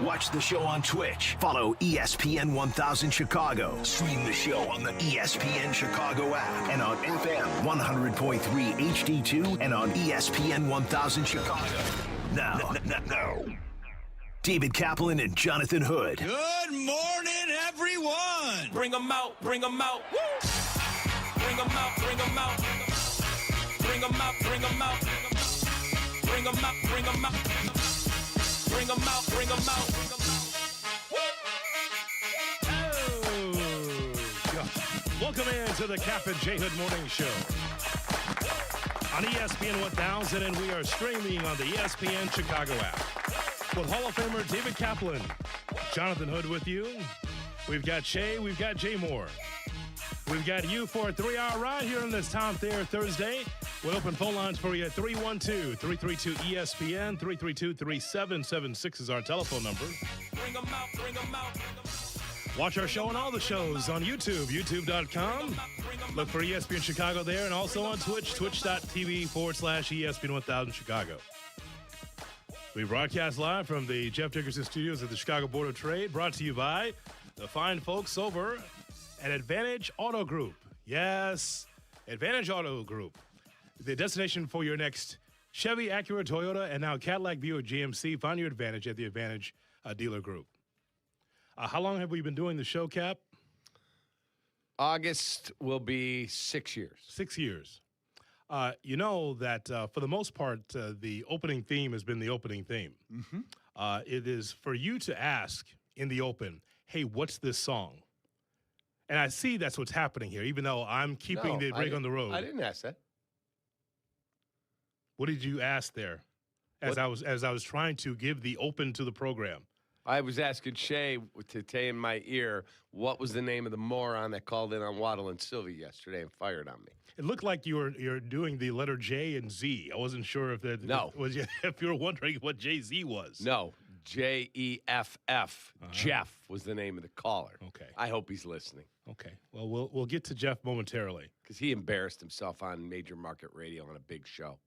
Watch the show on Twitch. Follow ESPN 1000 Chicago. Stream the show on the ESPN Chicago app and on FM 100.3 HD2 and on ESPN 1000 Chicago. Now, David Kaplan and Jonathan Hood. Good morning, everyone. Bring them out, bring them out. Woo! Bring them out, bring them out. Bring them out, bring them out. Bring them out, bring them out. Bring them out, bring them out. Oh, welcome in to the Kap J Hood Morning Show on ESPN 1000, and we are streaming on the ESPN Chicago app with Hall of Famer David Kaplan, Jonathan Hood with you. We've got Shay, we've got Jay Moore. We've got you for a 3-hour ride here on this Tom Thayer Thursday. We'll open phone lines for you at 312-332-ESPN. 332-3776 is our telephone number. Bring them out, bring them out. Watch our show and all the shows on YouTube, youtube.com. Look for ESPN Chicago there, and also on Twitch, twitch.tv/ESPN 1000 Chicago. We broadcast live from the Jeff Dickerson Studios at the Chicago Board of Trade, brought to you by the fine folks over at Advantage Auto Group. Yes, Advantage Auto Group. The destination for your next Chevy, Acura, Toyota, and now Cadillac, Buick, GMC. Find your Advantage at the Advantage Dealer Group. How long have we been doing the show, Cap? August will be 6 years. 6 years. You know that for the most part, the opening theme has been the opening theme. Mm-hmm. It is for you to ask in the open, hey, what's this song? And I see that's what's happening here, even though I'm keeping the rig on the road. I didn't ask that. What did you ask there as I was trying to give the open to the program? I was asking Shay to say in my ear, what was the name of the moron that called in on Waddle and Silvy yesterday and fired on me? It looked like you're doing the letter J and Z. I wasn't sure if that if you were wondering what J-Z was. No, Jeff. Jeff was the name of the caller. Okay. I hope he's listening. Okay. Well, we'll get to Jeff momentarily. Because he embarrassed himself on major market radio on a big show.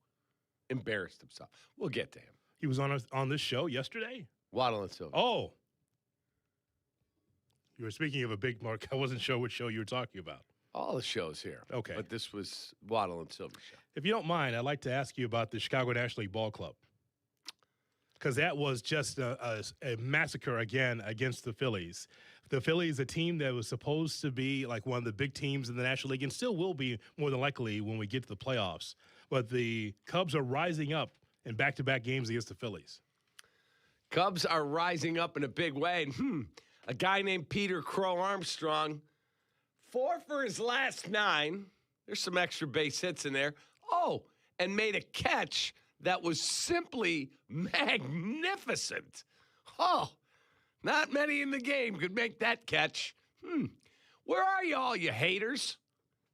Embarrassed himself. We'll get to him. He was on this show yesterday? Waddle and Silvy. Oh. You were speaking of a big mark. I wasn't sure which show you were talking about. All the shows here. Okay. But this was Waddle and Silvy show. If you don't mind, I'd like to ask you about the Chicago National League Ball Club. Because that was just a massacre again against the Phillies. The Phillies, a team that was supposed to be like one of the big teams in the National League and still will be more than likely when we get to the playoffs. But the Cubs are rising up in back-to-back games against the Phillies. Cubs are rising up in a big way. A guy named Peter Crow Armstrong, 4 for his last 9. There's some extra base hits in there. Oh, and made a catch that was simply magnificent. Oh, not many in the game could make that catch. Where are you all, you haters?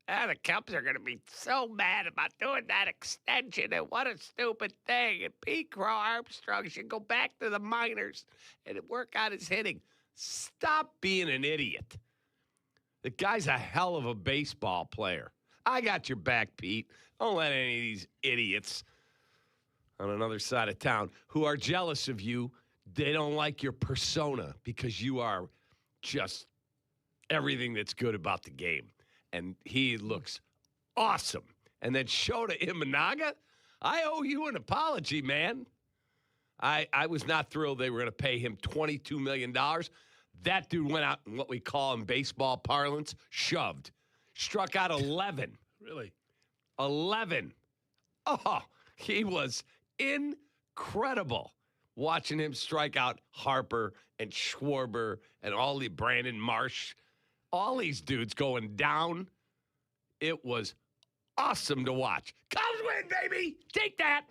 The Cubs are going to be so mad about doing that extension, and what a stupid thing. And Pete Crow Armstrong should go back to the minors and work on his hitting. Stop being an idiot. The guy's a hell of a baseball player. I got your back, Pete. Don't let any of these idiots on another side of town who are jealous of you, they don't like your persona because you are just everything that's good about the game. And he looks awesome. And then Shota Imanaga, I owe you an apology, man. I was not thrilled they were going to pay him $22 million. That dude went out in what we call in baseball parlance, shoved. Struck out 11. Really? 11. Oh, he was incredible watching him strike out Harper and Schwarber and all the Brandon Marsh. All these dudes going down. It was awesome to watch. Cubs win, baby. Take that.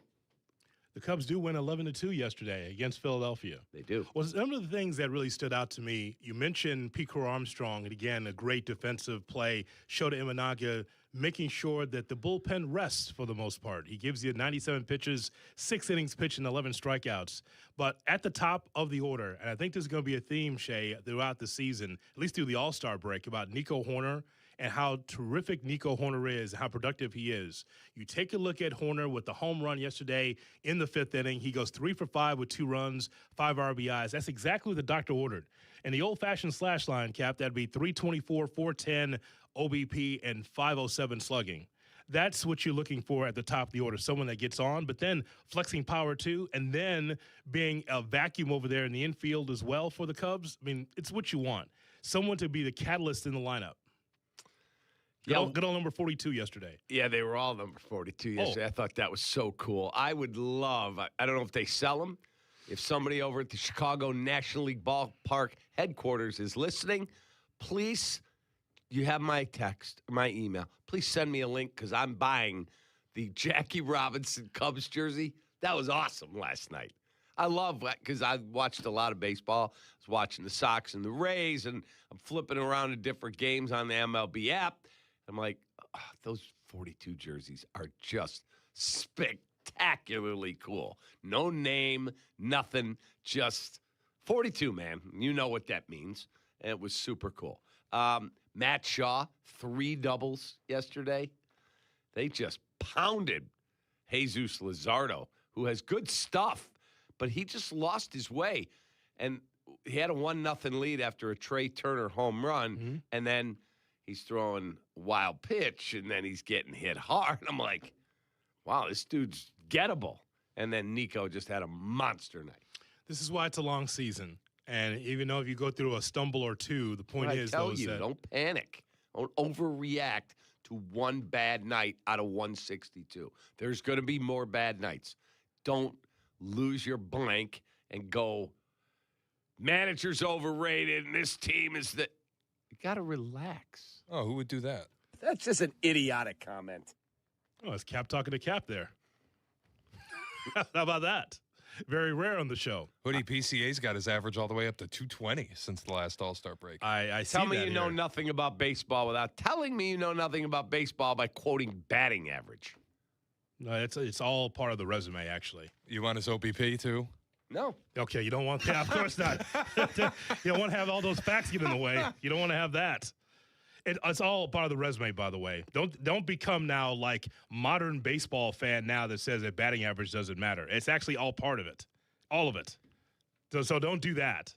The Cubs do win 11-2 yesterday against Philadelphia. They do. Well, some of the things that really stood out to me, you mentioned Pete Crow Armstrong, and again, a great defensive play. Shota Imanaga making sure that the bullpen rests for the most part. He gives you 97 pitches, 6 innings pitched, and 11 strikeouts. But at the top of the order, and I think this is going to be a theme, Shay, throughout the season, at least through the All-Star break, about Nico Hoerner and how terrific Nico Hoerner is, how productive he is. You take a look at Hoerner with the home run yesterday in the 5th inning. He goes 3 for 5 with 2 runs, 5 RBIs. That's exactly what the doctor ordered. And the old-fashioned slash line, Cap, that'd be 324, 410 OBP, and 507 slugging. That's what you're looking for at the top of the order, someone that gets on, but then flexing power too, and then being a vacuum over there in the infield as well for the Cubs. I mean, it's what you want. Someone to be the catalyst in the lineup. Good old number 42 yesterday. Yeah, they were all number 42 yesterday. I thought that was so cool. I would love, I don't know if they sell them. If somebody over at the Chicago National League Ballpark headquarters is listening, please, you have my text, my email. Please send me a link because I'm buying the Jackie Robinson Cubs jersey. That was awesome last night. I love that because I watched a lot of baseball. I was watching the Sox and the Rays, and I'm flipping around to different games on the MLB app. I'm like, oh, those 42 jerseys are just spectacularly cool. No name, nothing, just 42, man. You know what that means. And it was super cool. Matt Shaw, 3 doubles yesterday. They just pounded Jesus Luzardo, who has good stuff, but he just lost his way. And he had a 1-0 lead after a Trey Turner home run, and then he's throwing a wild pitch, and then he's getting hit hard. I'm like, wow, this dude's gettable. And then Nico just had a monster night. This is why it's a long season. And even though if you go through a stumble or two, the point is, don't panic. Don't overreact to one bad night out of 162. There's going to be more bad nights. Don't lose your blank and go, manager's overrated and this team is the. You got to relax. Oh, who would do that? That's just an idiotic comment. Oh, it's Cap talking to Cap there. How about that? Very rare on the show. Hoodie PCA's got his average all the way up to 220 since the last All-Star break. I see Tell me that you know nothing about baseball without telling me you know nothing about baseball by quoting batting average. No, it's all part of the resume, actually. You want his OBP, too? No. Okay, you don't want that. Of course not. You don't want to have all those facts get in the way. You don't want to have that. It's all part of the resume, by the way. Don't become now like modern baseball fan now that says that batting average doesn't matter. It's actually all part of it, all of it. So don't do that.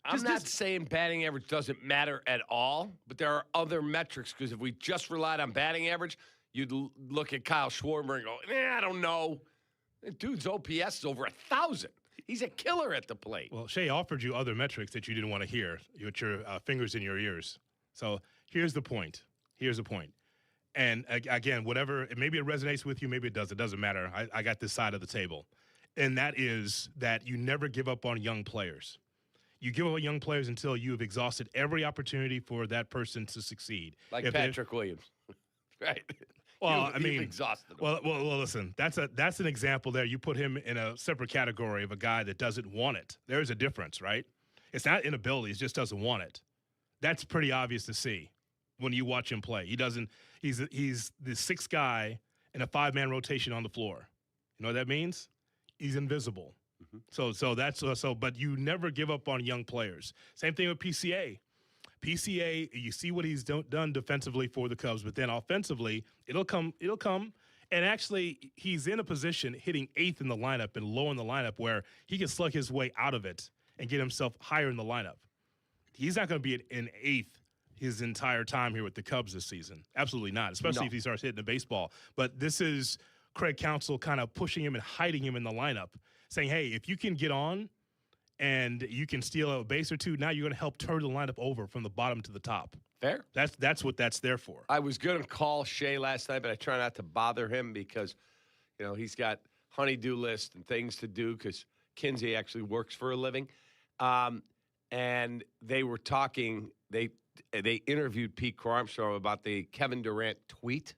I'm not saying batting average doesn't matter at all, but there are other metrics because if we just relied on batting average, you'd look at Kyle Schwarber and go, I don't know. That dude's OPS is over 1,000. He's a killer at the plate. Well, Shay offered you other metrics that you didn't want to hear with your fingers in your ears. So here's the point. And again, whatever, maybe it resonates with you, maybe it does. It doesn't matter. I got this side of the table. And that is that you never give up on young players. You give up on young players until you have exhausted every opportunity for that person to succeed. Like Patrick Williams. Right. Well, you've exhausted him. Well, listen, that's an example there. You put him in a separate category of a guy that doesn't want it. There's a difference, right? It's not inability. He just doesn't want it. That's pretty obvious to see when you watch him play. He doesn't. He's the 6th guy in a 5-man rotation on the floor. You know what that means? He's invisible. Mm-hmm. So. But you never give up on young players. Same thing with PCA. PCA, you see what he's done defensively for the Cubs, but then offensively, it'll come. And actually, he's in a position hitting 8th in the lineup and low in the lineup where he can slug his way out of it and get himself higher in the lineup. He's not going to be in 8th his entire time here with the Cubs this season. Absolutely not, especially if he starts hitting the baseball. But this is Craig Counsell kind of pushing him and hiding him in the lineup, saying, hey, if you can get on and you can steal a base or two, now you're going to help turn the lineup over from the bottom to the top. Fair. That's what that's there for. I was going to call Shay last night, but I try not to bother him because, he's got honey-do list and things to do because Kinsey actually works for a living. And they were talking, they interviewed Pete Crow about the Kevin Durant tweet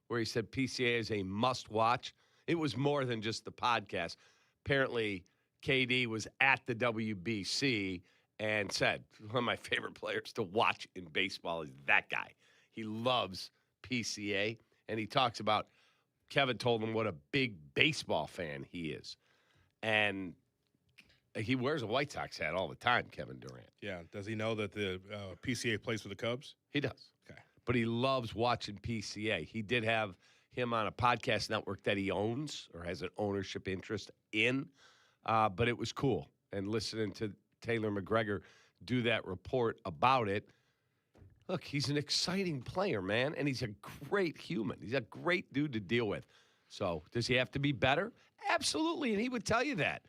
where he said PCA is a must-watch. It was more than just the podcast. Apparently, KD was at the WBC and said, one of my favorite players to watch in baseball is that guy. He loves PCA, and he talks about Kevin told him what a big baseball fan he is. And He wears a White Sox hat all the time, Kevin Durant. Yeah. Does he know that the PCA plays for the Cubs? He does. Okay. But he loves watching PCA. He did have him on a podcast network that he owns or has an ownership interest in, but it was cool. And listening to Taylor McGregor do that report about it, look, he's an exciting player, man, and he's a great human. He's a great dude to deal with. So does he have to be better? Absolutely, and he would tell you that.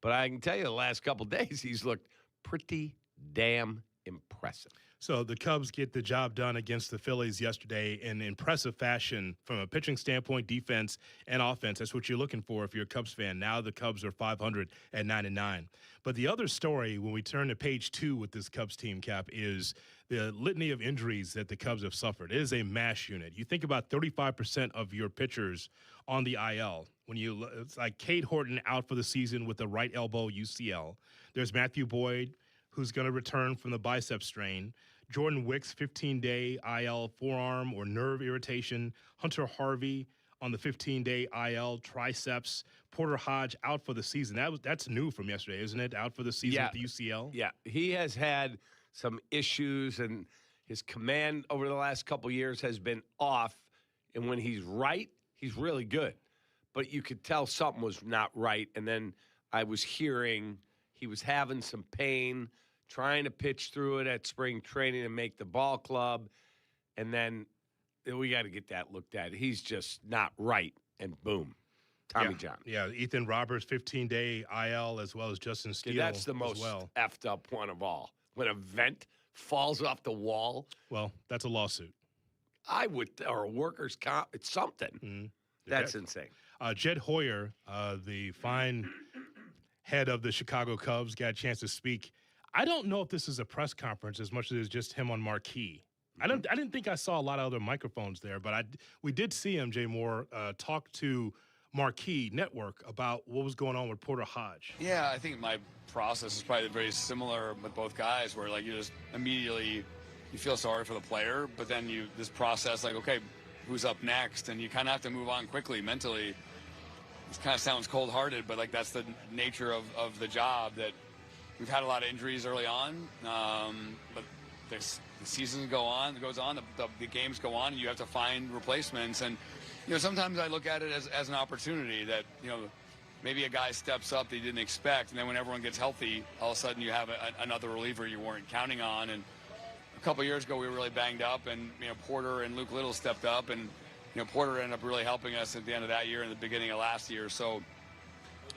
But I can tell you the last couple of days, he's looked pretty damn impressive. So the Cubs get the job done against the Phillies yesterday in impressive fashion from a pitching standpoint, defense, and offense. That's what you're looking for if you're a Cubs fan. Now the Cubs are 500 at 9-9. But the other story, when we turn to page 2 with this Cubs team, Cap, is the litany of injuries that the Cubs have suffered. It is a mash unit. You think about 35% of your pitchers on the IL. It's like Kate Horton out for the season with a right elbow UCL. There's Matthew Boyd, who's going to return from the bicep strain. Jordan Wicks, 15-day IL forearm or nerve irritation. Hunter Harvey on the 15-day IL triceps. Porter Hodge out for the season. That's new from yesterday, isn't it? Out for the season with the UCL? Yeah, he has had some issues, and his command over the last couple years has been off. And when he's right, he's really good. But you could tell something was not right. And then I was hearing he was having some pain, trying to pitch through it at spring training and make the ball club. And then we got to get that looked at. He's just not right. And boom, Tommy John. Yeah, Ethan Roberts, 15-day IL, as well as Justin Steele. Dude, that's the most effed up one of all. When a vent falls off the wall. Well, that's a lawsuit. Or a workers' comp. It's something. Mm-hmm. That's insane. Jed Hoyer, the fine head of the Chicago Cubs, got a chance to speak. I don't know if this is a press conference as much as it's just him on marquee. I didn't think I saw a lot of other microphones there, but we did see him, Jay Moore, talk to Marquee Network about what was going on with Porter Hodge. Yeah, I think my process is probably very similar with both guys, where like you just immediately you feel sorry for the player, but then this process like, okay, who's up next? And you kind of have to move on quickly mentally. It kind of sounds cold-hearted, but like that's the nature of the job. That we've had a lot of injuries early on, but the season goes on, the games go on, and you have to find replacements. And sometimes I look at it as an opportunity that maybe a guy steps up that you didn't expect, and then when everyone gets healthy, all of a sudden you have another reliever you weren't counting on. And a couple years ago we were really banged up, and Porter and Luke Little stepped up, and Porter ended up really helping us at the end of that year and the beginning of last year. So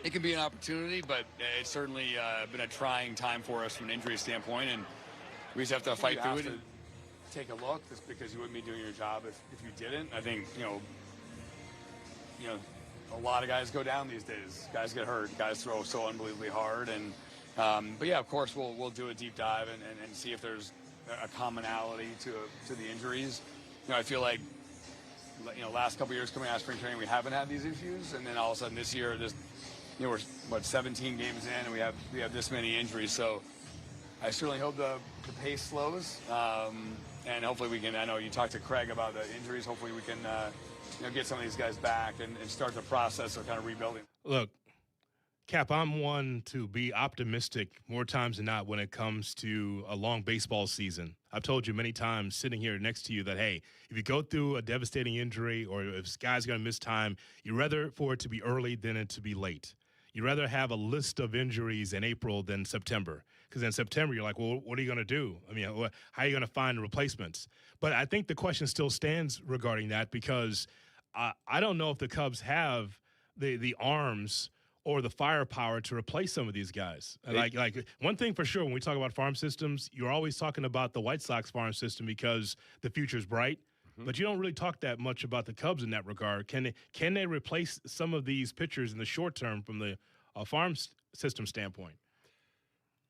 it can be an opportunity, but it's certainly been a trying time for us from an injury standpoint, and we just have to fight through it and take a look, just because you wouldn't be doing your job if you didn't. I think a lot of guys go down these days. Guys get hurt. Guys throw so unbelievably hard, and but yeah, of course we'll do a deep dive and see if there's a commonality to the injuries. I feel like last couple years coming out of spring training we haven't had these issues, and then all of a sudden this year we're 17 games in and we have this many injuries. So I certainly hope the pace slows, and hopefully we can. I know you talked to Craig about the injuries. Hopefully we can get some of these guys back and start the process of kind of rebuilding. Look, Cap, I'm one to be optimistic more times than not when it comes to a long baseball season. I've told you many times sitting here next to you that, hey, if you go through a devastating injury or if this guy's going to miss time, you'd rather for it to be early than it to be late. You'd rather have a list of injuries in April than September, because in September you're like, well, what are you going to do? I mean, how are you going to find replacements? But I think the question still stands regarding that, because I don't know if the Cubs have the arms or the firepower to replace some of these guys. Like one thing for sure, when we talk about farm systems, you're always talking about the White Sox farm system because the future's bright. Mm-hmm. But you don't really talk that much about the Cubs in that regard. Can they replace some of these pitchers in the short term from the farm system standpoint?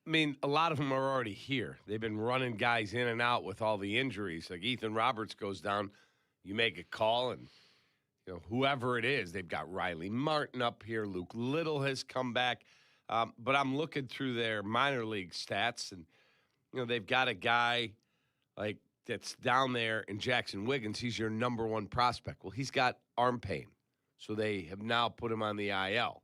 I mean, a lot of them are already here. They've been running guys in and out with all the injuries. Like Ethan Roberts goes down, you make a call, and whoever it is, they've got Riley Martin up here. Luke Little has come back. But I'm looking through their minor league stats, and they've got a guy like that's down there in Jackson Wiggins. He's your number one prospect. Well, he's got arm pain, so they have now put him on the IL.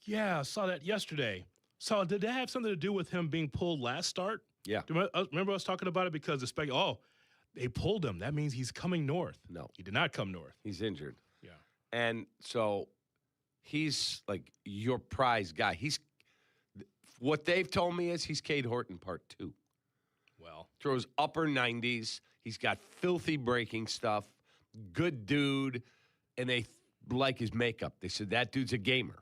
Yeah, I saw that yesterday. So did that have something to do with him being pulled last start? Yeah. Remember us talking about it because they pulled him. That means he's coming north. No. He did not come north. He's injured. Yeah. And so he's like your prize guy. What they've told me is he's Cade Horton part 2. Well. Throws upper 90s. He's got filthy breaking stuff. Good dude. And they like his makeup. They said that dude's a gamer.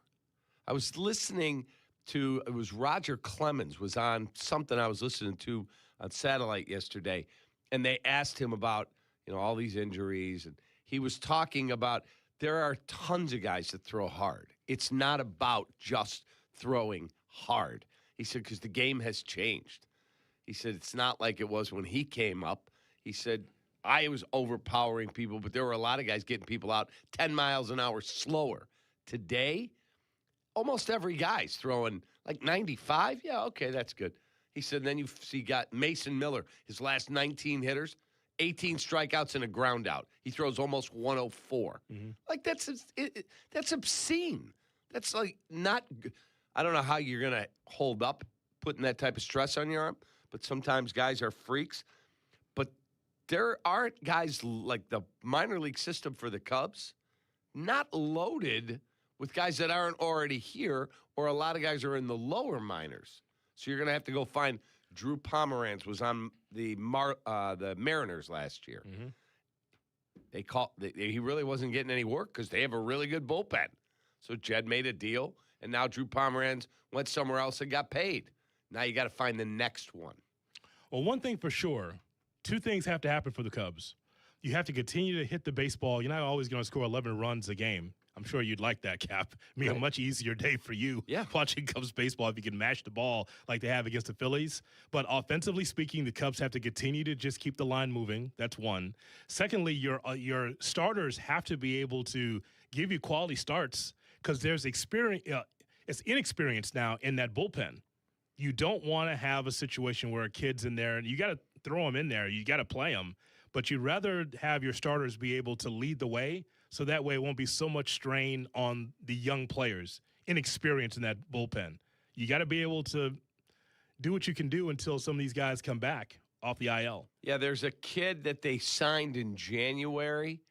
I was listening to, it was Roger Clemens was on something I was listening to on satellite yesterday. And they asked him about, all these injuries. And he was talking about there are tons of guys that throw hard. It's not about just throwing hard. He said, because the game has changed. He said, it's not like it was when he came up. He said, I was overpowering people, but there were a lot of guys getting people out 10 miles an hour slower. Today, almost every guy's throwing like 95. Yeah, okay, that's good. He said, then you got Mason Miller, his last 19 hitters, 18 strikeouts and a ground out. He throws almost 104. Mm-hmm. Like, that's obscene. That's like not – I don't know how you're going to hold up putting that type of stress on your arm, but sometimes guys are freaks. But there aren't guys like the minor league system for the Cubs not loaded with guys that aren't already here, or a lot of guys are in the lower minors. So you're going to have to go find Drew Pomeranz was on the Mariners last year. Mm-hmm. He really wasn't getting any work because they have a really good bullpen. So Jed made a deal, and now Drew Pomeranz went somewhere else and got paid. Now you got to find the next one. Well, one thing for sure, 2 things have to happen for the Cubs. You have to continue to hit the baseball. You're not always going to score 11 runs a game. I'm sure you'd like that, Cap. A much easier day for you watching Cubs baseball if you can mash the ball like they have against the Phillies. But offensively speaking, the Cubs have to continue to just keep the line moving. That's one. Secondly, your starters have to be able to give you quality starts because there's experience. It's inexperience now in that bullpen. You don't want to have a situation where a kid's in there and you got to throw them in there. You got to play them. But you'd rather have your starters be able to lead the way so that way it won't be so much strain on the young players, inexperience in that bullpen. You got to be able to do what you can do until some of these guys come back off the IL. Yeah, there's a kid that they signed in January.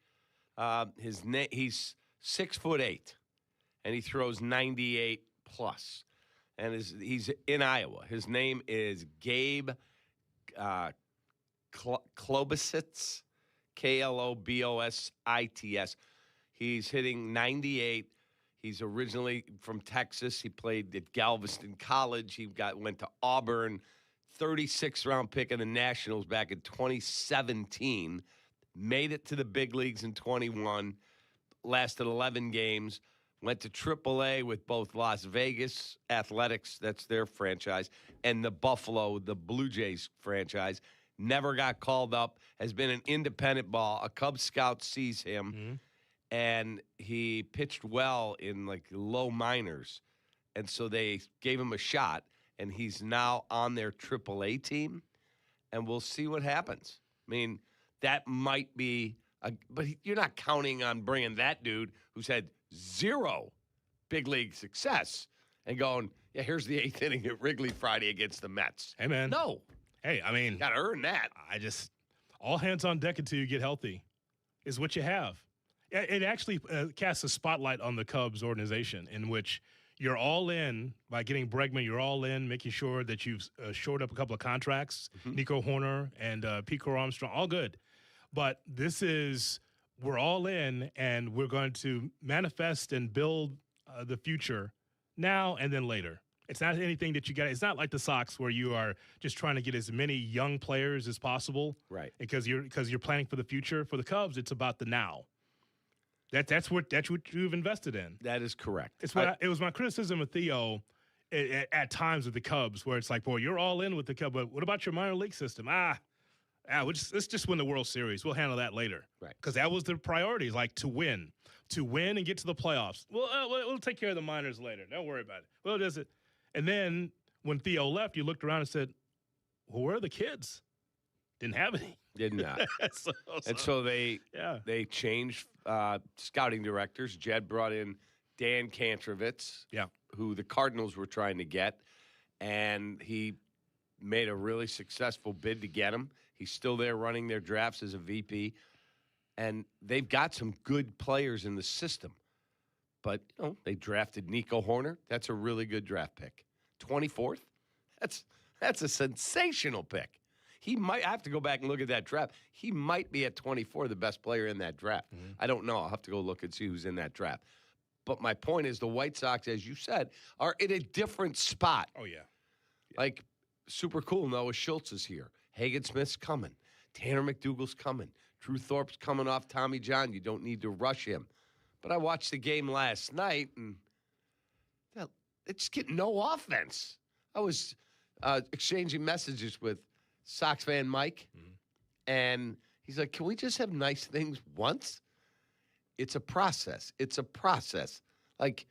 He's 6'8", and he throws 98 plus. And he's in Iowa. His name is Gabe Klobosits, Klobosits. He's hitting 98. He's originally from Texas. He played at Galveston College. He went to Auburn, 36th round pick of the Nationals back in 2017. Made it to the big leagues in 21. Lasted 11 games. Went to AAA with both Las Vegas Athletics, that's their franchise, and the Blue Jays franchise. Never got called up, has been an independent ball. A Cub scout sees him, and he pitched well in like low minors. And so they gave him a shot, and he's now on their AAA team, and we'll see what happens. I mean, that might be but you're not counting on bringing that dude who's had 0 big league success and going, yeah, here's the 8th inning at Wrigley Friday against the Mets. Hey, man. No. Hey, I mean. Got to earn that. All hands on deck until you get healthy is what you have. It actually casts a spotlight on the Cubs organization in which you're all in by getting Bregman. You're all in, making sure that you've shored up a couple of contracts, Nico Hoerner and Pete Armstrong, all good. But we're all in, and we're going to manifest and build the future now and then later. It's not anything that you got. It's not like the Sox where you are just trying to get as many young players as possible, right? Because you're planning for the future. For the Cubs, it's about the now. That's what you've invested in. That is correct. It was my criticism of Theo at times with the Cubs, where it's like, boy, you're all in with the Cubs, but what about your minor league system? Let's just win the World Series. We'll handle that later. Right. Because that was the priority, like to win and get to the playoffs. We'll take care of the minors later. Don't worry about it. Well, does it? And then when Theo left, you looked around and said, well, where are the kids? Didn't have any. Did not. So they changed scouting directors. Jed brought in Dan Kantrovitz, Yeah. who the Cardinals were trying to get, and he made a really successful bid to get him. He's still there running their drafts as a VP, and they've got some good players in the system. But, they drafted Nico Hoerner. That's a really good draft pick. 24th? That's a sensational pick. He might have to go back and look at that draft. He might be at 24 the best player in that draft. I don't know. I'll have to go look and see who's in that draft. But my point is the White Sox, as you said, are in a different spot. Oh, yeah. Like, super cool. Noah Schultz is here. Hagen Smith's coming. Tanner McDougal's coming. Drew Thorpe's coming off Tommy John. You don't need to rush him. But I watched the game last night, and it's getting no offense. I was exchanging messages with Sox fan Mike, and he's like, can we just have nice things once? It's a process. It's a process. Like,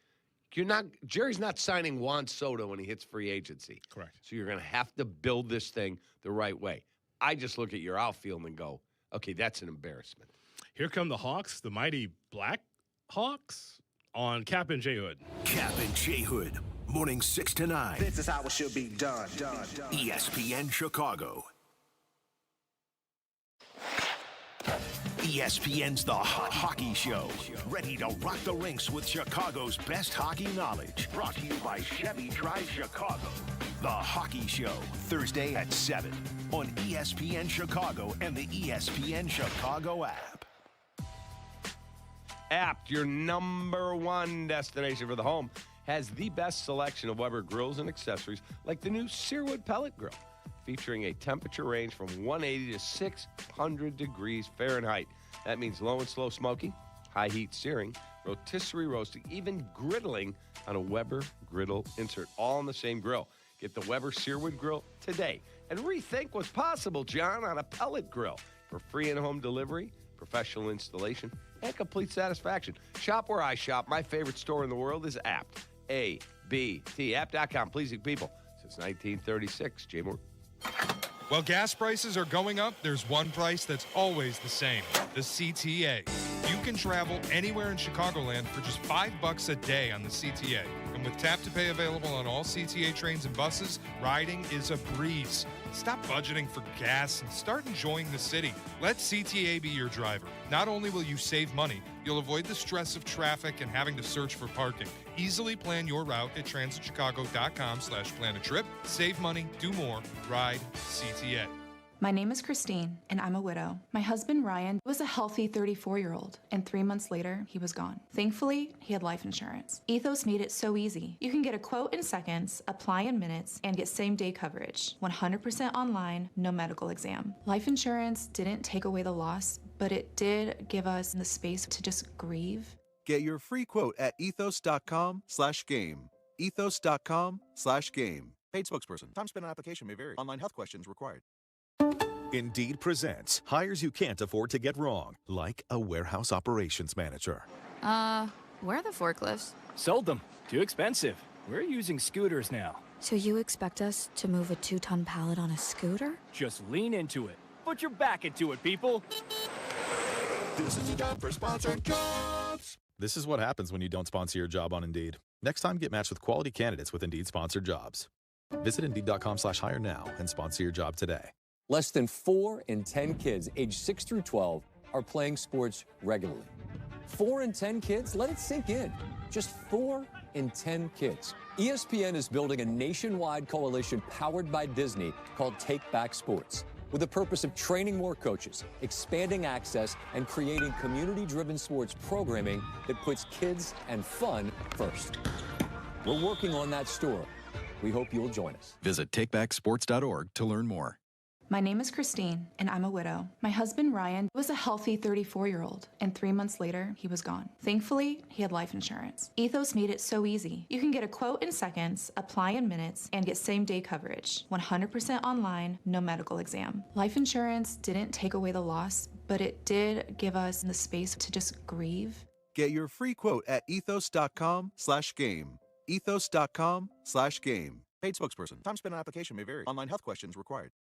Jerry's not signing Juan Soto when he hits free agency. Correct. So you're going to have to build this thing the right way. I just look at your outfield and go, okay, that's an embarrassment. Here come the Hawks, the mighty Blackhawks on Kap and J Hood. Kap and J Hood, morning 6 to 9. This is how it should be done. ESPN Chicago. ESPN's The Hot Hockey Show. Ready to rock the rinks with Chicago's best hockey knowledge. Brought to you by Chevy Drive Chicago. The Hockey Show, Thursday at 7 on ESPN Chicago and the ESPN Chicago app. Apt, your number one destination for the home, has the best selection of Weber grills and accessories like the new Searwood Pellet Grill, featuring a temperature range from 180 to 600 degrees Fahrenheit. That means low and slow smoking, high heat searing, rotisserie roasting, even griddling on a Weber griddle insert, all on the same grill. Get the Weber Searwood Grill today and rethink what's possible, John, on a pellet grill for free in-home delivery, professional installation, and complete satisfaction. Shop where I shop. My favorite store in the world is Apt. A-B-T. Apt.com. Pleasing people since 1936. Jay Moore. While gas prices are going up, there's one price that's always the same, the CTA. You can travel anywhere in Chicagoland for just $5 a day on the CTA. And with Tap to Pay available on all CTA trains and buses, riding is a breeze. Stop budgeting for gas and start enjoying the city. Let CTA be your driver. Not only will you save money, you'll avoid the stress of traffic and having to search for parking. Easily plan your route at transitchicago.com/plan-a-trip. Save money, do more, ride CTA. My name is Christine, and I'm a widow. My husband, Ryan, was a healthy 34-year-old, and 3 months later, he was gone. Thankfully, he had life insurance. Ethos made it so easy. You can get a quote in seconds, apply in minutes, and get same-day coverage. 100% online, no medical exam. Life insurance didn't take away the loss, but it did give us the space to just grieve. Get your free quote at ethos.com/game. Ethos.com/game. Paid spokesperson. Time spent on application may vary. Online health questions required. Indeed presents hires you can't afford to get wrong, like a warehouse operations manager. Where are the forklifts? Sold them. Too expensive. We're using scooters now. So you expect us to move a 2-ton pallet on a scooter? Just lean into it. Put your back into it, people. This is the job for sponsored jobs. This is what happens when you don't sponsor your job on Indeed. Next time, get matched with quality candidates with Indeed sponsored jobs. Visit Indeed.com/hire now and sponsor your job today. Less than 4 in 10 kids aged 6 through 12 are playing sports regularly. 4 in 10 kids? Let it sink in. Just 4 in 10 kids. ESPN is building a nationwide coalition powered by Disney called Take Back Sports, with the purpose of training more coaches, expanding access, and creating community-driven sports programming that puts kids and fun first. We're working on that story. We hope you'll join us. Visit takebacksports.org to learn more. My name is Christine, and I'm a widow. My husband, Ryan, was a healthy 34-year-old, and 3 months later, he was gone. Thankfully, he had life insurance. Ethos made it so easy. You can get a quote in seconds, apply in minutes, and get same-day coverage. 100% online, no medical exam. Life insurance didn't take away the loss, but it did give us the space to just grieve. Get your free quote at ethos.com/game. Ethos.com/game. Paid spokesperson. Time spent on application may vary. Online health questions required.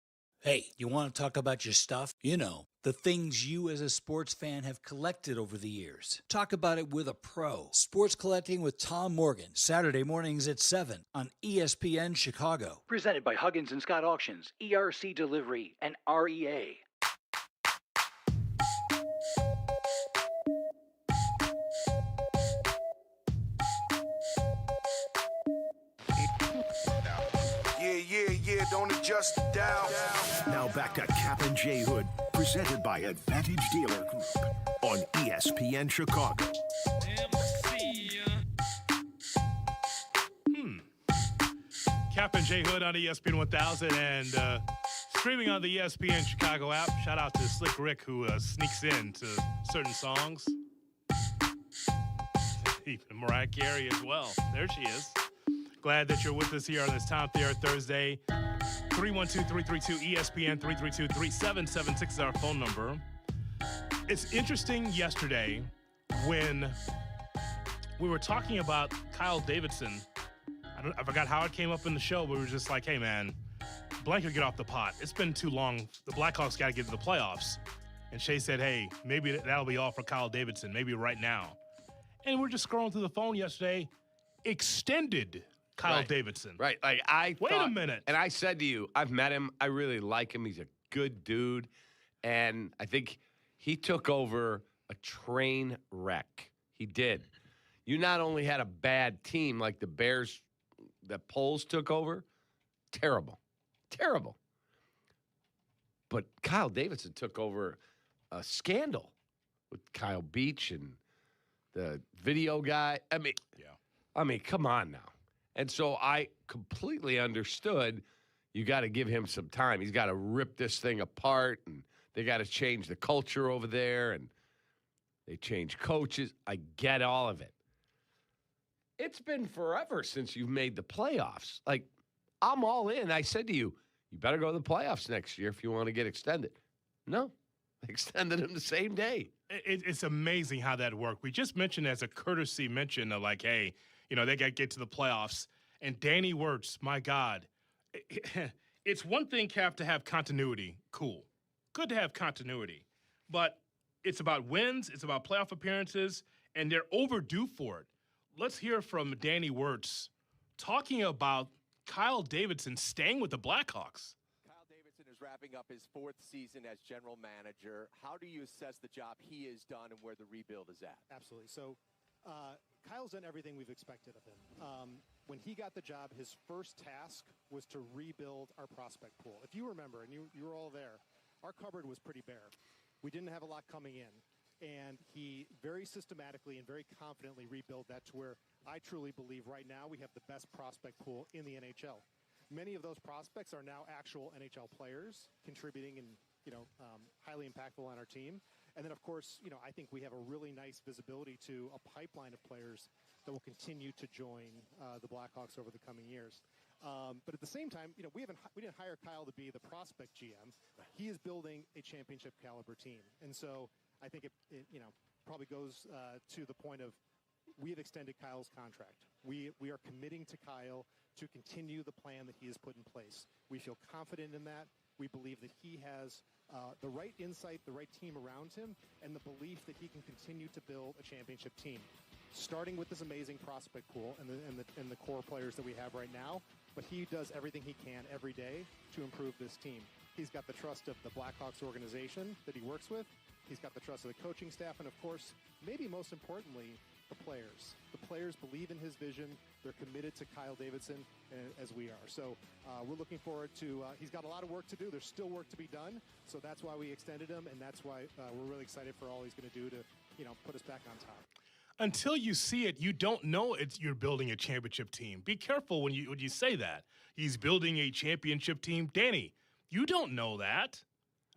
Hey, you want to talk about your stuff? You know, the things you as a sports fan have collected over the years. Talk about it with a pro. Sports Collecting with Tom Morgan, Saturday mornings at 7 on ESPN Chicago. Presented by Huggins & Scott Auctions, ERC Delivery, and REA. Yeah, don't adjust the dial. Now back to Kap J Hood, presented by Advantage Dealer Group on ESPN Chicago. Kap J Hood on ESPN 1000 and streaming on the ESPN Chicago app. Shout out to Slick Rick who sneaks in to certain songs. Even Mariah Carey as well. There she is. Glad that you're with us here on this Tom Thayer Thursday. 312-332-ESPN, 332-3776 is our phone number. It's interesting yesterday when we were talking about Kyle Davidson. I forgot how it came up in the show, but we were just like, hey, man, Blank will get off the pot. It's been too long. The Blackhawks got to get to the playoffs. And Shay said, hey, maybe that'll be all for Kyle Davidson, maybe right now. And we're just scrolling through the phone yesterday. Extended Kyle Davidson. Right. Like Wait a minute. And I said to you, I've met him. I really like him. He's a good dude. And I think he took over a train wreck. He did. You not only had a bad team like the Bears that Poles took over, terrible. But Kyle Davidson took over a scandal with Kyle Beach and the video guy. I mean, come on now. And so I completely understood you got to give him some time. He's got to rip this thing apart, and they got to change the culture over there, and they change coaches. I get all of it. It's been forever since you've made the playoffs. Like, I'm all in. I said to you, you better go to the playoffs next year if you want to get extended. No, they extended him the same day. It's amazing how that worked. We just mentioned as a courtesy mention of like, hey, you know, they got to get to the playoffs. And Danny Wirtz, my God. It's one thing, Kap, to have continuity. Cool. Good to have continuity. But it's about wins. It's about playoff appearances. And they're overdue for it. Let's hear from Danny Wirtz talking about Kyle Davidson staying with the Blackhawks. Kyle Davidson is wrapping up his 4th season as general manager. How do you assess the job he has done and where the rebuild is at? Absolutely. So Kyle's done everything we've expected of him. When he got the job, his first task was to rebuild our prospect pool. If you remember, and you were all there, our cupboard was pretty bare. We didn't have a lot coming in. And he very systematically and very confidently rebuilt that to where I truly believe right now we have the best prospect pool in the NHL. Many of those prospects are now actual NHL players contributing and, highly impactful on our team. And then, of course, I think we have a really nice visibility to a pipeline of players that will continue to join the Blackhawks over the coming years. But at the same time, we didn't hire Kyle to be the prospect GM. He is building a championship caliber team. And so I think it probably goes to the point of we have extended Kyle's contract. We are committing to Kyle to continue the plan that he has put in place. We feel confident in that. We believe that he has the right insight, the right team around him, and the belief that he can continue to build a championship team, starting with this amazing prospect pool and the core players that we have right now. But he does everything he can every day to improve this team. He's got the trust of the Blackhawks organization that he works with. He's got the trust of the coaching staff, and of course, maybe most importantly, the players. The players believe in his vision. They're committed to Kyle Davidson as we are. So we're looking forward to, he's got a lot of work to do. There's still work to be done. So that's why we extended him, and that's why we're really excited for all he's going to do to, put us back on top. Until you see it, you don't know you're building a championship team. Be careful when you say that. He's building a championship team. Danny, you don't know that.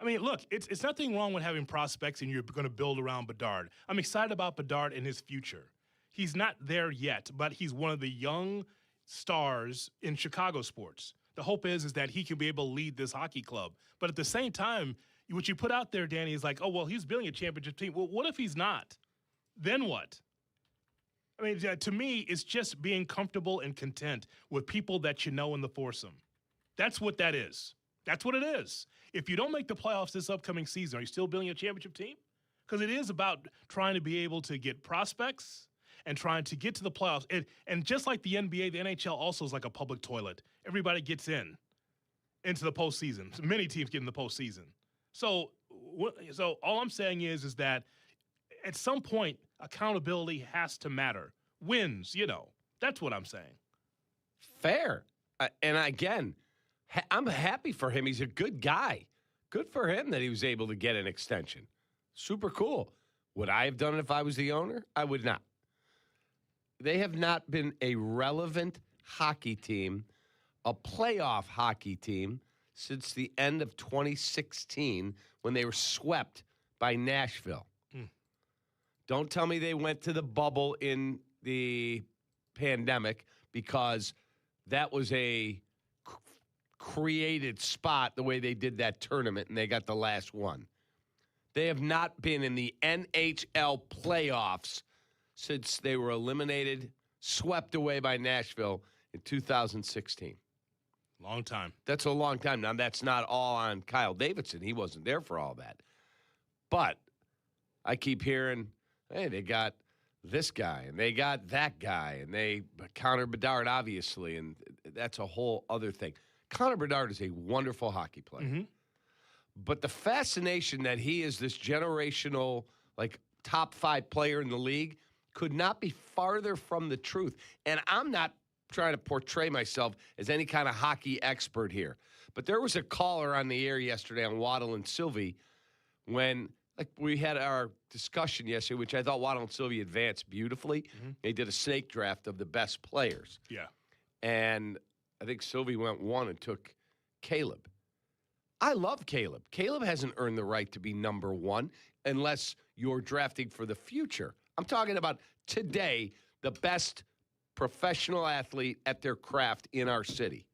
I mean, look, it's nothing wrong with having prospects and you're going to build around Bedard. I'm excited about Bedard and his future. He's not there yet, but he's one of the young stars in Chicago sports. The hope is that he can be able to lead this hockey club. But at the same time, what you put out there, Danny, is like, oh, well, he's building a championship team. Well, what if he's not? Then what? I mean, to me, it's just being comfortable and content with people that you know in the foursome. That's what that is. That's what it is. If you don't make the playoffs this upcoming season, are you still building a championship team? Because it is about trying to be able to get prospects and trying to get to the playoffs. And just like the NBA, the NHL also is like a public toilet. Everybody gets into the postseason. So many teams get in the postseason. So all I'm saying is that at some point, accountability has to matter. Wins, that's what I'm saying. Fair. And again, I'm happy for him. He's a good guy. Good for him that he was able to get an extension. Super cool. Would I have done it if I was the owner? I would not. They have not been a relevant hockey team, a playoff hockey team, since the end of 2016 when they were swept by Nashville. Don't tell me they went to the bubble in the pandemic, because that was a created spot the way they did that tournament, and they got the last one. They have not been in the NHL playoffs since they were eliminated, swept away by Nashville in 2016. Long time. That's a long time. Now, that's not all on Kyle Davidson. He wasn't there for all that. But I keep hearing, hey, they got this guy, and they got that guy, and they Connor Bedard, obviously, and that's a whole other thing. Connor Bedard is a wonderful hockey player. Mm-hmm. But the fascination that he is this generational, top 5 player in the league could not be farther from the truth. And I'm not trying to portray myself as any kind of hockey expert here. But there was a caller on the air yesterday on Waddle and Silvy when we had our discussion yesterday, which I thought Waddle and Silvy advanced beautifully. Mm-hmm. They did a snake draft of the best players. Yeah. And I think Silvy went 1 and took Caleb. I love Caleb. Caleb hasn't earned the right to be number 1 unless you're drafting for the future. I'm talking about today, the best professional athlete at their craft in our city.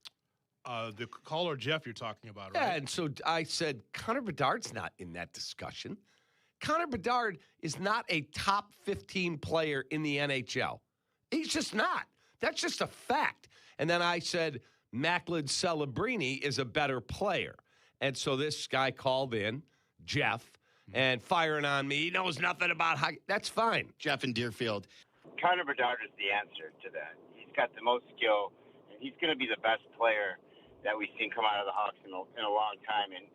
The caller, Jeff, you're talking about, right? Yeah, and so I said, Connor Bedard's not in that discussion. Connor Bedard is not a top 15 player in the NHL. He's just not. That's just a fact. And then I said, Macklin Celebrini is a better player. And so this guy called in, Jeff, and firing on me. He knows nothing about hockey. That's fine. Jeff in Deerfield. Connor Bedard is the answer to that. He's got the most skill, and he's going to be the best player that we've seen come out of the Hawks in a long time. And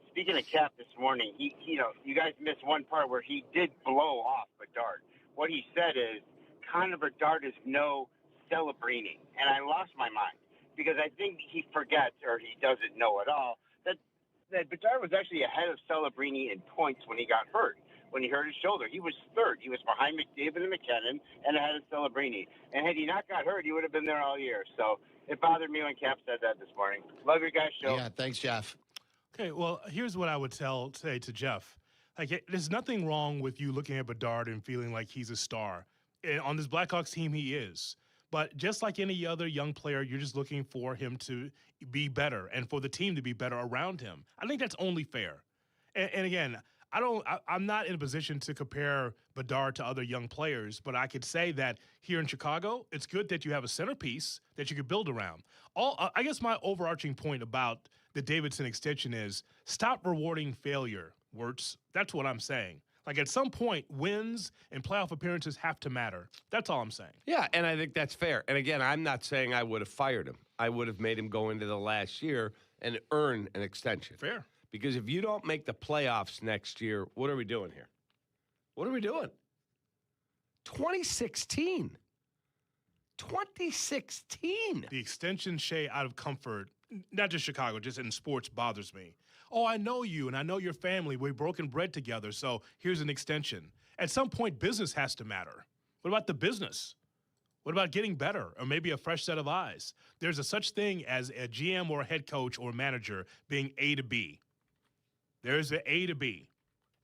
speaking of Kap this morning, you guys missed one part where he did blow off Bedard. What he said is, Connor Bedard is no Celebrini. And I lost my mind because I think he forgets, or he doesn't know at all, that Bedard was actually ahead of Celebrini in points when he got hurt. When he hurt his shoulder, he was third. He was behind McDavid and McKinnon and ahead of Celebrini. And had he not got hurt, he would have been there all year. So it bothered me when Kap said that this morning. Love your guys' show. Yeah, thanks, Jeff. Okay, well, here's what I would say to Jeff. There's nothing wrong with you looking at Bedard and feeling like he's a star. And on this Blackhawks team, he is. But just like any other young player, you're just looking for him to be better and for the team to be better around him. I think that's only fair. And again, I'm not in a position to compare Bedard to other young players, but I could say that here in Chicago, it's good that you have a centerpiece that you could build around. I guess my overarching point about the Davidson extension is stop rewarding failure, Wirtz. That's what I'm saying. At some point, wins and playoff appearances have to matter. That's all I'm saying. Yeah, and I think that's fair. And again, I'm not saying I would have fired him. I would have made him go into the last year and earn an extension. Fair. Because if you don't make the playoffs next year, what are we doing here? What are we doing? 2016. 2016. The extension, Shay, out of comfort, not just Chicago, just in sports, bothers me. Oh, I know you, and I know your family. We've broken bread together, so here's an extension. At some point, business has to matter. What about the business? What about getting better or maybe a fresh set of eyes? There's a such thing as a GM or a head coach or a manager being A to B. There's an A to B.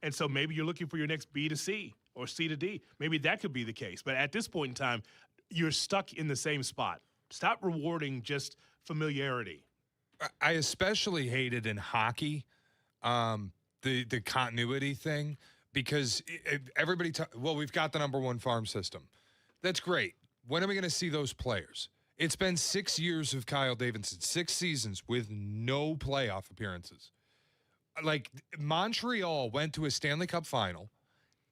And so maybe you're looking for your next B to C or C to D. Maybe that could be the case. But at this point in time, you're stuck in the same spot. Stop rewarding just familiarity. I especially hated in hockey the continuity thing because everybody we've got the number 1 farm system. That's great. When are we going to see those players? It's been 6 years of Kyle Davidson, 6 seasons with no playoff appearances. Like, Montreal went to a Stanley Cup final,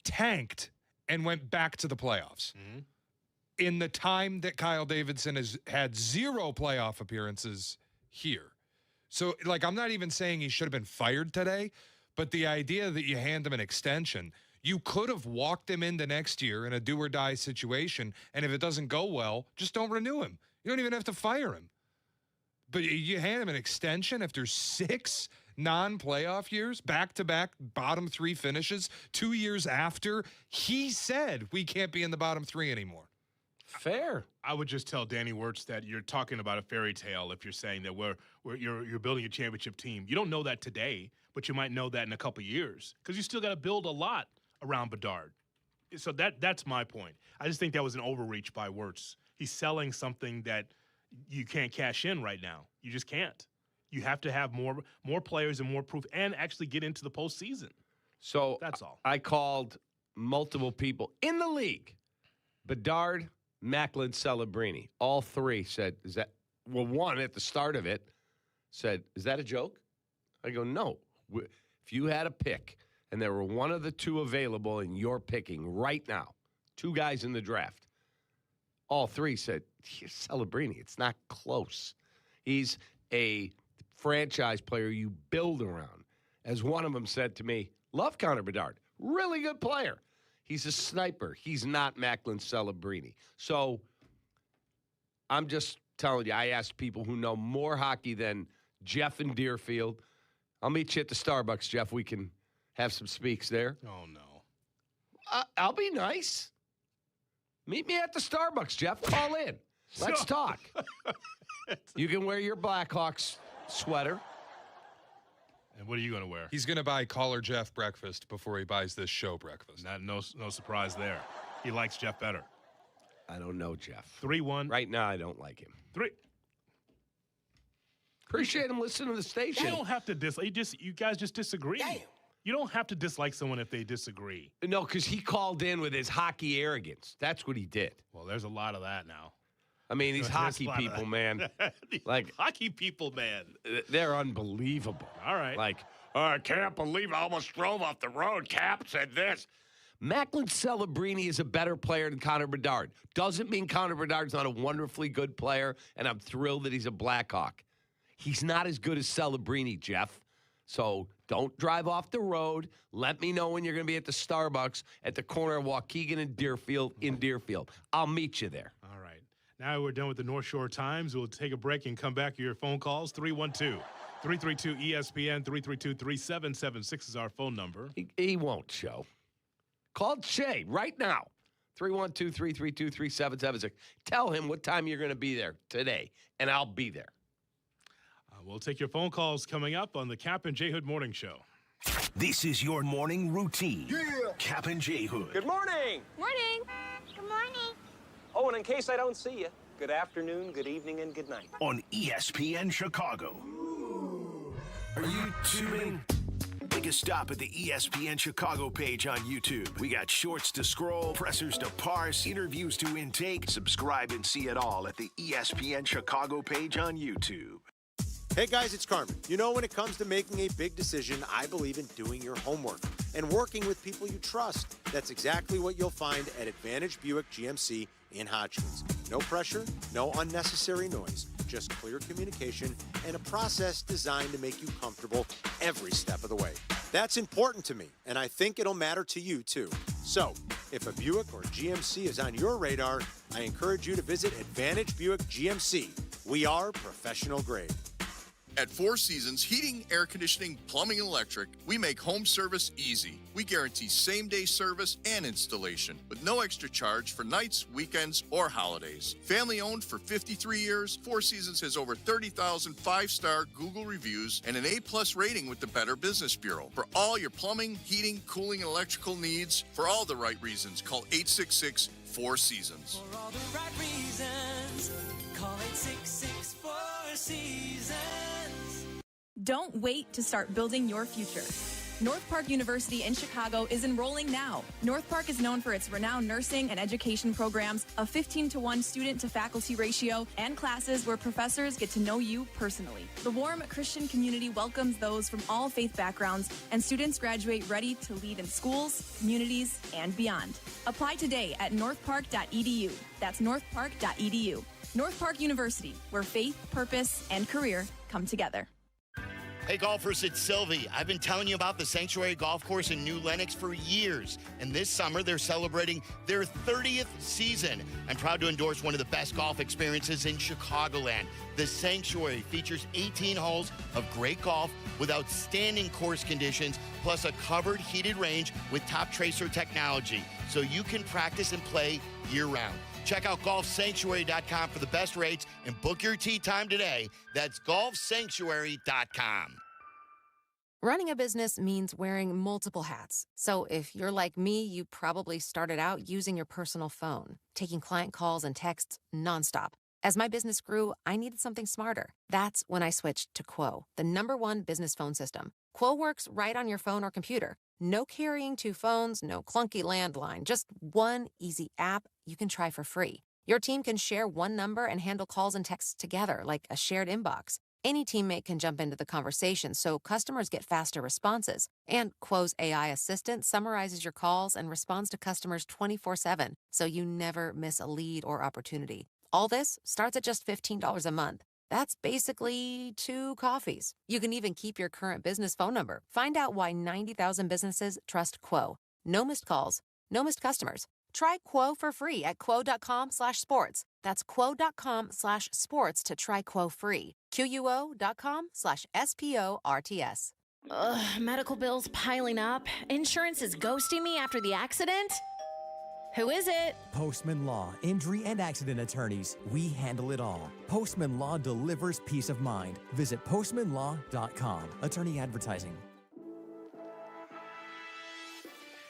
tanked, and went back to the playoffs. Mm-hmm. In the time that Kyle Davidson has had 0 playoff appearances here. So, like, I'm not even saying he should have been fired today, but the idea that you hand him an extension, you could have walked him into next year in a do-or-die situation, and if it doesn't go well, just don't renew him. You don't even have to fire him. But you hand him an extension after 6 non-playoff years, back-to-back bottom 3 finishes, 2 years after he said we can't be in the bottom 3 anymore. Fair. I would just tell Danny Wirtz that you're talking about a fairy tale if you're saying that you're building a championship team. You don't know that today, but you might know that in a couple of years because you still got to build a lot around Bedard. So that's my point. I just think that was an overreach by Wirtz. He's selling something that you can't cash in right now. You just can't. You have to have more players and more proof and actually get into the postseason. So that's all. I called multiple people in the league. Bedard, Macklin, Celebrini. All 3 said, one at the start of it said, is that a joke? I go, no. If you had a pick and there were one of the 2 available and you're picking right now, 2 guys in the draft, all 3 said, Celebrini, it's not close. He's a franchise player you build around. As one of them said to me, love Connor Bedard, really good player. He's a sniper. He's not Macklin Celebrini. So I'm just telling you, I asked people who know more hockey than Jeff in Deerfield. I'll meet you at the Starbucks, Jeff. We can have some speaks there. Oh, no. I'll be nice. Meet me at the Starbucks, Jeff. Call in. Let's talk. You can wear your Blackhawks sweater. And what are you going to wear? He's going to buy Caller Jeff breakfast before he buys this show breakfast. No surprise there. He likes Jeff better. I don't know Jeff. 3-1. Right now, I don't like him. 3. Appreciate him listening to the station. You don't have to dislike. You guys just disagree. Damn. You don't have to dislike someone if they disagree. No, because he called in with his hockey arrogance. That's what he did. Well, there's a lot of that now. I mean, these hockey people, man. Like hockey people, man. They're unbelievable. All right. Like, I can't believe I almost drove off the road. Kap said this. Macklin Celebrini is a better player than Connor Bedard. Doesn't mean Connor Bedard's not a wonderfully good player, and I'm thrilled that he's a Blackhawk. He's not as good as Celebrini, Jeff. So don't drive off the road. Let me know when you're going to be at the Starbucks at the corner of Waukegan and Deerfield in Deerfield. I'll meet you there. All right. Now we're done with the North Shore Times. We'll take a break and come back to your phone calls. 312-332-ESPN, 332-3776 is our phone number. He won't show. Call Shay right now. 312-332-3776. Tell him what time you're going to be there today, and I'll be there. We'll take your phone calls coming up on the Kap and J Hood Morning Show. This is your morning routine. Yeah. Kap and J Hood. Good morning. Morning. Good morning. Oh, and in case I don't see you, good afternoon, good evening, and good night. On ESPN Chicago. Are you tuning? Take a stop at the ESPN Chicago page on YouTube. We got shorts to scroll, pressers to parse, interviews to intake. Subscribe and see it all at the ESPN Chicago page on YouTube. Hey guys, it's Carmen. You know, when it comes to making a big decision, I believe in doing your homework and working with people you trust. That's exactly what you'll find at Advantage Buick GMC in Hodgkins. No pressure, no unnecessary noise, just clear communication and a process designed to make you comfortable every step of the way. That's important to me, and I think it'll matter to you too. So, if a Buick or GMC is on your radar, I encourage you to visit Advantage Buick GMC. We are professional grade. At Four Seasons Heating, Air Conditioning, Plumbing, and Electric, we make home service easy. We guarantee same-day service and installation with no extra charge for nights, weekends, or holidays. Family-owned for 53 years, Four Seasons has over 30,000 five-star Google reviews and an A-plus rating with the Better Business Bureau. For all your plumbing, heating, cooling, and electrical needs, for all the right reasons, call 866 Four Seasons. For all the right reasons, call 866 Four Seasons. Don't wait to start building your future. North Park University in Chicago is enrolling now. North Park is known for its renowned nursing and education programs, a 15-to-1 student-to-faculty ratio, and classes where professors get to know you personally. The warm Christian community welcomes those from all faith backgrounds, and students graduate ready to lead in schools, communities, and beyond. Apply today at northpark.edu. That's northpark.edu. North Park University, where faith, purpose, and career come together. Hey golfers, it's Silvy. I've been telling you about the Sanctuary Golf Course in New Lenox for years, and this summer they're celebrating their 30th season. I'm proud to endorse one of the best golf experiences in Chicagoland. The Sanctuary features 18 holes of great golf with outstanding course conditions, plus a covered heated range with top tracer technology, so you can practice and play year-round. Check out golfsanctuary.com for the best rates and book your tee time today. That's golfsanctuary.com. Running a business means wearing multiple hats. So if you're like me, you probably started out using your personal phone, taking client calls and texts nonstop. As my business grew, I needed something smarter. That's when I switched to Quo, the #1 business phone system. Quo works right on your phone or computer. No carrying 2 phones, no clunky landline, just one easy app you can try for free. Your team can share one number and handle calls and texts together like a shared inbox. Any teammate can jump into the conversation so customers get faster responses. And Quo's AI assistant summarizes your calls and responds to customers 24/7, so you never miss a lead or opportunity. All this starts at just $15 a month. That's basically 2 coffees. You can even keep your current business phone number. Find out why 90,000 businesses trust Quo. No missed calls, no missed customers. Try Quo for free at quo.com/sports. That's quo.com/sports to try Quo free. QUO.com/SPORTS. Ugh, medical bills piling up. Insurance is ghosting me after the accident. Who is it? Postman Law, injury and accident attorneys. We handle it all. Postman Law delivers peace of mind. Visit postmanlaw.com. Attorney advertising.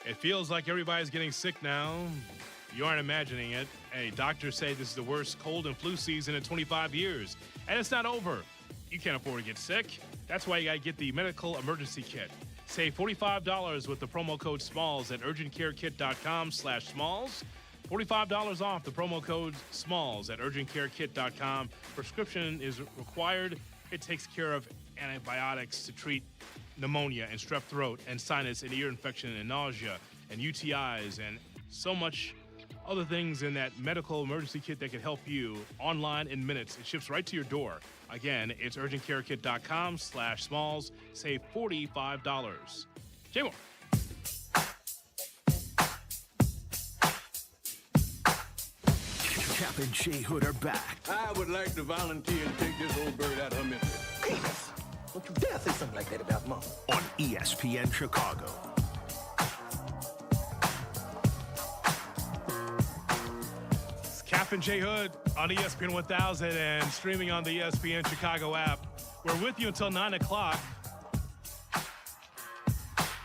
It feels like everybody's getting sick now. You aren't imagining it. Hey, doctors say this is the worst cold and flu season in 25 years. And it's not over. You can't afford to get sick. That's why you got to get the medical emergency kit. Save $45 with the promo code SMALLS at urgentcarekit.com/SMALLS. $45 off the promo code SMALLS at urgentcarekit.com. Prescription is required. It takes care of antibiotics to treat pneumonia and strep throat and sinus and ear infection and nausea and UTIs and so much other things in that medical emergency kit that can help you online in minutes. It ships right to your door. Again, it's urgentcarekit.com/SMALLS. Save $45. Jay Moore. Kap and J Hood are back. I would like to volunteer and take this old bird out of her misery. Penis. Don't you dare say something like that about Mom. On ESPN Chicago. It's Kap and J Hood on ESPN 1000 and streaming on the ESPN Chicago app. We're with you until 9 o'clock.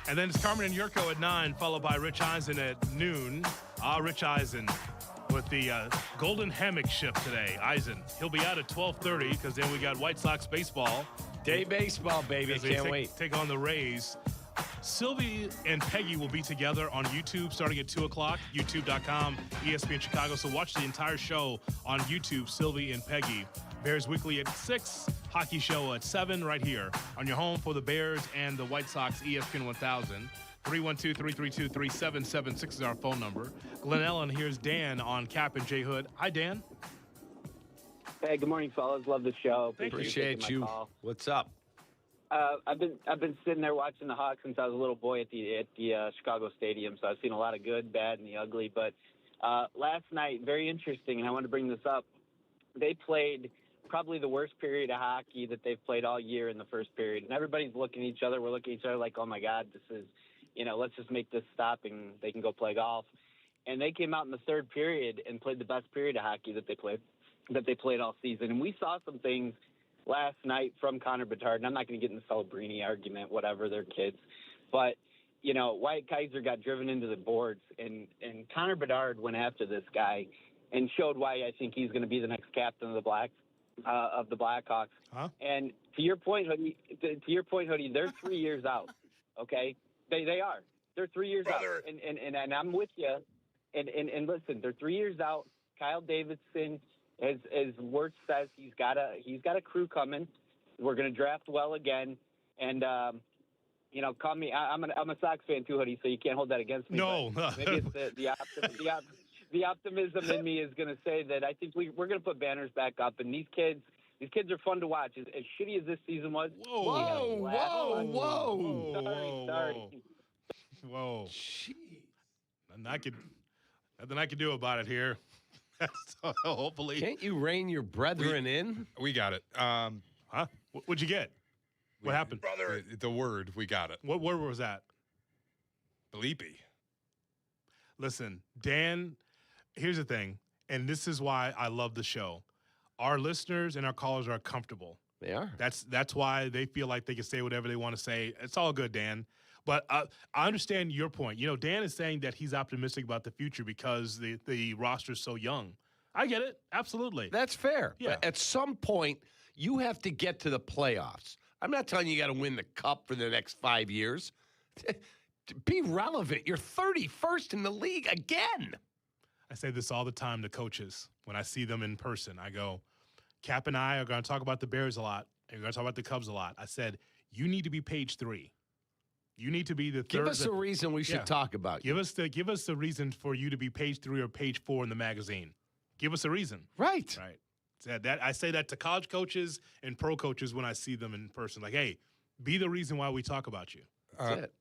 And then it's Carmen Jurko at 9, followed by Rich Eisen at noon. Rich Eisen with the Golden Hammock shift today. Eisen, he'll be out at 12:30 because then we got White Sox baseball. Day baseball, baby. I can't wait. Take on the Rays. Sylvie and Peggy will be together on YouTube starting at 2 o'clock, youtube.com, ESPN Chicago. So watch the entire show on YouTube, Sylvie and Peggy. Bears Weekly at 6, hockey show at 7 right here on your home for the Bears and the White Sox, ESPN 1000. 312-332-3776 is our phone number. Glen Ellen, here's Dan on Kap and J Hood. Hi, Dan. Hey, good morning, fellas. Love the show. Appreciate you. What's up? I've been sitting there watching the Hawks since I was a little boy at the Chicago Stadium, so I've seen a lot of good, bad, and the ugly. But last night, very interesting, and I want to bring this up. They played probably the worst period of hockey that they've played all year in the first period, and everybody's looking at each other. We're looking at each other like, oh my God, this is, let's just make this stop and they can go play golf. And they came out in the third period and played the best period of hockey that they played all season. And we saw some things last night from Connor Bedard, and I'm not going to get in the Celebrini argument, whatever, they're kids. But, Wyatt Kaiser got driven into the boards, and Connor Bedard went after this guy and showed why I think he's going to be the next captain of the Blackhawks. Huh? And to your point, Hoodie, they're 3 years out. Okay, they are. They're 3 years out, and I'm with you. And listen, they're 3 years out. Kyle Davidson, as Wirtz says, he's got a crew coming. We're going to draft well again, and call me. I'm a Sox fan too, Hoodie, so you can't hold that against me. No, maybe it's the optimism in me is going to say that I think we're going to put banners back up, and these kids are fun to watch. As shitty as this season was. Whoa. Nothing I can do about it here. So hopefully. Can't you rein your brethren in? We got it. Huh? What'd you get? What happened? The word, we got it. What word was that? Bleepy. Listen, Dan, here's the thing, and this is why I love the show. Our listeners and our callers are comfortable. They are. That's why they feel like they can say whatever they want to say. It's all good, Dan. But I understand your point. Dan is saying that he's optimistic about the future because the roster is so young. I get it. Absolutely. That's fair. Yeah. But at some point, you have to get to the playoffs. I'm not telling you got to win the cup for the next 5 years. Be relevant. You're 31st in the league again. I say this all the time to coaches when I see them in person. I go, Kap and I are going to talk about the Bears a lot, and we're going to talk about the Cubs a lot. I said, you need to be page 3. You need to be the third. Give us a reason we should talk about you. Give us the reason for you to be page 3 or page 4 in the magazine. Give us a reason. Right. I say that to college coaches and pro coaches when I see them in person. Like, hey, be the reason why we talk about you. That's it.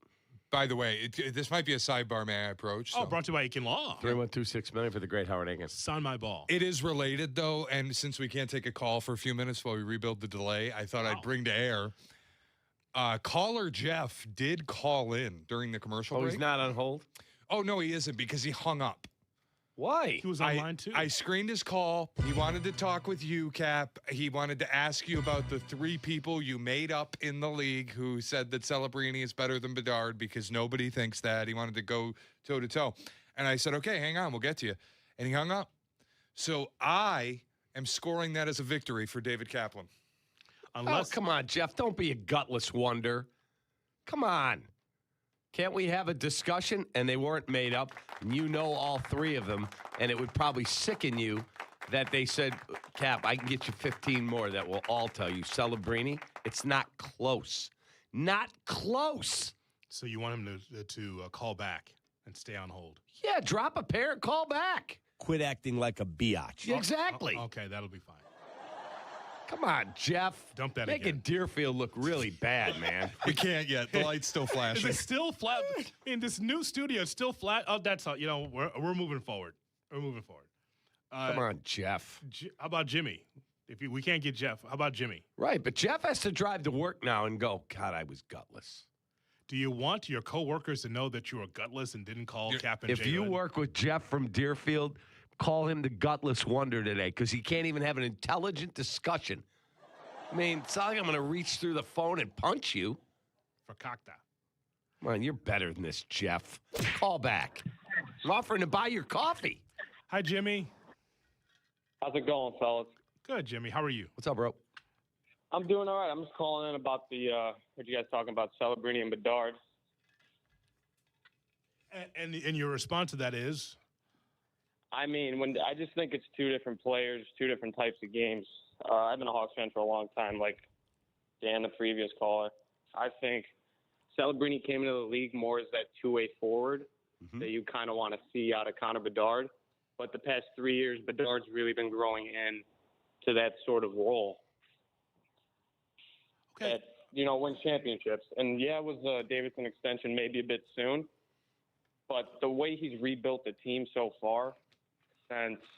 By the way, this might be a sidebar. May I approach? Oh, brought to you by Aiken Law. 312-6 million for the great Howard Aiken. Sign my ball. It is related, though, and since we can't take a call for a few minutes while we rebuild the delay, I thought I'd bring to air. Caller Jeff did call in during the commercial break. He's not on hold? Oh, no, he isn't because he hung up. Why? He was online, too. I screened his call. He wanted to talk with you, Kap. He wanted to ask you about the 3 people you made up in the league who said that Celebrini is better than Bedard because nobody thinks that. He wanted to go toe-to-toe. And I said, okay, hang on, we'll get to you. And he hung up. So I am scoring that as a victory for David Kaplan. Come on, Jeff. Don't be a gutless wonder. Come on. Can't we have a discussion? And they weren't made up. And you know all 3 of them. And it would probably sicken you that they said, Kap, I can get you 15 more that will all tell you. Celebrini, it's not close. Not close. So you want him to call back and stay on hold? Yeah, drop a pair and call back. Quit acting like a biatch. Exactly. Okay, that'll be fine. Come on, Jeff. Dump that Making again. Deerfield look really bad, man. We can't yet. The light's still flashing. Is it still flat? In this new studio, it's still flat. Oh, that's all. We're moving forward. We're moving forward. Come on, Jeff. How about Jimmy? We can't get Jeff, how about Jimmy? Right, but Jeff has to drive to work now and go, God, I was gutless. Do you want your coworkers to know that you were gutless and didn't call Kap and J Hood? If you work with Jeff from Deerfield, call him the gutless wonder today because he can't even have an intelligent discussion. I mean, it's not like I'm going to reach through the phone and punch you. For Cacta. Come on, you're better than this, Jeff. Call back. I'm offering to buy your coffee. Hi, Jimmy. How's it going, fellas? Good, Jimmy. How are you? What's up, bro? I'm doing all right. I'm just calling in about what you guys talking about, Celebrini and Bedard. And your response to that is? I mean, I just think it's 2 different players, 2 different types of games. I've been a Hawks fan for a long time, like Dan, the previous caller. I think Celebrini came into the league more as that 2-way forward that you kind of want to see out of Connor Bedard. But the past 3 years, Bedard's really been growing in to that sort of role. Okay. That, win championships. And, yeah, it was a Davidson extension maybe a bit soon. But the way he's rebuilt the team so far since –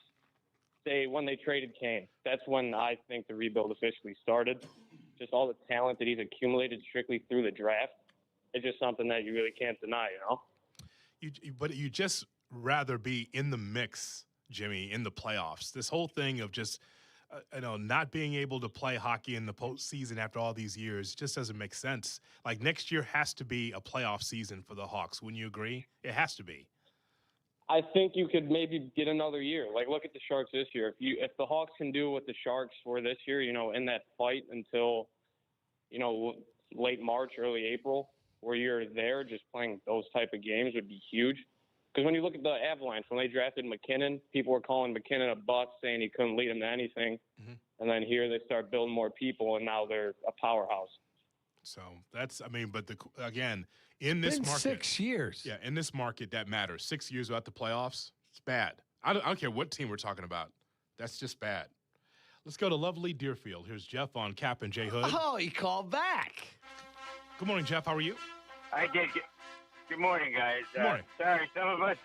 when they traded Kane, that's when I think the rebuild officially started. Just all the talent that he's accumulated strictly through the draft. It's just something that you really can't deny, But you just rather be in the mix, Jimmy, in the playoffs. This whole thing of just, not being able to play hockey in the postseason after all these years just doesn't make sense. Like next year has to be a playoff season for the Hawks. Wouldn't you agree? It has to be. I think you could maybe get another year. Like, look at the Sharks this year. If the Hawks can do what the Sharks were this year, in that fight until, late March, early April, where you're there just playing those type of games would be huge. Because when you look at the Avalanche, when they drafted McKinnon, people were calling McKinnon a bust, saying he couldn't lead them to anything. Mm-hmm. And then here they start building more people, and now they're a powerhouse. So but again, in this market, 6 years. Yeah, in this market, that matters. 6 years without the playoffs, it's bad. I don't care what team we're talking about. That's just bad. Let's go to lovely Deerfield. Here's Jeff on Kap and J Hood. Oh, he called back. Good morning, Jeff. How are you? I did. Good morning, guys. Good morning. Sorry, some of us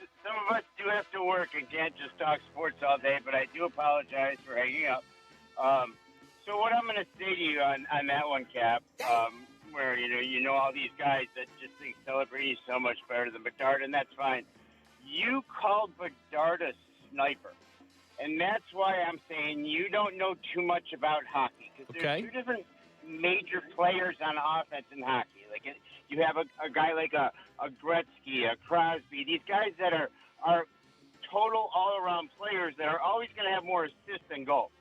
do have to work and can't just talk sports all day, but I do apologize for hanging up. So what I'm going to say to you on that one, Kap, where you know all these guys that just think Celebrini is so much better than Bedard, and that's fine. You called Bedard a sniper, and that's why I'm saying you don't know too much about hockey, because there's two different major players on offense in hockey. Like you have a guy like a Gretzky, a Crosby, these guys that are total all-around players that are always going to have more assists than goals.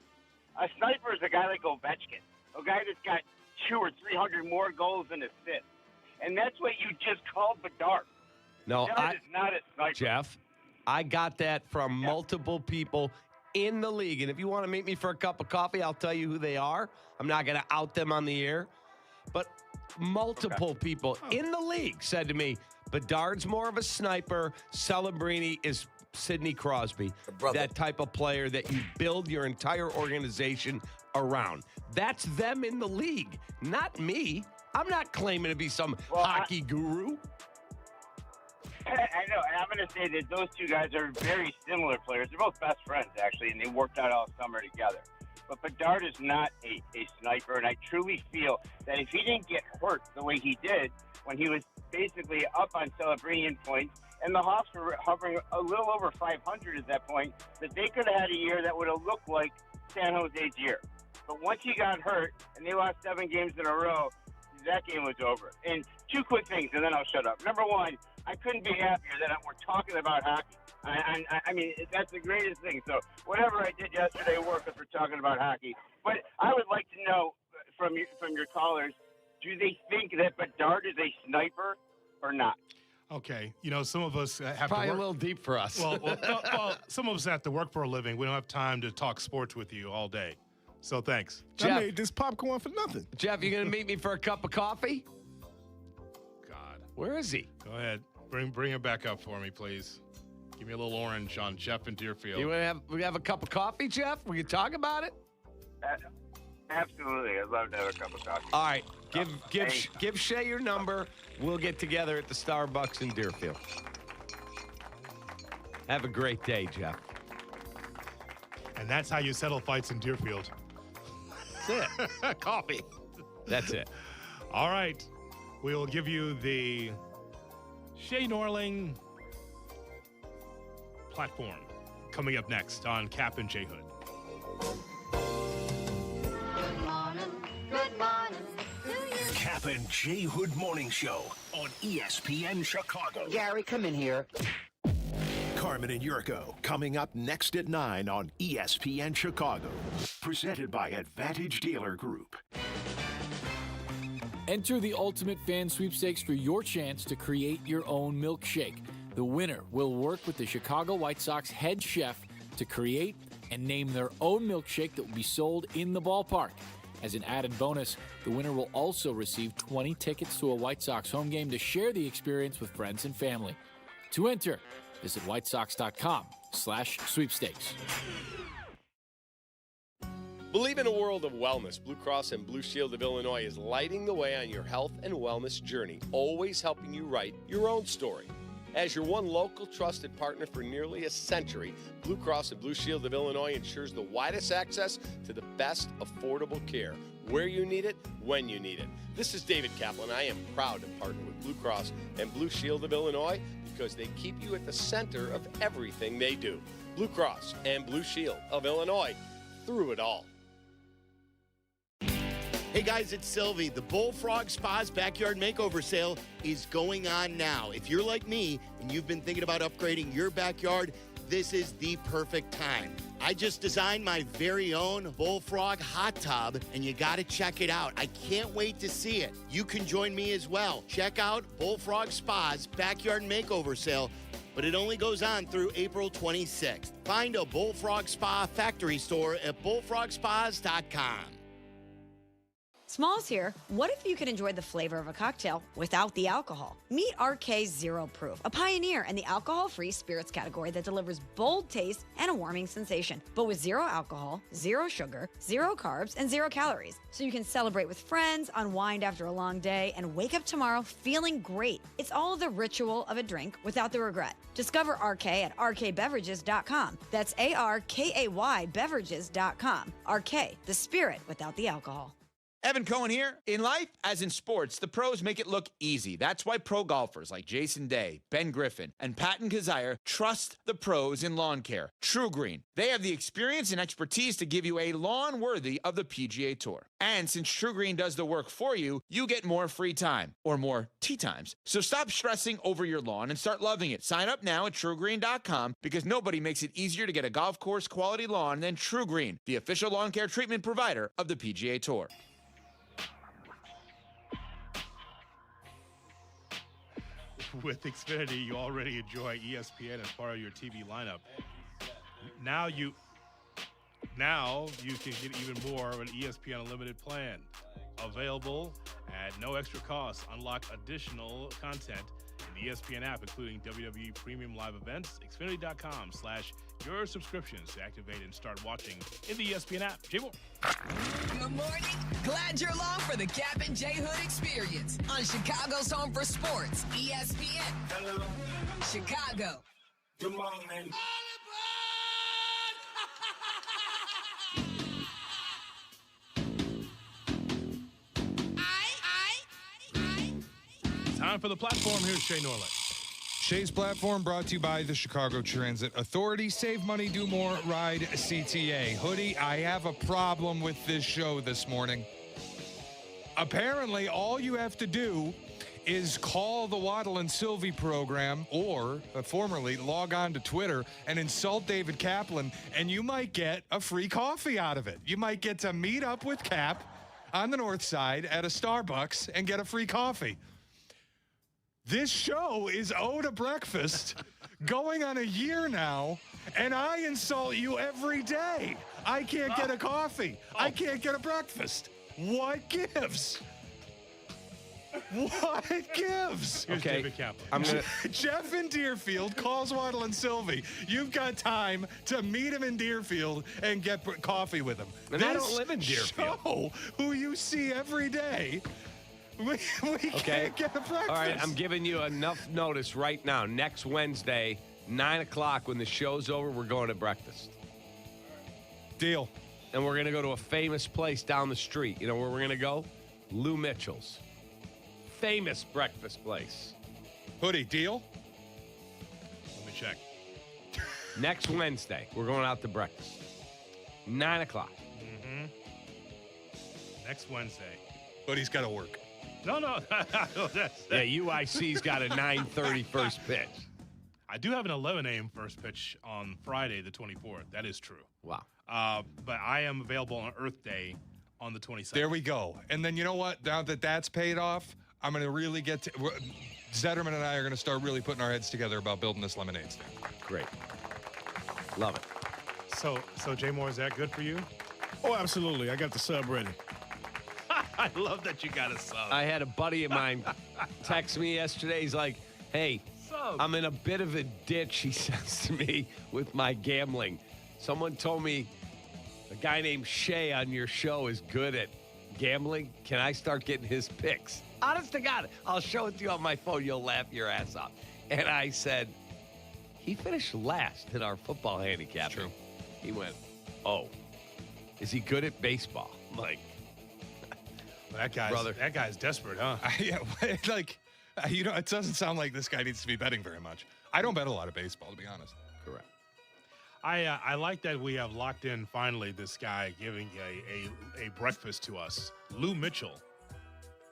A sniper is a guy like Ovechkin, a guy that's got 200 or 300 more goals than assists. And that's what you just called Bedard. No, Bedard is not a sniper. Jeff, I got that from multiple people in the league. And if you want to meet me for a cup of coffee, I'll tell you who they are. I'm not going to out them on the air. But multiple people in the league said to me, Bedard's more of a sniper. Celebrini is Sidney Crosby, that type of player that you build your entire organization around. That's them in the league, not me. I'm not claiming to be some hockey guru. I know, and I'm going to say that those two guys are very similar players. They're both best friends, actually, and they worked out all summer together. But Bedard is not a sniper, and I truly feel that if he didn't get hurt the way he did when he was basically up on Celebrini in points, and the Hawks were hovering a little over 500 at that point, that they could have had a year that would have looked like San Jose's year. But once he got hurt and they lost 7 games in a row, that game was over. And 2 quick things, and then I'll shut up. Number one, I couldn't be happier that we're talking about hockey. I mean, that's the greatest thing. So whatever I did yesterday worked because we're talking about hockey. But I would like to know from your callers, do they think that Bedard is a sniper or not? Okay, some of us have probably to work. A little deep for us. Well, some of us have to work for a living. We don't have time to talk sports with you all day. So thanks. Jeff, I made this popcorn for nothing. Jeff, you going to meet me for a cup of coffee? God. Where is he? Go ahead. Bring it back up for me, please. Give me a little orange on Jeff and Deerfield. You want to have a cup of coffee, Jeff? We can talk about it? Absolutely. I'd love to have a cup of coffee. All right. Give Shay your number. We'll get together at the Starbucks in Deerfield. Have a great day, Jeff. And that's how you settle fights in Deerfield. That's it. Coffee. That's it. All right. We will give you the Shay Norling platform coming up next on Kap and J Hood. Good morning. Kap and J Hood Morning Show on ESPN Chicago. Gary, come in here. Carmen and Jurko coming up next at 9 on ESPN Chicago. Presented by Advantage Dealer Group. Enter the Ultimate Fan Sweepstakes for your chance to create your own milkshake. The winner will work with the Chicago White Sox head chef to create and name their own milkshake that will be sold in the ballpark. As an added bonus, the winner will also receive 20 tickets to a White Sox home game to share the experience with friends and family. To enter, visit whitesox.com/sweepstakes. Believe in a world of wellness. Blue Cross and Blue Shield of Illinois is lighting the way on your health and wellness journey, always helping you write your own story. As your one local trusted partner for nearly a century, Blue Cross and Blue Shield of Illinois ensures the widest access to the best affordable care, where you need it, when you need it. This is David Kaplan. I am proud to partner with Blue Cross and Blue Shield of Illinois because they keep you at the center of everything they do. Blue Cross and Blue Shield of Illinois, through it all. Hey guys, it's Silvy. The Bullfrog Spa's Backyard Makeover Sale is going on now. If you're like me and you've been thinking about upgrading your backyard, this is the perfect time. I just designed my very own Bullfrog hot tub, and you got to check it out. I can't wait to see it. You can join me as well. Check out Bullfrog Spa's Backyard Makeover Sale, but it only goes on through April 26th. Find a Bullfrog Spa factory store at bullfrogspas.com. Smalls here. What if you could enjoy the flavor of a cocktail without the alcohol? Meet RK Zero Proof, a pioneer in the alcohol-free spirits category that delivers bold taste and a warming sensation, but with zero alcohol, zero sugar, zero carbs, and zero calories. So you can celebrate with friends, unwind after a long day, and wake up tomorrow feeling great. It's all the ritual of a drink without the regret. Discover RK at rkbeverages.com. That's ARKAY beverages.com. RK, the spirit without the alcohol. Evan Cohen here. In life, as in sports, the pros make it look easy. That's why pro golfers like Jason Day, Ben Griffin, and Patton Kazire trust the pros in lawn care. True Green. They have the experience and expertise to give you a lawn worthy of the PGA Tour. And since True Green does the work for you, you get more free time, or more tee times. So stop stressing over your lawn and start loving it. Sign up now at TrueGreen.com because nobody makes it easier to get a golf course quality lawn than True Green, the official lawn care treatment provider of the PGA Tour. With Xfinity, you already enjoy ESPN as part of your TV lineup. Now you can get even more of an ESPN Unlimited plan. Available at no extra cost. Unlock additional content in the ESPN app, including WWE Premium Live Events. Xfinity.com/your subscriptions to activate and start watching in the ESPN app. Jay Moore. Good morning. Glad you're along for the Kap J Hood experience on Chicago's home for sports, ESPN. Hello. Chicago. Good morning. Time for the platform. Here's Shay Norland. Shay's platform brought to you by the Chicago Transit Authority. Save money, do more, ride CTA. Hoodie, I have a problem with this show this morning. Apparently, all you have to do is call the Waddle Silvy program or formerly log on to Twitter and insult David Kaplan, and you might get a free coffee out of it. You might get to meet up with Kap on the north side at a Starbucks and get a free coffee. This show is Ode to Breakfast going on a year now, and I insult you every day. I can't get a coffee. I can't get a breakfast. What gives? What gives? Here's Okay, David Kaplan. I'm gonna. Jeff in Deerfield calls Waddle and Silvy. You've got time to meet him in Deerfield and get coffee with him. And I don't live in Deerfield. Show, who you see every day, we can't get a breakfast. All right, I'm giving you enough notice right now. Next Wednesday, 9 o'clock, when the show's over, we're going to breakfast. Deal. And we're going to go to a famous place down the street. You know where we're going to go? Lou Mitchell's. Famous breakfast place. Hoodie, deal? Let me check. Next Wednesday, we're going out to breakfast. 9 o'clock. Mm-hmm. Next Wednesday. Hoodie's got to work. No. Yeah, UIC's got a 9:30 first pitch. I do have an 11 a.m. first pitch on Friday, the 24th. That is true. Wow. But I am available on Earth Day on the 27th. There we go. And then you know what? Now that that's paid off, I'm going to really get to... Zetterman and I are going to start really putting our heads together about building this lemonade stand. Great. Love it. So Jay Moore, is that good for you? Oh, absolutely. I got the sub ready. I love that you got a sub. I had a buddy of mine text me yesterday. He's like, hey, I'm in a bit of a ditch, he says to me, with my gambling. Someone told me a guy named Shay on your show is good at gambling. Can I start getting his picks? Honest to God, I'll show it to you on my phone. You'll laugh your ass off. And I said, he finished last in our football handicap. True. He went, oh, is he good at baseball? I'm like, that guy's desperate, huh? Yeah, like, it doesn't sound like this guy needs to be betting very much. I don't bet a lot of baseball, to be honest. Correct. I like that we have locked in finally this guy giving a breakfast to us. Lou Mitchell.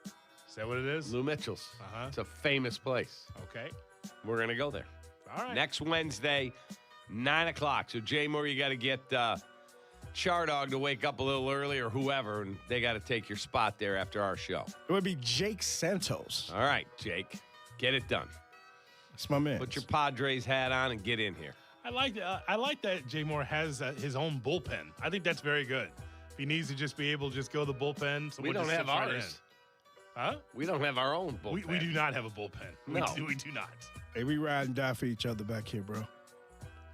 Is that what it is? Lou Mitchell's. Uh-huh. It's a famous place. Okay. We're going to go there. All right. Next Wednesday, 9 o'clock. So, Jay Moore, you got to get Chardog to wake up a little early or whoever, and they got to take your spot there after our show. It would be Jake Santos. All right, Jake. Get it done. That's my man. Put your Padres hat on and get in here. I like that Jay Moore has his own bullpen. I think that's very good. If he needs to just be able to just go to the bullpen. We don't have ours. Right, huh? We don't have our own bullpen. We do not have a bullpen. No. We do not. Hey, we ride and die for each other back here, bro.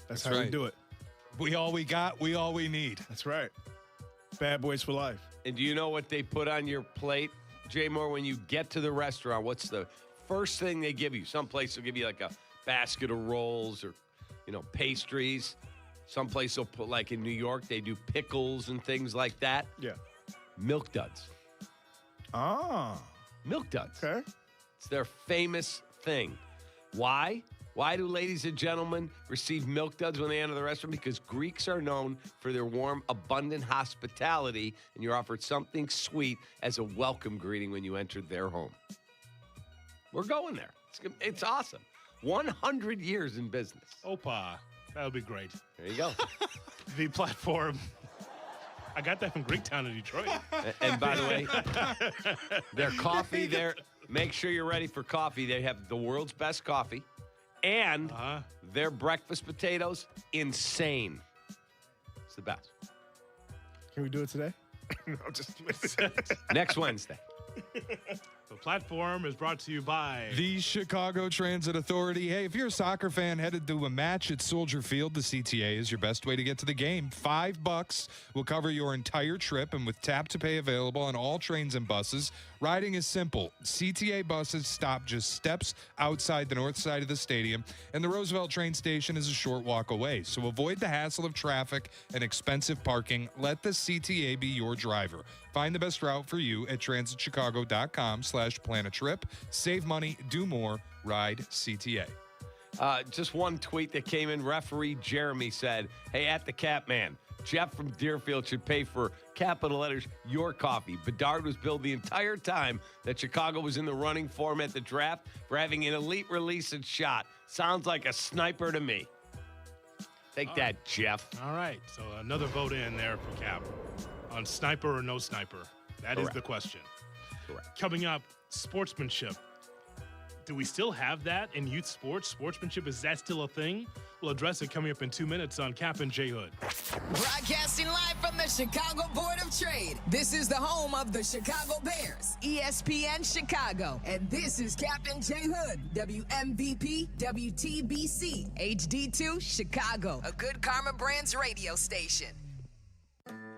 That's how right. we do it. We all we got, we all we need. That's right. Bad boys for life. And do you know what they put on your plate, Jay Moore, when you get to the restaurant? What's the first thing they give you? Some place will give you like a basket of rolls or, pastries. Some place will put, like in New York, they do pickles and things like that. Yeah. Milk duds. Ah. Milk duds. Okay. It's their famous thing. Why? Why do ladies and gentlemen receive milk duds when they enter the restaurant? Because Greeks are known for their warm, abundant hospitality, and you're offered something sweet as a welcome greeting when you enter their home. We're going there. It's awesome. 100 years in business. Opa. That would be great. There you go. The platform. I got that from Greektown in Detroit. And by the way, their coffee there, make sure you're ready for coffee. They have the world's best coffee. And their breakfast potatoes, insane. It's the best. Can we do it today? No, just next Wednesday. The platform is brought to you by the Chicago Transit Authority. Hey, if you're a soccer fan headed to a match at Soldier Field, the CTA is your best way to get to the game. $5 will cover your entire trip, and with tap to pay available on all trains and buses, riding is simple. CTA buses stop just steps outside the north side of the stadium, and the Roosevelt train station is a short walk away. So avoid the hassle of traffic and expensive parking. Let the CTA be your driver. Find the best route for you at transitchicago.com/plan-a-trip. Save money, do more, ride CTA. Just one tweet that came in. Referee Jeremy said, hey, at the Cap Man, Jeff from Deerfield should pay for, capital letters, your coffee. Bedard was billed the entire time that Chicago was in the running for him at the draft for having an elite release and shot. Sounds like a sniper to me. Take that, Jeff. All right. So another vote in there for Cap on sniper or no sniper. That is the question. Correct. Coming up, sportsmanship. Do we still have that in youth sports? Sportsmanship, is that still a thing? We'll address it coming up in 2 minutes on Kap and J Hood. Broadcasting live from the Chicago Board of Trade. This is the home of the Chicago Bears, ESPN Chicago. And this is Kap and J Hood, WMVP, WTBC, HD2, Chicago, a good Karma Brands radio station.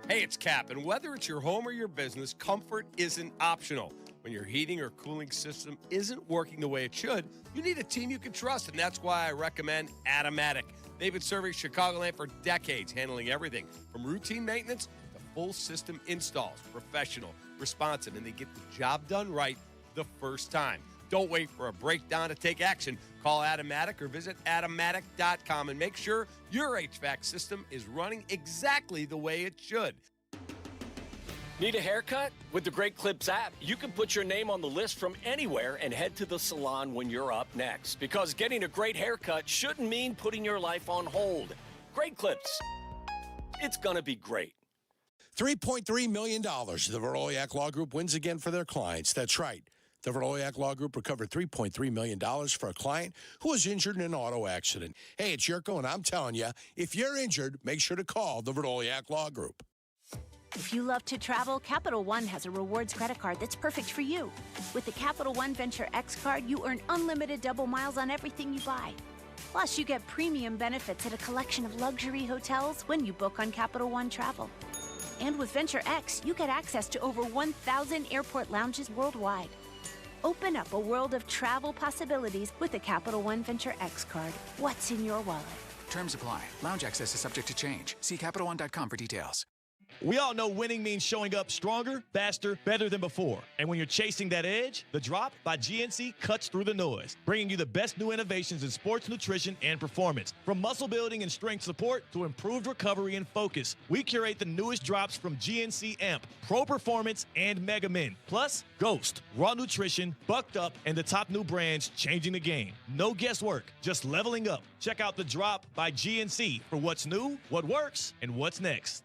Hey, it's Cap, and whether it's your home or your business, comfort isn't optional. When your heating or cooling system isn't working the way it should, you need a team you can trust, and that's why I recommend Automatic. They've been serving Chicagoland for decades, handling everything from routine maintenance to full system installs. Professional, responsive, and they get the job done right the first time. Don't wait for a breakdown to take action. Call Automatic or visit automatic.com and make sure your HVAC system is running exactly the way it should. Need a haircut? With the Great Clips app, you can put your name on the list from anywhere and head to the salon when you're up next. Because getting a great haircut shouldn't mean putting your life on hold. Great Clips. It's gonna be great. $3.3 million. The Veroliak Law Group wins again for their clients. That's right. The Veroliak Law Group recovered $3.3 million for a client who was injured in an auto accident. Hey, it's Jurko, and I'm telling you, if you're injured, make sure to call the Veroliak Law Group. If you love to travel, Capital One has a rewards credit card that's perfect for you. With the Capital One Venture X card, you earn unlimited double miles on everything you buy. Plus, you get premium benefits at a collection of luxury hotels when you book on Capital One Travel. And with Venture X, you get access to over 1,000 airport lounges worldwide. Open up a world of travel possibilities with the Capital One Venture X card. What's in your wallet? Terms apply. Lounge access is subject to change. See CapitalOne.com for details. We all know winning means showing up stronger, faster, better than before. And when you're chasing that edge, the Drop by GNC cuts through the noise, bringing you the best new innovations in sports nutrition and performance. From muscle building and strength support to improved recovery and focus, we curate the newest drops from GNC Amp, Pro Performance, and Mega Min. Plus, Ghost, Raw Nutrition, Bucked Up, and the top new brands changing the game. No guesswork, just leveling up. Check out the Drop by GNC for what's new, what works, and what's next.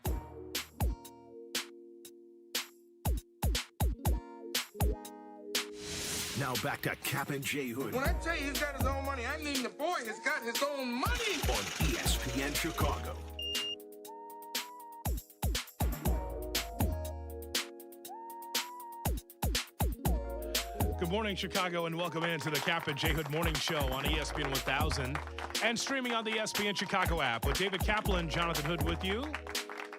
Now back to Kap and J Hood When I tell you he's got his own money, I mean the boy has got his own money. On ESPN Chicago. Good morning, Chicago, and welcome into the Kap and J Hood Morning Show on ESPN 1000 and streaming on the ESPN Chicago app with David Kaplan, Jonathan Hood with you.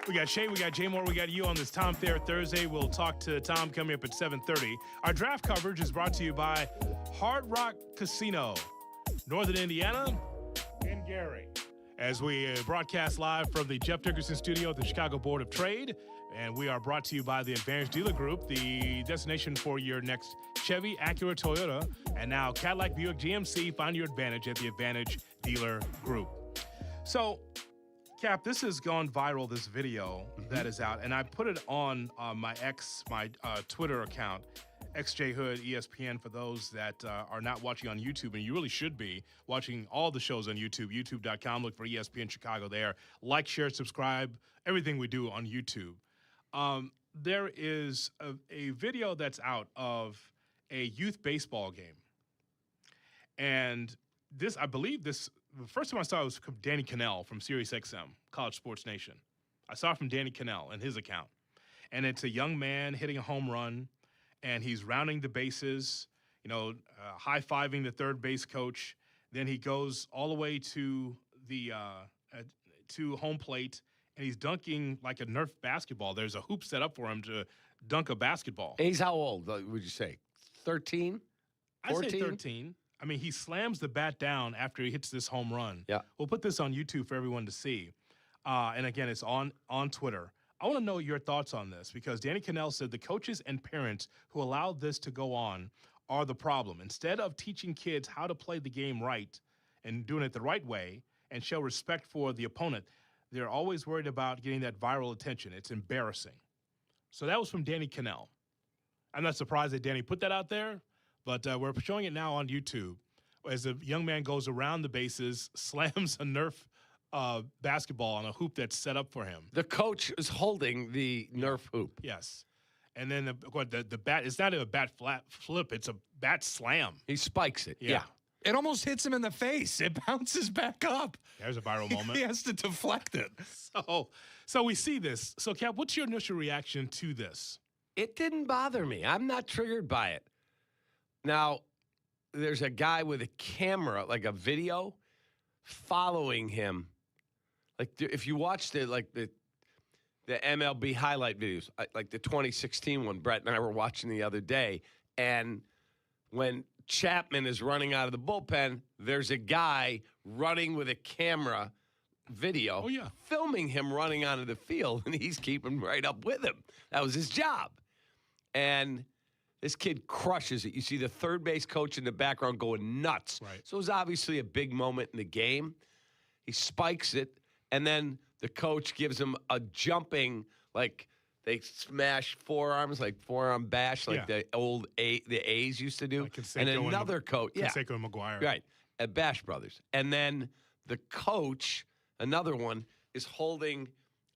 We got Shay, we got Jay Moore, we got you on this Tom Thayer Thursday. We'll talk to Tom coming up at 7:30. Our draft coverage is brought to you by Hard Rock Casino, Northern Indiana, and Gary. As we broadcast live from the Jeff Dickerson Studio at the Chicago Board of Trade, and we are brought to you by the Advantage Dealer Group, the destination for your next Chevy, Acura, Toyota, and now Cadillac, Buick, GMC. Find your advantage at the Advantage Dealer Group. So, Kap, this has gone viral, this video that is out, and I put it on my Twitter account, XJ Hood ESPN, for those that are not watching on YouTube, and you really should be watching all the shows on YouTube, youtube.com. Look for ESPN Chicago there. Like, share, subscribe, everything we do on YouTube. There is a video that's out of a youth baseball game, and this, I believe this, the first time I saw it was from Danny Cannell from SiriusXM, College Sports Nation. I saw it from Danny Cannell and his account. And it's a young man hitting a home run, and he's rounding the bases, high-fiving the third base coach. Then he goes all the way to the to home plate, and he's dunking like a Nerf basketball. There's a hoop set up for him to dunk a basketball. He's how old, would you say? 13? 14? I'd say 13. I mean, he slams the bat down after he hits this home run. Yeah. We'll put this on YouTube for everyone to see. And again, it's on Twitter. I want to know your thoughts on this because Danny Cannell said the coaches and parents who allowed this to go on are the problem. Instead of teaching kids how to play the game right and doing it the right way and show respect for the opponent, they're always worried about getting that viral attention. It's embarrassing. So that was from Danny Cannell. I'm not surprised that Danny put that out there. But we're showing it now on YouTube as a young man goes around the bases, slams a Nerf basketball on a hoop that's set up for him. The coach is holding the Nerf hoop. Yes. And then the bat, it's not a bat flip, it's a bat slam. He spikes it. Yeah. It almost hits him in the face. It bounces back up. There's a viral moment. He has to deflect it. So we see this. So, Kap, what's your initial reaction to this? It didn't bother me. I'm not triggered by it. Now, there's a guy with a camera, like a video, following him. Like, if you watched it, like the MLB highlight videos, like the 2016 one, Brett and I were watching the other day, and when Chapman is running out of the bullpen, there's a guy running with a camera video, filming him running onto the field, and he's keeping right up with him. That was his job. And this kid crushes it. You see the third base coach in the background going nuts. Right. So it was obviously a big moment in the game. He spikes it, and then the coach gives him a jumping, like they smash forearms, like forearm bash, like the old the A's used to do. Like and another coach. Canseco and McGuire. Right, at Bash Brothers. And then the coach, another one, is holding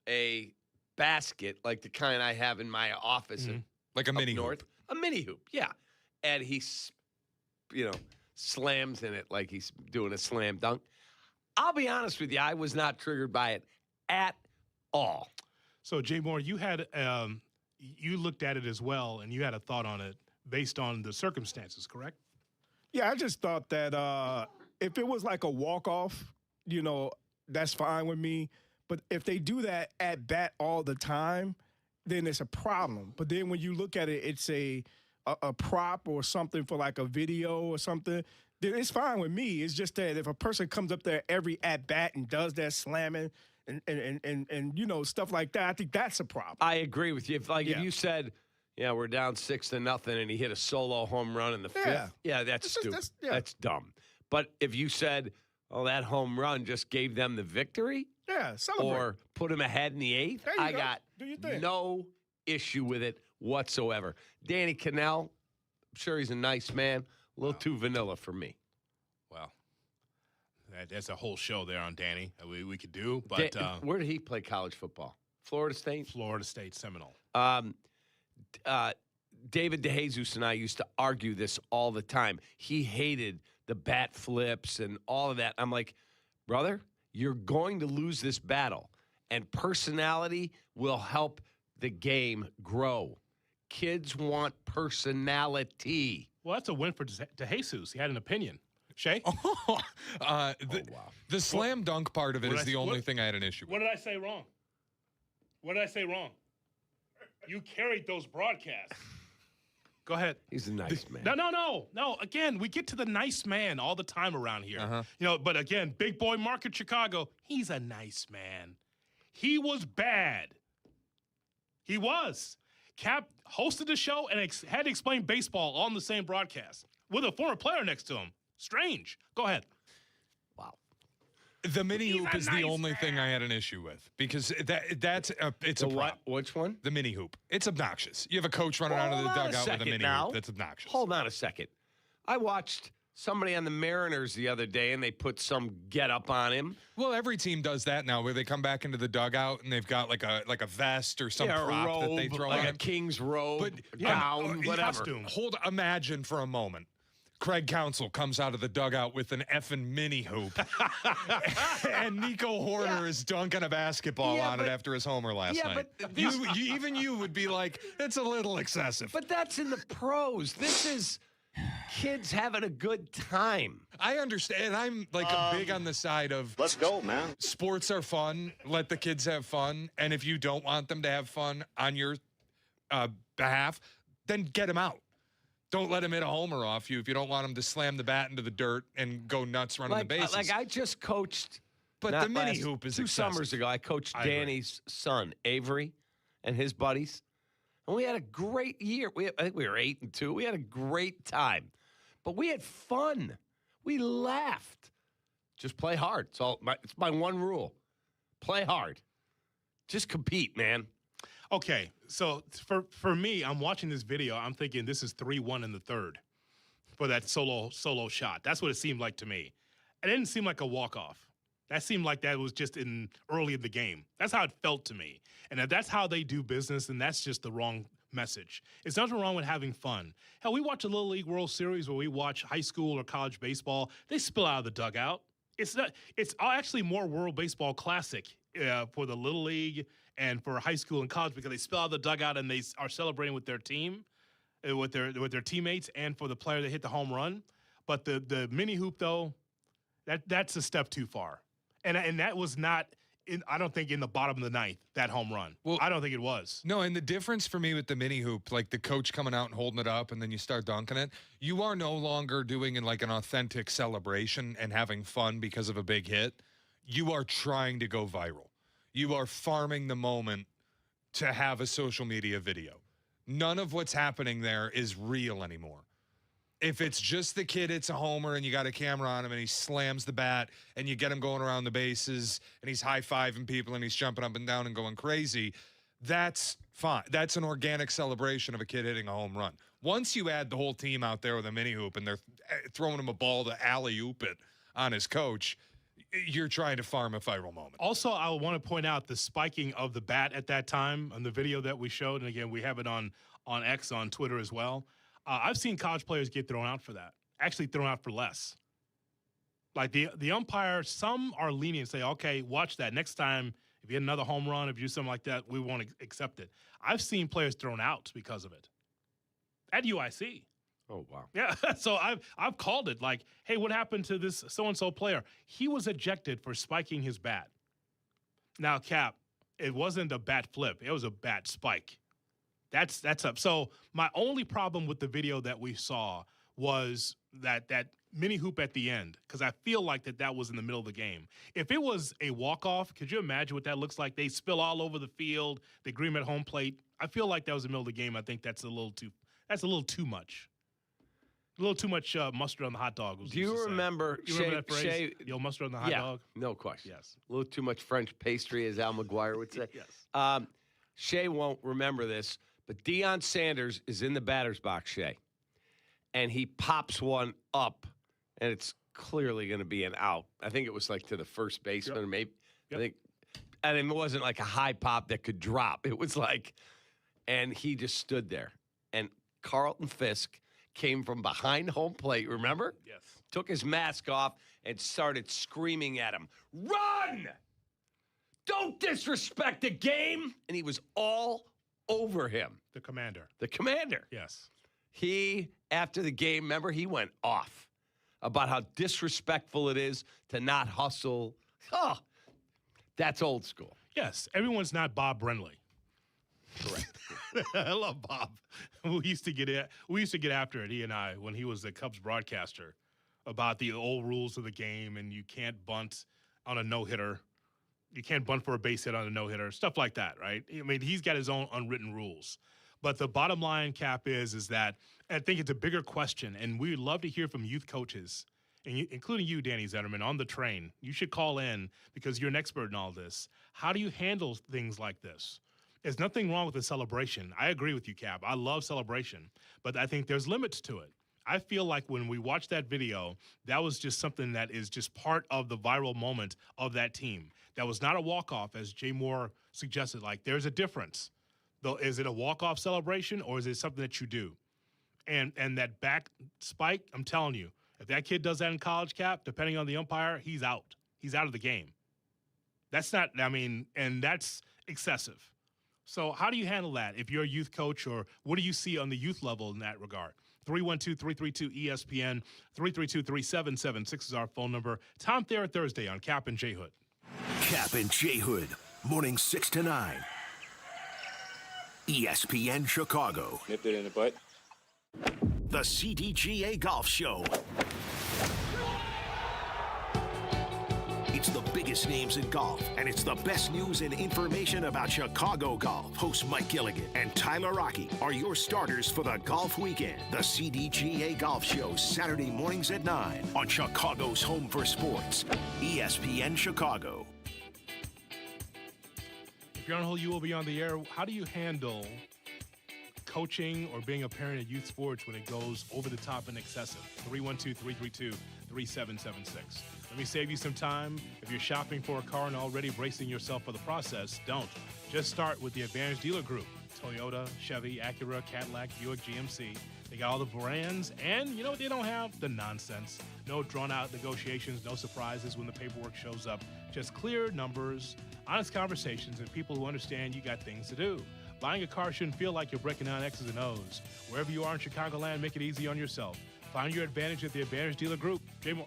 a basket, like the kind I have in my office. Like a mini hoop. A mini hoop, yeah. And he, slams in it like he's doing a slam dunk. I'll be honest with you, I was not triggered by it at all. So, Jay Moore, you had you looked at it as well, and you had a thought on it based on the circumstances, correct? Yeah, I just thought that if it was like a walk-off, that's fine with me. But if they do that at bat all the time, then it's a problem. But then when you look at it, it's a prop or something for like a video or something, then it's fine with me. It's just that if a person comes up there every at-bat and does that slamming, and stuff like that. I think that's a problem. I agree with you. If you said, we're down 6-0, and he hit a solo home run in the fifth, that's stupid. That's dumb. But if you said, that home run just gave them the victory, celebrate. Or put him ahead in the eighth, I got no issue with it whatsoever. Danny Cannell, I'm sure he's a nice man. A little too vanilla for me. Well, that's a whole show there on Danny we could do. But where did he play college football? Florida State? Florida State Seminole. David DeJesus and I used to argue this all the time. He hated the bat flips and all of that. I'm like, brother, you're going to lose this battle, and personality will help the game grow. Kids want personality. Well, that's a win for DeJesus. He had an opinion. Shay? Wow. The slam dunk part of it is the only thing I had an issue with. What did I say wrong? What did I say wrong? You carried those broadcasts. Go ahead. He's a nice man. No. Again, we get to the nice man all the time around here. But again, big boy market Chicago, he's a nice man. He was bad. He was. Kap hosted the show and had to explain baseball on the same broadcast with a former player next to him. Strange. Go ahead. Wow. The mini hoop is the only thing I had an issue with because it's a problem. Which one? The mini hoop. It's obnoxious. You have a coach running out of the dugout with a mini hoop. That's obnoxious. Hold on a second. I watched somebody on the Mariners the other day, and they put some get up on him. Well, every team does that now, where they come back into the dugout and they've got like a vest or some prop robe, that they throw like on. a king's robe, gown, whatever. Imagine for a moment. Craig Counsell comes out of the dugout with an effing mini hoop, and Nico Hoerner is dunking a basketball on it after his homer last night. But even you would be like, it's a little excessive. But that's in the pros. This is kids having a good time. I understand. I'm big on the side of let's go, man. Sports are fun. Let the kids have fun. And if you don't want them to have fun on your behalf, then get them out. Don't let him hit a homer off you if you don't want him to slam the bat into the dirt and go nuts running the bases. Like I just coached, but the mini hoop is 2 summers ago. I coached Danny's son, Avery, and his buddies, and we had a great year. I think we were 8-2. We had a great time, but we had fun. We laughed. Just play hard. It's my one rule: play hard. Just compete, man. Okay, so for me, I'm watching this video. I'm thinking this is 3-1 in the third for that solo shot. That's what it seemed like to me. It didn't seem like a walk-off. That seemed like that was just early in the game. That's how it felt to me. And if that's how they do business, then that's just the wrong message. It's nothing wrong with having fun. Hell, we watch a Little League World Series where we watch high school or college baseball. They spill out of the dugout. It's actually more World Baseball Classic for the Little League and for high school and college because they spill out of the dugout and they are celebrating with their team, with their teammates, and for the player that hit the home run. But the mini hoop though, that's a step too far, and that was not I don't think in the bottom of the ninth that home run. Well, I don't think it was. No, and the difference for me with the mini hoop, like the coach coming out and holding it up, and then you start dunking it. You are no longer doing an authentic celebration and having fun because of a big hit. You are trying to go viral. You are farming the moment to have a social media video. None of what's happening there is real anymore. If it's just the kid hits a homer and you got a camera on him and he slams the bat and you get him going around the bases and he's high-fiving people and he's jumping up and down and going crazy, that's fine. That's an organic celebration of a kid hitting a home run. Once you add the whole team out there with a mini hoop and they're throwing him a ball to alley-oop it on his coach, you're trying to farm a viral moment. Also, I want to point out the spiking of the bat at that time on the video that we showed. And again, we have it on X, on Twitter as well. I've seen college players get thrown out for that, actually thrown out for less. Like the umpire, some are lenient and say, okay, watch that. Next time, if you hit another home run, if you do something like that, we won't accept it. I've seen players thrown out because of it at UIC. Oh, wow. Yeah, so I've called it like, hey, what happened to this so-and-so player? He was ejected for spiking his bat. Now, Kap, it wasn't a bat flip. It was a bat spike. That's up. So my only problem with the video that we saw was that mini hoop at the end, because I feel like that was in the middle of the game. If it was a walk-off, could you imagine what that looks like? They spill all over the field. They greet at home plate. I feel like that was the middle of the game. I think that's a little too much. A little too much mustard on the hot dog. Do you remember, that phrase? Shay, Yo, mustard on the hot dog? No question. Yes. A little too much French pastry, as Al McGuire would say. Yes. Shay won't remember this, but Deion Sanders is in the batter's box, Shay, and he pops one up, and it's clearly going to be an out. I think it was like to the first baseman, or maybe. I think, and it wasn't like a high pop that could drop. It was like, and he just stood there, and Carlton Fisk came from behind home plate, remember? Yes. Took his mask off and started screaming at him, "Run! Don't disrespect the game!" And he was all over him. The commander. The commander. Yes. He, after the game, remember, he went off about how disrespectful it is to not hustle. Oh, that's old school. Yes. Everyone's not Bob Brenly. Correct. I love Bob. We used to get after it, he and I, when he was the Cubs broadcaster, about the old rules of the game, and you can't bunt on a no-hitter. You can't bunt for a base hit on a no-hitter, stuff like that, right? I mean, he's got his own unwritten rules. But the bottom line, Cap, is that I think it's a bigger question, and we would love to hear from youth coaches, including you, Danny Zetterman, on the train. You should call in because you're an expert in all this. How do you handle things like this? There's nothing wrong with the celebration. I agree with you, Cap. I love celebration, but I think there's limits to it. I feel like when we watched that video, that was just something that is just part of the viral moment of that team. That was not a walk-off, as Jay Moore suggested. Like, there's a difference. Though, is it a walk-off celebration, or is it something that you do? And that back spike, I'm telling you, if that kid does that in college, Cap, depending on the umpire, he's out. He's out of the game. That's not, and that's excessive. So how do you handle that if you're a youth coach, or what do you see on the youth level in that regard? 312-332-ESPN, 332-3776 is our phone number. Tom Thayer Thursday on Kap and J Hood. Kap and J Hood, morning 6 to 9. ESPN Chicago. Nipped it in the butt. The CDGA Golf Show. It's the biggest names in golf, and it's the best news and information about Chicago golf. Hosts Mike Gilligan and Tyler Rocky are your starters for the golf weekend. The CDGA Golf Show, Saturday mornings at 9 on Chicago's home for sports, ESPN Chicago. If you're on hold, you will be on the air. How do you handle coaching or being a parent in youth sports when it goes over the top and excessive? 312-332-3776. Let me save you some time. If you're shopping for a car and already bracing yourself for the process, don't. Just start with the Advantage Dealer Group. Toyota, Chevy, Acura, Cadillac, Buick, GMC. They got all the brands, and you know what they don't have? The nonsense. No drawn-out negotiations, no surprises when the paperwork shows up. Just clear numbers, honest conversations, and people who understand you got things to do. Buying a car shouldn't feel like you're breaking down X's and O's. Wherever you are in Chicagoland, make it easy on yourself. Find your advantage at the Advantage Dealer Group. Jay Moore.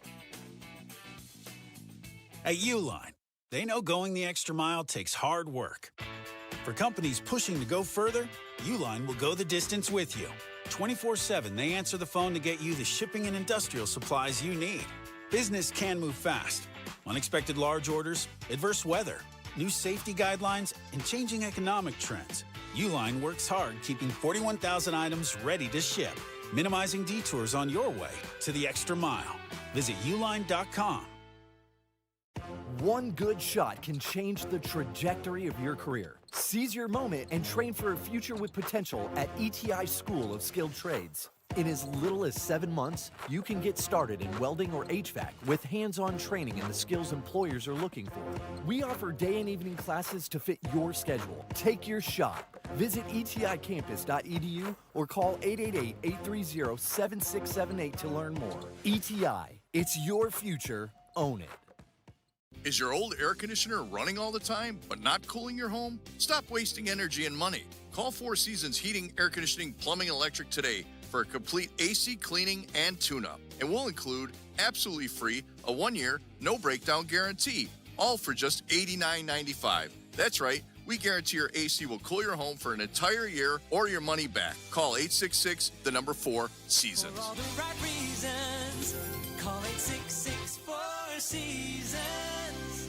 At Uline, they know going the extra mile takes hard work. For companies pushing to go further, Uline will go the distance with you. 24/7, they answer the phone to get you the shipping and industrial supplies you need. Business can move fast. Unexpected large orders, adverse weather, new safety guidelines, and changing economic trends. Uline works hard keeping 41,000 items ready to ship, minimizing detours on your way to the extra mile. Visit uline.com. One good shot can change the trajectory of your career. Seize your moment and train for a future with potential at ETI School of Skilled Trades. In as little as 7 months, you can get started in welding or HVAC with hands-on training in the skills employers are looking for. We offer day and evening classes to fit your schedule. Take your shot. Visit eticampus.edu or call 888-830-7678 to learn more. ETI, it's your future. Own it. Is your old air conditioner running all the time, but not cooling your home? Stop wasting energy and money. Call Four Seasons Heating, Air Conditioning, Plumbing, and Electric today for a complete AC cleaning and tune-up. And we'll include, absolutely free, a 1-year, no-breakdown guarantee, all for just $89.95. That's right, we guarantee your AC will cool your home for an entire year or your money back. Call 866-4-SEASONS. For all the right reasons, call 866-4-SEASONS.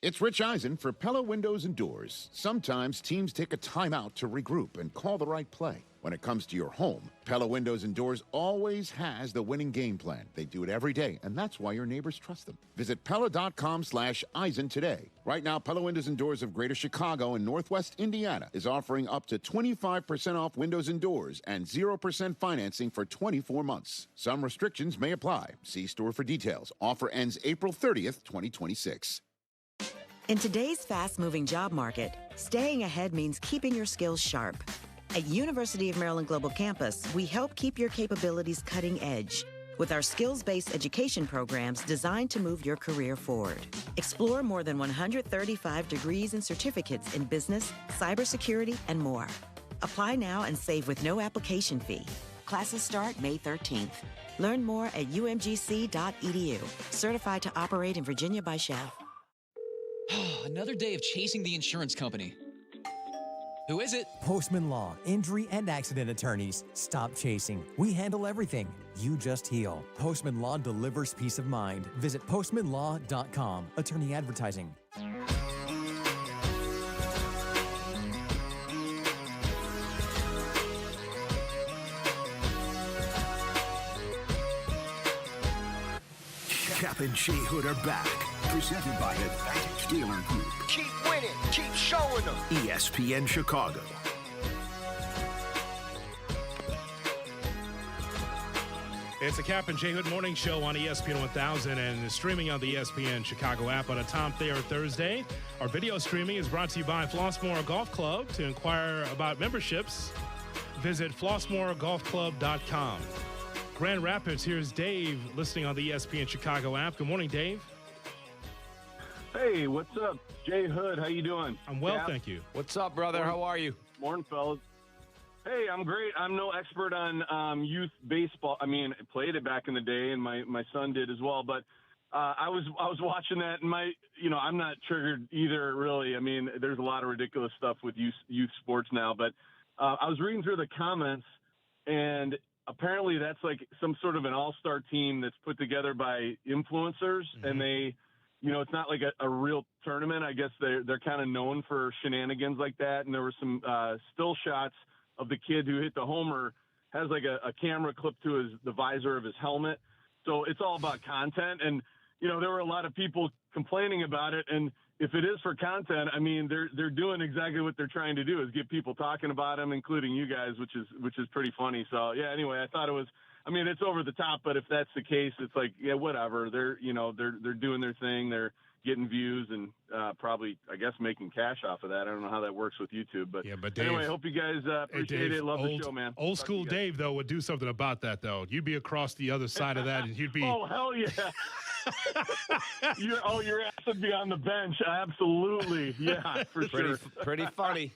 It's Rich Eisen for Pella Windows and Doors. Sometimes teams take a timeout to regroup and call the right play. When it comes to your home, Pella Windows and Doors always has the winning game plan. They do it every day, and that's why your neighbors trust them. Visit Pella.com/Eisen today. Right now, Pella Windows and Doors of Greater Chicago and Northwest Indiana is offering up to 25% off windows and doors and 0% financing for 24 months. Some restrictions may apply. See store for details. Offer ends April 30th, 2026. In today's fast-moving job market, staying ahead means keeping your skills sharp. At University of Maryland Global Campus, we help keep your capabilities cutting edge with our skills-based education programs designed to move your career forward. Explore more than 135 degrees and certificates in business, cybersecurity, and more. Apply now and save with no application fee. Classes start May 13th. Learn more at umgc.edu. Certified to operate in Virginia by Chev. Another day of chasing the insurance company. Who is it? Postman Law, injury and accident attorneys. Stop chasing. We handle everything. You just heal. Postman Law delivers peace of mind. Visit postmanlaw.com. Attorney advertising. Kap and J Hood are back. Presented by Advantage Dealer Group. Keep winning. Keep showing them. ESPN Chicago. It's the Kap and J Hood Morning Show on ESPN 1000 and streaming on the ESPN Chicago app on a Tom Thayer Thursday. Our video streaming is brought to you by Flossmoor Golf Club. To inquire about memberships, visit flossmoorgolfclub.com. Grand Rapids, here's Dave listening on the ESPN Chicago app. Good morning, Dave. Hey, what's up? Jay Hood, how you doing? I'm well, thank you. What's up, brother? How are you? Morning, fellas. Hey, I'm great. I'm no expert on youth baseball. I mean, I played it back in the day, and my son did as well. But I was watching that, and I'm not triggered either, really. I mean, there's a lot of ridiculous stuff with youth sports now. But I was reading through the comments, and apparently that's like some sort of an all-star team that's put together by influencers, and they. It's not like a real tournament. I guess they're kind of known for shenanigans like that. And there were some still shots of the kid who hit the homer, has like a camera clipped to the visor of his helmet. So it's all about content. And, there were a lot of people complaining about it. And if it is for content, I mean, they're doing exactly what they're trying to do is get people talking about them, including you guys, which is pretty funny. So, yeah, anyway, I thought it was – I mean, it's over the top, but if that's the case, it's like, yeah, whatever. They're doing their thing. They're getting views and probably, I guess, making cash off of that. I don't know how that works with YouTube, but Dave, anyway, I hope you guys appreciate it. Love the show, man. Old school Dave, though, would do something about that, though. You'd be across the other side of that, and you'd be. Oh, hell yeah. Your ass would be on the bench. Absolutely. Yeah, for sure. Pretty funny.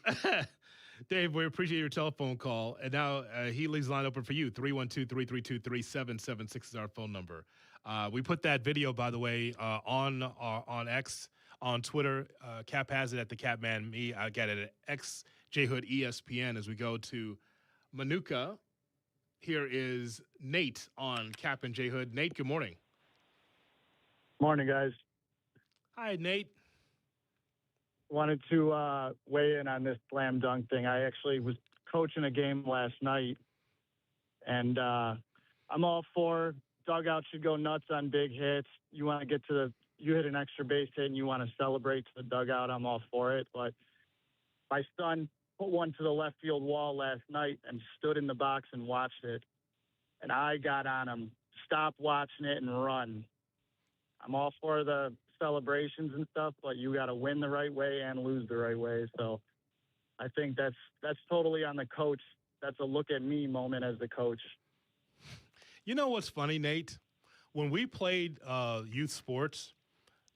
Dave, we appreciate your telephone call. And now Healy's line open for you. 312-332-3776 is our phone number. We put that video, by the way, on X, on Twitter. Kap has it at the Capman. Me, I got it at X J Hood ESPN as we go to Manuka. Here is Nate on Kap and J Hood. Nate, good morning. Morning, guys. Hi, Nate. Wanted to weigh in on this slam dunk thing. I actually was coaching a game last night, and I'm all for dugout should go nuts on big hits. You want to get to you hit an extra base hit and you want to celebrate to the dugout. I'm all for it. But my son put one to the left field wall last night and stood in the box and watched it. And I got on him, stop watching it and run. I'm all for the celebrations and stuff, but you got to win the right way and lose the right way. So I think that's totally on the coach. That's a look at me moment as the coach. You know what's funny, Nate? When we played youth sports,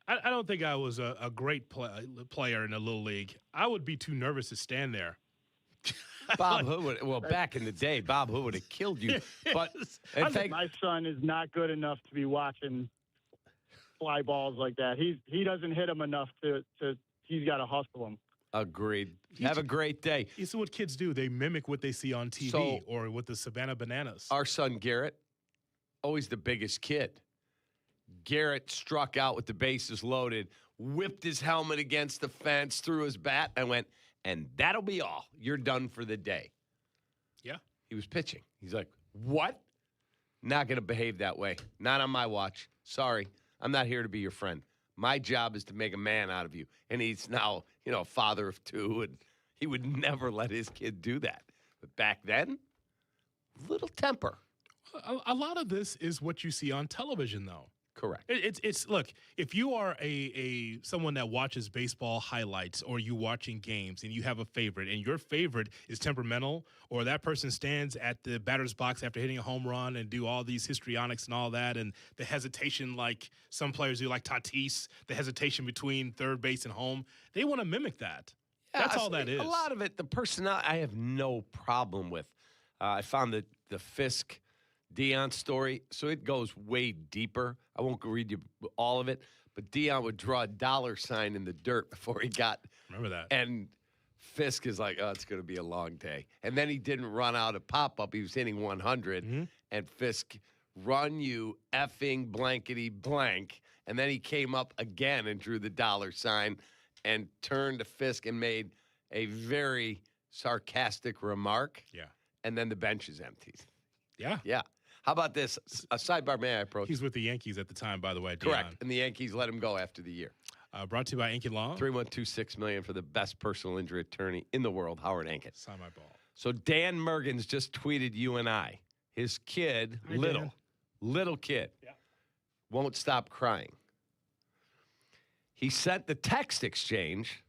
I don't think I was a great player in the little league. I would be too nervous to stand there. Bob Hood back in the day, Bob Hood would have killed you. But my son is not good enough to be watching fly balls like that. He doesn't hit them enough to he's got to hustle them. Agreed. Have a great day. You see what kids do. They mimic what they see on TV or with the Savannah Bananas. Our son, Garrett, always the biggest kid. Garrett struck out with the bases loaded, whipped his helmet against the fence, threw his bat, and went, and that'll be all. You're done for the day. Yeah. He was pitching. He's like, what? Not going to behave that way. Not on my watch. Sorry. I'm not here to be your friend. My job is to make a man out of you. And he's now, a father of two, and he would never let his kid do that. But back then, little temper. A lot of this is what you see on television, though. Correct. It's look, if you are a someone that watches baseball highlights or you watching games and you have a favorite and your favorite is temperamental, or that person stands at the batter's box after hitting a home run and do all these histrionics and all that, and the hesitation like some players do, like Tatis, the hesitation between third base and home, they want to mimic that. Yeah, that's all that is. A lot of it, the personality, I have no problem with. I found the Fisk Deion story, so it goes way deeper. I won't read you all of it, but Deion would draw a dollar sign in the dirt before he got. Remember that. And Fisk is like, oh, it's going to be a long day. And then he didn't run out of pop-up. He was hitting 100, and Fisk, run you effing blankety blank. And then he came up again and drew the dollar sign and turned to Fisk and made a very sarcastic remark. Yeah. And then the bench is empty. Yeah. Yeah. How about this? A sidebar, may I approach? He's with the Yankees at the time, by the way. Correct. Deion. And the Yankees let him go after the year. Brought to you by Ankin Law. 312-6 million for the best personal injury attorney in the world, Howard Ankin. Sign my ball. So Dan Mergens just tweeted you and I. His kid, Hi, little kid, won't stop crying. He sent the text exchange,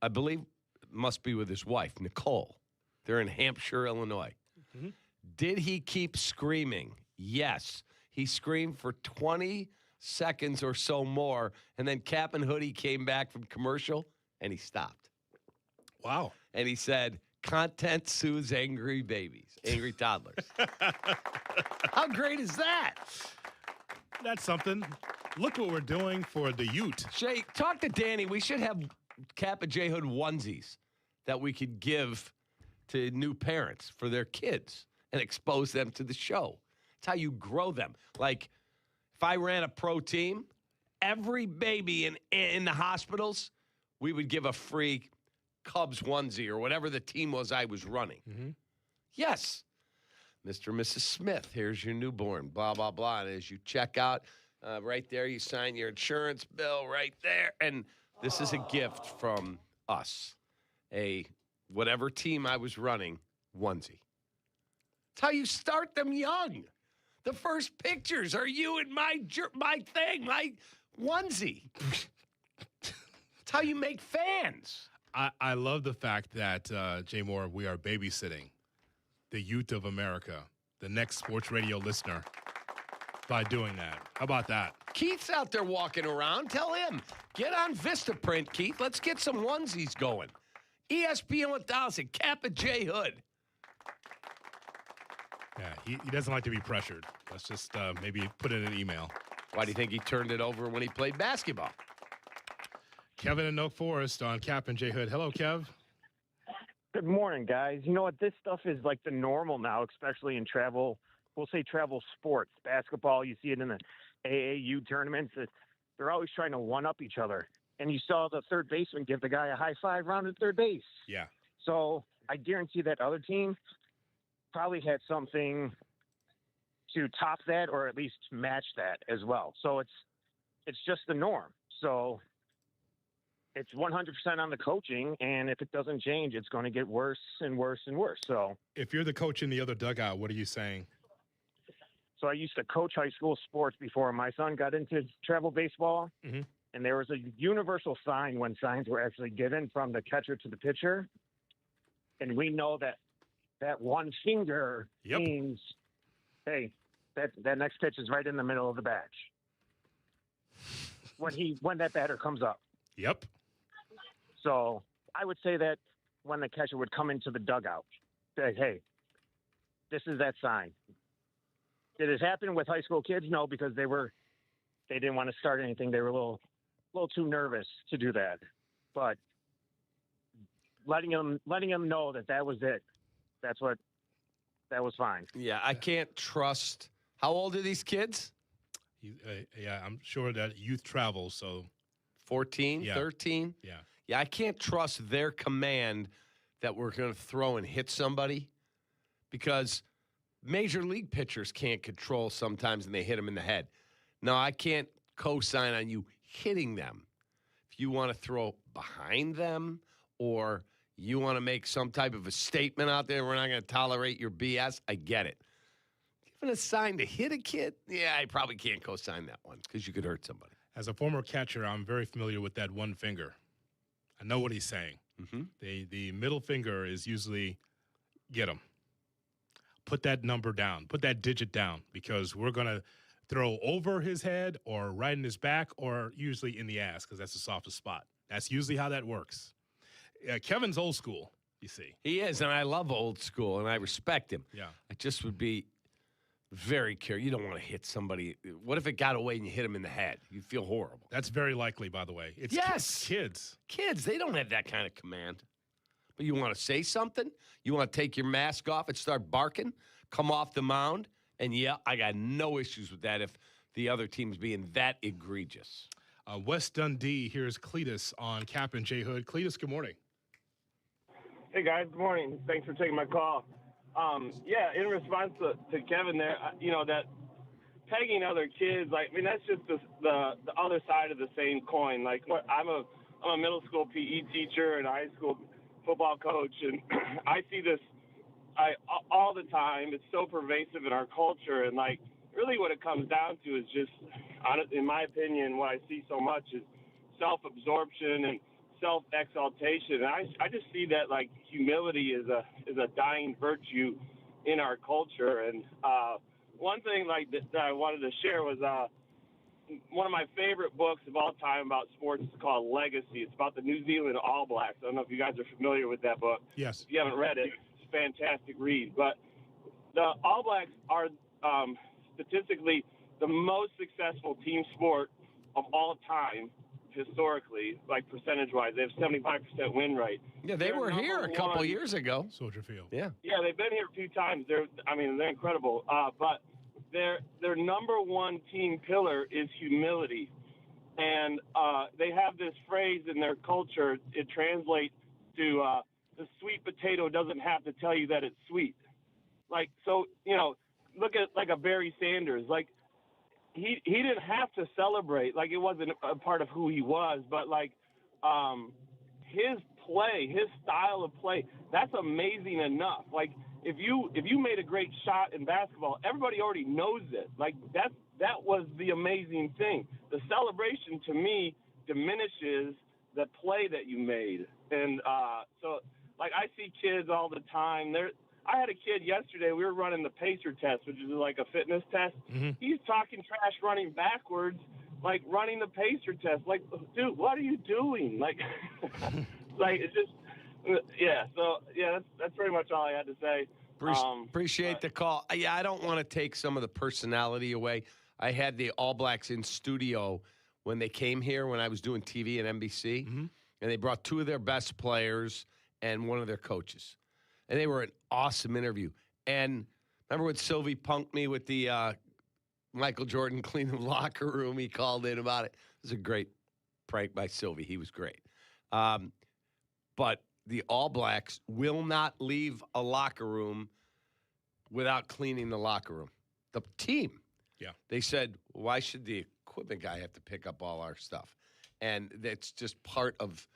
I believe it must be with his wife, Nicole. They're in Hampshire, Illinois. Mm-hmm. Did he keep screaming? Yes. He screamed for 20 seconds or so more, and then Kap and Hoodie came back from commercial, and he stopped. Wow. And he said, content soothes angry babies, angry toddlers. How great is that? That's something. Look what we're doing for the Ute. Shay, talk to Danny. We should have Kap J Hood onesies that we could give to new parents for their kids and expose them to the show. It's how you grow them. Like, if I ran a pro team, every baby in the hospitals, we would give a free Cubs onesie or whatever the team was I was running. Mm-hmm. Yes. Mr. and Mrs. Smith, here's your newborn, blah, blah, blah. And as you check out, right there, you sign your insurance bill right there. And this is a gift from us. A whatever team I was running, onesie. It's how you start them young. The first pictures are you in my thing, my onesie. It's how you make fans. I love the fact that, Jay Moore, we are babysitting the youth of America, the next sports radio listener, by doing that. How about that? Keith's out there walking around. Tell him, get on Vistaprint, Keith. Let's get some onesies going. ESPN 1000, Kap J Hood. Yeah, he doesn't like to be pressured. Let's just maybe put in an email. Why do you think he turned it over when he played basketball? Kevin in Oak Forest on Kap J Hood. Hello, Kev. Good morning, guys. You know what? This stuff is like the normal now, especially in travel. We'll say travel sports. Basketball, you see it in the AAU tournaments. They're always trying to one-up each other. And you saw the third baseman give the guy a high five round at third base. Yeah. So I guarantee that other team probably had something to top that or at least match that as well. So it's just the norm. So it's 100% on the coaching, and if it doesn't change, it's going to get worse and worse and worse. So if you're the coach in the other dugout, what are you saying? So I used to coach high school sports before my son got into travel baseball. Mm-hmm. And there was a universal sign when signs were actually given from the catcher to the pitcher. And we know that one finger means, hey, that next pitch is right in the middle of the batch. When that batter comes up. Yep. So I would say that when the catcher would come into the dugout, say, hey, this is that sign. Did it happen with high school kids? No, because they didn't want to start anything. They were a little too nervous to do that. But letting them know that was it. That was fine. Yeah, I can't trust. How old are these kids? Yeah, I'm sure that youth travels, so 14, 13? Yeah. Yeah, I can't trust their command that we're going to throw and hit somebody because major league pitchers can't control sometimes and they hit them in the head. No, I can't co-sign on you hitting them. If you want to throw behind them or you want to make some type of a statement out there, we're not going to tolerate your BS, I get it. Giving a sign to hit a kid? Yeah, I probably can't co-sign that one because you could hurt somebody. As a former catcher, I'm very familiar with that one finger. I know what he's saying. Mm-hmm. The middle finger is usually get him. Put that number down. Put that digit down because we're going to throw over his head or right in his back or usually in the ass because that's the softest spot. That's usually how that works. Kevin's old school, you see. He is, and I love old school, and I respect him. Yeah. I just would be very careful. You don't want to hit somebody. What if it got away and you hit him in the head? You'd feel horrible. That's very likely, by the way. It's yes. Kids. Kids, they don't have that kind of command. But you want to say something? You want to take your mask off and start barking? Come off the mound? And, yeah, I got no issues with that if the other team's being that egregious. West Dundee, here's Cletus on Kap and J Hood. Cletus, good morning. Hey, guys. Good morning. Thanks for taking my call. Yeah, in response to Kevin there, that pegging other kids, that's just the other side of the same coin. I'm a middle school PE teacher and a high school football coach, and I see this all the time. It's so pervasive in our culture, and really what it comes down to is just, in my opinion, what I see so much is self-absorption and self-exaltation. And I just see that humility is a dying virtue in our culture. And one thing that I wanted to share was one of my favorite books of all time about sports is called Legacy. It's about the New Zealand All Blacks. I don't know if you guys are familiar with that book. Yes. If you haven't read it, it's a fantastic read. But the All Blacks are statistically the most successful team sport of all time. Historically, percentage-wise, they have 75% win rate. Yeah, they were here a couple of years ago. Soldier Field. Yeah. Yeah, they've been here a few times. They're incredible. But their number one team pillar is humility, and they have this phrase in their culture. It translates to the sweet potato doesn't have to tell you that it's sweet. Look at a Barry Sanders. He didn't have to celebrate. It wasn't a part of who he was, but his play, his style of play, that's amazing enough. If you made a great shot in basketball, everybody already knows it. That was the amazing thing. The celebration to me diminishes the play that you made. And so I see kids all the time. I had a kid yesterday. We were running the pacer test, which is a fitness test. Mm-hmm. He's talking trash running backwards, running the pacer test. Dude, what are you doing? It's just, yeah. So, yeah, that's pretty much all I had to say. Appreciate the call. Yeah, I don't want to take some of the personality away. I had the All Blacks in studio when they came here when I was doing TV at NBC, mm-hmm. and they brought two of their best players and one of their coaches. And they were an awesome interview. And remember when Silvy punked me with the Michael Jordan clean the locker room? He called in about it. It was a great prank by Silvy. He was great. But the All Blacks will not leave a locker room without cleaning the locker room. The team. Yeah. They said, why should the equipment guy have to pick up all our stuff? And that's just part of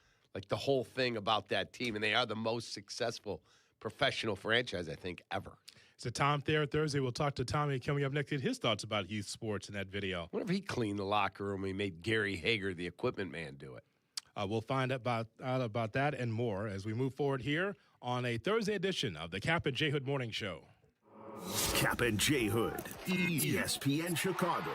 the whole thing about that team. And they are the most successful professional franchise, I think, ever. It's a Tom Thayer Thursday. We'll talk to Tommy coming up next. Get his thoughts about youth sports in that video. What if he cleaned the locker room and he made Gary Hager, the equipment man, do it? We'll find out about that and more as we move forward here on a Thursday edition of the Kap and J Hood Morning Show. Kap and J Hood, ESPN Chicago.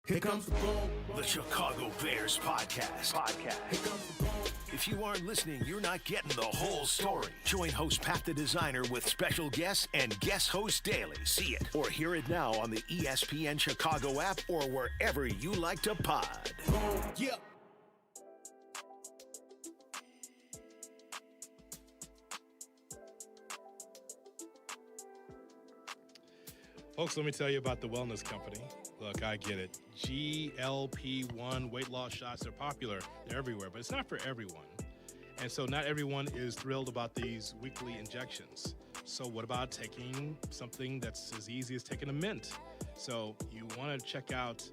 Here comes the ball. The Chicago Bears podcast. Here comes the ball. If you aren't listening, you're not getting the whole story. Join host Pat the Designer with special guests and guest host daily. See it or hear it now on the ESPN Chicago app or wherever you like to pod. Yeah. Folks, let me tell you about the wellness company. Look, I get it. GLP-1 weight loss shots are popular. They're everywhere, but it's not for everyone. And so not everyone is thrilled about these weekly injections. So what about taking something that's as easy as taking a mint? So you want to check out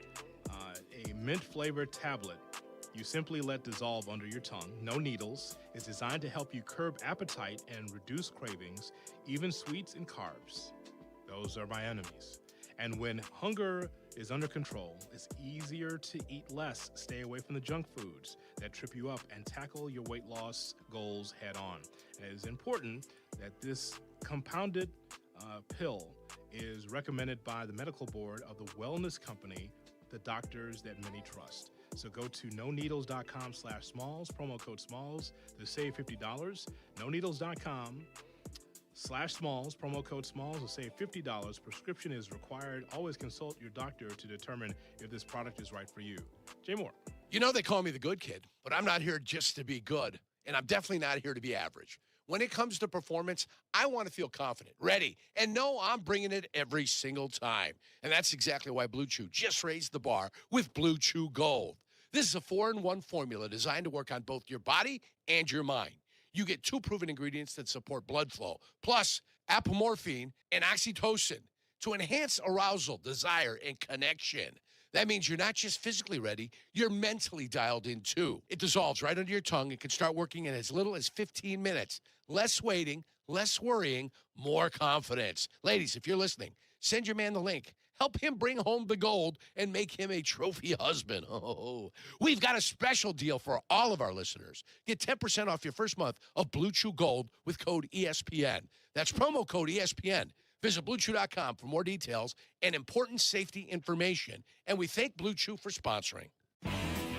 a mint-flavored tablet. You simply let dissolve under your tongue. No needles. It's designed to help you curb appetite and reduce cravings, even sweets and carbs. Those are my enemies. And when hunger is under control, it's easier to eat less. Stay away from the junk foods that trip you up and tackle your weight loss goals head on. And it is important that this compounded pill is recommended by the medical board of the wellness company, the doctors that many trust. So go to noneedles.com/smalls, promo code SMALLS to save $50. noneedles.com/smalls, promo code SMALLS to save $50. Prescription is required. Always consult your doctor to determine if this product is right for you. Jay Moore. You know they call me the good kid, but I'm not here just to be good, and I'm definitely not here to be average. When it comes to performance, I want to feel confident, ready, and know I'm bringing it every single time. And that's exactly why Blue Chew just raised the bar with Blue Chew Gold. This is a 4-in-1 formula designed to work on both your body and your mind. You get 2 proven ingredients that support blood flow, plus apomorphine and oxytocin to enhance arousal, desire, and connection. That means you're not just physically ready, you're mentally dialed in too. It dissolves right under your tongue and can start working in as little as 15 minutes. Less waiting, less worrying, more confidence. Ladies, if you're listening, send your man the link. Help him bring home the gold and make him a trophy husband. Oh, we've got a special deal for all of our listeners. Get 10% off your first month of Blue Chew Gold with code ESPN. That's promo code ESPN. Visit BlueChew.com for more details and important safety information. And we thank Blue Chew for sponsoring.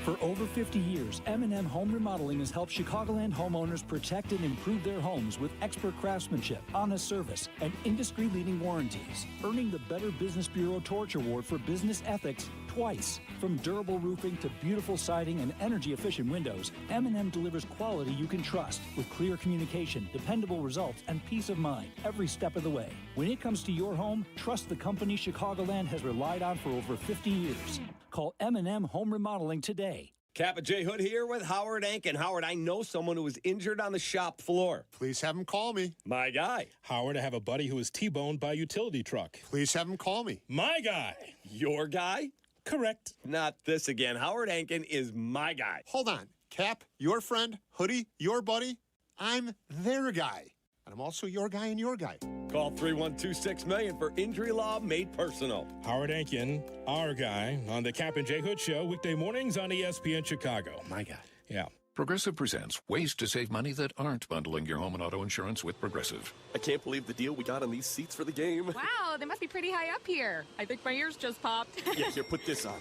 For over 50 years, M&M Home Remodeling has helped Chicagoland homeowners protect and improve their homes with expert craftsmanship, honest service, and industry-leading warranties, earning the Better Business Bureau Torch Award for business ethics twice. From durable roofing to beautiful siding and energy-efficient windows, M&M delivers quality you can trust with clear communication, dependable results, and peace of mind every step of the way. When it comes to your home, trust the company Chicagoland has relied on for over 50 years. Call M&M Home Remodeling today. Kap J Hood here with Howard Ank. And Howard, I know someone who was injured on the shop floor. Please have him call me. My guy. Howard, I have a buddy who was T-boned by a utility truck. Please have him call me. My guy. Your guy? Correct. Not this again. Howard Ankin is my guy. Hold on. Kap, your friend, Hoodie, your buddy. I'm their guy. And I'm also your guy and your guy. Call 312-6-million for injury law made personal. Howard Ankin, our guy, on the Kap and J Hood Show, weekday mornings on ESPN Chicago. My guy. Yeah. Progressive presents ways to save money that aren't bundling your home and auto insurance with Progressive. I can't believe the deal we got on these seats for the game. Wow, they must be pretty high up here. I think my ears just popped. Yeah, here, put this on.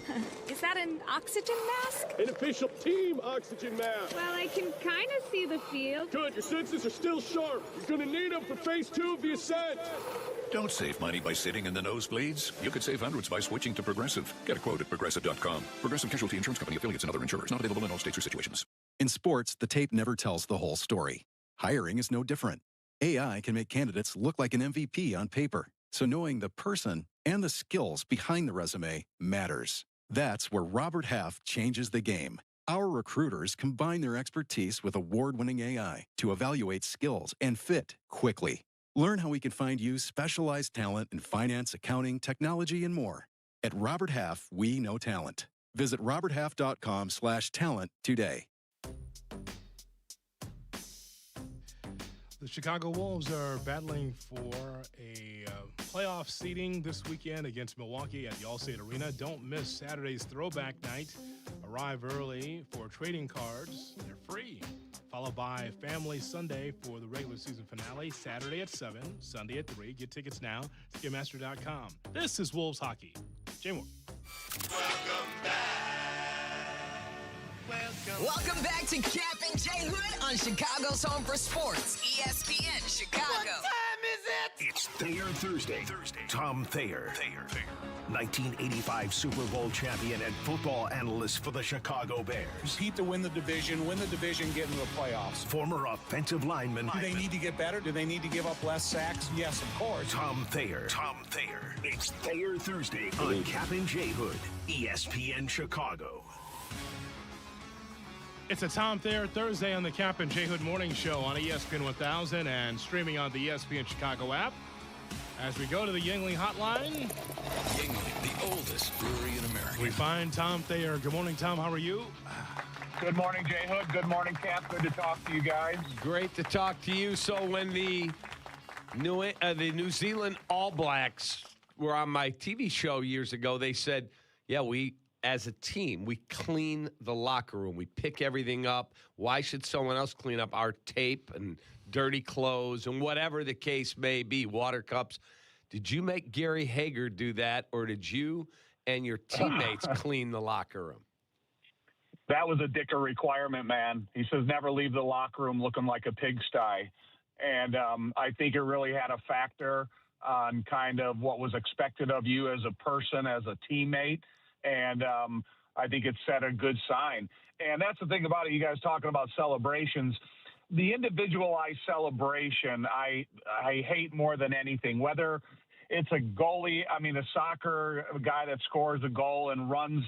Is that an oxygen mask? An official team oxygen mask. Well, I can kind of see the field. Good, your senses are still sharp. You're going to need them for phase 2 of the ascent. Don't save money by sitting in the nosebleeds. You could save hundreds by switching to Progressive. Get a quote at Progressive.com. Progressive Casualty Insurance Company, affiliates, and other insurers. Not available in all states or situations. In sports, the tape never tells the whole story. Hiring is no different. AI can make candidates look like an MVP on paper, so knowing the person and the skills behind the resume matters. That's where Robert Half changes the game. Our recruiters combine their expertise with award-winning AI to evaluate skills and fit quickly. Learn how we can find you specialized talent in finance, accounting, technology, and more. At Robert Half, we know talent. Visit roberthalf.com/talent today. The Chicago Wolves are battling for a playoff seeding this weekend against Milwaukee at the Allstate Arena. Don't miss Saturday's throwback night. Arrive early for trading cards. They're free. Followed by Family Sunday for the regular season finale, Saturday at 7, Sunday at 3. Get tickets now, Ticketmaster.com. This is Wolves Hockey. Jay Moore. Welcome back to Kap and J Hood on Chicago's Home for Sports, ESPN Chicago. What time is it? It's Thayer Thursday. Tom Thayer. 1985 Super Bowl champion and football analyst for the Chicago Bears. Compete to win the division, get into the playoffs. Former offensive lineman. Do they need to get better? Do they need to give up less sacks? Yes, of course. Tom Thayer. It's Thayer Thursday on Kap J Hood, ESPN Chicago. It's a Tom Thayer Thursday on the Kap J Hood Morning Show on ESPN 1000 and streaming on the ESPN Chicago app. As we go to the Yuengling Hotline. Yuengling, the oldest brewery in America. We find Tom Thayer. Good morning, Tom. How are you? Good morning, J Hood. Good morning, Cap. Good to talk to you guys. Great to talk to you. So when the New Zealand All Blacks were on my TV show years ago, they said, yeah, we, as a team, we clean the locker room. We pick everything up. Why should someone else clean up our tape and dirty clothes and whatever the case may be, water cups? Did you make Gary Hager do that, or did you and your teammates clean the locker room? That was a Dicker requirement, man. He says never leave the locker room looking like a pigsty. And I think it really had a factor on kind of what was expected of you as a person, as a teammate. And I think it set a good sign. And that's the thing about it, you guys talking about celebrations. The individualized celebration, I hate more than anything, whether it's a goalie, a soccer guy that scores a goal and runs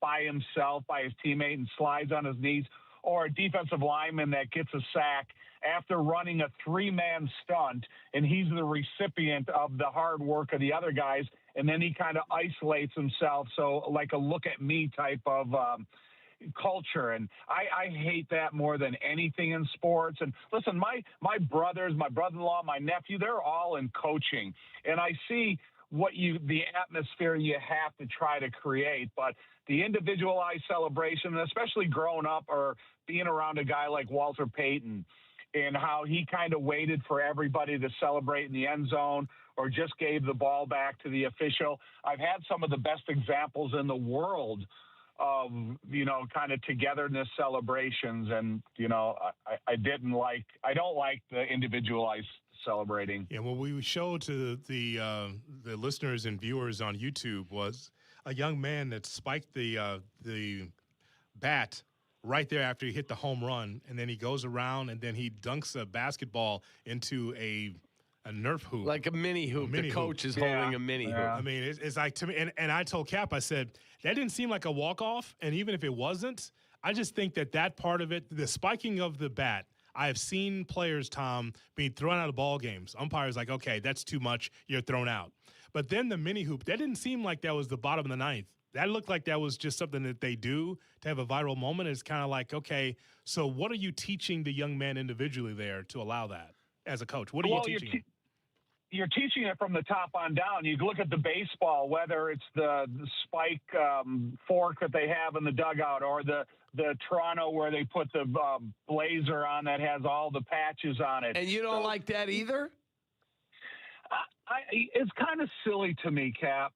by himself, by his teammate, and slides on his knees, or a defensive lineman that gets a sack after running a three-man stunt, and he's the recipient of the hard work of the other guys, and then he kind of isolates himself. So like a look at me type of culture. And I hate that more than anything in sports. And listen, my brothers, my brother-in-law, my nephew, they're all in coaching. And I see the atmosphere you have to try to create. But the individualized celebration, and especially growing up or being around a guy like Walter Payton, and how he kind of waited for everybody to celebrate in the end zone or just gave the ball back to the official. I've had some of the best examples in the world of, kind of togetherness celebrations. And, I don't like the individualized celebrating. Yeah, what we showed to the listeners and viewers on YouTube was a young man that spiked the bat right there after he hit the home run, and then he goes around and then he dunks a basketball into a Nerf hoop. Like a mini hoop. The coach is holding a mini hoop. I mean, it's like, to me, and I told Cap, I said, that didn't seem like a walk-off, and even if it wasn't, I just think that part of it, the spiking of the bat, I have seen players, Tom, being thrown out of ball games. Umpires like, okay, that's too much, you're thrown out. But then the mini hoop, that didn't seem like that was the bottom of the ninth. That looked like that was just something that they do to have a viral moment. It's kind of like, okay, so what are you teaching the young man individually there to allow that as a coach? What are you teaching him? You're teaching it from the top on down. You look at the baseball, whether it's the spike fork that they have in the dugout, or the Toronto where they put the blazer on that has all the patches on it. And you don't like that either? It's kind of silly to me, Cap.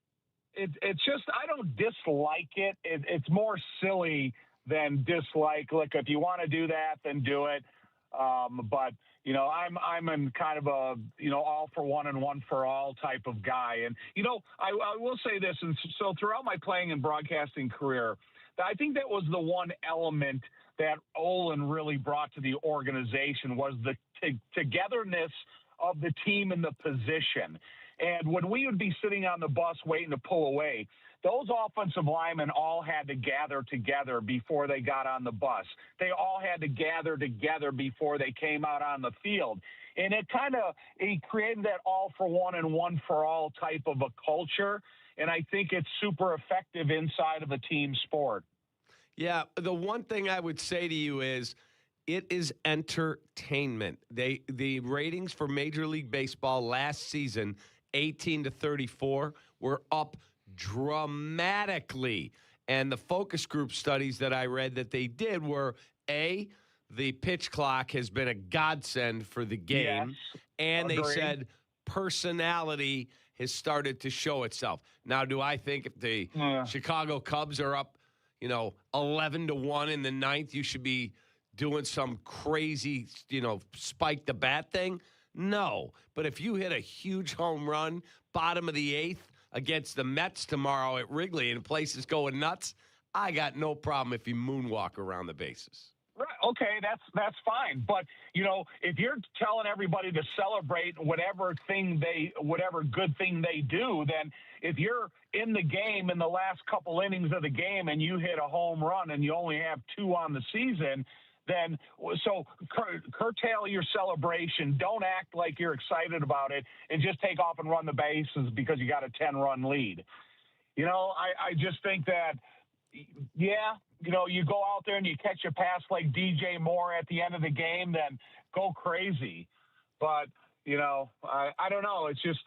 It's just, I don't dislike it. It's more silly than dislike. Look, if you want to do that, then do it. But I'm in kind of a all for one and one for all type of guy. And I will say this, and so throughout my playing and broadcasting career, I think that was the one element that Olin really brought to the organization was the togetherness of the team and the position. And when we would be sitting on the bus waiting to pull away, those offensive linemen all had to gather together before they got on the bus. They all had to gather together before they came out on the field. And it created that all for one and one for all type of a culture. And I think it's super effective inside of a team sport. Yeah, the one thing I would say to you is it is entertainment. The ratings for Major League Baseball last season, 18 to 34, were up dramatically. And the focus group studies that I read that they did were, A, the pitch clock has been a godsend for the game. Yes. And they said personality has started to show itself. Now, do I think if the Chicago Cubs are up, 11-1 in the ninth, you should be doing some crazy, spike the bat thing? No. But if you hit a huge home run, bottom of the eighth, against the Mets tomorrow at Wrigley and the place is going nuts, I got no problem if you moonwalk around the bases. Right. Okay, that's fine. But if you're telling everybody to celebrate whatever good thing they do, then if you're in the game in the last couple innings of the game and you hit a home run and you only have 2 on the season, then curtail your celebration. Don't act like you're excited about it and just take off and run the bases because you got a 10-run lead. I just think that, you go out there and you catch a pass like DJ Moore at the end of the game, then go crazy. But, I don't know. It's just,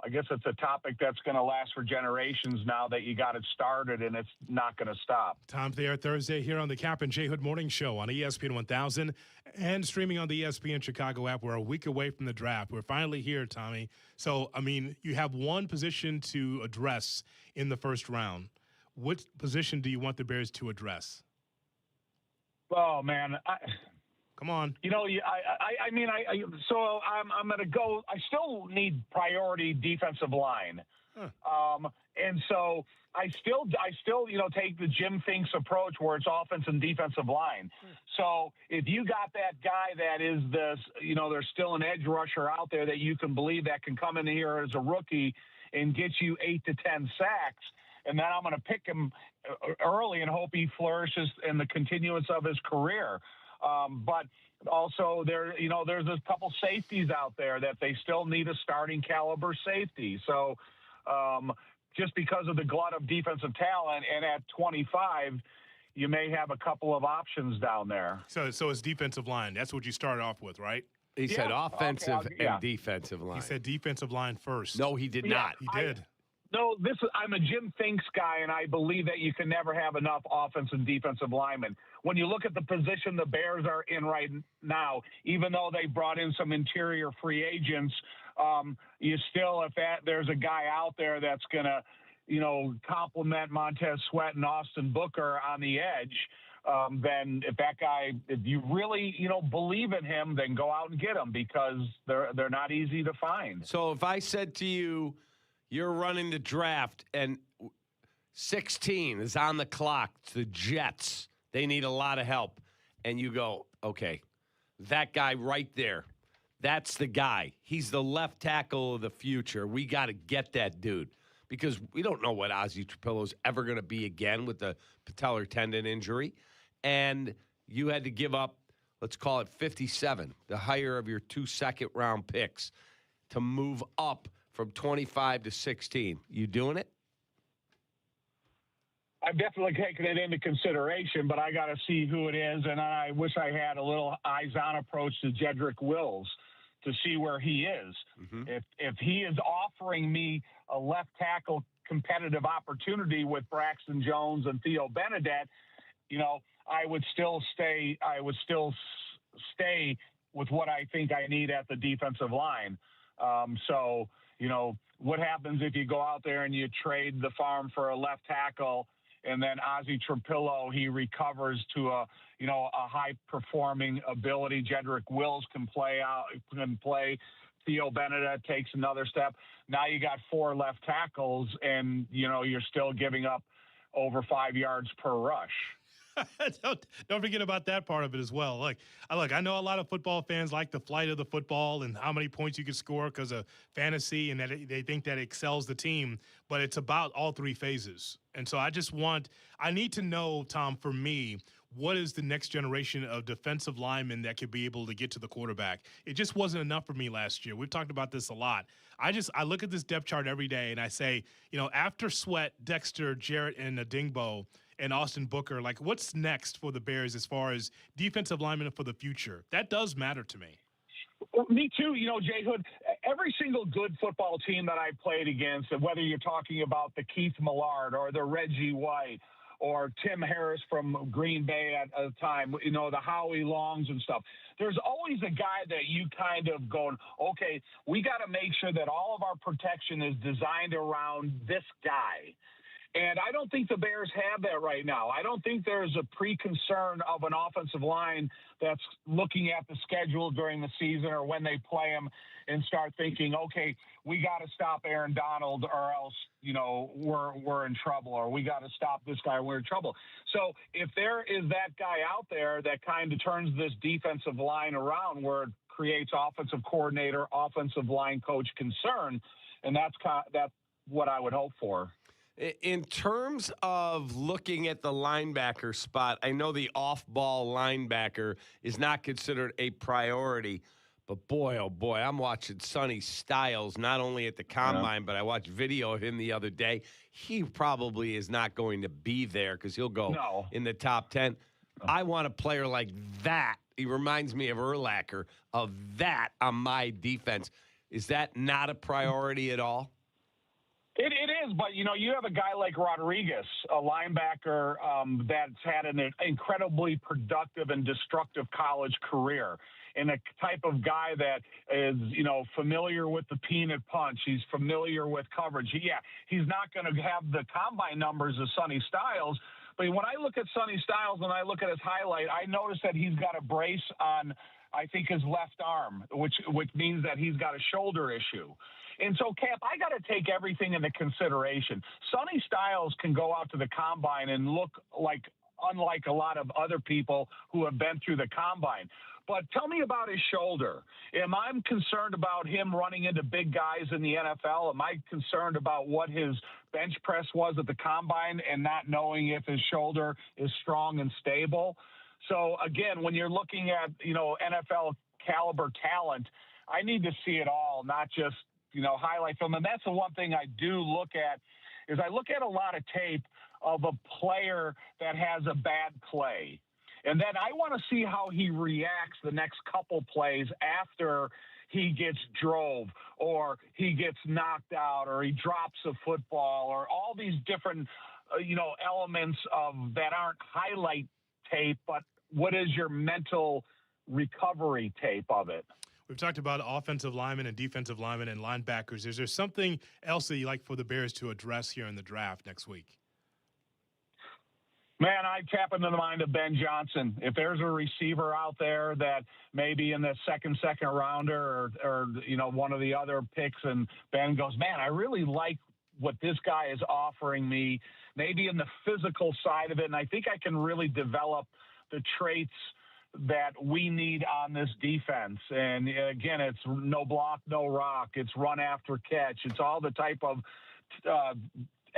I guess it's a topic that's going to last for generations now that you got it started, and it's not going to stop. Tom Thayer Thursday here on the Kap J Hood Morning Show on ESPN 1000 and streaming on the ESPN Chicago app. We're a week away from the draft. We're finally here, Tommy. So, you have one position to address in the first round. What position do you want the Bears to address? Oh, man. Come on. So I'm going to go. I still need priority defensive line. And so I still, take the Jim Finks approach where it's offense and defensive line. So if you got that guy that is there's still an edge rusher out there that you can believe that can come in here as a rookie and get you 8 to 10 sacks, and then I'm going to pick him early and hope he flourishes in the continuance of his career. But also there's a couple safeties out there that they still need a starting caliber safety. So just because of the glut of defensive talent, and at 25, you may have a couple of options down there. So it's defensive line. That's what you started off with, right? He said offensive and defensive line. He said defensive line first. No, he did not. He did. I'm a Jim Finks guy, and I believe that you can never have enough offense and defensive linemen. When you look at the position the Bears are in right now, even though they brought in some interior free agents, you still, there's a guy out there that's going to, complement Montez Sweat and Austin Booker on the edge, then if you really, believe in him, then go out and get him because they're not easy to find. So if I said to you, you're running the draft, and 16 is on the clock. It's the Jets. They need a lot of help. And you go, okay, that guy right there, that's the guy. He's the left tackle of the future. We got to get that dude because we don't know what Ozzie Trapillo's ever going to be again with the patellar tendon injury. And you had to give up, let's call it 57, the higher of your 2 second-round picks, to move up from 25 to 16. You doing it? I've definitely taken it into consideration, but I got to see who it is, and I wish I had a little eyes-on approach to Jedrick Wills to see where he is. Mm-hmm. If he is offering me a left tackle competitive opportunity with Braxton Jones and Theo Benedette, I would still stay. I would still stay with what I think I need at the defensive line. What happens if you go out there and you trade the farm for a left tackle, and then Ozzie Trapillo, he recovers to a high-performing ability. Jedrick Wills can play. Theo Benedette takes another step. Now you got 4 left tackles, and, you're still giving up over 5 yards per rush. Don't forget about that part of it as well. Look, I know a lot of football fans like the flight of the football and how many points you can score because of fantasy and that they think that excels the team, but it's about all 3 phases. And so I need to know, Tom, for me, what is the next generation of defensive linemen that could be able to get to the quarterback? It just wasn't enough for me last year. We've talked about this a lot. I look at this depth chart every day and I say, after Sweat, Dexter, Jarrett, and Adingbo, and Austin Booker, what's next for the Bears as far as defensive linemen for the future? That does matter to me. Me too. Jay Hood, every single good football team that I played against, whether you're talking about the Keith Millard or the Reggie White or Tim Harris from Green Bay at the time, the Howie Longs and stuff, there's always a guy that you kind of going, okay, we got to make sure that all of our protection is designed around this guy. And I don't think the Bears have that right now. I don't think there's a pre-concern of an offensive line that's looking at the schedule during the season or when they play them and start thinking, okay, we got to stop Aaron Donald or else, we're in trouble, or we got to stop this guy, we're in trouble. So if there is that guy out there that kind of turns this defensive line around where it creates offensive coordinator, offensive line coach concern, and that's what I would hope for. In terms of looking at the linebacker spot, I know the off-ball linebacker is not considered a priority, but boy, oh boy, I'm watching Sonny Styles not only at the Combine, but I watched video of him the other day. He probably is not going to be there because he'll go in the top 10. I want a player like that. He reminds me of Urlacher, of that on my defense. Is that not a priority at all? It is, but, you have a guy like Rodriguez, a linebacker that's had an incredibly productive and destructive college career, and a type of guy that is, familiar with the peanut punch. He's familiar with coverage. He's not going to have the combine numbers of Sonny Styles, but when I look at Sonny Styles and I look at his highlight, I notice that he's got a brace on, I think, his left arm, which means that he's got a shoulder issue. And so, Kap, I got to take everything into consideration. Sonny Styles can go out to the Combine and look unlike a lot of other people who have been through the Combine. But tell me about his shoulder. Am I concerned about him running into big guys in the NFL? Am I concerned about what his bench press was at the Combine and not knowing if his shoulder is strong and stable? So, again, when you're looking at, NFL caliber talent, I need to see it all, not just highlight film. And that's the one thing I do look at is I look at a lot of tape of a player that has a bad play. And then I want to see how he reacts the next couple plays after he gets drove or he gets knocked out or he drops a football or all these different, elements of that aren't highlight tape, but what is your mental recovery tape of it? We've talked about offensive linemen and defensive linemen and linebackers. Is there something else that you'd like for the Bears to address here in the draft next week? Man, I'd tap into the mind of Ben Johnson. If there's a receiver out there that maybe in the second rounder or one of the other picks, and Ben goes, man, I really like what this guy is offering me, maybe in the physical side of it, and I think I can really develop the traits that we need on this defense. And again, it's no block, no rock. It's run after catch. It's all the type of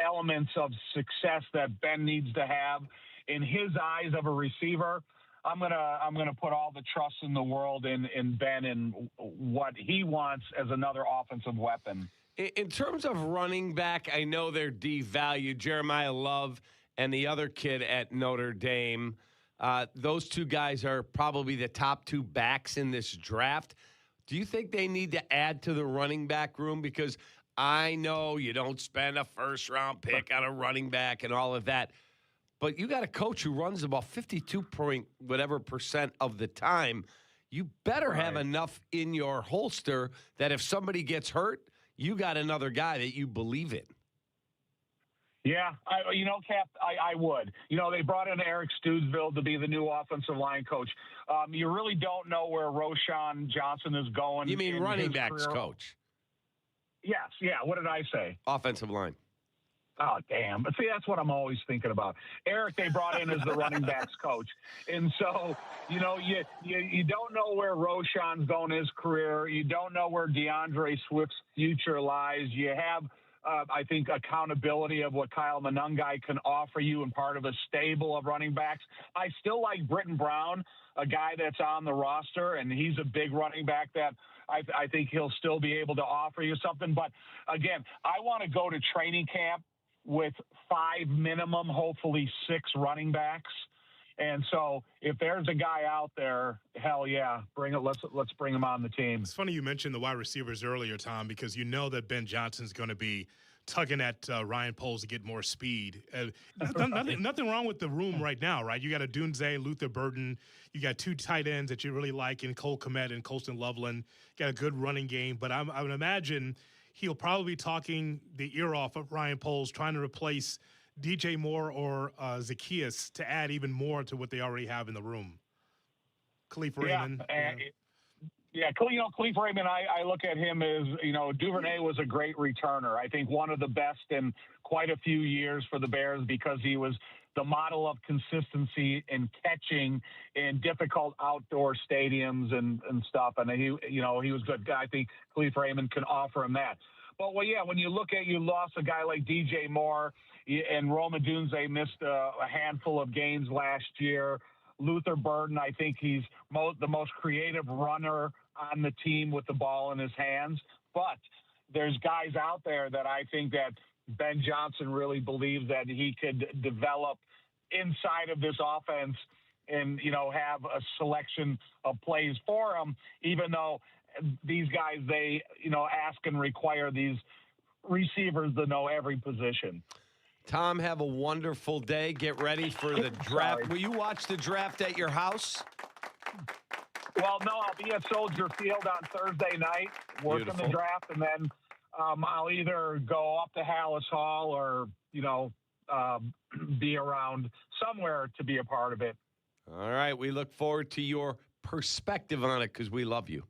elements of success that Ben needs to have in his eyes of a receiver. I'm gonna put all the trust in the world in Ben and what he wants as another offensive weapon. In terms of running back, I know they're devalued. Jeremiah Love and the other kid at Notre Dame. Those two guys are probably the top two backs in this draft. Do you think they need to add to the running back room? Because I know you don't spend a first-round pick on a running back and all of that, but you got a coach who runs about 52% of the time. You better have enough in your holster that if somebody gets hurt, you got another guy that you believe in. Yeah, Kap, I would. They brought in Eric Stoodsville to be the new offensive line coach. You really don't know where Roshan Johnson is going. You mean running backs coach? Yes, yeah. What did I say? Offensive line. Oh, damn. But see, that's what I'm always thinking about. Eric, they brought in as the running backs coach. And so, you don't know where Roshan's going in his career. You don't know where DeAndre Swift's future lies. You have I think accountability of what Kyle Monangai can offer you and part of a stable of running backs. I still like Britton Brown, a guy that's on the roster, and he's a big running back that I think he'll still be able to offer you something. But, again, I want to go to training camp with 5 minimum, hopefully 6 running backs. And so if there's a guy out there, hell yeah, bring it. Let's bring him on the team. It's funny you mentioned the wide receivers earlier, Tom, because you know that Ben Johnson's going to be tugging at Ryan Poles to get more speed. Nothing wrong with the room right now, right? You got a Dunze, Luther Burden. You got 2 tight ends that you really like in Cole Kmet and Colston Loveland. Got a good running game, but I would imagine he'll probably be talking the ear off of Ryan Poles, trying to replace DJ Moore or Zacchaeus to add even more to what they already have in the room. Khalif Raymond. Khalif Raymond, I look at him as, Duvernay was a great returner. I think one of the best in quite a few years for the Bears because he was the model of consistency in catching in difficult outdoor stadiums and stuff. And he was good. I think Khalif Raymond can offer him that. But, when you look at, you lost a guy like DJ Moore and Roma Dunze missed a handful of games last year. Luther Burden, I think he's the most creative runner on the team with the ball in his hands. But there's guys out there that I think that Ben Johnson really believes that he could develop inside of this offense and, have a selection of plays for him, even though these guys, they, ask and require these receivers to know every position. Tom, have a wonderful day. Get ready for the draft. Will you watch the draft at your house? Well, no, I'll be at Soldier Field on Thursday night working the draft, and then I'll either go up to Hallis Hall or, be around somewhere to be a part of it. All right. We look forward to your perspective on it because we love you.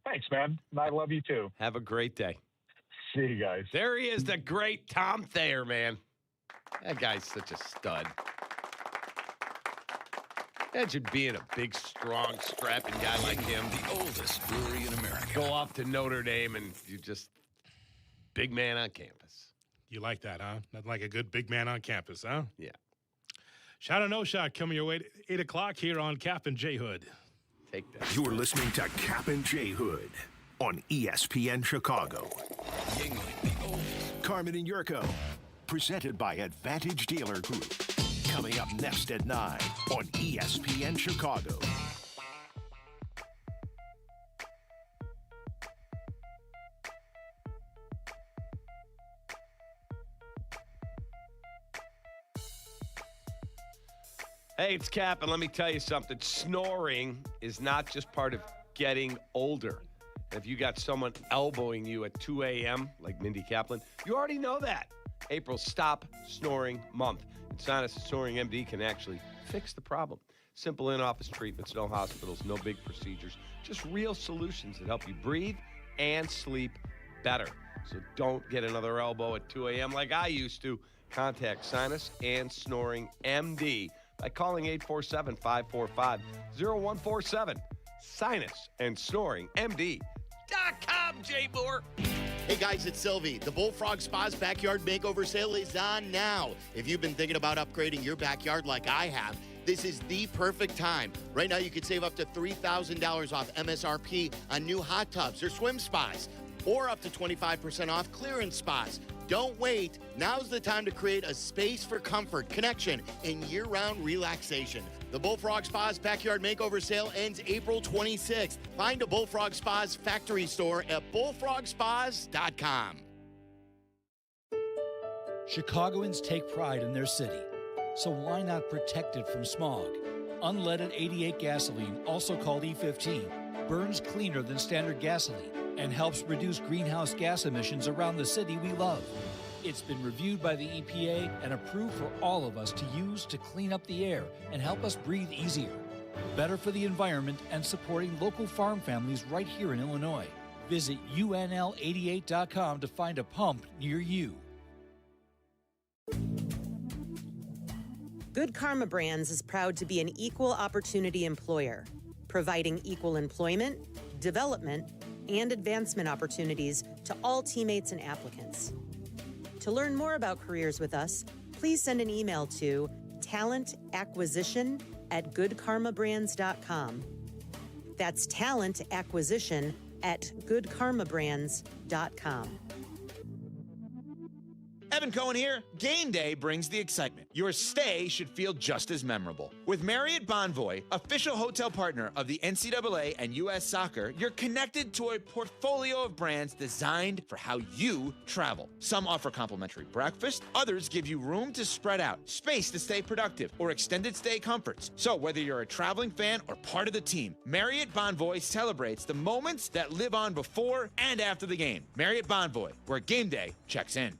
Thanks, man. I love you, too. Have a great day. See you guys. There he is, the great Tom Thayer, man. That guy's such a stud. Imagine being a big, strong, strapping guy like him. The oldest brewery in America. Go off to Notre Dame and you just big man on campus. You like that, huh? Nothing like a good big man on campus, huh? Yeah. Shot or no shot coming your way at 8 o'clock here on Kap and J Hood. Take that. You're listening to Kap and J Hood on ESPN Chicago. Carmen and Jurko, presented by Advantage Dealer Group. Coming up next at 9 on ESPN Chicago. Hey, it's Kap, and let me tell you something. Snoring is not just part of getting older. And if you got someone elbowing you at 2 a.m., like Mindy Kaplan, you already know that. April's Stop Snoring Month. And Sinus Snoring MD can actually fix the problem. Simple in-office treatments, no hospitals, no big procedures, just real solutions that help you breathe and sleep better. So don't get another elbow at 2 a.m. like I used to. Contact Sinus and Snoring MD by calling 847-545-0147. Sinus and Snoring MD.com, Jay Moore. Hey guys, it's Silvy. The Bullfrog Spa's backyard makeover sale is on now. If you've been thinking about upgrading your backyard like I have, this is the perfect time. Right now you could save up to $3,000 off MSRP on new hot tubs or swim spas, or up to 25% off clearance spas. Don't wait. Now's the time to create a space for comfort, connection, and year-round relaxation. The Bullfrog Spa's backyard makeover sale ends April 26th. Find a Bullfrog Spa's factory store at bullfrogspas.com. Chicagoans take pride in their city, so why not protect it from smog? Unleaded 88 gasoline, also called E15, burns cleaner than standard gasoline and helps reduce greenhouse gas emissions around the city we love. It's been reviewed by the EPA and approved for all of us to use to clean up the air and help us breathe easier. Better for the environment and supporting local farm families right here in Illinois. Visit UNL88.com to find a pump near you. Good Karma Brands is proud to be an equal opportunity employer, providing equal employment, development, and advancement opportunities to all teammates and applicants. To learn more about careers with us, please send an email to talentacquisition@goodkarmabrands.com. That's talentacquisition@goodkarmabrands.com. Evan Cohen here. Game day brings the excitement. Your stay should feel just as memorable. With Marriott Bonvoy, official hotel partner of the NCAA and U.S. Soccer, you're connected to a portfolio of brands designed for how you travel. Some offer complimentary breakfast, others give you room to spread out, space to stay productive, or extended stay comforts. So whether you're a traveling fan or part of the team, Marriott Bonvoy celebrates the moments that live on before and after the game. Marriott Bonvoy, where game day checks in.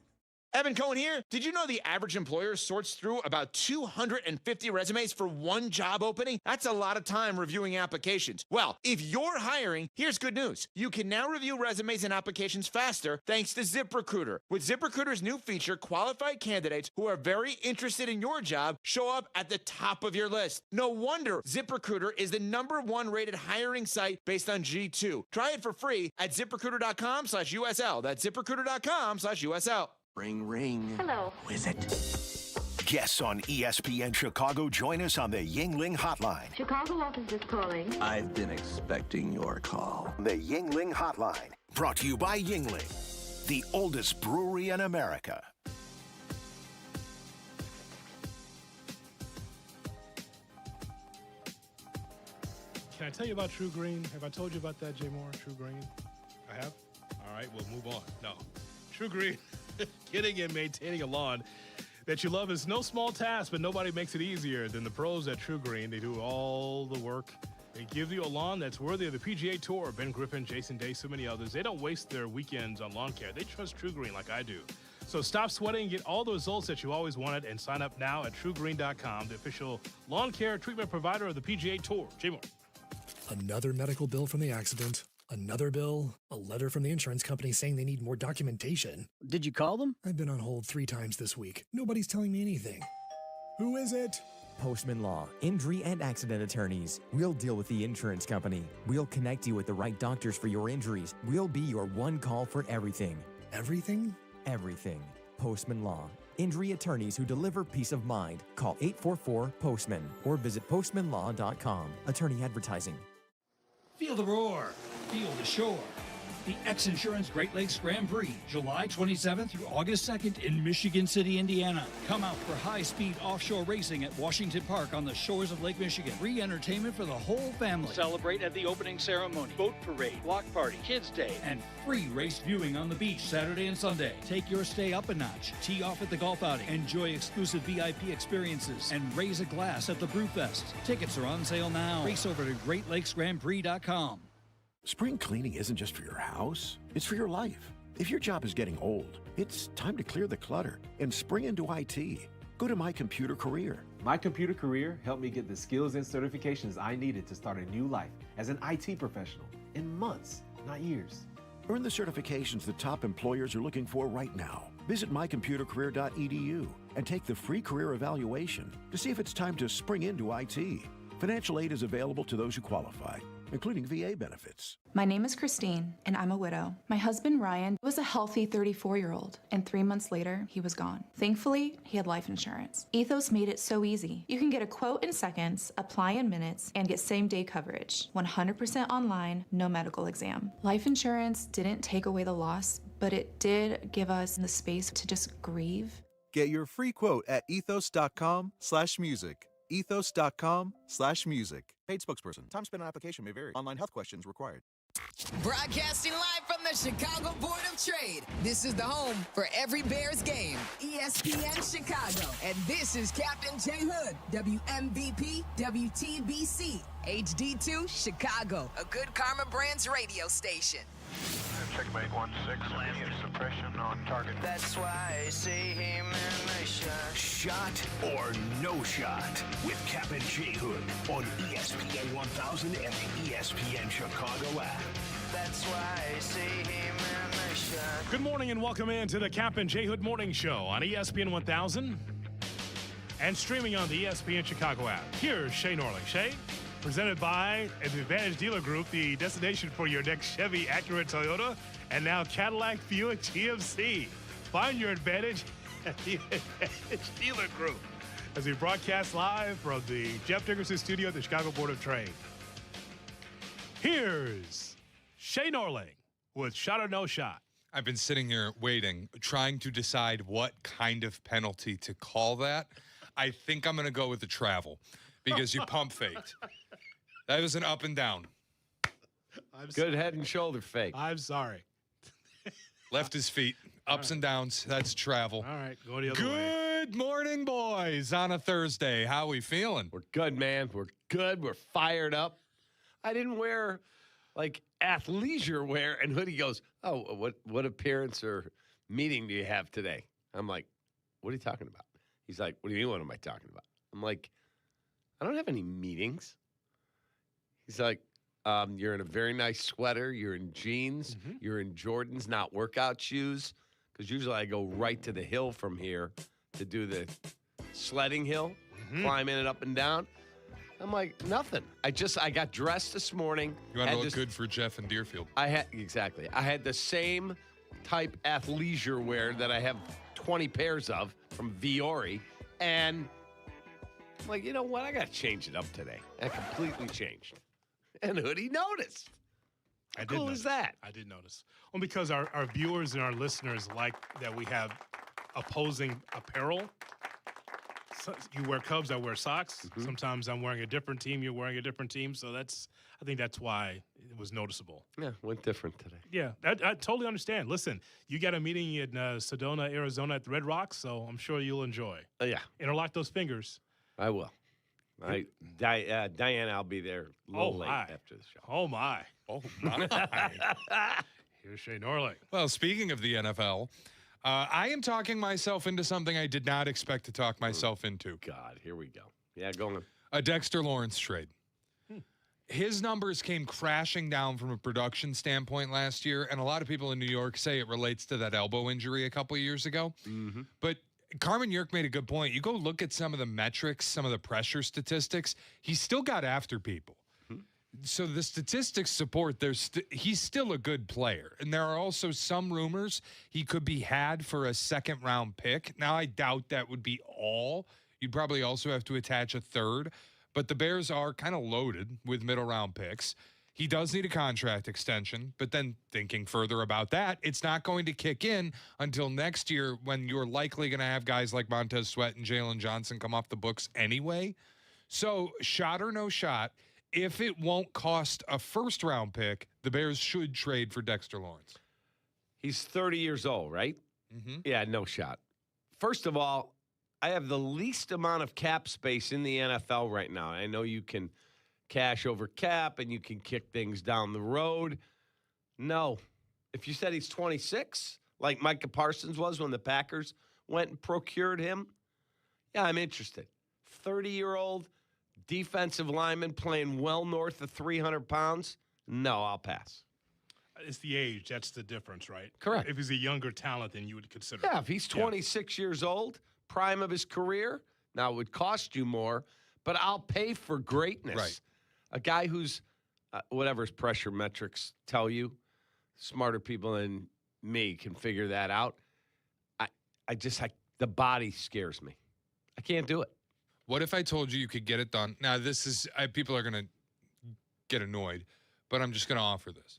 Evan Cohen here. Did you know the average employer sorts through about 250 resumes for one job opening? That's a lot of time reviewing applications. Well, if you're hiring, here's good news. You can now review resumes and applications faster thanks to ZipRecruiter. With ZipRecruiter's new feature, qualified candidates who are very interested in your job show up at the top of your list. No wonder ZipRecruiter is the #1 rated hiring site based on G2. Try it for free at ZipRecruiter.com/USL. That's ZipRecruiter.com/USL. Ring, ring. Hello. Who is it? Guests on ESPN Chicago join us on the Yingling Hotline. Chicago office is calling. I've been expecting your call. The Yingling Hotline. Brought to you by Yingling, the oldest brewery in America. Can I tell you about True Green? Have I told you about that, Jay Moore? True Green? I have? All right, we'll move on. No. True Green, getting and maintaining a lawn that you love is no small task, but nobody makes it easier than the pros at True Green. They do all the work. They give you a lawn that's worthy of the PGA Tour. Ben Griffin, Jason Day, so many others. They don't waste their weekends on lawn care. They trust True Green like I do. So stop sweating and get all the results that you always wanted and sign up now at TrueGreen.com, the official lawn care treatment provider of the PGA Tour. Jay Moore. Another medical bill from the accident. Another bill, a letter from the insurance company saying they need more documentation. Did you call them? I've been on hold 3 times this week. Nobody's telling me anything. Who is it? Postman Law, injury and accident attorneys. We'll deal with the insurance company. We'll connect you with the right doctors for your injuries. We'll be your one call for everything. Everything? Everything. Postman Law. Injury attorneys who deliver peace of mind. Call 844-POSTMAN or visit postmanlaw.com. Attorney advertising. Feel the roar. Feel the shore. The X Insurance Great Lakes Grand Prix, July 27th through August 2nd in Michigan City, Indiana. Come out for high-speed offshore racing at Washington Park on the shores of Lake Michigan. Free entertainment for the whole family. Celebrate at the opening ceremony, boat parade, block party, kids' day, and free race viewing on the beach Saturday and Sunday. Take your stay up a notch. Tee off at the golf outing. Enjoy exclusive VIP experiences and raise a glass at the Brewfest. Tickets are on sale now. Race over to GreatLakesGrandPrix.com. Spring cleaning isn't just for your house, it's for your life. If your job is getting old, it's time to clear the clutter and spring into IT. Go to My Computer Career. My Computer Career helped me get the skills and certifications I needed to start a new life as an IT professional in months, not years. Earn the certifications the top employers are looking for right now. Visit mycomputercareer.edu and take the free career evaluation to see if it's time to spring into IT. Financial aid is available to those who qualify, including VA benefits. My name is Christine, and I'm a widow. My husband, Ryan, was a healthy 34-year-old, and 3 months later, he was gone. Thankfully, he had life insurance. Ethos made it so easy. You can get a quote in seconds, apply in minutes, and get same-day coverage. 100% online, no medical exam. Life insurance didn't take away the loss, but it did give us the space to just grieve. Get your free quote at ethos.com/music. ethos.com/music. Paid spokesperson. Time spent on application may vary. Online health questions required. Broadcasting live from the Chicago Board of Trade. This is the home for every Bears game. ESPN Chicago. And this is Captain J Hood, WMVP, WTBC, HD2 Chicago, a good Karma Brands radio station. Checkmate 1-6, suppression on target. That's why I say him and my shot. Shot or no shot with Kap J Hood on ESPN 1000 and the ESPN Chicago app. That's why I say him and my shot. Good morning and welcome in to the Kap and J Hood Morning Show on ESPN 1000 and streaming on the ESPN Chicago app. Here's Shay Norling. Shay, presented by the Advantage Dealer Group, the destination for your next Chevy, Acura, Toyota, and now Cadillac, Buick, GMC. Find your advantage at the Advantage Dealer Group as we broadcast live from the Jeff Dickerson Studio at the Chicago Board of Trade. Here's Shay Norling with shot or no shot. I've been sitting here waiting, trying to decide what kind of penalty to call that. I think I'm going to go with the travel because you pump faked. That was an up and down. Good head and shoulder fake. I'm sorry. Left his feet. Ups and downs. That's travel. All right. Go the other way. Good morning, boys, on a Thursday. How we feeling? We're good, man. We're good. We're fired up. I didn't wear, like, athleisure wear, and Hoodie goes, oh, what appearance or meeting do you have today? I'm like, what are you talking about? He's like, what do you mean, what am I talking about? I'm like, I don't have any meetings. He's like, you're in a very nice sweater. You're in jeans. You're in Jordans, not workout shoes. Because usually I go right to the hill from here to do the sledding hill, climbing it up and down. I'm like, nothing. I got dressed this morning. You want to look good for Jeff and Deerfield. I had the same type athleisure wear that I have 20 pairs of from Viore. And I'm like, you know what? I got to change it up today. I completely changed. And Hoodie noticed. How cool is that? I did notice. Well, because our viewers and our listeners like that we have opposing apparel. So you wear Cubs, I wear socks. Sometimes I'm wearing a different team, you're wearing a different team. So I think that's why it was noticeable. Yeah, went different today. Yeah, I totally understand. Listen, you got a meeting in Sedona, Arizona at the Red Rocks, so I'm sure you'll enjoy. Yeah. Interlock those fingers. I will. Diana, I'll be there a little late after the show. Oh, my. Here's Shay Norling. Well, speaking of the NFL, I am talking myself into something I did not expect to talk myself into. God, here we go. Yeah, go on. A Dexter Lawrence trade. His numbers came crashing down from a production standpoint last year, and a lot of people in New York say it relates to that elbow injury a couple of years ago. But Carmen Jurko made a good point. You go look at some of the metrics, some of the pressure statistics, he still got after people. So the statistics support he's still a good player. And there are also some rumors he could be had for a second-round pick. Now, I doubt that would be all. You'd probably also have to attach a third. But the Bears are kind of loaded with middle-round picks. He does need a contract extension, but then thinking further about that, it's not going to kick in until next year when you're likely going to have guys like Montez Sweat and Jalen Johnson come off the books anyway. So, shot or no shot, if it won't cost a first-round pick, the Bears should trade for Dexter Lawrence. He's 30 years old, right? Yeah, no shot. First of all, I have the least amount of cap space in the NFL right now. I know you can cash over cap and you can kick things down the road. No. If you said he's 26, like Micah Parsons was when the Packers went and procured him, yeah, I'm interested. 30-year-old defensive lineman playing well north of 300 pounds? No, I'll pass. It's the age. That's the difference, right? Correct. If he's a younger talent, then you would consider Yeah, if he's 26 years old, prime of his career, now it would cost you more, but I'll pay for greatness. Right. A guy who's, whatever his pressure metrics tell you, smarter people than me can figure that out. The body scares me. I can't do it. What if I told you could get it done? Now, this is, people are going to get annoyed, but I'm just going to offer this.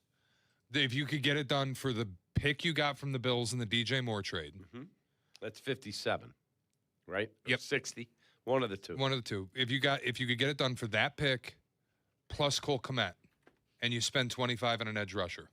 If you could get it done for the pick you got from the Bills in the DJ Moore trade. That's 57, right? Yep. 60. One of the two. One of the two. If you could get it done for that pick plus Cole Kmet, and you spend 25 on an edge rusher.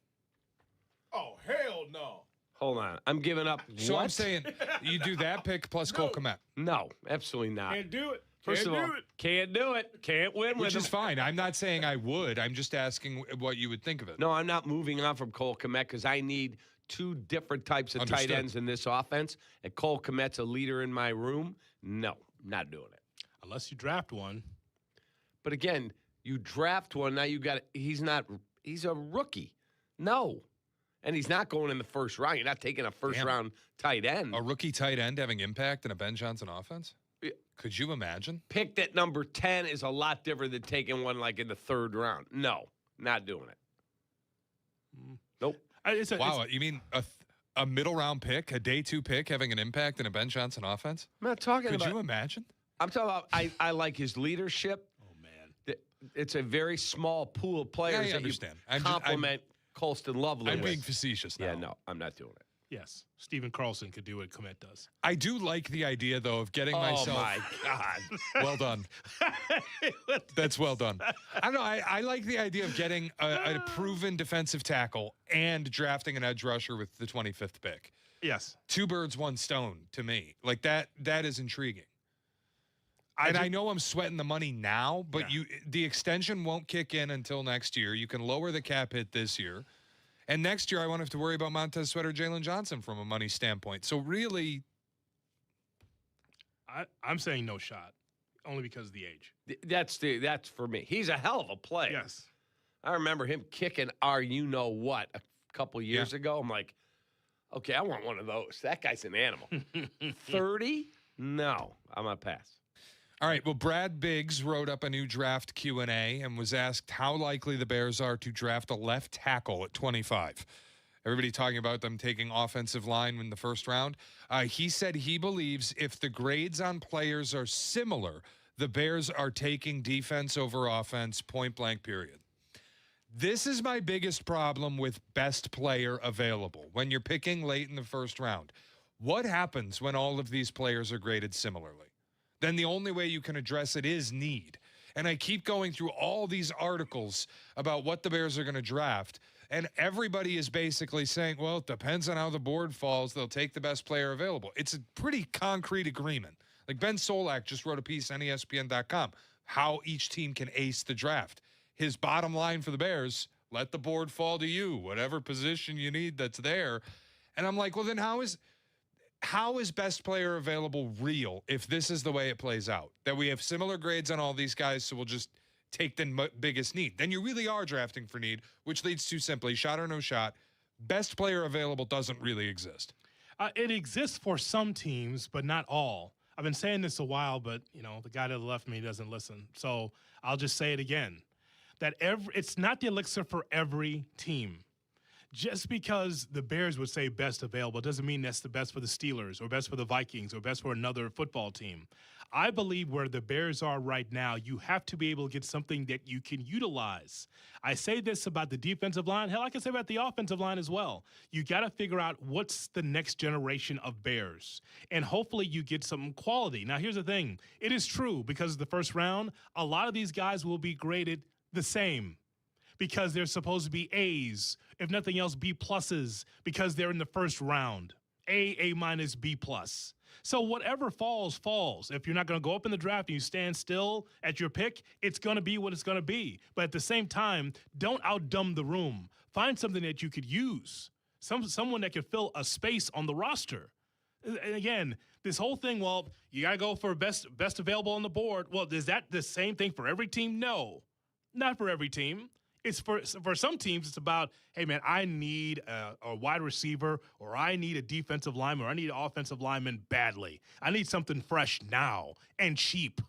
Oh, hell no. Hold on. I'm giving up. So what? I'm saying you do that pick plus Cole Kmet. No, absolutely not. Can't do it. First of all, can't do it. Can't win with Which is him. fine. I'm not saying I would. I'm just asking what you would think of it. No, I'm not moving on from Cole Kmet because I need two different types of Understood. tight ends in this offense. And Cole Kmet's a leader in my room. No, not doing it. Unless you draft one. But again, you draft one, now he's a rookie. No. And he's not going in the first round. You're not taking a first-round tight end. A rookie tight end having impact in a Ben Johnson offense? Could you imagine? Picked at number 10 is a lot different than taking one like in the third round. No, not doing it. Nope. Wow, you mean a middle-round pick, a day 2 pick having an impact in a Ben Johnson offense? I'm not talking Could about... you imagine? I'm talking about I like his leadership. Oh, man. It's a very small pool of players I that understand. you compliment Colston Lovely I'm with. being facetious now. Yeah, no, I'm not doing it. Yes. Stephen Carlson could do what Kmet does. I do like the idea, though, of getting myself... Oh, my God. Well done. That's well done. I don't know. I like the idea of getting a proven defensive tackle and drafting an edge rusher with the 25th pick. Yes. 2 birds, 1 stone to me. Like, that is intriguing. I know I'm sweating the money now, but the extension won't kick in until next year. You can lower the cap hit this year. And next year, I won't have to worry about Montez Sweat or Jalen Johnson from a money standpoint. So really, I'm saying no shot, only because of the age. That's for me. He's a hell of a player. Yes. I remember him kicking our you-know-what a couple years ago. I'm like, okay, I want one of those. That guy's an animal. 30? No, I'm going to pass. All right, well, Brad Biggs wrote up a new draft Q&A and was asked how likely the Bears are to draft a left tackle at 25. Everybody talking about them taking offensive line in the first round. He said he believes if the grades on players are similar, the Bears are taking defense over offense, point blank, period. This is my biggest problem with best player available when you're picking late in the first round. What happens when all of these players are graded similarly? Then the only way you can address it is need. And I keep going through all these articles about what the Bears are going to draft, and everybody is basically saying, well, it depends on how the board falls. They'll take the best player available. It's a pretty concrete agreement. Like Ben Solak just wrote a piece on ESPN.com, how each team can ace the draft. His bottom line for the Bears, let the board fall to you, whatever position you need that's there. And I'm like, well, then how is best player available real if this is the way it plays out? That we have similar grades on all these guys, so we'll just take the biggest need. Then you really are drafting for need, which leads to simply shot or no shot. Best player available doesn't really exist. It exists for some teams, but not all. I've been saying this a while, but, the guy to the left of me doesn't listen. So I'll just say it again. That it's not the elixir for every team. Just because the Bears would say best available doesn't mean that's the best for the Steelers or best for the Vikings or best for another football team. I believe where the Bears are right now, you have to be able to get something that you can utilize. I say this about the defensive line. Hell, I can say about the offensive line as well. You got to figure out what's the next generation of Bears, and hopefully you get some quality. Now, here's the thing. It is true because of the first round, a lot of these guys will be graded the same because they're supposed to be A's, if nothing else, B pluses, because they're in the first round. A minus, B plus. So whatever falls, falls. If you're not going to go up in the draft and you stand still at your pick, it's going to be what it's going to be. But at the same time, don't outdumb the room. Find something that you could use, someone that could fill a space on the roster. And again, this whole thing, well, you got to go for best available on the board. Well, is that the same thing for every team? No. Not for every team. It's for some teams, it's about, hey, man, I need a wide receiver, or I need a defensive lineman, or I need an offensive lineman badly. I need something fresh now and cheap.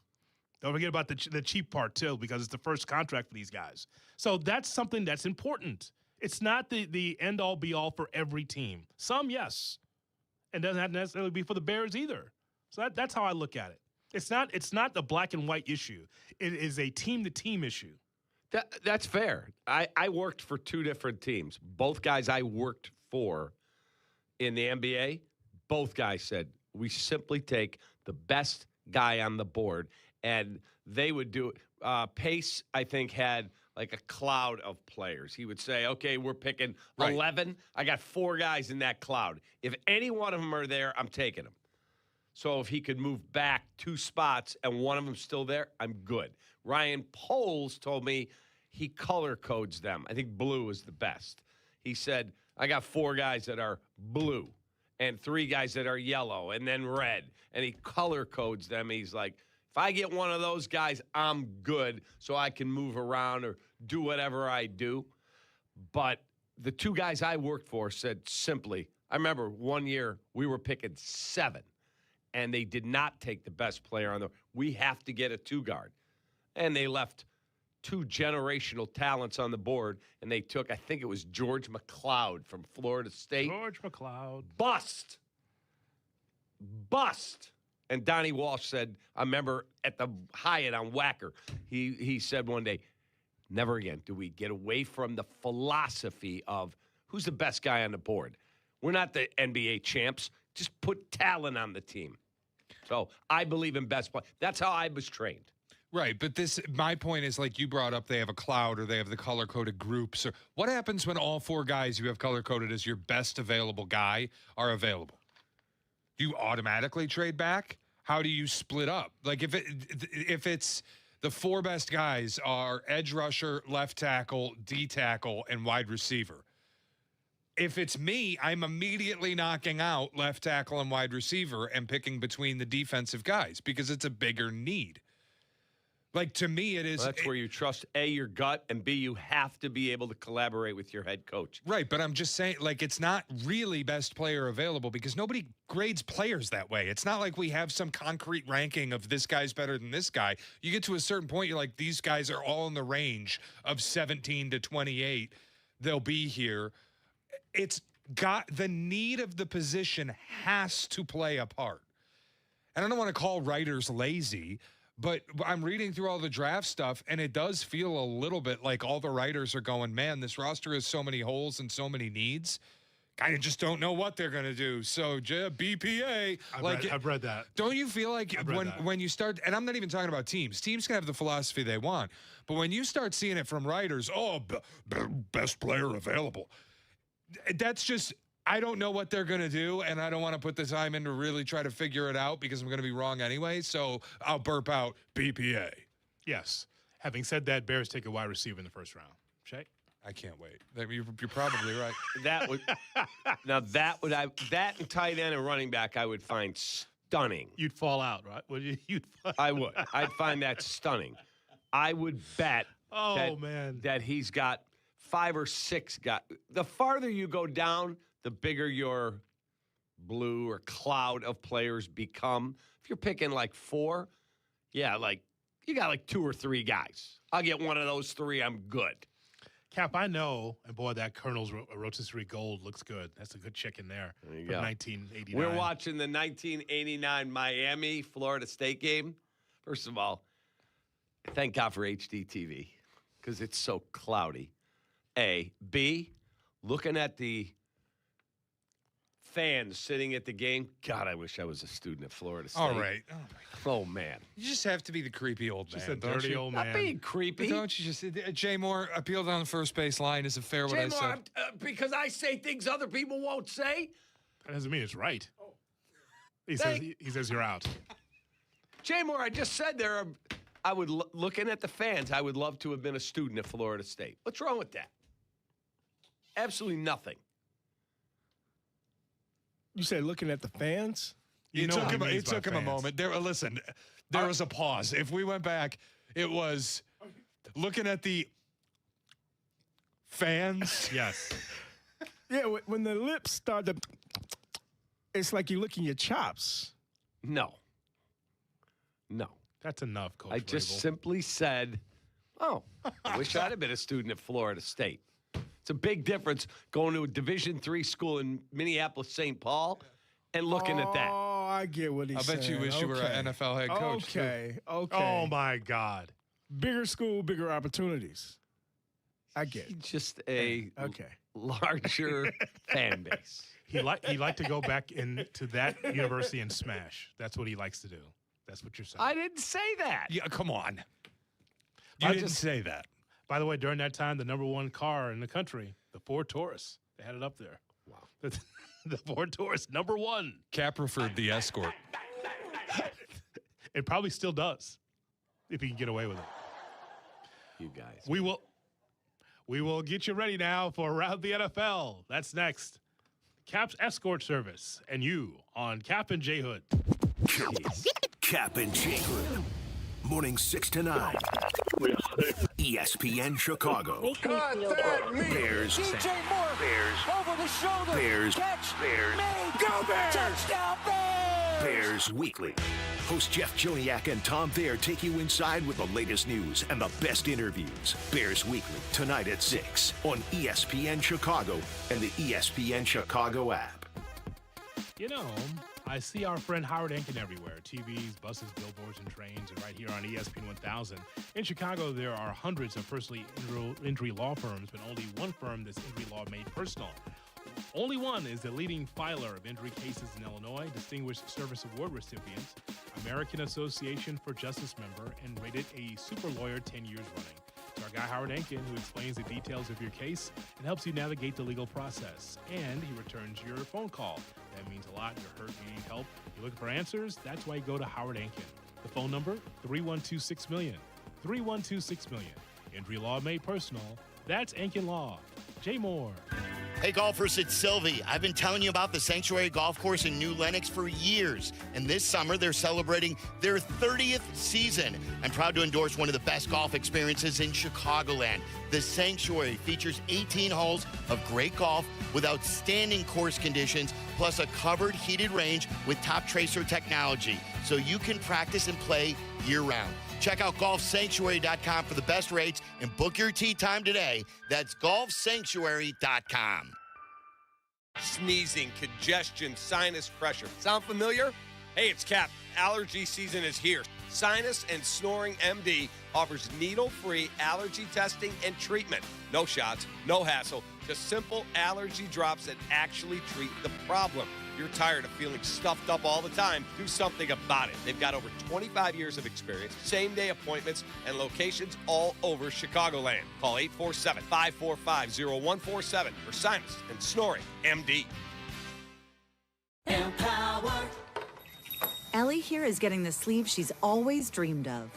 Don't forget about the cheap part, too, because it's the first contract for these guys. So that's something that's important. It's not the end-all, be-all for every team. Some, yes. And doesn't have to necessarily be for the Bears either. So that's how I look at it. It's not the black and white issue. It is a team-to-team issue. That's fair. I worked for two different teams. Both guys I worked for in the NBA, both guys said, we simply take the best guy on the board, and they would do it. Pace, I think, had like a cloud of players. He would say, okay, we're picking 11. I got 4 guys in that cloud. If any one of them are there, I'm taking them. So if he could move back 2 spots and one of them's still there, I'm good. Ryan Poles told me he color codes them. I think blue is the best. He said, I got 4 guys that are blue and 3 guys that are yellow and then red. And he color codes them. He's like, if I get one of those guys, I'm good so I can move around or do whatever I do. But the 2 guys I worked for said simply, I remember one year we were picking 7. And they did not take the best player on the. We have to get a 2-guard. And they left 2 generational talents on the board, and they took, I think it was George McLeod from Florida State. George McLeod. Bust. And Donnie Walsh said, I remember at the Hyatt on Wacker, he said one day, never again do we get away from the philosophy of who's the best guy on the board. We're not the NBA champs. Just put talent on the team. So I believe in best play. That's how I was trained. Right, but my point is, like you brought up, they have a cloud or they have the color-coded groups. Or what happens when all 4 guys you have color-coded as your best available guy are available? Do you automatically trade back? How do you split up? Like if it's the 4 best guys are edge rusher, left tackle, D tackle, and wide receiver. if it's me, I'm immediately knocking out left tackle and wide receiver and picking between the defensive guys because it's a bigger need. Like, to me, it is. Well, that's where you trust, A, your gut, and B, you have to be able to collaborate with your head coach. Right, but I'm just saying, like, it's not really best player available because nobody grades players that way. It's not like we have some concrete ranking of this guy's better than this guy. You get to a certain point, you're like, these guys are all in the range of 17 to 28. They'll be here. It's got the need of the position has to play a part. And I don't want to call writers lazy, but I'm reading through all the draft stuff, and it does feel a little bit like all the writers are going, man, this roster has so many holes and so many needs. Kind of just don't know what they're going to do. So, BPA. I've read that. Don't you feel like when you start, and I'm not even talking about teams. Teams can have the philosophy they want. But when you start seeing it from writers, best player available. That's just, I don't know what they're going to do, and I don't want to put the time in to really try to figure it out because I'm going to be wrong anyway, so I'll burp out BPA. Yes. Having said that, Bears take a wide receiver in the first round. Shay? I can't wait. You're probably right. That and tight end and running back I would find stunning. You'd fall out, right? Would you? I would. I'd find that stunning. I would bet that he's got 5 or 6 guys. The farther you go down, the bigger your blue or cloud of players become. If you're picking like 4, you got like 2 or 3 guys. I'll get one of those 3. I'm good. Cap, I know, and boy, that Colonel's rotisserie gold looks good. That's a good chicken there from 1989. We're watching the 1989 Miami Florida State game. First of all, thank God for HD TV because it's so cloudy. A. B, looking at the fans sitting at the game. God, I wish I was a student at Florida State. All right. Oh, man. You just have to be the creepy old man. Just a dirty old man. Not being creepy. But don't you just, Jay Moore appealed on the first base line. Is it fair what I said? Because I say things other people won't say. That doesn't mean it's right. He says you're out. Jay Moore, I just said looking at the fans, I would love to have been a student at Florida State. What's wrong with that? Absolutely nothing. You said looking at the fans? It took him a moment. There was a pause. If we went back, it was looking at the fans. Yes. Yeah, when the lips start to, it's like you're licking your chops. No. That's enough, Coach I just simply said, I wish I'd have been a student at Florida State. It's a big difference going to a Division III school in Minneapolis, St. Paul, and looking at that. Oh, I get what he's saying. I bet you wish you were an NFL head coach. Okay. Oh, my God. Bigger school, bigger opportunities. I get it. Just a larger fan base. He liked to go back into that university and smash. That's what he likes to do. That's what you're saying. I didn't say that. Yeah, come on. You didn't say that. By the way, during that time, the #1 car in the country, the Ford Taurus, they had it up there. Wow. The Ford Taurus, #1. Cap referred the Escort. It probably still does, if he can get away with it. You guys. We will get you ready now for Around the NFL. That's next. Cap's Escort Service and you on Kap and J Hood. Kap and J Hood. Morning 6 to 9. ESPN Chicago. Bears. DJ Moore. Bears. Over the shoulder. Bears. Catch. Bears. Made. Go Bears. Touchdown Bears. Bears Weekly. Host Jeff Joniak and Tom Thayer take you inside with the latest news and the best interviews. Bears Weekly, tonight at 6 on ESPN Chicago and the ESPN Chicago app. You know, I see our friend Howard Enkin everywhere. TVs, buses, billboards, and trains, and right here on ESPN 1000. In Chicago, there are hundreds of personal injury law firms, but only one firm that's injury law made personal. Only one is the leading filer of injury cases in Illinois, Distinguished Service Award recipient, American Association for Justice member, and rated a super lawyer 10 years running. It's our guy Howard Enkin who explains the details of your case and helps you navigate the legal process. And he returns your phone call. That means a lot. You're hurt, you need help, you're looking for answers. That's why you go to Howard Enkin. The phone number, 312-6-million. 312-6-million. Injury law made personal. That's Enkin Law. Jay Moore. Hey, golfers, it's Silvy. I've been telling you about the Sanctuary Golf Course in New Lenox for years, and this summer they're celebrating their 30th season. I'm proud to endorse one of the best golf experiences in Chicagoland. The Sanctuary features 18 holes of great golf with outstanding course conditions, plus a covered heated range with top tracer technology, so you can practice and play year-round. Check out golfsanctuary.com for the best rates and book your tee time today. That's golfsanctuary.com. Sneezing, congestion, sinus pressure. Sound familiar? Hey, it's Kap. Allergy season is here. Sinus and Snoring MD offers needle-free allergy testing and treatment. No shots, no hassle, just simple allergy drops that actually treat the problem. You're tired of feeling stuffed up all the time, do something about it. They've got over 25 years of experience, same-day appointments, and locations all over Chicagoland. Call 847-545-0147 for Sinus and Snoring MD. Empower. Ellie here is getting the sleeve she's always dreamed of.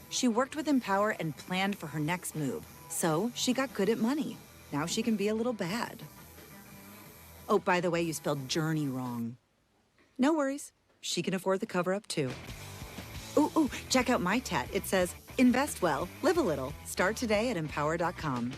She worked with Empower and planned for her next move, so she got good at money. Now she can be a little bad. Oh, by the way, you spelled journey wrong. No worries. She can afford the cover-up, too. Ooh, check out my tat. It says, invest well, live a little. Start today at empower.com.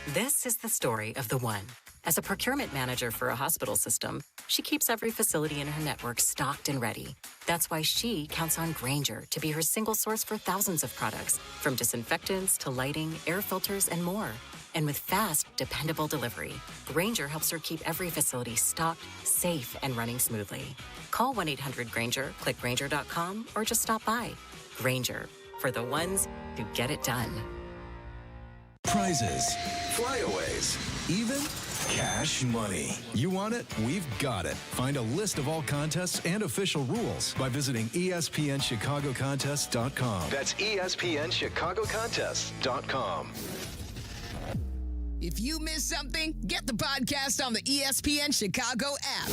This is the story of the one. As a procurement manager for a hospital system, she keeps every facility in her network stocked and ready. That's why she counts on Grainger to be her single source for thousands of products, from disinfectants to lighting, air filters, and more. And with fast, dependable delivery, Grainger helps her keep every facility stocked, safe, and running smoothly. Call 1-800-GRAINGER, click Grainger.com, or just stop by. Grainger, for the ones who get it done. Prizes, flyaways, even cash money. You want it? We've got it. Find a list of all contests and official rules by visiting ESPNChicagoContests.com. That's ESPNChicagoContests.com. If you missed something, get the podcast on the ESPN Chicago app.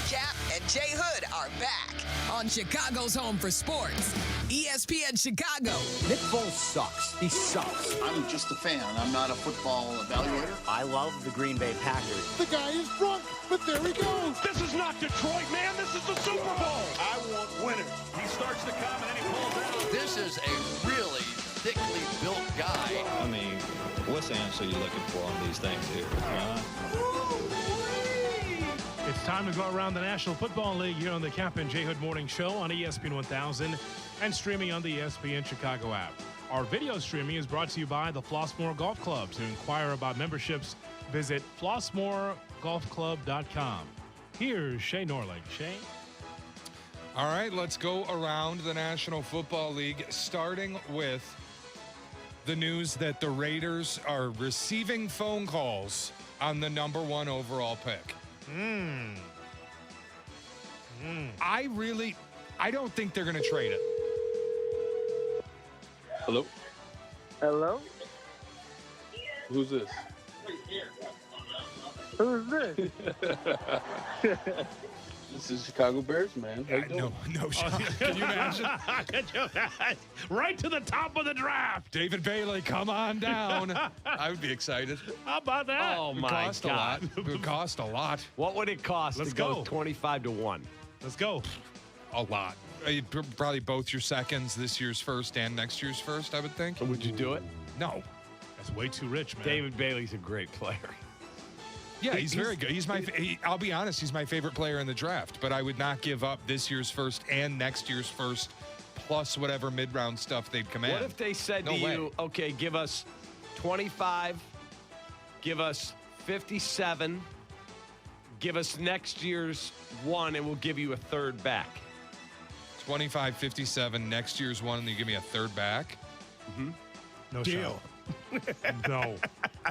Kap and J Hood are back on Chicago's home for sports, ESPN Chicago. Nick Foles sucks. He sucks. I'm just a fan. I'm not a football evaluator. I love the Green Bay Packers. The guy is drunk, but there he goes. This is not Detroit, man. This is the Super Bowl. I want winners. He starts to come and then he pulls out. This is a really thickly built guy. I mean, what's the answer you're looking for on these things here? It's time to go around the National Football League here on the Kap and J Hood Morning Show on ESPN 1000 and streaming on the ESPN Chicago app. Our video streaming is brought to you by the Flossmoor Golf Club. To inquire about memberships, visit flossmoorgolfclub.com. Here's Shay Norling. Shay? All right, let's go around the National Football League, starting with the news that the Raiders are receiving phone calls on the #1 overall pick. I don't think they're going to trade it. Hello? Hello? Who's this? Who's this? This is Chicago Bears, man. How you doing? No shot. Can you imagine? Right to the top of the draft. David Bailey, come on down. I would be excited. How about that? Oh, It would my cost God. a lot. It would cost a lot. What would it cost Let's to go go. 25-1? Let's go. A lot. Probably both your seconds, this year's first and next year's first, I would think. Would you do it? No. That's way too rich, man. David Bailey's a great player. Yeah, he's very good. I'll be honest, he's my favorite player in the draft, but I would not give up this year's first and next year's first plus whatever mid-round stuff they'd command. What if they said to you, okay, give us 25, give us 57, give us next year's one, and we'll give you a third back? 25, 57, next year's one, and you give me a third back? Mm-hmm. No Deal. No.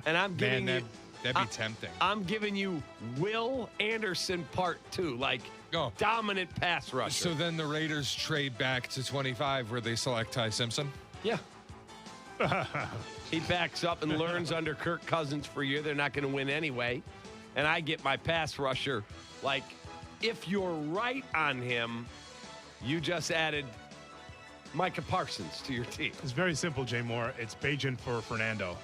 And I'm giving you... That'd be tempting. I'm giving you Will Anderson Part 2, like dominant pass rusher. So then the Raiders trade back to 25 where they select Ty Simpson? Yeah. He backs up and learns under Kirk Cousins for a year. They're not going to win anyway. And I get my pass rusher. Like, if you're right on him, you just added Micah Parsons to your team? It's very simple, Jay Moore. It's Bajan for Fernando.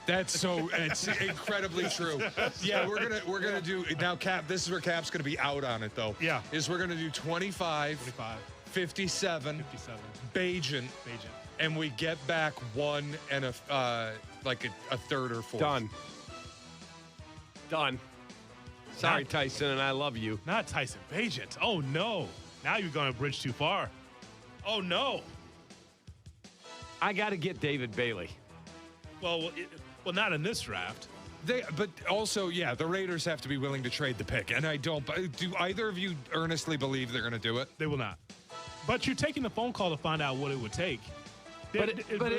It's incredibly true. Yeah, we're gonna do now. Cap, this is where Cap's gonna be out on it though. Yeah, we're gonna do 25, 57, Bajan, and we get back one and a third or fourth. Done. Sorry, Tyson, and I love you. Not Tyson Bajan. Oh no! Now you're going a bridge too far. Oh no! I got to get David Bailey. Well, not in this draft. But also, yeah, the Raiders have to be willing to trade the pick, and I don't. Do either of you earnestly believe they're going to do it? They will not. But you're taking the phone call to find out what it would take. But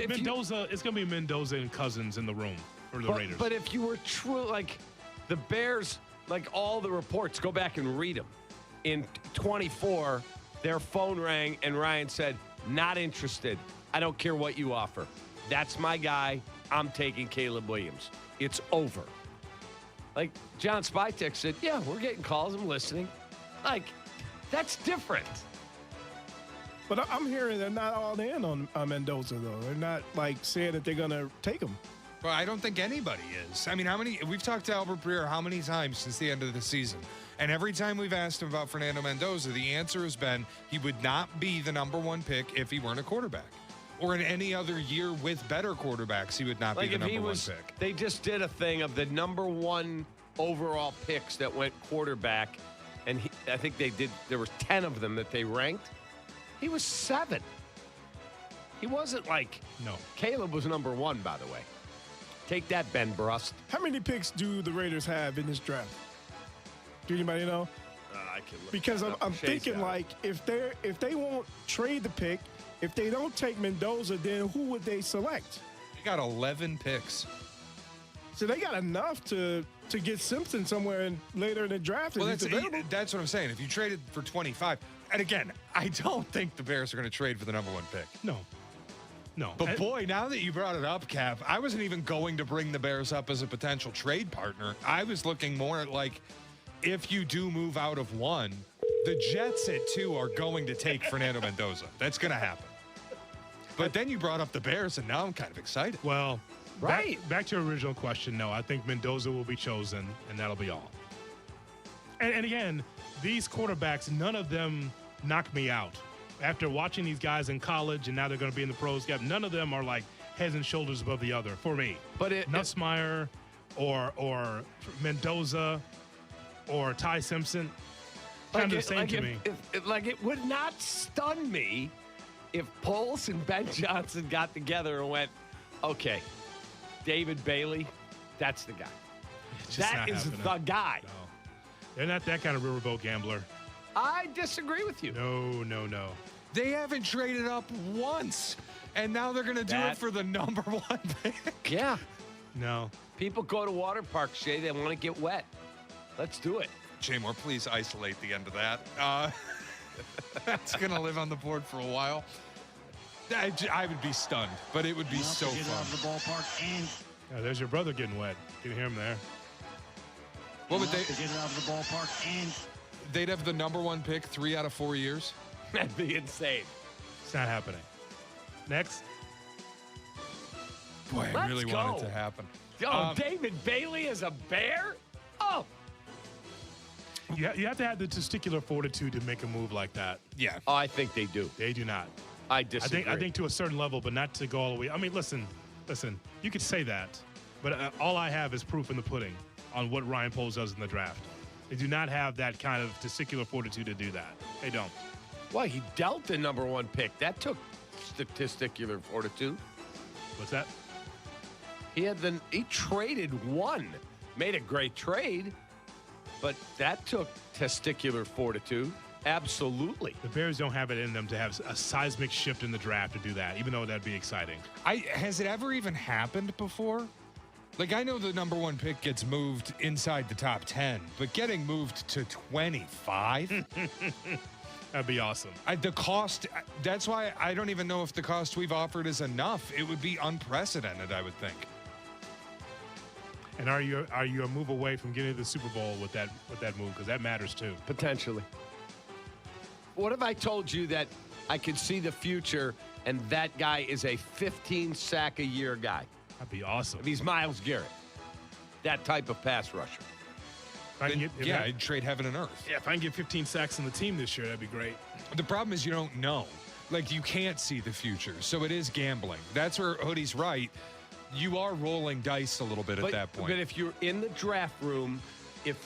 Mendoza, it's going to be Mendoza and Cousins in the room for the Raiders. But if you were true, like the Bears, like all the reports, go back and read them. In 24, their phone rang and Ryan said, "Not interested. I don't care what you offer. That's my guy. I'm taking Caleb Williams. It's over." Like John Spytek said, "Yeah, we're getting calls. I'm listening." Like, that's different. But I'm hearing they're not all in on Mendoza, though. They're not, like, saying that they're going to take him. Well, I don't think anybody is. I mean, we've talked to Albert Breer how many times since the end of the season? And every time we've asked him about Fernando Mendoza, the answer has been he would not be the number one pick if he weren't a quarterback. Or in any other year with better quarterbacks, he would not be the number one pick. They just did a thing of the number one overall picks that went quarterback, and I think there were 10 of them that they ranked. He was 7. He wasn't like, no. Caleb was number 1, by the way. Take that, Ben Brust. How many picks do the Raiders have in this draft? Do anybody know? I can look because I'm thinking like if they won't trade the pick, if they don't take Mendoza, then who would they select? They got 11 picks. So they got enough to get Simpson somewhere later in the draft. Well, that's what I'm saying. If you traded for 25, and again, I don't think the Bears are going to trade for the number one pick. No. But boy, now that you brought it up, Cap, I wasn't even going to bring the Bears up as a potential trade partner. I was looking more at like, if you do move out of one, the Jets at 2 are going to take Fernando Mendoza. That's going to happen. But then you brought up the Bears, and now I'm kind of excited. Well, back to your original question, no, I think Mendoza will be chosen, and that'll be all. And again, these quarterbacks, none of them knock me out. After watching these guys in college, and now they're going to be in the pros, none of them are like heads and shoulders above the other for me. But Nussmeier or Mendoza or Ty Simpson, kind of the same to me. It would not stun me if Poles and Ben Johnson got together and went, okay, David Bailey, that's the guy. That is the guy. No. They're not that kind of riverboat gambler. I disagree with you. No. They haven't traded up once, and now they're going to do it for the number one pick. Yeah. No. People go to water parks, Shay. They want to get wet. Let's do it. Jay Moore, please isolate the end of that. That's going to live on the board for a while. I would be stunned, but it would be so fun. Yeah, there's your brother getting wet. You can hear him there. What would they get it out of the ballpark? And they'd have the number one pick 3 out of 4 years. That'd be insane. It's not happening. Next. Boy, I really want it to happen. David Bailey is a Bear? Oh. You have to have the testicular fortitude to make a move like that. Yeah. Oh, I think they do. They do not. I disagree. I think to a certain level, but not to go all the way. I mean, listen. You could say that, but all I have is proof in the pudding on what Ryan Poles does in the draft. They do not have that kind of testicular fortitude to do that. They don't. Well, he dealt the number one pick. That took testicular fortitude. What's that? He traded one. Made a great trade, but that took testicular fortitude. Absolutely. The Bears don't have it in them to have a seismic shift in the draft to do that, even though that'd be exciting. Has it ever even happened before? Like, I know the number one pick gets moved inside the top 10, but getting moved to 25? That'd be awesome. The cost, that's why I don't even know if the cost we've offered is enough. It would be unprecedented, I would think. And are you a move away from getting to the Super Bowl with that move? Because that matters too. Potentially. What if I told you that I could see the future and that guy is a 15-sack-a-year guy. That'd be awesome. If he's Myles Garrett, that type of pass rusher. I'd trade heaven and earth. Yeah, if I can get 15 sacks on the team this year, that'd be great. The problem is you don't know. Like, you can't see the future, so it is gambling. That's where Hoodie's right. You are rolling dice a little bit at that point. But if you're in the draft room, if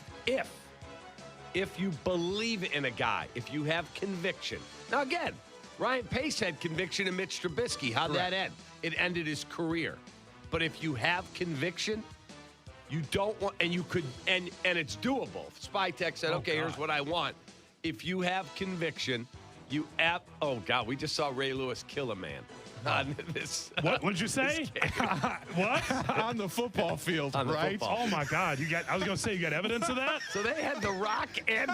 you believe in a guy, if you have conviction. Now, again, Ryan Pace had conviction in Mitch Trubisky. How'd that end? It ended his career. But if you have conviction, you don't want, and you could, and it's doable. Spytech said, okay, here's what I want. If you have conviction, oh, God, we just saw Ray Lewis kill a man. On this, what did you say? What? On the football field, on the right? football. Oh, my God. I was going to say, you got evidence of that? So they had The Rock and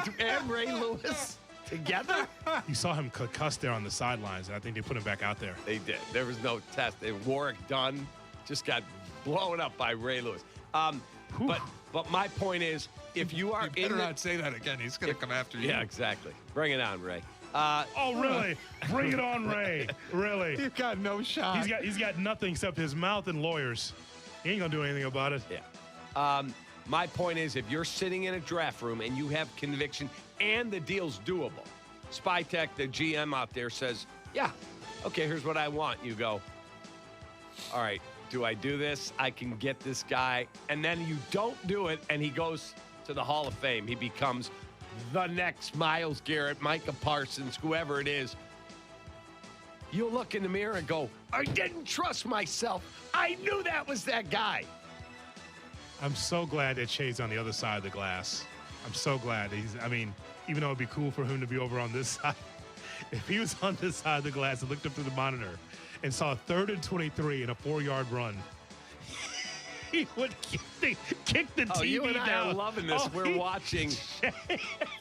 Ray Lewis together? You saw him concussed there on the sidelines, and I think they put him back out there. They did. There was no test. Warwick Dunn just got blown up by Ray Lewis. But my point is, if you are better not say that again. He's going to come after you. Yeah, exactly. Bring it on, Ray. Really? Bring it on, Ray. Really? You've got no shot. He's got nothing except his mouth and lawyers. He ain't going to do anything about it. Yeah. My point is, if you're sitting in a draft room and you have conviction and the deal's doable, Spytech, the GM out there, says, yeah, okay, here's what I want. You go, all right, do I do this? I can get this guy. And then you don't do it, and he goes to the Hall of Fame. He becomes the next Myles Garrett, Micah Parsons, whoever it is. You'll look in the mirror and go, I didn't trust myself. I knew that was that guy. I'm so glad that Shay's on the other side of the glass. I'm so glad. Even though it'd be cool for him to be over on this side, if he was on this side of the glass and looked up to the monitor and saw 3rd and 23 in a 4-yard run, he would kick the TV you and I down. are loving this. We're watching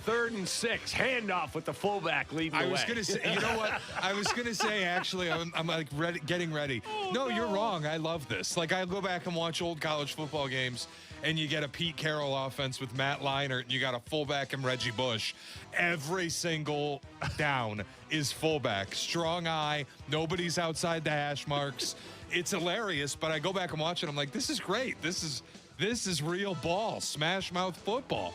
3rd and 6 handoff with the fullback leading the way. I was going to say, you know what? I was going to say, actually, I'm like getting ready. No, you're wrong. I love this. Like, I go back and watch old college football games, and you get a Pete Carroll offense with Matt Leinart, and you got a fullback and Reggie Bush. Every single down is fullback. Strong eye. Nobody's outside the hash marks. It's hilarious, but I go back and watch it. I'm like, this is great. This is real ball, smash mouth football.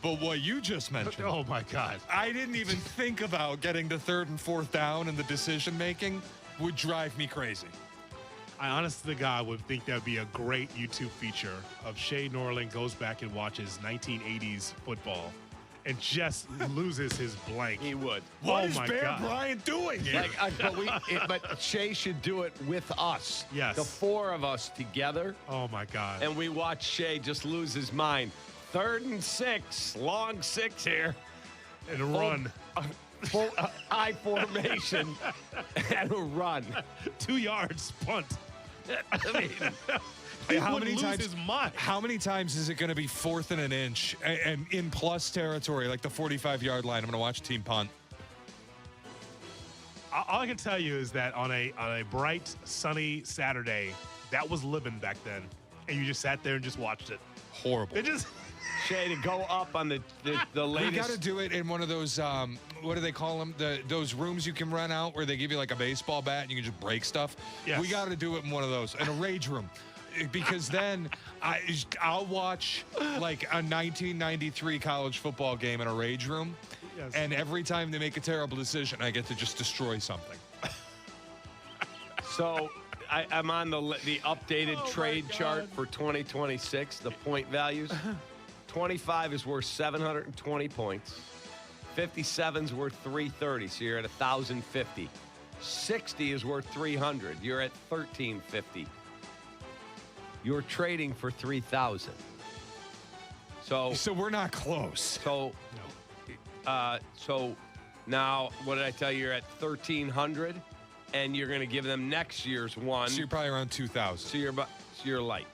But what you just mentioned, oh my God, I didn't even think about getting to 3rd and 4th down, and the decision making would drive me crazy. I honestly to God would think that'd be a great YouTube feature of Shay Norling goes back and watches 1980s football and just loses his blank. He would. What is my Bear God. Bryant doing here? But Shay should do it with us. Yes. The 4 of us together. Oh, my God. And we watch Shay just lose his mind. 3rd and 6, long 6 here. And a run. Full I formation and a run. 2 yards punt. I mean, How many times is it going to be 4th and an inch and in plus territory, like the 45-yard line? I'm going to watch team punt. All I can tell you is that on a bright, sunny Saturday, that was living back then, and you just sat there and just watched it. Horrible. It just Shay, to go up on the latest. We got to do it in one of those, what do they call them? Those rooms you can rent out where they give you like a baseball bat and you can just break stuff. Yes. We got to do it in one of those, in a rage room. Because then I'll watch like a 1993 college football game in a rage room. Yes. And every time they make a terrible decision, I get to just destroy something. So I'm on the updated trade chart for 2026, the point values. 25 is worth 720 points. 57 is worth 330, so you're at 1,050. 60 is worth 300. You're at 1,350. You're trading for 3,000. So we're not close. So now what did I tell you? You're at 1,300, and you're going to give them next year's one. So you're probably around 2,000. So you're light.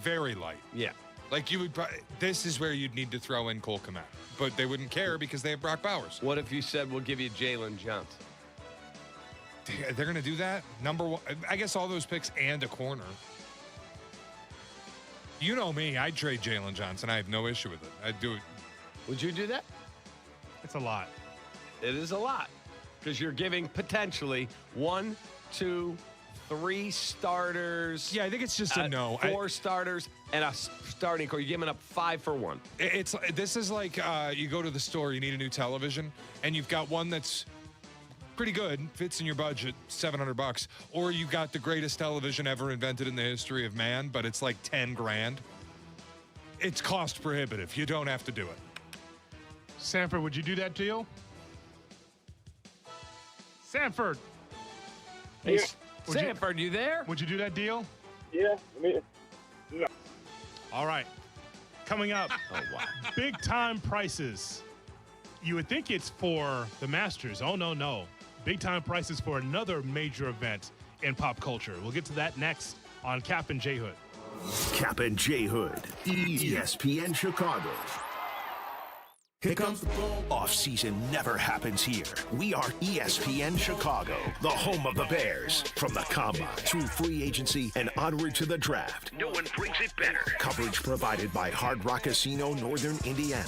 Very light. Yeah. Like you would. This is where you'd need to throw in Cole Kmet, but they wouldn't care because they have Brock Bowers. What if you said we'll give you Jalen Johnson? They're going to do that. Number one, I guess all those picks and a corner. You know me. I'd trade Jalen Johnson. I have no issue with it. I'd do it. Would you do that? It's a lot. It is a lot. because you're giving potentially 1, 2, 3 starters. Yeah, I think it's just a no. 4 starters and a starting core. You're giving up 5 for 1. This is like you go to the store, you need a new television, and you've got one that's pretty good, fits in your budget, $700, or you got the greatest television ever invented in the history of man, but it's like 10 grand. It's cost prohibitive. You don't have to do it. Sanford, would you do that deal? Sanford. Hey, Sanford, you there? Would you do that deal? Yeah, no. All right. Coming up, big time prices. You would think it's for the Masters. Oh, no. Big time prices for another major event in pop culture. We'll get to that next on Kap and J Hood. Kap and J Hood, ESPN Chicago. Here comes the ball. Off-season never happens here. We are ESPN Chicago, the home of the Bears. From the combine through free agency and onward to the draft. No one brings it better. Coverage provided by Hard Rock Casino, Northern Indiana.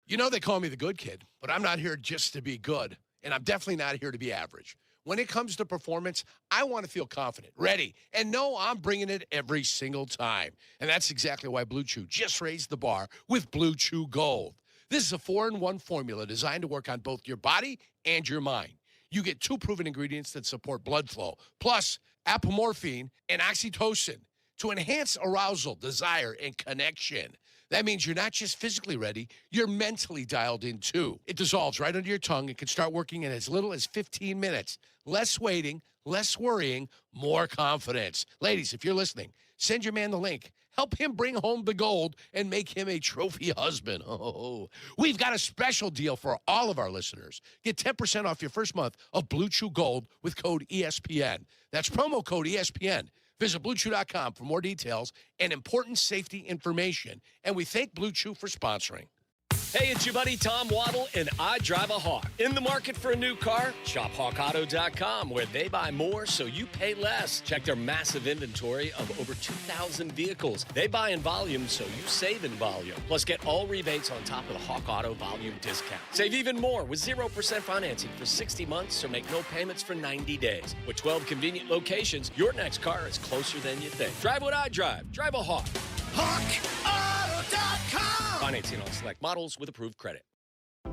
You know they call me the good kid, but I'm not here just to be good, and I'm definitely not here to be average. When it comes to performance, I want to feel confident, ready, and know I'm bringing it every single time. And that's exactly why Blue Chew just raised the bar with Blue Chew Gold. This is a 4-in-1 formula designed to work on both your body and your mind. You get 2 proven ingredients that support blood flow, plus apomorphine and oxytocin to enhance arousal, desire, and connection. That means you're not just physically ready, you're mentally dialed in too. It dissolves right under your tongue and can start working in as little as 15 minutes. Less waiting, less worrying, more confidence. Ladies, if you're listening, send your man the link. Help him bring home the gold and make him a trophy husband. Oh, we've got a special deal for all of our listeners. Get 10% off your first month of Blue Chew Gold with code ESPN. That's promo code ESPN. Visit BlueChew.com for more details and important safety information. And we thank Blue Chew for sponsoring. Hey, it's your buddy Tom Waddle, and I drive a Hawk. In the market for a new car? Shop HawkAuto.com, where they buy more so you pay less. Check their massive inventory of over 2,000 vehicles. They buy in volume so you save in volume. Plus, get all rebates on top of the Hawk Auto volume discount. Save even more with 0% financing for 60 months or make no payments for 90 days. With 12 convenient locations, your next car is closer than you think. Drive what I drive. Drive a Hawk. HawkAuto.com. Financing on select models with approved credit.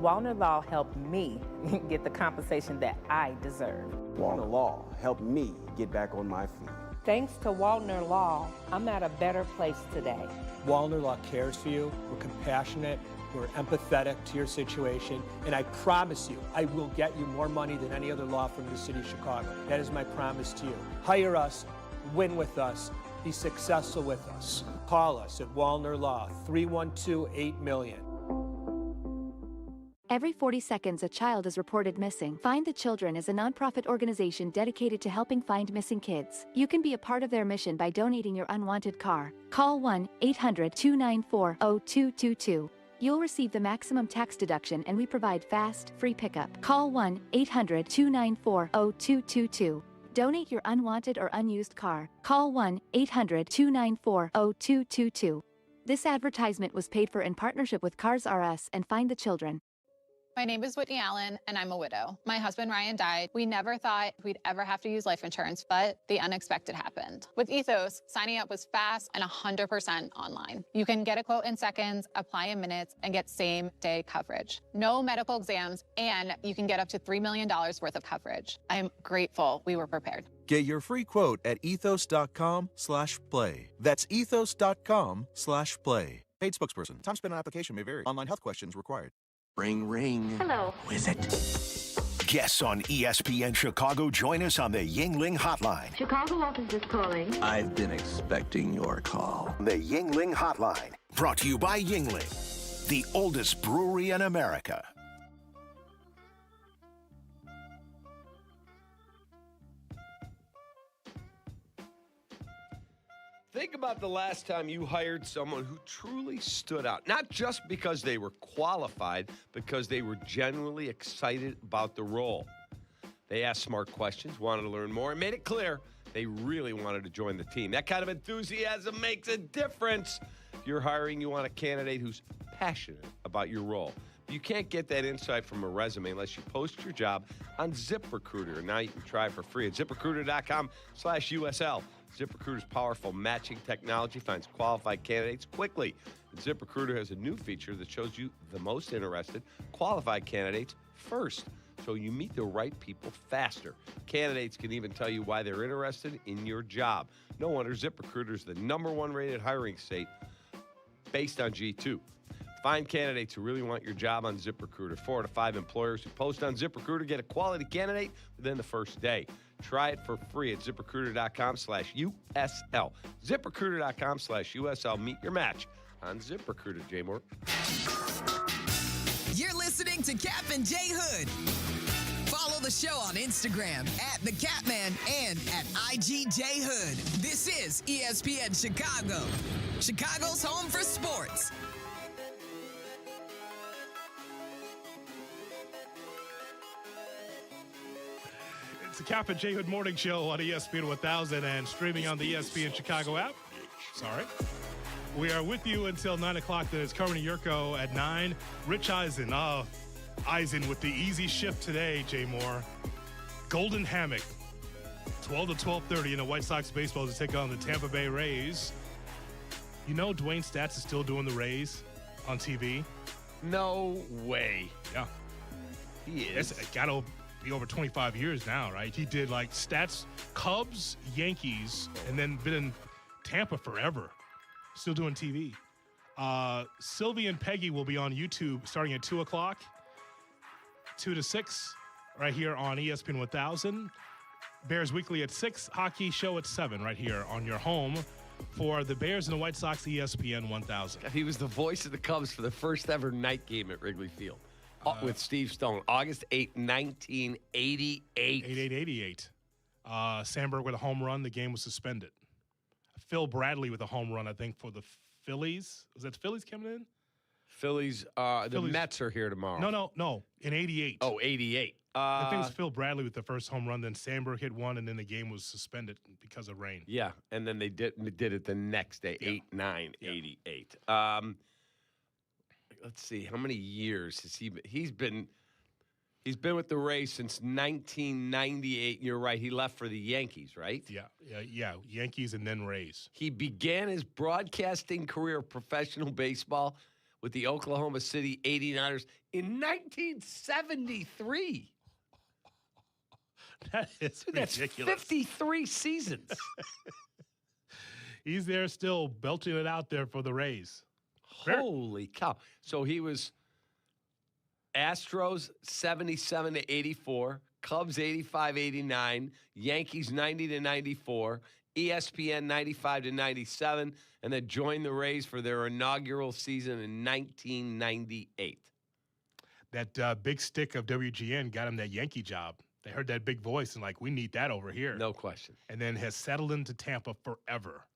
Wallner Law helped me get the compensation that I deserve. Wallner Law helped me get back on my feet. Thanks to Wallner Law, I'm at a better place today. Wallner Law cares for you. We're compassionate. We're empathetic to your situation. And I promise you, I will get you more money than any other law firm in the city of Chicago. That is my promise to you. Hire us, win with us, be successful with us. Call us at Wallner Law, 312-8-million. Every 40 seconds, a child is reported missing. Find the Children is a nonprofit organization dedicated to helping find missing kids. You can be a part of their mission by donating your unwanted car. Call 1-800-294-0222. You'll receive the maximum tax deduction, and we provide fast, free pickup. Call 1-800-294-0222. Donate your unwanted or unused car. Call 1-800-294-0222. This advertisement was paid for in partnership with Cars R Us and Find the Children. My name is Whitney Allen, and I'm a widow. My husband, Ryan, died. We never thought we'd ever have to use life insurance, but the unexpected happened. With Ethos, signing up was fast and 100% online. You can get a quote in seconds, apply in minutes, and get same-day coverage. No medical exams, and you can get up to $3 million worth of coverage. I'm grateful we were prepared. Get your free quote at ethos.com/play. That's ethos.com/play. Paid spokesperson. Time spent on application may vary. Online health questions required. Ring, ring. Hello. Who is it? Guests on ESPN Chicago join us on the Yingling Hotline. Chicago office is calling. I've been expecting your call. The Yingling Hotline, brought to you by Yingling, the oldest brewery in America. Think about the last time you hired someone who truly stood out, not just because they were qualified, because they were genuinely excited about the role. They asked smart questions, wanted to learn more, and made it clear they really wanted to join the team. That kind of enthusiasm makes a difference. If you're hiring, you want a candidate who's passionate about your role. You can't get that insight from a resume unless you post your job on ZipRecruiter. Now you can try it for free at ZipRecruiter.com/USL. ZipRecruiter's powerful matching technology finds qualified candidates quickly. And ZipRecruiter has a new feature that shows you the most interested qualified candidates first, so you meet the right people faster. Candidates can even tell you why they're interested in your job. No wonder ZipRecruiter is the #1 rated hiring site based on G2. Find candidates who really want your job on ZipRecruiter. 4 to 5 employers who post on ZipRecruiter get a quality candidate within the first day. Try it for free at ZipRecruiter.com/USL. ZipRecruiter.com/USL. Meet your match on ZipRecruiter, J. Moore. You're listening to Kap and J Hood. Follow the show on Instagram at The Catman and at IGJ Hood. This is ESPN Chicago, Chicago's home for sports. It's the Kap and J Hood Morning Show on ESPN 1000 and streaming on the ESPN Chicago app. Sorry. We are with you until 9 o'clock. Then it's Carmen Jurko at 9. Rich Eisen. Eisen with the easy shift today, Jay Moore. Golden Hammock. 12 to 12:30 in the White Sox baseball to take on the Tampa Bay Rays. You know Dwayne Stats is still doing the Rays on TV? No way. Yeah. He is. It's got to be over 25 years now, right? He did like Stats, Cubs, Yankees, and then been in Tampa forever. Still doing TV. Sylvie and Peggy will be on YouTube starting at 2 o'clock, 2 to 6, right here on ESPN 1000. Bears Weekly at 6, Hockey Show at 7, right here on your home for the Bears and the White Sox, ESPN 1000. He was the voice of the Cubs for the first ever night game at Wrigley Field with Steve Stone, August 8, 1988. 88. Sandberg with a home run. The game was suspended. Phil Bradley with a home run, I think, for the Phillies. Was that the Phillies coming in? Phillies. The Mets are here tomorrow. No. In 88. Oh, 88. I think it was Phil Bradley with the first home run. Then Sandberg hit one, and then the game was suspended because of rain. Yeah, and then they did it the next day, 8/9/88. Let's see, how many years has he been? He's been with the Rays since 1998. You're right. He left for the Yankees, right? Yeah. Yankees and then Rays. He began his broadcasting career of professional baseball with the Oklahoma City 89ers in 1973. That is That's ridiculous. 53 seasons. He's there still belching it out there for the Rays. Holy cow. So he was Astros 77 to 84, Cubs 85-89, Yankees 90 to 94, ESPN 95 to 97, and then joined the Rays for their inaugural season in 1998. That big stick of WGN got him that Yankee job. They heard that big voice and like, we need that over here. No question. And then has settled into Tampa forever.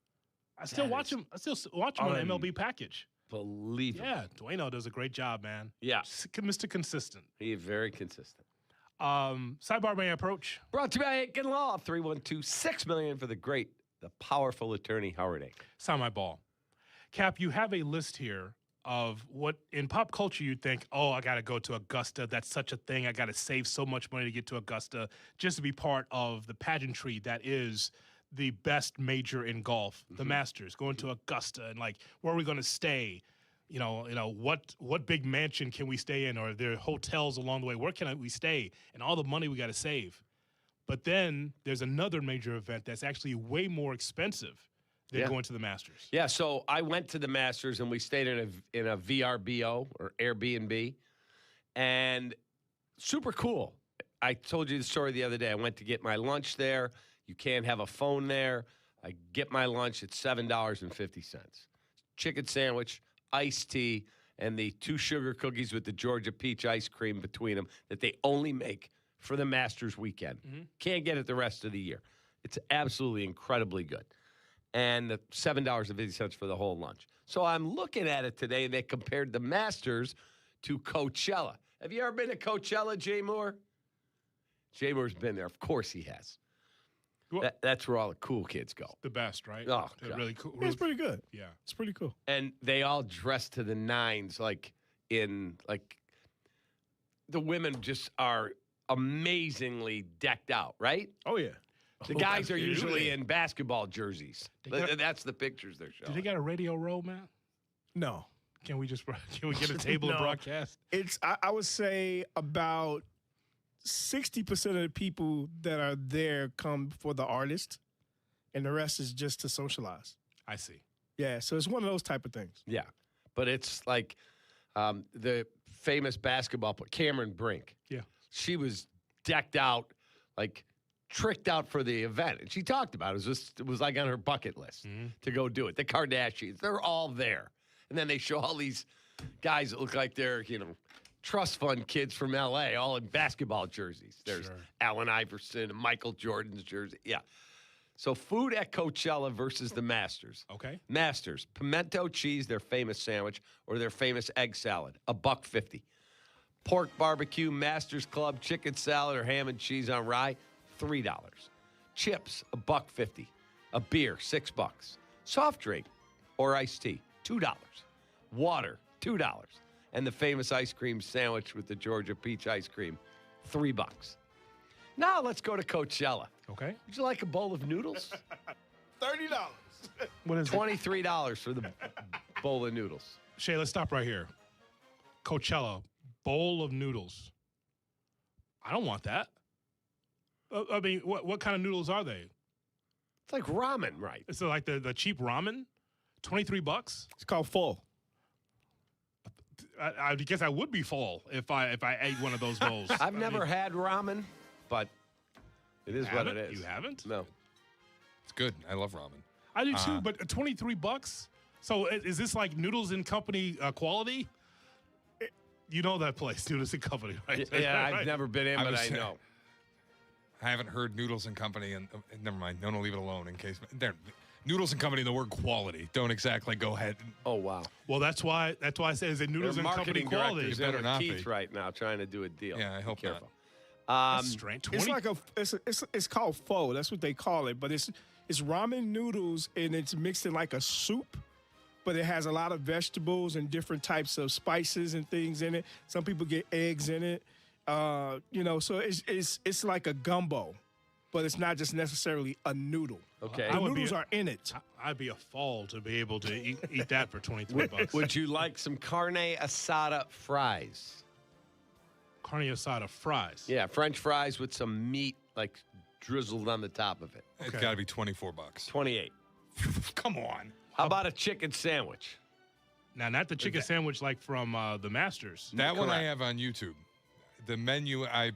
I still watch him on MLB package. Believe it. Yeah, Dwayne does a great job, man. Yeah. Mr. Consistent. He is very consistent. Sidebar may I approach? Brought to you by Aiken Law, 312-6 million for the powerful attorney Howard Aiken. Sign my ball. Cap, you have a list here of what in pop culture you'd think, oh, I got to go to Augusta. That's such a thing. I got to save so much money to get to Augusta just to be part of the pageantry that is the best major in golf, the Masters, going to Augusta and like, where are we going to stay? You know, what big mansion can we stay in? Or are there hotels along the way? Where can we stay? And all the money we got to save. But then there's another major event that's actually way more expensive than going to the Masters. Yeah, so I went to the Masters and we stayed in a VRBO or Airbnb, and super cool. I told you the story the other day. I went to get my lunch there. You can't have a phone there. I get my lunch at $7.50. Chicken sandwich, iced tea, and the 2 sugar cookies with the Georgia peach ice cream between them that they only make for the Masters weekend. Can't get it the rest of the year. It's absolutely incredibly good. And the $7.50 for the whole lunch. So I'm looking at it today, and they compared the Masters to Coachella. Have you ever been to Coachella, Jay Moore? Jay Moore's been there. Of course he has. That's where all the cool kids go. The best, right? Oh, They're God. really cool. It's pretty good. Yeah. It's pretty cool. And they all dress to the nines, like in like the women just are amazingly decked out, right? Oh, yeah. The guys are usually in basketball jerseys. That's the pictures they're showing. Do they got a radio row, man? No. Can we get a table of broadcast? It's I would say about 60% of the people that are there come for the artist, and the rest is just to socialize. I see. Yeah, so it's one of those type of things. Yeah, but it's like the famous basketball player, Cameron Brink. Yeah. She was decked out, like tricked out for the event. And she talked about it. It was like on her bucket list to go do it. The Kardashians, they're all there. And then they show all these guys that look like they're, trust fund kids from L.A., all in basketball jerseys. There's Allen Iverson and Michael Jordan's jersey. Yeah. So food at Coachella versus the Masters. Okay. Masters, pimento cheese, their famous sandwich, or their famous egg salad, $1.50. Pork barbecue, Masters Club, chicken salad, or ham and cheese on rye, $3. Chips, $1.50. A beer, $6. Soft drink or iced tea, $2. Water, $2. And the famous ice cream sandwich with the Georgia peach ice cream, $3. Now let's go to Coachella. Okay. Would you like a bowl of noodles? $30. What is $23 for the bowl of noodles. Shay, let's stop right here. Coachella, bowl of noodles. I don't want that. I mean, what kind of noodles are they? It's like ramen, right? So like the cheap ramen, $23. It's called pho. I guess I would be full if I ate one of those bowls. I've never had ramen, but it is what it is. You haven't? No. It's good. I love ramen. I do too, but $23? So is this like Noodles and Company quality? You know that place, Noodles and Company, right? Yeah, Right. I've never been in, but I know. I haven't heard Noodles and Company, and never mind. No, leave it alone in case. Noodles and Company, the word quality, don't exactly go ahead. Oh, wow. Well, that's why I said is it Noodles Their and Company marketing quality? director's in her teeth right now trying to do a deal. Yeah, I hope careful. That's strange. It's like it's called pho. That's what they call it. But it's ramen noodles, and it's mixed in like a soup. But it has a lot of vegetables and different types of spices and things in it. Some people get eggs in it. So it's like a gumbo, but it's not just necessarily a noodle. Okay. The noodles are in it. I'd be a fall to be able to eat that for $23. Would you like some carne asada fries? Carne asada fries. Yeah, French fries with some meat like drizzled on the top of it. It's got to be $24. 28. Come on. How about a chicken sandwich? Now, not the chicken sandwich like from the Masters. That one I have on YouTube. The menu I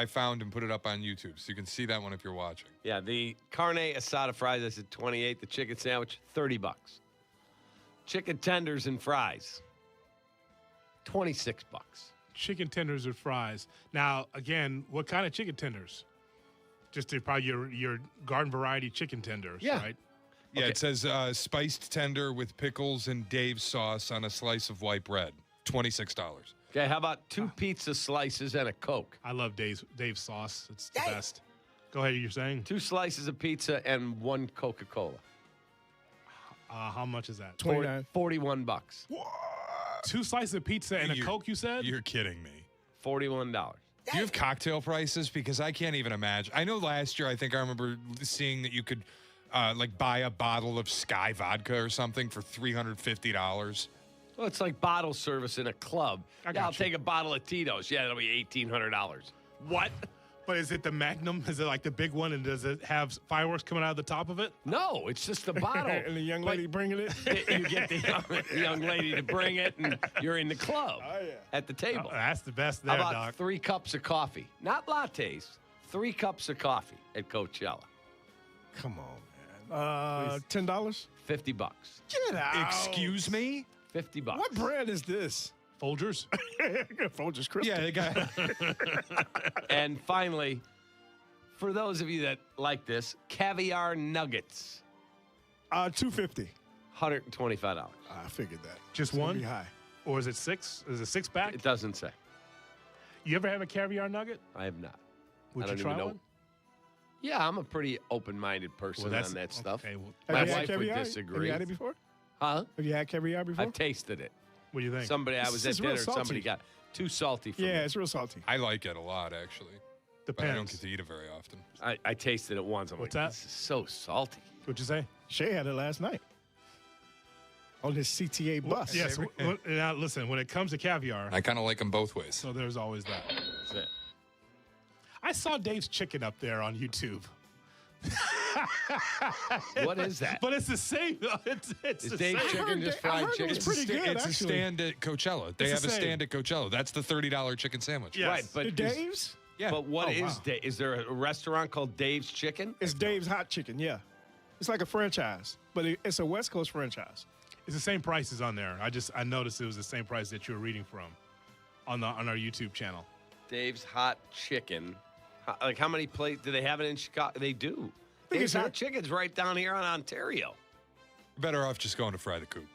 found and put it up on YouTube, so you can see that one if you're watching. Yeah, the carne asada fries, I said 28. The chicken sandwich, $30. Chicken tenders and fries, $26. Chicken tenders and fries. Now, again, what kind of chicken tenders? Just probably your garden variety chicken tenders, right? Yeah, Okay. it says spiced tender with pickles and Dave's sauce on a slice of white bread, $26. Okay, how about 2 pizza slices and a Coke? I love Dave's sauce. It's the best. Go ahead, you're saying? 2 slices of pizza and 1 Coca-Cola. How much is that? $41. 2 slices of pizza and a Coke, you said? You're kidding me. $41. Do you have cocktail prices? Because I can't even imagine. I know last year, I think I remember seeing that you could buy a bottle of Sky vodka or something for $350. Well, it's like bottle service in a club. I'll take a bottle of Tito's. Yeah, that'll be $1,800. What? But is it the Magnum? Is it like the big one? And does it have fireworks coming out of the top of it? No, it's just the bottle. And the young lady bringing it? You get the young lady to bring it, and you're in the club at the table. That's the best there, How about Doc. 3 cups of coffee? Not lattes. 3 cups of coffee at Coachella. Come on, man. $10? $50. Get out. Excuse me? $50. What brand is this? Folgers? Folgers Crystal. Yeah, they got. And finally, for those of you that like this, caviar nuggets. $250. $125. I figured that. Just It's gonna one? be high. Or is it 6? Is it 6-pack? It doesn't say. You ever have a caviar nugget? I have not. Would I don't you try even know. one? Yeah, I'm a pretty open-minded person that's- on that stuff. okay, well- My Have you had wife would caviar? disagree. Have you had it before? Huh? Have you had caviar before? I've tasted it. What do you think? Somebody, I was at dinner, somebody got too salty for me. Yeah, it's real salty. I like it a lot, actually. But I don't get to eat it very often. I tasted it once. I'm What's like, that? this is so salty. What'd you say? Shay had it last night on his CTA bus. Yes. Now, listen, when it comes to caviar, I kind of like them both ways. so there's always that. That's it. I saw Dave's Chicken up there on YouTube. What is that? But it's the same. It's Is the Dave's same. Chicken just fried chicken? It's pretty good, It's a actually. stand at Coachella. They It's have the a same. stand at Coachella. That's the $30 chicken sandwich. Yes. Right, but The Dave's? Yeah. But what Oh, is wow. Is there a restaurant called Dave's Chicken? It's Dave's Hot Chicken, yeah. It's like a franchise, but it's a West Coast franchise. It's the same prices on there. I noticed it was the same price that you were reading from on our YouTube channel. Dave's Hot Chicken. Like how many places do they have it in Chicago? They do. think Dave's it's Hot Chicken's right down here in Ontario. You're better off just going to Fry the Coop.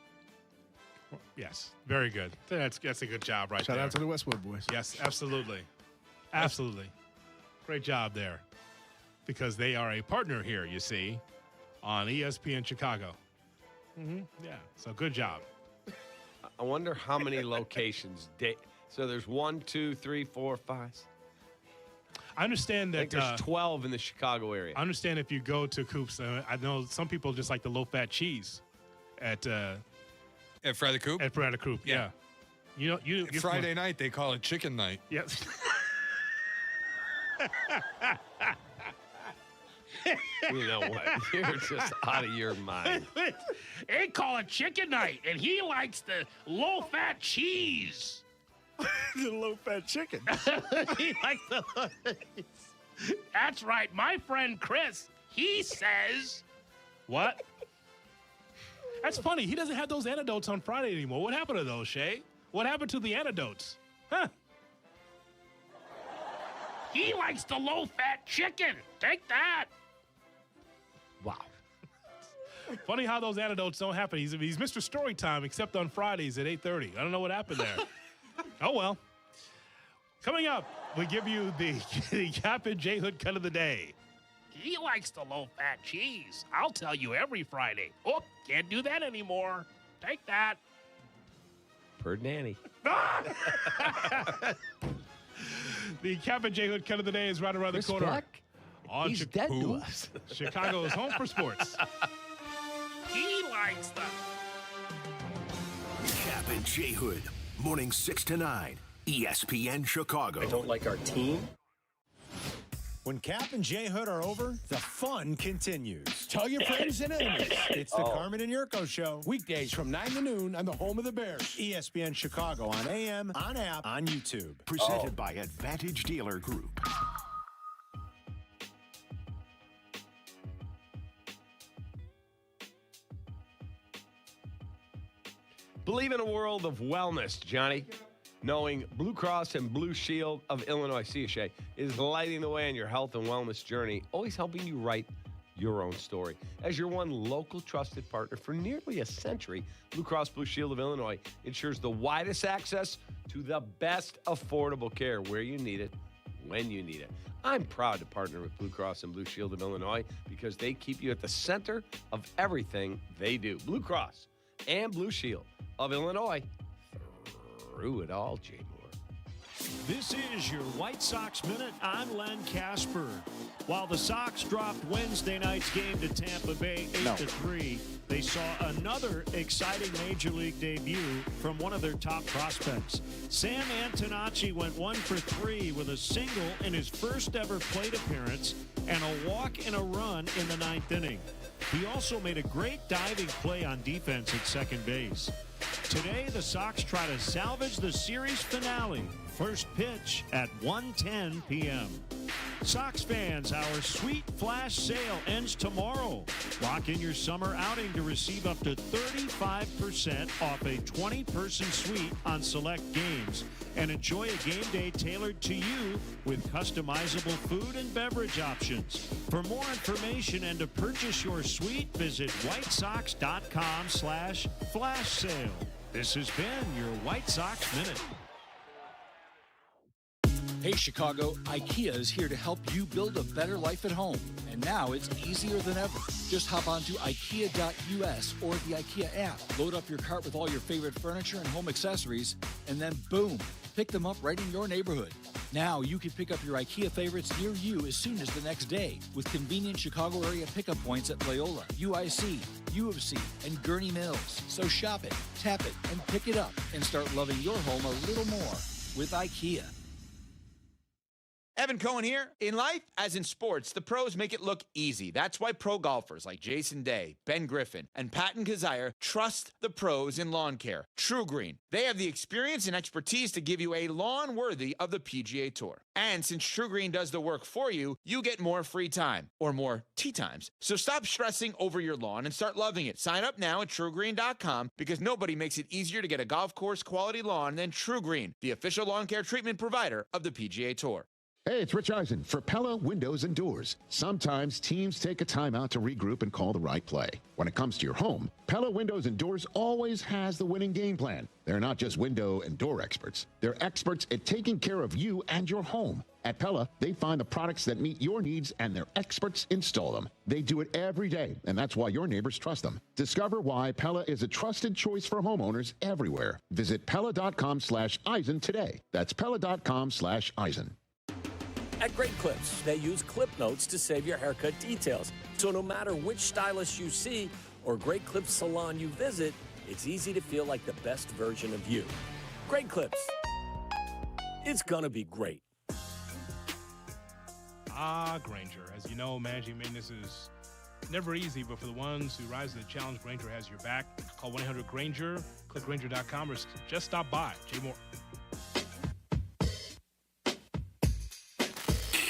Yes, very good. That's a good job right Shout there. out to the Westwood boys. Yes, absolutely. Absolutely. Great job there. Because they are a partner here, you see, on ESPN Chicago. Yeah, so good job. I wonder how many locations. So there's 1, 2, 3, 4, 5. I understand I that think there's 12 in the Chicago area. I understand if you go to Coops, I know some people just like the low-fat cheese at Fry the Coop? At Fry the Coop, yeah. You Friday night, they call it chicken night. Yes. You know what? You're just out of your mind. They call it chicken night, and he likes the low-fat cheese. The low-fat chicken. He likes the. That's right. My friend Chris, he says. What? That's funny. He doesn't have those antidotes on Friday anymore. What happened to those, Shay? What happened to the antidotes? Huh? He likes the low-fat chicken. Take that. Wow. Funny how those antidotes don't happen. He's Mr. Storytime, except on Fridays at 8:30. I don't know what happened there. Oh, well. Coming up, we give you the Kap J Hood cut of the day. He likes the low-fat cheese. I'll tell you every Friday. Oh, can't do that anymore. Take that. Bird nanny. The Kap J Hood cut of the day is right around Chris the corner. Black? On He's dead to us. Chicago's home for sports. He likes the. Kap and J Hood, morning 6 to 9, ESPN Chicago. I don't like our team. When Kap and J Hood are over, the fun continues. Tell your friends and enemies. It's the Carmen and Jurko Show. Weekdays from 9 to noon on the home of the Bears. ESPN Chicago on AM, on app, on YouTube. Presented by Advantage Dealer Group. Believe in a world of wellness, Johnny. Knowing Blue Cross and Blue Shield of Illinois, CSA, is lighting the way on your health and wellness journey, always helping you write your own story. As your one local trusted partner for nearly a century, Blue Cross Blue Shield of Illinois ensures the widest access to the best affordable care where you need it, when you need it. I'm proud to partner with Blue Cross and Blue Shield of Illinois because they keep you at the center of everything they do. Blue Cross and Blue Shield of Illinois. Through it all, Jay Moore. This is your White Sox Minute. I'm Len Casper. While the Sox dropped Wednesday night's game to Tampa Bay 8-3, they saw another exciting Major League debut from one of their top prospects. Sam Antonacci went 1 for 3 with a single in his first ever plate appearance and a walk and a run in the 9th inning. He also made a great diving play on defense at second base. Today, the Sox try to salvage the series finale. First pitch at 1:10 p.m. Sox fans, our sweet flash sale ends tomorrow. Lock in your summer outing to receive up to 35% off a 20-person suite on select games and enjoy a game day tailored to you with customizable food and beverage options. For more information and to purchase your suite, visit whitesox.com/flash sale. This has been your White Sox Minute. Hey Chicago, IKEA is here to help you build a better life at home. And now it's easier than ever. Just hop onto IKEA.us or the IKEA app. Load up your cart with all your favorite furniture and home accessories, and then boom, pick them up right in your neighborhood. Now you can pick up your IKEA favorites near you as soon as the next day with convenient Chicago area pickup points at Loyola, UIC, U of C, and Gurney Mills. So shop it, tap it, and pick it up and start loving your home a little more with IKEA. Evan Cohen here. In life, as in sports, the pros make it look easy. That's why pro golfers like Jason Day, Ben Griffin, and Patton Kazire trust the pros in lawn care. True Green. They have the experience and expertise to give you a lawn worthy of the PGA Tour. And since True Green does the work for you, you get more free time, or more tee times. So stop stressing over your lawn and start loving it. Sign up now at TrueGreen.com because nobody makes it easier to get a golf course quality lawn than True Green, the official lawn care treatment provider of the PGA Tour. Hey, it's Rich Eisen for Pella Windows and Doors. Sometimes teams take a timeout to regroup and call the right play. When it comes to your home, Pella Windows and Doors always has the winning game plan. They're not just window and door experts. They're experts at taking care of you and your home. At Pella, they find the products that meet your needs and their experts install them. They do it every day, and that's why your neighbors trust them. Discover why Pella is a trusted choice for homeowners everywhere. Visit Pella.com/Eisen today. That's Pella.com/Eisen. At Great Clips, they use clip notes to save your haircut details. So no matter which stylist you see or Great Clips salon you visit, it's easy to feel like the best version of you. Great Clips. It's gonna be great. Granger. As you know, managing maintenance is never easy, but for the ones who rise to the challenge, Granger has your back. Call 1-800-GRANGER, click Granger.com, or just stop by. Jay Moore.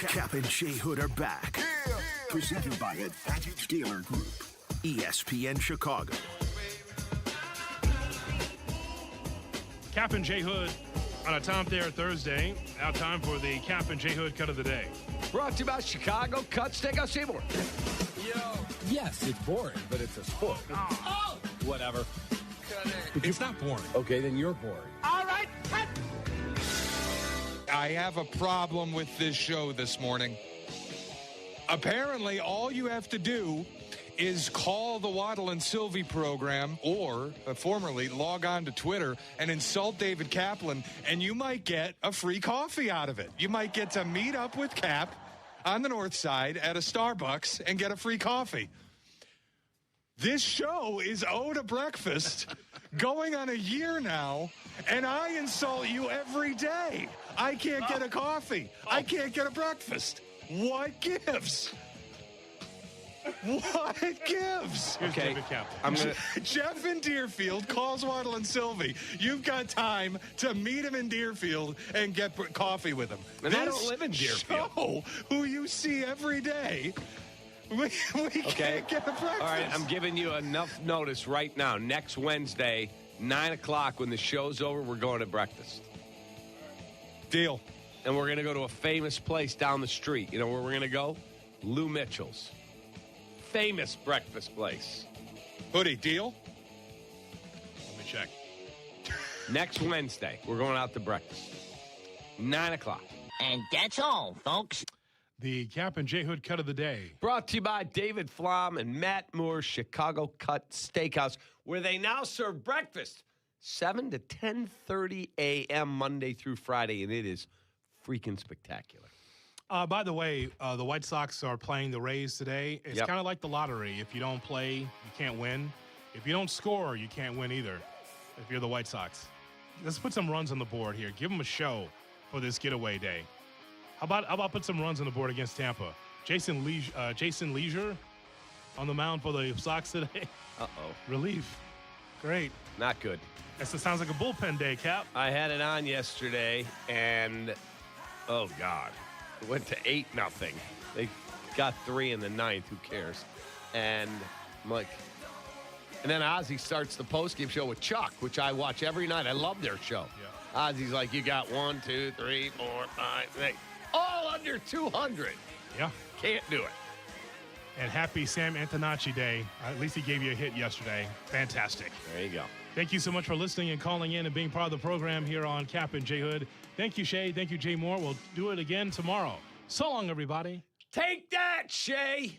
Kap and J Hood are back. Yeah. Presented by Advantage Dealer Group, ESPN Chicago. Kap and J Hood on a Tom Thayer Thursday. Now time for the Kap and J Hood cut of the day. Brought to you by Chicago Cut Steakhouse Seymour. Yo. Yes, it's boring, but it's a sport. Oh. Whatever. It's not boring. Okay, then you're boring. All right, cut. I have a problem with this show this morning. Apparently, all you have to do is call the Waddle and Silvy program or formerly log on to Twitter and insult David Kaplan, and you might get a free coffee out of it. You might get to meet up with Kap on the North Side at a Starbucks and get a free coffee. This show is owed a breakfast going on a year now, and I insult you every day. I can't get a coffee. I can't get a breakfast. What gives? What gives? Okay, I'm gonna... Jeff in Deerfield calls Waddle and Silvy. You've got time to meet him in Deerfield and get coffee with him. And I don't live in Deerfield. Show, who you see every day, we can't get a breakfast. All right, I'm giving you enough notice right now. Next Wednesday, 9 o'clock, when the show's over, we're going to breakfast. Deal. And we're going to go to a famous place down the street. You know where we're going to go? Lou Mitchell's. Famous breakfast place. Hoodie, deal? Let me check. Next Wednesday, we're going out to breakfast. 9 o'clock. And that's all, folks. The Kap and J Hood cut of the day. Brought to you by David Flom and Matt Moore's Chicago Cut Steakhouse, where they now serve breakfast 7 to 10:30 a.m. Monday through Friday, and it is freaking spectacular. By the way, the White Sox are playing the Rays today. It's kind of like the lottery. If you don't play, you can't win. If you don't score, you can't win either. If you're the White Sox. Let's put some runs on the board here. Give them a show for this getaway day. How about put some runs on the board against Tampa? Jason Leisure on the mound for the Sox today. Uh-oh. Relief. Great. Not good. That sounds like a bullpen day, Kap. I had it on yesterday, and, oh, God. It went to 8-0. They got 3 in the 9th. Who cares? And I'm like, and then Ozzy starts the postgame show with Chuck, which I watch every night. I love their show. Yeah. Ozzy's like, you got 1, 2, 3, 4, 5, 6. All under 200. Yeah. Can't do it. And happy Sam Antonacci Day. At least he gave you a hit yesterday. Fantastic. There you go. Thank you so much for listening and calling in and being part of the program here on Kap and J Hood. Thank you, Shay. Thank you, Jay Moore. We'll do it again tomorrow. So long, everybody. Take that, Shay.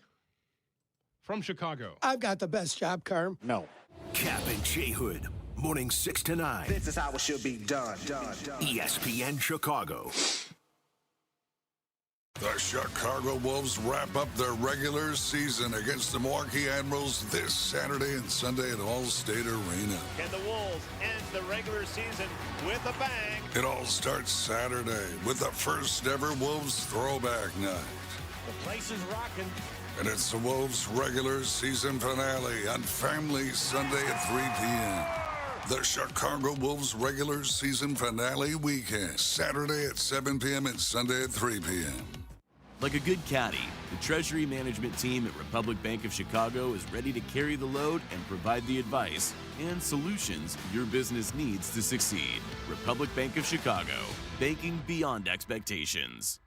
From Chicago. I've got the best job, Carm. No. Kap and J Hood, morning 6 to 9. This is how it should be done. ESPN Chicago. The Chicago Wolves wrap up their regular season against the Milwaukee Admirals this Saturday and Sunday at Allstate Arena. Can the Wolves end the regular season with a bang? It all starts Saturday with the first ever Wolves throwback night. The place is rocking. And it's the Wolves' regular season finale on Family Sunday at 3 p.m. The Chicago Wolves regular season finale weekend, Saturday at 7 p.m. and Sunday at 3 p.m. Like a good caddy, the Treasury Management team at Republic Bank of Chicago is ready to carry the load and provide the advice and solutions your business needs to succeed. Republic Bank of Chicago, banking beyond expectations.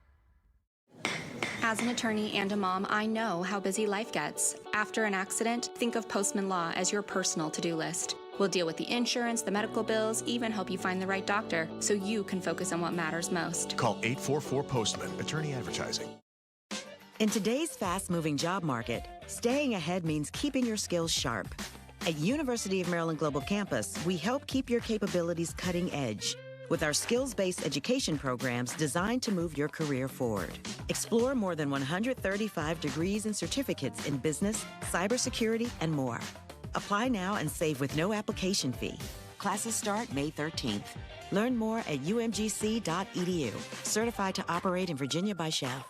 As an attorney and a mom, I know how busy life gets. After an accident, think of Postman Law as your personal to-do list. We'll deal with the insurance, the medical bills, even help you find the right doctor so you can focus on what matters most. Call 844-POSTMAN, attorney advertising. In today's fast-moving job market, staying ahead means keeping your skills sharp. At University of Maryland Global Campus, we help keep your capabilities cutting edge with our skills-based education programs designed to move your career forward. Explore more than 135 degrees and certificates in business, cybersecurity, and more. Apply now and save with no application fee. Classes start May 13th. Learn more at umgc.edu. Certified to operate in Virginia by Chef.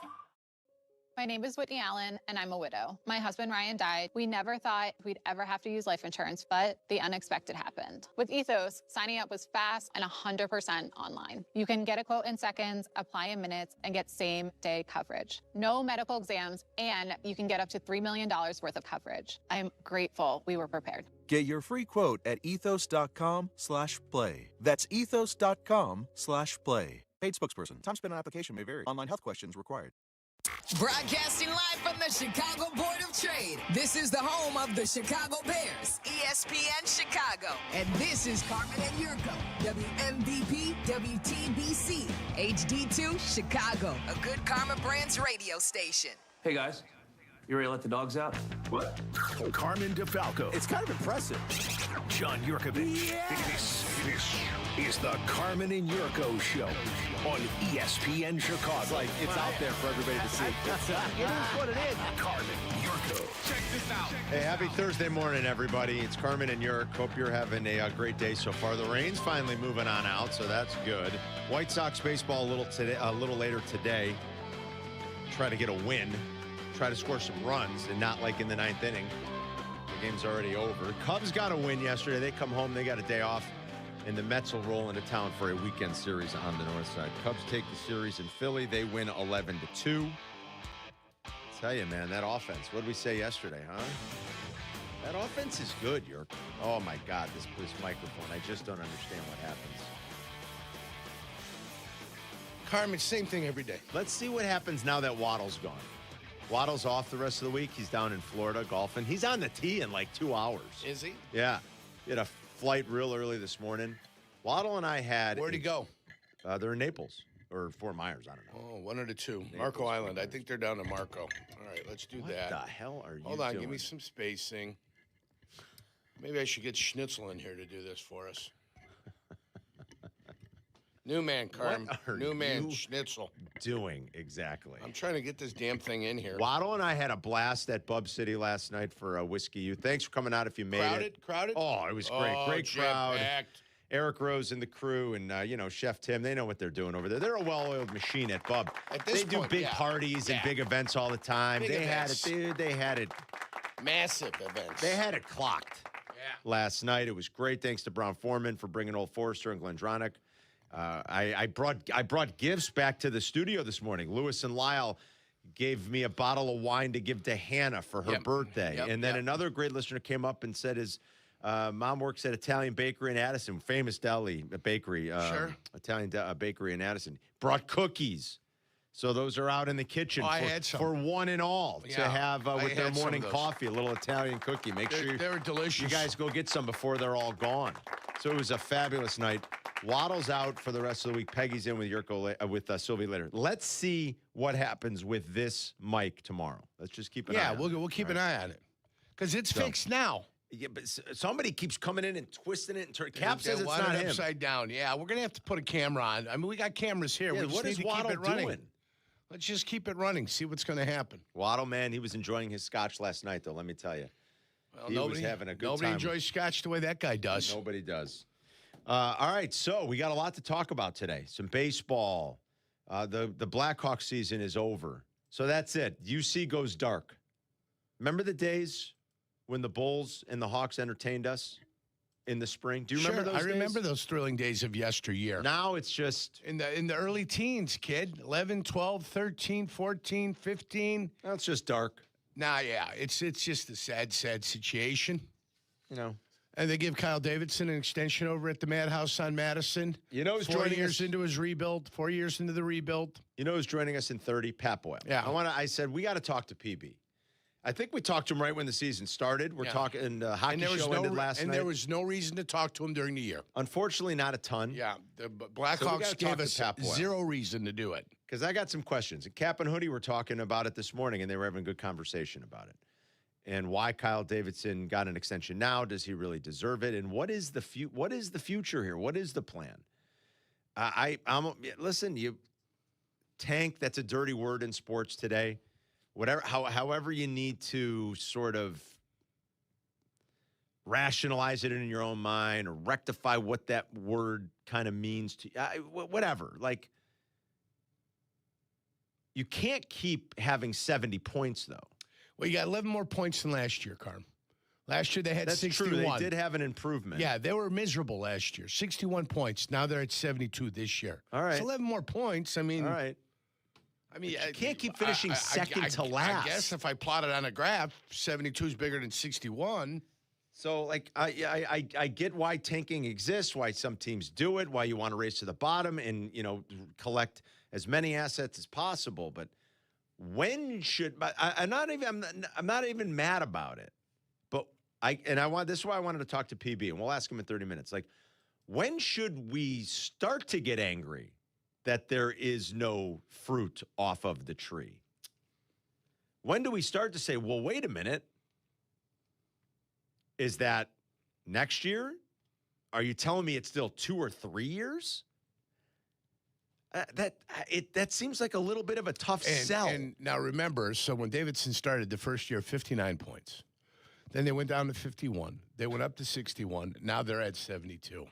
My name is Whitney Allen, and I'm a widow. My husband, Ryan, died. We never thought we'd ever have to use life insurance, but the unexpected happened. With Ethos, signing up was fast and 100% online. You can get a quote in seconds, apply in minutes, and get same-day coverage. No medical exams, and you can get up to $3 million worth of coverage. I'm grateful we were prepared. Get your free quote at ethos.com/play. That's ethos.com/play. Paid spokesperson. Time spent on application may vary. Online health questions required. Broadcasting live from the Chicago Board of Trade. This is the home of the Chicago Bears, ESPN Chicago. And this is Carmen and Jurko, WMVP, WTBC, HD2, Chicago, a good Karma Brands radio station. Hey, guys. You ready to let the dogs out? What? Carmen DeFalco. It's kind of impressive. John Yurkovich. Yeah. This is the Carmen and Jurko Show on ESPN Chicago. It's out there for everybody to see. It is what it is. Carmen Jurko. Check this out. Hey, happy Thursday morning, everybody. It's Carmen and Jurk. Hope you're having a great day so far. The rain's finally moving on out, so that's good. White Sox baseball a little later today. Try to get a win. Try to score some runs, and not like in the ninth inning. The game's already over. Cubs got a win yesterday. They come home. They got a day off. And the Mets will roll into town for a weekend series on the north side. Cubs take the series in Philly. They win 11-2. Tell you, man, that offense. What did we say yesterday, huh? That offense is good, Jurk. Oh, my God, this microphone. I just don't understand what happens. Carmen, same thing every day. Let's see what happens now that Waddle's gone. Waddle's off the rest of the week. He's down in Florida golfing. He's on the tee in like 2 hours. Is he? Yeah. He had a flight real early this morning. Waddle and I had... Where'd he go? They're in Naples or Fort Myers. I don't know. Oh, one of the two. Naples, Marco Island. I think they're down to Marco. All right, let's do that. What the hell are you Hold on, doing? give me some spacing. Maybe I should get Schnitzel in here to do this for us. New man, Carm. New man, Schnitzel. Doing exactly. I'm trying to get this damn thing in here. Waddle and I had a blast at Bub City last night for a Whiskey U. Thanks for coming out if you made it. Crowded? Oh, it was great. Great crowd. Jam-packed. Eric Rose and the crew and, Chef Tim, they know what they're doing over there. They're a well-oiled machine at Bub. At this they do point, big yeah. parties and big events all the time. Big they events. had it, dude. They had it. Massive events. They had it clocked last night. It was great. Thanks to Brown Foreman for bringing Old Forester and Glendronach. I brought gifts back to the studio this morning. Lewis and Lyle gave me a bottle of wine to give to Hannah for her birthday. And then another great listener came up and said his mom works at Italian Bakery in Addison, famous deli bakery, Italian bakery in Addison. Brought cookies. So those are out in the kitchen I had some. for one and all to Yeah, have I with their had some morning of those. coffee, a little Italian cookie. Make sure They were delicious. you guys go get some before they're all gone. So it was a fabulous night. Waddle's out for the rest of the week. Peggy's in with Jurko, with Silvy later. Let's see what happens with this mic tomorrow. Let's just keep an eye on it. We'll keep an eye on it because it's fixed now. Yeah, but somebody keeps coming in and twisting it and turning. Cap says it's They not want it him. upside down. Yeah, we're gonna have to put a camera on. I mean, we got cameras here. Yeah, we just what need is to keep Waddle it running. doing? Let's just keep it running. See what's going to happen. Waddle, man, he was enjoying his scotch last night, though. Let me tell you, Well, he was having a good nobody time. enjoys scotch the way that guy does. Nobody does. All right, so we got a lot to talk about today. Some baseball. The Blackhawks season is over, so that's it. UC goes dark. Remember the days when the Bulls and the Hawks entertained us in the spring? Do you remember those I days? remember those thrilling days of yesteryear. Now it's just in the early teens, kid. 11, 12, 13, 14, 15. Now it's just dark. Nah, yeah. It's just a sad situation. You know. And they give Kyle Davidson an extension over at the Madhouse on Madison. You know who's 4 joining years us? into his rebuild, 4 years into the rebuild. You know who's joining us in 30? Pat Boyle. Yeah. I said we got to talk to PB. I think we talked to him right when the season started. We're talking hockey show ended last night. And there was no reason to talk to him during the year. Unfortunately, not a ton. Yeah, the So we Blackhawks gotta gave talk to us Pat Boyle. zero reason to do it. Because I got some questions. And Kap and Hoodie were talking about it this morning, and they were having a good conversation about it. And why Kyle Davidson got an extension now? Does he really deserve it? And what is the future here? What is the plan? Listen, you tank. That's a dirty word in sports today. However you need to sort of rationalize it in your own mind or rectify what that word kind of means to whatever. Like, you can't keep having 70 points, though. Well, you got 11 more points than last year, Carm. Last year they had That's 61. true. They did have an improvement. Yeah, they were miserable last year. 61 points. Now they're at 72 this year. All right. It's 11 more points. I mean, all right. I mean, you can't keep finishing second to last. I guess if I plotted on a graph, 72 is bigger than 61. So, like, I get why tanking exists, why some teams do it, why you want to race to the bottom and, collect as many assets as possible. But when should? I'm not even mad about it. But this is why I wanted to talk to PB, and we'll ask him in 30 minutes. Like, when should we start to get angry that there is no fruit off of the tree? When do we start to say, well, wait a minute? Is that next year? Are you telling me it's still 2 or 3 years? That seems like a little bit of a tough sell. And now remember, so when Davidson started the first year, 59 points. Then they went down to 51. They went up to 61. Now they're at 72.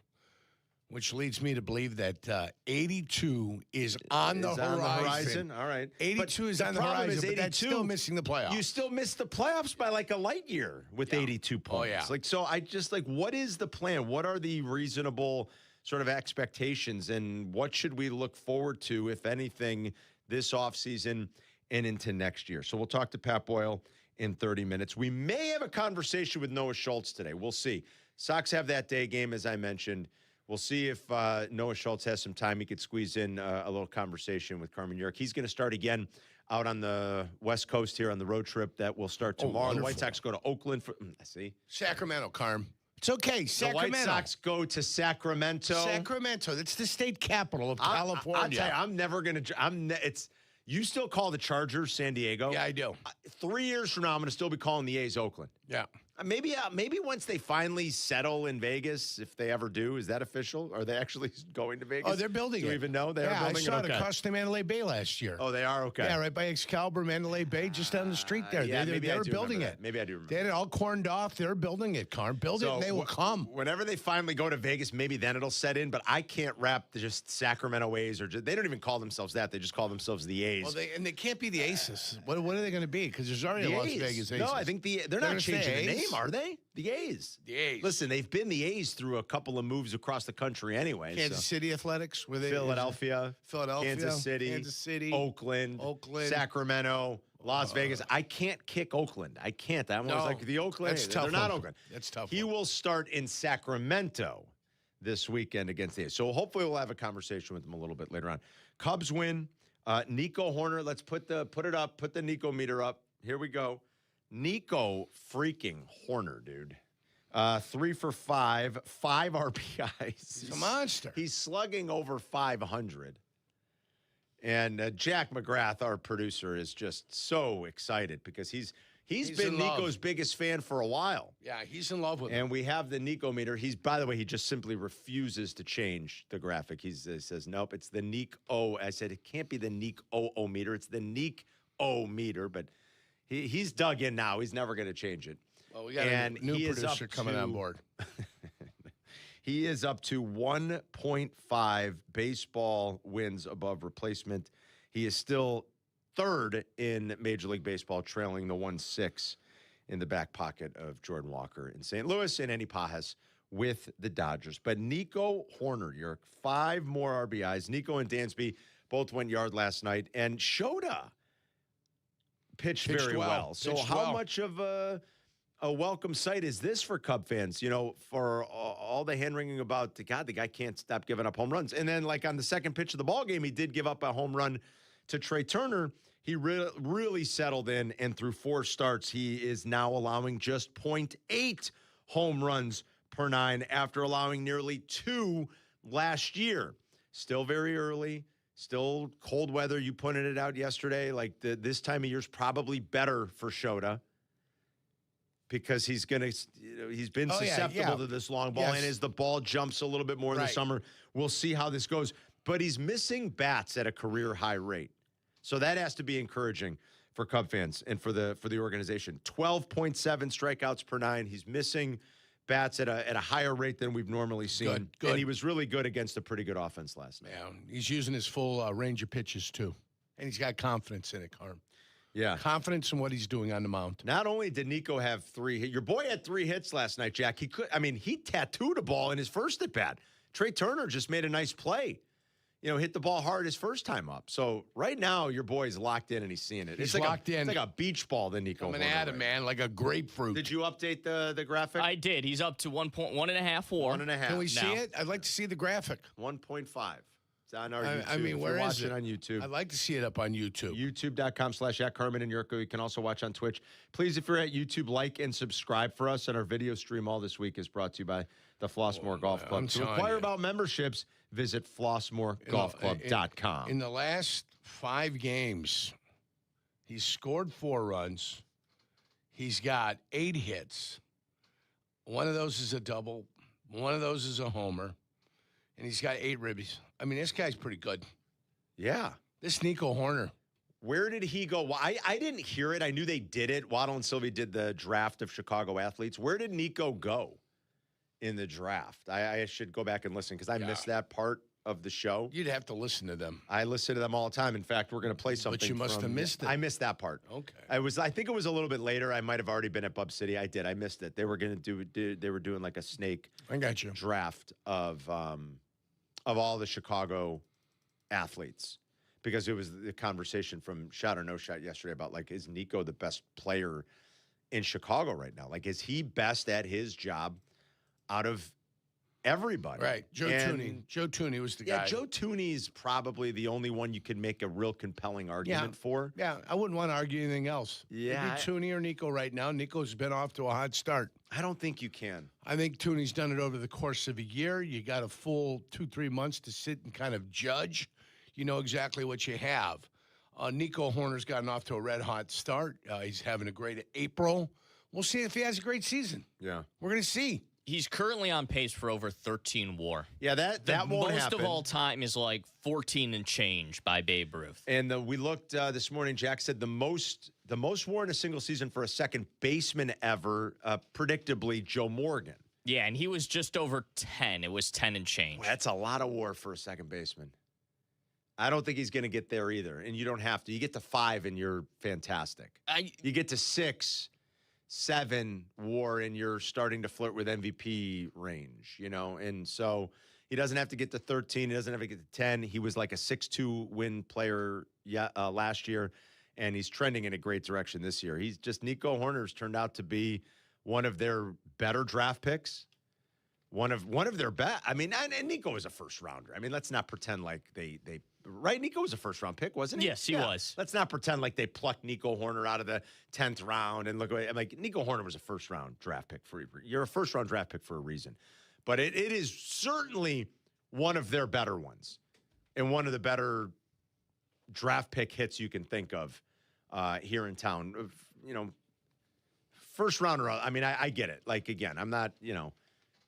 Which leads me to believe that 82 is on the horizon. All right. 82 is on the horizon, but that's still missing the playoffs. You still miss the playoffs by like a light year with 82 points. Oh, yeah. Like, so I just what is the plan? What are the reasonable sort of expectations, and what should we look forward to, if anything, this offseason and into next year? So we'll talk to Pat Boyle in 30 minutes. We may have a conversation with Noah Schultz today. We'll see. Sox have that day game, as I mentioned. We'll see if Noah Schultz has some time. He could squeeze in a little conversation with Carmen Jurko. He's going to start again out on the West Coast here on the road trip that will start tomorrow. The White Sox go to Oakland for Sacramento, Carm. It's okay, Sacramento. The White Sox go to Sacramento. Sacramento. That's the state capital of California. I'll tell you, I'm never going to. You still call the Chargers San Diego? Yeah, I do. 3 years from now, I'm going to still be calling the A's Oakland. Yeah. Maybe once they finally settle in Vegas, if they ever do, is that official? Are they actually going to Vegas? Oh, they're building it. Do you even know they are building it? I saw it across the Mandalay Bay last year. Oh, they are? Okay. Yeah, right by Excalibur, Mandalay Bay, just down the street there. Yeah, they were building it. Maybe I do remember. They had it all corned off. They're building it, Carm. Build it and they will come. Whenever they finally go to Vegas, maybe then it'll set in, but I can't wrap just Sacramento A's, they don't even call themselves that. They just call themselves the A's. Well, they can't be the Aces. What are they going to be? Because there's already a Las Vegas Aces. No, I think they're not changing the name, are they? The A's. The A's. Listen, they've been the A's through a couple of moves across the country anyway. Kansas City Athletics. Were they? Philadelphia. Kansas City. Oakland. Sacramento. Las Vegas. I can't kick Oakland. I can't. I'm always like, the Oakland. That's tough. They're not Oakland. That's tough. He will start in Sacramento this weekend against the A's. So hopefully we'll have a conversation with him a little bit later on. Cubs win. Nico Hoerner, let's put it up, put the Nico meter up. Here we go. Nico freaking Hoerner, dude. 3 for 5, 5 RBIs. He's a monster. He's slugging over 500. And Jack McGrath, our producer, is just so excited because he's been Nico's biggest fan for a while. Yeah, he's in love with him. And we have the Nico meter. By the way, he just simply refuses to change the graphic. He says, nope, it's the Nico. I said, it can't be the Nico meter. It's the Nico meter. But he's dug in now. He's never going to change it. Well, we got a new producer coming on board. He is up to 1.5 baseball wins above replacement. He is still third in Major League Baseball, trailing the 1-6 in the back pocket of Jordan Walker in St. Louis and Andy Pajas with the Dodgers. But Nico Hoerner, Yerk, 5 more RBIs. Nico and Dansby both went yard last night. And Shota pitched very well. So how much of a welcome sight is this for Cub fans? You know, for all the hand-wringing about, God, the guy can't stop giving up home runs. And then, like, on the second pitch of the ball game, he did give up a home run to Trey Turner. He really settled in, and through 4 starts, he is now allowing just 0.8 home runs per 9 after allowing nearly 2 last year. Still very early, still cold weather. You pointed it out yesterday. Like, this time of year is probably better for Shota, because he's been susceptible to this long ball. And as the ball jumps a little bit more in the summer, we'll see how this goes. But he's missing bats at a career high rate. So that has to be encouraging for Cub fans and for the organization. 12.7 strikeouts per 9. He's missing bats at a higher rate than we've normally seen. Good. And he was really good against a pretty good offense last night. Yeah, he's using his full range of pitches, too. And he's got confidence in it, Carm. Yeah. Confidence in what he's doing on the mound. Not only did Nico have 3 hits, your boy had 3 hits last night, Jack. He tattooed a ball in his first at bat. Trey Turner just made a nice play. Hit the ball hard his first time up. So right now, your boy's locked in and he's seeing it. He's locked in. It's like a beach ball that Nico coming at him, man, like a grapefruit. Did you update the graphic? I did. He's up to 1.5 WAR. 1.5. Can we see it? I'd like to see the graphic. 1.5. It's on our YouTube. I mean, where is it? On YouTube. I'd like to see it up on YouTube. YouTube.com/@Carmen and Jurko. You can also watch on Twitch. Please, if you're at YouTube, like and subscribe for us. And our video stream all this week is brought to you by the Flossmoor Golf Club. To inquire about memberships, visit FlossmoorGolfClub.com. In the last 5 games, he's scored 4 runs. He's got 8 hits. One of those is a double. One of those is a homer. And he's got 8 ribbies. I mean, this guy's pretty good. Yeah. This Nico Hoerner. Where did he go? Well, I didn't hear it. I knew they did it. Waddle and Silvy did the draft of Chicago athletes. Where did Nico go in the draft? I should go back and listen because I missed that part of the show. You'd have to listen to them. I listen to them all the time. In fact, we're going to play something. But you must have missed it. I missed that part. Okay. I think it was a little bit later. I might have already been at Bub City. I did. I missed it. They were going to they were doing like a snake draft of all the Chicago athletes, because it was the conversation from Shot or No Shot yesterday about, like, is Nico the best player in Chicago right now? Like, is he best at his job out of everybody? Right. Joe Tooney. Joe Tooney was the guy. Yeah, Joe Tooney's probably the only one you can make a real compelling argument for. Yeah, I wouldn't want to argue anything else. Yeah. Maybe Tooney or Nico right now. Nico's been off to a hot start. I don't think you can. I think Tooney's done it over the course of a year. You got a full 2-3 months to sit and kind of judge. You know exactly what you have. Nico Hoerner's gotten off to a red-hot start. He's having a great April. We'll see if he has a great season. Yeah. We're going to see. He's currently on pace for over 13 WAR. Yeah, that won't happen. Most of all time is like 14 and change by Babe Ruth. And we looked this morning. Jack said the most WAR in a single season for a second baseman ever, predictably, Joe Morgan. Yeah, and he was just over 10. It was 10 and change. Well, that's a lot of WAR for a second baseman. I don't think he's going to get there either. And you don't have to. You get to 5 and you're fantastic. You get to 6, 7 WAR and you're starting to flirt with MVP range, And so he doesn't have to get to 13. He doesn't have to get to 10. He was like a 6-2 win player last year, and he's trending in a great direction this year. Nico Hoerner's turned out to be one of their better draft picks. one of their best. I mean, and Nico was a first rounder. I mean, let's not pretend like they right. Nico was a first round pick, wasn't he? Yes, he was. Let's not pretend like they plucked Nico Hoerner out of the 10th round and look away. I'm like, Nico Hoerner was a first round draft pick you're a first round draft pick for a reason. But it is certainly one of their better ones and one of the better draft pick hits you can think of here in town. You know, first rounder. I mean, I get it. Like, again, I'm not,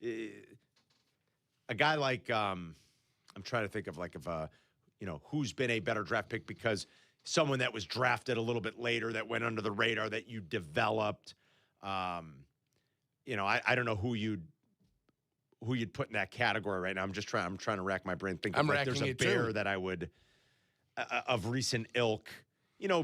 a guy like, I'm trying to think of like, who's been a better draft pick because someone that was drafted a little bit later that went under the radar that you developed. I don't know who you'd put in that category right now. I'm trying to rack my brain. Think of like there's a bear that I would of recent ilk.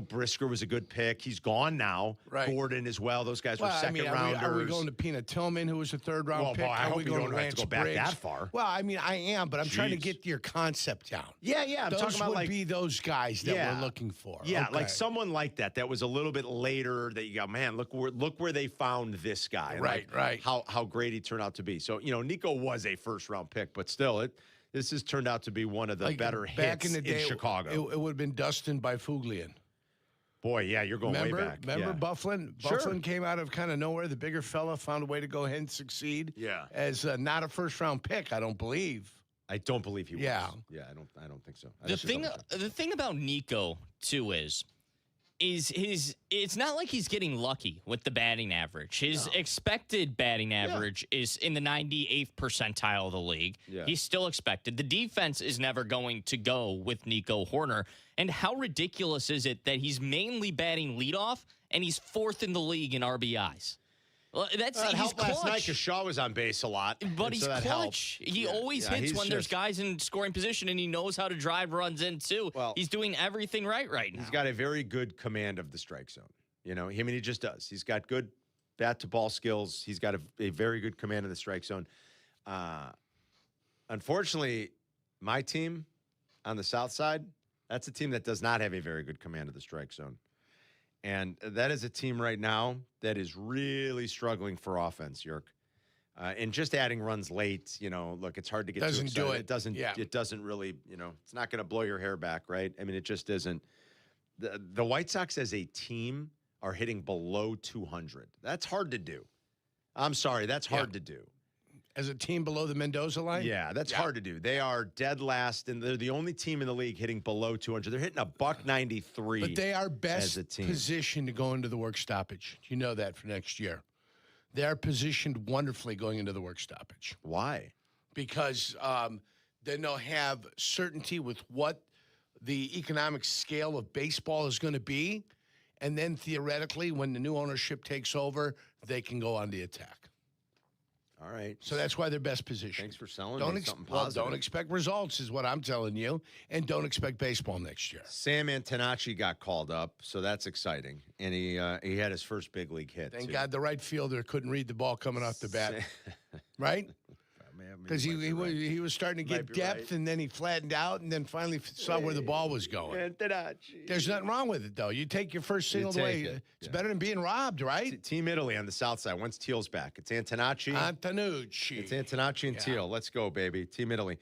Brisker was a good pick. He's gone now. Right. Gordon as well. Those guys were second rounders. Are we going to Peanut Tillman, who was a third-round pick? I hope we you going don't to have to go back that far. Well, I mean, I am, but I'm trying to get your concept down. Yeah. I'm those talking about would be those guys that we're looking for. Yeah, okay. like someone like that was a little bit later that you go, man, look where they found this guy. Right. How great he turned out to be. So, Nico was a first-round pick, but still, this has turned out to be one of the better back hits in the day, Chicago. It would have been Dustin Byfuglian. Boy, yeah, you're going way back. Remember yeah. Bufflin? Sure. Bufflin came out of kind of nowhere. The bigger fella found a way to go ahead and succeed. Yeah. As not a first-round pick, I don't believe. I don't believe he was. Yeah. Yeah, I don't think so. The thing about Nico too is it's not like he's getting lucky with the batting average. His expected batting average is in the 98th percentile of the league. Yeah. He's still expected. The defense is never going to go with Nico Hoerner. And how ridiculous is it that he's mainly batting leadoff and he's fourth in the league in RBIs? Well, he's helped clutch. last night because Shaw was on base a lot. But he's clutch. He always hits when there's guys in scoring position, and he knows how to drive runs in, too. Well, he's doing everything right now. He's got a very good command of the strike zone. He just does. He's got good bat-to-ball skills. He's got a very good command of the strike zone. Unfortunately, my team on the south side, that's a team that does not have a very good command of the strike zone. And that is a team right now that is really struggling for offense, Yerk. And just adding runs late, look, it's hard to get doesn't too do excited. it. It doesn't really, it's not going to blow your hair back, right? I mean, it just isn't. The White Sox as a team are hitting below 200. That's hard to do. I'm sorry, that's hard to do. As a team below the Mendoza line? Yeah, that's hard to do. They are dead last, and they're the only team in the league hitting below 200. They're hitting a $193. But they are best as a team. positioned to go into the work stoppage. You know that for next year. They are positioned wonderfully going into the work stoppage. Why? Because then they'll have certainty with what the economic scale of baseball is going to be, and then theoretically, when the new ownership takes over, they can go on the attack. All right. So that's why they're best positioned. Thanks for selling me something positive. Don't expect results is what I'm telling you, and don't expect baseball next year. Sam Antonacci got called up, so that's exciting. And he had his first big league hit, Thank too. God the right fielder couldn't read the ball coming off the bat. Right? Because he was starting to get depth, and then he flattened out, and then finally saw where the ball was going. Antonacci. There's nothing wrong with it, though. You take your first single away. It's better than being robbed, right? Team Italy on the south side. Once Teal's back. It's Antonacci. It's Antonacci and Teal. Let's go, baby. Team Italy.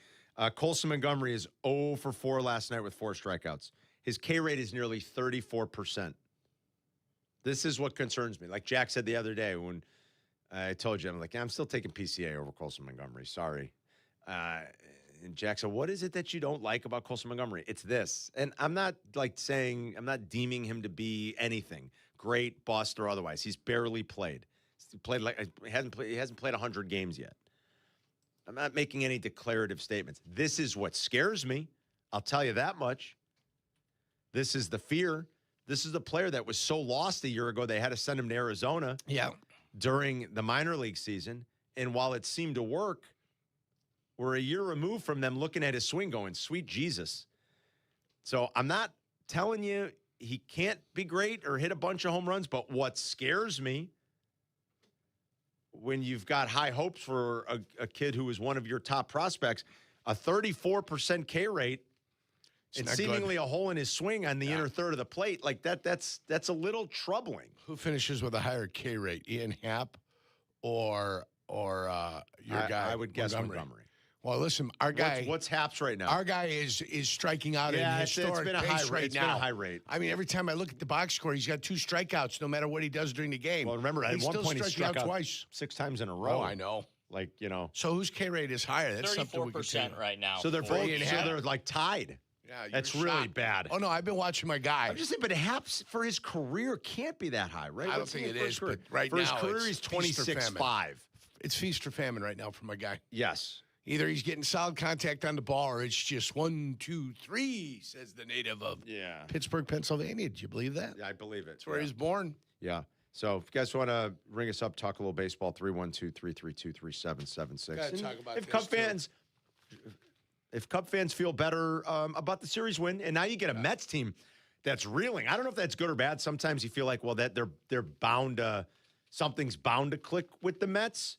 Colson Montgomery is 0 for 4 last night with 4 strikeouts. His K rate is nearly 34%. This is what concerns me. Like Jack said the other day when I told you, I'm like, I'm still taking PCA over Colson Montgomery. Sorry. And Jack said, what is it that you don't like about Colson Montgomery? It's this. And I'm not I'm not deeming him to be anything great, bust, or otherwise. He's barely played. He hasn't played 100 games yet. I'm not making any declarative statements. This is what scares me. I'll tell you that much. This is the fear. This is the player that was so lost a year ago, they had to send him to Arizona. Yeah. During the minor league season. And while it seemed to work, we're a year removed from them looking at his swing going, sweet Jesus. So I'm not telling you he can't be great or hit a bunch of home runs, but what scares me when you've got high hopes for a kid who is one of your top prospects, a 34% K rate, and seemingly a hole in his swing on the inner third of the plate, like that's a little troubling. Who finishes with a higher K rate, Ian Happ or or your guy? I would guess Montgomery. Well, listen, our guy. What's Haps right now? Our guy is striking out at a historic it's been a pace high rate. right It's now. been a high rate. I mean, every time I look at the box score, he's got 2 strikeouts no matter what he does during the game. Well, remember, at he's one still point he striking struck out twice. 6 times in a row. Oh, I know. Like, So whose K rate is higher? That's something we can 34% right now. So they're they're like tied. Yeah, that's you're really shocked. bad. Oh, no, I've been watching my guy. I'm just saying, but Haps for his career can't be that high, right? I don't What's think he it for his is, career? but right for now his career, it's he's feast or famine. 26.5. It's feast or famine right now for my guy. Yes. Either he's getting solid contact on the ball or it's just 1, 2, 3, says the native of Pittsburgh, Pennsylvania. Did you believe that? Yeah, I believe it. That's where he was born. Yeah. So if you guys want to ring us up, talk a little baseball, 312-332-3776. Gotta talk about if this, Cub too. fans, if Cub fans feel better about the series win, and now you get a Mets team that's reeling. I don't know if that's good or bad. Sometimes you feel like, well, that they're bound to something's bound to click with the Mets.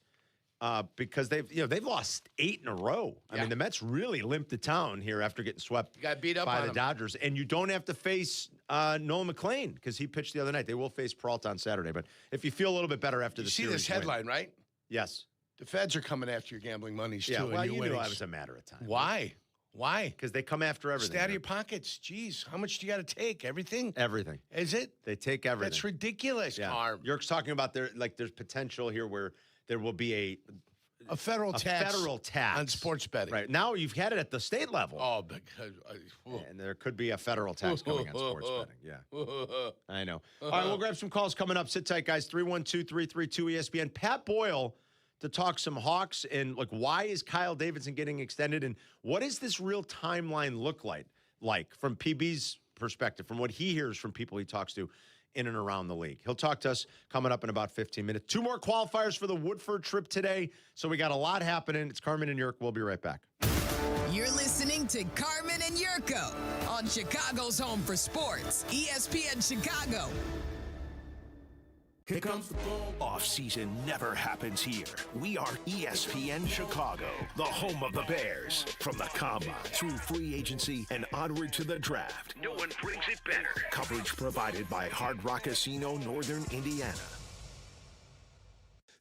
Because they've lost 8 in a row. I mean, the Mets really limped to town here after getting swept got beat up by on the them. Dodgers. And you don't have to face Nolan McLean because he pitched the other night. They will face Peralta on Saturday. But if you feel a little bit better after You the see series this headline, right? Yes. The feds are coming after your gambling monies, Yeah, too. well, and you knew winnings. that was a matter of time. Why? Why? Because they come after everything. Stay out of your pockets. Jeez, how much do you got to take? Everything? Everything. Is it? They take everything. That's ridiculous, Carm. York's talking about there's potential here where there will be A federal tax tax on sports betting. Right. Now you've had it at the state level. Oh, because and there could be a federal tax coming on sports betting. Yeah. I know. All right, we'll grab some calls coming up. Sit tight, guys. 312-332-ESPN. Pat Boyle to talk some Hawks and why is Kyle Davidson getting extended and what does this real timeline look like from PB's perspective, from what he hears from people he talks to in and around the league. He'll talk to us coming up in about 15 minutes. 2 more qualifiers for the Woodford trip today. So we got a lot happening. It's Carmen and Jurko. We'll be right back. You're listening to Carmen and Jurko on Chicago's home for sports, ESPN Chicago. Here comes the ball. Off-season never happens here. We are ESPN Chicago, the home of the Bears. From the combine through free agency and onward to the draft. No one brings it better. Coverage provided by Hard Rock Casino, Northern Indiana.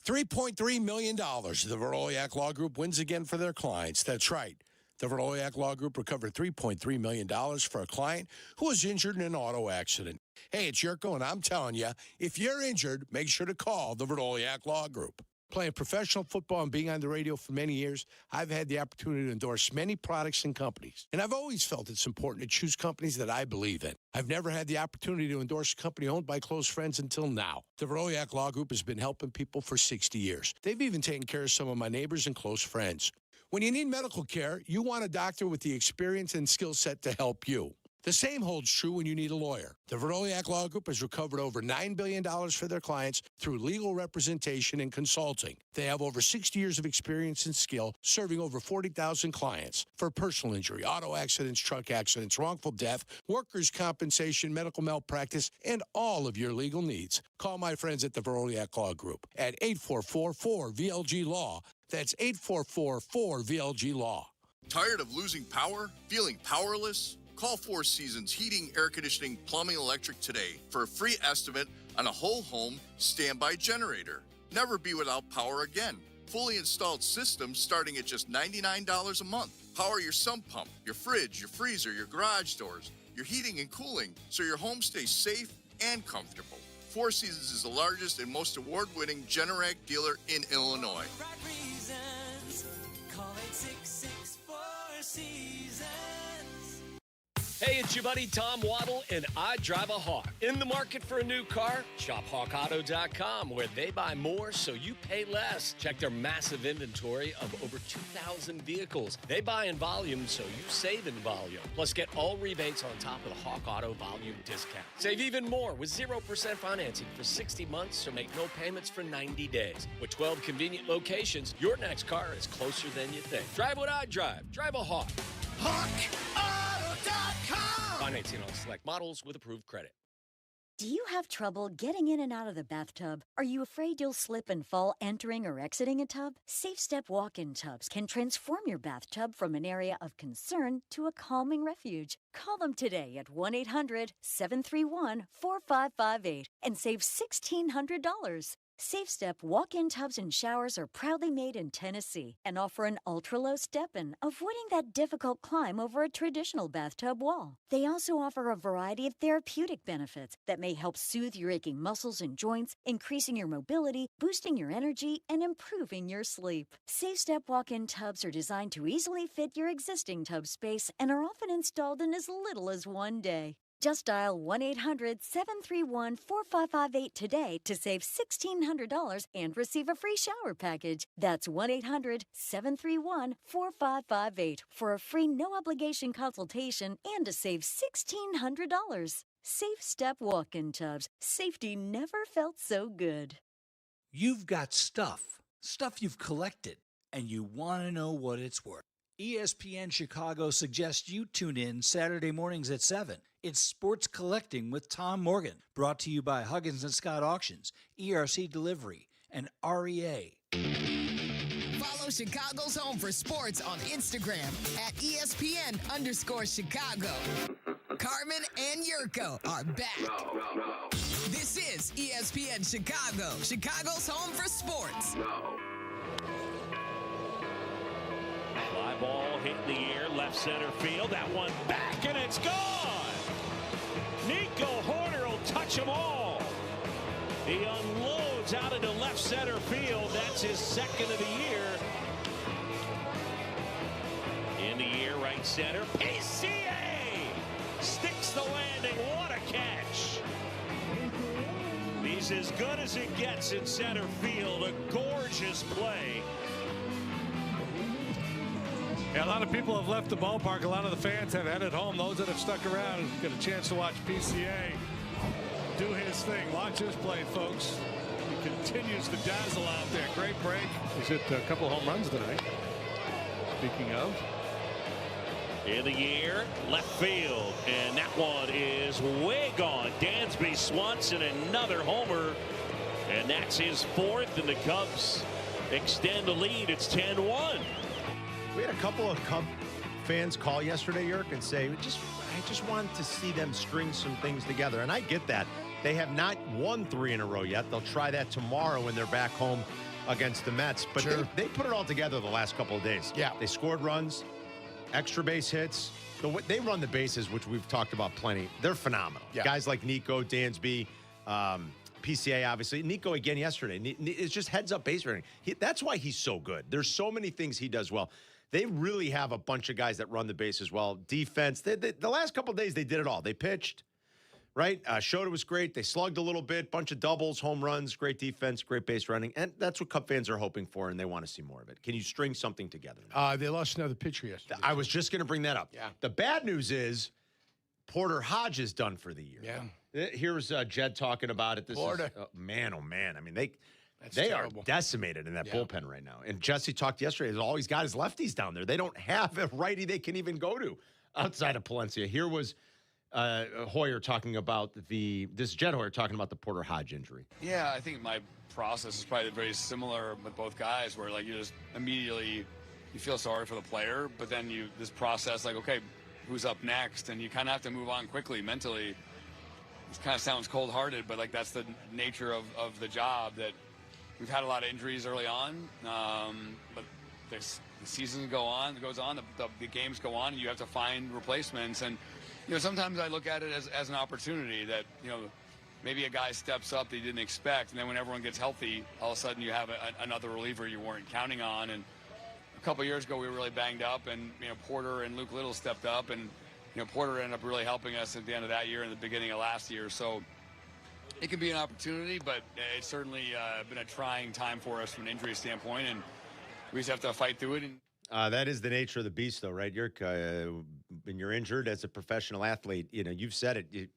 $3.3 million. The Veroliak Law Group wins again for their clients. That's right. The Veroliak Law Group recovered $3.3 million for a client who was injured in an auto accident. Hey, it's Jurko, and I'm telling you, if you're injured, make sure to call the Veroliak Law Group. Playing professional football and being on the radio for many years, I've had the opportunity to endorse many products and companies. And I've always felt it's important to choose companies that I believe in. I've never had the opportunity to endorse a company owned by close friends until now. The Veroliak Law Group has been helping people for 60 years. They've even taken care of some of my neighbors and close friends. When you need medical care, you want a doctor with the experience and skill set to help you. The same holds true when you need a lawyer. The Veroliak Law Group has recovered over $9 billion for their clients through legal representation and consulting. They have over 60 years of experience and skill serving over 40,000 clients for personal injury, auto accidents, truck accidents, wrongful death, workers' compensation, medical malpractice, and all of your legal needs. Call my friends at the Veroliak Law Group at 844-4VLG-LAW. That's 844-4VLG-LAW. Tired of losing power? Feeling powerless? Call Four Seasons Heating, Air Conditioning, Plumbing, Electric today for a free estimate on a whole home standby generator. Never be without power again. Fully installed systems starting at just $99 a month. Power your sump pump, your fridge, your freezer, your garage doors, your heating and cooling so your home stays safe and comfortable. Four Seasons is the largest and most award-winning Generac dealer in Illinois. Hey, it's your buddy Tom Waddle, and I drive a Hawk. In the market for a new car? Shop HawkAuto.com, where they buy more so you pay less. Check their massive inventory of over 2,000 vehicles. They buy in volume so you save in volume. Plus, get all rebates on top of the Hawk Auto volume discount. Save even more with 0% financing for 60 months or make no payments for 90 days. With 12 convenient locations, your next car is closer than you think. Drive what I drive. Drive a Hawk. Financing on select models with approved credit. Do you have trouble getting in and out of the bathtub? Are you afraid you'll slip and fall entering or exiting a tub? Safe Step walk-in tubs can transform your bathtub from an area of concern to a calming refuge. Call them today at 1-800-731-4558 and save $1,600. Safe Step walk-in tubs and showers are proudly made in Tennessee and offer an ultra-low step-in, avoiding that difficult climb over a traditional bathtub wall. They also offer a variety of therapeutic benefits that may help soothe your aching muscles and joints, increasing your mobility, boosting your energy, and improving your sleep. Safe Step walk-in tubs are designed to easily fit your existing tub space and are often installed in as little as one day. Just dial 1-800-731-4558 today to save $1,600 and receive a free shower package. That's 1-800-731-4558 for a free no-obligation consultation and to save $1,600. Safe Step walk-in tubs. Safety never felt so good. You've got stuff you've collected, and you want to know what it's worth. ESPN Chicago suggests you tune in Saturday mornings at 7. It's Sports Collecting with Tom Morgan, brought to you by Huggins & Scott Auctions, ERC Delivery, and REA. Follow Chicago's Home for Sports on Instagram at ESPN_Chicago. Carmen and Jurko are back. This is ESPN Chicago, Chicago's Home for Sports. Fly ball hit in the air, left center field. That one back, and it's gone. Nico Hoerner will touch them all. He unloads out into left center field. That's his second of the year. In the air, right center. PCA sticks the landing. What a catch. He's as good as it gets in center field. A gorgeous play. Yeah, a lot of people have left the ballpark. A lot of the fans have headed home. Those that have stuck around get a chance to watch PCA do his thing. Watch his play, folks. He continues to dazzle out there. Great break. He's hit a couple home runs tonight. Speaking of. In the air, left field, and that one is way gone. Dansby Swanson, another homer, and that's his fourth, and the Cubs extend the lead. It's 10-1. We had a couple of Cub fans call yesterday, Yerk, and say, I just wanted to see them string some things together. And I get that. They have not won 3 in a row yet. They'll try that tomorrow when they're back home against the Mets. But they put it all together the last couple of days. Yeah. They scored runs, extra base hits. They run the bases, which we've talked about plenty. They're phenomenal. Yeah. Guys like Nico, Dansby, PCA, obviously. Nico again yesterday. It's just heads-up base running. That's why he's so good. There's so many things he does well. They really have a bunch of guys that run the bases well. Defense, the last couple of days, they did it all. They pitched, right? Shota was great. They slugged a little bit, bunch of doubles, home runs, great defense, great base running. And that's what Cub fans are hoping for, and they want to see more of it. Can you string something together? They lost another pitcher yesterday. I was just going to bring that up. Yeah. The bad news is Porter Hodge is done for the year. Yeah. Here's Jed talking about it. This Porter. Is, man, oh, man. I mean, they are decimated in that bullpen right now. And Jesse talked yesterday. All he's got is lefties down there. They don't have a righty they can even go to outside of Palencia. Here was Hoyer talking about this is Jed Hoyer talking about the Porter Hodge injury. Yeah, I think my process is probably very similar with both guys, where like you just immediately you feel sorry for the player, but then this process like, okay, who's up next? And you kind of have to move on quickly mentally. It kind of sounds cold-hearted, but like that's the nature of the job. That we've had a lot of injuries early on, but the season goes on, the games go on, and you have to find replacements. And sometimes I look at it as an opportunity that maybe a guy steps up that you didn't expect, and then when everyone gets healthy, all of a sudden you have another reliever you weren't counting on. And a couple years ago we were really banged up, and Porter and Luke Little stepped up, and Porter ended up really helping us at the end of that year and the beginning of last year. So it could be an opportunity, but it's certainly been a trying time for us from an injury standpoint, and we just have to fight through it. And that is the nature of the beast, though, right? When you're injured as a professional athlete, you've said it.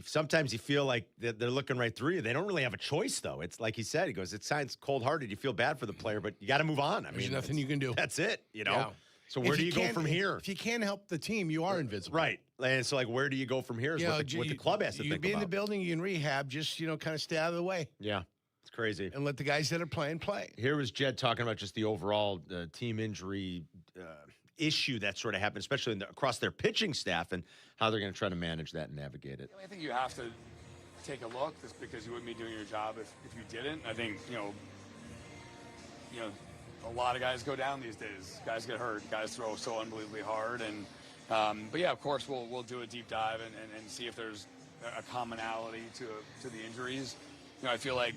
Sometimes you feel like they're looking right through you. They don't really have a choice, though. It's like he said. He goes, it sounds cold-hearted. You feel bad for the player, but you got to move on. There's nothing you can do. That's it, Yeah. So where do you go from here? If you can't help the team, you are invisible. Right. And so, where do you go from here is what the club has to think about. You be in the building, you can rehab, just, kind of stay out of the way. Yeah, it's crazy. And let the guys that are playing play. Here was Jed talking about just the overall team injury issue that sort of happened, especially across their pitching staff, and how they're going to try to manage that and navigate it. I think you have to take a look just because you wouldn't be doing your job if you didn't. I think, you know, a lot of guys go down these days. Guys get hurt. Guys throw so unbelievably hard. And but yeah, of course, we'll do a deep dive and see if there's a commonality to the injuries. You know, I feel like,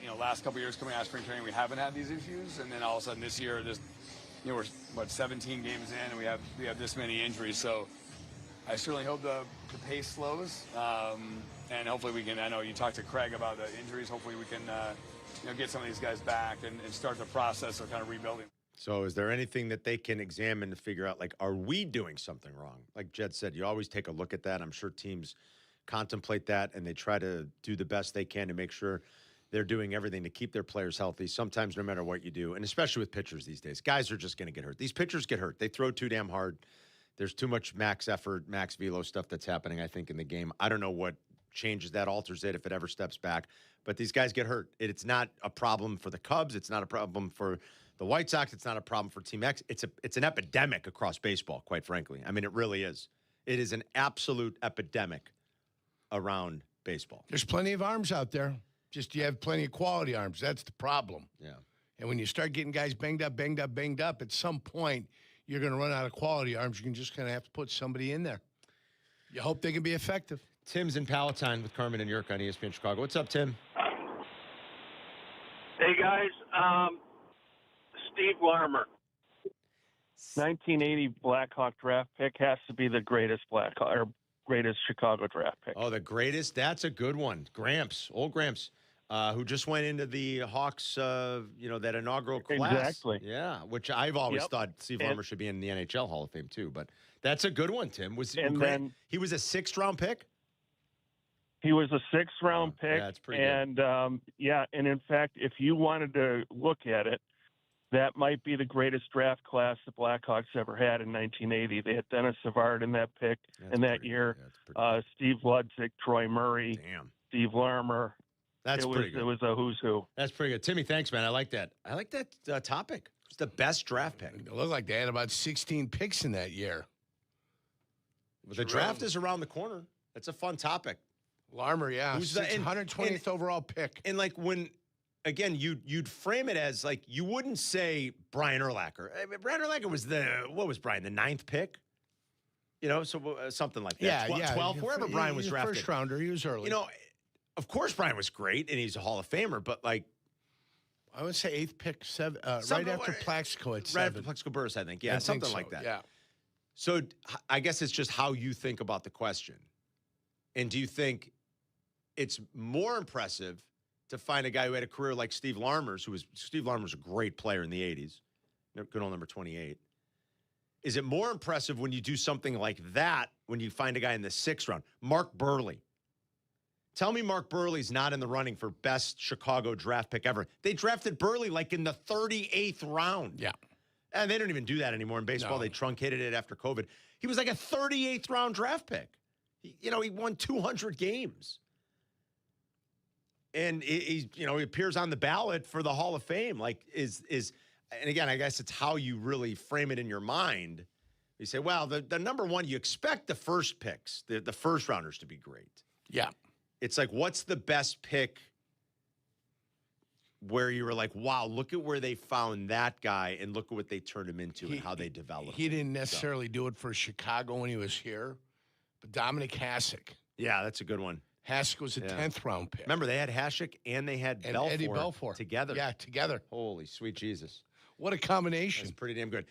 you know, last couple of years coming out of spring training, we haven't had these issues, and then all of a sudden this year, you know, we're 17 games in, and we have this many injuries. So I certainly hope the pace slows, and hopefully we can. I know you talked to Craig about the injuries. Hopefully we can, you know, get some of these guys back and start the process of kind of rebuilding. So is there anything that they can examine to figure out, like, are we doing something wrong? Like Jed said, you always take a look at that. I'm sure teams contemplate that, and they try to do the best they can to make sure they're doing everything to keep their players healthy. Sometimes no matter what you do, and especially with pitchers these days, guys are just going to get hurt. These pitchers get hurt. They throw too damn hard. There's too much max effort, max velo stuff that's happening, I think, in the game. I don't know what changes that, alters it, if it ever steps back. But these guys get hurt. It's not a problem for the Cubs. It's not a problem for the White Sox. It's not a problem for Team X. It's an epidemic across baseball, quite frankly. I mean, it really is. It is an absolute epidemic around baseball. There's plenty of arms out there. Just you have plenty of quality arms. That's the problem. Yeah. And when you start getting guys banged up, at some point, you're going to run out of quality arms. You're just going to have to put somebody in there. You hope they can be effective. Tim's in Palatine with Carmen and Jurko on ESPN Chicago. What's up, Tim? Hey, guys. Steve Larmer. 1980 Blackhawk draft pick has to be the greatest Chicago draft pick. Oh, the greatest? That's a good one. Gramps, old Gramps, who just went into the Hawks, that inaugural class. Exactly. Yeah, which I've always thought Steve Larmer should be in the NHL Hall of Fame too. But that's a good one, Tim. He was a sixth-round pick? He was a sixth-round pick. Yeah, that's pretty good. And in fact, if you wanted to look at it, that might be the greatest draft class the Blackhawks ever had in 1980. They had Dennis Savard in that pick in that year. Steve Ludzik, Troy Murray, Steve Larmer. That's pretty good. It was a who's who. That's pretty good. Timmy, thanks, man. I like that. I like that topic. It's the best draft pick. It looked like they had about 16 picks in that year. But the draft is around the corner. That's a fun topic. Larmer, yeah. Who's 120th overall pick. And like when... Again, you'd frame it as like you wouldn't say Brian Urlacher. I mean, Brian Urlacher was the ninth pick? So something like that. Yeah, 12, wherever Brian was drafted. First rounder, he was early. Of course Brian was great, and he's a Hall of Famer, but like... I would say eighth pick, right after Plaxico at 7. Right after Plaxico Burress, I think. Yeah, something like that. Yeah. So I guess it's just how you think about the question. And do you think it's more impressive to find a guy who had a career like Steve Larmer's, Steve Larmer's a great player in the 80s, good old number 28. Is it more impressive when you do something like that when you find a guy in the 6th round? Mark Burley. Tell me Mark Burley's not in the running for best Chicago draft pick ever. They drafted Burley like in the 38th round. Yeah. And they don't even do that anymore in baseball. No. They truncated it after COVID. He was like a 38th round draft pick. He won 200 games. And he appears on the ballot for the Hall of Fame. Like and again, I guess it's how you really frame it in your mind. You say, well, the number one, you expect the first picks, the first rounders to be great. Yeah. It's like, what's the best pick where you were like, wow, look at where they found that guy and look at what they turned him into and how they developed He didn't necessarily do it for Chicago when he was here, but Dominic Hasek. Yeah, that's a good one. Hasek was a 10th round pick. Remember, they had Hasek and they had Eddie Belfour together. Yeah, together. Holy sweet Jesus. What a combination. That's pretty damn good.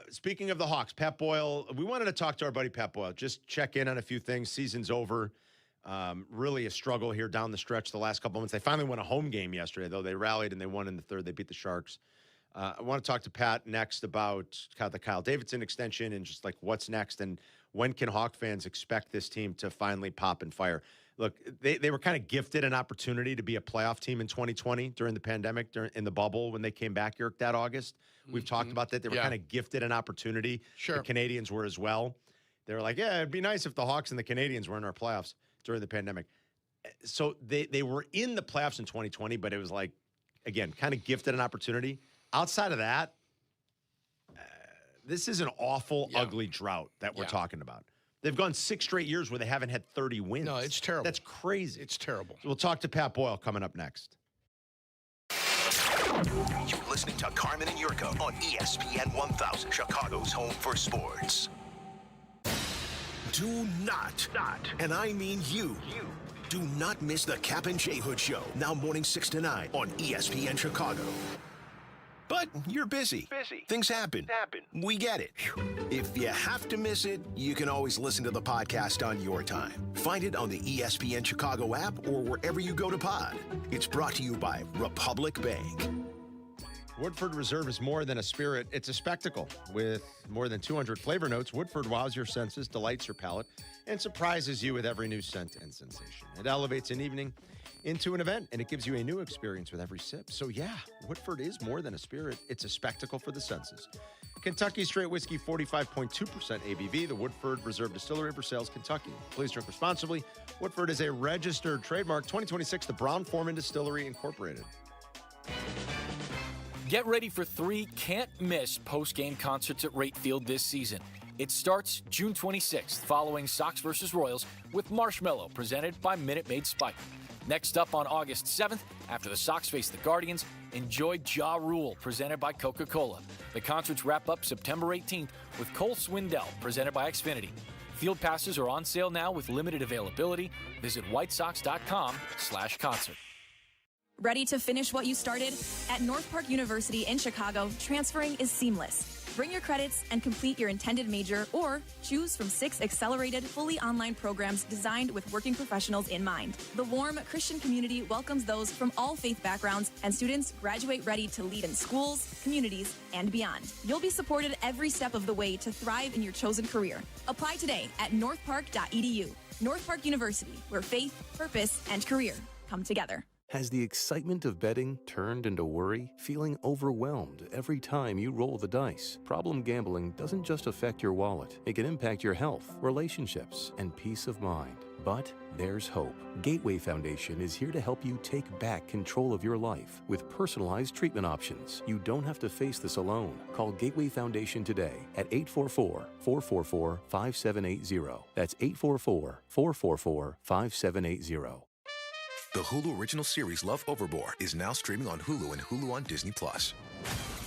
Speaking of the Hawks, Pat Boyle, we wanted to talk to our buddy Pat Boyle, just check in on a few things. Season's over. Really a struggle here down the stretch the last couple of months. They finally won a home game yesterday, though. They rallied and they won in the 3rd. They beat the Sharks. I want to talk to Pat next about the Kyle Davidson extension and just like what's next and when can Hawk fans expect this team to finally pop and fire. Look, they were kind of gifted an opportunity to be a playoff team in 2020 during the pandemic, in the bubble when they came back, Yerk, that August. We've talked about that. They were kind of gifted an opportunity. Sure. The Canadians were as well. They were like, yeah, it'd be nice if the Hawks and the Canadians were in our playoffs during the pandemic. So they were in the playoffs in 2020, but it was like, again, kind of gifted an opportunity. Outside of that, this is an awful, ugly drought that we're talking about. They've gone 6 straight years where they haven't had 30 wins. No, it's terrible. That's crazy. It's terrible. We'll talk to Pat Boyle coming up next. You're listening to Carmen and Jurko on ESPN 1000, Chicago's home for sports. Do not, and I mean you, do not miss the Kap J Hood Show, now morning 6 to 9 on ESPN Chicago. But you're busy. Things happen. We get it. If you have to miss it, you can always listen to the podcast on your time. Find it on the ESPN Chicago app or wherever you go to pod. It's brought to you by Republic Bank. Woodford Reserve is more than a spirit. It's a spectacle. With more than 200 flavor notes, Woodford wows your senses, delights your palate, and surprises you with every new scent and sensation. It elevates an evening into an event, and it gives you a new experience with every sip. So yeah, Woodford is more than a spirit. It's a spectacle for the senses. Kentucky Straight Whiskey, 45.2% ABV. The Woodford Reserve Distillery, Versailles, Kentucky. Please drink responsibly. Woodford is a registered trademark. 2026, the Brown-Forman Distillery, Incorporated. Get ready for 3 can't-miss post-game concerts at Rate Field this season. It starts June 26th, following Sox vs. Royals with Marshmello, presented by Minute Maid Spike. Next up on August 7th, after the Sox face the Guardians, enjoy Ja Rule, presented by Coca-Cola. The concerts wrap up September 18th with Cole Swindell, presented by Xfinity. Field passes are on sale now with limited availability. Visit whitesox.com/concert. Ready to finish what you started? At North Park University in Chicago, transferring is seamless. Bring your credits and complete your intended major, or choose from 6 accelerated, fully online programs designed with working professionals in mind. The warm Christian community welcomes those from all faith backgrounds, and students graduate ready to lead in schools, communities, and beyond. You'll be supported every step of the way to thrive in your chosen career. Apply today at northpark.edu. North Park University, where faith, purpose, and career come together. Has the excitement of betting turned into worry? Feeling overwhelmed every time you roll the dice? Problem gambling doesn't just affect your wallet. It can impact your health, relationships, and peace of mind. But there's hope. Gateway Foundation is here to help you take back control of your life with personalized treatment options. You don't have to face this alone. Call Gateway Foundation today at 844-444-5780. That's 844-444-5780. The Hulu original series Love Overboard is now streaming on Hulu and Hulu on Disney+.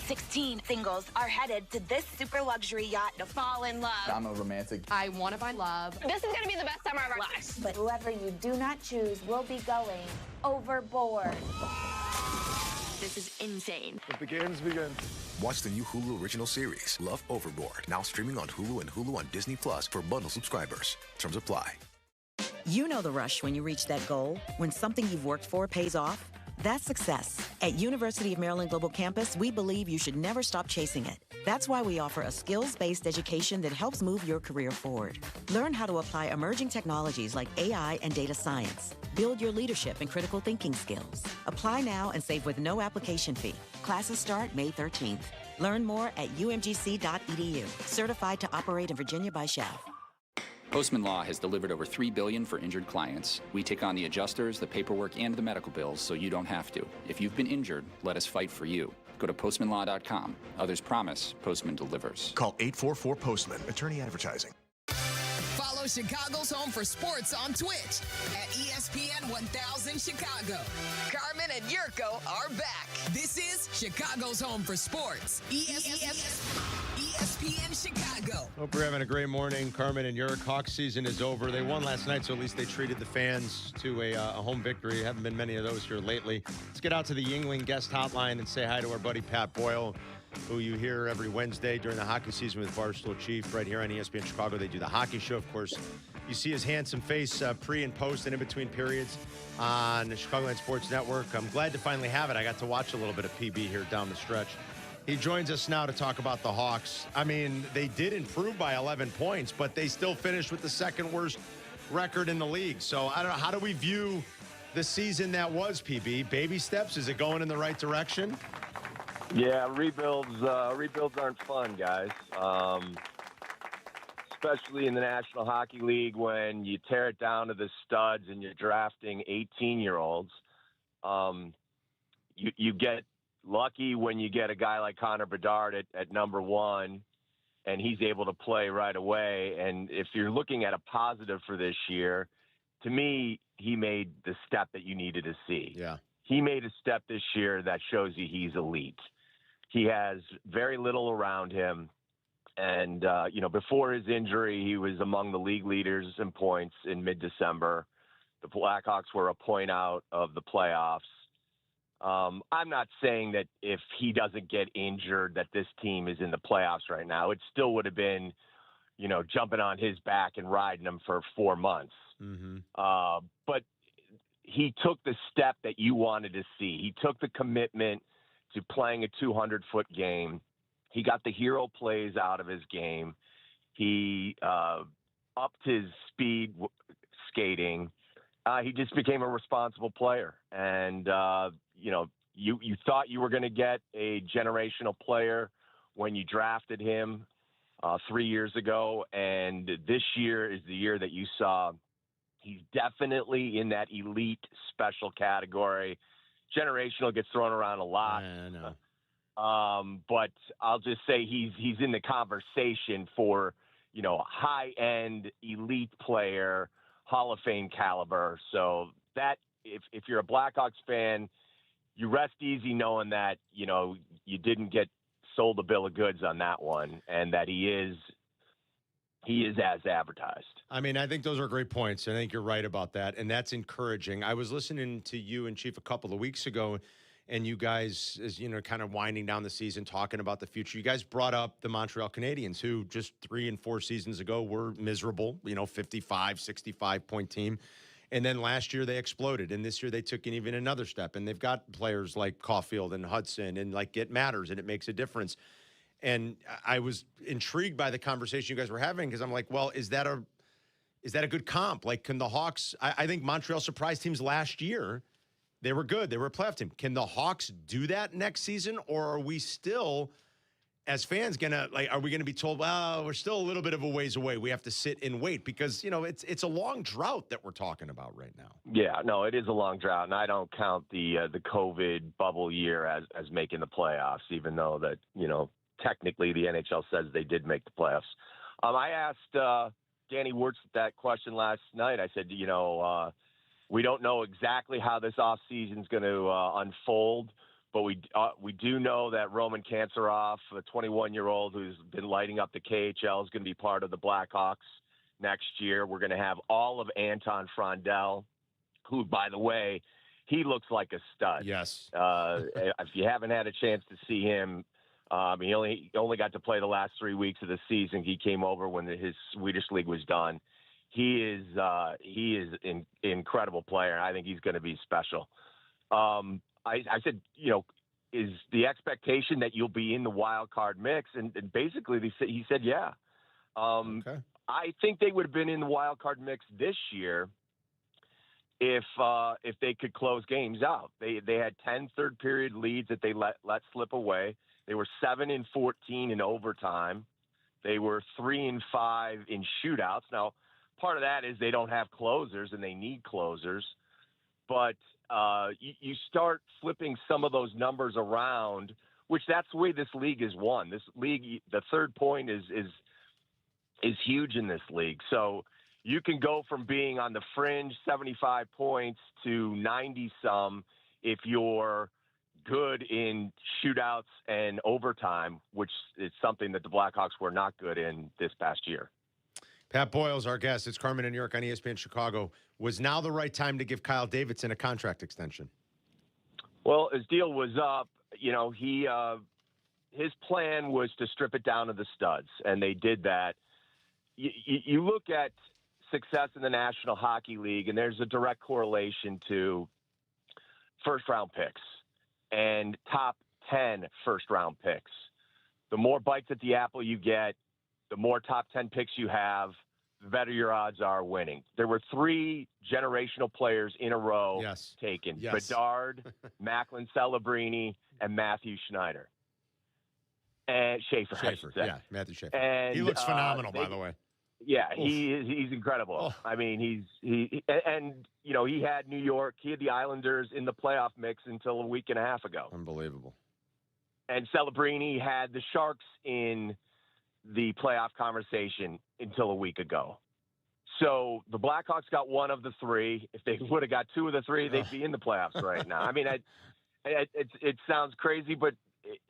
16 singles are headed to this super luxury yacht to fall in love. I'm a romantic. I want to find love. This is going to be the best summer of our lives. But whoever you do not choose will be going overboard. This is insane. Let the games begin. Watch the new Hulu original series Love Overboard, now streaming on Hulu and Hulu on Disney+ for bundle subscribers. Terms apply. You know the rush when you reach that goal, when something you've worked for pays off. That's success. At University of Maryland Global Campus, we believe you should never stop chasing it. That's why we offer a skills-based education that helps move your career forward. Learn how to apply emerging technologies like AI and data science. Build your leadership and critical thinking skills. Apply now and save with no application fee. Classes start May 13th. Learn more at umgc.edu. Certified to operate in Virginia by Shell. Postman Law has delivered over $3 billion for injured clients. We take on the adjusters, the paperwork, and the medical bills so you don't have to. If you've been injured, let us fight for you. Go to postmanlaw.com. Others promise, Postman delivers. Call 844-POSTMAN. Attorney Advertising. Follow Chicago's Home for Sports on Twitch at ESPN 1000 Chicago. Carmen and Jurko are back. This is Chicago's Home for Sports. ESPN Chicago. Hope you're having a great morning. Carmen and Jurko. Hawks season is over. They won last night, so at least they treated the fans to a home victory. Haven't been many of those here lately. Let's get out to the Yuengling guest hotline and say hi to our buddy Pat Boyle, who you hear every Wednesday during the hockey season with Barstool Chief right here on ESPN Chicago. They do the hockey show, of course. You see his handsome face pre and post and in between periods on the Chicagoland Sports Network. I'm glad to finally have it. I got to watch a little bit of PB here down the stretch. He joins us now to talk about the Hawks. I mean, they did improve by 11 points, but they still finished with the second worst record in the league. So I don't know. How do we view the season that was, PB? Baby steps? Is it going in the right direction? Yeah, rebuilds aren't fun, guys. Especially in the National Hockey League when you tear it down to the studs and you're drafting 18-year-olds. You get lucky when you get a guy like Connor Bedard at number one, and he's able to play right away. And if you're looking at a positive for this year, to me, he made the step that you needed to see. Yeah. He made a step this year that shows you he's elite. He has very little around him. And, before his injury, he was among the league leaders in points in mid-December. The Blackhawks were a point out of the playoffs. I'm not saying that if he doesn't get injured that this team is in the playoffs right now. It still would have been, jumping on his back and riding him for 4 months. Mm-hmm. But he took the step that you wanted to see. He took the commitment to playing a 200-foot game. He got the hero plays out of his game. He upped his speed skating. He just became a responsible player. And, you thought you were going to get a generational player when you drafted him 3 years ago. And this year is the year that you saw he's definitely in that elite special category. Generational gets thrown around a lot. I know. But I'll just say he's in the conversation for, high-end elite player, Hall of Fame caliber. So that if you're a Blackhawks fan, you rest easy knowing that, you didn't get sold a bill of goods on that one, and that he is as advertised. I mean, I think those are great points. I think you're right about that, and that's encouraging. I was listening to you and Chief a couple of weeks ago, and you guys, as kind of winding down the season, talking about the future. You guys brought up the Montreal Canadiens, who just 3 and 4 seasons ago were miserable, 55, 65-point team. And then last year they exploded, and this year they took even another step. And they've got players like Caulfield and Hudson, and it matters, and it makes a difference. And I was intrigued by the conversation you guys were having, because I'm like, well, is that a good comp? Like, can the Hawks? I think Montreal surprised teams last year. They were good. They were a playoff team. Can the Hawks do that next season, or are we still, as fans, are we gonna be told, well, we're still a little bit of a ways away? We have to sit and wait because it's a long drought that we're talking about right now. Yeah, no, it is a long drought, and I don't count the COVID bubble year as making the playoffs, even though that technically the NHL says they did make the playoffs. I asked Danny Wirtz that question last night. I said, we don't know exactly how this offseason is going to unfold, but we do know that Roman Kanserov, a 21-year-old who's been lighting up the KHL, is going to be part of the Blackhawks next year. We're going to have all of Anton Frondel, who, by the way, he looks like a stud. Yes. If you haven't had a chance to see him, he only got to play the last 3 weeks of the season. He came over when his Swedish league was done. He is an incredible player. I think he's going to be special. I said, is the expectation that you'll be in the wild card mix? And basically he said, yeah. Okay. I think they would have been in the wild card mix this year if they could close games out. They had 10 third period leads that they let slip away. They were 7-14 in overtime. They were 3-5 in shootouts. Now, part of that is they don't have closers and they need closers. But you start flipping some of those numbers around, which that's the way this league is won. This league, the third point is huge in this league. So you can go from being on the fringe 75 points to 90-some if you're good in shootouts and overtime, which is something that the Blackhawks were not good in this past year. Pat Boyle's our guest. It's Carmen and York on ESPN Chicago. Was now the right time to give Kyle Davidson a contract extension? Well, his deal was up. His plan was to strip it down to the studs, and they did that. You look at success in the National Hockey League, and there's a direct correlation to first-round picks and top 10 first-round picks. The more bites at the apple you get, the more top 10 picks you have, the better your odds are winning. There were 3 generational players in a row taken. Yes. Bedard, Macklin Celebrini, and Matthew Schneider. And Schaefer. Matthew Schaefer. And, he looks phenomenal, by the way. Yeah, he's incredible. I mean, he had New York, he had the Islanders in the playoff mix until a week and a half ago. Unbelievable. And Celebrini had the Sharks in the playoff conversation until a week ago. So the Blackhawks got one of the three. If they would have got two of the three, they'd be in the playoffs right now. I mean, it sounds crazy, but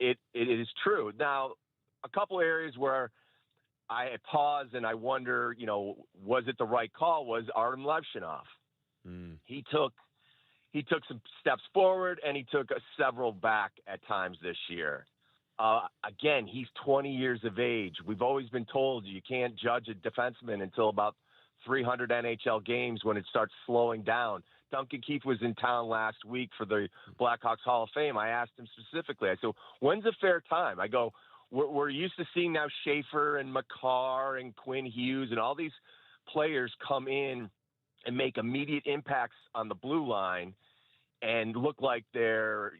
it is true. Now, a couple areas where I pause and I wonder, was it the right call? Was Artem Levshunov. He took some steps forward and he took several back at times this year. Again, he's 20 years of age. We've always been told you can't judge a defenseman until about 300 NHL games when it starts slowing down. Duncan Keith was in town last week for the Blackhawks Hall of Fame. I asked him specifically, I said, when's a fair time? I go, we're used to seeing now Schaefer and Makar and Quinn Hughes and all these players come in and make immediate impacts on the blue line and look like they're,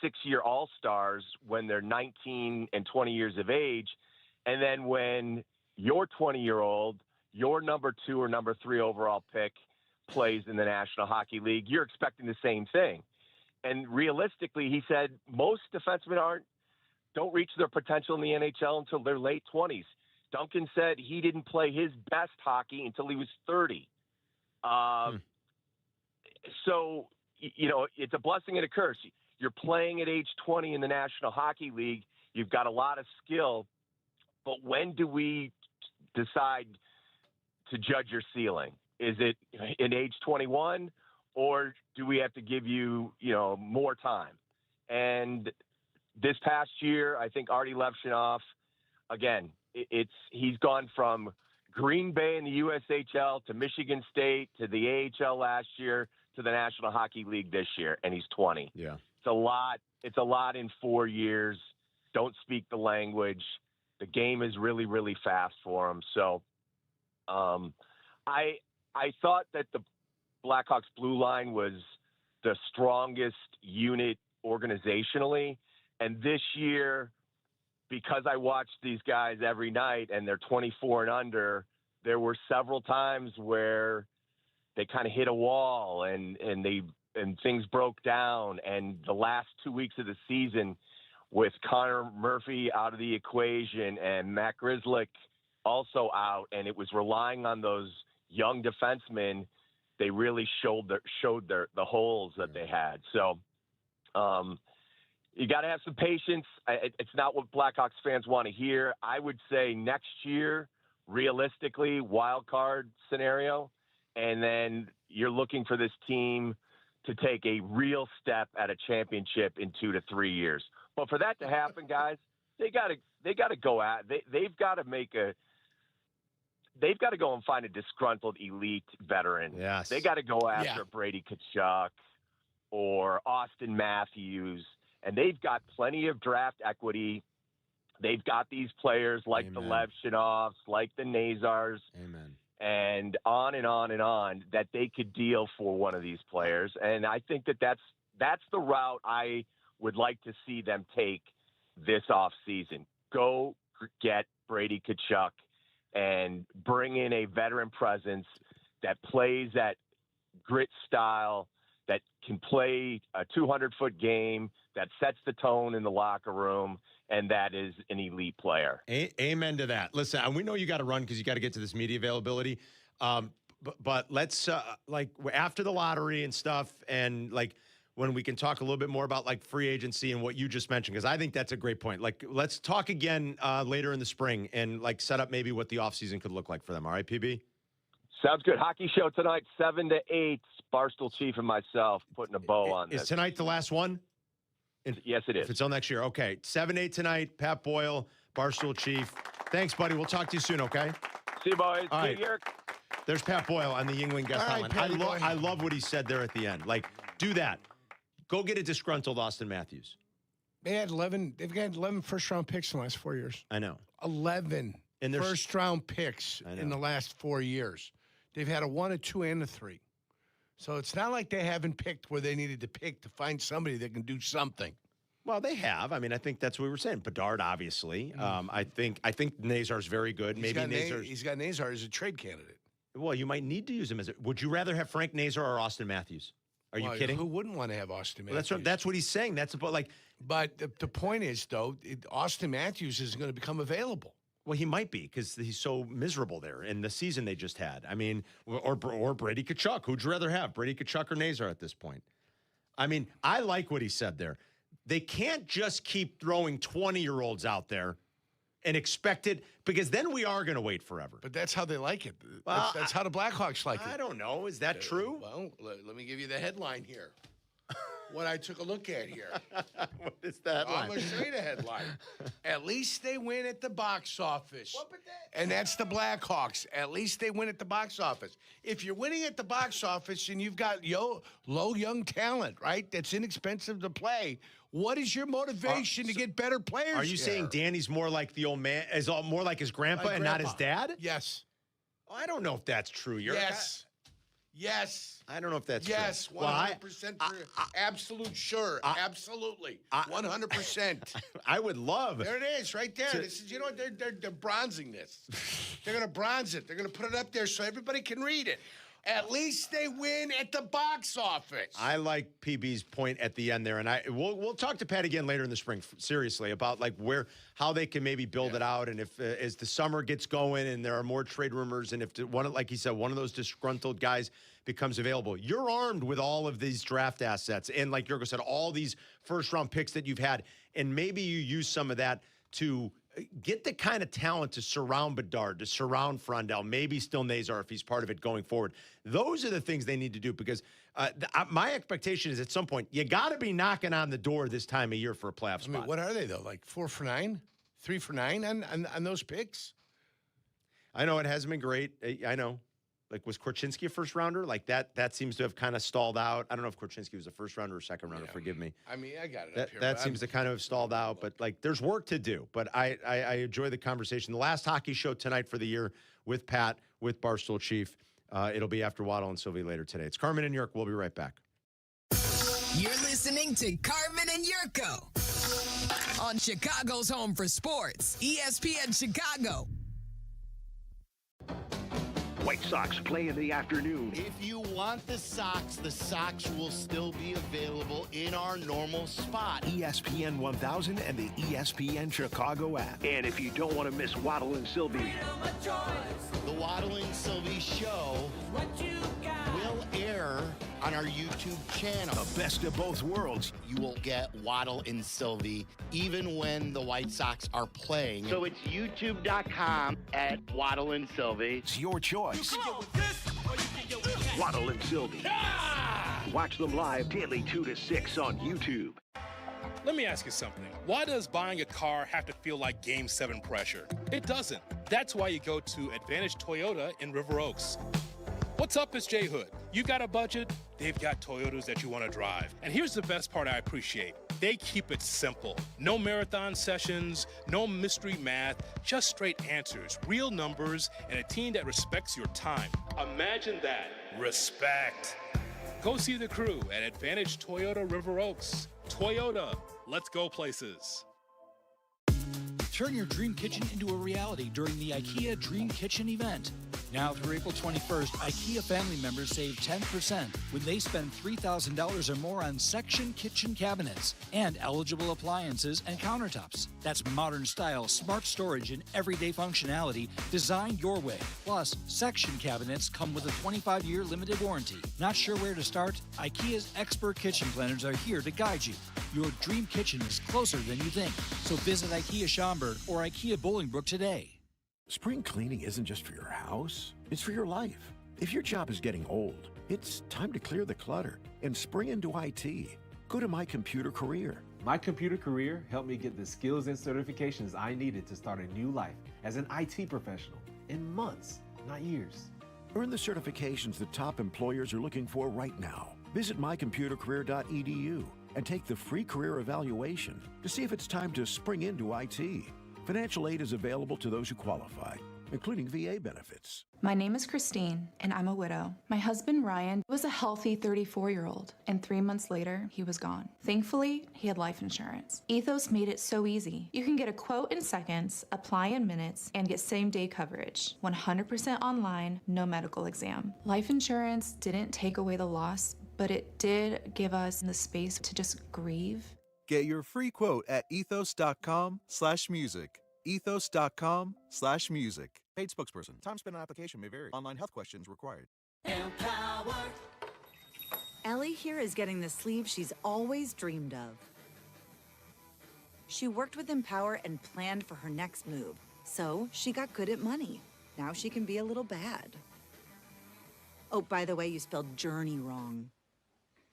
6-year all-stars when they're 19 and 20 years of age. And then when your 20-year-old, your number 2 or number 3 overall pick plays in the National Hockey League, you're expecting the same thing. And realistically, he said most defensemen don't reach their potential in the NHL until their late 20s. Duncan said he didn't play his best hockey until he was 30. So, it's a blessing and a curse. You're playing at age 20 in the National Hockey League. You've got a lot of skill. But when do we decide to judge your ceiling? Is it in age 21, or do we have to give you, more time? And this past year, I think Artie Levshunov, again, he's gone from Green Bay in the USHL to Michigan State to the AHL last year to the National Hockey League this year, and he's 20. Yeah. It's a lot. It's a lot in 4 years. Don't speak the language. The game is really, really fast for him. So I thought that the Blackhawks blue line was the strongest unit organizationally. And this year, because I watched these guys every night and they're 24 and under, there were several times where they kind of hit a wall and things broke down. And the last 2 weeks of the season, with Connor Murphy out of the equation and Matt Grzelcyk also out, and it was relying on those young defensemen, they really showed the holes that they had. So you got to have some patience. It's not what Blackhawks fans want to hear. I would say next year, realistically, wild card scenario, and then you're looking for this team to take a real step at a championship in 2 to 3 years. But for that to happen, guys, they got to go at. They've got to go and find a disgruntled elite veteran. Yes. They got to go after Brady Tkachuk or Austin Matthews, and they've got plenty of draft equity. They've got these players like the Levshunovs, like the Nazars, and on and on and on that they could deal for one of these players. And I think that's the route I would like to see them take this offseason. Go get Brady Tkachuk and bring in a veteran presence that plays that grit style, that can play a 200-foot game, that sets the tone in the locker room, and that is an elite player. Amen to that. Listen, and we know you got to run because you got to get to this media availability. But let's, after the lottery and stuff, and, when we can talk a little bit more about, free agency and what you just mentioned, because I think that's a great point. Let's talk again later in the spring and, set up maybe what the offseason could look like for them. All right, PB? Sounds good. Hockey show tonight, 7 to 8. Barstool Chief and myself putting a bow on this. Is tonight the last one? Yes, it is. If it's on next year. Okay. 7-8 tonight. Pat Boyle, Barstool Chief. Thanks, buddy. We'll talk to you soon, okay? See you, boys. All right. See you. There's Pat Boyle on the Yuengling guest hotline. I love what he said there at the end. Do that. Go get a disgruntled Austin Matthews. They've got 11 first-round picks in the last 4 years. I know. 11 first-round picks in the last 4 years. They've had a 1, a 2, and a 3. So it's not like they haven't picked where they needed to pick to find somebody that can do something. Well, they have. I mean, I think that's what we were saying. Bedard, obviously. I think Nazar's very good. He's got Nazar as a trade candidate. Well, you might need to use him as would you rather have Frank Nazar or Austin Matthews? Are you kidding? Who wouldn't want to have Austin Matthews? Well, that's what he's saying. That's about But the point is, though, Austin Matthews is going to become available. Well, he might be because he's so miserable there in the season they just had. I mean, or Brady Tkachuk. Who'd you rather have, Brady Tkachuk or Nazar at this point? I mean, I like what he said there. They can't just keep throwing 20-year-olds out there and expect it, because then we are going to wait forever. But that's how they like it. Well, that's how the Blackhawks like it. I don't know. Is that true? Well, let me give you the headline here. What I took a look at here. What is that? I'm going to show you the headline. At least they win at the box office. And that's the Blackhawks. At least they win at the box office. If you're winning at the box office and you've got low young talent, right, that's inexpensive to play, what is your motivation to get better players? Are you saying Danny's more like the old man, is more like his grandpa and not his dad? Yes. Oh, I don't know if that's true. Yes. Yes. I don't know if that's true. Yes, 100% absolute sure. Absolutely. 100%. I would love. There it is, right there. This is, you know what, they're bronzing this. They're going to bronze it. They're going to put it up there so everybody can read it. At least they win at the box office. I like PB's point at the end there, and we'll talk to Pat again later in the spring, seriously, about like how they can maybe build it out, and if as the summer gets going and there are more trade rumors, and if like he said, one of those disgruntled guys becomes available, you're armed with all of these draft assets, and like Jurko said, all these first-round picks that you've had, and maybe you use some of that to get the kind of talent to surround Bedard, to surround Frondell, maybe still Nazar if he's part of it going forward. Those are the things they need to do, because my expectation is at some point, you got to be knocking on the door this time of year for a playoff spot. I mean, what are they, though? Like 4 for 9? 3 for 9 on those picks? I know it hasn't been great. I know. Like, was Korchinski a first rounder? Like that seems to have kind of stalled out. I don't know if Korchinski was a first rounder or second rounder. Forgive me. I mean, I got it up here. That seems to kind of have stalled out. But like, there's work to do. But I enjoy the conversation. The last hockey show tonight for the year with Pat, with Barstool Chief. It'll be after Waddle and Silvy later today. It's Carmen and Jurko. We'll be right back. You're listening to Carmen and Jurko on Chicago's home for sports, ESPN Chicago. White Sox play in the afternoon. If you want the Sox will still be available in our normal spot. ESPN 1000 and the ESPN Chicago app. And if you don't want to miss Waddle and Silvy, the Waddle and Silvy show will air on our YouTube channel. The best of both worlds. You will get Waddle and Silvy even when the White Sox are playing. So it's youtube.com at Waddle and Silvy. It's your choice. Waddle and Silvy. Watch them live daily 2 to 6 on YouTube. Let me ask you something. Why does buying a car have to feel like Game 7 pressure? It doesn't. That's why you go to Advantage Toyota in River Oaks. What's up, it's J Hood. You got a budget? They've got Toyotas that you want to drive. And here's the best part I appreciate. They keep it simple. No marathon sessions, no mystery math, just straight answers, real numbers, and a team that respects your time. Imagine that. Respect. Go see the crew at Advantage Toyota River Oaks. Toyota, let's go places. Turn your dream kitchen into a reality during the IKEA Dream Kitchen event. Now through April 21st, IKEA family members save 10% when they spend $3,000 or more on section kitchen cabinets and eligible appliances and countertops. That's modern style, smart storage, and everyday functionality designed your way. Plus, section cabinets come with a 25-year limited warranty. Not sure where to start? IKEA's expert kitchen planners are here to guide you. Your dream kitchen is closer than you think. So visit IKEA Schaumburg or IKEA Bolingbrook today. Spring cleaning isn't just for your house, it's for your life. If your job is getting old, it's time to clear the clutter and spring into IT. Go to My Computer Career. My Computer Career helped me get the skills and certifications I needed to start a new life as an IT professional in months, not years. Earn the certifications that top employers are looking for right now. Visit mycomputercareer.edu and take the free career evaluation to see if it's time to spring into IT. Financial aid is available to those who qualify, including VA benefits. My name is Christine, and I'm a widow. My husband, Ryan, was a healthy 34-year-old, and 3 months later, he was gone. Thankfully, he had life insurance. Ethos made it so easy. You can get a quote in seconds, apply in minutes, and get same-day coverage. 100% online, no medical exam. Life insurance didn't take away the loss, but it did give us the space to just grieve. Get your free quote at ethos.com/music. Ethos.com/music. Paid spokesperson. Time spent on application may vary. Online health questions required. Empower. Ellie here is getting the sleeve she's always dreamed of. She worked with Empower and planned for her next move. So she got good at money. Now she can be a little bad. Oh, by the way, you spelled journey wrong.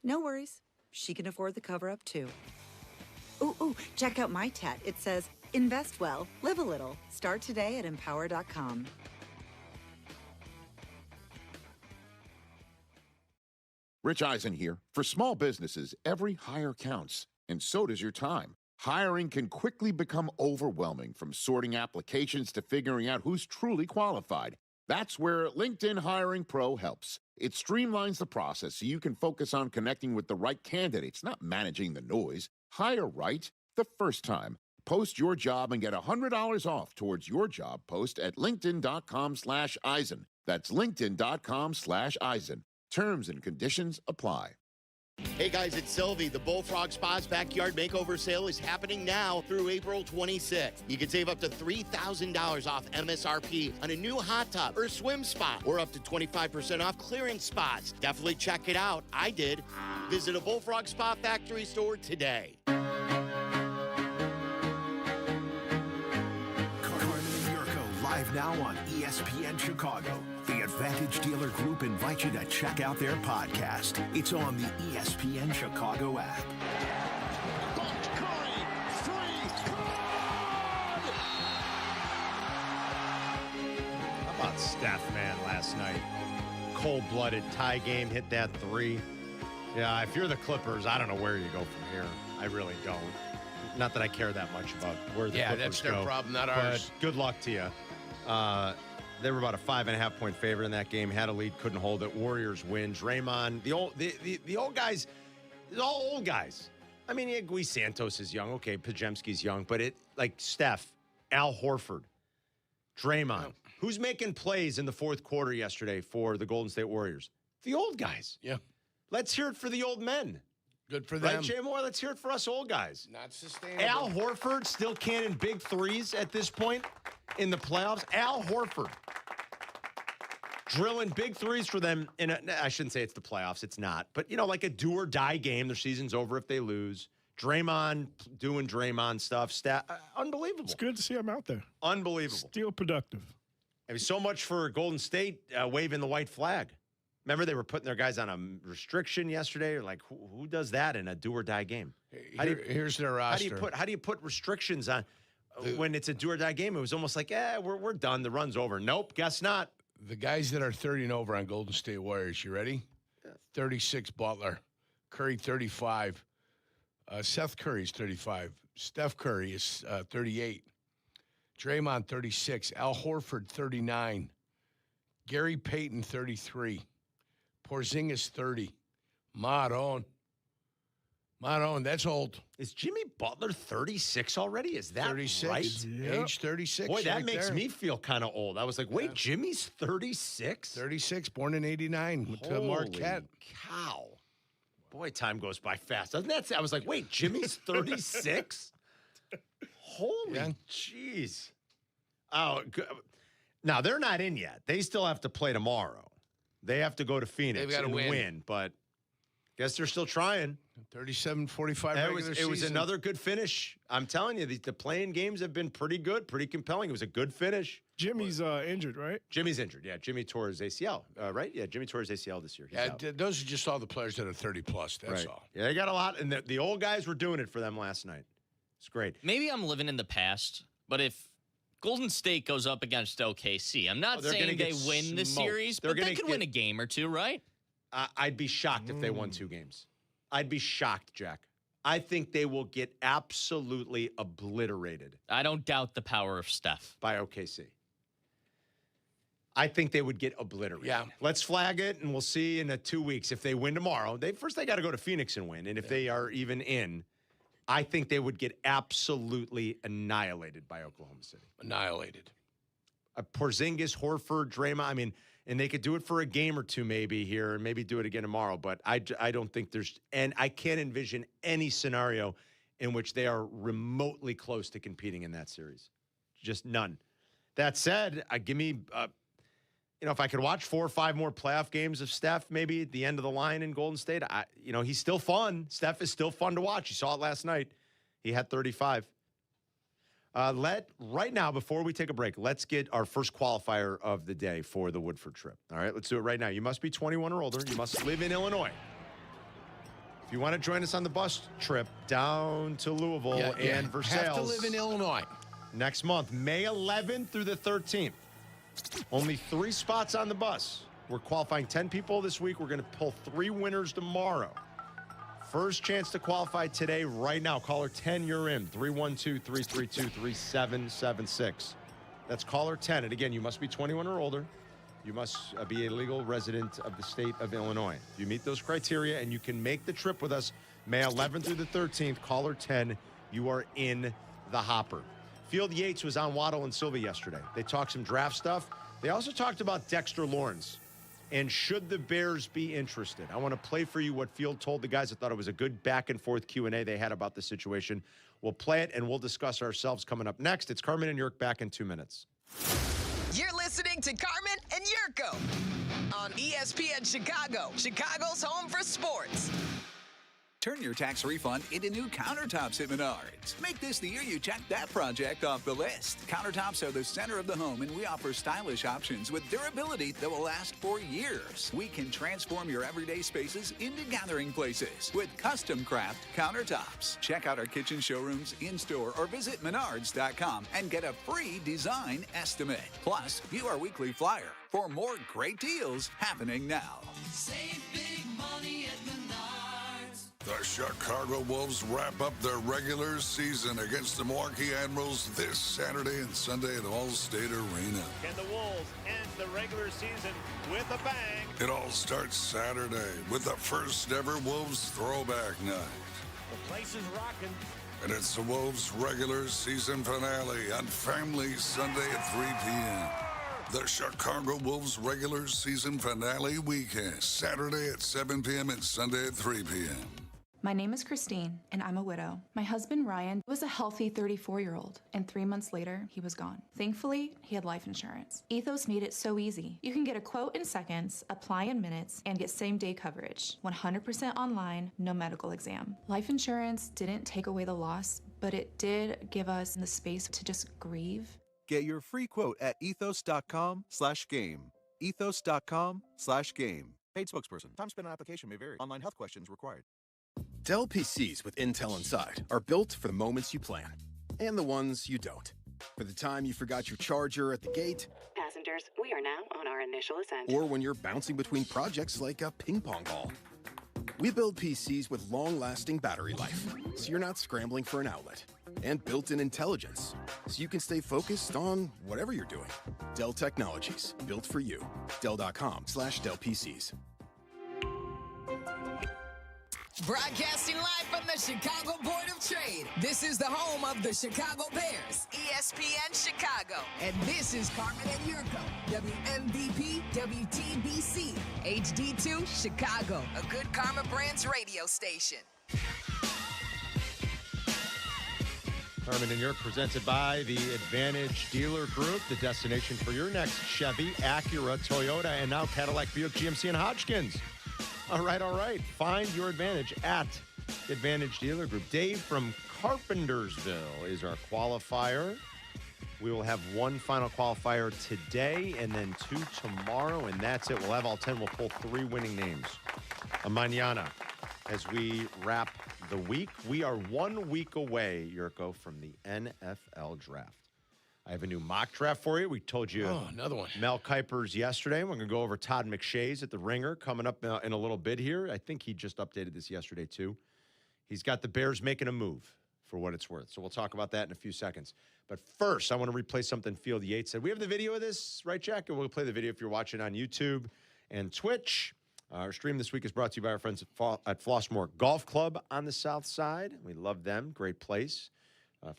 No worries. She can afford the cover-up, too. Ooh, check out my tat. It says, invest well, live a little. Start today at empower.com. Rich Eisen here. For small businesses, every hire counts, and so does your time. Hiring can quickly become overwhelming, from sorting applications to figuring out who's truly qualified. That's where LinkedIn Hiring Pro helps. It streamlines the process so you can focus on connecting with the right candidates, not managing the noise. Hire right the first time. Post your job and get $100 off towards your job post at linkedin.com/Eisen. That's linkedin.com/Eisen. Terms and conditions apply. Hey guys, it's Silvy. The Bullfrog Spa's backyard makeover sale is happening now through April 26th. You can save up to $3,000 off MSRP on a new hot tub or swim spa, or up to 25% off clearance spots. Definitely check it out. I did. Visit a Bullfrog Spa factory store today. Carmen Jurko live now on ESPN Chicago. The Advantage Dealer Group invites you to check out their podcast. It's on the ESPN Chicago app. How about Steph, man, last night? Cold-blooded tie game, hit that three. Yeah, if you're the Clippers, I don't know where you go from here. I really don't. Not that I care that much about where the Clippers that's their go, problem, not ours. But good luck to you. They were about a 5.5-point favorite in that game. Had a lead, couldn't hold it. Warriors win. Draymond, the old guys, they're all old guys. I mean, yeah, Gui Santos is young. Okay, Pajemski's young, but Steph, Al Horford, Draymond. Who's making plays in the fourth quarter yesterday for the Golden State Warriors? The old guys. Yeah. Let's hear it for the old men. Good for them. Right, Jay Moore? Let's hear it for us old guys. Not sustainable. Al Horford still canning big threes at this point in the playoffs. Al Horford drilling big threes for them. I shouldn't say it's the playoffs. It's not. But, like a do-or-die game. Their season's over if they lose. Draymond doing Draymond stuff. Unbelievable. It's good to see him out there. Unbelievable. Still productive. I mean, so much for Golden State waving the white flag. Remember, they were putting their guys on a restriction yesterday? Or like, who does that in a do-or-die game? Here's their roster. How do you put restrictions on when it's a do-or-die game? It was almost like, we're done. The run's over. Nope, guess not. The guys that are 30 and over on Golden State Warriors, you ready? 36, Butler. Curry, 35. Seth Curry's 35. Steph Curry is 38. Draymond, 36. Al Horford, 39. Gary Payton, 33. Porzingis, 30. Maron, that's old. Is Jimmy Butler 36 already? Is that 36, right? Yep. Age 36. Boy, that right makes there. me feel kind of old. I was like, wait, Jimmy's 36? 36, born in 89 with Marquette. Cow. Boy, time goes by fast. Doesn't that say? I was like, wait, Jimmy's 36? Holy jeez. Oh, now they're not in yet. They still have to play tomorrow. They have to go to Phoenix They've got to win, but guess they're still trying. 37-45 It was another good finish. I'm telling you, the playing games have been pretty good, pretty compelling. It was a good finish. Jimmy's injured, right? Jimmy's injured, yeah. Jimmy tore his ACL, right? Yeah, Jimmy tore his ACL this year. He's out. Those are just all the players that are 30-plus, that's Right. all. Yeah, they got a lot, and the old guys were doing it for them last night. It's great. Maybe I'm living in the past, but if Golden State goes up against OKC, I'm not saying they win the series, but they could win a game or two, right? I'd be shocked if they won 2 games. I'd be shocked, Jack. I think they will get absolutely obliterated. I don't doubt the power of Steph. By OKC. I think they would get obliterated. Yeah. Let's flag it, and we'll see in 2 weeks. If they win tomorrow, they got to go to Phoenix and win. And if they are even in, I think they would get absolutely annihilated by Oklahoma City. Annihilated. Porzingis, Horford, Draymond. I mean, and they could do it for a game or two maybe here, and maybe do it again tomorrow. But I don't think and I can't envision any scenario in which they are remotely close to competing in that series. just none. That said, give me, if I could watch 4 or 5 more playoff games of Steph, maybe at the end of the line in Golden State, he's still fun. Steph is still fun to watch. You saw it last night. He had 35. Right now, before we take a break, let's get our first qualifier of the day for the Woodford trip. All right, let's do it right now. You must be 21 or older. You must live in Illinois. If you want to join us on the bus trip down to Louisville and Versailles. Have to live in Illinois. Next month, May 11th through the 13th. Only 3 spots on the bus. We're qualifying 10 people this week. We're going to pull 3 winners tomorrow. First chance to qualify today, right now. Caller 10, you're in. 312-332-3776. That's caller 10. And again, you must be 21 or older. You must be a legal resident of the state of Illinois. If you meet those criteria and you can make the trip with us May 11th through the 13th, caller 10, you are in the hopper. Field Yates was on Waddle and Silvy yesterday. They talked some draft stuff. They also talked about Dexter Lawrence. And should the Bears be interested? I want to play for you what Field told the guys. I thought it was a good back-and-forth Q&A they had about the situation. We'll play it, and we'll discuss ourselves coming up next. It's Carmen and Jurko back in 2 minutes. You're listening to Carmen and Jurko on ESPN Chicago, Chicago's home for sports. Turn your tax refund into new countertops at Menards. Make this the year you check that project off the list. Countertops are the center of the home, and we offer stylish options with durability that will last for years. We can transform your everyday spaces into gathering places with custom craft countertops. Check out our kitchen showrooms in-store or visit menards.com and get a free design estimate. Plus, view our weekly flyer for more great deals happening now. Save big money at Menards. The Chicago Wolves wrap up their regular season against the Milwaukee Admirals this Saturday and Sunday at Allstate Arena. Can the Wolves end the regular season with a bang? It all starts Saturday with the first ever Wolves throwback night. The place is rocking. And it's the Wolves regular season finale on Family Sunday at 3 p.m. The Chicago Wolves regular season finale weekend, Saturday at 7 p.m. and Sunday at 3 p.m. My name is Christine, and I'm a widow. My husband, Ryan, was a healthy 34-year-old, and 3 months later, he was gone. Thankfully, he had life insurance. Ethos made it so easy. You can get a quote in seconds, apply in minutes, and get same-day coverage. 100% online, no medical exam. Life insurance didn't take away the loss, but it did give us the space to just grieve. Get your free quote at ethos.com/game. Ethos.com/game. Paid spokesperson. Time spent on application may vary. Online health questions required. Dell PCs with Intel inside are built for the moments you plan and the ones you don't. For the time you forgot your charger at the gate. Passengers, we are now on our initial ascent. Or when you're bouncing between projects like a ping pong ball. We build PCs with long-lasting battery life, so you're not scrambling for an outlet. And built-in intelligence, so you can stay focused on whatever you're doing. Dell Technologies, built for you. Dell.com/Dell PCs. Broadcasting live from the Chicago Board of Trade. This is the home of the Chicago Bears, ESPN Chicago. And this is Carmen and Jurko, WMVP, WTBC, HD2, Chicago, a good Karma Brands radio station. Carmen and Jurko presented by the Advantage Dealer Group, the destination for your next Chevy, Acura, Toyota, and now Cadillac, Buick, GMC, and Hodgkins. All right. Find your advantage at Advantage Dealer Group. Dave from Carpentersville is our qualifier. We will have one final qualifier today and then 2 tomorrow, and that's it. We'll have all 10. We'll pull 3 winning names. Mañana, as we wrap the week. We are 1 week away, Jurko, from the NFL draft. I have a new mock draft for you. We told you another one. Mel Kiper's yesterday. We're going to go over Todd McShay's at the Ringer coming up in a little bit here. I think he just updated this yesterday, too. He's got the Bears making a move for what it's worth. So we'll talk about that in a few seconds. But first, I want to replay something Field Yates said. We have the video of this, right, Jack? And we'll play the video if you're watching on YouTube and Twitch. Our stream this week is brought to you by our friends at Flossmoor Golf Club on the South Side. We love them. Great place.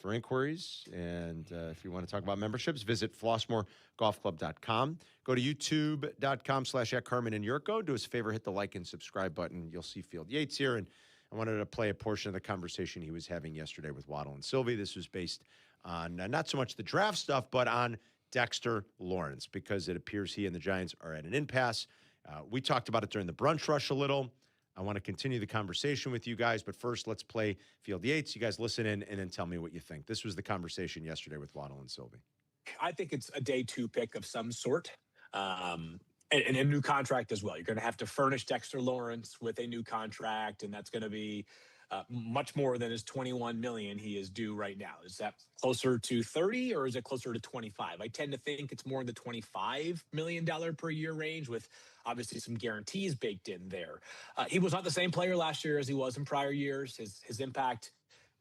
For inquiries, and if you want to talk about memberships, visit flossmoorgolfclub.com. Go to youtube.com/@Carmen and Jurko. Do us a favor, hit the like and subscribe button. You'll see Field Yates here, and I wanted to play a portion of the conversation he was having yesterday with Waddle and Silvy. This was based on not so much the draft stuff, but on Dexter Lawrence, because it appears he and the Giants are at an impasse. We talked about it during the brunch rush a little. I want to continue the conversation with you guys, but first let's play Field Yates. You guys listen in and then tell me what you think. This was the conversation yesterday with Waddle and Silvy. I think it's a day 2 pick of some sort. And a new contract as well. You're going to have to furnish Dexter Lawrence with a new contract, and that's going to be much more than his $21 million he is due right now. Is that closer to 30 or is it closer to 25? I tend to think it's more in the $25 million per year range, with obviously some guarantees baked in there. He was not the same player last year as he was in prior years. His impact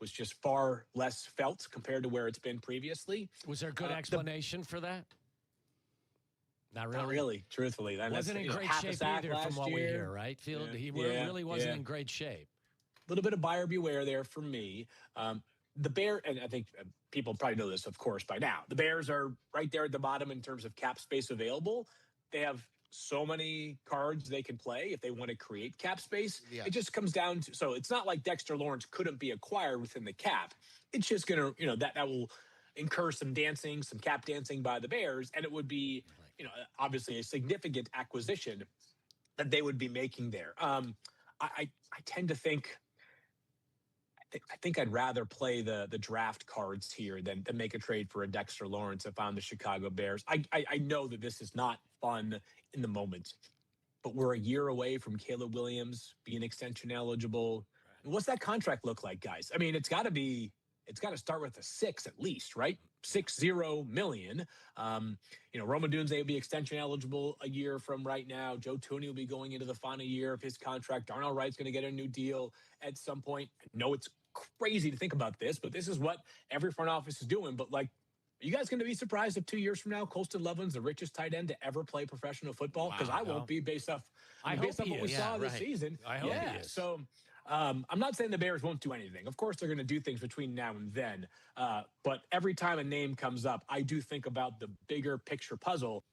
was just far less felt compared to where it's been previously. Was there a good explanation for that? Not really. Not really, truthfully. That wasn't in great shape either from what we hear, right? Field, he really wasn't in great shape. A little bit of buyer beware there for me. The Bears, and I think people probably know this, of course, by now. The Bears are right there at the bottom in terms of cap space available. They have so many cards they can play if they want to create cap space. Yeah. It just comes down to, so it's not like Dexter Lawrence couldn't be acquired within the cap. It's just going to, that will incur some dancing, some cap dancing by the Bears, and it would be, obviously a significant acquisition that they would be making there. I tend to think, I think I'd rather play the draft cards here than make a trade for a Dexter Lawrence if I'm the Chicago Bears. I know that this is not fun in the moment, but we're a year away from Caleb Williams being extension eligible. And what's that contract look like, guys? I mean, it's got to start with a 6 at least, right? $60 million. Roma Dunze will be extension eligible a year from right now. Joe Tooney will be going into the final year of his contract. Darnell Wright's going to get a new deal at some point. I know it's crazy to think about this, but this is what every front office is doing. But, are you guys going to be surprised if 2 years from now, Colston Loveland's the richest tight end to ever play professional football? Because I won't be based off what we saw this season. I hope he is. So I'm not saying the Bears won't do anything. Of course, they're going to do things between now and then. But every time a name comes up, I do think about the bigger picture puzzle.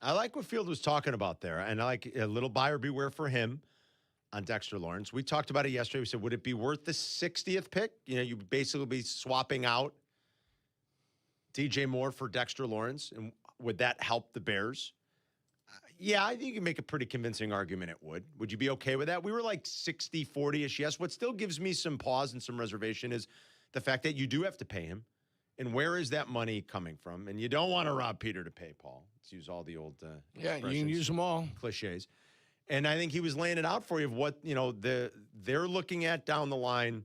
I like what Field was talking about there, and I like a little buyer beware for him on Dexter Lawrence. We talked about it yesterday. We said, would it be worth the 60th pick? You'd basically be swapping out DJ Moore for Dexter Lawrence, and would that help the Bears? Yeah, I think you can make a pretty convincing argument it would. Would you be okay with that? We were like 60-40-ish, yes. What still gives me some pause and some reservation is the fact that you do have to pay him. And where is that money coming from? And you don't want to rob Peter to pay Paul. Let's use all the old you can use them all. Cliches. And I think he was laying it out for you of what, they're looking at down the line.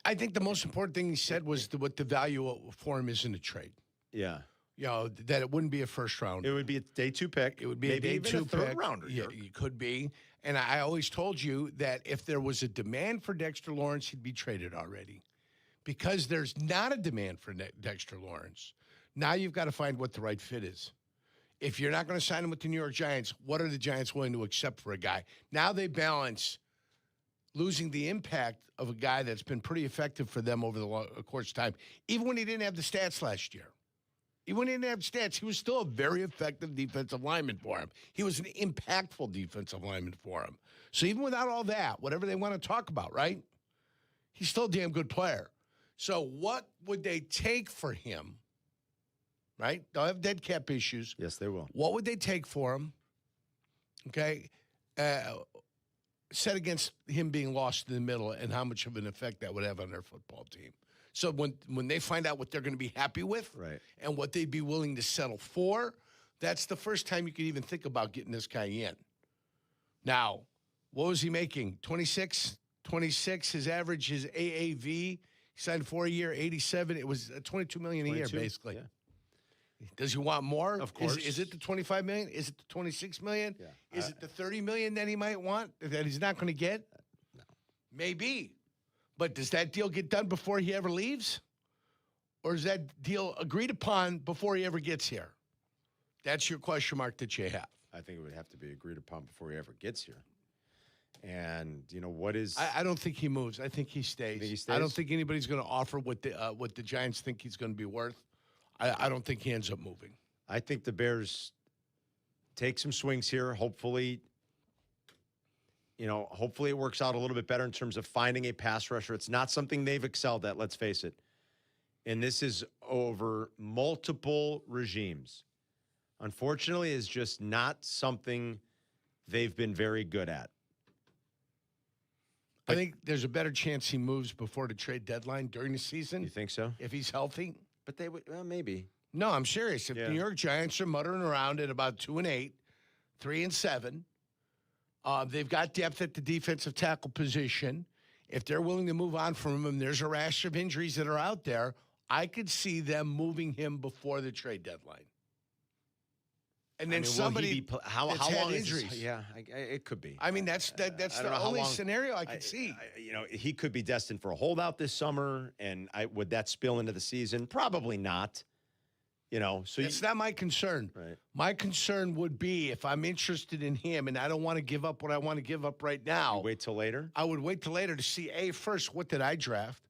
I think the most important thing he said was what the value for him is in the trade. Yeah. That it wouldn't be a first round. It would be a day 2 pick. It would be maybe a day 2 even a third rounder. Yeah, it could be. And I always told you that if there was a demand for Dexter Lawrence, he'd be traded already. Because there's not a demand for Dexter Lawrence. Now you've got to find what the right fit is. If you're not going to sign him with the New York Giants, what are the Giants willing to accept for a guy? Now they balance losing the impact of a guy that's been pretty effective for them over the course of time. Even when he didn't have the stats last year. Even when he didn't have stats, he was still a very effective defensive lineman for him. He was an impactful defensive lineman for him. So even without all that, whatever they want to talk about, right? He's still a damn good player. So what would they take for him, right? They'll have dead cap issues. Yes, they will. What would they take for him, okay, set against him being lost in the middle and how much of an effect that would have on their football team? So when they find out what they're going to be happy with and what they'd be willing to settle for, that's the first time you could even think about getting this guy in. Now, what was he making? 26? His average, his AAV, he signed for a year, 87. It was $22 million a year, basically. Yeah. Does he want more? Of course. Is it the $25 million? Is it the $26 million? Yeah. Is it the $30 million that he might want that he's not going to get? No. Maybe. But does that deal get done before he ever leaves? Or is that deal agreed upon before he ever gets here? That's your question mark that you have. I think it would have to be agreed upon before he ever gets here. And, what is... I don't think he moves. I think he stays. I don't think anybody's going to offer what the Giants think he's going to be worth. I don't think he ends up moving. I think the Bears take some swings here. Hopefully it works out a little bit better in terms of finding a pass rusher. It's not something they've excelled at, let's face it. and this is over multiple regimes, unfortunately, is just not something they've been very good at. I think there's a better chance he moves before the trade deadline during the season. You think so? If he's healthy. But they would, well, maybe. No, I'm serious. If New York Giants are muttering around at about 2-8, 3-7, they've got depth at the defensive tackle position. If they're willing to move on from him, there's a rash of injuries that are out there. I could see them moving him before the trade deadline. And then somebody how had long injuries. It could be. I mean, that's the only scenario I could see. He could be destined for a holdout this summer, and would that spill into the season? Probably not. So it's not my concern. Right. My concern would be if I'm interested in him and I don't want to give up what I want to give up right now. You wait till later? I would wait till later to see, first, what did I draft?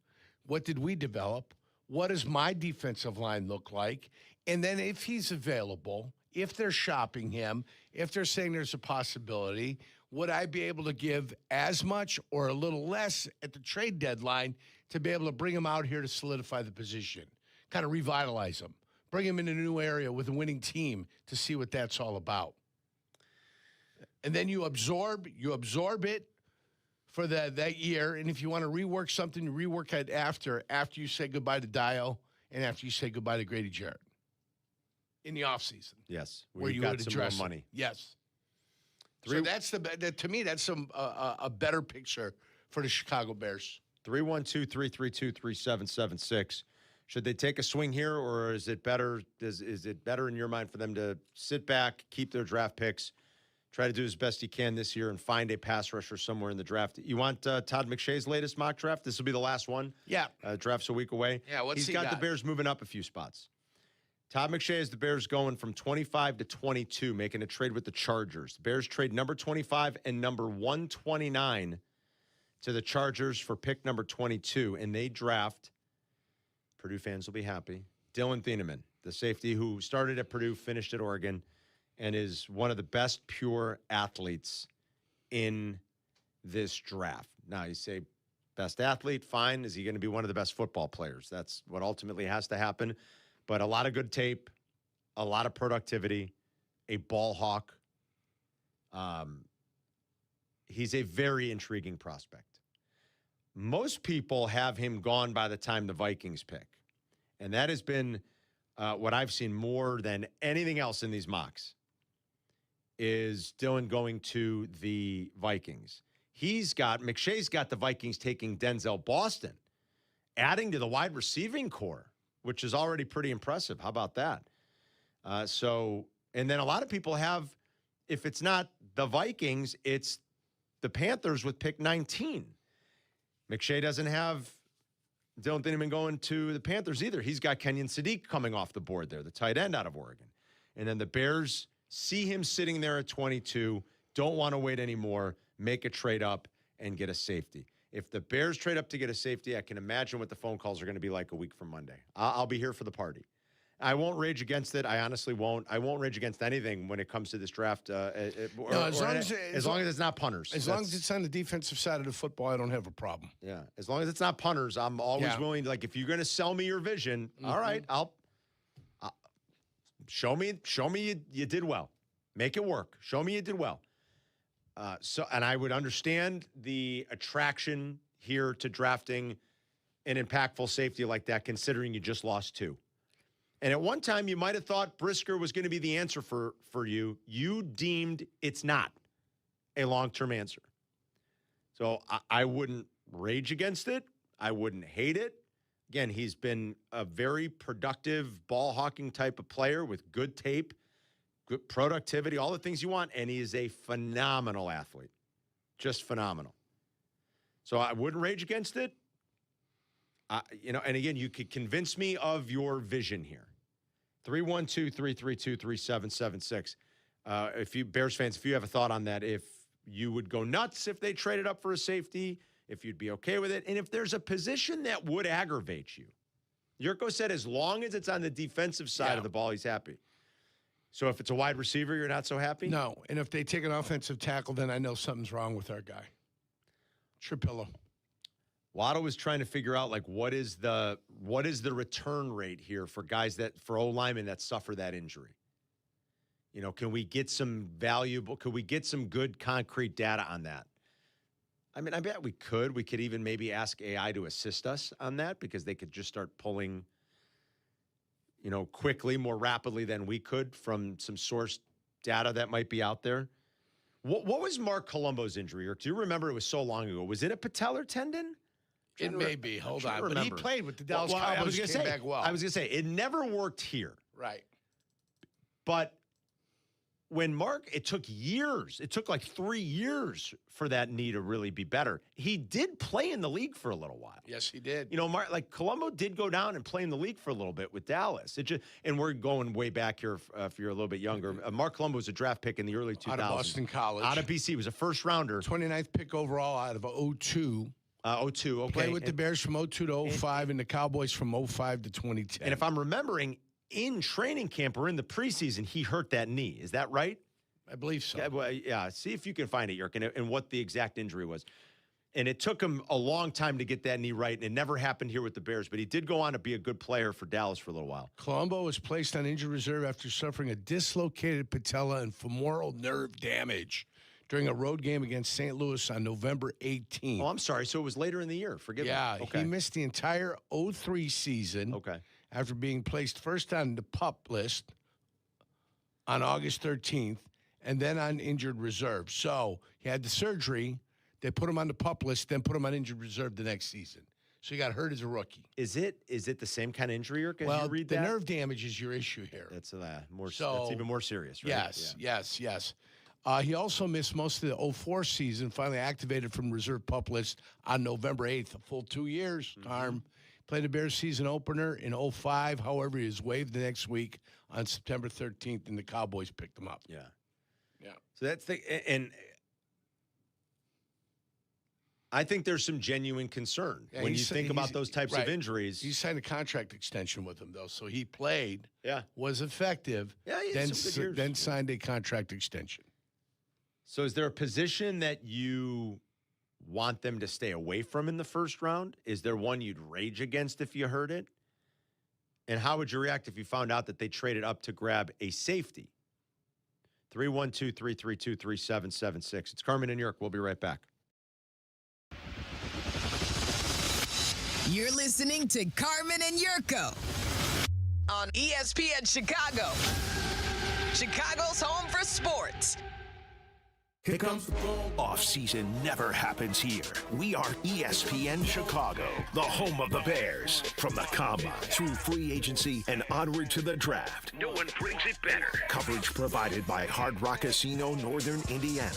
What did we develop? What does my defensive line look like? And then if he's available, if they're shopping him, if they're saying there's a possibility, would I be able to give as much or a little less at the trade deadline to be able to bring him out here to solidify the position, kind of revitalize him, bring him in a new area with a winning team to see what that's all about? And then you absorb it for that year. And if you want to rework something, you rework it after you say goodbye to Dio and after you say goodbye to Grady Jarrett. In the offseason. Yes. Where you got would some address more money. Yes. So that's to me, that's a better picture for the Chicago Bears. 312-332-3776. Should they take a swing here, or is it better? Is it better in your mind for them to sit back, keep their draft picks, try to do as best he can this year, and find a pass rusher somewhere in the draft? You want Todd McShay's latest mock draft? This will be the last one. Yeah. Draft's a week away. Yeah, He's got the Bears moving up a few spots. Todd McShay has the Bears going from 25 to 22, making a trade with the Chargers. The Bears trade number 25 and number 129 to the Chargers for pick number 22, and they draft, Purdue fans will be happy, Dylan Thieneman, the safety who started at Purdue, finished at Oregon, and is one of the best pure athletes in this draft. Now, you say, best athlete, fine. Is he going to be one of the best football players? That's what ultimately has to happen. But a lot of good tape, a lot of productivity, a ball hawk. He's a very intriguing prospect. Most people have him gone by the time the Vikings pick. And that has been what I've seen more than anything else in these mocks, is Dylan going to the Vikings. McShay's got the Vikings taking Denzel Boston, adding to the wide receiving core, which is already pretty impressive. How about that? And then a lot of people have, if it's not the Vikings, it's the Panthers with pick 19. McShay doesn't have Dylan Thieneman going to the Panthers either. He's got Kenyon Sadiq coming off the board there, the tight end out of Oregon. And then the Bears see him sitting there at 22, don't want to wait anymore, make a trade up and get a safety. If the Bears trade up to get a safety, I can imagine what the phone calls are going to be like a week from Monday. I'll be here for the party. I won't rage against it. I honestly won't. I won't rage against anything when it comes to this draft. As long as it's not punters. As long as it's on the defensive side of the football, I don't have a problem. Yeah. As long as it's not punters, I'm always willing to, if you're going to sell me your vision, all right, I'll show me you did well. Make it work. Show me you did well. And I would understand the attraction here to drafting an impactful safety like that, considering you just lost two. And at one time, you might have thought Brisker was going to be the answer for you. You deemed it's not a long-term answer. So I wouldn't rage against it. I wouldn't hate it. Again, he's been a very productive ball-hawking type of player with good tape, good productivity, all the things you want, and he is a phenomenal athlete. Just phenomenal. So I wouldn't rage against it. And again, you could convince me of your vision here. 312-332-3776. Bears fans, if you have a thought on that, if you would go nuts if they traded up for a safety, if you'd be okay with it, and if there's a position that would aggravate you. Jurko said as long as it's on the defensive side of the ball, he's happy. So if it's a wide receiver, you're not so happy? No. And if they take an offensive tackle, then I know something's wrong with our guy. Trapillo. Waddle was trying to figure out, like, what is the return rate here for guys for O-linemen that suffer that injury? You know, can we get some could we get some good concrete data on that? I mean, I bet we could. We could even maybe ask AI to assist us on that because they could just start pulling, you know, quickly, more rapidly than we could from some source data that might be out there. What was Mark Colombo's injury? Or do you remember? It was so long ago. Was it a patellar tendon? It may be. Hold on. But he played with the Dallas Cowboys. I was going to say, it never worked here. Right. But when it took years. It took like 3 years for that knee to really be better. He did play in the league for a little while. Yes, he did. You know, Colombo did go down and play in the league for a little bit with Dallas. And we're going way back here if you're a little bit younger. Mark Colombo was a draft pick in the early 2000s. Out of Boston College. Out of BC. He was a first rounder. 29th pick overall out of 02. 02, okay. Played with the Bears from 02 to 05 and the Cowboys from 05 to 2010. And if I'm remembering, in training camp or in the preseason, he hurt that knee. Is that right? I believe so. Yeah, see if you can find it, Yerk, and what the exact injury was. And it took him a long time to get that knee right, and it never happened here with the Bears. But he did go on to be a good player for Dallas for a little while. Colombo was placed on injured reserve after suffering a dislocated patella and femoral nerve damage during a road game against St. Louis on November 18th. Oh, I'm sorry. So it was later in the year. Forgive me. Yeah, okay. He missed the entire 03 season after being placed first on the PUP list on August 13th and then on injured reserve. So he had the surgery. They put him on the PUP list, then put him on injured reserve the next season. So he got hurt as a rookie. Is it the same kind of injury, Yerk, as well, you read the that? nerve damage is your issue here. That's even more serious, right? Yes. He also missed most of the 04 season, finally activated from reserve PUP list on November 8th, a full 2 years, Carm. Played the Bears season opener in 05. However, he was waived the next week on September 13th, and the Cowboys picked him up. Yeah. Yeah. So that's and I think there's some genuine concern when you think about those types of injuries. He signed a contract extension with him, though, so he played, was effective, he had some good years. then signed a contract extension. So is there a position that you want them to stay away from in the first round? Is there one you'd rage against if you heard it? And how would you react if you found out that they traded up to grab a safety? 312-332-3776. It's Carmen and Yerk. We'll be right back. You're listening to Carmen and Jurko on ESPN Chicago, Chicago's home for sports. Here comes the ball. Off-season never happens here. We are ESPN Chicago, the home of the Bears. From the combine through free agency and onward to the draft. No one brings it better. Coverage provided by Hard Rock Casino, Northern Indiana.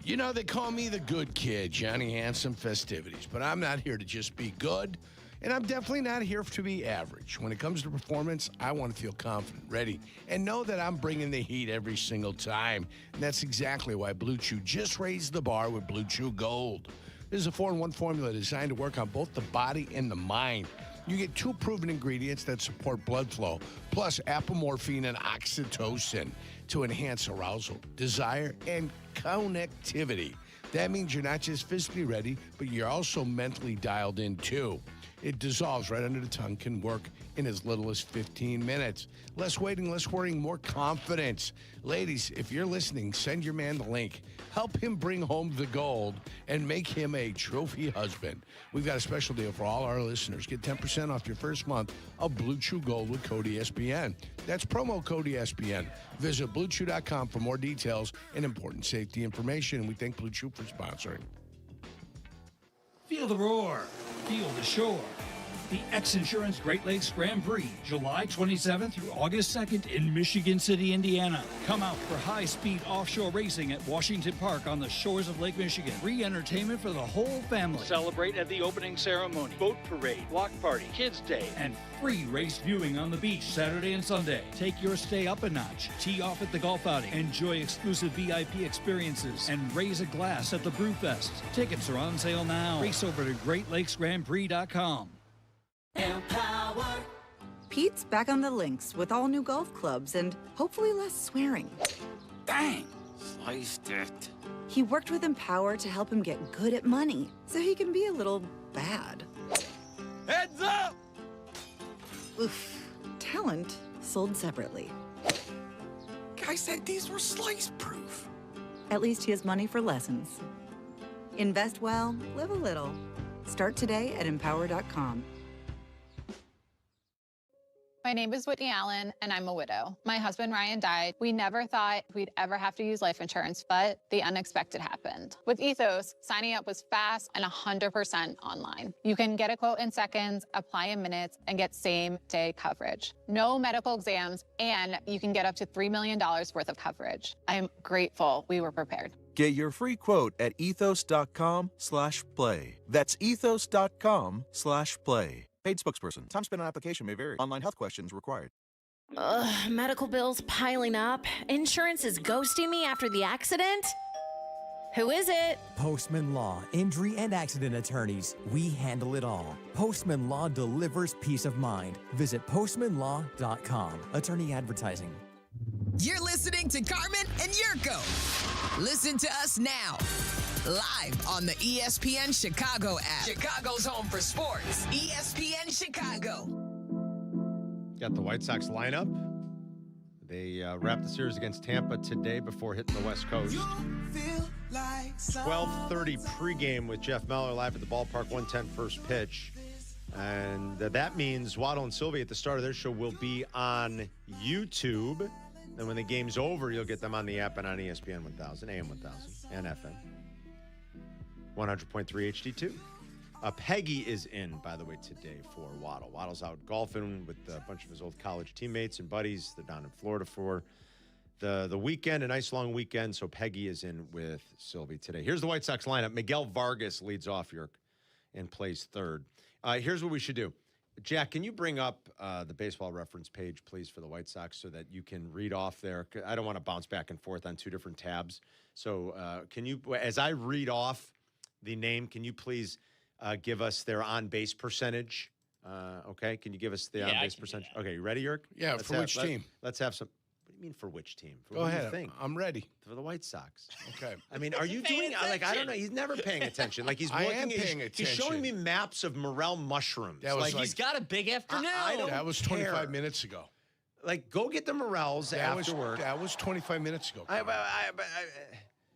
You know, they call me the good kid, Johnny Handsome Festivities, but I'm not here to just be good, and I'm definitely not here to be average. When it comes to performance, I want to feel confident, ready, and know that I'm bringing the heat every single time. And that's exactly why Blue Chew just raised the bar with Blue Chew Gold. This is a 4-in-1 formula designed to work on both the body and the mind. You get 2 proven ingredients that support blood flow, plus apomorphine and oxytocin to enhance arousal, desire, and connectivity. That means you're not just physically ready, but you're also mentally dialed in too. It dissolves right under the tongue, can work in as little as 15 minutes. Less waiting, less worrying, more confidence. Ladies, if you're listening, send your man the link. Help him bring home the gold and make him a trophy husband. We've got a special deal for all our listeners. Get 10% off your first month of Blue Chew Gold with code ESPN. That's promo code ESPN. Visit BlueChew.com for more details and important safety information. And we thank Blue Chew for sponsoring. Feel the roar. Feel the shore. The X Insurance Great Lakes Grand Prix, July 27th through August 2nd in Michigan City, Indiana. Come out for high-speed offshore racing at Washington Park on the shores of Lake Michigan. Free entertainment for the whole family. Celebrate at the opening ceremony, boat parade, block party, kids' day, and free race viewing on the beach Saturday and Sunday. Take your stay up a notch. Tee off at the golf outing. Enjoy exclusive VIP experiences and raise a glass at the Brewfest. Tickets are on sale now. Race over to GreatLakesGrandPrix.com. Empower. Pete's back on the links with all new golf clubs and hopefully less swearing. Dang! Sliced it. He worked with Empower to help him get good at money, so he can be a little bad. Heads up! Oof. Talent sold separately. Guy said these were slice-proof. At least he has money for lessons. Invest well, live a little. Start today at empower.com. My name is Whitney Allen, and I'm a widow. My husband, Ryan, died. We never thought we'd ever have to use life insurance, but the unexpected happened. With Ethos, signing up was fast and 100% online. You can get a quote in seconds, apply in minutes, and get same-day coverage. No medical exams, and you can get up to $3 million worth of coverage. I am grateful we were prepared. Get your free quote at ethos.com/play. That's ethos.com/play. Paid spokesperson. Time spent on application may vary. Online health questions required. Medical bills piling up. Insurance is ghosting me after the accident. Who is it? Postman Law, injury and accident attorneys. We handle it all. Postman Law delivers peace of mind. Visit postmanlaw.com. Attorney advertising. You're listening to Carmen and Jurko. Listen to us now. Live on the ESPN Chicago app. Chicago's home for sports. ESPN Chicago. Got the White Sox lineup. They wrapped the series against Tampa today before hitting the West Coast. 12:30 pregame with Jeff Meller live at the ballpark, 1:10 first pitch. And that means Waddle and Silvy at the start of their show will be on YouTube. Then when the game's over, you'll get them on the app and on ESPN 1000, AM 1000, and FM. 100.3 HD2. Peggy is in, by the way, today for Waddle. Waddle's out golfing with a bunch of his old college teammates and buddies. They're down in Florida for the weekend, a nice long weekend. So Peggy is in with Silvy today. Here's the White Sox lineup. Miguel Vargas leads off Yerk and plays third. Here's what we should do. Jack, can you bring up the baseball reference page, please, for the White Sox so that you can read off there? I don't want to bounce back and forth on two different tabs. So can you, as I read off the name, can you please give us their on-base percentage? Okay, can you give us the on-base percentage? Okay, you ready, Yerk? Yeah, for which team? Let's have some. What do you mean for which team? Go ahead. I'm ready. For the White Sox. Okay. I mean, are you doing, like, I don't know. He's never paying attention. Like, he's I looking, am paying attention. He's showing me maps of morel mushrooms. That was like He's got a big afternoon. I don't That was 25 minutes ago. Like, go get the morels after work. That was 25 minutes ago.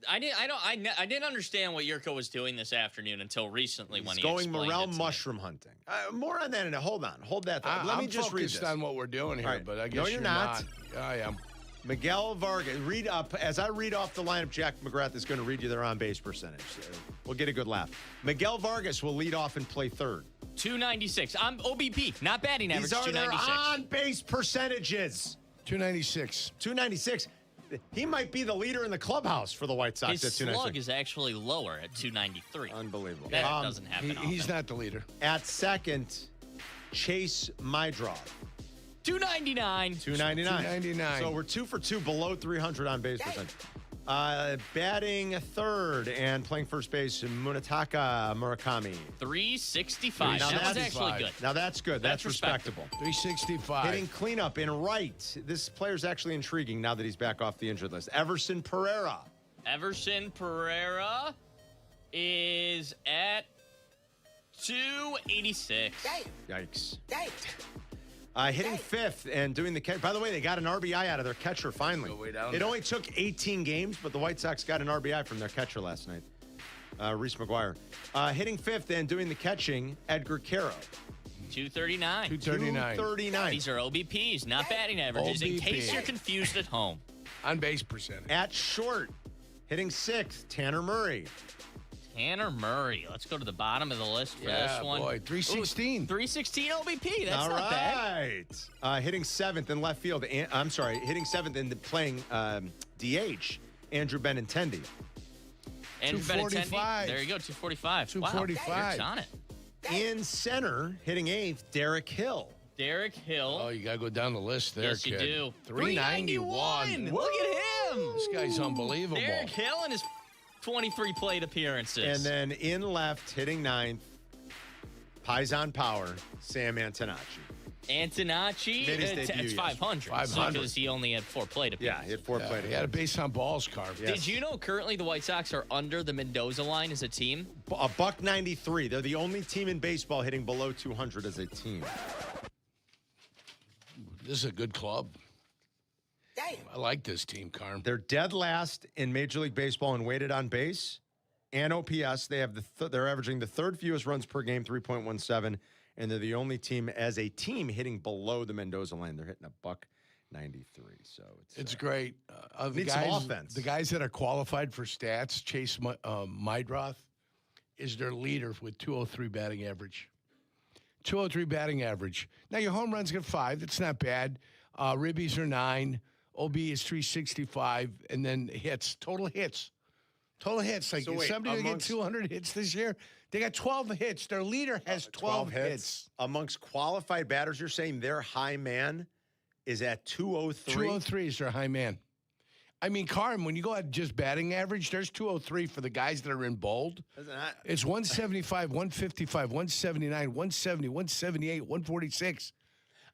I didn't understand what Jurko was doing this afternoon until recently when he going explained morel it to mushroom hunting. More on that in a hold on. Hold that thought. Let me just read this. on what we're doing here, Right. but I guess No, you're not. Yeah, I am. Miguel Vargas, read up. As I read off the lineup, Jack McGrath is going to read you their on-base percentage. We'll get a good laugh. Miguel Vargas will lead off and play third. 296. I'm OBP, not batting average. These are their 296. on-base percentages. 296. 296. He might be the leader in the clubhouse for the White Sox His at 296. slug is actually lower at 293. Unbelievable. That doesn't happen often. He's not the leader. At second, Chase Mydrov. 299. 299. So we're 2 for 2 below 300 on base percentage. Batting third and playing first base, Munetaka Murakami. 365. Now that was actually good. Now that's good. That's respectable. 365. Hitting cleanup in right. This player's actually intriguing now that he's back off the injured list. Everson Pereira. Everson Pereira is at 286. Yikes. Hitting fifth and doing the catch. By the way, they got an RBI out of their catcher finally. It only took 18 games, but the White Sox got an RBI from their catcher last night, Reese McGuire. Hitting fifth and doing the catching, Edgar Caro. 239. 239. These are OBPs, not batting averages, in case you're confused at home. On base percentage. At short, hitting sixth, Tanner Murray. Tanner Murray. Let's go to the bottom of the list for this one. Boy, 316. Ooh, 316 OBP. That's All not bad. right. Hitting seventh in left field. I'm sorry, hitting seventh in playing DH, Andrew Benintendi. Andrew 245. Benintendi. There you go, 245. 245. Wow, Eric's on it. In center, hitting eighth, Derek Hill. Derek Hill. Oh, you got to go down the list there, Yes, you kid. do. 391. Look at him. This guy's unbelievable. Derek Hill and his 23 plate appearances. And then in left, hitting ninth, Paisan Power, Sam Antonacci. Antonacci, Made his debut, it's yes. 500. 500. Because he only had 4 plate appearances. Yeah, he had 4 plate. He had a base on balls carved. Yes. Did you know currently the White Sox are under the Mendoza line as a team? A $193. They're the only team in baseball hitting below 200 as a team. This is a good club. Damn. I like this team, Carm. They're dead last in Major League Baseball in weighted on base and OPS. They have they're averaging the third fewest runs per game, 3.17, and they're the only team as a team hitting below the Mendoza line. They're hitting a $193. So it's great. Needs some offense. The guys that are qualified for stats, Chase Mydroth is their leader with 203 batting average. 203 batting average. Now your home runs get 5. That's not bad. Ribbies are 9. OB is 365, and then hits, total hits. Total hits. Like, So wait, somebody going to get 200 hits this year? They got 12 hits. Their leader has 12 hits. Amongst qualified batters, you're saying their high man is at 203? 203 is their high man. I mean, Carm, when you go at just batting average, there's 203 for the guys that are in bold. It's 175, 155, 179, 170, 178, 146.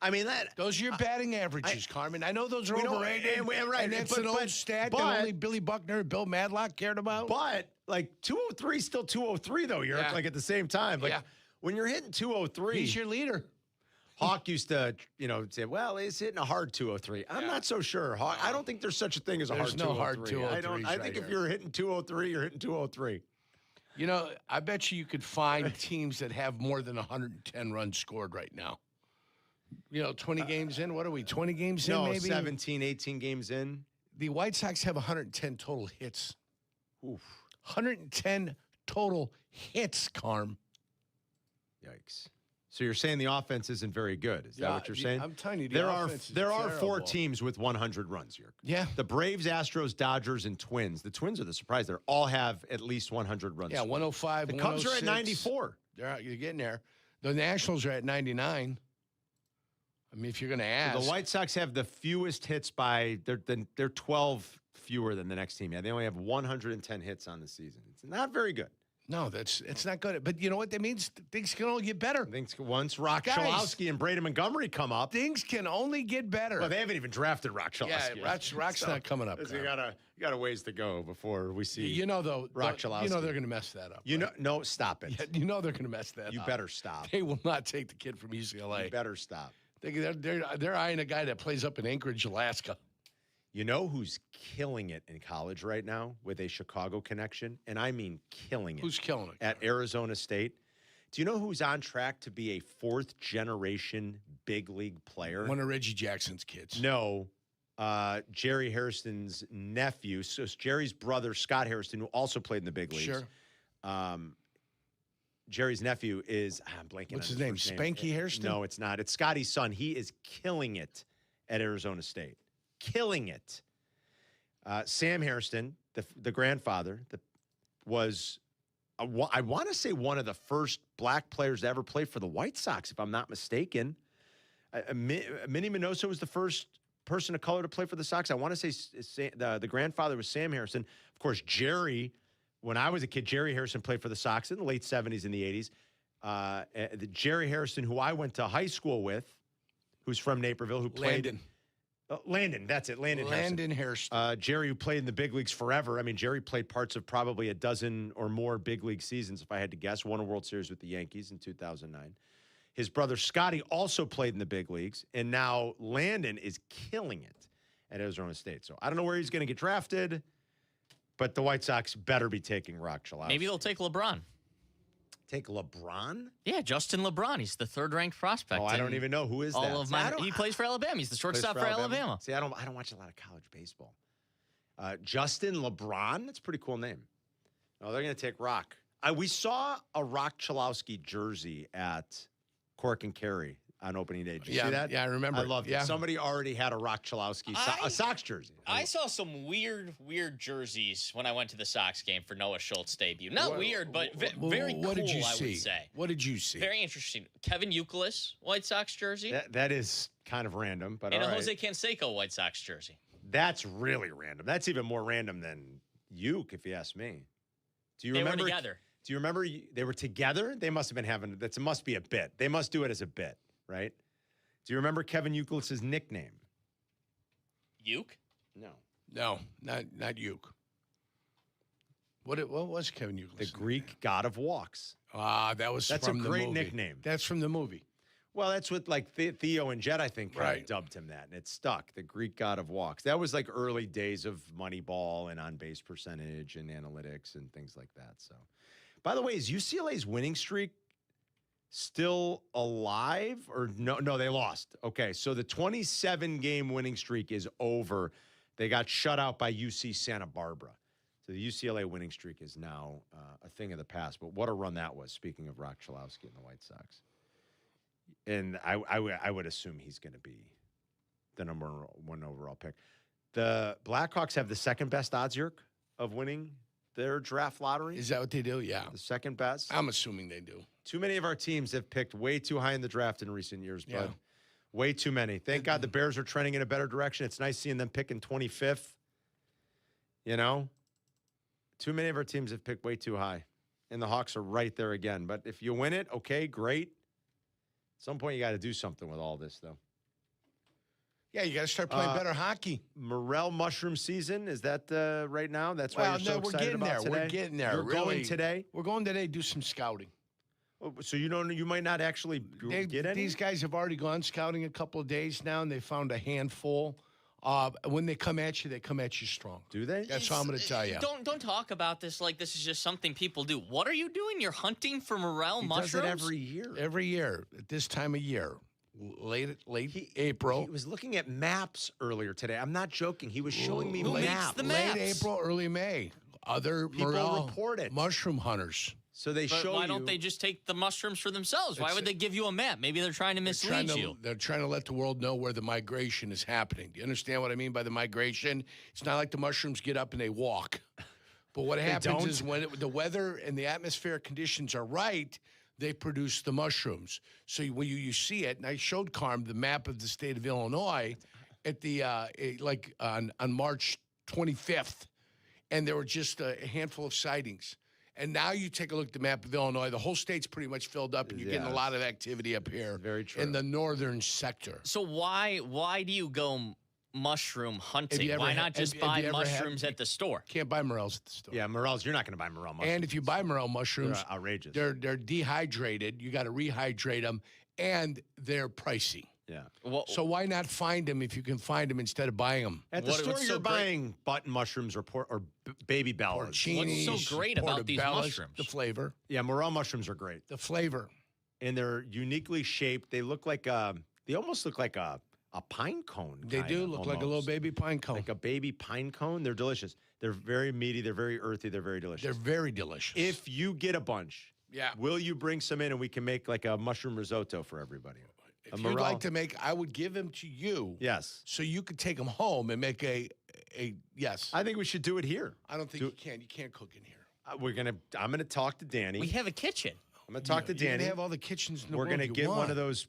I mean, those are your batting averages, Carmen. I know those are overrated. Right, and that's an old stat that only Billy Buckner and Bill Madlock cared about. But, like, 203 is still 203, though. You're like at the same time. Like, when you're hitting 203. He's your leader. Hawk used to, say, well, he's hitting a hard 203. I'm not so sure. Hawk, I don't think there's such a thing as a hard 203. Hard 203. I think if you're hitting 203, you're hitting 203. You know, I bet you could find teams that have more than 110 runs scored right now. 20 games in. What are we, 20 games in maybe? 17, 18 games in. The White Sox have 110 total hits. Oof. 110 total hits, Carm. Yikes. So you're saying the offense isn't very good. Is that what you're saying? I'm telling you, there are 4 teams with 100 runs here. Yeah. The Braves, Astros, Dodgers, and Twins. The Twins are the surprise. They all have at least 100 runs. Yeah, 105, The Cubs are at 106. 94. You're getting there. The Nationals are at 99. I mean, if you're going to ask. So the White Sox have the fewest hits by, they're 12 fewer than the next team. Yeah, they only have 110 hits on the season. It's not very good. No, it's not good. But you know what that means? Things can only get better. Once Rock Chalowski and Brady Montgomery come up. Things can only get better. Well, they haven't even drafted Rock Chalowski. Yeah, Rock's not coming up. You got a ways to go before we see Rock Chalowski. You know they're going to mess that up. No, stop it. Yeah, you know they're going to mess that up. You better stop. They will not take the kid from UCLA. You better stop. They're eyeing a guy that plays up in Anchorage, Alaska. You know who's killing it in college right now with a Chicago connection? And I mean killing it. Who's killing it? At Arizona State. Do you know who's on track to be a 4th-generation big league player? One of Reggie Jackson's kids. No. Jerry Hairston's nephew. So it's Jerry's brother, Scott Hairston, who also played in the big leagues. Sure. Jerry's nephew is, I'm blanking What's on his name? Spanky Hairston? No, it's not. It's Scotty's son. He is killing it at Arizona State. Killing it. Sam Hairston, the grandfather, was, I want to say, one of the first black players to ever play for the White Sox, if I'm not mistaken. Minnie Minoso was the first person of color to play for the Sox. I want to say the grandfather was Sam Hairston. Of course, Jerry, when I was a kid, Jerry Hairston played for the Sox in the late 70s and the 80s. Jerry Hairston, who I went to high school with, who's from Naperville, who played... Landon, that's it. Landon Hairston. Jerry, who played in the big leagues forever. I mean, Jerry played parts of probably a dozen or more big league seasons, if I had to guess. Won a World Series with the Yankees in 2009. His brother Scotty also played in the big leagues, and now Landon is killing it at Arizona State. So I don't know where he's going to get drafted, but the White Sox better be taking Rock Chalowski. Maybe they'll take LeBron. Take LeBron? Yeah, Justin LeBron. He's the 3rd-ranked prospect. Oh, I don't even know who is that. He plays for Alabama. He's the shortstop for Alabama. See, I don't watch a lot of college baseball. Justin LeBron? That's a pretty cool name. Oh, they're going to take Rock. We saw a Rock Chalowski jersey at Cork and Kerry on opening day. Did you see that? Yeah, I remember. I loved it. Somebody already had a Rock Chalowski a Sox jersey. I saw some weird jerseys when I went to the Sox game for Noah Schultz's debut. Not weird, but very cool, what did you see? I would say. What did you see? Very interesting. Kevin Youkilis, White Sox jersey. That is kind of random, but and all a right. Jose Canseco White Sox jersey. That's really random. That's even more random than Uke, if you ask me. They were together. Do you remember they were together? They must have been having, that must be a bit. They must do it as a bit, right? Do you remember Kevin Youkilis's nickname? Uke? No, not Uke. What was Kevin Youkilis? The Greek god of walks. That's from a the great movie. nickname. That's from the movie. Well, that's what like Theo and Jet, I think, Right. dubbed him that, and it stuck. The Greek god of walks. That was like early days of Moneyball and on-base percentage and analytics and things like that. So, by the way, is UCLA's winning streak still alive or no? No, they lost. Okay, so the 27-game winning streak is over. They got shut out by UC Santa Barbara. So the UCLA winning streak is now a thing of the past. But what a run that was, speaking of Rock Chalowski and the White Sox. And I would assume he's going to be the number one overall pick. The Blackhawks have the second best odds, Yerk, of winning their draft lottery. Is that what they do? Yeah. The second best? I'm assuming they do. Too many of our teams have picked way too high in the draft in recent years, bud. Yeah. Way too many. Thank God the Bears are trending in a better direction. It's nice seeing them picking 25th. You know? Too many of our teams have picked way too high. And the Hawks are right there again. But if you win it, okay, great. At some point, you got to do something with all this, though. Yeah, you got to start playing better hockey. Morel mushroom season, is that right now? That's why Well, you're so we're excited getting about there. today? We're getting there. You're really. going today? We're going today to do some scouting. Oh, so you might not actually get any? These guys have already gone scouting a couple of days now, and they found a handful. When they come at you strong. Do they? That's what I'm going to tell you. Don't talk about this like this is just something people do. What are you doing? You're hunting for morel mushrooms? Does it every year. Every year at this time of year. Late April. He was looking at maps earlier today. I'm not joking. He was showing me Who maps. makes the maps? Late April, early May. Other People morel report it. mushroom hunters. So they show you. Why don't they just take the mushrooms for themselves? Why would they give you a map? Maybe they're trying to mislead you. They're trying to let the world know where the migration is happening. Do you understand what I mean by the migration? It's not like the mushrooms get up and they walk. But what happens is when the weather and the atmospheric conditions are right, they produce the mushrooms. So when you see it, and I showed Carm the map of the state of Illinois at the on March 25th, and there were just a handful of sightings. And now you take a look at the map of Illinois, the whole state's pretty much filled up, and you're getting a lot of activity up here. Very true. In the northern sector. So why do you go mushroom hunting? Have you Why ever not just buy mushrooms at the store? Can't buy morels at the store. Yeah, morels. You're not going to buy morel mushrooms. And if you buy morel mushrooms, they're outrageous. They're dehydrated. You got to rehydrate them, and they're pricey. Yeah. So why not find them if you can find them instead of buying them? At the store, you're buying button mushrooms or baby bellas. Porcinis, What's so great about these portobellos, mushrooms? The flavor. Yeah, morel mushrooms are great. The flavor. And they're uniquely shaped. They look like they almost look like a pine cone. They do look like a little baby pine cone. Like a baby pine cone. They're delicious. They're very meaty. They're very earthy. They're very delicious. They're very delicious. If you get a bunch, will you bring some in and we can make like a mushroom risotto for everybody? If you'd like to make, I would give them to you. Yes. So you could take them home and make a yes. I think we should do it here. I don't think you can. You can't cook in here. I'm gonna talk to Danny. We have a kitchen. I'm gonna talk to Danny. You have all the kitchens in the We're world gonna you get want. one of those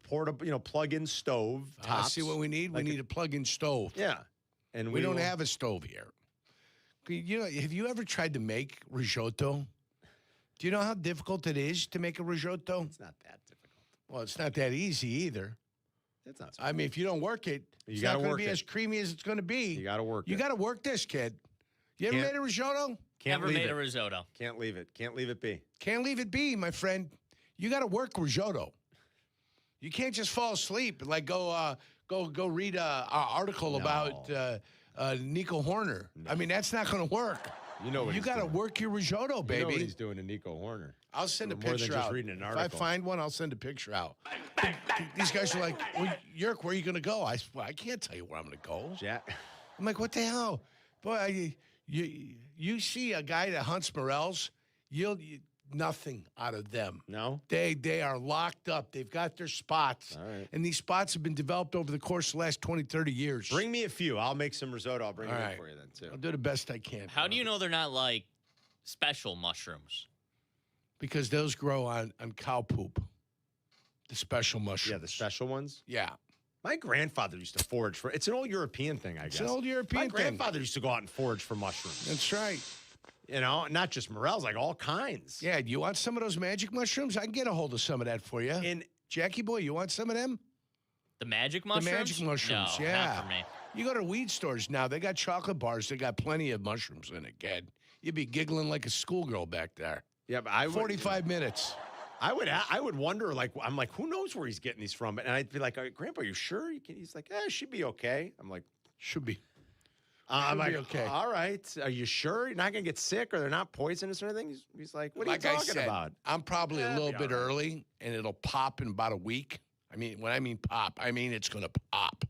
portable, plug-in stove tops. See what we need? We need a plug-in stove. Yeah. And we don't have a stove here. Have you ever tried to make risotto? Do you know how difficult it is to make a risotto? It's not that difficult. Well, it's not that easy either. It's not. I mean, if you don't work it, it's not going to be as creamy as it's going to be. You got to work it. You got to work this, kid. You ever made a risotto? Can't Never made a risotto. Can't leave it. Can't leave it be. Can't leave it be, my friend. You got to work risotto. You can't just fall asleep and go read an article about Nico Hoerner. No. I mean, that's not going to work. You know what you got to work your risotto, baby. You know what he's doing to Nico Hoerner. I'll send a more picture than just out. reading an article. If I find one, I'll send a picture out. These guys are like, well, Yerk, where are you going to go? I can't tell you where I'm going to go. Jack. I'm like, what the hell? Boy, you see a guy that hunts morels, you'll nothing out of them. No? They are locked up. They've got their spots. All right. And these spots have been developed over the course of the last 20, 30 years. Bring me a few. I'll make some risotto. I'll bring it in for you then, too. I'll do the best I can. How do you know they're not like special mushrooms? Because those grow on cow poop. The special mushrooms. Yeah, the special ones? Yeah. My grandfather used to forage for. It's an old European thing, I guess. It's an old European thing. My grandfather used to go out and forage for mushrooms. That's right. You know, not just morels, like all kinds. Yeah, do you want some of those magic mushrooms? I can get a hold of some of that for you. And Jackie boy, you want some of them? The magic mushrooms? The magic mushrooms, no, yeah. Not for me. You go to weed stores now, they got chocolate bars. They got plenty of mushrooms in it, kid. You'd be giggling like a schoolgirl back there. Yeah, but I would, 45 minutes. I would wonder, like, I'm like, who knows where he's getting these from? And I'd be like, Grandpa, are you sure? He's like, it should be okay. I'm like, should be. I'm Should like, be okay. All right. Are you sure you're not going to get sick or they're not poisonous or anything? He's like, what are Like you I talking said, about? I'm probably a little be bit all right. early, and it'll pop in about a week. I mean, when I mean pop, I mean it's going to pop.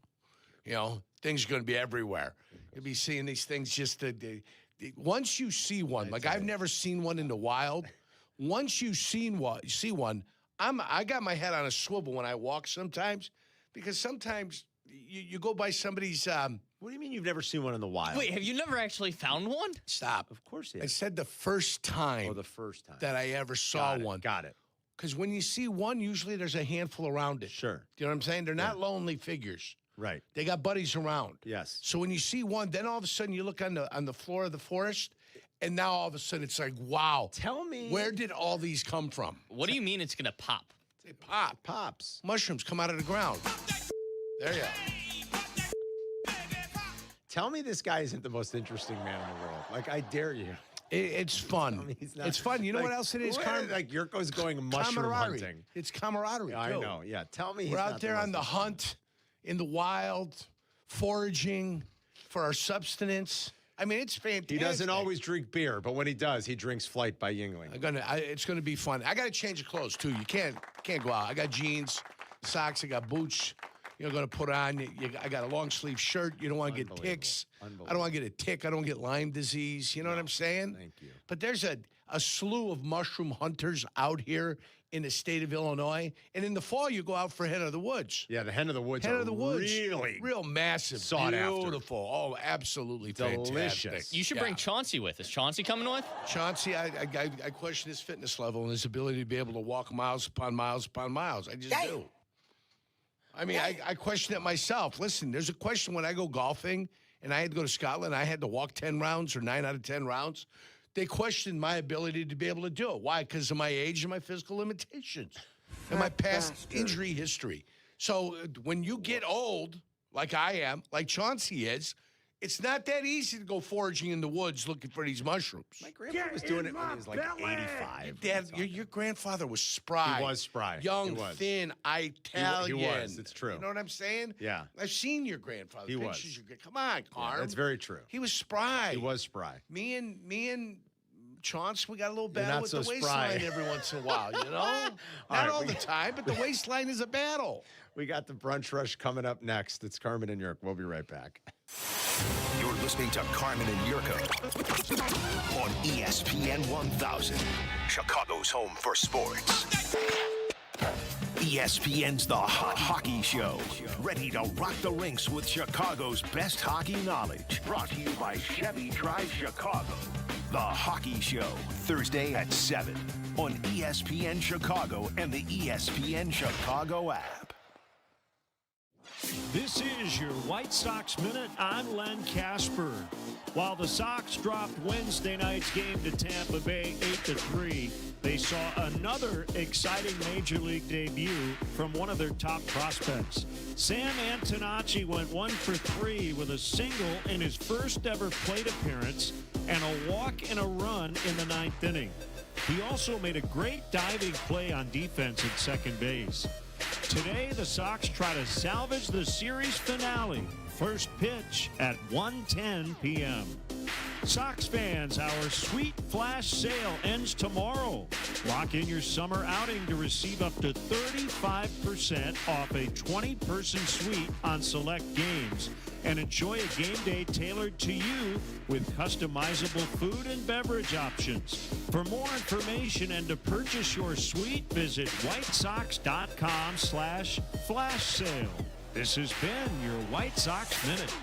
You know, things are going to be everywhere. You'll be seeing these things just once you see one. Like I've never seen one in the wild. Once you see one, I got my head on a swivel when I walk sometimes, because sometimes you go by somebody's. What do you mean you've never seen one in the wild? Wait, have you never actually found one? Stop. Of course, I said the first time. Oh, the first time that I ever saw one. Got it. Because when you see one, usually there's a handful around it. Sure. Do you know what I'm saying? They're not lonely figures. Right. They got buddies around. Yes. So when you see one, then all of a sudden you look on the floor of the forest, and now all of a sudden it's like, wow. Tell me. Where did all these come from? What do you mean it's going to pop? They pop. Pops. Mushrooms come out of the ground. There you go. Tell me this guy isn't the most interesting man in the world. Like, I dare you. It's fun. I mean, he's not- It's fun. You know what else it is, Carmen? Like, Yurko's going mushroom Camaraderie. hunting. It's camaraderie, I too. know, yeah. Tell me he's We're not out there on the hunt, in the wild, foraging for our subsistence. I mean, it's fantastic. He doesn't always drink beer, but when he does, he drinks Flight by Yingling. It's gonna be fun. I gotta change of clothes too. You can't go out. I got jeans, socks. I got boots. You're gonna put on. I got a long sleeve shirt. You don't want to get ticks. I don't want to get a tick. I don't get Lyme disease. You know what I'm saying? Thank you. But there's a slew of mushroom hunters out here in the state of Illinois. And in the fall, you go out for hen of the woods. Yeah, the hen of the woods Hen are of the woods, really real massive, sought after. beautiful. Oh, absolutely Delicious. fantastic. You should bring Chauncey with. Is Chauncey coming with? Chauncey, I question his fitness level and his ability to be able to walk miles upon miles upon miles. I just do. I mean, I question it myself. Listen, there's a question when I go golfing and I had to go to Scotland, I had to walk 10 rounds or 9 out of 10 rounds. They questioned my ability to be able to do it. Why? Because of my age and my physical limitations and my past injury history. So when you get old, like I am, like Chauncey is, it's not that easy to go foraging in the woods looking for these mushrooms. My grandpa was doing it when he was like 85. Dad, your grandfather was spry. He was spry. Young, He was. thin, Italian. He was. It's true. You know what I'm saying? Yeah. I've seen your grandfather. He pictures was. of your- Come on, Carm. That's very true. He was spry. He was spry. Me and Chauncey, we got a little You're battle not with so the waistline spry. every once in a while, you know? Not all the time, but the waistline is a battle. We got the Brunch Rush coming up next. It's Carmen and Yurko. We'll be right back. You're listening to Carmen and Yurko on ESPN 1000, Chicago's home for sports. ESPN's The Hot Hockey Show. Ready to rock the rinks with Chicago's best hockey knowledge. Brought to you by Chevy Drive Chicago. The Hockey Show, Thursday at 7 on ESPN Chicago and the ESPN Chicago app. This is your White Sox Minute. I'm Len Casper. While the Sox dropped Wednesday night's game to Tampa Bay 8-3, they saw another exciting Major League debut from one of their top prospects. Sam Antonacci went 1 for 3 with a single in his first ever plate appearance and a walk and a run in the 9th inning. He also made a great diving play on defense at second base. Today, the Sox try to salvage the series finale. First pitch at 1:10 p.m. Sox fans, our sweet flash sale ends tomorrow. Lock in your summer outing to receive up to 35% off a 20-person suite on select games and enjoy a game day tailored to you with customizable food and beverage options. For more information and to purchase your suite, visit whitesox.com/flash sale. This has been your White Sox Minute.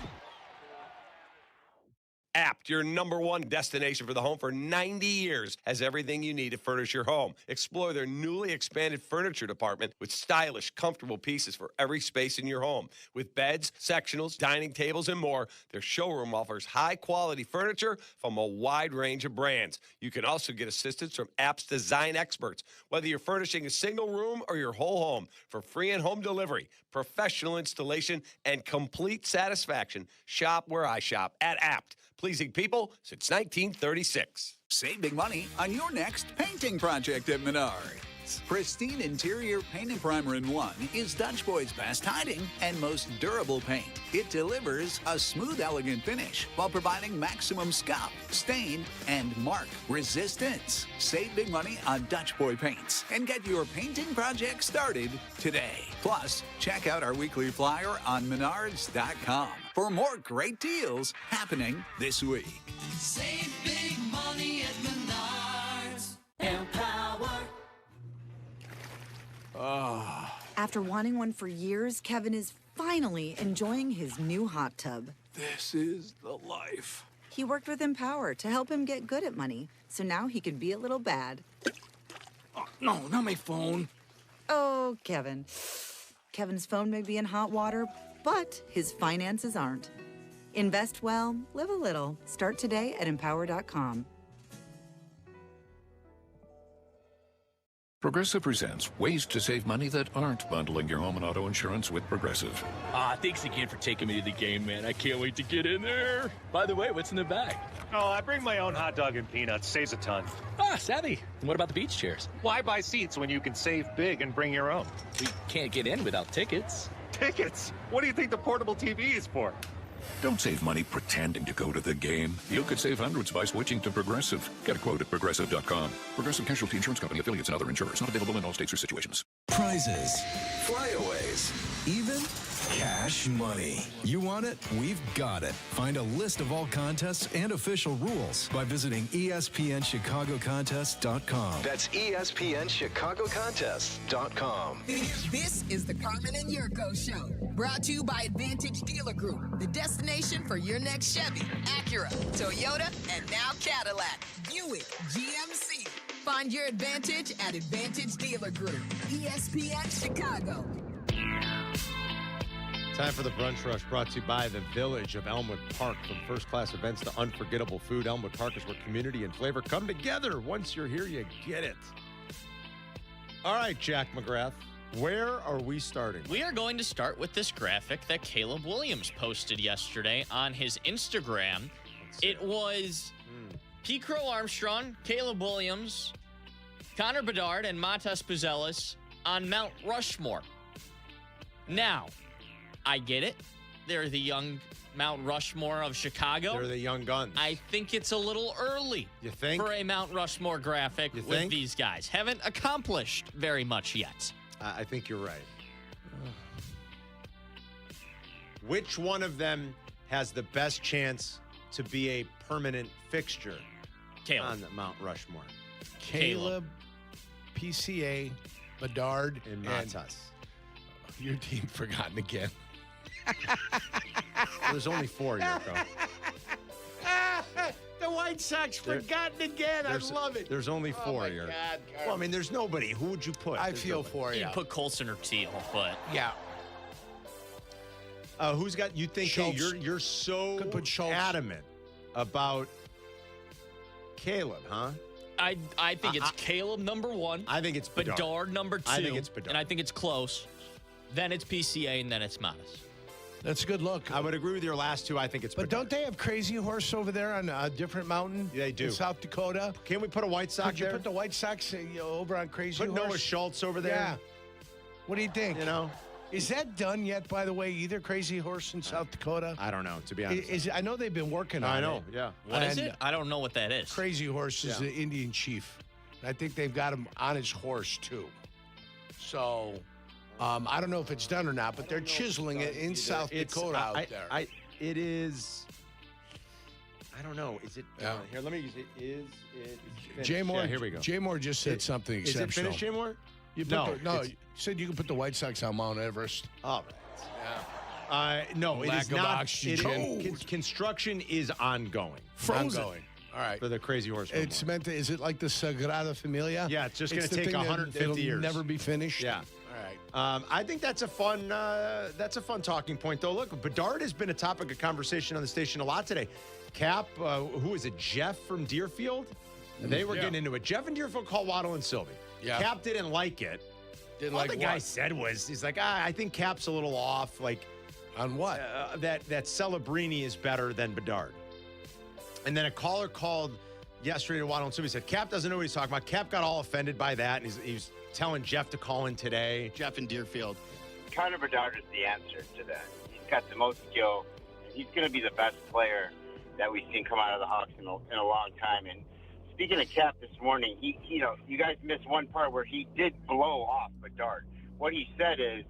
Apt, your #1 destination for the home for 90 years, has everything you need to furnish your home. Explore their newly expanded furniture department with stylish, comfortable pieces for every space in your home. With beds, sectionals, dining tables, and more, their showroom offers high-quality furniture from a wide range of brands. You can also get assistance from Apt's design experts, whether you're furnishing a single room or your whole home. For free and home delivery, professional installation, and complete satisfaction, shop where I shop at Apt. Pleasing people since 1936. Save big money on your next painting project at Menards. Pristine interior paint and primer in one is Dutch Boy's best hiding and most durable paint. It delivers a smooth, elegant finish while providing maximum scuff, stain, and mark resistance. Save big money on Dutch Boy paints and get your painting project started today. Plus, check out our weekly flyer on Menards.com for more great deals happening this week. Save big money at Menards. Empower. After wanting one for years, Kevin is finally enjoying his new hot tub. This is the life. He worked with Empower to help him get good at money, so now he can be a little bad. Oh, no, not my phone. Oh, Kevin. Kevin's phone may be in hot water, but his finances aren't. Invest well, live a little. Start today at Empower.com. Progressive presents ways to save money that aren't bundling your home and auto insurance with Progressive. Thanks again for taking me to the game, man. I can't wait to get in there. By the way, what's in the bag? Oh, I bring my own hot dog and peanuts. Saves a ton. Savvy. And what about the beach chairs? Why buy seats when you can save big and bring your own? We can't get in without tickets. Tickets? What do you think the portable TV is for? Don't save money pretending to go to the game. You could save hundreds by switching to Progressive. Get a quote at Progressive.com. Progressive Casualty Insurance Company, affiliates, and other insurers. Not available in all states or situations. Prizes, flyaways, even cash money. You want it? We've got it. Find a list of all contests and official rules by visiting ESPNChicagoContests.com. That's ESPNChicagoContests.com. This is the Carmen and Jurko Show, brought to you by Advantage Dealer Group, the destination for your next Chevy, Acura, Toyota, and now Cadillac, Buick, GMC. Find your advantage at Advantage Dealer Group, ESPN Chicago. Time for the Brunch Rush, brought to you by the Village of Elmwood Park. From first-class events to unforgettable food, Elmwood Park is where community and flavor come together. Once you're here, you get it. All right, Jack McGrath, where are we starting? We are going to start with this graphic that Caleb Williams posted yesterday on his Instagram. It was P. Crow Armstrong, Caleb Williams, Connor Bedard, and Matas Puzelis on Mount Rushmore. Now, I get it. They're the young Mount Rushmore of Chicago. They're the young guns. I think it's a little early You think? for a Mount Rushmore graphic You with think? these guys. Haven't accomplished very much yet. I think you're right. Which one of them has the best chance to be a permanent fixture on the Mount Rushmore? Caleb, PCA, Bedard, and Matas. Your team forgotten again. There's only 4, Jurko. The White Sox forgotten again. I love it. There's only 4 my here. God, Well, I mean, there's nobody. Who would you put? I There's feel nobody. for you. You'd put Colson or Teal, but Yeah. Who's got? You think? Hey, Schultz. you're so Could put Schultz. adamant about Caleb, huh? I think it's Caleb number 1. I think it's Bedard number 2. I think it's Bedard. And I think it's close. Then it's PCA, and then it's Matas. That's a good look. I would agree with your last 2. I think it's But Bedard. don't they have Crazy Horse over there on a different mountain? They do. In South Dakota. Can we put a White Sox Could you there? put the White Sox over on Crazy Put Horse? Noah Schultz over there? Yeah. What do you think? You know? Is that done yet, by the way, either Crazy Horse in South Dakota? I don't know, to be honest. I know they've been working on it. I know, yeah. What is And it? I don't know what that is. Crazy Horse is Yeah. the Indian chief. I think they've got him on his horse, too. So, I don't know if it's done or not, but they're chiseling it in South Dakota out there. It is. I don't know. Is it Yeah. here? Let me use it. Is it finished? Jay Moore, Yeah, here we go. Jay Moore just said something Is exceptional. it finished, Jay Moore? You put No, no, it's- you said you can put the White Sox on Mount Everest. All right. Yeah. No, it Lack is of not. oxygen. Construction is ongoing. Frozen. Ongoing. All right. For the Crazy Horse. It's meant to. Is it like the Sagrada Familia? Yeah, it's just going to the take thing that 150 years. It'll never be finished. Yeah. All right. I think that's a fun talking point, though. Look, Bedard has been a topic of conversation on the station a lot today. Kap, who is it, Jeff from Deerfield? They were getting into it. Jeff and Deerfield called Waddle and Silvy. Yeah. Kap didn't like it. All the guy said was, he's like, I think Cap's a little off. Like, on what? That Celebrini is better than Bedard. And then a caller called yesterday to Waddle and Silvy, said, Kap doesn't know what he's talking about. Kap got all offended by that, and he's telling Jeff to call in today. Jeff in Deerfield. Connor Bedard is the answer to that. He's got the most skill. He's going to be the best player that we've seen come out of the Hawks in a long time. And speaking of Kap this morning, you guys missed one part where he did blow off Bedard. What he said is,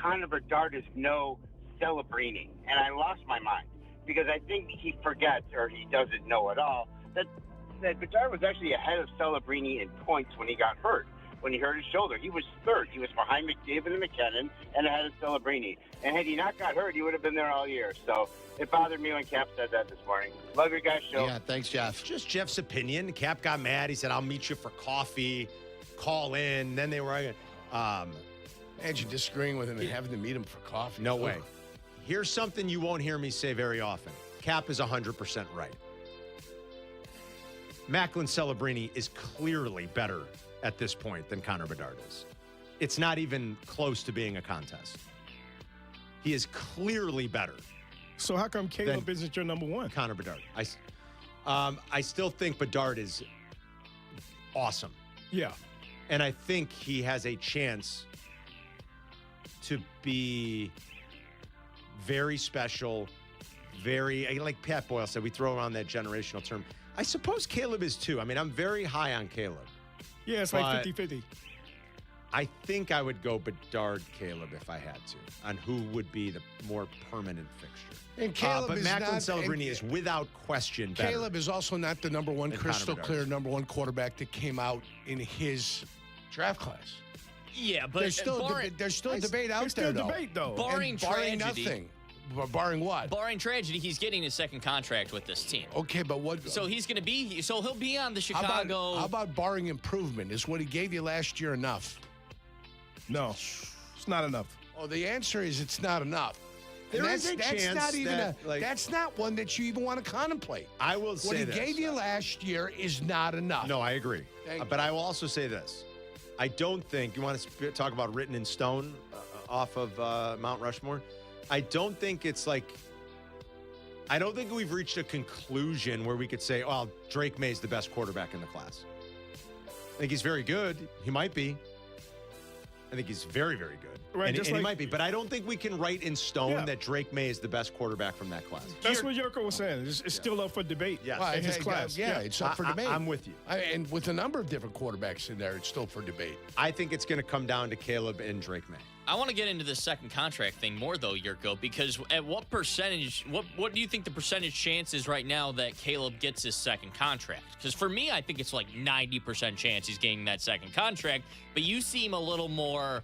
Connor Bedard is no Celebrini. And I lost my mind because I think he forgets or he doesn't know at all that Bedard was actually ahead of Celebrini in points when he got hurt. When he hurt his shoulder, he was third. He was behind McDavid and McKinnon and ahead of Celebrini. And had he not got hurt, he would have been there all year. So it bothered me when Kap said that this morning. Love your guys' show. Yeah, thanks, Jeff. It's just Jeff's opinion. Kap got mad. He said, I'll meet you for coffee. Call in. Then they were imagine disagreeing with him and having to meet him for coffee. No way. Here's something you won't hear me say very often. Kap is 100% right. Macklin Celebrini is clearly better at this point than Connor Bedard is. It's not even close to being a contest. He is clearly better. So how come Caleb isn't your number one? Connor Bedard. I still think Bedard is awesome. Yeah. And I think he has a chance to be very special, like Pat Boyle said, we throw around that generational term. I suppose Caleb is too. I mean, I'm very high on Caleb. Yeah, it's like 50-50. I think I would go Bedard Caleb if I had to, on who would be the more permanent fixture. And Caleb but is Macklin not, Celebrini is without question better. Caleb is also not the number one, crystal clear number one quarterback that came out in his draft class. Yeah, but there's still debate out there, though. Barring tragedy. Nothing. Barring what? Barring tragedy, he's getting his second contract with this team. Okay, but what? So he's going to be. So he'll be on the Chicago. How about barring improvement? Is what he gave you last year enough? No, it's not enough. Oh, the answer is it's not enough. There is a chance not even that, that's not one that you even want to contemplate. I will say what he this. gave you last year is not enough. No, I agree. But I will also say this. I don't think, you want to talk about written in stone off of Mount Rushmore? I don't think it's like, I don't think we've reached a conclusion where we could say, oh, Drake May's the best quarterback in the class. I think he's very good. He might be. I think he's very, very good. Right, and just he like- might be. But I don't think we can write in stone that Drake May is the best quarterback from that class. That's what Jurko was saying. It's still up for debate. Yes. In his class. Yeah, it's up for debate. I'm with you. And with a number of different quarterbacks in there, it's still for debate. I think it's going to come down to Caleb and Drake May. I want to get into the second contract thing more, though, Jurko, because at what percentage, what do you think the percentage chance is right now that Caleb gets his second contract? Because for me, I think it's like 90% chance he's getting that second contract, but you seem a little more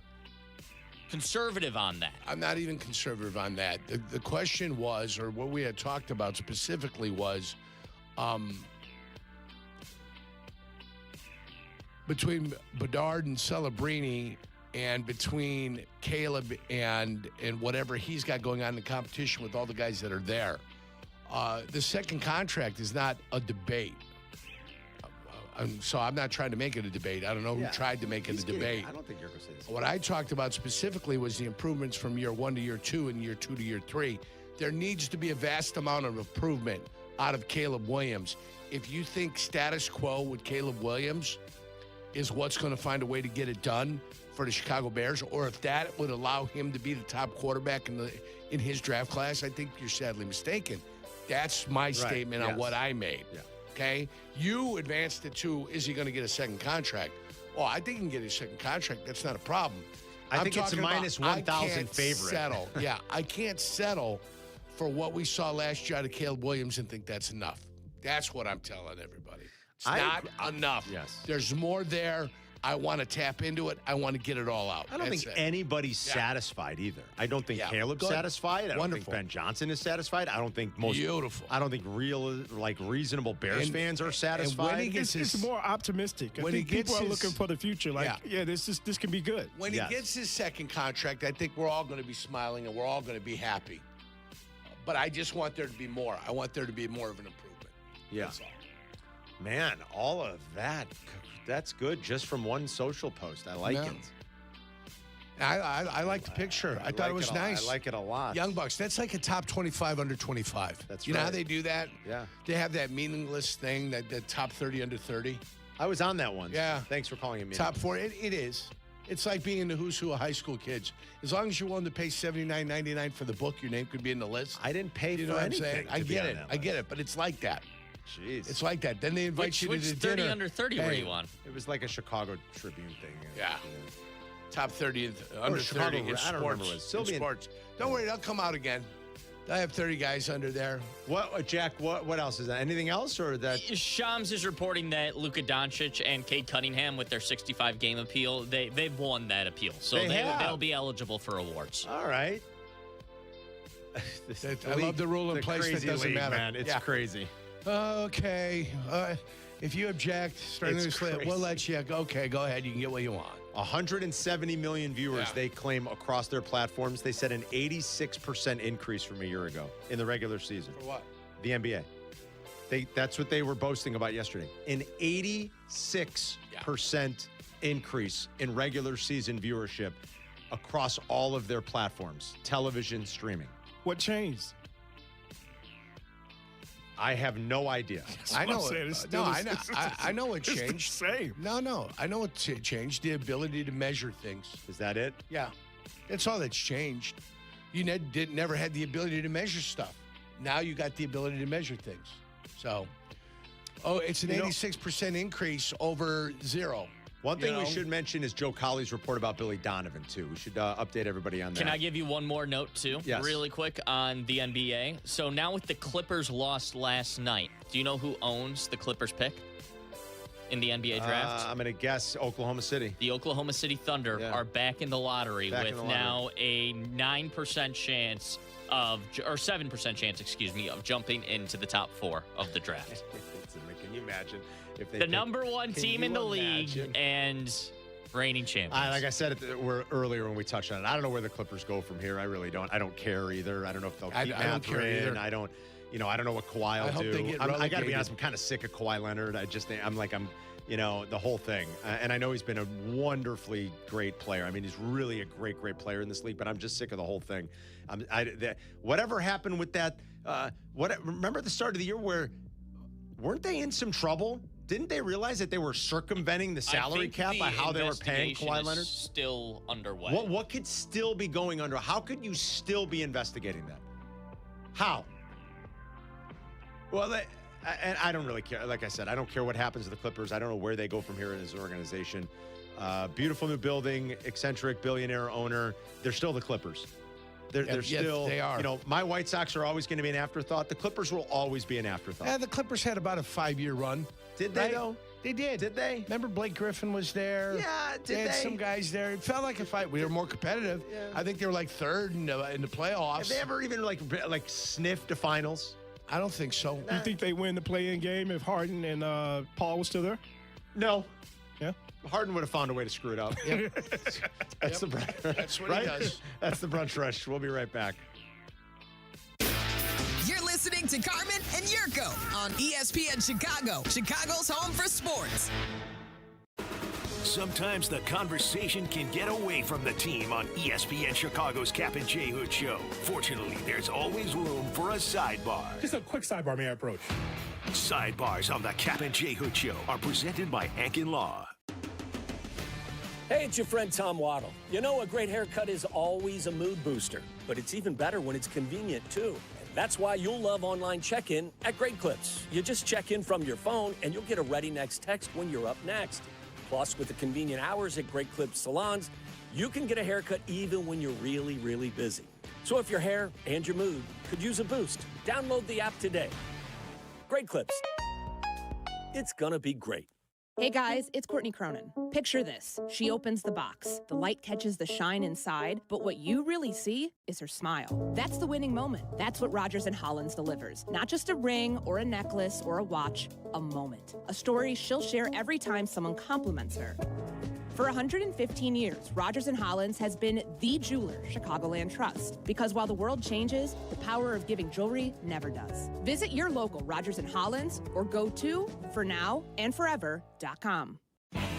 conservative on that. I'm not even conservative on that. The question was, or what we had talked about specifically was, between Bedard and Celebrini and between Caleb and whatever he's got going on in the competition with all the guys that are there. The second contract is not a debate. So I'm not trying to make it a debate. I don't know who tried to make it a debate. I don't think you're going to say this. What I talked about specifically was the improvements from year 1 to year 2 and year 2 to year 3. There needs to be a vast amount of improvement out of Caleb Williams. If you think status quo with Caleb Williams is what's going to find a way to get it done for the Chicago Bears, or if that would allow him to be the top quarterback in his draft class, I think you're sadly mistaken. That's my statement on what I made. Yeah. Okay? You advanced it to, is he going to get a second contract? Oh, I think he can get a second contract. That's not a problem. I think it's a minus 1,000 favorite. Settle. Yeah, I can't settle for what we saw last year out of Caleb Williams and think that's enough. That's what I'm telling everybody. It's not enough. Yes. There's more there. I want to tap into it. I want to get it all out. I don't think anybody's satisfied either. I don't think Caleb's satisfied. I don't think Ben Johnson is satisfied. I don't think Beautiful. I don't think reasonable Bears fans are satisfied. And when he gets it's more optimistic. I think people are looking for the future. Like, this can be good. When he gets his second contract, I think we're all going to be smiling and we're all going to be happy. But I just want there to be more. I want there to be more of an improvement. Yeah. Man, all of that. That's good just from one social post. I like it. I like the picture. I thought it was nice. I like it a lot. Young Bucks. That's like a top 25 under 25. That's You know how they do that? Yeah. They have that meaningless thing, that the top 30 under 30. I was on that one. Yeah. Thanks for calling it meaningless. Top 4. It is. It's like being in the who's who of high school kids. As long as you're willing to pay $79.99 for the book, your name could be in the list. I didn't pay for anything. I get it. I get it. But it's like that. Jeez. It's like that. Then they invite you to the 30 dinner. under 30 were you on? It was like a Chicago Tribune thing. Yeah. Top 30 under Chicago, 30 in I don't remember sports. what it was. In sports. Don't worry, they'll come out again. I have 30 guys under there. What, Jack? What else is that? Anything else, or that? Shams is reporting that Luka Doncic and Cade Cunningham, with their 65-game appeal, they've won that appeal, so they'll be eligible for awards. All right. I love the rule in place that doesn't matter. Man. It's crazy. Okay. If you object, starting It's this slip, crazy. we'll let you. Okay, go ahead. You can get what you want. 170 million viewers they claim across their platforms. They said an 86% increase from a year ago in the regular season. For what? The NBA. That's what they were boasting about yesterday. An 86% increase in regular season viewership across all of their platforms, television, streaming. What changed? I have no idea. I know. I know what It's the changed. same. No. I know what changed. The ability to measure things. Is that it? Yeah. That's all that's changed. You never had the ability to measure stuff. Now you got the ability to measure things. So, it's an 86% increase over zero. One thing we should mention is Joe Colley's report about Billy Donovan, too. We should update everybody on that. Can I give you one more note, too? Yes. Really quick on the NBA. So now with the Clippers lost last night, do you know who owns the Clippers pick in the NBA draft? I'm going to guess Oklahoma City. The Oklahoma City Thunder are back in the lottery with now a 9% chance or 7% chance, of jumping into the top 4 of the draft. Can you imagine? If they the number one team in the league and reigning champions. Like I said earlier when we touched on it, I don't know where the Clippers go from here. I really don't. I don't care either. I don't know if they'll keep Mathurin. I don't know what Kawhi will do. I got to be honest. I'm kind of sick of Kawhi Leonard. The whole thing. And I know he's been a wonderfully great player. I mean, he's really a great player in this league. But I'm just sick of the whole thing. Whatever happened with that? Remember at the start of the year where weren't they in some trouble? Didn't they realize that they were circumventing the salary cap by how they were paying Kawhi Leonard? Still underway. What could still be going under? How could you still be investigating that? How? Well, and I don't really care. Like I said, I don't care what happens to the Clippers. I don't know where they go from here in this organization. Beautiful new building, eccentric billionaire owner. They're still the Clippers. They're still. They are. My White Sox are always going to be an afterthought. The Clippers will always be an afterthought. Yeah, the Clippers had about a 5-year run. Did they, though? They did. Did they? Remember Blake Griffin was there? Yeah, did they? Had some guys there. It felt like a fight. We were more competitive. Yeah. I think they were like third in the playoffs. Have they ever even like sniffed a finals? I don't think so. You think they win the play-in game if Harden and Paul was still there? No. Yeah. Harden would have found a way to screw it up. Yep. That's the brunch. That's what he does. That's the brunch rush. We'll be right back. You're listening to Carmen and Jurko on ESPN Chicago, Chicago's home for sports. Sometimes the conversation can get away from the team on ESPN Chicago's Kap J Hood show. Fortunately, there's always room for a sidebar. Just a quick sidebar, may I approach? Sidebars on the Kap J Hood show are presented by Ankin Law. Hey, it's your friend Tom Waddle. You know, a great haircut is always a mood booster, but it's even better when it's convenient, too. And that's why you'll love online check-in at Great Clips. You just check in from your phone, and you'll get a ready next text when you're up next. Plus, with the convenient hours at Great Clips salons, you can get a haircut even when you're really, really busy. So if your hair and your mood could use a boost, download the app today. Great Clips. It's gonna be great. Hey guys, it's Courtney Cronin. Picture this. She opens the box. The light catches the shine inside, but what you really see is her smile. That's the winning moment. That's what Rogers & Hollins delivers. Not just a ring or a necklace or a watch, a moment. A story she'll share every time someone compliments her. For 115 years, Rogers & Hollins has been the jeweler Chicagoland trusts. Because while the world changes, the power of giving jewelry never does. Visit your local Rogers & Hollins or go to fornowandforever.com.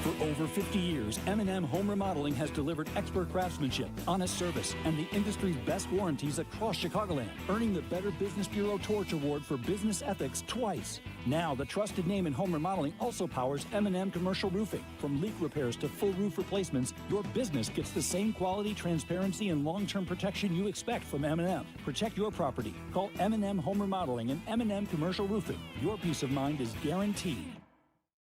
For over 50 years, M&M Home Remodeling has delivered expert craftsmanship, honest service, and the industry's best warranties across Chicagoland, earning the Better Business Bureau Torch Award for business ethics twice. Now, the trusted name in home remodeling also powers M&M Commercial Roofing. From leak repairs to full roof replacements, your business gets the same quality, transparency, and long-term protection you expect from M&M. Protect your property. Call M&M Home Remodeling and M&M Commercial Roofing. Your peace of mind is guaranteed.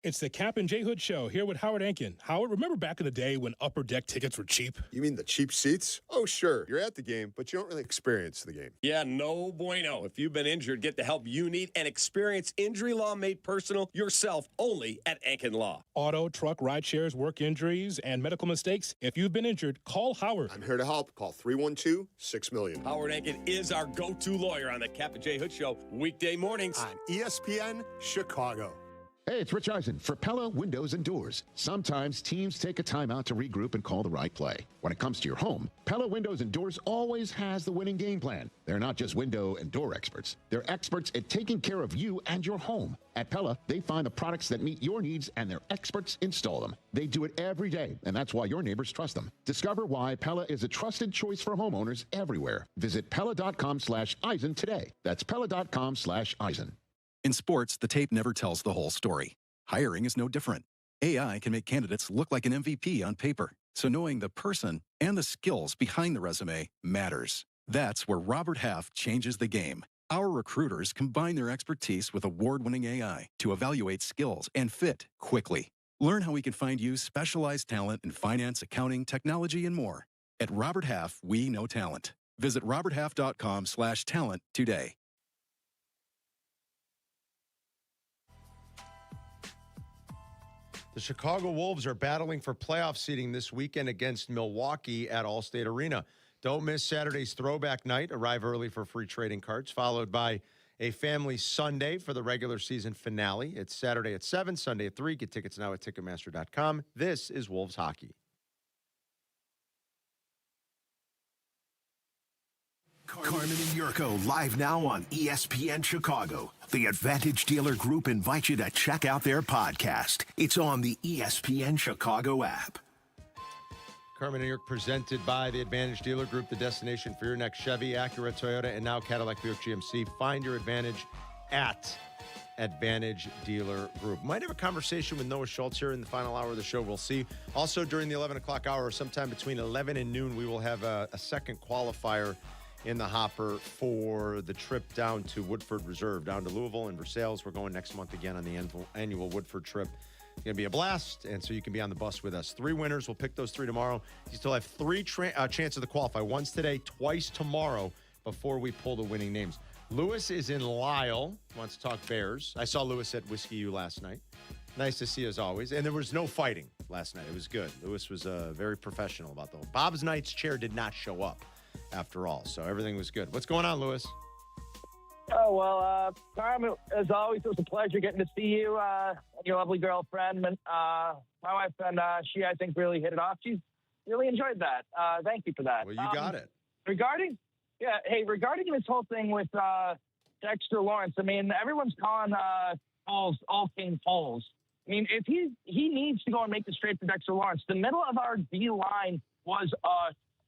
It's the Kap J Hood Show here with Howard Enkin. Howard, remember back in the day when upper deck tickets were cheap? You mean the cheap seats? Oh, sure. You're at the game, but you don't really experience the game. Yeah, no bueno. If you've been injured, get the help you need and experience injury law made personal yourself only at Enkin Law. Auto, truck, ride shares, work injuries, and medical mistakes. If you've been injured, call Howard. I'm here to help. Call 312-6-million. Howard Enkin is our go-to lawyer on the Kap J Hood Show weekday mornings on ESPN Chicago. Hey, it's Rich Eisen for Pella Windows and Doors. Sometimes teams take a timeout to regroup and call the right play. When it comes to your home, Pella Windows and Doors always has the winning game plan. They're not just window and door experts. They're experts at taking care of you and your home. At Pella, they find the products that meet your needs and their experts install them. They do it every day, and that's why your neighbors trust them. Discover why Pella is a trusted choice for homeowners everywhere. Visit Pella.com/Eisen today. That's Pella.com/Eisen. In sports, the tape never tells the whole story. Hiring is no different. AI can make candidates look like an MVP on paper, so knowing the person and the skills behind the resume matters. That's where Robert Half changes the game. Our recruiters combine their expertise with award-winning AI to evaluate skills and fit quickly. Learn how we can find you specialized talent in finance, accounting, technology, and more. At Robert Half, we know talent. Visit roberthalf.com/talent today. The Chicago Wolves are battling for playoff seeding this weekend against Milwaukee at Allstate Arena. Don't miss Saturday's throwback night. Arrive early for free trading cards, followed by a family Sunday for the regular season finale. It's Saturday at 7, Sunday at 3. Get tickets now at Ticketmaster.com. This is Wolves hockey. Carmen and Jurko live now on ESPN Chicago. The Advantage Dealer Group invites you to check out their podcast. It's on the ESPN Chicago app. Carmen and Jurko presented by the Advantage Dealer Group, the destination for your next Chevy, Acura, Toyota, and now Cadillac, Buick, GMC. Find your Advantage at Advantage Dealer Group. Might have a conversation with Noah Schultz here in the final hour of the show. We'll see. Also, during the 11 o'clock hour, sometime between 11 and noon, we will have a second qualifier in the hopper for the trip down to Woodford Reserve, down to Louisville and Versailles. We're going next month again on the annual Woodford trip. It's going to be a blast, and so you can be on the bus with us. 3 winners. We'll pick those 3 tomorrow. You still have 3 chances to qualify. Once today, twice tomorrow before we pull the winning names. Lewis is in Lisle. Wants to talk Bears. I saw Lewis at Whiskey U last night. Nice to see you as always. And there was no fighting last night. It was good. Lewis was very professional about the whole. Bob's Knight's chair did not show up after all, so everything was good. What's going on, Lewis? Oh, well, Carmen, as always, it was a pleasure getting to see you and your lovely girlfriend. And my wife, and she, I think, really hit it off. She's really enjoyed that. Thank you for that. Well, you got it. Regarding this whole thing with Dexter Lawrence, I mean, everyone's calling polls all-king polls. I mean, if he needs to go and make the trade for Dexter Lawrence, the middle of our D-line was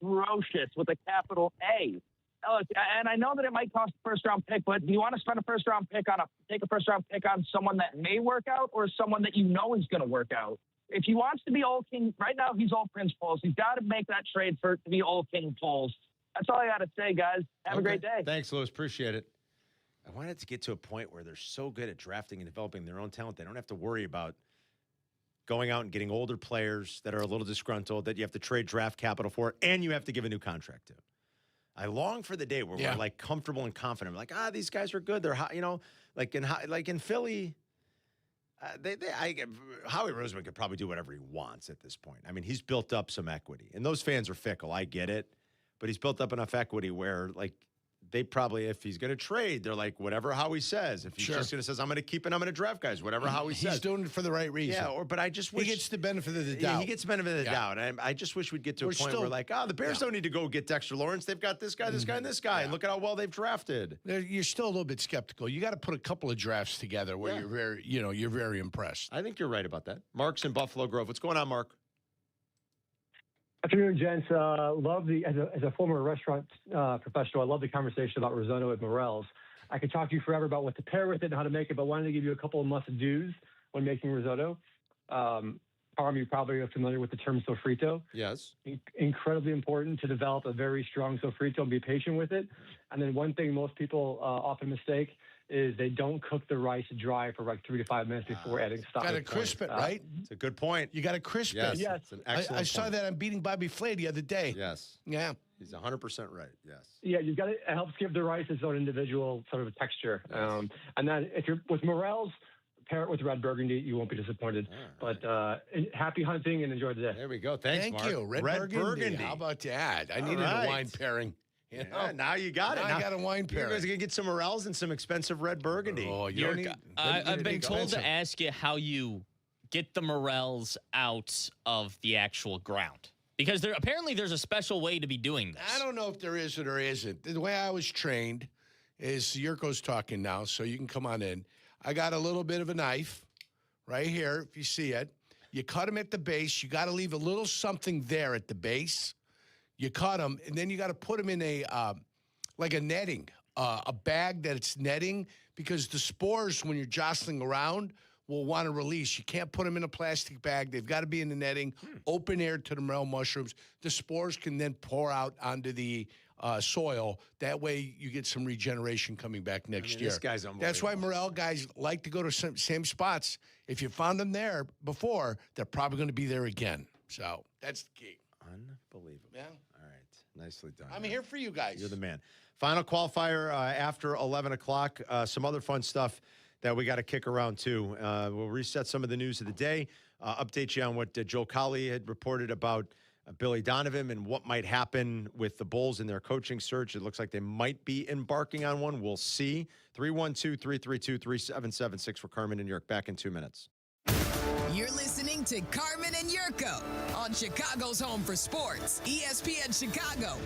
atrocious with a capital A. Look, and I know that it might cost a first-round pick, but do you want to spend a first-round pick take a first-round pick on someone that may work out or someone that you know is going to work out? If he wants to be old King, right now he's old Prince Poles. He's got to make that trade to be old King Poles. That's all I got to say, guys. Have a great day. Thanks, Lewis. Appreciate it. I wanted to get to a point where they're so good at drafting and developing their own talent, they don't have to worry about going out and getting older players that are a little disgruntled that you have to trade draft capital for, and you have to give a new contract to. I long for the day where we're like comfortable and confident. We're like, these guys are good. They're hot, like in Philly. Howie Roseman could probably do whatever he wants at this point. I mean, he's built up some equity, and those fans are fickle. I get it, but he's built up enough equity where, like, they probably, if he's going to trade, they're like, whatever Howie says. If he's just going to says, I'm going to keep it, I'm going to draft guys, whatever Howie says. He's doing it for the right reason. Yeah, but I just wish he gets the benefit of the doubt. Yeah, he gets the benefit of the doubt. And I just wish we'd get to a point where, like, the Bears don't need to go get Dexter Lawrence. They've got this guy, and this guy. And look at how well they've drafted. You're still a little bit skeptical. You got to put a couple of drafts together where you're very impressed. I think you're right about that. Mark's in Buffalo Grove. What's going on, Mark? Afternoon, gents. Love as a former restaurant professional, I love the conversation about risotto at Morel's. I could talk to you forever about what to pair with it and how to make it, but wanted to give you a couple of must-dos when making risotto. Carm, you probably are familiar with the term sofrito. Yes. Incredibly important to develop a very strong sofrito and be patient with it. And then one thing most people often mistake is they don't cook the rice dry for like 3 to 5 minutes before adding stock. Got to crisp it, right? It's a good point. You got to crisp it. Yes. It's an excellent I saw that on Beating Bobby Flay the other day. Yes. Yeah. He's 100% right. Yes. Yeah, you've got to, it helps give the rice its own individual sort of a texture. And then if you're with Morel's, pair it with red burgundy. You won't be disappointed. Right. But happy hunting and enjoy the day. There we go. Thank Mark. You. Red burgundy. How about that? I needed a wine pairing. You know? Now you got it. Now I got a wine pairing. You guys are going to get some Morels and some expensive red burgundy. Oh, I've been told to ask you how you get the Morels out of the actual ground. Because apparently there's a special way to be doing this. I don't know if there is or there isn't. The way I was trained is Jurko's talking now, so you can come on in. I got a little bit of a knife right here, if you see it. You cut them at the base. You got to leave a little something there at the base. You cut them, and then you got to put them in a like a netting, a bag that it's netting, because the spores, when you're jostling around, will want to release. You can't put them in a plastic bag. They've got to be in the netting, open air to the morel mushrooms. The spores can then pour out onto the soil. That way you get some regeneration coming back next year. This guy's unbelievable. That's why morel guys like to go to same spots. If you found them there before, they're probably going to be there again. So that's the key. Unbelievable. Yeah. All right. Nicely done. I'm here for you guys. You're the man. Final qualifier after 11 o'clock. Some other fun stuff that we got to kick around, too. We'll reset some of the news of the day, update you on what Joe Colley had reported about Billy Donovan and what might happen with the Bulls in their coaching search. It looks like they might be embarking on one. We'll see. 312-332-3776 for Carmen and York. Back in 2 minutes. You're listening to Carmen and Jurko on Chicago's home for sports, ESPN Chicago.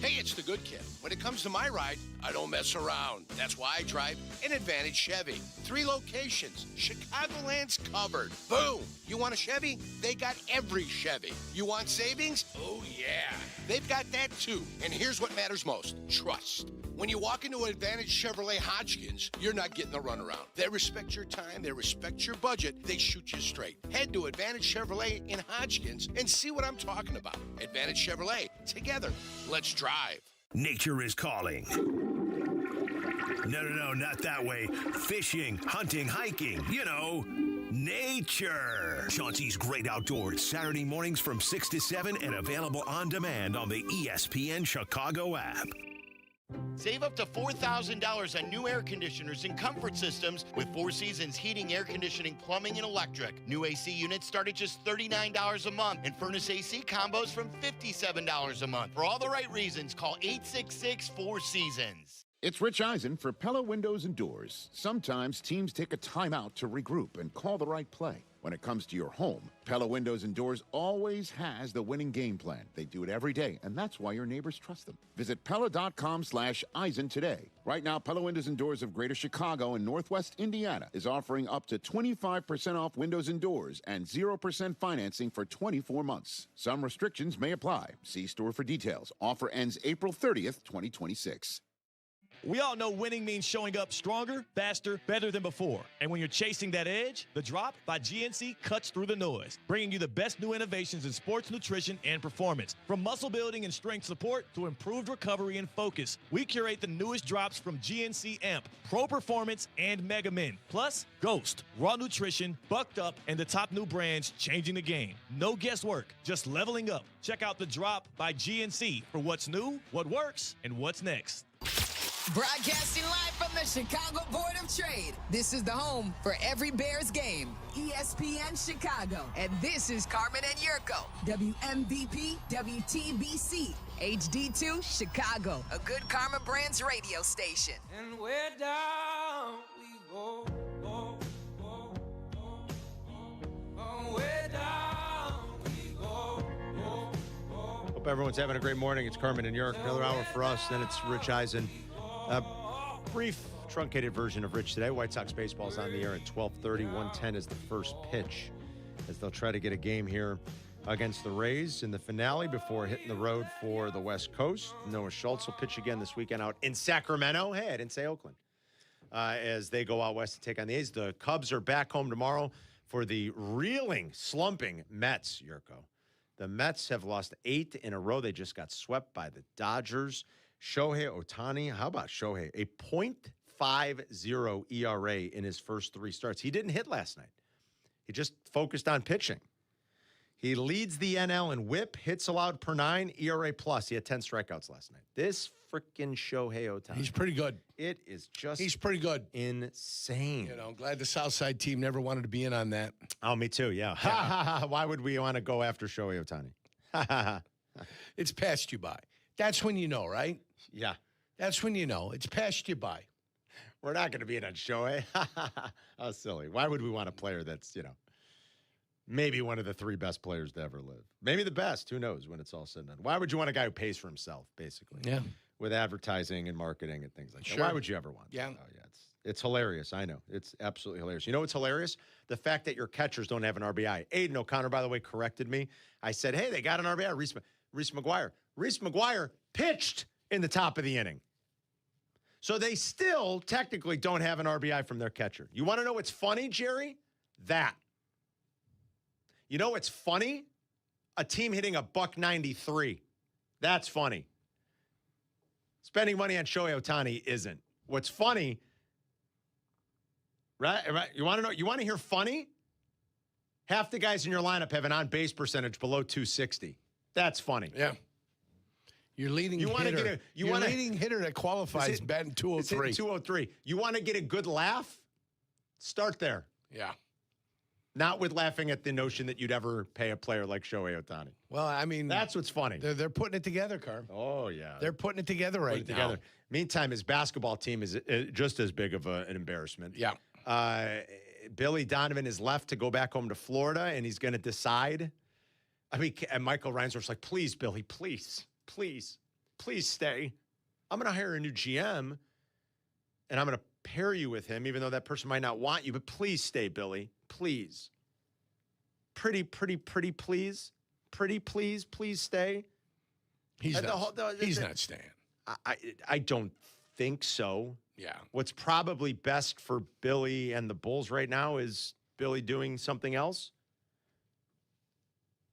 Hey, it's the good kid. When it comes to my ride, I don't mess around. That's why I drive an Advantage Chevy. 3 locations. Chicagoland's covered. Boom. You want a Chevy? They got every Chevy. You want savings? Oh, yeah. They've got that, too. And here's what matters most. Trust. When you walk into Advantage Chevrolet Hodgkins, you're not getting the runaround. They respect your time. They respect your budget. They shoot you straight. Head to Advantage Chevrolet in Hodgkins and see what I'm talking about. Advantage Chevrolet. Together. Let's drive. Nature is calling. No, not that way. Fishing, hunting, hiking, nature. Chauncey's Great Outdoors, Saturday mornings from 6 to 7 and available on demand on the ESPN Chicago app. Save up to $4,000 on new air conditioners and comfort systems with Four Seasons Heating, Air Conditioning, Plumbing, and Electric. New AC units start at just $39 a month, and furnace AC combos from $57 a month. For all the right reasons, call 866-4Seasons. It's Rich Eisen for Pella Windows and Doors. Sometimes teams take a timeout to regroup and call the right play. When it comes to your home, Pella Windows and Doors always has the winning game plan. They do it every day, and that's why your neighbors trust them. Visit Pella.com/Eisen today. Right now, Pella Windows and Doors of Greater Chicago and Northwest Indiana is offering up to 25% off windows and doors and 0% financing for 24 months. Some restrictions may apply. See store for details. Offer ends April 30th, 2026. We all know winning means showing up stronger, faster, better than before. And when you're chasing that edge, the Drop by GNC cuts through the noise, bringing you the best new innovations in sports nutrition and performance. From muscle building and strength support to improved recovery and focus, we curate the newest drops from GNC Amp, Pro Performance, and Mega Men. Plus, Ghost, Raw Nutrition, Bucked Up, and the top new brands changing the game. No guesswork, just leveling up. Check out the Drop by GNC for what's new, what works, and what's next. Broadcasting live from the Chicago Board of Trade. This is the home for every Bears game. ESPN Chicago. And this is Carmen and Jurko. WMVP, WTBC, HD2 Chicago. A good Karma Brands radio station. And we're down we go. Hope everyone's having a great morning. It's Carmen and York. Another hour for us. Then it's Rich Eisen. Brief, truncated version of Rich today. White Sox baseball's on the air at 12:30. 1:10 is the first pitch as they'll try to get a game here against the Rays in the finale before hitting the road for the West Coast. Noah Schultz will pitch again this weekend out in Sacramento. Hey, I didn't say Oakland. As they go out west to take on the A's. The Cubs are back home tomorrow for the reeling, slumping Mets, Jurko. The Mets have lost 8 in a row. They just got swept by the Dodgers. Shohei Ohtani, how about Shohei? A .50 ERA in his first 3 starts. He didn't hit last night. He just focused on pitching. He leads the NL in WHIP, hits allowed per 9, ERA plus. He had 10 strikeouts last night. This freaking Shohei Ohtani. He's pretty good. It is just He's pretty good. Insane. You know, I'm glad the Southside team never wanted to be in on that. Oh, me too, yeah. Why would we want to go after Shohei Ohtani? It's passed you by. That's when you know, right? Yeah. That's when you know. It's passed you by. We're not going to be in on Shohei. How silly. Why would we want a player that's, maybe one of the 3 best players to ever live? Maybe the best. Who knows when it's all said and done. Why would you want a guy who pays for himself, basically? Yeah. With advertising and marketing and things like that. Sure. Why would you ever want that? Yeah. Oh, yeah. It's hilarious. I know. It's absolutely hilarious. You know what's hilarious? The fact that your catchers don't have an RBI. Aiden O'Connor, by the way, corrected me. I said, hey, they got an RBI. Reese McGuire. Reese McGuire pitched in the top of the inning. So they still technically don't have an RBI from their catcher. You want to know what's funny, Jerry? That. You know what's funny? A team hitting a $193. That's funny. Spending money on Shohei Ohtani isn't. What's funny, right? You want to know? You want to hear funny? Half the guys in your lineup have an on-base percentage below 260. That's funny. Yeah. Your leading hitter. Leading hitter that qualifies batting 203. 203. You want to get a good laugh? Start there. Yeah. Not with laughing at the notion that you'd ever pay a player like Shohei Ohtani. Well, I mean, that's what's funny. They're putting it together, Carm. Oh, yeah. They're putting it together right now. Meantime, his basketball team is just as big of an embarrassment. Yeah. Billy Donovan is left to go back home to Florida, and he's going to decide. I mean, and Michael Reinsdorf's like, please, Billy, please stay. I'm going to hire a new GM, and I'm going to pair you with him, even though that person might not want you. But please stay, Billy. Please. Pretty please. Pretty please stay. He's not staying. I don't think so. Yeah. What's probably best for Billy and the Bulls right now is Billy doing something else.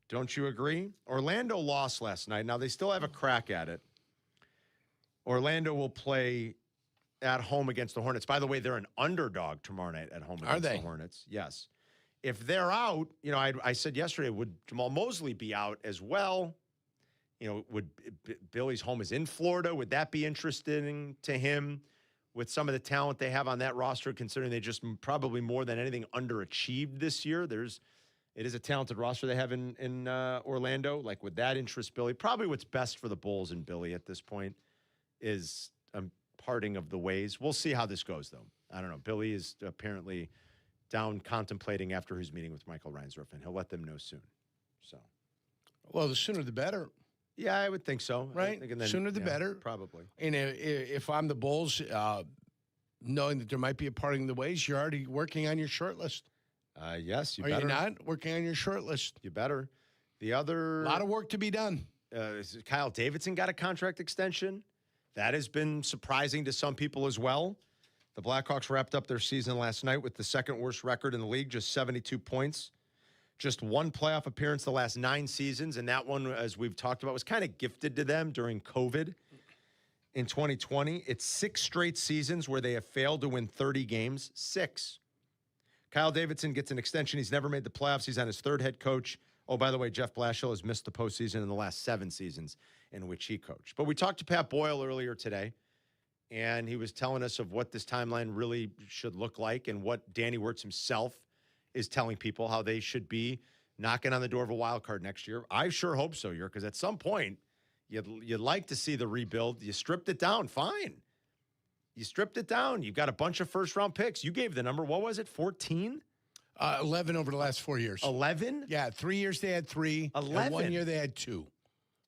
Don't you agree? Orlando lost last night. Now, they still have a crack at it. Orlando will play at home against the Hornets. By the way, they're an underdog tomorrow night at home against the Hornets. Yes. If they're out, I said yesterday, would Jamal Mosley be out as well? Would Billy's home is in Florida. Would that be interesting to him with some of the talent they have on that roster, considering they just probably more than anything underachieved this year? It is a talented roster they have in Orlando. Like, would that interest Billy? Probably what's best for the Bulls and Billy at this point is a parting of the ways. We'll see how this goes, though. I don't know. Billy is apparently down contemplating after his meeting with Michael Reinsdorf, and he'll let them know soon. So, well, the sooner the better. Yeah, I would think so. Right? Sooner the better. Probably. And if I'm the Bulls, knowing that there might be a parting of the ways, you're already working on your short list. Yes, you Are better. you not working on your short list? You better. The other... A lot of work to be done. Kyle Davidson got a contract extension. That has been surprising to some people as well. The Blackhawks wrapped up their season last night with the second worst record in the league, just 72 points. Just one playoff appearance the last 9 seasons, and that one, as we've talked about, was kind of gifted to them during COVID in 2020. It's 6 straight seasons where they have failed to win 30 games. 6. Kyle Davidson gets an extension. He's never made the playoffs. He's on his 3rd head coach. Oh, by the way, Jeff Blashill has missed the postseason in the last 7 seasons in which he coached. But we talked to Pat Boyle earlier today, and he was telling us of what this timeline really should look like and what Danny Wirtz himself is telling people how they should be knocking on the door of a wild card next year. I sure hope so, Yerk, because at some point, you'd like to see the rebuild. You stripped it down, fine. You stripped it down. You've got a bunch of first-round picks. You gave the number, what was it, 14? 11 over the last 4 years. 11? Yeah, 3 years they had 3. 11. And 1 year they had 2.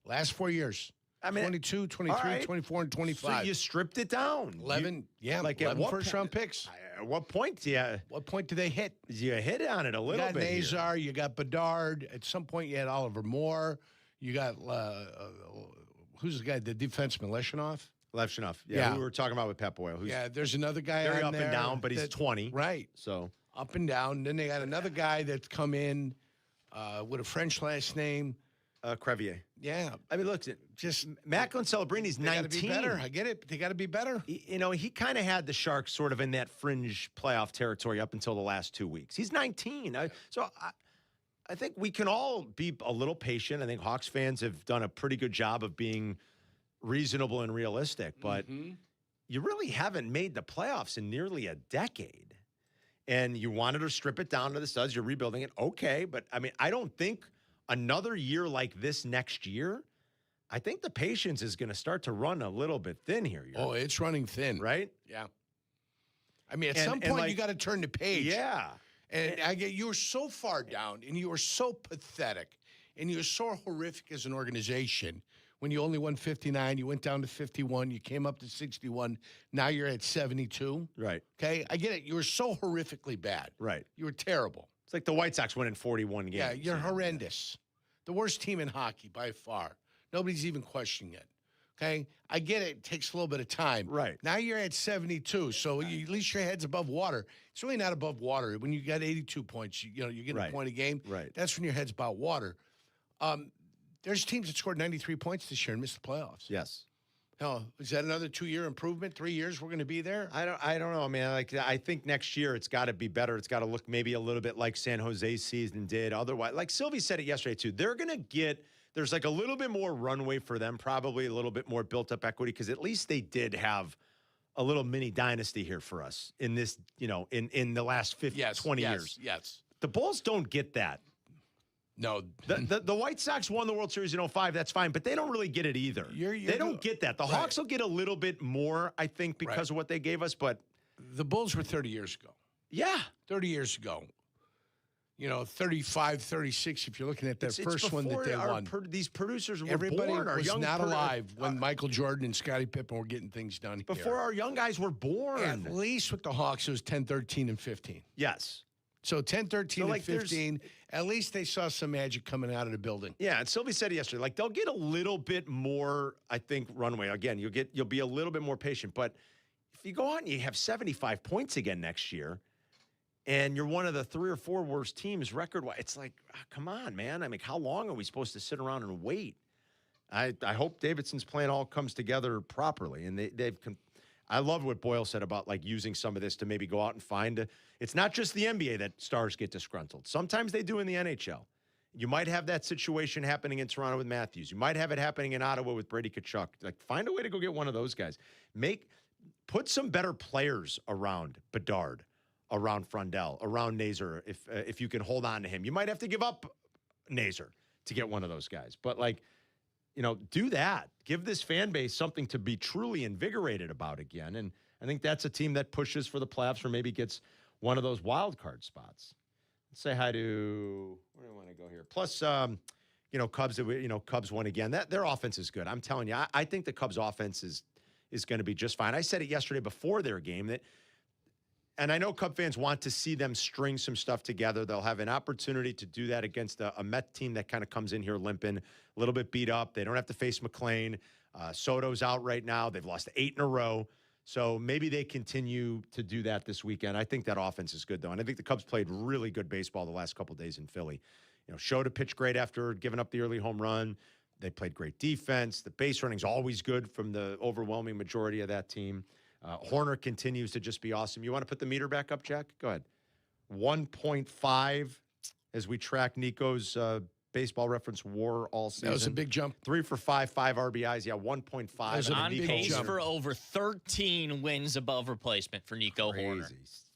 Last 4 years. I mean, 22, 23, right. 24, and 25. So you stripped it down. 11, like 11 at first-round picks. At what point What point do they hit? You hit on it a little bit. You got Nazar, you got Bedard. At some point, you had Oliver Moore. You got, who's the guy, the defenseman, Levshunov. Yeah, who we were talking about with Pep Boyle. There's another guy very on up there and down, but he's 20. Right. So up and down. Then they got another guy that's come in with a French last name. Crevier. Yeah. I mean, look, just Macklin Celebrini's 19. They got to be better. I get it. But they got to be better. He kind of had the Sharks sort of in that fringe playoff territory up until the last 2 weeks. He's 19. I think we can all be a little patient. I think Hawks fans have done a pretty good job of being reasonable and realistic, but you really haven't made the playoffs in nearly a decade. And you wanted to strip it down to the studs. You're rebuilding it. Okay. But I mean, I don't think another year like this next year, I think the patience is going to start to run a little bit thin here. Oh, it's running thin. Right? Yeah. I mean, at some point, you got to turn the page. Yeah. And you were so far down, and you were so pathetic, and you were so horrific as an organization. When you only won 59, you went down to 51, you came up to 61, now you're at 72. Right. Okay? I get it. You were so horrifically bad. Right. You were terrible. It's like the White Sox winning 41 games. Yeah, you're horrendous. The worst team in hockey by far. Nobody's even questioning it. Okay? I get it. It takes a little bit of time. Right. Now you're at 72, so at least your head's above water. It's really not above water. When you got 82 points, you're getting a point a game. Right. That's when your head's about water. There's teams that scored 93 points this year and missed the playoffs. Yes. Oh, is that another 2-year improvement? 3 years we're going to be there? I don't know, man. Like, I think next year it's got to be better. It's got to look maybe a little bit like San Jose's season did. Otherwise, like Silvy said it yesterday too, they're going to get there's like a little bit more runway for them, probably a little bit more built up equity because at least they did have a little mini dynasty here for us in this, in the last 20 years. Yes. The Bulls don't get that. No. The White Sox won the World Series in 2005. That's fine, but they don't really get it either. They don't get that. The Hawks will get a little bit more, I think, because of what they gave us, but the Bulls were 30 years ago. Yeah. 30 years ago. 35, 36, if you're looking at that first one that they won. These producers were Everybody born. was not alive when Michael Jordan and Scottie Pippen were getting things done before our young guys were born. At least with the Hawks, it was 10, 13, and 15. Yes. So 10, 13, and 15, at least they saw some magic coming out of the building. Yeah, and Silvy said it yesterday, like they'll get a little bit more, I think, runway. Again, you'll be a little bit more patient. But if you go out and you have 75 points again next year, and you're one of the 3 or 4 worst teams record-wise, it's like, come on, man. I mean, how long are we supposed to sit around and wait? I hope Davidson's plan all comes together properly, and they've. I love what Boyle said about like using some of this to maybe go out and find it's not just the NBA that stars get disgruntled. Sometimes they do in the NHL. You might have that situation happening in Toronto with Matthews. You might have it happening in Ottawa with Brady Tkachuk. Like, find a way to go get one of those guys. Put some better players around Bedard, around Frundell, around Nazar. If you can hold on to him, you might have to give up Nazar to get one of those guys. But do that. Give this fan base something to be truly invigorated about again. And I think that's a team that pushes for the playoffs or maybe gets one of those wild card spots. Let's say hi to, where do I want to go here? Plus, Cubs, Cubs won again. Their offense is good. I'm telling you, I think the Cubs offense is going to be just fine. I said it yesterday before their game and I know Cub fans want to see them string some stuff together. They'll have an opportunity to do that against a Met team that kind of comes in here limping, a little bit beat up. They don't have to face McLean. Soto's out right now. They've lost 8 in a row. So maybe they continue to do that this weekend. I think that offense is good, though. And I think the Cubs played really good baseball the last couple of days in Philly. Shota pitched great after giving up the early home run. They played great defense. The base running's always good from the overwhelming majority of that team. Hoerner continues to just be awesome. You want to put the meter back up, Jack? Go ahead. 1.5 as we track Nico's Baseball Reference WAR all season. That was a big jump. 3 for 5, 5 RBIs. Yeah, 1.5. On pace for over 13 wins above replacement for Nico Hoerner.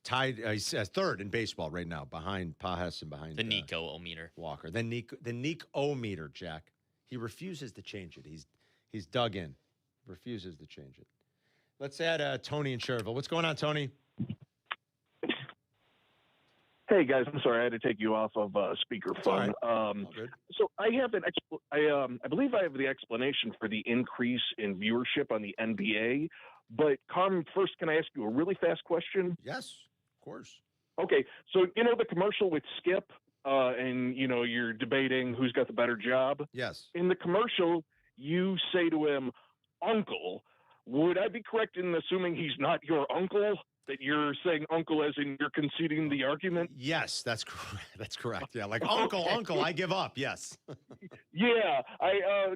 Tied, he's third in baseball right now, behind Pajes and behind the Nico-o-meter. Walker. Then the Nico-o-meter, Jack. He refuses to change it. He's dug in. Refuses to change it. Let's add Tony in Sherville. What's going on, Tony? Hey guys, I'm sorry I had to take you off of speakerphone. So I have I believe I have the explanation for the increase in viewership on the NBA. But Carmen, first, can I ask you a really fast question? Yes, of course. Okay, so you know the commercial with Skip, and you know you're debating who's got the better job. Yes. In the commercial, you say to him, "Uncle." Would I be correct in assuming he's not your uncle? That you're saying uncle as in you're conceding the argument? Yes, that's correct. That's correct. Yeah, like uncle, I give up. Yes. Yeah,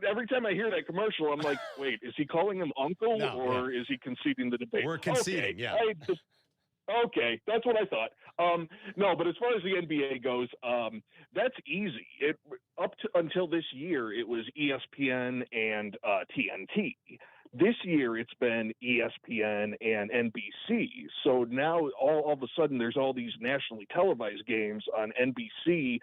every time I hear that commercial, I'm like, wait, is he calling him uncle or is he conceding the debate? We're conceding. Okay, yeah. Okay, that's what I thought. No, but as far as the NBA goes, that's easy. Until this year, it was ESPN and TNT. This year, it's been ESPN and NBC. So now, all of a sudden, there's all these nationally televised games on NBC.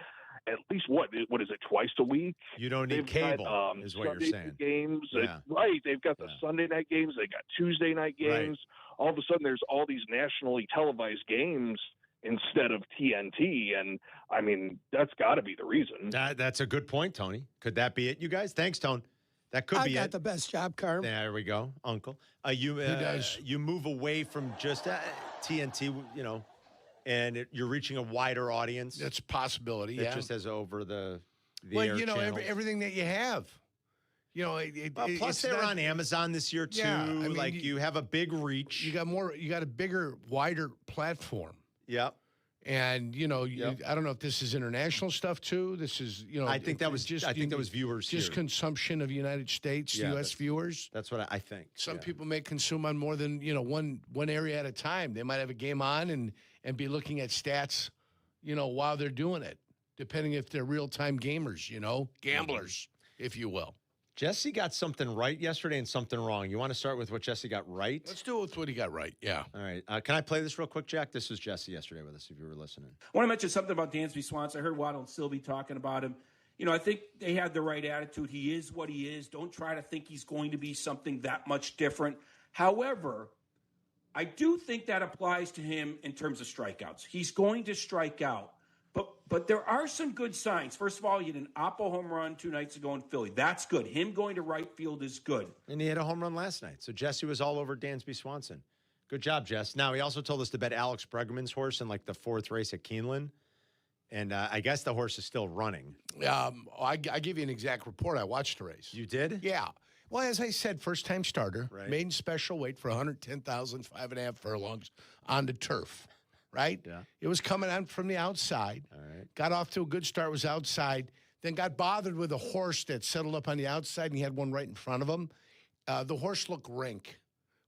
At least what is it? Twice a week. You don't need cable, is what Sunday you're saying. Games, Yeah. right? They've got the Sunday night games. They got Tuesday night games. All of a sudden, there's all these nationally televised games instead of TNT, and I mean that's got to be the reason. That's a good point, Tony. Could that be it, you guys? Thanks, Tone. That could be it. I got the best job, Carm. There we go, Uncle. You move away from just TNT, you know, and you're reaching a wider audience. That's a possibility. That Yeah, just has over the well, air you know, channels. everything that you have. You know, plus they're on Amazon this year too. Yeah, I mean, you have a big reach. You got a bigger, wider platform. Yep. And you know, I don't know if this is international stuff too. This is, you know, I think that was just. I think that was viewers. Just here. consumption of United States, U.S. viewers. That's what I think. Some people may consume on more than one area at a time. They might have a game on and be looking at stats, you know, while they're doing it, depending if they're real time gamers, you know, gamblers, if you will. Jesse got something right yesterday and something wrong. You want to start with what Jesse got right? Let's do it with what he got right. Yeah. All right. Can I play this real quick, Jack? This was Jesse yesterday with us, if you were listening. I want to mention something about Dansby Swanson. I heard Waddle Silvy talking about him. You know, I think they had the right attitude. He is what he is. Don't try to think he's going to be something that much different. However, I do think that applies to him in terms of strikeouts. He's going to strike out. But there are some good signs. First of all, he had an Oppo home run 2 nights ago in Philly. That's good. Him going to right field is good. And he had a home run last night. So Jesse was all over Dansby Swanson. Good job, Jess. Now, he also told us to bet Alex Bregman's horse in like the 4th race at Keeneland. And I guess the horse is still running. I give you an exact report. I watched the race. You did? Yeah. Well, as I said, first-time starter, Right. maiden special weight for 110,000, 5.5 furlongs on the turf. Right? Yeah. It was coming on from the outside. All right. Got off to a good start, was outside, then got bothered with a horse that settled up on the outside, and he had one right in front of him. The horse looked rank.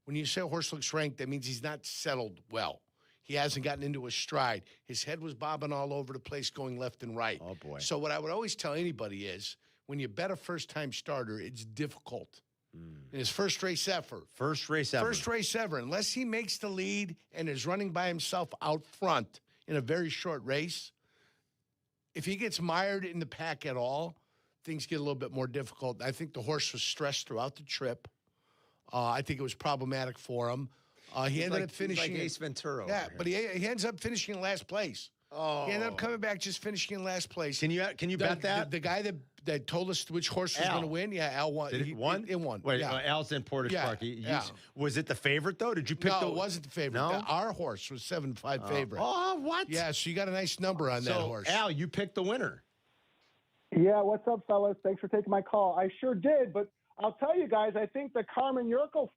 When you say a horse looks rank, that means he's not settled well. He hasn't gotten into a stride. His head was bobbing all over the place, going left and right. Oh, boy. So what I would always tell anybody is, when you bet a first-time starter, it's difficult. In his first race ever. First race ever. Unless he makes the lead and is running by himself out front in a very short race, if he gets mired in the pack at all, things get a little bit more difficult. I think the horse was stressed throughout the trip. I think it was problematic for him. He ended up finishing. He's like Ace Ventura. Yeah, but he ends up finishing in last place. Oh. He ended up coming back just finishing in last place. Can you bet that? The guy that told us which horse was going to win, Al won. Did he won? It won. Wait, yeah. Al's in Portage Park. Was it the favorite, though? Did you pick No, it wasn't the favorite. No? Our horse was 7-5 favorite. Oh, what? Yeah, so you got a nice number on that horse. Al, you picked the winner. Yeah, what's up, fellas? Thanks for taking my call. I sure did, but I'll tell you guys, I think the Carmen Jurko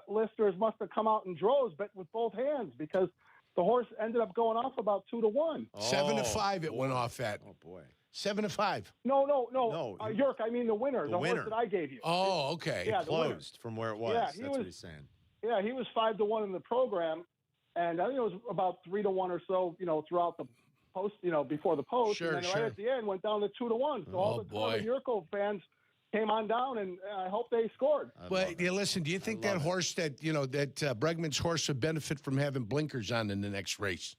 listeners must have come out in droves, but with both hands, because the horse ended up going off about 2-1. 7-5 it went off at. Oh, boy. 7-5. No. Jurk, I mean the winner. The winner. horse that I gave you. Oh, okay. Yeah, closed from where it was. Yeah, That's what he's saying. Yeah, he was 5-1 in the program, and I think it was about 3-1 or so, throughout before the post, Sure, and then sure. right at the end went down to 2-1. So all the Carmen Jurko fans came on down, and I hope they scored. But listen, do you think that horse that Bregman's horse would benefit from having blinkers on in the next race?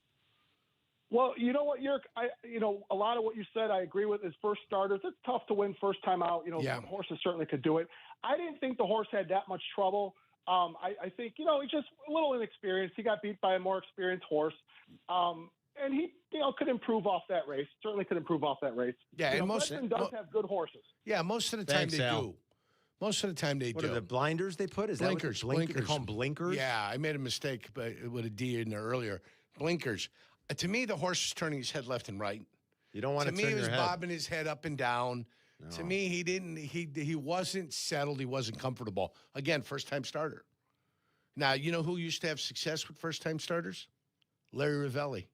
Well, you know what, Yerk? A lot of what you said I agree with. His first starters, it's tough to win first time out. Horses certainly could do it. I didn't think the horse had that much trouble. I think, he's just a little inexperienced. He got beat by a more experienced horse. And he, could improve off that race. Certainly could improve off that race. Yeah, and Bregman does have good horses. Yeah, most of the time they do. Most of the time they do. What are the blinders they put? Is blinkers? That what blinkers? They call them blinkers? Yeah, I made a mistake with a D in there earlier. Blinkers. To me, the horse is turning his head left and right. You don't want to turn your head. To me, he was bobbing his head up and down. No. To me, he wasn't settled. He wasn't comfortable. Again, first-time starter. Now, you know who used to have success with first-time starters? Larry Ravelli,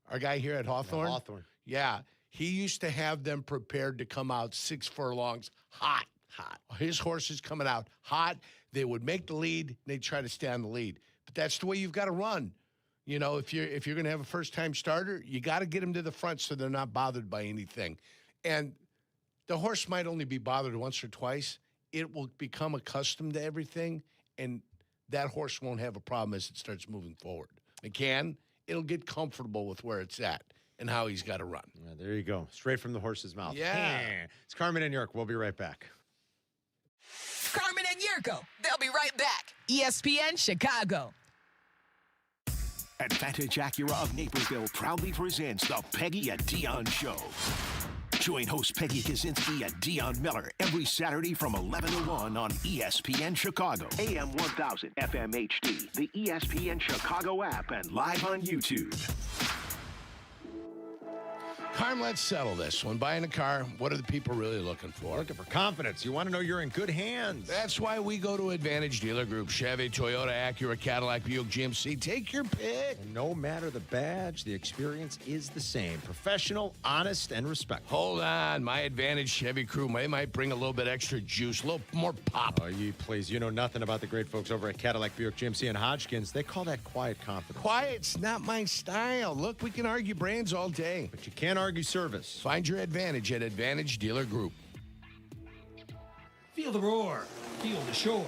our guy here at Hawthorne. Hawthorne. Yeah, he used to have them prepared to come out 6 furlongs hot. His horses coming out hot. They would make the lead. They'd try to stay on the lead. But that's the way you've got to run. If you're going to have a first-time starter, you got to get them to the front so they're not bothered by anything. And the horse might only be bothered once or twice. It will become accustomed to everything, and that horse won't have a problem as it starts moving forward. McCann, it'll get comfortable with where it's at and how he's got to run. Yeah, there you go. Straight from the horse's mouth. Yeah. It's Carmen and York. We'll be right back. Carmen and Jurko. They'll be right back. ESPN Chicago. Advantage Acura of Naperville proudly presents the Peggy and Dion Show. Join host Peggy Kaczynski and Dion Miller every Saturday from 11 to 1 on ESPN Chicago, AM 1000, FM HD, the ESPN Chicago app, and live on YouTube. Carm, let's settle this one. Buying a car, what are the people really looking for? Looking for confidence. You want to know you're in good hands. That's why we go to Advantage Dealer Group. Chevy, Toyota, Acura, Cadillac, Buick, GMC. Take your pick. And no matter the badge, the experience is the same. Professional, honest, and respectful. Hold on. My Advantage Chevy crew might bring a little bit extra juice, a little more pop. Oh, you please. You know nothing about the great folks over at Cadillac, Buick, GMC, and Hodgkins. They call that quiet confidence. Quiet's not my style. Look, we can argue brands all day. But you can't argue service. Find your Advantage at Advantage Dealer Group. Feel the roar. Feel the shore.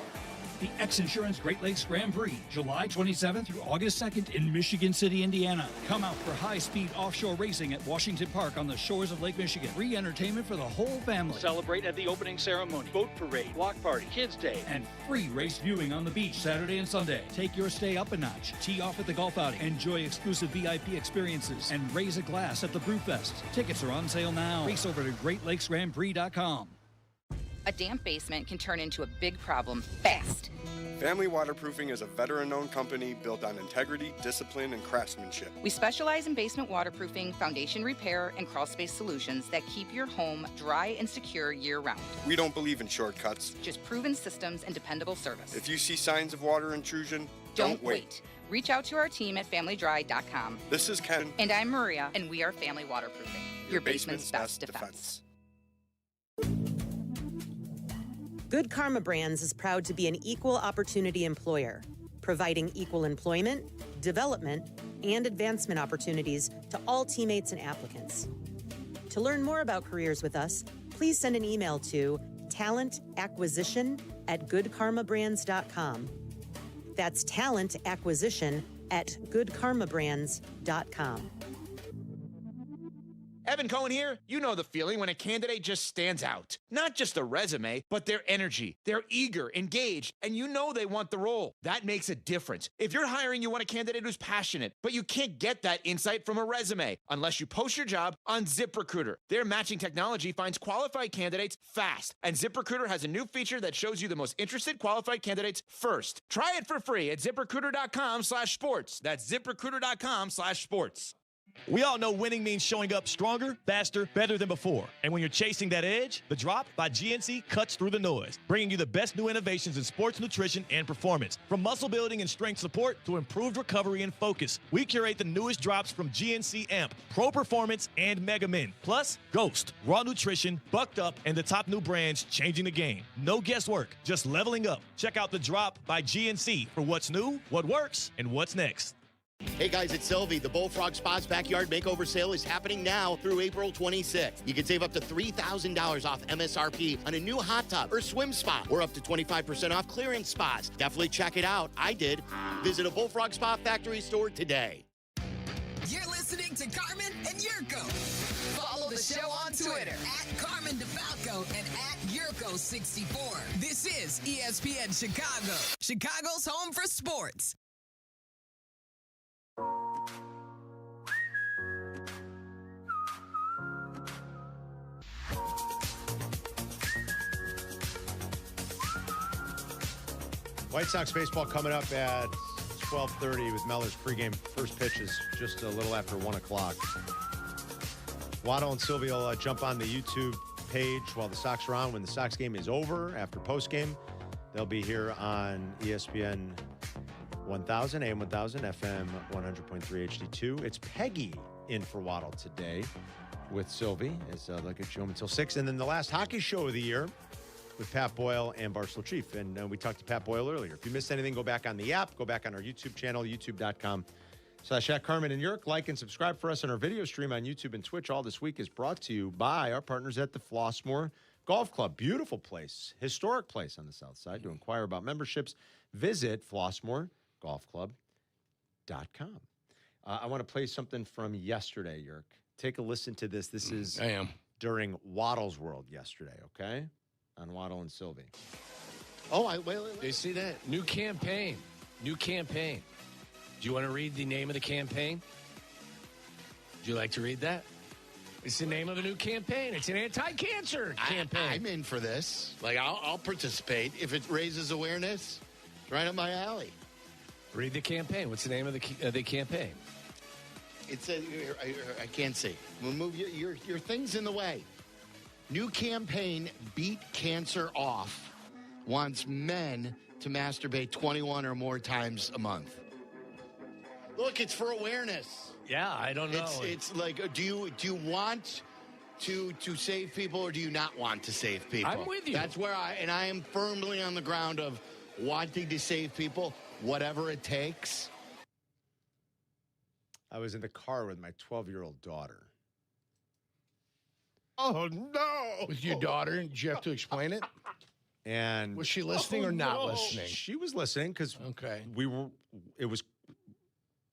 The X Insurance Great Lakes Grand Prix, July 27th through August 2nd in Michigan City, Indiana. Come out for high-speed offshore racing at Washington Park on the shores of Lake Michigan. Free entertainment for the whole family. Celebrate at the opening ceremony, boat parade, block party, kids' day, and free race viewing on the beach Saturday and Sunday. Take your stay up a notch. Tee off at the golf outing. Enjoy exclusive VIP experiences and raise a glass at the Brewfest. Tickets are on sale now. Race over to GreatLakesGrandPrix.com. A damp basement can turn into a big problem fast. Family Waterproofing is a veteran-owned company built on integrity, discipline, and craftsmanship. We specialize in basement waterproofing, foundation repair, and crawl space solutions that keep your home dry and secure year-round. We don't believe in shortcuts. Just proven systems and dependable service. If you see signs of water intrusion, don't wait. Reach out to our team at FamilyDry.com. This is Ken. And I'm Maria, and we are Family Waterproofing. Your basement's best defense. Good Karma Brands is proud to be an equal opportunity employer, providing equal employment, development, and advancement opportunities to all teammates and applicants. To learn more about careers with us, please send an email to talentacquisition@goodkarmabrands.com. That's talentacquisition@goodkarmabrands.com. Evan Cohen here. You know the feeling when a candidate just stands out. Not just a resume, but their energy. They're eager, engaged, and you know they want the role. That makes a difference. If you're hiring, you want a candidate who's passionate, but you can't get that insight from a resume unless you post your job on ZipRecruiter. Their matching technology finds qualified candidates fast, and ZipRecruiter has a new feature that shows you the most interested qualified candidates first. Try it for free at ZipRecruiter.com/sports. That's ZipRecruiter.com/sports. We all know winning means showing up stronger, faster, better than before. And when you're chasing that edge, the Drop by GNC cuts through the noise, bringing you the best new innovations in sports nutrition and performance. From muscle building and strength support to improved recovery and focus, we curate the newest drops from GNC Amp, Pro Performance, and Mega Min. Plus, Ghost, Raw Nutrition, Bucked Up, and the top new brands changing the game. No guesswork, just leveling up. Check out the Drop by GNC for what's new, what works, and what's next. Hey guys, it's Silvy. The Bullfrog Spa's Backyard Makeover Sale is happening now through April 26th. You can save up to $3,000 off MSRP on a new hot tub or swim spa, or up to 25% off clearance spas. Definitely check it out. I did. Visit a Bullfrog Spa factory store today. You're listening to Carmen and Jurko. Follow the show on Twitter at Carmen DeFalco and at Jurko64. This is ESPN Chicago, Chicago's home for sports. White Sox baseball coming up at 12:30 with Meller's pregame. First pitch is just a little after 1 o'clock. Waddle and Silvy will jump on the YouTube page while the Sox are on. When the Sox game is over, after postgame, they'll be here on ESPN 1000, AM 1000, FM 100.3 HD2. It's Peggy in for Waddle today with Silvy as they'll get you home until 6. And then the last hockey show of the year with Pat Boyle and Barstool Chief. And we talked to Pat Boyle earlier. If you missed anything, go back on the app, go back on our YouTube channel, youtube.com/@Carmen and Jurk. Like and subscribe for us on our video stream on YouTube and Twitch. All this week is brought to you by our partners at the Flossmoor Golf Club. Beautiful place, historic place on the south side. To inquire about memberships, visit flossmoorgolfclub.com. I want to play something from yesterday, Jurk. Take a listen to this. This is during Waddle's World yesterday, okay? On Waddle and Silvy. Oh, wait. You see that? New campaign. Do you want to read the name of the campaign? Would you like to read that? It's the name of a new campaign. It's an anti-cancer campaign. I'm in for this. Like, I'll participate if it raises awareness. Right up my alley. Read the campaign. What's the name of the campaign? It's I can't see. We'll move your thing's in the way. New campaign, Beat Cancer Off, wants men to masturbate 21 or more times a month. Look, it's for awareness. Yeah, I don't know. It's like, do you want to save people, or do you not want to save people? I'm with you. That's where I am firmly on the ground of wanting to save people, whatever it takes. I was in the car with my 12-year-old daughter. Oh, no. With your daughter, did you have to explain it? And was she listening or not listening? She was listening because it was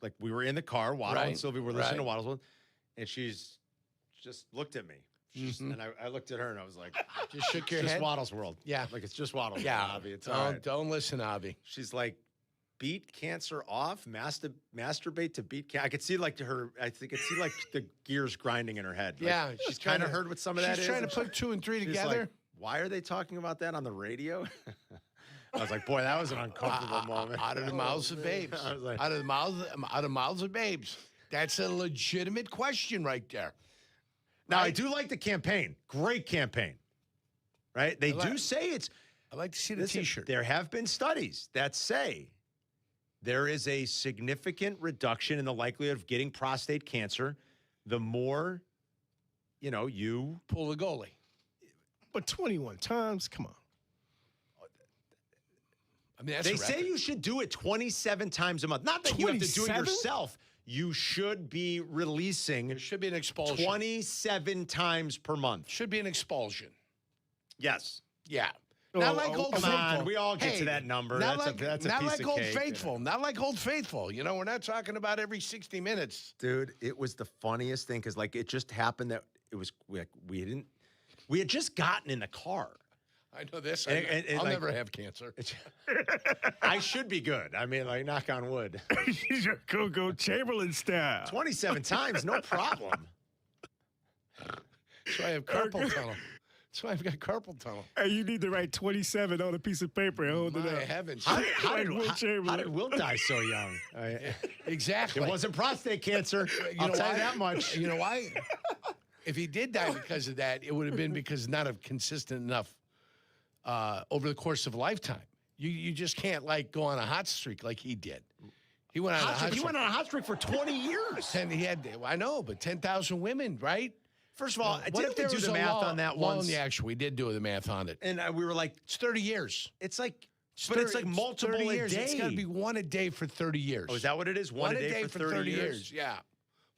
like we were in the car. Waddle and Silvy were listening to Waddle's World, and she's just looked at me. And I looked at her and I was like, just shook your head. head. Waddle's World. Yeah. Like it's just Waddle's yeah. World, Avi. It's all right. Don't listen, Avi. She's like, beat cancer off, masturbate to beat cancer. I could see like the gears grinding in her head. Like, yeah. She's kind of heard what some of that is. She's trying to put 2 and 3 together. Like, why are they talking about that on the radio? I was like, boy, that was an uncomfortable moment. Out of the mouths of babes. I was like, out of the mouths of babes. That's a legitimate question right there. Now, I do like the campaign. Great campaign. Right? They do say it's... I like to see the T-shirt. There have been studies that say there is a significant reduction in the likelihood of getting prostate cancer the more, you... pull the goalie. But 21 times? Come on. I mean, that's they say you should do it 27 times a month. Not that 27? You have to do it yourself. You should be releasing. There should be an expulsion. 27 times per month. Should be an expulsion. Yes. Yeah. Not like Old Faithful. On, we all get to that number. Not that's like, a not piece like of Old cake. Faithful. Not like Old Faithful. We're not talking about every 60 minutes. Dude, it was the funniest thing because, it just happened that it was we had just gotten in the car. I know this. I'll never have cancer. I should be good. I mean, knock on wood. You're Coco Chamberlain style. 27 times, no problem. That's why I have carpal tunnel. That's why I've got carpal tunnel. Hey, you need to write 27 on a piece of paper and hold it up. My heavens. How did Will die so young? Exactly. It wasn't prostate cancer. I'll tell you that much. You know why? If he did die because of that, it would have been because not of consistent enough over the course of a lifetime. You just can't go on a hot streak like he did. He went on a hot streak. He went on a hot streak for 20 years. I know, but 10,000 women, right? First of all, what if there was do the math on that once? Yeah, actually, we did do the math on it. And we were like, it's 30 years. It's like But it's like multiple 30 a years. day. It's got to be one a day for 30 years. Oh, is that what it is? One a day for 30 years? Yeah.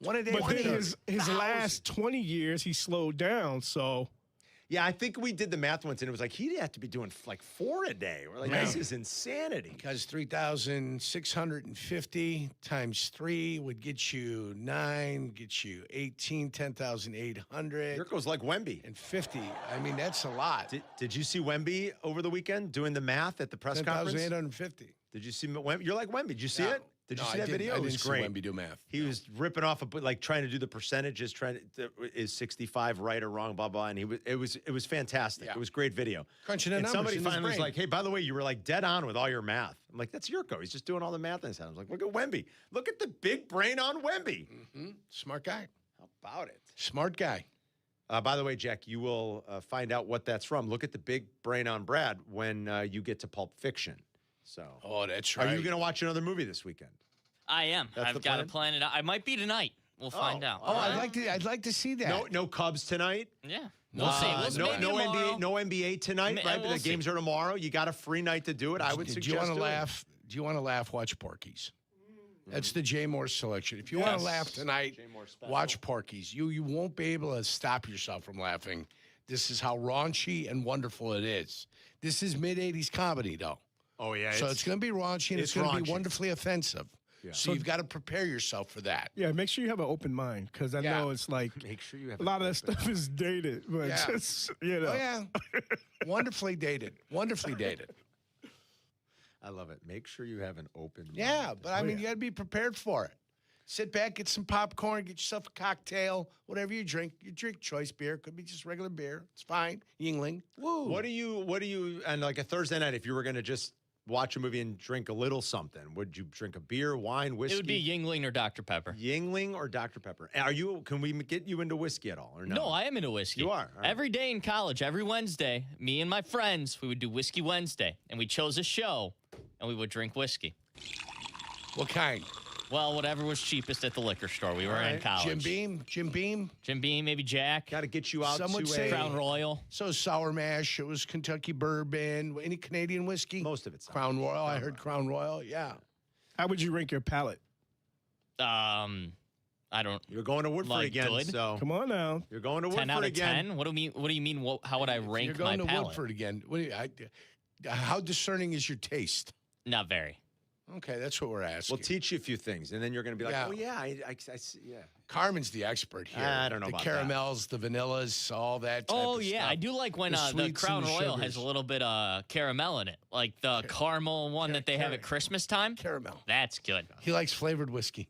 One a day But for then 30. his last 20 years, he slowed down. So Yeah, I think we did the math once, and it was like he'd have to be doing like 4 a day. We're like, this is insanity. Because 3,650 times 3 would get you 9, get you 18, 10,800. Jurko's like Wemby. And 50. I mean, that's a lot. Did you see Wemby over the weekend doing the math at the press conference? 10,850. Did you see Wemby? You're like Wemby. Did you see it? Did you see that video? I It was didn't great. see Wemby do math. He was ripping off, like trying to do the percentages, is 65 right or wrong, blah blah, and it was fantastic. Yeah. It was great video. Crunching the and numbers somebody in his finally was brain. like, "Hey, by the way, you were like dead on with all your math." I'm like, "That's Jurko. He's just doing all the math in his head." I was like, "Look at Wemby. Look at the big brain on Wemby. Mm-hmm. Smart guy. How about it? Smart guy." By the way, Jack, you will find out what that's from. Look at the big brain on Brad when you get to Pulp Fiction. So, that's right. Are you going to watch another movie this weekend? I am. That's the I've got to plan? plan it out. I might be tonight. We'll find out. Oh, I'd like to see that. No Cubs tonight. Yeah. We'll see. No NBA tonight, right? we'll The games are tomorrow. You got a free night to do it. I would Do suggest. you want to doing it. laugh? Do you want to laugh? Watch Porky's. That's the Jay Moore selection. If you want to laugh tonight, watch Porky's. You won't be able to stop yourself from laughing. This is how raunchy and wonderful it is. This is mid-'80s comedy, though. Oh, yeah. So it's going to be raunchy and it's going to be raunchy. wonderfully offensive. Yeah. So you've got to prepare yourself for that. yeah, make sure you have an open mind because I know it's like Make sure you have a lot of that stuff is dated, but Yeah. just you know. Oh, yeah. Wonderfully dated. Wonderfully dated. I love it. Make sure you have an open mind. Yeah, but I mean, you got to be prepared for it. Sit back, get some popcorn, get yourself a cocktail, whatever you drink. You drink choice beer. Could be just regular beer. It's fine. Yingling. Woo. What do you, and like a Thursday night, if you were going to just watch a movie and drink a little something, would you drink a beer, wine, whiskey? It would be Yingling or Dr. Pepper. Yingling or Dr. Pepper. Can we get you into whiskey at all or no? No, I am into whiskey. You are? All right. Every day in college, every Wednesday, me and my friends, we would do Whiskey Wednesday. And we chose a show, and we would drink whiskey. What kind? Well, whatever was cheapest at the liquor store. We were in college. Jim Beam. Jim Beam, maybe Jack. Got to get you out Some would to say Crown Royal. So Sour Mash. It was Kentucky Bourbon. Any Canadian whiskey? Most of it's Crown Royal. I heard Crown Royal. Yeah. How would you rank your palate? I don't. You're going to Woodford like again, good. so Come on now. you're going to 10 Woodford out of again. 10? What do you mean? How would I rank You're going my to palate? Woodford again. How discerning is your taste? Not very. Okay, that's what we're asking. We'll teach you a few things, and then you're going to be like, Yeah. oh, yeah, I see, yeah. Carmen's the expert here. I don't know the about caramels, the vanillas, all that. Type Oh of yeah, stuff. I do like when The the sweets Crown and the Royal sugars. has a little bit of caramel in it, like the caramel one that they have at Christmas time. Caramel. That's good. He likes flavored whiskey.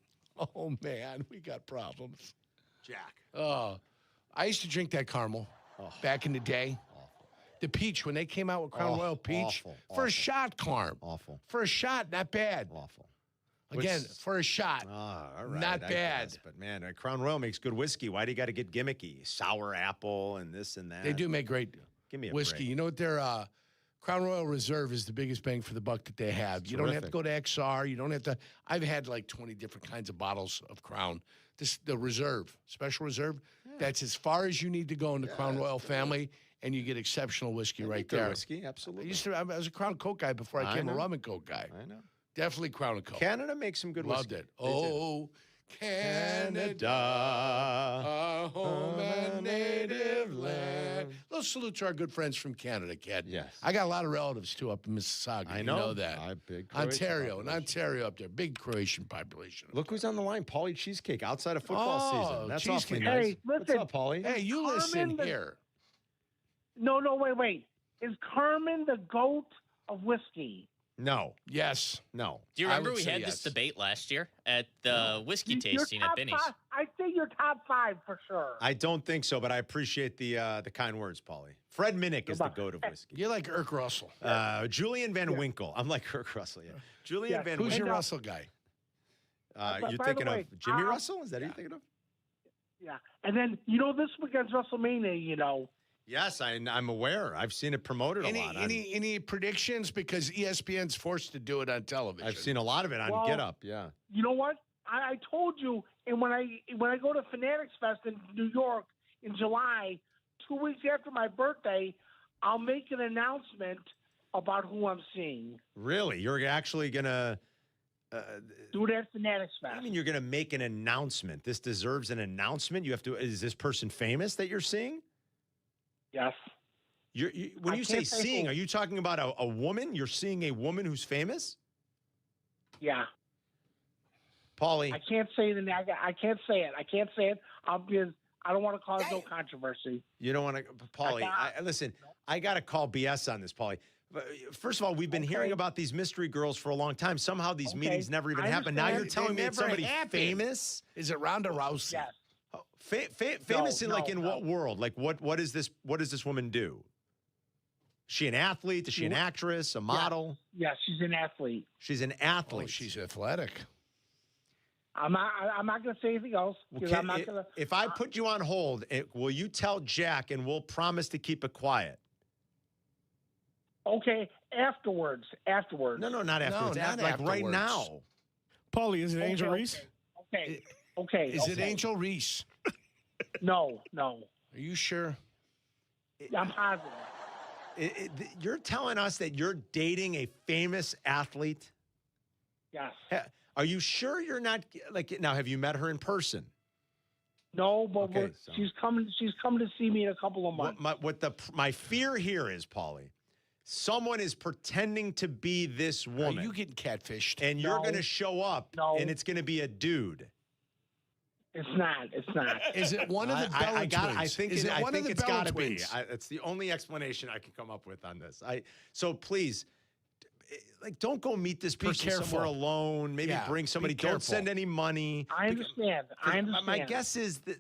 Oh man, we got problems. Jack. Oh, I used to drink that caramel back in the day. The peach, when they came out with Crown Royal peach, for a shot, Carm. Awful. For a shot, not bad. Awful. Again, What's- for a shot, All right, not I bad. guess, but man, Crown Royal makes good whiskey. Why do you got to get gimmicky? Sour apple and this and that. They do make great Give me a whiskey. break. You know what their Crown Royal Reserve is the biggest bang for the buck that they have. You don't have to terrific. go to XR. You don't have to. I've had like 20 different kinds of bottles of Crown. The Reserve, Special Reserve, that's as far as you need to go in the Crown Royal family, and you get exceptional whiskey right Good there. whiskey, absolutely. I was a Crown Coke guy before I I became a know. rum and Coke guy. I know. Definitely Crown and Coke. Canada makes some good Loved whiskey. it. Oh, Canada, our home and native land. Little salute to our good friends from Canada, Ken. Yes. I got a lot of relatives, too, up in Mississauga. I You know. know that. Big Croatian Ontario, population. Ontario up there. Big Croatian population. Look who's on the line. Paulie Cheesecake outside of football Oh, season. That's Cheesecake. awfully nice. Hey, What's listen. up, Paulie? Hey, you Carmen listen the- here. No, wait. Is Carmen the goat of whiskey? No. Yes. No. Do you I remember would we say had yes. this debate last year at the whiskey You're tasting at top Binny's? five- I'd say you're top 5 for sure. I don't think so, but I appreciate the kind words, Paulie. Fred Minnick is the goat of whiskey. You're like Irk Russell. Julian Van Winkle. I'm like Kirk Russell, yeah. Julian Yeah. Van Who's Winkle. your Russell guy? By You're the thinking way, of Jimmy Russell? Is that who you're thinking of? Yeah. And then, this weekend's WrestleMania, Yes, I'm aware. I've seen it promoted a lot. Any predictions? Because ESPN's forced to do it on television. I've seen a lot of it on Well, Get Up, yeah. You know what? I told you, and when I go to Fanatics Fest in New York in July, 2 weeks after my birthday, I'll make an announcement about who I'm seeing. Really? You're actually going to do that Fanatics Fest. I mean, you're going to make an announcement. This deserves an announcement. You have to. Is this person famous that you're seeing? Yes. When you say seeing, are you talking about a woman? You're seeing a woman who's famous? Yeah. Paulie. I can't say it. I can't say it. I can't say it. I don't want to cause no controversy. You don't want to, Paulie. Listen, I got to call BS on this, Paulie. First of all, we've been hearing about these mystery girls for a long time. Somehow these meetings never even happen. Now you're telling me it's somebody famous? Is it Ronda Rousey? Yes. Oh, famous in what world? Like what is this? What does this woman do? Is she an athlete? Is she an actress? A model? Yeah, she's an athlete. She's an athlete. Oh, she's athletic. I'm not going to say anything else because I'm not going to. If I put you on hold, will you tell Jack and we'll promise to keep it quiet? Okay, afterwards. No, not afterwards. No, not like afterwards. right now. Paulie, is it Angel Reese? Okay. Is it Angel Reese? No. Are you sure? I'm positive. You're telling us that you're dating a famous athlete? Yes. Are you sure you're not now? Have you met her in person? No, but she's coming to see me in a couple of months. My fear here is, Paulie, someone is pretending to be this woman. Are you getting catfished? And you're going to show up, and it's going to be a dude. It's not. Is it one of the Bella twins? I think it's got to be. It's the only explanation I can come up with on this. So please, don't go meet this person somewhere alone. Maybe bring somebody. Don't send any money. I understand. My guess is that,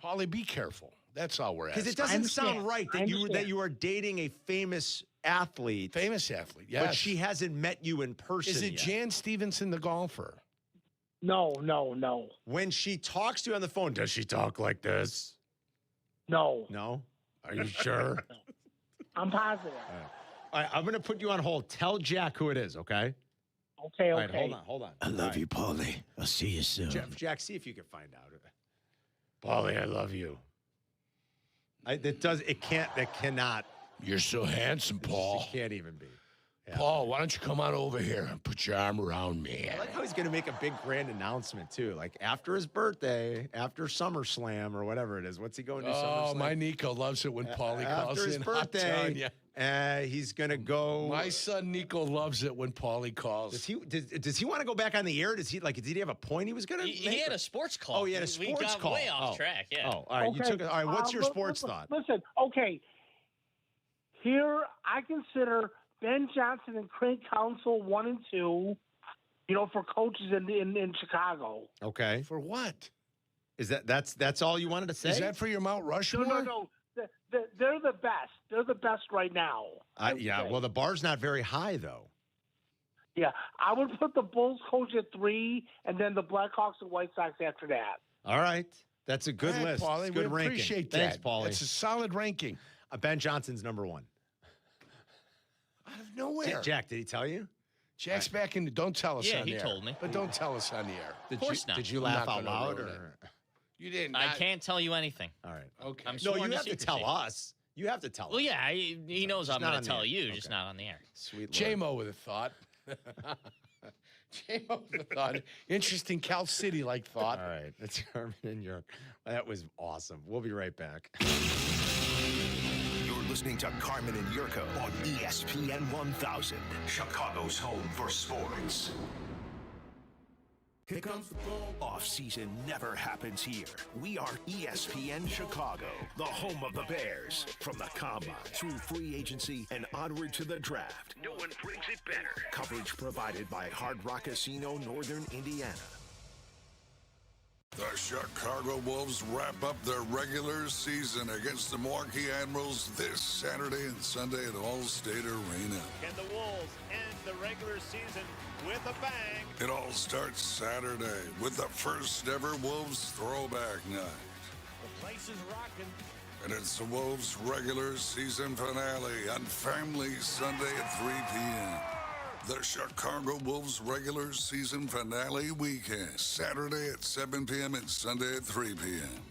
Paulie, be careful. That's all we're asking. because it doesn't sound right that you are dating a famous athlete. Famous athlete, yes. But she hasn't met you in person. Is it yet. Jan Stevenson, the golfer? No. When she talks to you on the phone, does she talk like this? No. No? Are you sure? No. I'm positive. All right, I'm going to put you on hold. Tell Jack who it is, okay? Okay. All right, hold on. I love you, Paulie. I'll see you soon. Jack, see if you can find out. Paulie, I love you. That cannot. You're so handsome, Paul. It can't even be. Yeah. Paul, why don't you come on over here and put your arm around me? I like how he's going to make a big grand announcement, too. Like after his birthday, after SummerSlam or whatever it is. What's he going to SummerSlam? Oh, my Nico loves it when Paulie calls after his in. birthday, he's going to go. My son Nico loves it when Paulie calls. Does he want to go back on the air? Did he have a point he was going to make? He had a sports call. Oh, he had a sports call. Way off track, yeah. Oh, all right. Okay. All right, what's your sports thought? Listen, okay. Here, I consider Ben Johnson and Craig Counsell 1 and 2, for coaches in Chicago. Okay. For what? Is that's all you wanted to say? Is that for your Mount Rushmore? No. They're the best. They're the best right now. Yeah. Well, the bar's not very high, though. Yeah, I would put the Bulls coach at 3, and then the Blackhawks and White Sox after that. All right. That's a good list. Paulie, It's good we ranking. appreciate that. Thanks, Paulie. It's a solid ranking. Ben Johnson's number 1. Out of nowhere. Jack, did he tell you? Jack's back in. Don't tell us on the air. Yeah, he told me. But don't tell us on the air. Of course not. Did you I'm laugh not out gonna loud? ruin Or? You didn't. I can't tell you anything. All right. Okay. I'm No, sworn you have to secrecy. tell us. You have to tell us. Well, yeah, he knows I'm not going on to the tell air. you, Okay. just not on the air. Sweet Lord. J-Mo with a thought. J-Mo with a thought. Interesting Cal City-like thought. All right. That's Carmen and York. That was awesome. We'll be right back. You're listening to Carmen and Jurko on ESPN 1000, Chicago's home for sports. Here comes the ball. Off-season never happens here. We are ESPN Chicago, the home of the Bears. From the combine through free agency and onward to the draft. No one brings it better. Coverage provided by Hard Rock Casino, Northern Indiana. The Chicago Wolves wrap up their regular season against the Milwaukee Admirals this Saturday and Sunday at Allstate Arena. Can the Wolves end the regular season with a bang? It all starts Saturday with the first ever Wolves throwback night. The place is rocking. And it's the Wolves regular season finale on Family Sunday at 3 p.m. The Chicago Wolves regular season finale weekend, Saturday at 7 p.m. and Sunday at 3 p.m.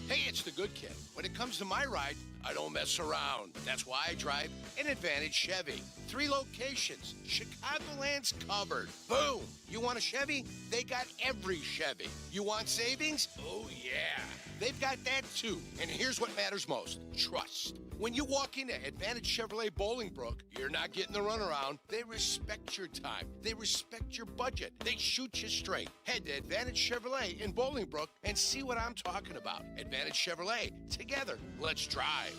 Hey, it's the good kid. When it comes to my ride, I don't mess around. That's why I drive an Advantage Chevy. 3 locations. Chicagoland's covered. Boom. You want a Chevy? They got every Chevy. You want savings? Oh, yeah. They've got that too. And here's what matters most. Trust. When you walk into Advantage Chevrolet Bolingbrook, you're not getting the runaround. They respect your time. They respect your budget. They shoot you straight. Head to Advantage Chevrolet in Bolingbrook and see what I'm talking about. Advantage Chevrolet. Together, let's drive.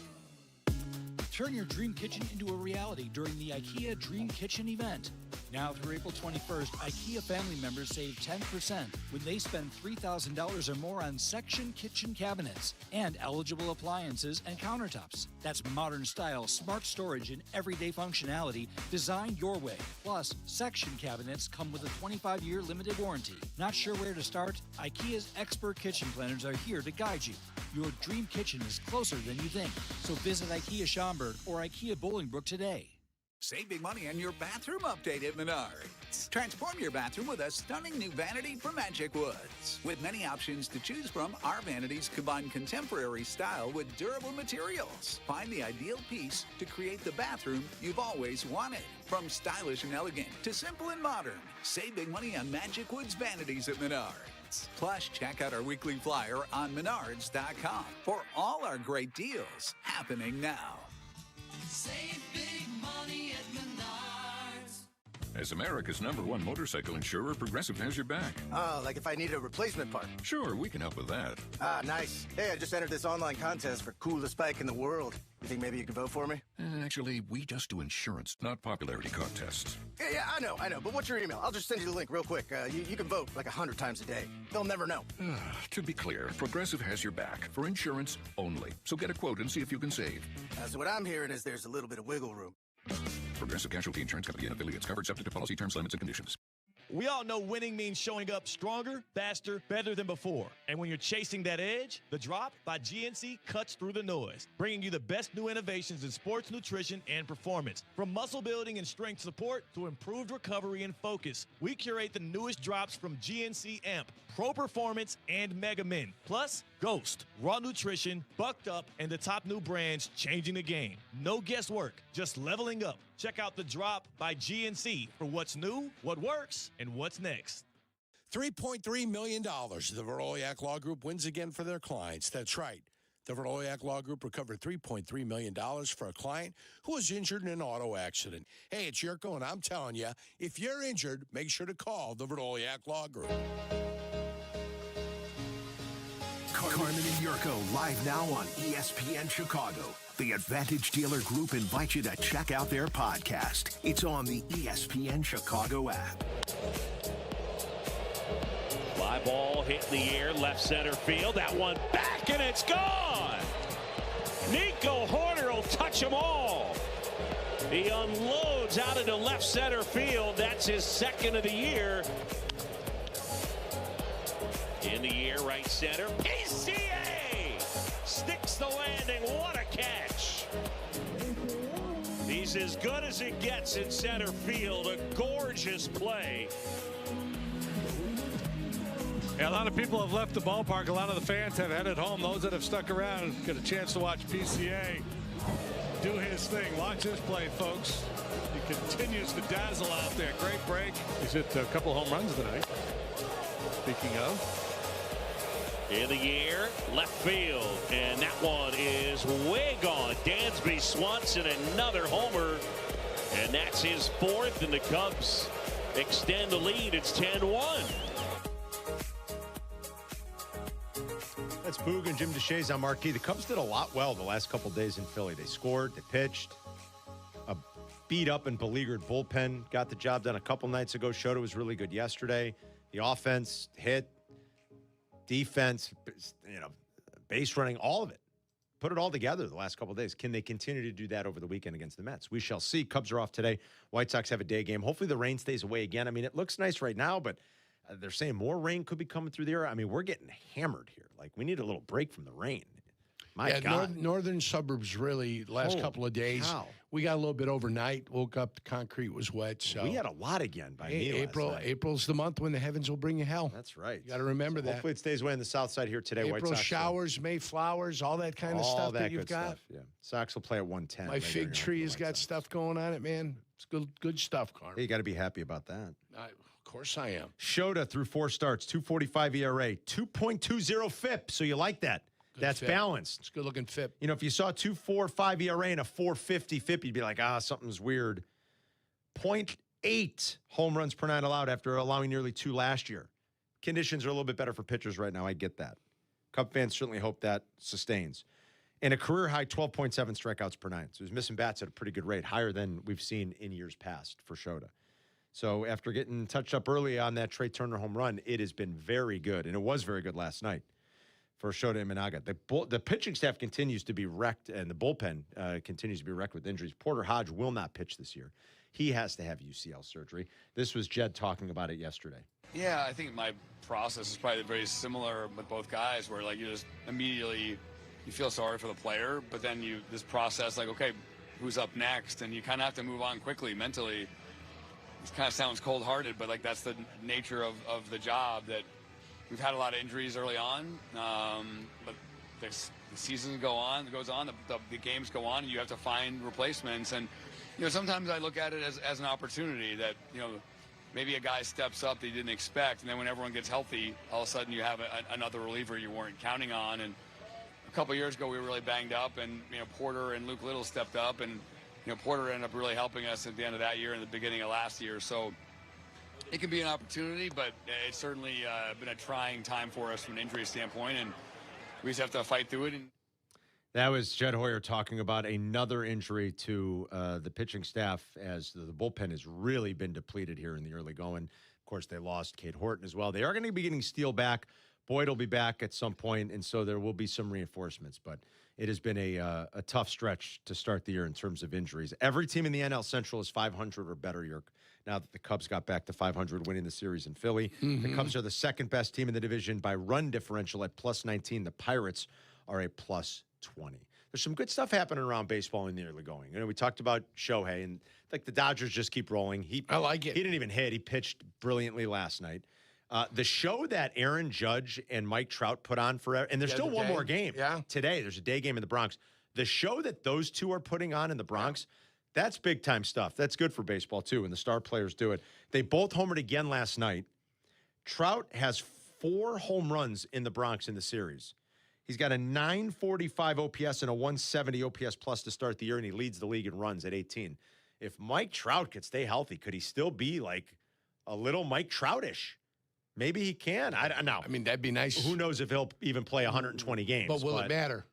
Turn your dream kitchen into a reality during the IKEA Dream Kitchen event. Now through April 21st, IKEA family members save 10% when they spend $3,000 or more on section kitchen cabinets and eligible appliances and countertops. That's modern style, smart storage, and everyday functionality designed your way. Plus, section cabinets come with a 25-year limited warranty. Not sure where to start? IKEA's expert kitchen planners are here to guide you. Your dream kitchen is closer than you think. So visit IKEA Schaumburg or IKEA Bolingbrook today. Save big money on your bathroom update at Menards. Transform your bathroom with a stunning new vanity from Magic Woods. With many options to choose from, our vanities combine contemporary style with durable materials. Find the ideal piece to create the bathroom you've always wanted. From stylish and elegant to simple and modern, save big money on Magic Woods vanities at Menards. Plus, check out our weekly flyer on menards.com for all our great deals happening now. Save big money at Menards. As America's #1 motorcycle insurer, Progressive has your back. Oh, like if I need a replacement part? Sure, we can help with that. Ah, nice. Hey, I just entered this online contest for coolest bike in the world. You think maybe you could vote for me? Actually, we just do insurance, not popularity contests. Yeah, I know. But what's your email? I'll just send you the link real quick. You can vote like 100 times a day. They'll never know. To be clear, Progressive has your back for insurance only. So get a quote and see if you can save. So what I'm hearing is there's a little bit of wiggle room. Progressive Casualty Insurance Company and affiliates, covered subject to policy terms, limits, and conditions. We all know winning means showing up stronger, faster, better than before. And when you're chasing that edge, the Drop by GNC cuts through the noise, bringing you the best new innovations in sports nutrition and performance. From muscle building and strength support to improved recovery and focus, we curate the newest drops from GNC Amp, Pro Performance, and Mega Min. Plus, Ghost, Raw Nutrition, Bucked Up, and the top new brands changing the game. No guesswork, just leveling up. Check out the Drop by GNC for what's new, what works, and what's next. $3.3 million. The Veroliak Law Group wins again for their clients. That's right. The Veroliak Law Group recovered $3.3 million for a client who was injured in an auto accident. Hey, it's Jurko, and I'm telling you, if you're injured, make sure to call the Veroliak Law Group. Carmen and Jurko live now on ESPN Chicago. The Advantage Dealer Group invites you to check out their podcast. It's on the ESPN Chicago app. Fly ball hit in the air, left center field. That one back, and it's gone. Nico Hoerner will touch them all. He unloads out into left center field. That's his second of the year. In the air, right center. PCA sticks the landing. What a catch. He's as good as it gets in center field. A gorgeous play. Yeah, a lot of people have left the ballpark. A lot of the fans have headed home. Those that have stuck around get a chance to watch PCA do his thing. Watch this play, folks. He continues to dazzle out there. Great break. He's hit a couple home runs tonight. Speaking of. In the air, left field, and that one is way gone. Dansby Swanson, another homer, and that's his fourth, and the Cubs extend the lead. It's 10-1. That's Boog and Jim DeShay's on Marquee. The Cubs did a lot well the last couple days in Philly. They scored, they pitched. A beat up and beleaguered bullpen got the job done a couple nights ago. Shota was really good yesterday. The offense hit. Defense, base running, all of it. Put it all together the last couple of days. Can they continue to do that over the weekend against the Mets? We shall see. Cubs are off today. White Sox have a day game. Hopefully the rain stays away again. I mean, it looks nice right now, but they're saying more rain could be coming through the area. I mean, we're getting hammered here. Like, we need a little break from the rain. My God. Northern suburbs really last Holy couple of days. cow. We got a little bit overnight. Woke up, the concrete was wet. So We had a lot again by me April. last night. April's the month when the heavens will bring you hell. That's right. You got to remember that. Hopefully it stays away on the south side here today. White April Sox showers, May flowers, all that kind of all stuff that good you've got. Stuff, yeah. Sox will play at 110. My later fig on tree for has White got Sox. stuff going on it, man. It's good stuff, Carmen. Hey, you got to be happy about that. Of course I am. Shota through 4 starts, 2.45 ERA, 2.20 FIP. So you like that? That's FIP. balanced. It's good looking FIP. You know, if you saw 2.45 ERA and a 4.50 FIP, you'd be like, something's weird. 0.8 home runs per 9 allowed after allowing nearly 2 last year. Conditions are a little bit better for pitchers right now. I get that. Cub fans certainly hope that sustains. And a career high 12.7 strikeouts per 9. So he's missing bats at a pretty good rate, higher than we've seen in years past for Shota. So after getting touched up early on that Trey Turner home run, it has been very good. And it was very good last night for Shota Imanaga. The pitching staff continues to be wrecked, and the bullpen continues to be wrecked with injuries. Porter Hodge will not pitch this year. He has to have UCL surgery. This was Jed talking about it yesterday. Yeah, I think my process is probably very similar with both guys, where like you just immediately you feel sorry for the player, but then this process like, okay, who's up next? And you kind of have to move on quickly mentally. It kind of sounds cold-hearted, but like that's the nature of the job. That we've had a lot of injuries early on, but the season goes on, the games go on, and you have to find replacements. And sometimes I look at it as an opportunity that maybe a guy steps up that you didn't expect, and then when everyone gets healthy, all of a sudden you have another reliever you weren't counting on. And a couple of years ago, we were really banged up, and Porter and Luke Little stepped up, and Porter ended up really helping us at the end of that year and the beginning of last year. So it can be an opportunity, but it's certainly been a trying time for us from an injury standpoint, and we just have to fight through it. That was Jed Hoyer talking about another injury to the pitching staff as the bullpen has really been depleted here in the early going. Of course, they lost Kate Horton as well. They are going to be getting Steele back. Boyd will be back at some point, and so there will be some reinforcements. But it has been a tough stretch to start the year in terms of injuries. Every team in the NL Central is 500 or better, Yerk, now that the Cubs got back to 500, winning the series in Philly. Mm-hmm. The Cubs are the second best team in the division by run differential at plus 19. The Pirates are a plus 20. There's some good stuff happening around baseball in the early going. We talked about Shohei, and like the Dodgers just keep rolling. I like it. He didn't even hit. He pitched brilliantly last night. The show that Aaron Judge and Mike Trout put on forever, and there's still one more game today. There's a day game in the Bronx. The show that those two are putting on in the Bronx, that's big time stuff. That's good for baseball too, and the star players do it. They both homered again last night. Trout has 4 home runs in the Bronx in the series. He's got a 945 OPS and a 170 OPS plus to start the year, and he leads the league in runs at 18. If Mike Trout could stay healthy, could he still be like a little Mike Troutish? Maybe he can. I don't know. I mean, that'd be nice. Who knows if he'll even play 120 games? But will it matter?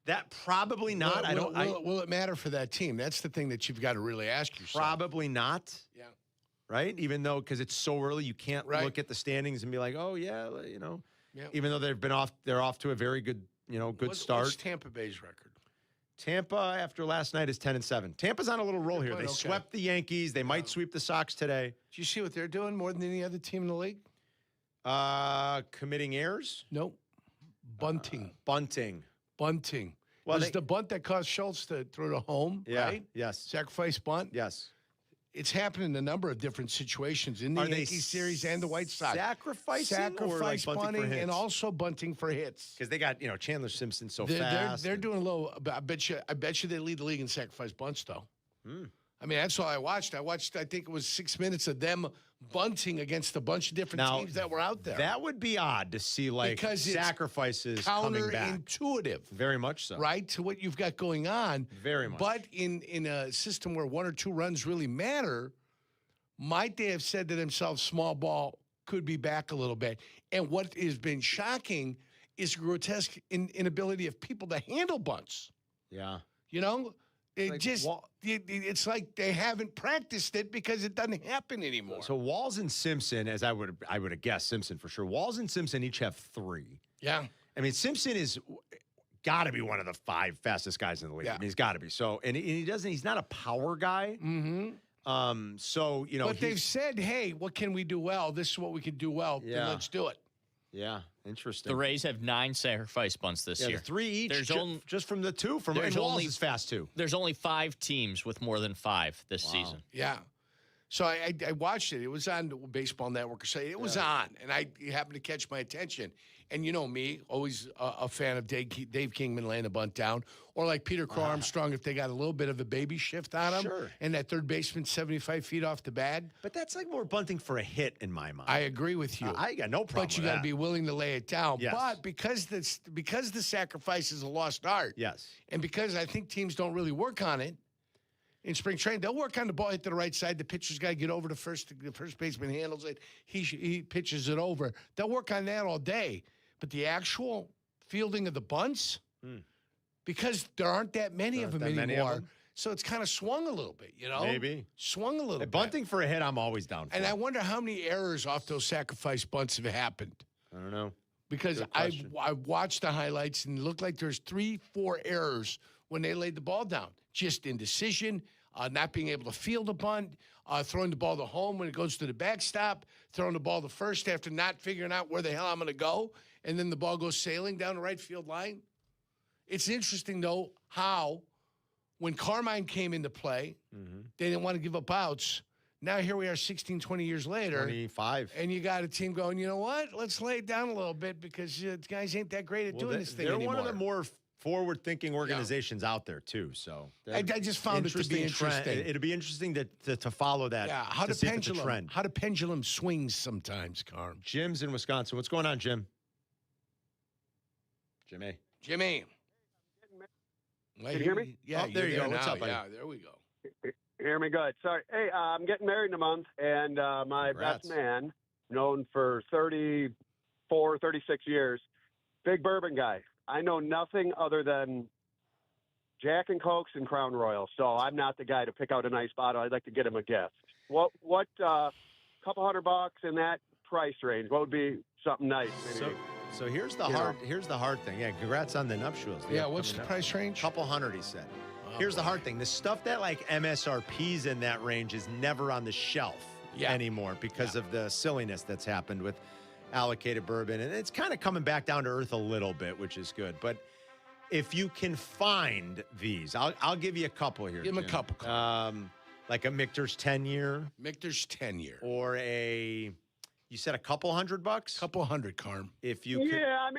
That probably not. Will it matter for that team? That's the thing that you've got to really ask yourself. Probably not. Yeah. Right? Even though, because it's so early, you can't look at the standings and be like, oh, yeah. Even though they're off to a very good, good start. What's Tampa Bay's record? Tampa, after last night, is 10-7. Tampa's on a little roll here. They swept the Yankees. They might sweep the Sox today. Do you see what they're doing more than any other team in the league? Committing errors? Nope. Bunting. Bunting. Well, it's the bunt that caused Schultz to throw to home, right? Yes. Sacrifice bunt? Yes. It's happened in a number of different situations in the Yankees series and the White Sox. Sacrifice bunting and also bunting for hits. Because they got, Chandler Simpson so fast. They're doing a little. I bet you they lead the league in sacrifice bunts, though. I mean, that's all I watched. I think it was 6 minutes of them bunting against a bunch of different teams that were out there. That would be odd to see, because sacrifices coming back. Counterintuitive. Very much so. Right, to what you've got going on. Very much. But in a system where 1 or 2 runs really matter, might they have said to themselves, small ball could be back a little bit. And what has been shocking is grotesque inability of people to handle bunts. Yeah. It's like they haven't practiced it because it doesn't happen anymore. So Walls and Simpson, as I would have guessed, Simpson for sure. Walls and Simpson each have 3. Yeah. I mean, Simpson is got to be one of the 5 fastest guys in the league. Yeah. I mean, he's got to be. So, and he's not a power guy. Mm-hmm. So, But they've said, hey, what can we do well? This is what we can do well. Yeah. Then let's do it. Yeah, interesting. The Rays have 9 sacrifice bunts this year. 3 each. There's just from the 2. And Walls is fast too. There's only 5 teams with more than 5 this season. Yeah. So I watched it. It was on Baseball Network. So it was on, and it happened to catch my attention. And you know me, always a fan of Dave Kingman laying the bunt down, or like Peter Crow Armstrong if they got a little bit of a baby shift on him. Sure. And that third baseman 75 feet off the bag. But that's like more bunting for a hit in my mind. I agree with you. I got no problem. But you got to be willing to lay it down. Yes. But because the sacrifice is a lost art. Yes. And because I think teams don't really work on it. In spring training, they'll work on the ball, hit to the right side. The pitcher's got to get over to first. The first baseman handles it. He pitches it over. They'll work on that all day. But the actual fielding of the bunts, because there aren't that many of them anymore, so it's kind of swung a little bit, Maybe. Swung a little bit. Bunting for a hit, I'm always down for. And I wonder how many errors off those sacrifice bunts have happened. I don't know. Because I watched the highlights, and it looked like there's 3-4 errors when they laid the ball down. Just indecision, not being able to field a bunt, throwing the ball to home when it goes to the backstop, throwing the ball to first after not figuring out where the hell I'm going to go, and then the ball goes sailing down the right field line. It's interesting, though, how when Carmine came into play, they didn't want to give up outs. Now here we are 16, 20 years later. 25. And you got a team going, you know what? Let's lay it down a little bit because guys ain't that great at doing this thing anymore. They're one of the more forward-thinking organizations out there, too. So I just found it to be interesting. It'll be interesting to follow that. Yeah, how to see if it's a trend. How the pendulum swings sometimes, Carm. Jim's in Wisconsin. What's going on, Jim? Jimmy. Can you hear me? Yeah, there you go. What's up, buddy? Yeah, there we go. Hear me good. Sorry. Hey, I'm getting married in a month, and my Congrats. best man, known for 34, 36 years, big bourbon guy. I know nothing other than Jack and Cokes and Crown Royal, so I'm not the guy to pick out a nice bottle. I'd like to get him a gift. What couple $100 in that price range? What would be something nice? Maybe? So here's the hard thing. Yeah, congrats on the nuptials. Yeah, what's the price range? Couple $100, he said. Here's the hard thing. The stuff that like MSRP's in that range is never on the shelf anymore because of the silliness that's happened with allocated bourbon. And it's kind of coming back down to earth a little bit, which is good. But if you can find these, I'll give you a couple here. Give him a couple. Like a Michter's 10-year. Michter's 10-year. Or you said a couple $100? Couple $100, Carm. If you could. Yeah,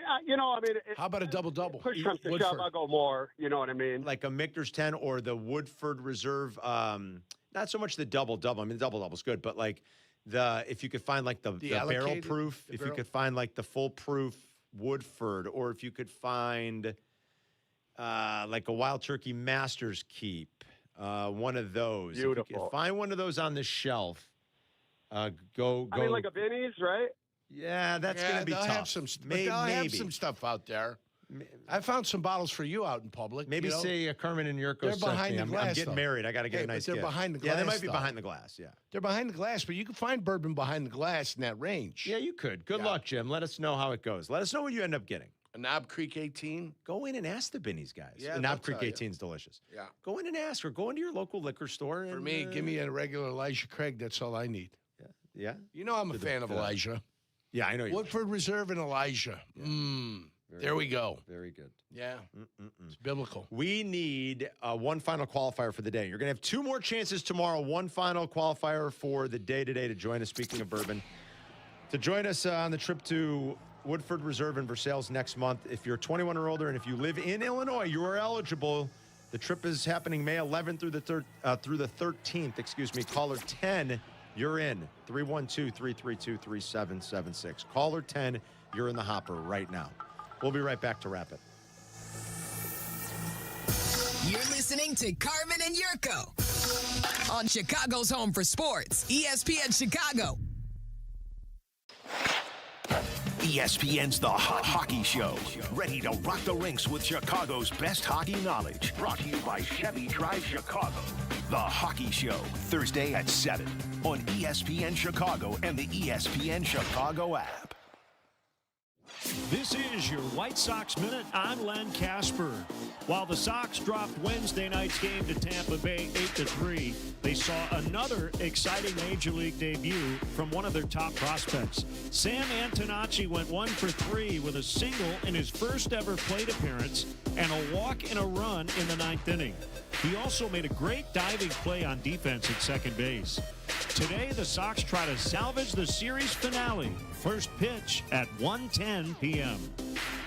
how about a double-double? Push comes to shove, I'll go more. You know what I mean? Like a Michter's 10 or the Woodford Reserve. Not so much the double-double. I mean, the double-double's good, but like if you could find like the barrel proof, you could find like the full proof Woodford, or if you could find like a Wild Turkey Masters Keep, one of those. Beautiful. If you could find one of those on the shelf. Go. I mean, like a Vinny's, right? Yeah, that's going to be tough. They'll have some stuff out there. I found some bottles for you out in public. Maybe say Carmen and Jurko. They're behind the glass. I'm getting married. I got to get a nice They're gift. behind the glass. Yeah, they might be behind the glass. Yeah, they're behind the glass, but you can find bourbon behind the glass in that range. Yeah, you could. Good luck, Jim. Let us know how it goes. Let us know what you end up getting. A Knob Creek 18. Go in and ask the Binny's guys. Yeah, Knob Creek 18 is delicious. Yeah. Go in and ask, or go into your local liquor store. For me, give me a regular Elijah Craig. That's all I need. Yeah. You know I'm a fan of Elijah. Yeah, I know you. Woodford Reserve and Elijah. There we go. Very good. Yeah. It's biblical. We need one final qualifier for the day. You're going to have 2 more chances tomorrow. One final qualifier for the day today to join us, speaking of bourbon. To join us on the trip to Woodford Reserve in Versailles next month. If you're 21 or older and if you live in Illinois, you are eligible. The trip is happening May 11th through the 13th. Caller 10, you're in. 312-332-3776. Caller 10, you're in the hopper right now. We'll be right back to wrap it. You're listening to Carmen and Jurko on Chicago's home for sports, ESPN Chicago. ESPN's The Hockey Show. Ready to rock the rinks with Chicago's best hockey knowledge. Brought to you by Chevy Drive Chicago. The Hockey Show, Thursday at 7 on ESPN Chicago and the ESPN Chicago app. This is your White Sox Minute. I'm Len Casper. While the Sox dropped Wednesday night's game to Tampa Bay 8-3, they saw another exciting Major League debut from one of their top prospects. Sam Antonacci went 1 for 3 with a single in his first ever plate appearance and a walk and a run in the 9th inning. He also made a great diving play on defense at second base. Today, the Sox try to salvage the series finale. First pitch at 1:10 p.m.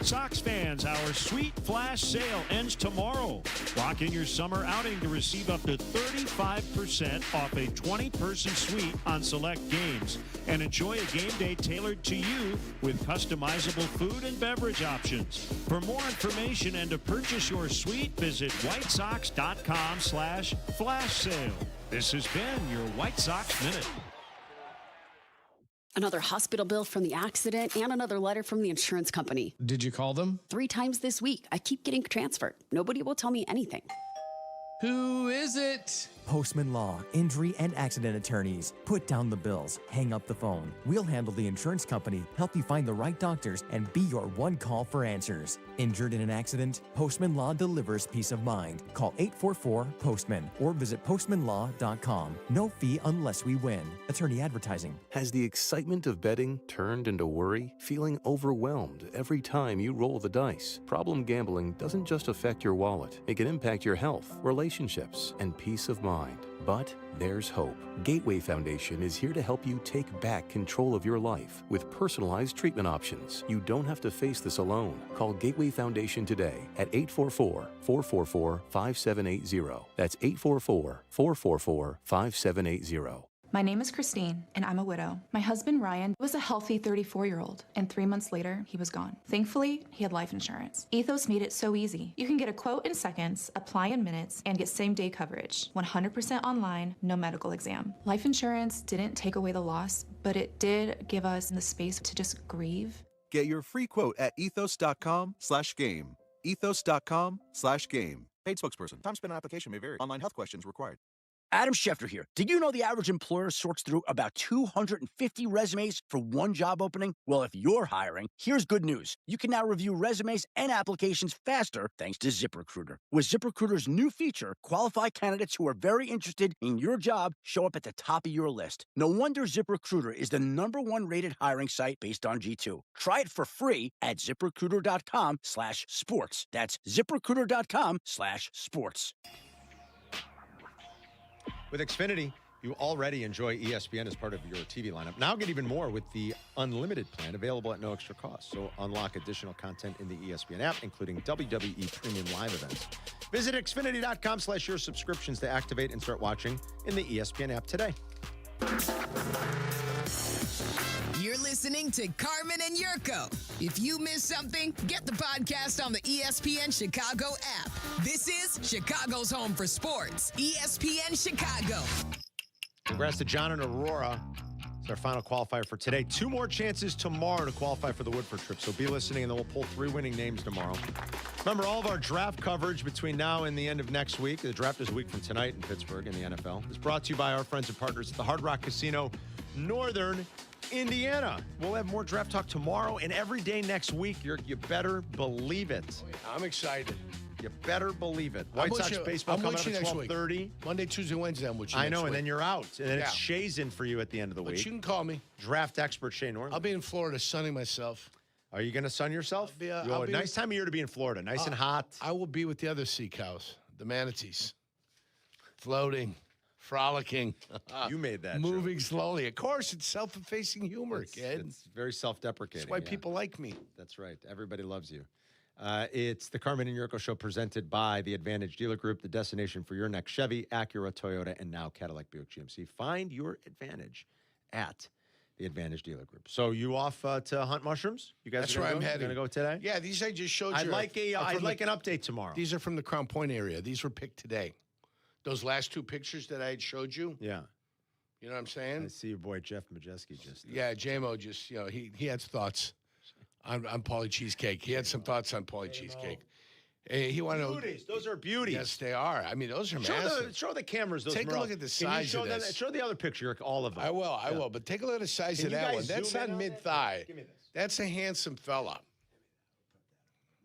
Sox fans, our Sweet Flash sale ends tomorrow. Lock in your summer outing to receive up to 35% off a 20-person suite on select games and enjoy a game day tailored to you with customizable food and beverage options. For more information and to purchase your suite, visit whitesox.com/flash sale. This has been your White Sox Minute. Another hospital bill from the accident and another letter from the insurance company. Did you call them? 3 times this week. I keep getting transferred. Nobody will tell me anything. Who is it? Postman Law, injury and accident attorneys. Put down the bills, hang up the phone. We'll handle the insurance company, help you find the right doctors, and be your one call for answers. Injured in an accident? Postman Law delivers peace of mind. Call 844-POSTMAN or visit postmanlaw.com. No fee unless we win. Attorney advertising. Has the excitement of betting turned into worry? Feeling overwhelmed every time you roll the dice? Problem gambling doesn't just affect your wallet. It can impact your health, relationships, and peace of mind. But there's hope. Gateway Foundation is here to help you take back control of your life with personalized treatment options. You don't have to face this alone. Call Gateway Foundation today at 844-444-5780. That's 844-444-5780. My name is Christine, and I'm a widow. My husband, Ryan, was a healthy 34-year-old, and 3 months later, he was gone. Thankfully, he had life insurance. Ethos made it so easy. You can get a quote in seconds, apply in minutes, and get same-day coverage. 100% online, no medical exam. Life insurance didn't take away the loss, but it did give us the space to just grieve. Get your free quote at ethos.com/game. Ethos.com/game. Paid spokesperson. Time spent on application may vary. Online health questions required. Adam Schefter here. Did you know the average employer sorts through about 250 resumes for one job opening? Well, if you're hiring, here's good news. You can now review resumes and applications faster thanks to ZipRecruiter. With ZipRecruiter's new feature, qualified candidates who are very interested in your job show up at the top of your list. No wonder ZipRecruiter is the #1 rated hiring site based on G2. Try it for free at ZipRecruiter.com/sports. That's ZipRecruiter.com/sports. With Xfinity, you already enjoy ESPN as part of your TV lineup. Now get even more with the unlimited plan available at no extra cost. So unlock additional content in the ESPN app, including WWE Premium Live events. Visit Xfinity.com/your subscriptions to activate and start watching in the ESPN app today. You're listening to Carmen and Jurko. If you missed something, get the podcast on the ESPN Chicago app. This is Chicago's home for sports. ESPN Chicago. Congrats to John and Aurora. It's our final qualifier for today. 2 more chances tomorrow to qualify for the Woodford trip. So be listening, and then we'll pull 3 winning names tomorrow. Remember, all of our draft coverage between now and the end of next week, the draft is a week from tonight in Pittsburgh in the NFL, is brought to you by our friends and partners at the Hard Rock Casino, Northern Indiana. We'll have more draft talk tomorrow and every day next week. You better believe it. I'm excited. You better believe it. White Sox baseball coming up at 12:30. Monday, Tuesday, Wednesday, I'm with you. I know, and then you're out. And then it's Shay's in for you at the end of the week. But you can call me. Draft expert Shay Norman. I'll be in Florida sunning myself. Are you going to sun yourself? Nice time of year to be in Florida. Nice and hot. I will be with the other sea cows, the manatees. Floating. Frolicking. You made that Moving slowly. Of course, it's self-effacing humor, kid. It's very self-deprecating. That's why people like me. That's right. Everybody loves you. It's the Carmen and Jurko Show presented by the Advantage Dealer Group, the destination for your next Chevy, Acura, Toyota, and now Cadillac Buick GMC. Find your advantage at the Advantage Dealer Group. So you off to hunt mushrooms? You guys? That's where I'm heading. Going to go today? Yeah, these I just showed you. I'd like an update tomorrow. These are from the Crown Point area. These were picked today. Those last 2 pictures that I had showed you. Yeah. You know what I'm saying? I see your boy Jeff Majeski just. Yeah, JMO just, he had thoughts on Paulie Cheesecake. He had some thoughts on Paulie Cheesecake. He wanted beauties. Those are beauties. Yes, they are. I mean, those are massive. Show the cameras those. Take a look at the size of this. Show the other picture, all of them. I will. But take a look at the size of that one. That's on mid-thigh. Give me this. That's a handsome fella.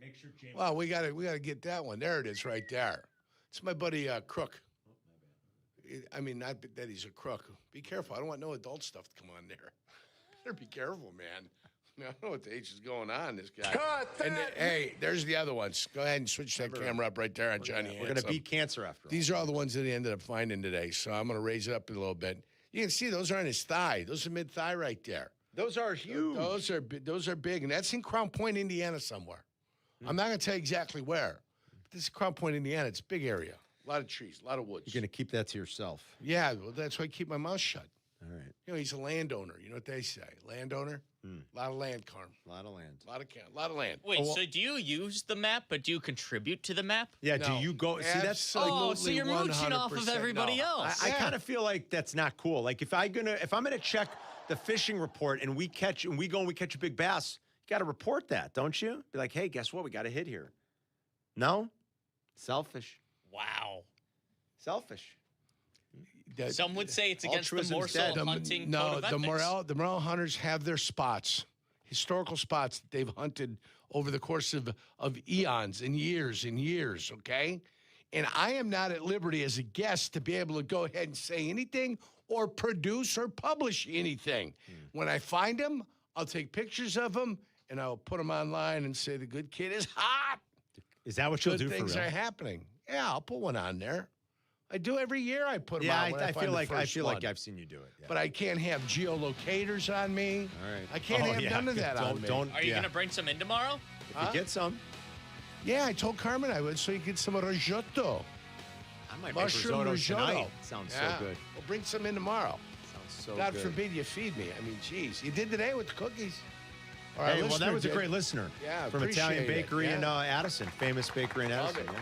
Make sure James. Well, we gotta get that one. There it is, right there. It's my buddy Crook. I mean, not that he's a crook. Be careful. I don't want no adult stuff to come on there. Better be careful, man. I don't know what the H is going on, this guy. Hey, there's the other ones. Go ahead and switch that camera up right there on Johnny Handsome. We're going to beat cancer after all. These are all the ones that he ended up finding today, so I'm going to raise it up a little bit. You can see those are on his thigh. Those are mid-thigh right there. Those are huge. Those are big, and that's in Crown Point, Indiana somewhere. I'm not going to tell you exactly where. But this is Crown Point, Indiana. It's a big area. A lot of trees, a lot of woods. You're going to keep that to yourself. Yeah, well, that's why I keep my mouth shut. All right. You know, he's a landowner. You know what they say? Landowner? A lot of land, Carm. A lot of land. A lot of land. Wait, so do you use the map, but do you contribute to the map? Yeah, do you go? See, that's so you're mooching off of everybody else. I kind of feel like that's not cool. Like if I'm gonna check the fishing report and we catch a big bass, you got to report that, don't you? Be like, hey, guess what? We got a hit here. No, selfish. Wow, selfish. Some would say it's against the morsel hunting No, code of ethics. the morel hunters have their spots, historical spots that they've hunted over the course of eons and years, okay? And I am not at liberty as a guest to be able to go ahead and say anything or produce or publish anything. When I find them, I'll take pictures of them, and I'll put them online and say the good kid is hot. Is that what you'll do for real? Good things are happening. Yeah, I'll put one on there. I do every year. I put them on. I feel like I've seen you do it. Yeah. But I can't have geolocators on me. All right. I can't have none of that on me. Are you going to bring some in tomorrow? If you get some. Yeah, I told Carmen I would, so you get some risotto. I might Mushroom make risotto risotto. tonight. Sounds so good. We'll bring some in tomorrow. Sounds so God good. forbid you feed me. I mean, geez. You did today with the cookies. Hey, well, that was a great listener. Yeah, from Italian appreciate it. Bakery in Yeah. Addison, famous bakery in Love Addison. it. Yeah.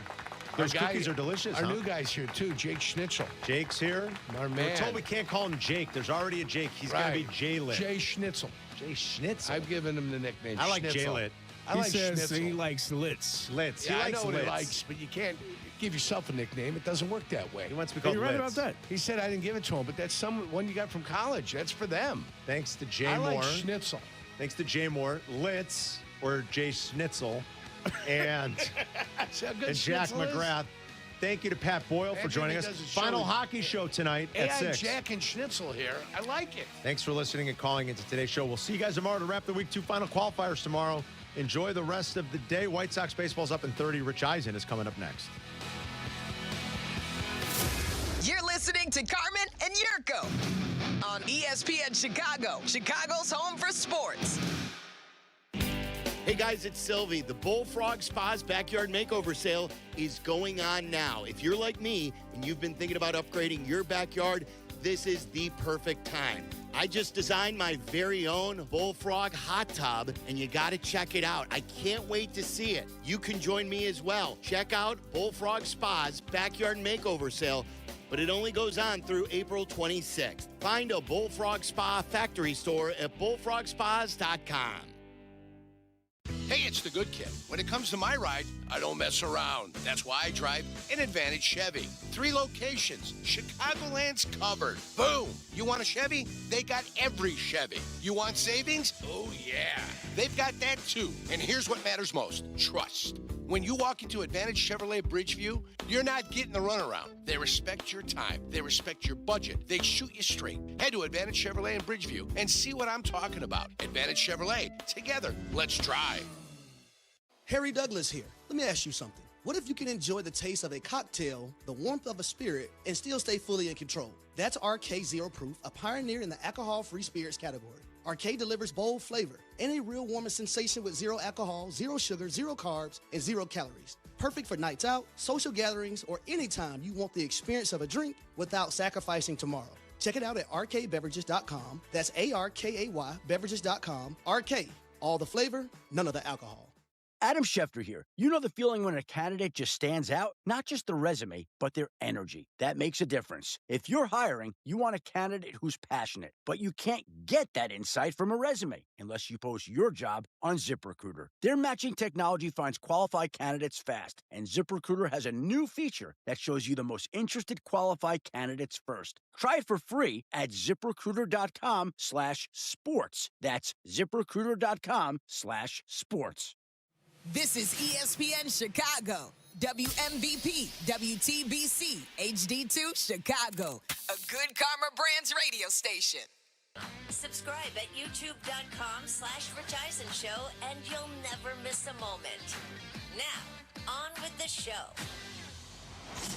Those cookies are delicious. Our new guy's here, too, Jake Schnitzel. Jake's here. Our We're man. told we can't call him Jake. There's already a Jake. He's got to be J-Lit. Jay Schnitzel. Jay Schnitzel. I've given him the nickname I like Schnitzel. J-Lit. I like Schnitzel. he likes Litz. Litz. Yeah, He I likes know what he Litz. likes, but you can't give yourself a nickname. It doesn't work that way. He wants to be called You're right Litz. about that. He said I didn't give it to him, but that's one you got from college. That's for them. Thanks to Jay I Moore. like Schnitzel. Thanks to Jay Moore. Litz, or Jay Schnitzel, and See how good and Jack Schnitzel is? McGrath. Thank you to Pat Boyle for Everything joining us. does is show Final it. hockey show tonight Hey, at I'm 6. Jack and Schnitzel here. I like it. Thanks for listening and calling into today's show. We'll see you guys tomorrow to wrap the week 2 final qualifiers tomorrow. Enjoy the rest of the day. White Sox baseball's up in 30. Rich Eisen is coming up next. You're listening to Carmen and Jurko on ESPN Chicago, Chicago's home for sports. Hey guys, it's Silvy. The Bullfrog Spa's backyard makeover sale is going on now. If you're like me and you've been thinking about upgrading your backyard, this is the perfect time. I just designed my very own Bullfrog hot tub, and you gotta check it out. I can't wait to see it. You can join me as well. Check out Bullfrog Spa's backyard makeover sale, but it only goes on through April 26th. Find a Bullfrog Spa factory store at bullfrogspas.com. Hey, it's the good kid. When it comes to my ride, I don't mess around. That's why I drive an Advantage Chevy. 3 locations. Chicagoland's covered. Boom. You want a Chevy? They got every Chevy. You want savings? Oh, yeah. They've got that too. And here's what matters most. Trust. When you walk into Advantage Chevrolet Bridgeview, you're not getting the runaround. They respect your time. They respect your budget. They shoot you straight. Head to Advantage Chevrolet in Bridgeview and see what I'm talking about. Advantage Chevrolet. Together, let's drive. Harry Douglas here. Let me ask you something. What if you can enjoy the taste of a cocktail, the warmth of a spirit, and still stay fully in control? That's RK Zero Proof, a pioneer in the alcohol-free spirits category. RK delivers bold flavor and a real warming sensation with 0 alcohol, 0 sugar, 0 carbs, and 0 calories. Perfect for nights out, social gatherings, or anytime you want the experience of a drink without sacrificing tomorrow. Check it out at rkbeverages.com. That's ARKAY beverages.com. RK, all the flavor, none of the alcohol. Adam Schefter here. You know the feeling when a candidate just stands out? Not just their resume, but their energy. That makes a difference. If you're hiring, you want a candidate who's passionate, but you can't get that insight from a resume unless you post your job on ZipRecruiter. Their matching technology finds qualified candidates fast, and ZipRecruiter has a new feature that shows you the most interested qualified candidates first. Try it for free at ZipRecruiter.com/sports. That's ZipRecruiter.com/sports. This is ESPN Chicago. WMVP, WTBC, HD2 Chicago. A good Karma Brands radio station. Subscribe at youtube.com/Rich Eisen Show, and you'll never miss a moment. Now, on with the show.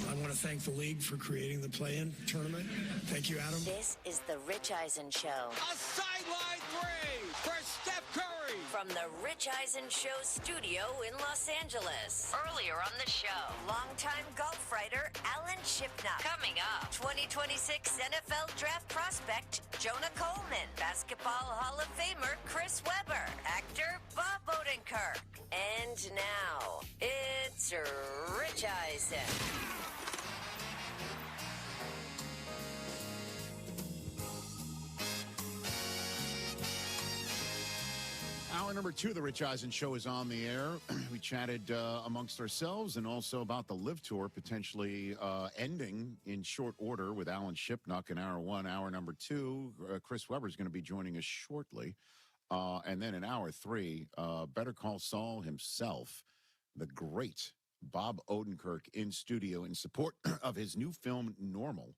I want to thank the league for creating the play-in tournament. Thank you, Adam. This is the Rich Eisen Show. A sideline three for Steph Curry. From the Rich Eisen Show studio in Los Angeles. Earlier on the show, longtime golf writer Alan Shipnuck. Coming up, 2026 NFL draft prospect Jonah Coleman. Basketball Hall of Famer Chris Webber. Actor Bob Odenkirk. And now, it's Rich Eisen. Hour number 2 of the Rich Eisen Show is on the air. We chatted amongst ourselves and also about the Live Tour potentially ending in short order with Alan Shipnuck in hour 1. Hour number 2, Chris Webber is going to be joining us shortly. And then in hour 3, Better Call Saul himself, the great Bob Odenkirk, in studio in support of his new film, Normal,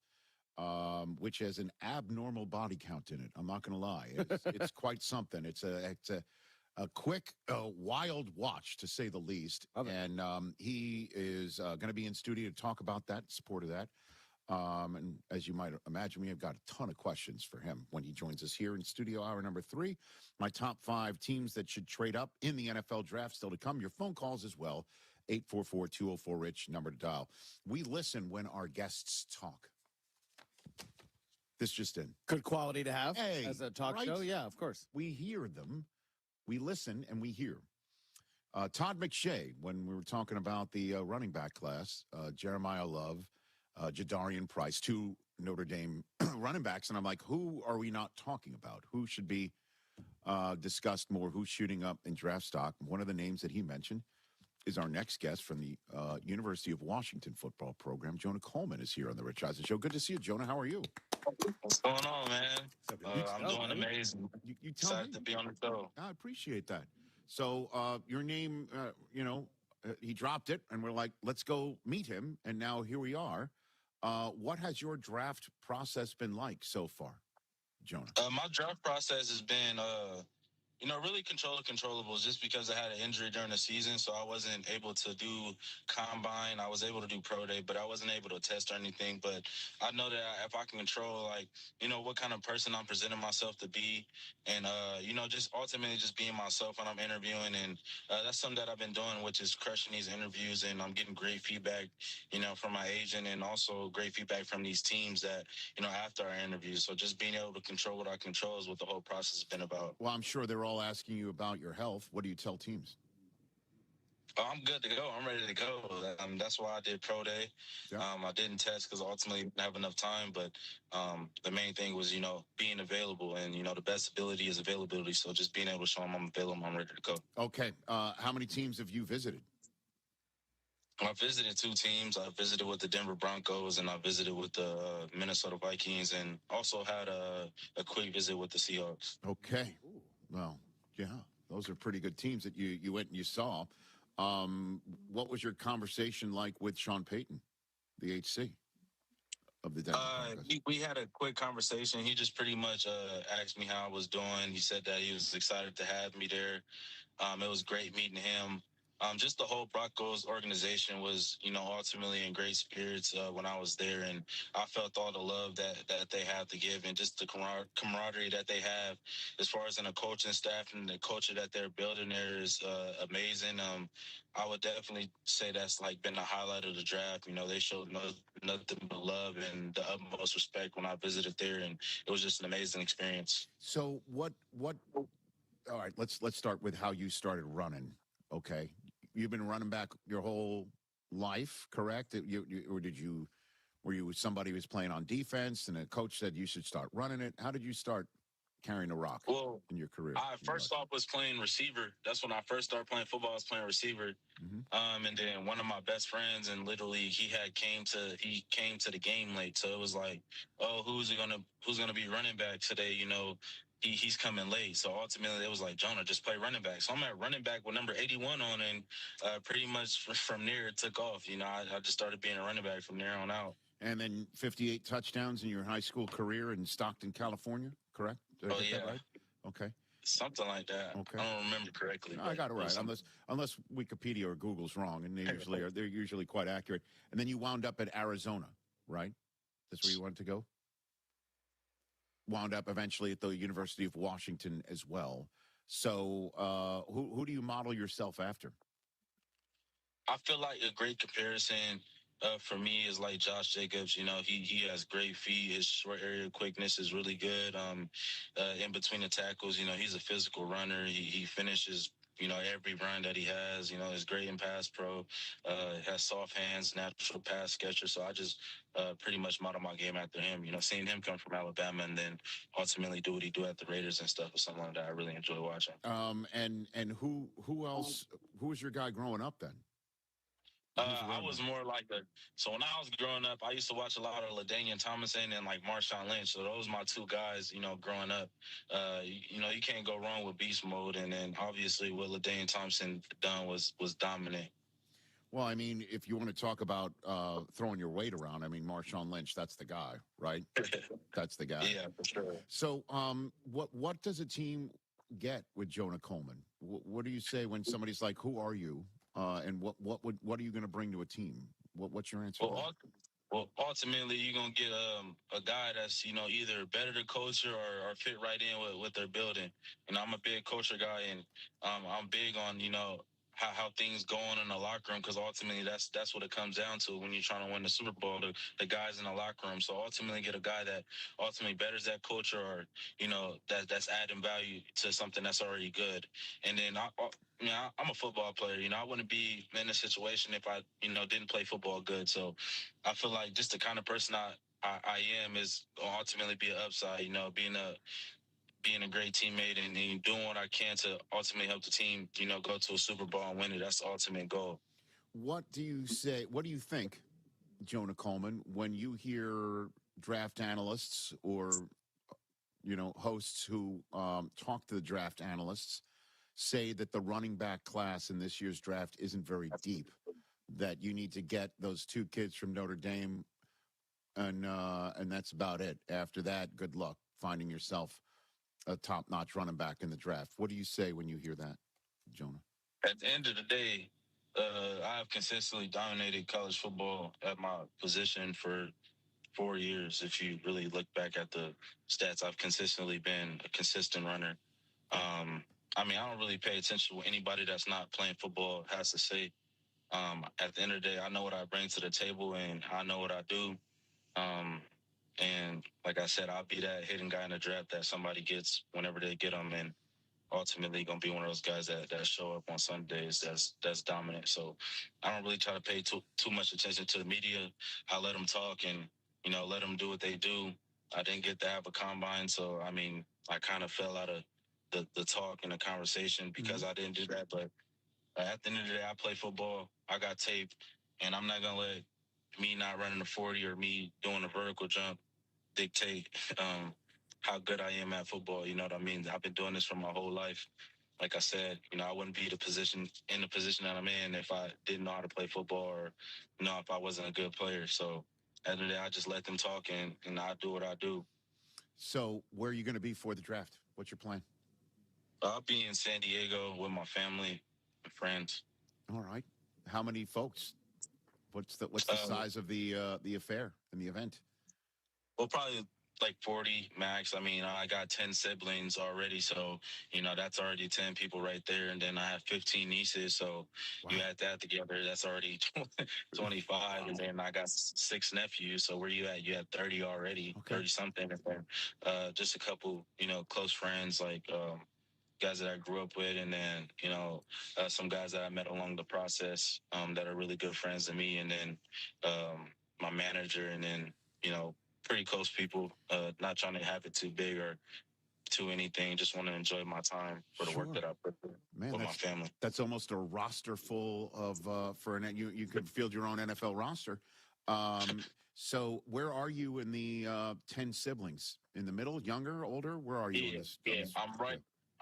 which has an abnormal body count in it. I'm not going to lie. It's quite something. It's a quick, wild watch, to say the least. And he is going to be in studio to talk about that, support of that. And as you might imagine, we have got a ton of questions for him when he joins us here in studio. Hour number 3, my top 5 teams that should trade up in the NFL draft still to come. Your phone calls as well, 844-204-RICH, number to dial. We listen when our guests talk. This just in. Good quality to have Hey, as a talk right? show. Yeah, of course. We hear them. We listen and we hear. Todd McShay, when we were talking about the running back class, Jeremiah Love, Jadarian Price, 2 Notre Dame running backs. And I'm like, who are we not talking about? Who should be discussed more? Who's shooting up in draft stock? One of the names that he mentioned is our next guest from the University of Washington football program. Jonah Coleman is here on the Rich Eisen Show. Good to see you, Jonah. How are you? What's going on, man? I'm doing amazing. You tell Excited me. to be on the show. I appreciate that. So your name, he dropped it, and we're like, let's go meet him. And now here we are. What has your draft process been like so far, Jonah? My draft process has been, really control the controllables, just because I had an injury during the season, so I wasn't able to do combine. I was able to do pro day, but I wasn't able to test or anything. But I know that if I can control, what kind of person I'm presenting myself to be, and, just ultimately just being myself when I'm interviewing. And that's something that I've been doing, which is crushing these interviews, and I'm getting great feedback, from my agent, and also great feedback from these teams that, after our interviews. So just being able to control what I control is what the whole process has been about. Well, I'm sure they're all asking you about your health. What do you tell teams? Oh, I'm good to go. I'm ready to go. That's why I did pro day. Yeah. I didn't test because ultimately I didn't have enough time. But the main thing was, being available. And, the best ability is availability. So just being able to show them I'm available, I'm ready to go. Okay. How many teams have you visited? I visited 2 teams. I visited with the Denver Broncos, and I visited with the Minnesota Vikings, and also had a quick visit with the Seahawks. Okay. Well, yeah, those are pretty good teams that you went and you saw. What was your conversation like with Sean Payton, the HC of the Denver Broncos? We had a quick conversation. He just pretty much asked me how I was doing. He said that he was excited to have me there. It was great meeting him. Just the whole Broncos organization was, ultimately in great spirits when I was there. And I felt all the love that they have to give, and just the camaraderie that they have as far as in the coaching staff, and the culture that they're building there is amazing. I would definitely say that's been the highlight of the draft. They showed nothing but love and the utmost respect when I visited there. And it was just an amazing experience. So what, all right, let's start with how you started running. Okay. You've been running back your whole life, correct? Were you somebody who was playing on defense and a coach said you should start running it? How did you start carrying a rock in your career? I first off was playing receiver. That's when I first started playing football. I was playing receiver. Mm-hmm. And then one of my best friends, and literally he came to the game late. So it was like, oh, who's gonna be running back today? he's coming late. So ultimately, it was like, Jonah, just play running back. So I'm at running back with number 81 on, and pretty much from there it took off. I just started being a running back from there on out. And then 58 touchdowns in your high school career in Stockton, California, correct? Did I get that right? Okay. Something like that. Okay. I don't remember correctly. No, I got it right. Unless Wikipedia or Google's wrong, and they're usually quite accurate. And then you wound up at Arizona, right? That's where you wanted to go? Wound up eventually at the University of Washington as well. So who do you model yourself after? I feel like a great comparison for me is like Josh Jacobs. He has great feet. His short area quickness is really good. In between the tackles, he's a physical runner. He finishes, every run that he has. Is great in pass pro. Has soft hands, natural pass catcher. So I just pretty much model my game after him. Seeing him come from Alabama and then ultimately do what he do at the Raiders and stuff is something that I really enjoy watching. And who else? Who was your guy growing up then? I was more like so when I was growing up, I used to watch a lot of LaDainian Tomlinson and like Marshawn Lynch. So those were my two guys, growing up. You can't go wrong with beast mode. And then obviously what LaDainian Thompson done was dominant. Well, I mean, if you want to talk about throwing your weight around, I mean, Marshawn Lynch, that's the guy, right? That's the guy. Yeah, for sure. So what does a team get with Jonah Coleman? What do you say when somebody's like, who are you? And what are you going to bring to a team? What's your answer? Well, ultimately, you're going to get a guy that's, either better to culture or fit right in with their building. I'm a big culture guy, and I'm big on, how things go on in the locker room, because ultimately that's what it comes down to when you're trying to win the Super Bowl, the guys in the locker room. So ultimately get a guy that ultimately betters that culture, or, that's adding value to something that's already good. And then I'm a football player. I wouldn't be in a situation if I, didn't play football good. So I feel like just the kind of person I am is ultimately be an upside, being a great teammate and doing what I can to ultimately help the team, go to a Super Bowl and win it. That's the ultimate goal. What do you think, Jonah Coleman, when you hear draft analysts or, hosts who talk to the draft analysts say that the running back class in this year's draft isn't very deep, that you need to get those two kids from Notre Dame and that's about it. After that, good luck finding yourself a top-notch running back in the draft. What do you say when you hear that, Jonah? At the end of the day, I have consistently dominated college football at my position for 4 years. If you really look back at the stats, I've consistently been a consistent runner. I don't really pay attention to what anybody that's not playing football has to say. At the end of the day, I know what I bring to the table, and I know what I do. And like I said, I'll be that hidden guy in the draft that somebody gets whenever they get them, and ultimately going to be one of those guys that show up on Sundays that's dominant. So I don't really try to pay too much attention to the media. I let them talk and, let them do what they do. I didn't get to have a combine, so, I kind of fell out of the talk and the conversation because I didn't do that. But at the end of the day, I play football. I got tape, and I'm not going to let me not running a 40 or me doing a vertical jump dictate how good I am at football. You know what I mean? I've been doing this for my whole life. Like I said, I wouldn't be in the position that I'm in if I didn't know how to play football, or, if I wasn't a good player. So at the end of the day, I just let them talk, and I do what I do. So where are you going to be for the draft? What's your plan? I'll be in San Diego with my family and friends. All right. How many folks? What's the size of the affair and the event? Well, probably like 40 max. I got 10 siblings already, so that's already 10 people right there. And then I have 15 nieces, so you add that together, that's already 25. Wow. And then I got 6 nephews. So where you at? You had 30 already, 30 something. And then just a couple, close friends, like guys that I grew up with, and then some guys that I met along the process that are really good friends to me, and then my manager, and then pretty close people. Not trying to have it too big or too anything. Just want to enjoy my time for the work that I put with my family. That's almost a roster full of you could field your own NFL roster. So where are you in the 10 siblings? In the middle, younger, older? Where are you?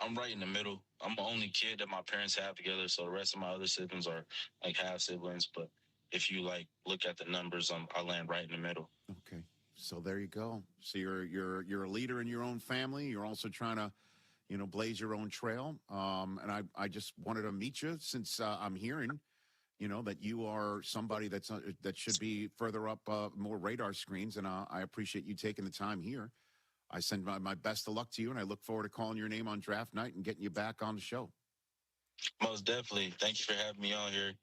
I'm right in the middle. I'm the only kid that my parents have together, so the rest of my other siblings are like half siblings. But if you like look at the numbers, I land right in the middle. Okay, so there you go. So you're a leader in your own family. You're also trying to, blaze your own trail. And I just wanted to meet you since I'm hearing, that you are somebody that should be further up more radar screens. And I appreciate you taking the time here. I send my best of luck to you, and I look forward to calling your name on draft night and getting you back on the show. Most definitely. Thank you for having me on here.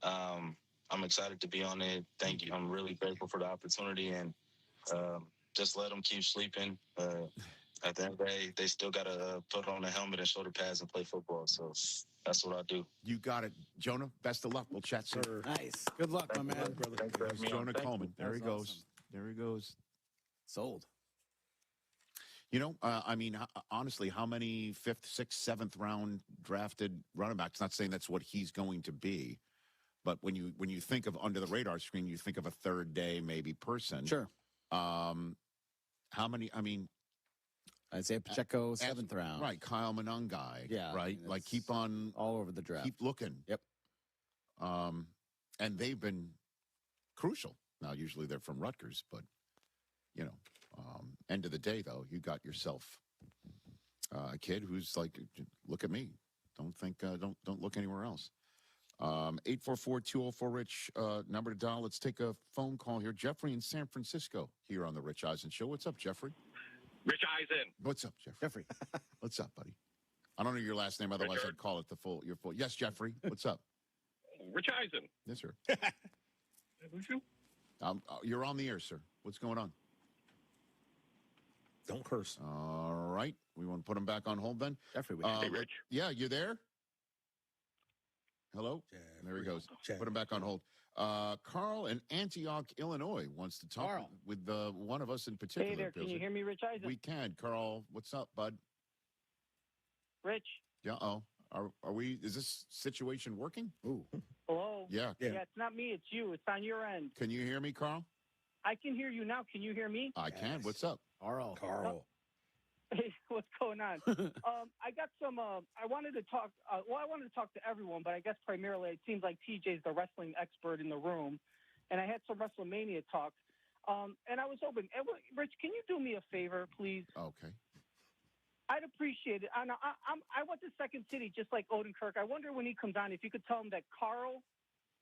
I'm excited to be on it. Thank you. I'm really grateful for the opportunity, and just let them keep sleeping. At the end of the day, they still got to put on a helmet and shoulder pads and play football. So that's what I do. You got it. Jonah, best of luck. We'll chat soon. Nice. Good luck, my man. There's Jonah Coleman. There he goes. Awesome. There he goes. Sold. Honestly, how many 5th, 6th, 7th round drafted running backs? Not saying that's what he's going to be, but when you think of under the radar screen, you think of a third day maybe person. Sure. How many? Isaiah Pacheco, 7th round. Right, Kyle Monangai. Yeah, right. Like keep on all over the draft. Keep looking. Yep. And they've been crucial. Now, usually they're from Rutgers, but end of the day, though, you got yourself a kid who's like, look at me. Don't look anywhere else. 844-204-RICH, number to dial. Let's take a phone call here. Jeffrey in San Francisco here on the Rich Eisen Show. What's up, Jeffrey? Rich Eisen. What's up, Jeffrey? What's up, buddy? I don't know your last name, otherwise I'd call it your full. Yes, Jeffrey. What's up? Rich Eisen. Yes, sir. Who's you? You're on the air, sir. What's going on? Don't curse. All right. We want to put him back on hold then. Jeffrey, hey, Rich. Yeah, you there? Hello? Jeffrey. There he goes. Jeffrey. Put him back on hold. Carl in Antioch, Illinois wants to talk with one of us in particular. Hey there. Can you hear me, Rich Eisen? We can. Carl, what's up, bud? Rich. Yeah. Oh, are we? Is this situation working? Ooh. Hello. Yeah. Yeah. It's not me. It's you. It's on your end. Can you hear me, Carl? I can hear you now. Can you hear me? I can. What's up? Carl. Hey, what's going on? I got some. I wanted to talk. I wanted to talk to everyone, but I guess primarily it seems like TJ's the wrestling expert in the room, and I had some WrestleMania talk. And I was hoping, Rich, can you do me a favor, please? Okay. I'd appreciate it. I went to Second City just like Odenkirk. I wonder when he comes on if you could tell him that Carl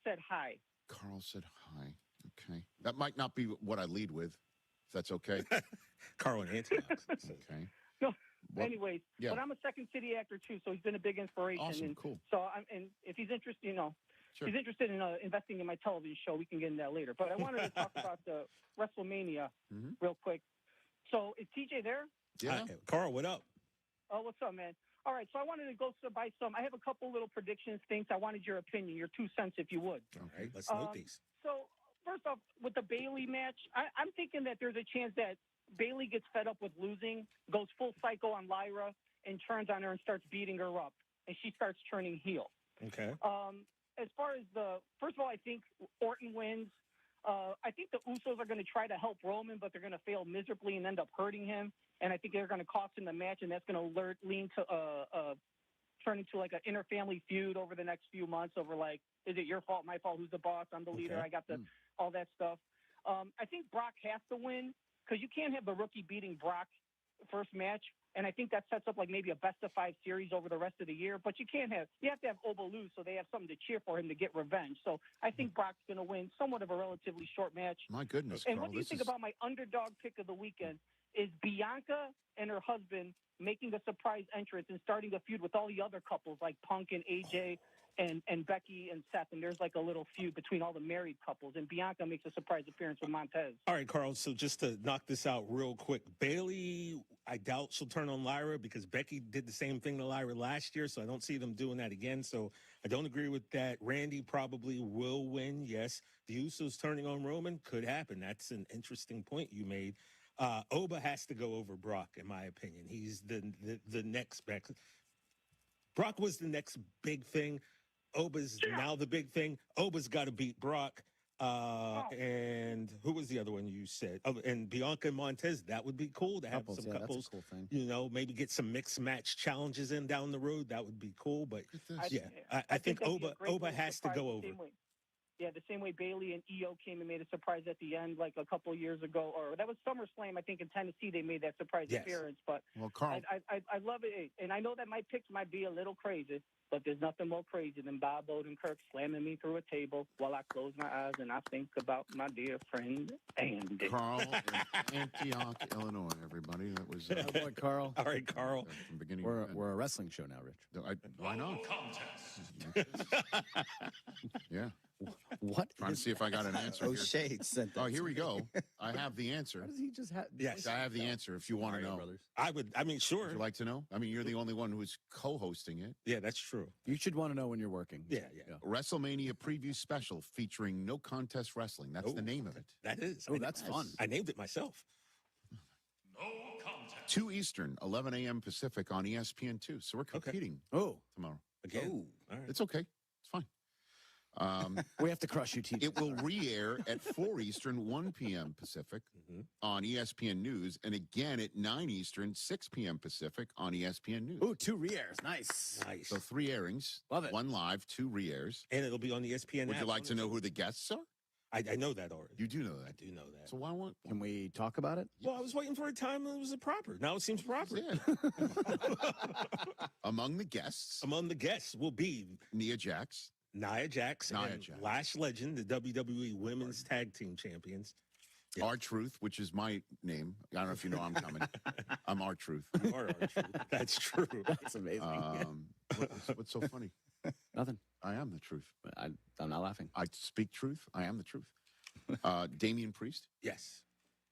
said hi. Carl said hi. Okay. That might not be what I lead with, if that's okay. Carl and Antioch. Okay. No. Anyways, but I'm a Second City actor too, so he's been a big inspiration. Awesome. And cool. So and if he's interested, Sure. He's interested in investing in my television show, we can get into that later. But I wanted to talk about the WrestleMania real quick. So is TJ there? Yeah. Carl, what up? Oh, what's up, man? All right, so I wanted to go buy some. I have a couple little predictions, things. I wanted your opinion, your 2 cents, if you would. All right, let's note these. So first off, with the Bayley match, I'm thinking that there's a chance that Bayley gets fed up with losing, goes full psycho on Lyra, and turns on her and starts beating her up, and she starts turning heel. Okay. As far as first of all, I think Orton wins. I think the Usos are going to try to help Roman, but they're going to fail miserably and end up hurting him. And I think they're going to cost him the match, and that's going to lean to turn into like an inter-family feud over the next few months over like, is it your fault, my fault, who's the boss, I'm the leader, I got all that stuff. I think Brock has to win because you can't have the rookie beating Brock first match. And I think that sets up like maybe a best-of-5 series over the rest of the year. But you have to have Oba lose so they have something to cheer for him to get revenge. So I think Brock's going to win somewhat of a relatively short match. My goodness, And Carl, what do you think about my underdog pick of the weekend? Is Bianca and her husband making a surprise entrance and starting a feud with all the other couples like Punk and AJ and Becky and Seth, and there's like a little feud between all the married couples, and Bianca makes a surprise appearance with Montez. All right, Carl, so just to knock this out real quick, Bayley, I doubt she'll turn on Lyra because Becky did the same thing to Lyra last year, so I don't see them doing that again, so I don't agree with that. Randy probably will win, yes. The Usos turning on Roman could happen. That's an interesting point you made. Oba has to go over Brock, in my opinion. He's the next best. Brock was the next big thing. Oba's now the big thing. Oba's got to beat Brock. And who was the other one you said? Oh, and Bianca and Montez. That would be cool to have some couples. That's a cool thing. You know, maybe get some mixed match challenges in down the road. That would be cool. But I think Oba has to go over. Yeah, the same way Bailey and Io came and made a surprise at the end, like a couple of years ago, or that was SummerSlam, I think, in Tennessee. They made that surprise appearance. But Carl, I love it, and I know that my picks might be a little crazy, but there's nothing more crazy than Bob Odenkirk slamming me through a table while I close my eyes and I think about my dear friend Andy. Carl in Antioch, Illinois, everybody. That was boy, Carl. All right, Carl. From the beginning. We're a wrestling show now, Rich. Why not? Yeah. What? Trying to see if I got an answer. Oh, Shay sent that. Oh, here we go. I have the answer. How does he just have? Yes, I have the answer. If you want to know, brothers. I mean, sure. Would you like to know? I mean, you're the only one who's co-hosting it. Yeah, that's true. You should want to know when you're working. Yeah. WrestleMania preview special featuring no contest wrestling. That's the name of it. That is. Oh, that's fun. I named it myself. 2 Eastern, 11 a.m. Pacific on ESPN2. So we're competing tomorrow. Again? All right. It's okay. It's fine. We have to crush you, TJ. It will re-air at 4 Eastern, 1 p.m. Pacific on ESPN News, and again at 9 Eastern, 6 p.m. Pacific on ESPN News. Ooh, 2 re-airs. Nice. So 3 airings. Love it. 1 live, 2 re-airs. And it'll be on the ESPN Would app. you like to know who the guests are? I know that already. You do know that. I do know that. So why won't? Can we talk about it? Well, I was waiting for a time when it was proper. Now it seems proper. Among the guests will be Nia Jax, and Lash Legend, the WWE Women's Tag Team Champions. Yeah. R-Truth, which is my name. I don't know if you know I'm coming. I'm R-Truth. You are R-Truth. That's true. That's amazing. What's so funny? Nothing. I am the truth. I'm not laughing. I speak truth. I am the truth. Damian Priest. Yes.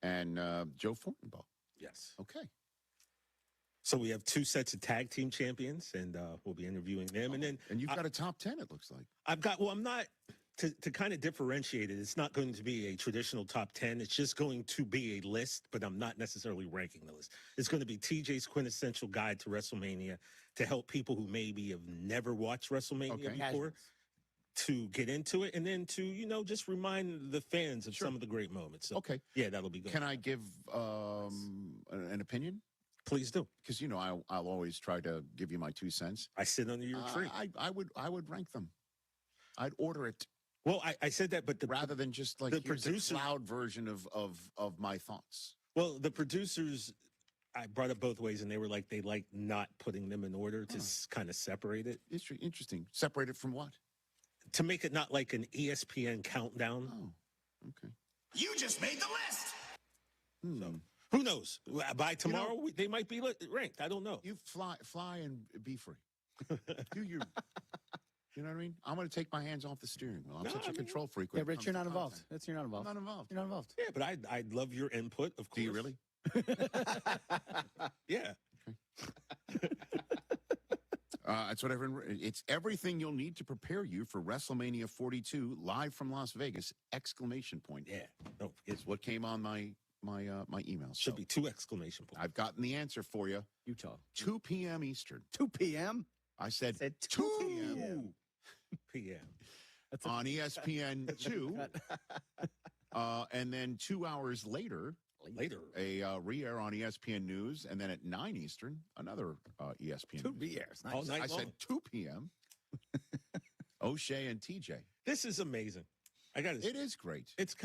And Joe Fortenbaugh. Yes. Okay. So we have 2 sets of tag team champions, and we'll be interviewing them. And you've got a top 10, it looks like. I'm not, to kind of differentiate it, it's not going to be a traditional top 10. It's just going to be a list, but I'm not necessarily ranking the list. It's going to be TJ's quintessential guide to WrestleMania to help people who maybe have never watched WrestleMania before to get into it, and then to, just remind the fans of some of the great moments. So, yeah, that'll be good. Can I give an opinion? Please do. Because, I'll always try to give you my 2 cents. I sit under your tree. I would rank them. I'd order it. Well, I said that, but rather than just like the producer loud version of my thoughts. Well, the producers, I brought it both ways, and they were like, they like not putting them in order to kind of separate it. Interesting. Separate it from what? To make it not like an ESPN countdown. Oh, okay. You just made the list. So, who knows? By tomorrow, they might be ranked. I don't know. You fly and be free. Do your. You know what I mean? I'm going to take my hands off the steering wheel. I'm such a control freak. Yeah, Rich, you're not involved. You're not involved. I'm not involved. You're not involved. Yeah, but I'd love your input, of course. Do you really? Yeah. Okay. That's what it's everything you'll need to prepare you for WrestleMania 42 live from Las Vegas! Exclamation point. Yeah. No, it's what came on my email. Should be 2 exclamation points. I've gotten the answer for you. Utah. 2 p.m. Eastern. 2 p.m. I said 2 p.m. p.m. on ESPN 2. And then 2 hours later, a re-air on ESPN News, and then at 9 Eastern, another ESPN 2 re-airs. All night long. said 2 p.m. O'Shea and TJ. This is amazing. It is great. It's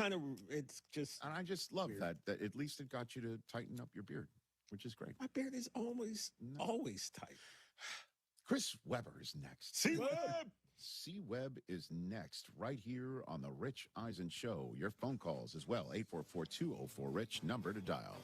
just. And I just love that at least it got you to tighten up your beard, which is great. My beard is always tight. Chris Webber is next. C-Web is next, right here on the Rich Eisen Show. Your phone calls as well, 844-204-RICH, number to dial.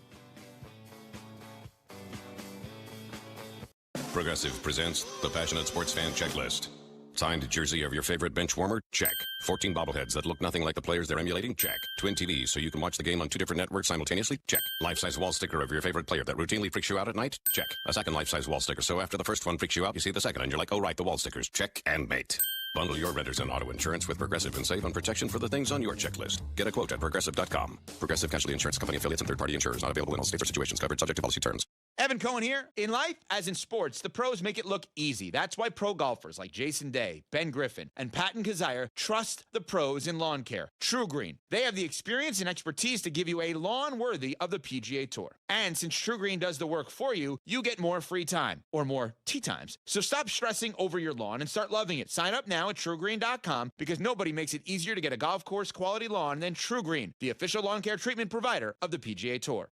Progressive presents the Passionate Sports Fan Checklist. Signed jersey of your favorite bench warmer? Check. 14 bobbleheads that look nothing like the players they're emulating? Check. Twin TVs so you can watch the game on 2 different networks simultaneously? Check. Life-size wall sticker of your favorite player that routinely freaks you out at night? Check. A second life-size wall sticker so after the first one freaks you out, you see the second and you're like, oh right, the wall stickers. Check and mate. Bundle your renters and auto insurance with Progressive and save on protection for the things on your checklist. Get a quote at Progressive.com. Progressive Casualty Insurance Company affiliates and third-party insurers not available in all states or situations. Covered subject to policy terms. Evan Cohen here. In life, as in sports, the pros make it look easy. That's why pro golfers like Jason Day, Ben Griffin, and Patton Kazire trust the pros in lawn care. True Green. They have the experience and expertise to give you a lawn worthy of the PGA Tour. And since True Green does the work for you, you get more free time, or more tee times. So stop stressing over your lawn and start loving it. Sign up now at TrueGreen.com because nobody makes it easier to get a golf course quality lawn than True Green, the official lawn care treatment provider of the PGA Tour.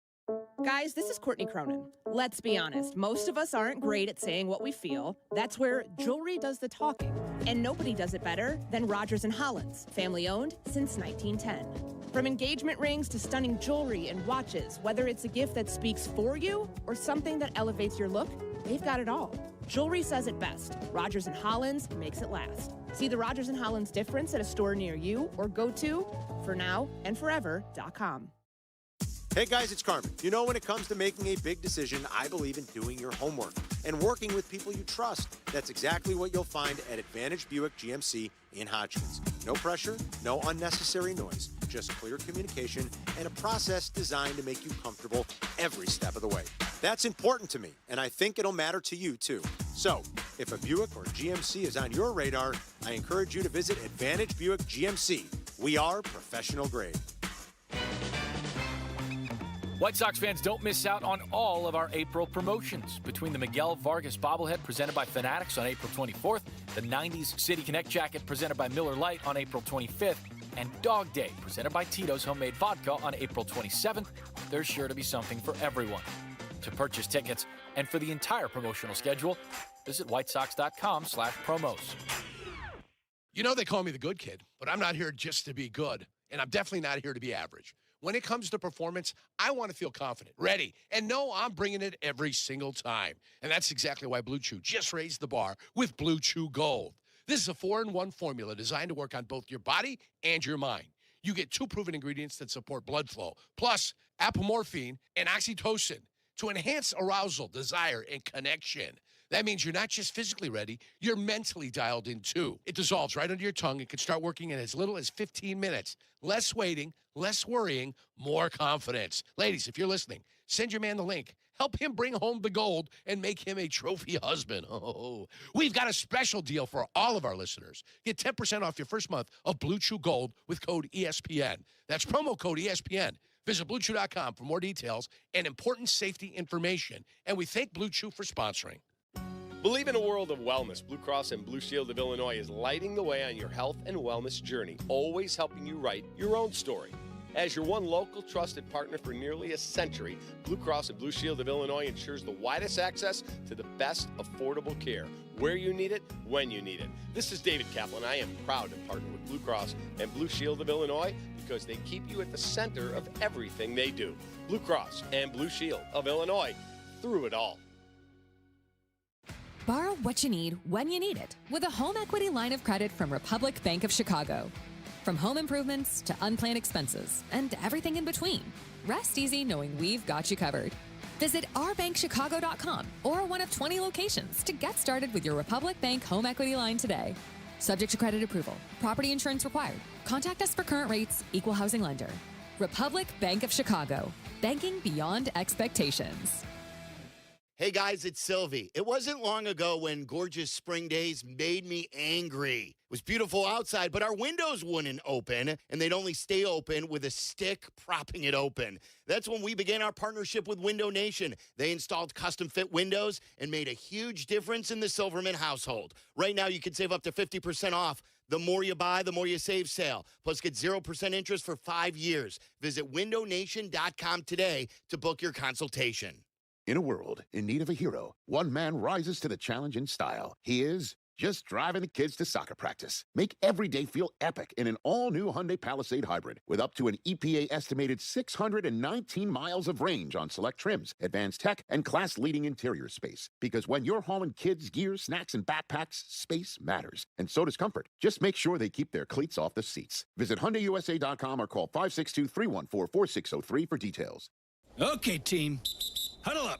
Guys, this is Courtney Cronin. Let's be honest, most of us aren't great at saying what we feel. That's where jewelry does the talking. And nobody does it better than Rogers & Hollins, family owned since 1910. From engagement rings to stunning jewelry and watches, whether it's a gift that speaks for you or something that elevates your look, they've got it all. Jewelry says it best. Rogers & Hollins makes it last. See the Rogers & Hollins difference at a store near you or go to fornowandforever.com. Hey guys, it's Carmen. You know, when it comes to making a big decision, I believe in doing your homework and working with people you trust. That's exactly what you'll find at Advantage Buick GMC in Hodgkins. No pressure, no unnecessary noise, just clear communication and a process designed to make you comfortable every step of the way. That's important to me, and I think it'll matter to you too. So, if a Buick or GMC is on your radar, I encourage you to visit Advantage Buick GMC. We are professional grade. White Sox fans, don't miss out on all of our April promotions. Between the Miguel Vargas bobblehead presented by Fanatics on April 24th, the 90s City Connect jacket presented by Miller Lite on April 25th, and Dog Day presented by Tito's Homemade Vodka on April 27th, there's sure to be something for everyone. To purchase tickets and for the entire promotional schedule, visit whitesox.com/promos. You know they call me the good kid, but I'm not here just to be good, and I'm definitely not here to be average. When it comes to performance, I want to feel confident, ready, and know I'm bringing it every single time. And that's exactly why Blue Chew just raised the bar with Blue Chew Gold. This is a 4-in-1 formula designed to work on both your body and your mind. You get 2 proven ingredients that support blood flow, plus apomorphine and oxytocin to enhance arousal, desire, and connection. That means you're not just physically ready, you're mentally dialed in too. It dissolves right under your tongue and can start working in as little as 15 minutes. Less waiting, less worrying, more confidence. Ladies, if you're listening, send your man the link. Help him bring home the gold and make him a trophy husband. Oh, we've got a special deal for all of our listeners. Get 10% off your first month of Blue Chew Gold with code ESPN. That's promo code ESPN. Visit BlueChew.com for more details and important safety information. And we thank Blue Chew for sponsoring. Believe in a world of wellness. Blue Cross and Blue Shield of Illinois is lighting the way on your health and wellness journey, always helping you write your own story. As your one local trusted partner for nearly a century, Blue Cross and Blue Shield of Illinois ensures the widest access to the best affordable care, where you need it, when you need it. This is David Kaplan. I am proud to partner with Blue Cross and Blue Shield of Illinois because they keep you at the center of everything they do. Blue Cross and Blue Shield of Illinois, through it all. Borrow what you need when you need it with a home equity line of credit from Republic Bank of Chicago. From home improvements to unplanned expenses and everything in between, rest easy knowing we've got you covered. Visit ourbankchicago.com or one of 20 locations to get started with your Republic Bank home equity line today. Subject to credit approval. Property insurance required. Contact us for current rates. Equal housing lender. Republic Bank of Chicago. Banking beyond expectations. Hey guys, it's Silvy. It wasn't long ago when gorgeous spring days made me angry. It was beautiful outside, but our windows wouldn't open, and they'd only stay open with a stick propping it open. That's when we began our partnership with Window Nation. They installed custom-fit windows and made a huge difference in the Silverman household. Right now, you can save up to 50% off. The more you buy, the more you save sale. Plus, get 0% interest for 5 years. Visit windownation.com today to book your consultation. In a world in need of a hero, one man rises to the challenge in style. He is just driving the kids to soccer practice. Make every day feel epic in an all-new Hyundai Palisade Hybrid with up to an EPA-estimated 619 miles of range on select trims, advanced tech, and class-leading interior space. Because when you're hauling kids, gear, snacks, and backpacks, space matters. And so does comfort. Just make sure they keep their cleats off the seats. Visit HyundaiUSA.com or call 562-314-4603 for details. Okay, team. Huddle up.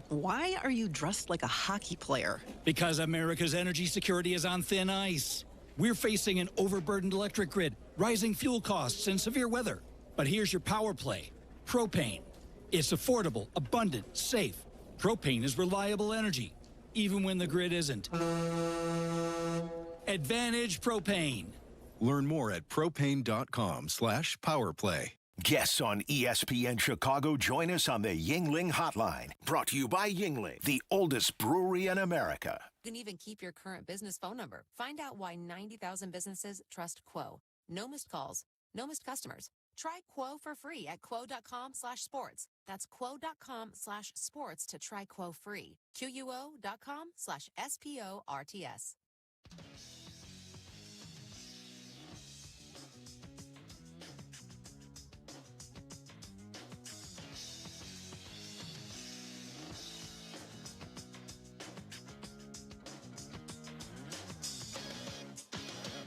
Why are you dressed like a hockey player? Because America's energy security is on thin ice. We're facing an overburdened electric grid, rising fuel costs, and severe weather. But here's your power play. Propane. It's affordable, abundant, safe, Propane is reliable energy, even when the grid isn't. Advantage Propane. Learn more at propane.com/powerplay. Guests on ESPN Chicago join us on the Yingling Hotline. Brought to you by Yingling, the oldest brewery in America. You can even keep your current business phone number. Find out why 90,000 businesses trust Quo. No missed calls, no missed customers. Try Quo for free at quo.com/sports. That's quo.com/sports to try Quo free. QUO.com/SPORTS.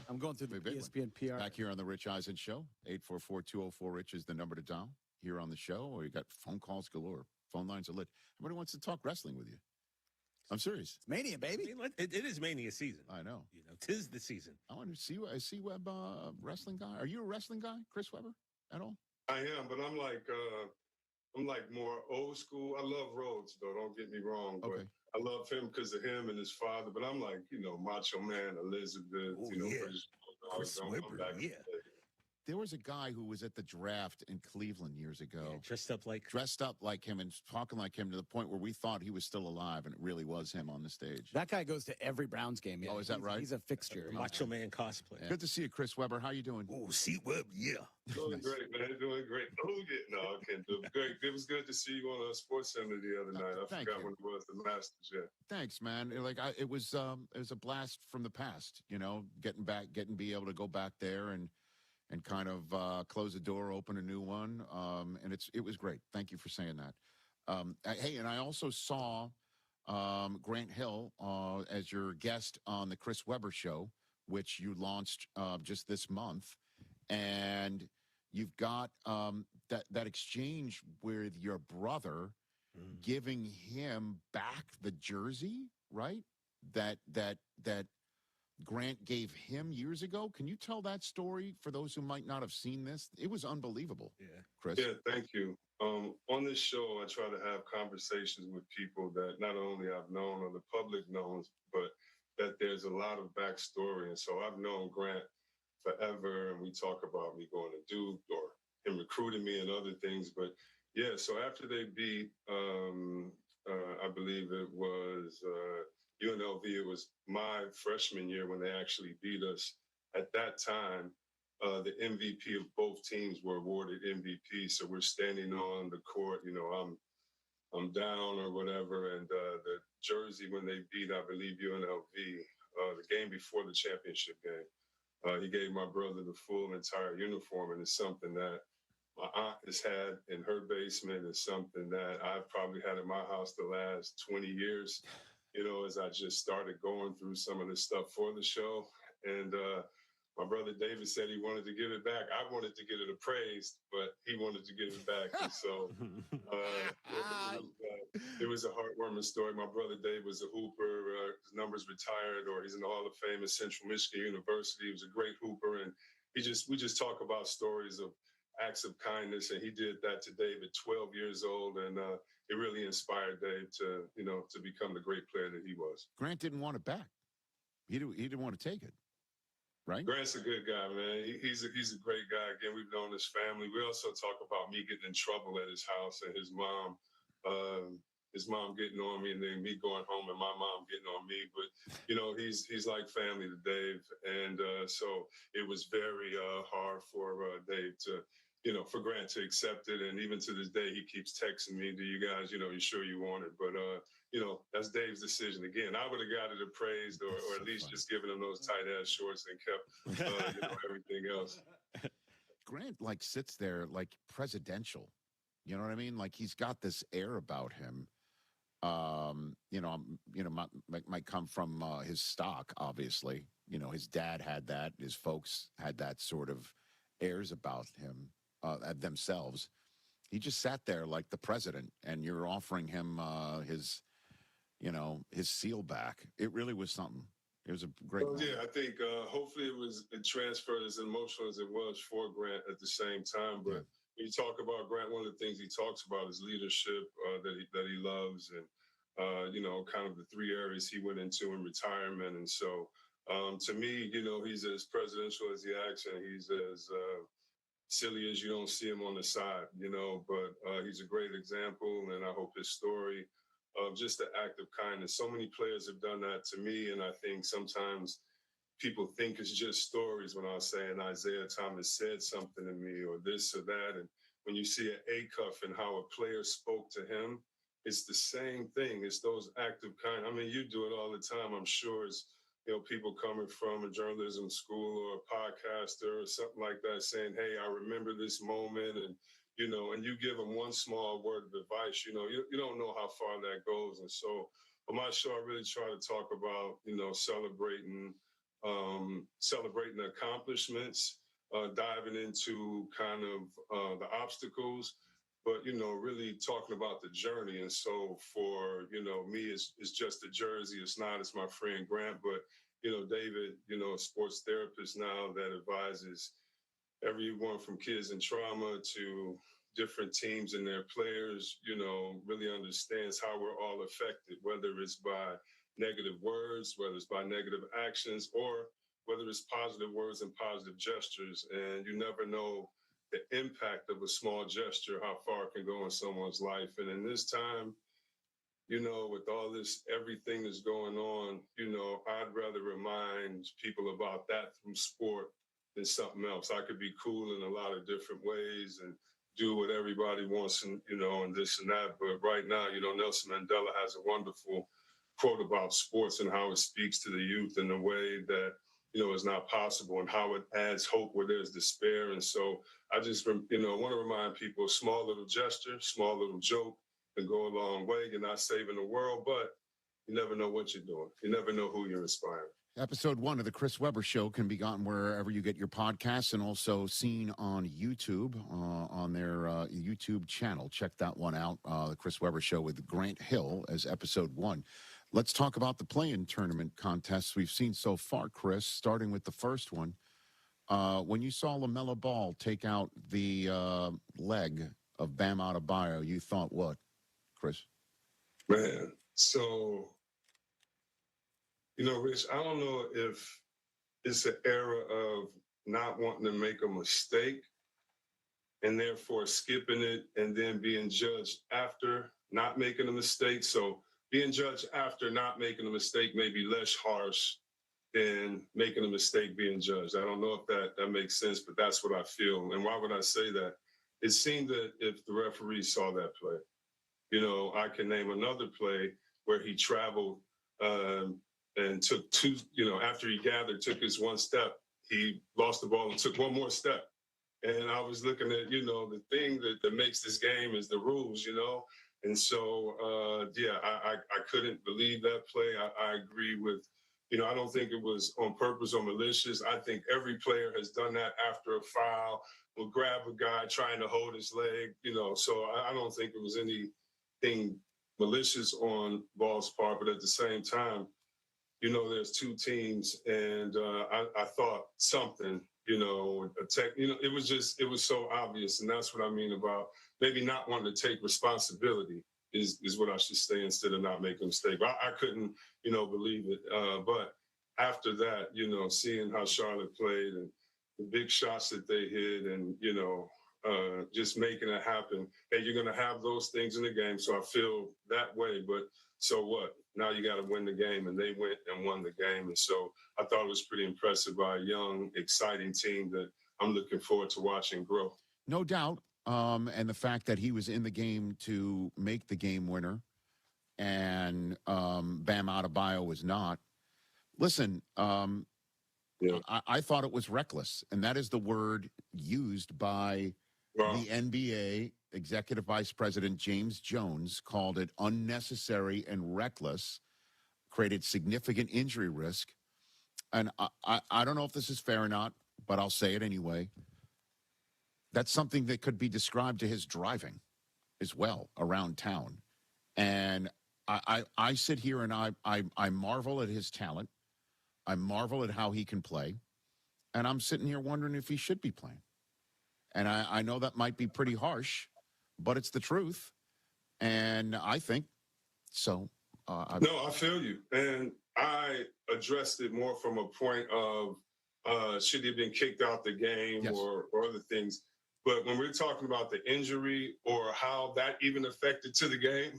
I'm going through the ESPN PR. Back here on the Rich Eisen Show, 844-204-RICH is the number to dial here on the show, or you got phone calls galore. Phone lines are lit. Everybody wants to talk wrestling with you. I'm serious. It's Mania, baby. It is Mania season. I know. Tis the season. I want to see a C-Web wrestling guy. Are you a wrestling guy, Chris Webber, at all? I am, but I'm like more old school. I love Rhodes, though. Don't get me wrong. But Okay. I love him because of him and his father. But I'm like, Macho Man, Elizabeth, British Chris I'm Webber, back in the day. There was a guy who was at the draft in Cleveland years ago. Dressed up like him and talking like him to the point where we thought he was still alive, and it really was him on the stage. That guy goes to every Browns game. Yeah. Oh, is that right? He's a fixture. Macho Man cosplay. Yeah. Good to see you, Chris Webber. How you doing? Oh, C-Web, yeah. Doing great, man. Doing great. Oh, yeah. No, I can't do it. Great. It was good to see you on a Sports Center the other night. I Thank forgot you. when it was, the Masters, yeah. Thanks, man. It was a blast from the past, be able to go back there and kind of close the door, open a new one. And it was great. Thank you for saying that. Hey, and I also saw Grant Hill as your guest on the Chris Webber Show, which you launched just this month. And you've got that exchange with your brother giving him back the jersey, right? That Grant gave him years ago. Can you tell that story for those who might not have seen this? It was unbelievable. Yeah. Chris. Yeah, thank you. On this show, I try to have conversations with people that not only I've known or the public knows, but that there's a lot of backstory. And so I've known Grant forever, and we talk about me going to Duke or him recruiting me and other things. But yeah, so after they beat, I believe it was UNLV, it was my freshman year when they actually beat us. At that time, the MVP of both teams were awarded MVP. So we're standing on the court, I'm down or whatever. And the jersey, when they beat, I believe, UNLV, the game before the championship game, he gave my brother the full entire uniform. And it's something that my aunt has had in her basement. It's something that I've probably had in my house the last 20 years, as I just started going through some of this stuff for the show. And my brother David said he wanted to give it back. I wanted to get it appraised, but he wanted to get it back. And so it was a heartwarming story. My brother Dave was a hooper. His number's retired, or he's in the Hall of Fame at Central Michigan University. He was a great hooper. And we just talk about stories of acts of kindness. And he did that to Dave at 12 years old. And it really inspired Dave to become the great player that he was. Grant didn't want it back. He didn't want to take it. Right? Grant's a good guy, man. He's a great guy. Again, we've known his family. We also talk about me getting in trouble at his house and his mom getting on me, and then me going home and my mom getting on me. But he's like family to Dave, and so it was very hard for Dave to, for Grant to accept it. And even to this day, he keeps texting me, "Do you guys, you sure you want it?" But that's Dave's decision. Again, I would have got it appraised, or at least just given him those tight ass shorts and kept everything else. Grant sits there like presidential. You know what I mean? Like he's got this air about him. Might come from his stock, obviously. His dad had that. His folks had that sort of airs about him themselves. He just sat there like the president, and you're offering him his seal back. It really was something. It was a great moment. Yeah, I think hopefully it transferred as emotional as it was for Grant at the same time. But when you talk about Grant, one of the things he talks about is leadership that he loves, and kind of the 3 areas he went into in retirement. And so to me, he's as presidential as he acts, and he's as silly as you don't see him on the side, but he's a great example. And I hope his story of just the act of kindness. So many players have done that to me. And I think sometimes people think it's just stories when I was saying Isaiah Thomas said something to me or this or that. And when you see an A-Cuff and how a player spoke to him, it's the same thing. It's those active kind. I mean, you do it all the time. I'm sure it's, people coming from a journalism school or a podcaster or something like that saying, hey, I remember this moment. And, and you give them one small word of advice, you don't know how far that goes. And so on my show, I really try to talk about, celebrating the accomplishments, diving into kind of the obstacles, but, really talking about the journey. And so for, me, it's just a jersey. It's not, it's my friend Grant, but, David, a sports therapist now that advises everyone from kids in trauma to different teams and their players, really understands how we're all affected, whether it's by negative words, whether it's by negative actions, or whether it's positive words and positive gestures. And you never know the impact of a small gesture, how far it can go in someone's life. And in this time, with all this, everything that's going on, I'd rather remind people about that from sport than something else. I could be cool in a lot of different ways and do what everybody wants and, and this and that. But right now, Nelson Mandela has a wonderful quote about sports and how it speaks to the youth in a way that, is not possible, and how it adds hope where there's despair. And so I just, want to remind people, a small little gesture, small little joke can go a long way. You're not saving the world, but you never know what you're doing. You never know who you're inspiring. Episode 1 of the Chris Webber Show can be gotten wherever you get your podcasts and also seen on YouTube, on their YouTube channel. Check that one out, the Chris Webber Show with Grant Hill as episode 1. Let's talk about the play-in tournament contests we've seen so far, Chris, starting with the first one. When you saw LaMelo Ball take out the leg of Bam Adebayo, you thought what, Chris? Man, so... Rich, I don't know if it's an era of not wanting to make a mistake and therefore skipping it and then being judged after not making a mistake. So being judged after not making a mistake may be less harsh than making a mistake being judged. I don't know if that makes sense, but that's what I feel. And why would I say that? It seemed that if the referee saw that play, I can name another play where he traveled and took two, after he gathered, took his one step, he lost the ball and took one more step. And I was looking at, the thing that makes this game is the rules, And so, I couldn't believe that play. I agree with, I don't think it was on purpose or malicious. I think every player has done that after a foul, will grab a guy trying to hold his leg, So I don't think it was anything malicious on Ball's part, but at the same time, there's two teams, and I thought something, it was so obvious. And that's what I mean about maybe not wanting to take responsibility is what I should say instead of not making a mistake. But I couldn't, believe it. But after that, seeing how Charlotte played and the big shots that they hit and, just making it happen. Hey, you're going to have those things in the game. So I feel that way. But so what? Now you got to win the game. And they went and won the game. And so I thought it was pretty impressive by a young, exciting team that I'm looking forward to watching grow. No doubt. And the fact that he was in the game to make the game winner and Bam Adebayo was not. Listen, I thought it was reckless. And that is the word used by the NBA Executive Vice President James Jones, called it unnecessary and reckless, created significant injury risk. And I don't know if this is fair or not, but I'll say it anyway. That's something that could be described to his driving as well around town. And I sit here and I marvel at his talent. I marvel at how he can play. And I'm sitting here wondering if he should be playing. And I know that might be pretty harsh, but it's the truth. And I think so. No, I feel you. And I addressed it more from a point of should he have been kicked out the game or other things. But when we're talking about the injury or how that even affected to the game,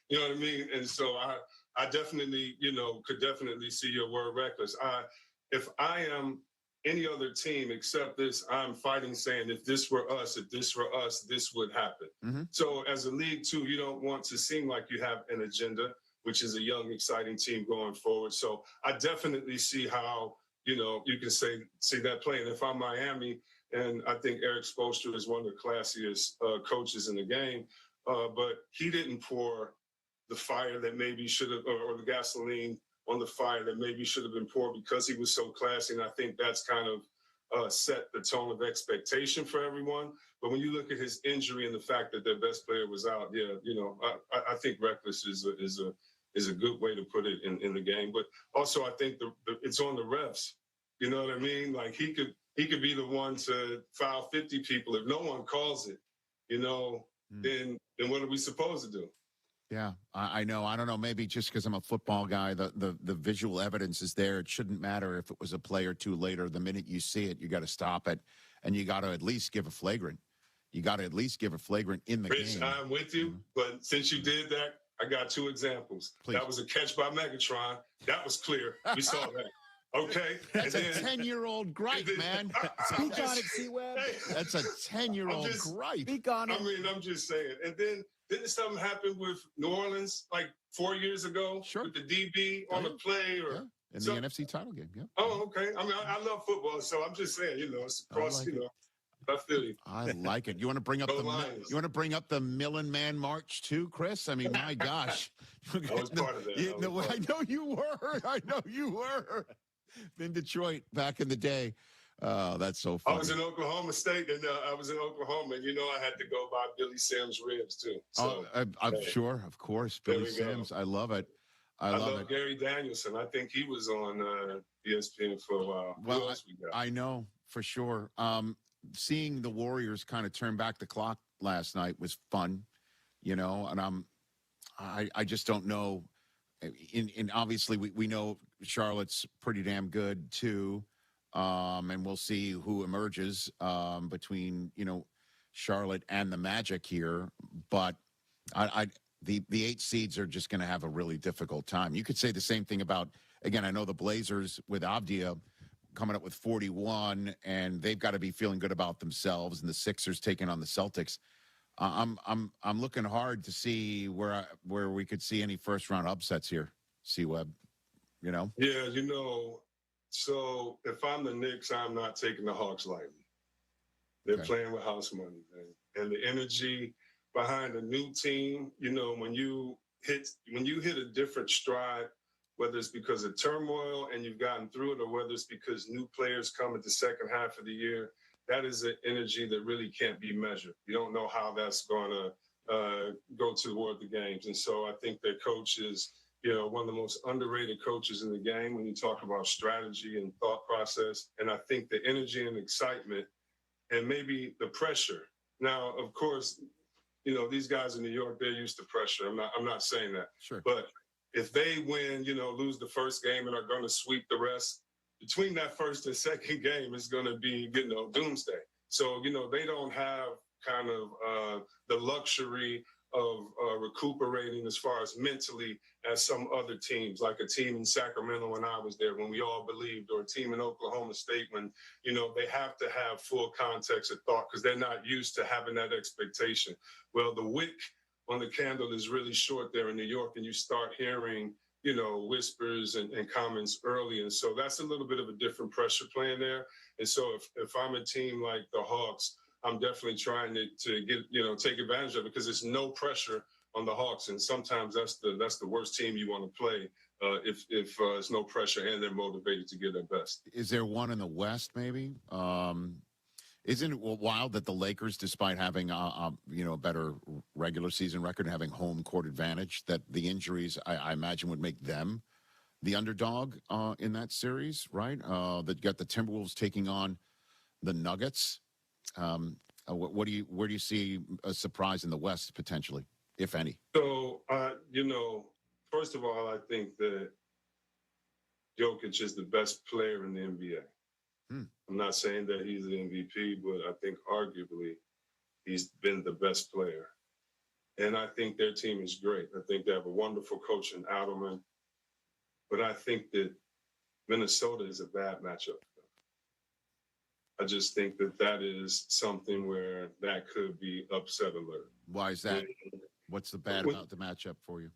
you know what I mean? And so I definitely, could definitely see your word reckless. If I am any other team except this, I'm fighting saying if this were us, this would happen. Mm-hmm. So as a league too, you don't want to seem like you have an agenda, which is a young, exciting team going forward. So I definitely see how, you can see that playing. If I'm Miami, and I think Eric Spoelstra is one of the classiest coaches in the game, but he didn't pour the fire that maybe should have, or the gasoline on the fire that maybe should have been poured because he was so classy. And I think that's kind of set the tone of expectation for everyone. But when you look at his injury and the fact that their best player was out, I think reckless is a good way to put it in the game. But also, I think it's on the refs. You know what I mean? Like he could be the one to foul 50 people. If no one calls it, then what are we supposed to do? Yeah, I know. I don't know. Maybe just because I'm a football guy, the visual evidence is there. It shouldn't matter if it was a play or two later. The minute you see it, you got to stop it, and you got to at least give a flagrant. You got to at least give a flagrant in the Rich, game. I'm with you, but since you did that, I got two examples. Please. That was a catch by Megatron. That was clear. We saw that. Okay. That's a 10-year-old gripe, man. Speak on it, C-Web. That's a 10-year-old gripe. Speak on it. I mean, I'm just saying. And then didn't something happen with New Orleans like 4 years ago with the DB on the play or in the NFC title game? Yeah. Oh, okay. I mean, I love football, so I'm just saying, it's across, I feel you. I like it. You want to bring up the Millen Man March too, Chris? I mean, my gosh. I was part of that. I know you were. I know you were. In Detroit back in the day. That's so funny. I was in Oklahoma State, and I was in Oklahoma, and I had to go by Billy Sims' ribs too. So, I'm sure, of course, Billy Sims. I love it. I love it. Gary Danielson. I think he was on ESPN for a while. Well, I know for sure. Seeing the Warriors kind of turn back the clock last night was fun, and I just don't know. And obviously we know Charlotte's pretty damn good too. And we'll see who emerges between, Charlotte and the Magic here. But the 8 seeds are just going to have a really difficult time. You could say the same thing about, again, I know the Blazers with Avdia coming up with 41, and they've got to be feeling good about themselves, and the Sixers taking on the Celtics. I'm looking hard to see where we could see any first round upsets here, C-Web, Yeah, so if I'm the Knicks, I'm not taking the Hawks lightly. They're playing with house money, man. And the energy behind a new team, when you hit a different stride, whether it's because of turmoil and you've gotten through it, or whether it's because new players come at the second half of the year, that is an energy that really can't be measured. You don't know how that's going to go toward the games. And so I think that coach is, one of the most underrated coaches in the game when you talk about strategy and thought process. And I think the energy and excitement and maybe the pressure. Now, of course, these guys in New York, they're used to pressure. I'm not saying that. Sure. But if they win, lose the first game and are going to sweep the rest, between that first and second game is going to be, doomsday. So, they don't have kind of the luxury of recuperating as far as mentally as some other teams, like a team in Sacramento when I was there, when we all believed, or a team in Oklahoma State when, they have to have full context of thought because they're not used to having that expectation. Well, the wick on the candle is really short there in New York, and you start hearing, whispers and comments early. And so that's a little bit of a different pressure playing there. And so if I'm a team like the Hawks, I'm definitely trying to get, take advantage of it because there's no pressure on the Hawks. And sometimes that's the worst team you want to play if there's no pressure and they're motivated to give their best. Is there one in the West maybe? Isn't it wild that the Lakers, despite having a better regular season record and having home court advantage, that the injuries I imagine would make them the underdog in that series, right? That got the Timberwolves taking on the Nuggets. Where do you see a surprise in the West potentially, if any? So first of all, I think that Jokic is the best player in the NBA. I'm not saying that he's the MVP, but I think arguably he's been the best player. And I think their team is great. I think they have a wonderful coach in Adelman. But I think that Minnesota is a bad matchup. I just think that that is something where that could be upset alert. Why is that? What's the bad about the matchup for you?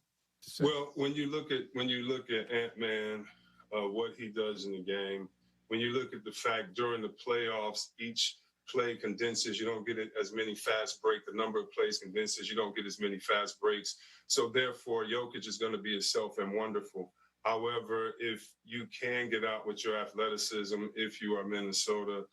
Well, when you look at Ant-Man, what he does in the game, when you look at the fact during the playoffs, each play condenses. You don't get as many fast breaks. The number of plays condenses. You don't get as many fast breaks. So therefore, Jokic is going to be himself and wonderful. However, if you can get out with your athleticism, if you are Minnesota,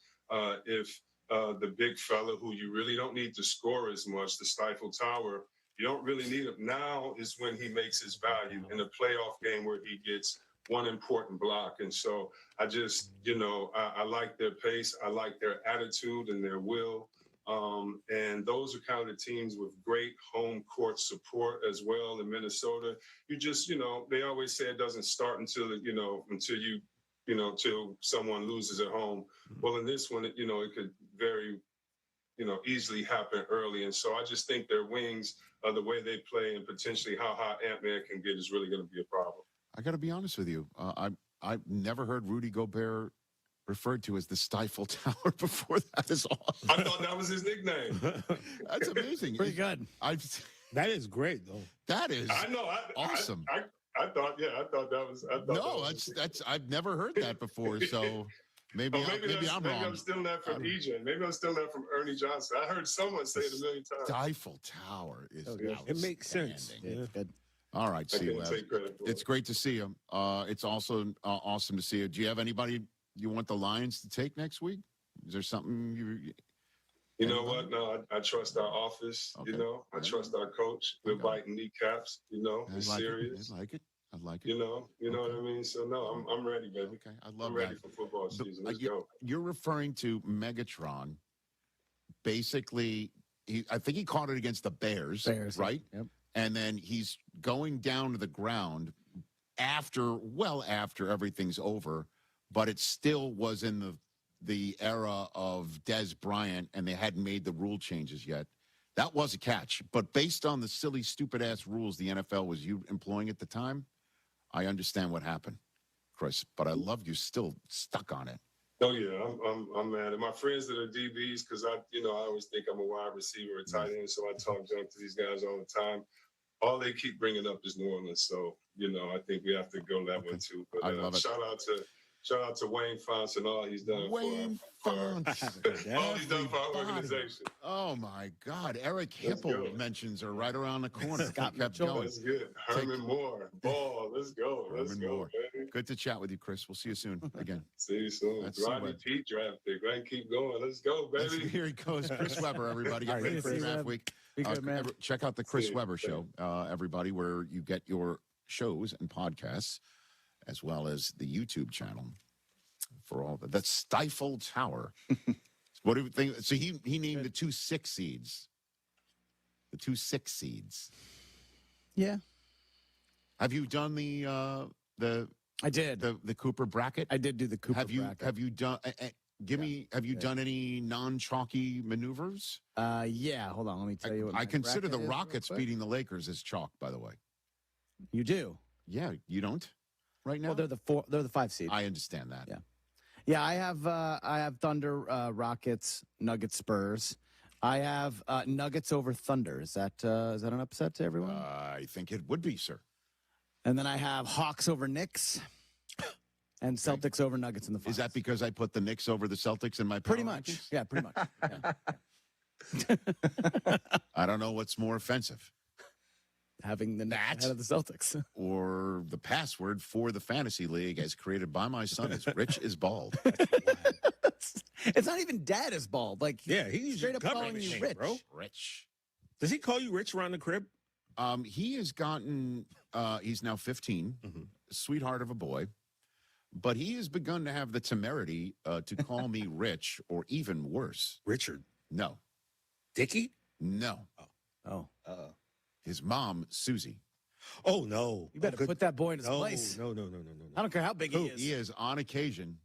if the big fella who you really don't need to score as much, the Stifle Tower, you don't really need him. Now is when he makes his value in a playoff game where he gets one important block. And so I just, I like their pace. I like their attitude and their will. And those are kind of the teams with great home court support as well in Minnesota. You just, they always say it doesn't start until someone loses at home. Well, in this one, it could very, easily happen early. And so I just think their wings, the way they play and potentially how high Ant-Man can get is really going to be a problem. I got to be honest with you. I've never heard Rudy Gobert referred to as the Stifle Tower before. That is awesome. I thought that was his nickname. That's amazing. Pretty good. That is great, though. That is awesome. I thought that was. That's I've never heard that before. So maybe I'm wrong. I'm stealing that from EJ. Maybe I'm stealing that from Ernie Johnson. I heard someone say it a million times. Stifle Tower is. It makes sense. Yeah. Good. All right, it's great to see you. It's also awesome to see you. Do you have anybody you want the Lions to take next week? Is there something you know what? No, I trust our office. Okay. I trust our coach. We're biting kneecaps. He's serious. I like it. You know what I mean? So no, I'm ready, baby. Okay, I love I'm ready for football season. Let's go. You're referring to Megatron. Basically, I think he caught it against the Bears, right? Yep. And then he's going down to the ground after everything's over, but it still was in the era of Des Bryant, and they hadn't made the rule changes yet. That was a catch. But based on the silly, stupid-ass rules the NFL was employing at the time, I understand what happened, Chris. But I love you still stuck on it. Oh, yeah, I'm mad. And my friends that are DBs, because I always think I'm a wide receiver or tight end, so I talk junk to these guys all the time. All they keep bringing up is New Orleans. So, I think we have to go that way too. But I love it. Shout out to Wayne Fonts and all he's done for our organization. Oh, my God. Eric Hipple mentions are right around the corner. Scott kept going. That's good. Herman Moore. Ball. Let's go. Let's go, baby. Good to chat with you, Chris. We'll see you soon again. See you soon. Rodney Pete draft pick. Right? Keep going. Let's go, baby. Here he goes. Chris Webber, everybody. Get ready for draft week. Check out the Chris Webber Show, everybody, where you get your shows and podcasts, as well as the YouTube channel for all that. That's Stifle Tower. What do you think? So he named the 2 6 seeds. The 2 6 seeds. Yeah. Have you done the I did the Cooper bracket? I did do the Cooper bracket. Have you done? Have you done any non-chalky maneuvers? Yeah. Hold on. Let me tell you what I consider the bracket is Rockets real quick. beating the Lakers as chalk. By the way, You do. yeah, you don't. Right now, Well, they're the 5 seed. I understand that. Yeah. Yeah, I have Thunder, Rockets, Nuggets, Spurs. I have Nuggets over Thunder. Is that an upset to everyone? I think it would be, sir. And then I have Hawks over Knicks, and Celtics over Nuggets in the finals. Is that because I put the Knicks over the Celtics in my power Pretty much. rankings? Yeah, pretty much. Yeah. I don't know what's more offensive. Having the Knicks ahead of the Celtics. Or the password for the fantasy league as created by my son is Rich is bald. It's not even Dad is bald. Like, Yeah, he's straight up calling you Rich. bro. Rich. Does he call you Rich around the crib? He has gotten, he's now 15, sweetheart of a boy, but he has begun to have the temerity to call me Rich, or even worse. Richard. No. Dickie? No. Oh. His mom, Susie. Oh, no. You better put that boy in his place. No. I don't care how big he is. He is, on occasion,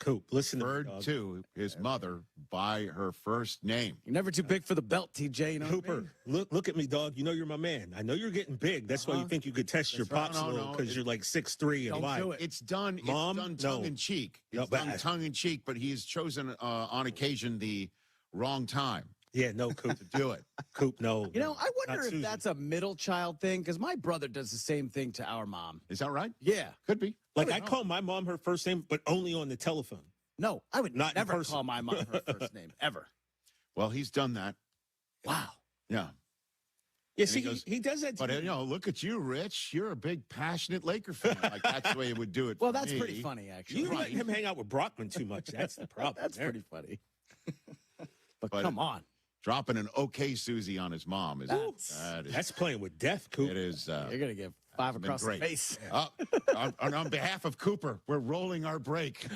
Coop, listen to me, referred dog. to his mother by her first name. You're never too big for the belt, TJ. You know Cooper, look at me, dog. You know you're my man. I know you're getting big. That's why you think you could test your pops a little because you're like 6'3" and wide. It's done. Mom, it's done tongue in cheek. It's No, done but- tongue in cheek, but he has chosen on occasion the wrong time. Yeah, no, Coop. to do it. Coop, no. You know, I wonder Not if Susan. that's a middle child thing because my brother does the same thing to our mom. Is that right? Yeah. Could be. Like, I call my mom her first name, but only on the telephone. No, I would Not in never person. call my mom her first name, ever. Well, he's done that. Wow. Yeah. Yeah, And see, he goes, he does that. But, look at you, Rich. You're a big, passionate Laker fan. Like, that's the way he would do it. Well, for that's me. pretty funny, actually. You let him hang out with Brockman too much. That's the problem. That's there. pretty funny. but come on. Dropping an okay Susie on his mom is That's playing with death, Coop. It is. You're going to get 5 been across the great. face. On behalf of Cooper, we're rolling our break.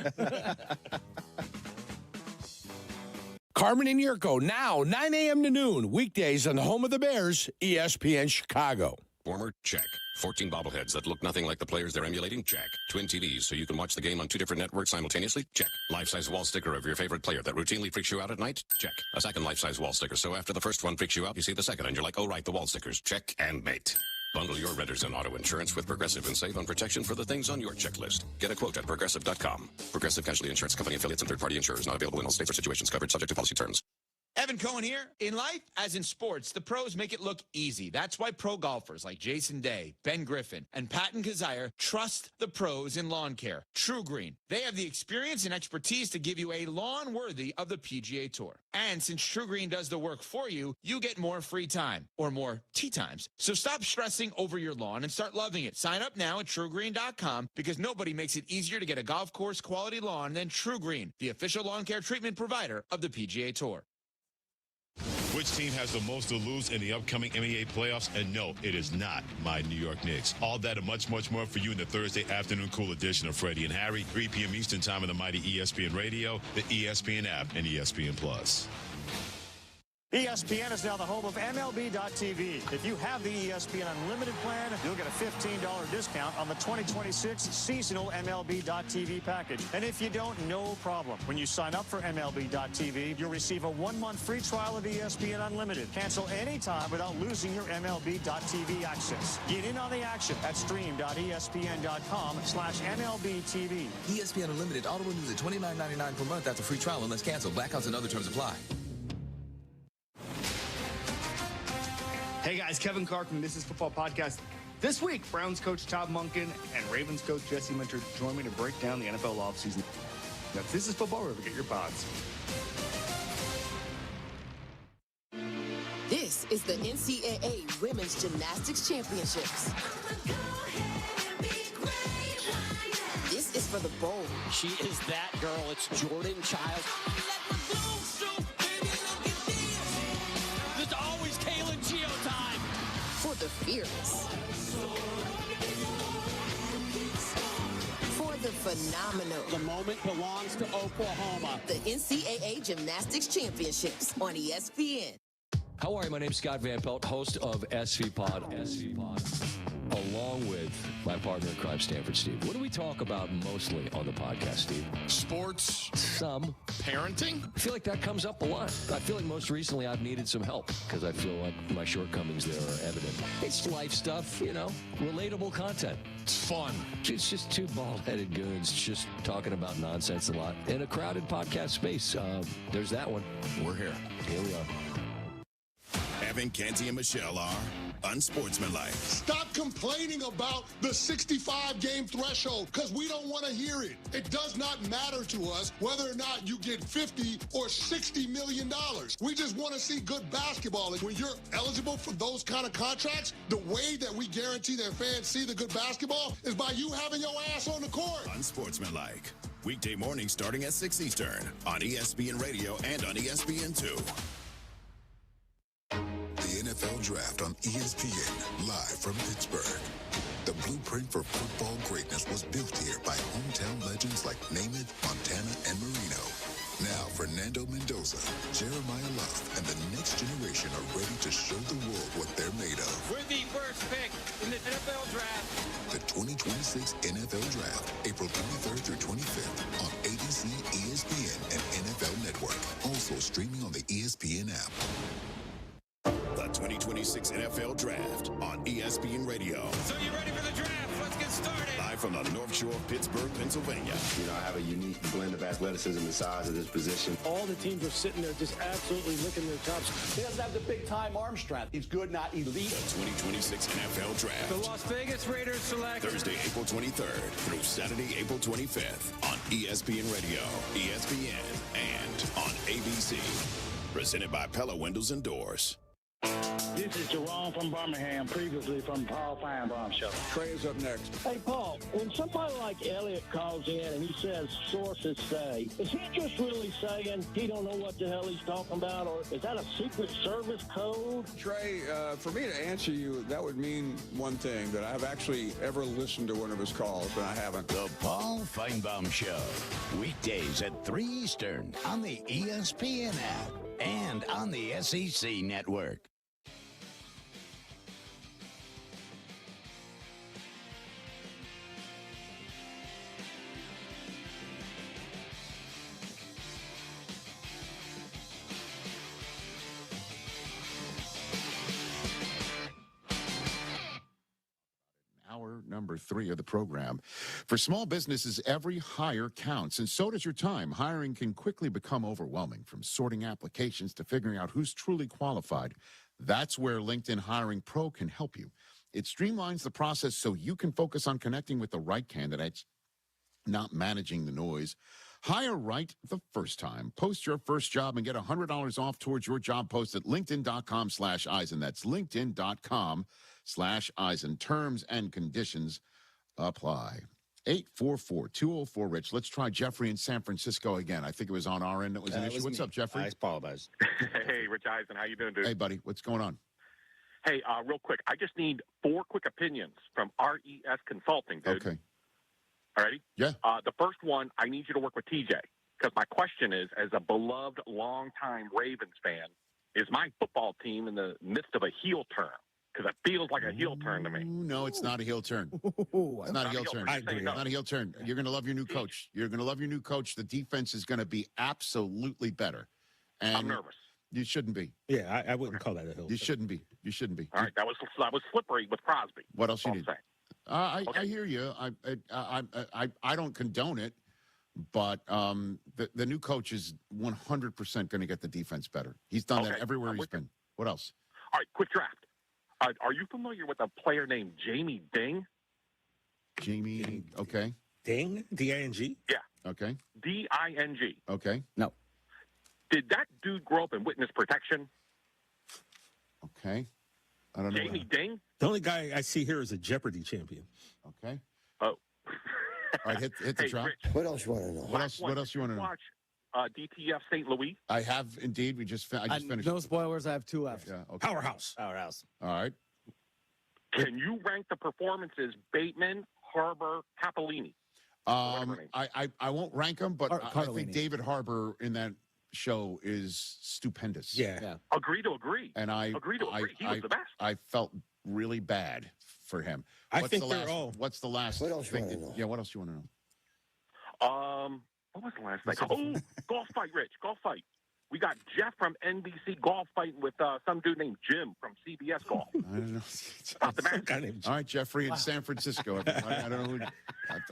Carmen and Jurko, now 9 a.m. to noon, weekdays on the home of the Bears, ESPN Chicago. Warmer? Check. 14 bobbleheads that look nothing like the players they're emulating? Check. Twin TVs so you can watch the game on 2 different networks simultaneously? Check. Life-size wall sticker of your favorite player that routinely freaks you out at night? Check. A second life-size wall sticker so after the first one freaks you out, you see the second and you're like, oh, right, the wall stickers. Check and mate. Bundle your renters and auto insurance with Progressive and save on protection for the things on your checklist. Get a quote at Progressive.com. Progressive Casualty Insurance Company affiliates and third-party insurers not available in all states or situations. Coverage subject to policy terms. Evan Cohen here. In life, as in sports, the pros make it look easy. That's why pro golfers like Jason Day, Ben Griffin, and Patton Kazire trust the pros in lawn care. True Green. They have the experience and expertise to give you a lawn worthy of the PGA Tour. And since True Green does the work for you, you get more free time or more tee times. So stop stressing over your lawn and start loving it. Sign up now at TrueGreen.com because nobody makes it easier to get a golf course quality lawn than True Green, the official lawn care treatment provider of the PGA Tour. Which team has the most to lose in the upcoming NBA playoffs? And no, it is not my New York Knicks. All that and much, much more for you in the Thursday afternoon cool edition of Freddie and Harry, 3 p.m. Eastern time on the mighty ESPN Radio, the ESPN app, and ESPN Plus. ESPN is now the home of MLB.tv. If you have the ESPN Unlimited plan, you'll get a $15 discount on the 2026 seasonal MLB.tv package. And if you don't, no problem. When you sign up for MLB.tv, you'll receive a 1-month free trial of ESPN Unlimited. Cancel anytime without losing your MLB.tv access. Get in on the action at stream.espn.com/MLBTV. ESPN Unlimited auto renews at $29.99 per month after free trial unless canceled. Blackouts and other terms apply. Hey guys, Kevin Carr from This Is Football Podcast. This week, Browns coach Todd Monken and Ravens coach Jesse Minter join me to break down the NFL offseason. That's This Is Football, wherever you get your pods. This is the NCAA Women's Gymnastics Championships. This is for the bowl. She is that girl. It's Jordan Childs. There's always Kaylin Geo time. For the fearless. For the phenomenal. The moment belongs to Oklahoma. The NCAA Gymnastics Championships on ESPN. How are you? My name's Scott Van Pelt, host of SV Pod, along with my partner in crime, Stanford Steve. What do we talk about mostly on the podcast, Steve? Sports. Some. Parenting. I feel like that comes up a lot. I feel like most recently I've needed some help because I feel like my shortcomings there are evident. It's life stuff, relatable content. It's fun. It's just two bald-headed goons just talking about nonsense a lot in a crowded podcast space. There's that one. We're here. Here we are. Evan, Canty, and Michelle are unsportsmanlike. Stop complaining about the 65-game threshold because we don't want to hear it. It does not matter to us whether or not you get $50 or $60 million. We just want to see good basketball. And when you're eligible for those kind of contracts, the way that we guarantee that fans see the good basketball is by you having your ass on the court. Unsportsmanlike. Weekday mornings starting at 6 Eastern on ESPN Radio and on ESPN2. The NFL Draft on ESPN, live from Pittsburgh. The blueprint for football greatness was built here by hometown legends like Namath, Montana, and Marino. Now for Fernando Mendoza, Jeremiah Love, and the next generation are ready to show the world what they're made of. We're the first pick in the NFL Draft. The 2026 NFL Draft, April 23rd through 25th on ABC, ESPN, and NFL Network. Also streaming on the ESPN app. The 2026 NFL Draft on ESPN Radio. So you ready for the draft? Let's get started. Live from the North Shore of Pittsburgh, Pennsylvania. You know, I have a unique blend of athleticism and size at this position. All the teams are sitting there just absolutely licking their chops. He doesn't have the big-time arm strength. He's good, not elite. The 2026 NFL Draft. The Las Vegas Raiders select Thursday, April 23rd through Saturday, April 25th on ESPN Radio, ESPN, and on ABC. Presented by Pella Windows and Doors. This is Jerome from Birmingham, previously from Paul Feinbaum Show. Trey is up next. Hey, Paul, when somebody like Elliott calls in and he says sources say, is he just really saying he don't know what the hell he's talking about, or is that a Secret Service code? Trey, for me to answer you, that would mean one thing, that I've actually ever listened to one of his calls, and I haven't. The Paul Feinbaum Show, weekdays at 3 Eastern on the ESPN app and on the SEC Network. Hour number 3 of the program. For small businesses, every hire counts, and so does your time. Hiring can quickly become overwhelming, from sorting applications to figuring out who's truly qualified. That's where LinkedIn Hiring Pro can help you. It streamlines the process so you can focus on connecting with the right candidates, not managing the noise. Hire right the first time. Post your first job and get $100 off towards your job post at linkedin.com/Eisen. That's linkedin.com/Eisen. Terms and conditions apply. 844-204-RICH. Let's try Jeffrey in San Francisco again. I think it was on our end that was an issue. What's up, Jeffrey? I apologize. Hey, Rich Eisen. How you doing, dude? Hey, buddy. What's going on? Hey, real quick. I just need 4 quick opinions from RES Consulting, dude. Okay. All righty? Yeah. The first one, I need you to work with TJ, because my question is, as a beloved, longtime Ravens fan, is my football team in the midst of a heel turn? Because it feels like a heel turn to me. No, it's not a heel turn. It's not a heel turn. I agree. It's not a heel turn. You're going to love your new coach. You're going to love your new coach. The defense is going to be absolutely better. And I'm nervous. You shouldn't be. Yeah, I wouldn't call that a hill. You shouldn't be. You shouldn't be. All right, that was slippery with Crosby. What else you need? I Okay. hear you. I don't condone it, but the new coach is 100% going to get the defense better. He's done that everywhere he's been. What else? All right, quick draft. Are you familiar with a player named Jamie Ding? Jamie, okay. Ding? D-I-N-G? Yeah. Okay. D-I-N-G. Okay. No. Did that dude grow up in witness protection? Okay. I don't know. Jamie Ding? The only guy I see here is a Jeopardy champion. Okay. Oh. All right, hit the Hey, drop. Rich. What else you want to know? What else you want to know? Watch DTF St. Louis. I have indeed. I just finished. No spoilers. I have 2 left. Yeah. Okay. Powerhouse. All right. Can you rank the performances Bateman, Harbor, Capellini? I won't rank them, but I think Cardellini. David Harbour in that show is stupendous. Yeah. Agree to agree. And I agree to agree. He was the best. I felt really bad for him. I What's think the they're last, all- What's the last What else you thing? wanna know? Yeah, what else you want to know? What was the last thing? Oh, golf fight, Rich. Golf fight. We got Jeff from NBC golf fighting with some dude named Jim from CBS Golf. I don't know. All right, Jeffrey in San Francisco. I don't know.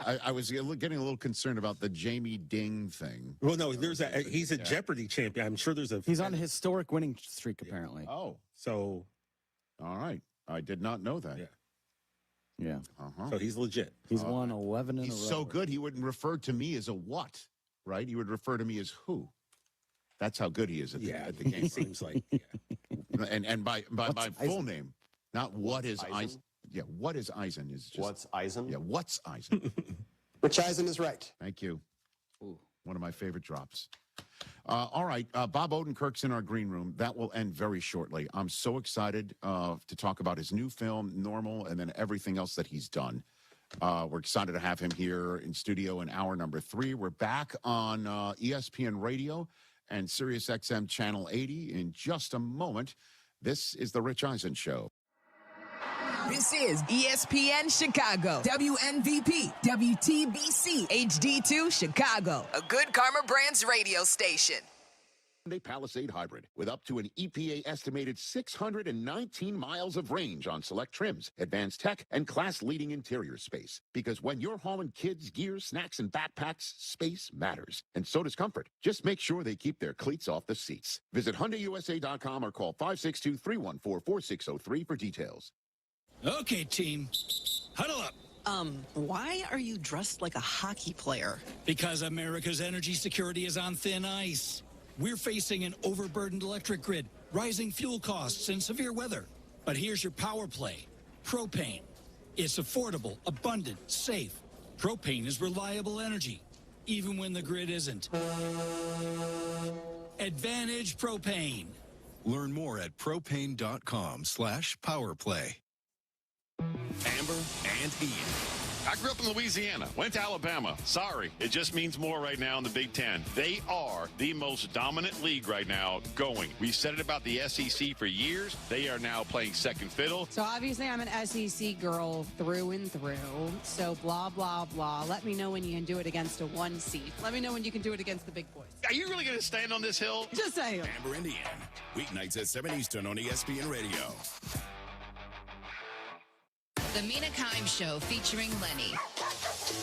I was getting a little concerned about the Jamie Ding thing. Well, no, he's a Jeopardy champion. I'm sure there's a. He's on a historic winning streak, apparently. Oh. So. All right. I did not know that. Yeah. Uh-huh. So he's legit. He's won 11 in a row. He's so good, he wouldn't refer to me as a what, right? He would refer to me as who. That's how good he is at the game. Seems like. Yeah. And by my full name, not what is Eisen. Yeah, what is Eisen is just What's Eisen? Yeah, what's Eisen? Rich Eisen is right. Thank you. Ooh, one of my favorite drops. All right, Bob Odenkirk's in our green room. That will end very shortly. I'm so excited to talk about his new film, Normal, and then everything else that he's done. We're excited to have him here in studio in hour number 3. We're back on ESPN Radio and SiriusXM Channel 80 in just a moment. This is The Rich Eisen Show. This is ESPN Chicago, WNVP, WTBC, HD2 Chicago, a good Karma Brands radio station. Hyundai Palisade Hybrid with up to an EPA estimated 619 miles of range on select trims, advanced tech, and class-leading interior space. Because when you're hauling kids, gear, snacks, and backpacks, space matters. And so does comfort. Just make sure they keep their cleats off the seats. Visit HyundaiUSA.com or call 562-314-4603 for details. Okay, team. Huddle up. Why are you dressed like a hockey player? Because America's energy security is on thin ice. We're facing an overburdened electric grid, rising fuel costs, and severe weather. But here's your power play. Propane. It's affordable, abundant, safe. Propane is reliable energy, even when the grid isn't. Advantage Propane. Learn more at propane.com/powerplay. Amber and Ian. I grew up in Louisiana, went to Alabama. Sorry, it just means more right now in the Big Ten. They are the most dominant league right now going. We've said it about the SEC for years. They are now playing second fiddle. So obviously I'm an SEC girl through and through. So blah, blah, blah. Let me know when you can do it against a 1 seed. Let me know when you can do it against the big boys. Are you really going to stand on this hill? Just saying. Amber and Ian. Weeknights at 7 Eastern on ESPN Radio. The Mina Kimes Show featuring Lenny.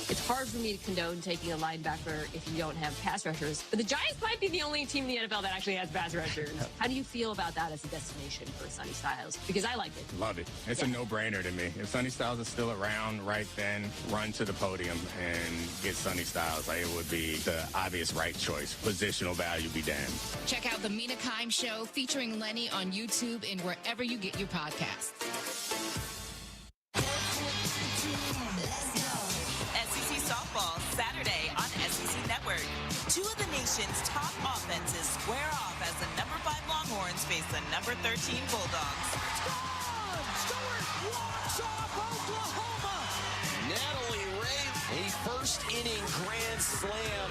It's hard for me to condone taking a linebacker if you don't have pass rushers, but the Giants might be the only team in the NFL that actually has pass rushers. How do you feel about that as a destination for Sonny Styles? Because I like it. Love it. It's a no-brainer to me. If Sonny Styles is still around right then, run to the podium and get Sonny Styles. Like, it would be the obvious right choice. Positional value be damned. Check out The Mina Kimes Show featuring Lenny on YouTube and wherever you get your podcasts. SEC Softball, Saturday on SEC Network. Two of the nation's top offenses square off as the number 5 Longhorns face the number 13 Bulldogs. Stewart walks off Oklahoma. Natalie Ray, a first-inning grand slam.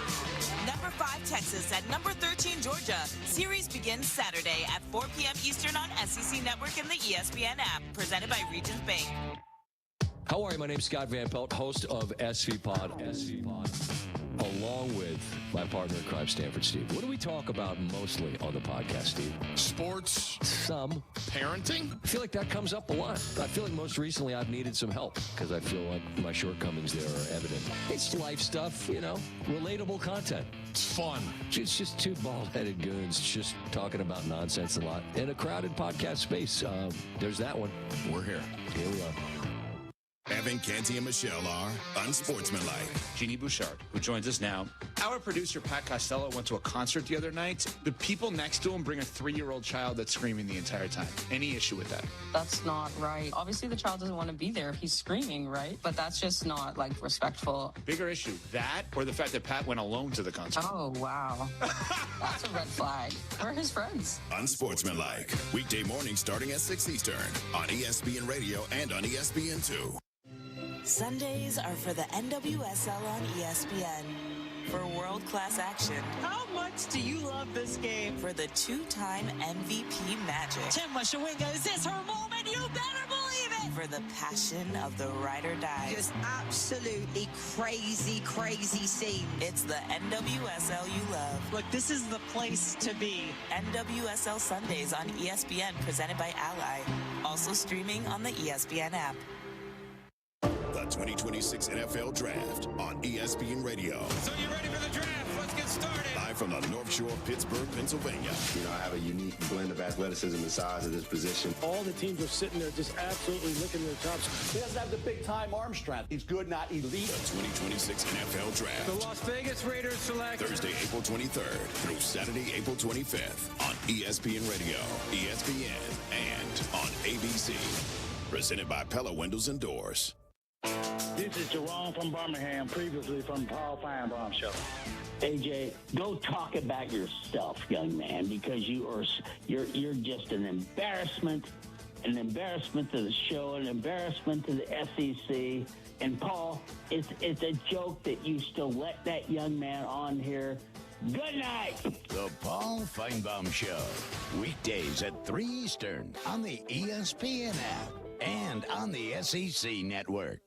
Number 5 Texas at number 13 Georgia. Series begins Saturday at 4 p.m. Eastern on SEC Network and the ESPN app. Presented by Regions Bank. How are you? My name's Scott Van Pelt, host of SV Pod, along with my partner in crime, Stanford Steve. What do we talk about mostly on the podcast, Steve? Sports. Some. Parenting. I feel like that comes up a lot. I feel like most recently I've needed some help because I feel like my shortcomings there are evident. It's life stuff, you know, relatable content. It's fun. It's just two bald-headed goons just talking about nonsense a lot in a crowded podcast space. There's that one. We're here. Here we are. Evan, Canty, and Michelle are unsportsmanlike. Jeannie Bouchard, who joins us now. Our producer, Pat Costello, went to a concert the other night. The people next to him bring a 3-year-old child that's screaming the entire time. Any issue with that? That's not right. Obviously, the child doesn't want to be there if he's screaming, right? But that's just not, like, respectful. Bigger issue, that or the fact that Pat went alone to the concert? Oh, wow. That's a red flag. Where are his friends? Unsportsmanlike. Weekday morning starting at 6 Eastern on ESPN Radio and on ESPN2. Sundays are for the NWSL on ESPN. For world-class action. How much do you love this game? For the 2-time MVP magic. Tim Mashawinga, is this her moment? You better believe it! For the passion of the ride or die. Just absolutely crazy, crazy scene. It's the NWSL you love. Look, this is the place to be. NWSL Sundays on ESPN, presented by Ally. Also streaming on the ESPN app. The 2026 NFL Draft on ESPN Radio. So you ready for the draft? Let's get started. Live from the North Shore of Pittsburgh, Pennsylvania. You know, I have a unique blend of athleticism and size at this position. All the teams are sitting there just absolutely licking their chops. He doesn't have the big-time arm strength. He's good, not elite. The 2026 NFL Draft. The Las Vegas Raiders select. Thursday, April 23rd through Saturday, April 25th on ESPN Radio, ESPN, and on ABC. Presented by Pella Windows and Doors. This is Jerome from Birmingham, previously from Paul Feinbaum Show. AJ, go talk about yourself, young man, because you're just an embarrassment to the show, an embarrassment to the SEC. And Paul, it's a joke that you still let that young man on here. Good night. The Paul Feinbaum Show. Weekdays at 3 Eastern on the ESPN app and on the SEC network.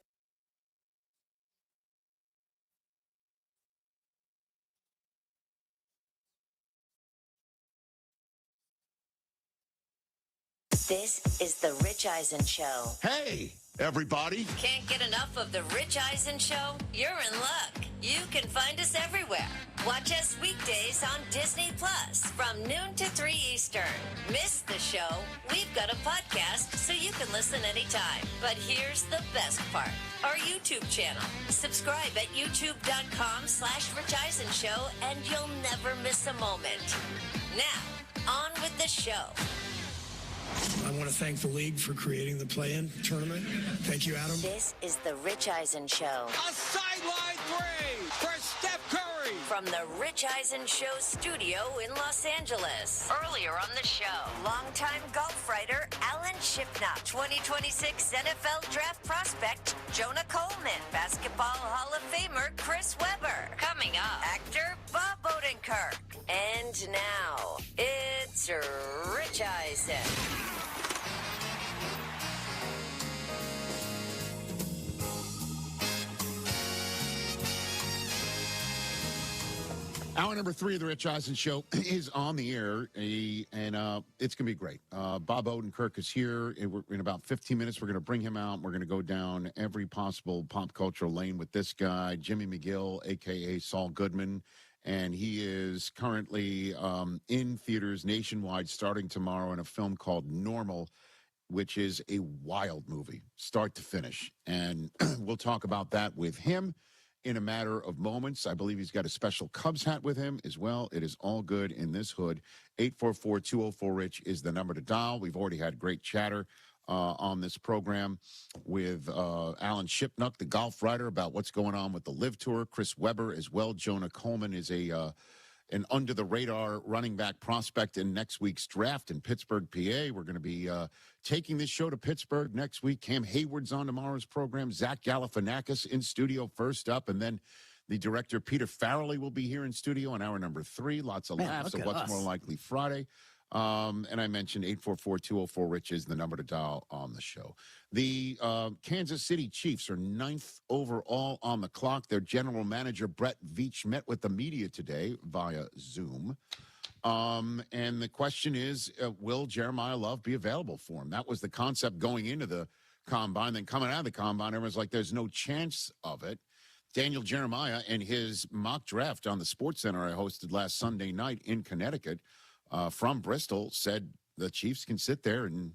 This is the Rich Eisen Show. Hey, everybody. Can't get enough of the Rich Eisen Show? You're in luck. You can find us everywhere. Watch us weekdays on Disney Plus from noon to 3 Eastern. Miss the show? We've got a podcast so you can listen anytime. But here's the best part. Our YouTube channel. Subscribe at youtube.com/Rich Eisen Show and you'll never miss a moment. Now, on with the show. I want to thank the league for creating the play-in tournament. Thank you, Adam. This is the Rich Eisen Show. A sideline three for Steph Curry. From the Rich Eisen Show studio in Los Angeles. Earlier on the show, longtime golf writer Alan Shipknock, 2026 NFL draft prospect Jonah Coleman, basketball Hall of Famer Chris Webber. Coming up, actor Bob Odenkirk. And now, it's Rich Eisen. Hour number 3 of the Rich Eisen Show is on the air, and it's going to be great. Bob Odenkirk is here. In about 15 minutes, we're going to bring him out. We're going to go down every possible pop cultural lane with this guy, Jimmy McGill, a.k.a. Saul Goodman, and he is currently in theaters nationwide starting tomorrow in a film called Normal, which is a wild movie, start to finish. And we'll talk about that with him in a matter of moments. I believe he's got a special Cubs hat with him as well. It is all good in this hood. 844-204-RICH is the number to dial. We've already had great chatter on this program with Alan Shipknock, the golf writer, about what's going on with the Live Tour. Chris Webber as well. Jonah Coleman is an under-the-radar running back prospect in next week's draft in Pittsburgh, PA. We're going to be taking this show to Pittsburgh next week. Cam Hayward's on tomorrow's program. Zach Galifianakis in studio first up, and then the director Peter Farrelly will be here in studio on hour number 3. Lots of laughs of what's more likely Friday. And I mentioned 844-204-RICH is the number to dial on the show. The Kansas City Chiefs are 9th overall on the clock. Their general manager, Brett Veach, met with the media today via Zoom. And the question is, will Jeremiah Love be available for him? That was the concept going into the combine. Then coming out of the combine, everyone's like, there's no chance of it. Daniel Jeremiah and his mock draft on the Sports Center I hosted last Sunday night in Connecticut from Bristol said the Chiefs can sit there and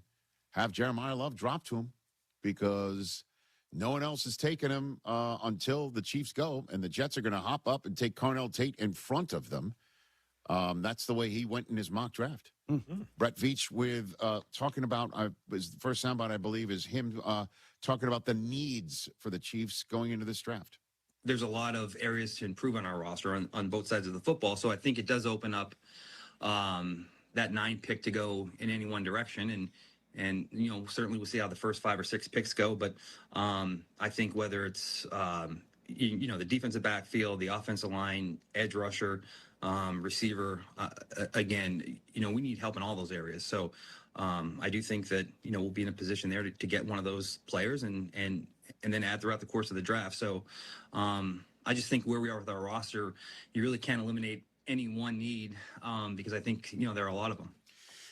have Jeremiah Love drop to him because no one else is taking him until the Chiefs go, and the Jets are going to hop up and take Carnell Tate in front of them. That's the way he went in his mock draft. Mm-hmm. Brett Veach with talking about, was the first soundbite I believe is him talking about the needs for the Chiefs going into this draft. There's a lot of areas to improve on our roster on both sides of the football, so I think it does open up that 9 pick to go in any one direction, and you know, certainly we'll see how the first 5 or 6 picks go, but I think whether it's you know, the defensive backfield, the offensive line, edge rusher, receiver, again, you know, we need help in all those areas. So I do think that, you know, we'll be in a position there to get one of those players and then add throughout the course of the draft. So I just think where we are with our roster, you really can't eliminate any one need because I think, you know, there are a lot of them.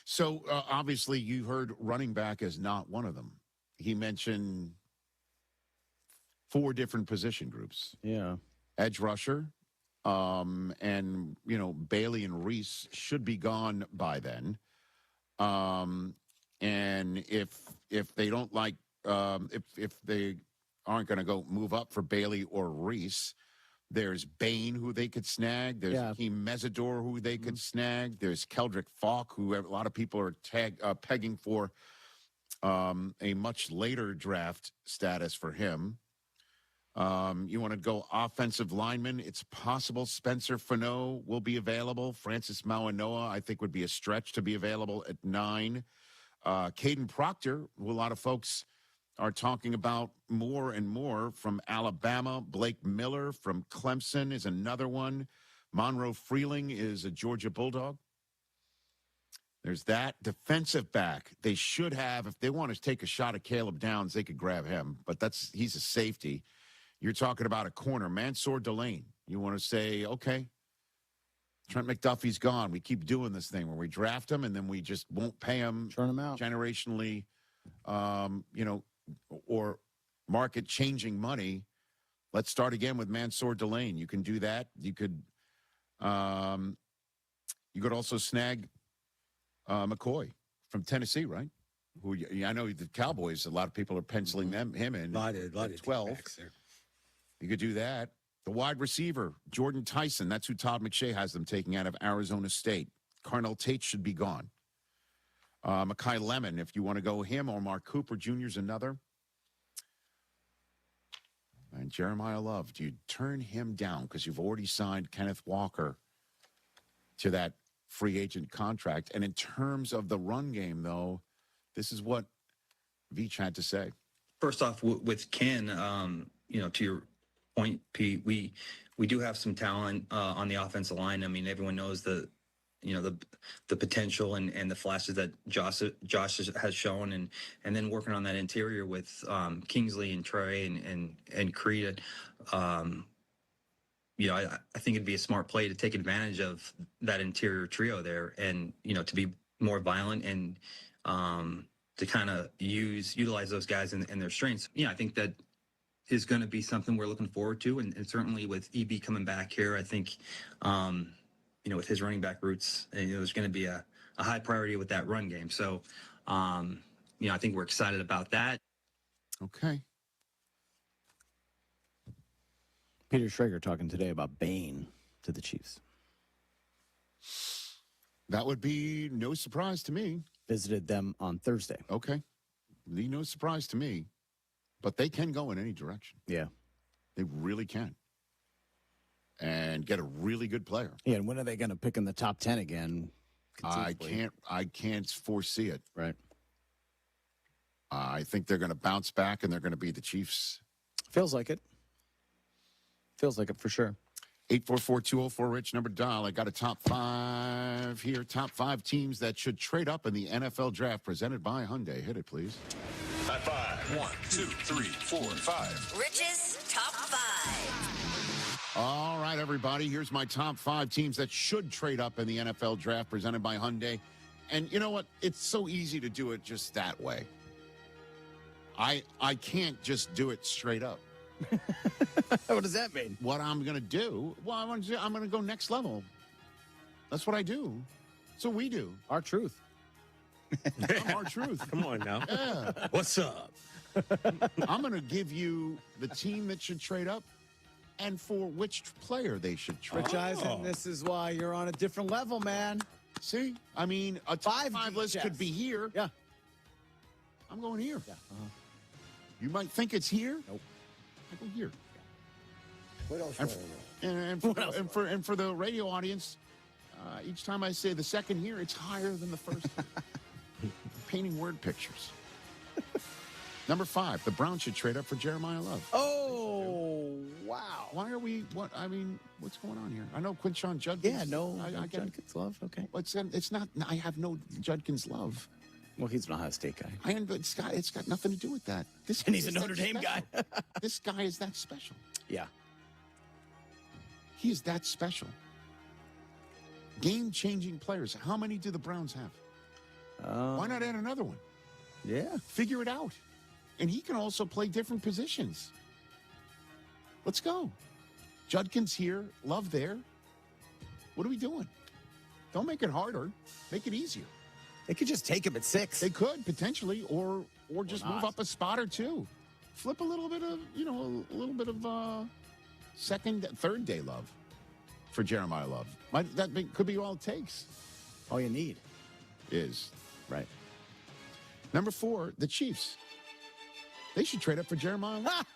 So obviously you heard running back is not one of them. He mentioned 4 different position groups. Yeah. Edge rusher, and, you know, Bailey and Reese should be gone by then. And if they don't like, if they aren't going to go move up for Bailey or Reese, there's Bain, who they could snag. There's Hakeem Mesidor, who they could snag. There's Keldrick Falk, who a lot of people are pegging for a much later draft status for him. You want to go offensive lineman, it's possible Spencer Fano will be available. Francis Mauanoa, I think, would be a stretch to be available at 9. Caden Proctor, who a lot of folks are talking about more and more, from Alabama. Blake Miller from Clemson is another one. Monroe Freeling is a Georgia Bulldog. There's that. Defensive back. They should have, if they want to take a shot at Caleb Downs, they could grab him. But he's a safety. You're talking about a corner. Mansour Delane. You want to say, okay, Trent McDuffie's gone. We keep doing this thing where we draft him and then we just won't pay him. Turn him out. Generationally, or market-changing money. Let's start again with Mansour Delane. You can do that. You could also snag McCoy from Tennessee, right? Who I know the Cowboys. A lot of people are penciling him in. A lot of 12. You could do that. The wide receiver, Jordan Tyson. That's who Todd McShay has them taking out of Arizona State. Carnell Tate should be gone. Mekhi Lemon, if you want to go him, or Mark Cooper Jr. is another. And Jeremiah Love, do you turn him down because you've already signed Kenneth Walker to that free agent contract? And in terms of the run game, though, this is what Veach had to say. First off, with Ken, to your point, Pete, we do have some talent on the offensive line. I mean, everyone knows the potential and the flashes that Josh has shown, and then working on that interior with Kingsley and Trey and Creed. I think it'd be a smart play to take advantage of that interior trio there, and to be more violent and to kind of utilize those guys and their strengths. I think that is going to be something we're looking forward to, and certainly with EB coming back here, I think. With his running back roots, there's going to be a high priority with that run game. So, I think we're excited about that. Okay. Peter Schrager talking today about Bain to the Chiefs. That would be no surprise to me. Visited them on Thursday. Okay. Be no surprise to me. But they can go in any direction. Yeah. They really can. And get a really good player. Yeah, and when are they going to pick in the top 10 again? I can't foresee it. Right. I think they're going to bounce back, and they're going to be the Chiefs. Feels like it. Feels like it for sure. 844-204-RICH, number dial. I got a top 5 here. Top 5 teams that should trade up in the NFL draft, presented by Hyundai. Hit it, please. High five. 1, 2, 3, 4, 5. Rich's top 5. All right, everybody, here's my top 5 teams that should trade up in the NFL draft presented by Hyundai. And you know what? It's so easy to do it just that way. I can't just do it straight up. What does that mean? What I'm going to do? Well, I'm going to go next level. That's what I do. That's what we do. Our truth. Our truth. Come on now. Yeah. What's up? I'm going to give you the team that should trade up and for which player they should trade. Rich Eisen, this is why you're on a different level, man. See? I mean, a top 5 list could be here. Yeah. I'm going here. Yeah. You might think it's here. Nope. I go here. What else? And for the radio audience, each time I say the second here, it's higher than the first. Painting word pictures. Number 5, the Browns should trade up for Jeremiah Love. Oh, wow. Why are we, what's going on here? I know Quinshon Judkins. Yeah, I get Judkins love, okay. It's not, I have no Judkins love. Well, he's an Ohio State guy. It's got nothing to do with that. And he's a Notre Dame guy. This guy is that special. Yeah. He is that special. Game-changing players. How many do the Browns have? Why not add another one? Yeah. Figure it out. And he can also play different positions. Let's go. Judkins here, Love there. What are we doing? Don't make it harder. Make it easier. They could just take him at 6. They could, potentially, or just move up a spot or two. Flip a little bit of, second, third day love for Jeremiah Love. Could be all it takes. All you need is. Right. Number 4, the Chiefs. They should trade up for Jeremiah Love.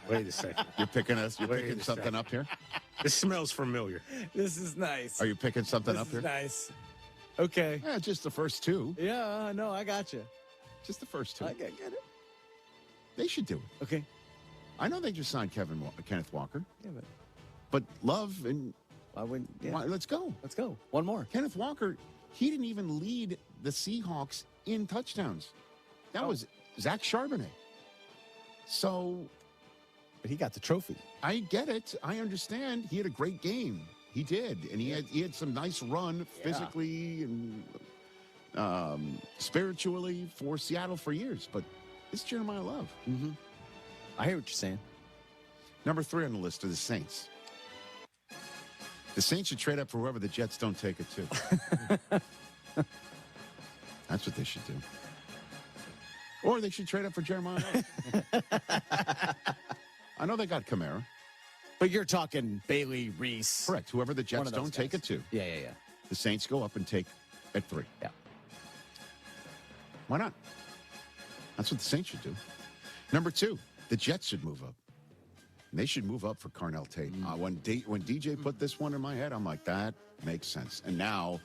Wait a second. You're picking something up here? This smells familiar. This is nice. Are you picking something up here? Nice. Okay. Yeah, just the first 2. Yeah, no, I got you. Just the first 2. I get it. They should do it. Okay. I know they just signed Kenneth Walker. Yeah, but But Love and why wouldn't? Yeah. let's go. Let's go. One more. Kenneth Walker, he didn't even lead the Seahawks in touchdowns. That was Zach Charbonnet. So, but he got the trophy. I get it. I understand. He had a great game. He did, and he had some nice run physically and spiritually for Seattle for years. But it's Jeremiah Love. Mm-hmm. I hear what you're saying. Number 3 on the list are the Saints. The Saints should trade up for whoever the Jets don't take it to. That's what they should do. Or they should trade up for Jeremiah Love. I know they got Kamara. But you're talking Bailey, Reese. Correct. Whoever the Jets don't take it to. Yeah. The Saints go up and take at 3. Yeah. Why not? That's what the Saints should do. Number 2, the Jets should move up. And they should move up for Carnell Tate. When DJ put this one in my head, I'm like, that makes sense. And now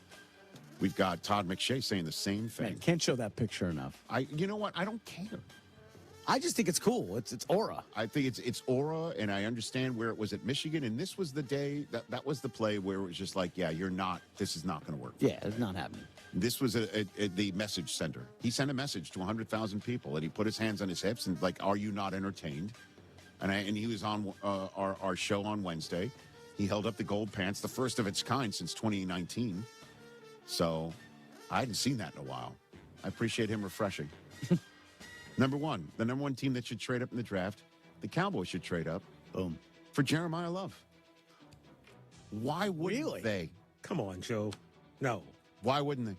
we've got Todd McShay saying the same thing. Man, can't show that picture enough. You know what? I don't care. I just think it's cool. It's aura. I think it's aura, and I understand where it was at Michigan. And this was the day that was the play where it was just like, yeah, this is not going to work. Yeah, it's not happening. This was the message sender. He sent a message to 100,000 people, and he put his hands on his hips and like, are you not entertained? And he was on our show on Wednesday. He held up the gold pants, the first of its kind since 2019. So I hadn't seen that in a while. I appreciate him refreshing. Number 1, the number 1 team that should trade up in the draft, the Cowboys should trade up. Boom. For Jeremiah Love. Why wouldn't they? Come on, Joe. No. Why wouldn't they?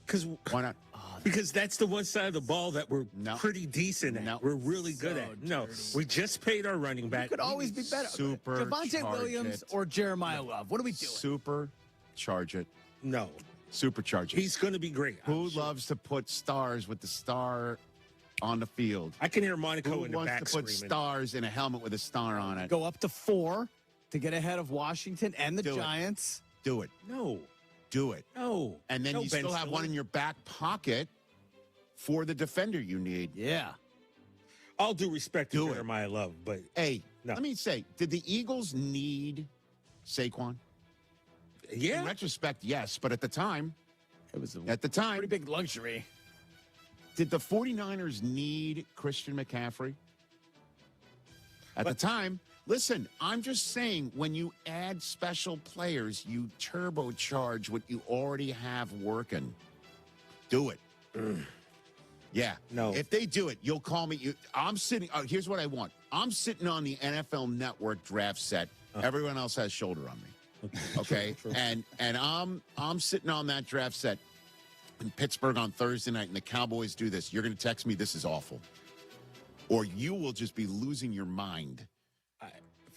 Because why not? Because that's the one side of the ball that we're pretty decent at. We're really good at. No, we just paid our running back. Could always be better. Javonte Williams or Jeremiah Love. What are we doing? Supercharge it. No. Supercharge it. He's going to be great. Who loves to put stars with the star on the field? I can hear Monaco in the back Who wants to put stars in a helmet with a star on it? Go up to 4 to get ahead of Washington and the Giants. Do it. No. Do it. No. And then you still have one in your back pocket for the defender you need. Yeah. All due respect to Jeremiah Love, but hey, let me say, did the Eagles need Saquon? Yeah. In retrospect, yes, but at the time, it was pretty big luxury. Did the 49ers need Christian McCaffrey? At the time, listen, I'm just saying, when you add special players, you turbocharge what you already have working. Do it. Yeah. No. If they do it, you'll call me. I'm sitting. Here's what I want. I'm sitting on the NFL Network draft set. Everyone else has shoulder on me. Okay. And I'm sitting on that draft set in Pittsburgh on Thursday night, and the Cowboys do this. You're going to text me, this is awful. Or you will just be losing your mind.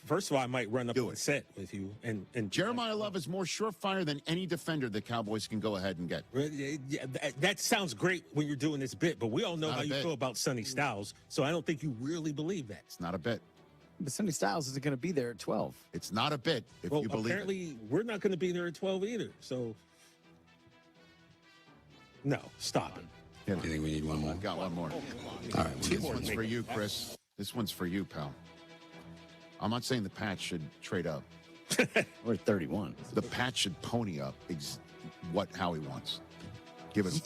First of all, I might run up on set with you. And Jeremiah Love is more surefire than any defender the Cowboys can go ahead and get. Yeah, that sounds great when you're doing this bit, but we all know how you feel about Sonny Styles, so I don't think you really believe that. It's not a bit. But Sonny Styles isn't going to be there at 12. It's not a bit, if you believe apparently, we're not going to be there at 12 either, so no, stop it. You think we need one more? I've got one more. All right. This one's for you, Chris. This one's for you, pal. I'm not saying the Pats should trade up. We're 31. The Pats should pony up how he wants. Give it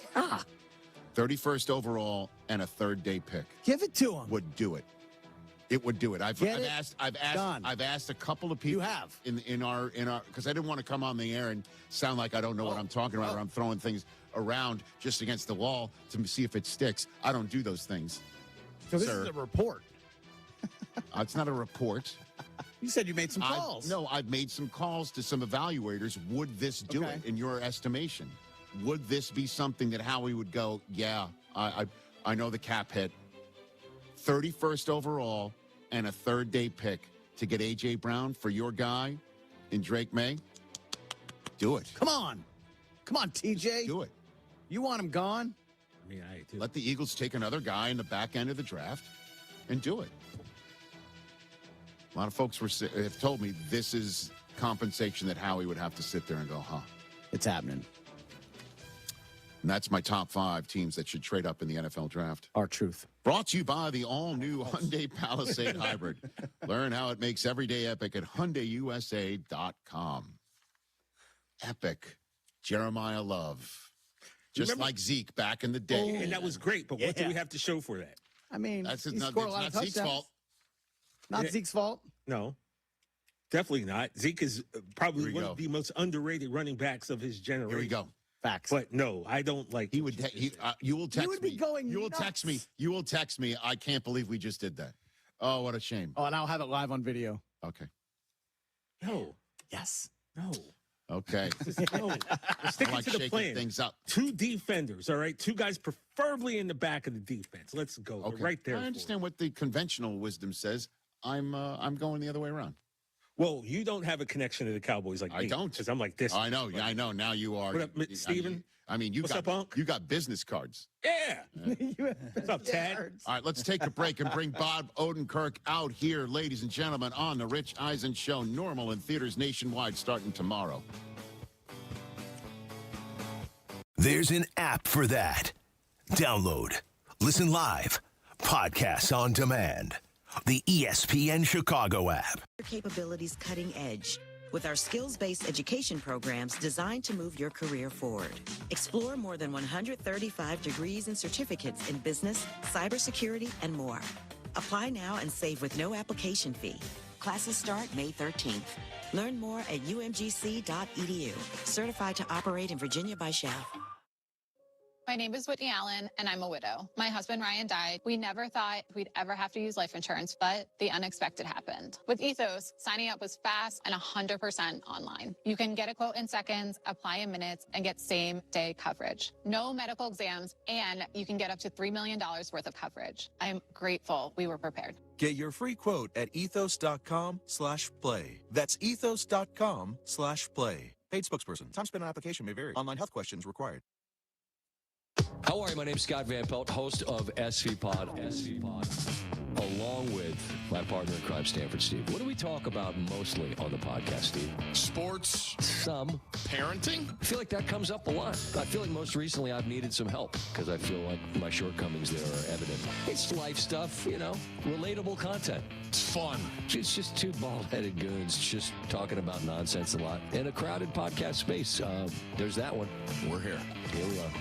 31st overall and a third-day pick. Give it to him. Would do it. It would do it. I've asked a couple of people. You have in our because I didn't want to come on the air and sound like I don't know what I'm talking about, or I'm throwing things around just against the wall to see if it sticks. I don't do those things. So this is a report. It's not a report. You said you made some calls. I've made some calls to some evaluators. Would this do it in your estimation? Would this be something that Howie would go, yeah, I know the cap hit. 31st overall and a third-day pick to get A.J. Brown for your guy in Drake May? Do it. Come on. Come on, TJ. Do it. You want him gone? I mean, let the Eagles take another guy in the back end of the draft and do it. A lot of folks have told me this is compensation that Howie would have to sit there and go, huh? It's happening. And that's my top 5 teams that should trade up in the NFL draft. Our truth. Brought to you by the all-new Hyundai Palisade Hybrid. Learn how it makes everyday epic at HyundaiUSA.com. Epic. Jeremiah Love. Just Remember? like Zeke back in the day. And that was great, but what do we have to show for that? I mean, That's he not, scored a it's lot not of Zeke's touchdowns. fault. Not Zeke's fault. No, definitely not. Zeke is probably Here we one go. of the most underrated running backs of his generation. Here we go. Facts. But no, I don't like. He would. You will text would be me. going You will nuts. text me. You will text me. I can't believe we just did that. Oh, what a shame. Oh, and I'll have it live on video. Okay. No. Yes. No. Okay. No. We're sticking I like to the shaking plan. things up. 2 defenders, all right? 2 guys preferably in the back of the defense. Let's go. Okay. We're right there. I for understand what the conventional wisdom says. I'm going the other way around. Well, you don't have a connection to the Cowboys like I me. don't. Because I'm like this. I know. Yeah, I know. Now you are. What up, Steven? I mean, you What's got up, Unc? you got business cards. Yeah. What's up, Tad? All right, let's take a break and bring Bob Odenkirk out here, ladies and gentlemen, on the Rich Eisen Show. Normal in theaters nationwide starting tomorrow. There's an app for that. Download, listen live, podcasts on demand. The ESPN Chicago app. Capabilities cutting edge with our skills-based education programs designed to move your career forward. Explore more than 135 degrees and certificates in business, cybersecurity, and more. Apply now and save with no application fee. Classes start May 13th. Learn more at umgc.edu. Certified to operate in Virginia by Shell. My name is Whitney Allen, and I'm a widow. My husband, Ryan, died. We never thought we'd ever have to use life insurance, but the unexpected happened. With Ethos, signing up was fast and 100% online. You can get a quote in seconds, apply in minutes, and get same-day coverage. No medical exams, and you can get up to $3 million worth of coverage. I'm grateful we were prepared. Get your free quote at ethos.com/play. That's ethos.com/play. Paid spokesperson. Time spent on application may vary. Online health questions required. How are you? My name's Scott Van Pelt, host of SV Pod, along with my partner in crime, Stanford Steve. What do we talk about mostly on the podcast, Steve? Sports. Some. Parenting. I feel like that comes up a lot. I feel like most recently I've needed some help because I feel like my shortcomings there are evident. It's life stuff, relatable content. It's fun. It's just 2 bald-headed goons just talking about nonsense a lot in a crowded podcast space. There's that one. We're here. Here we are.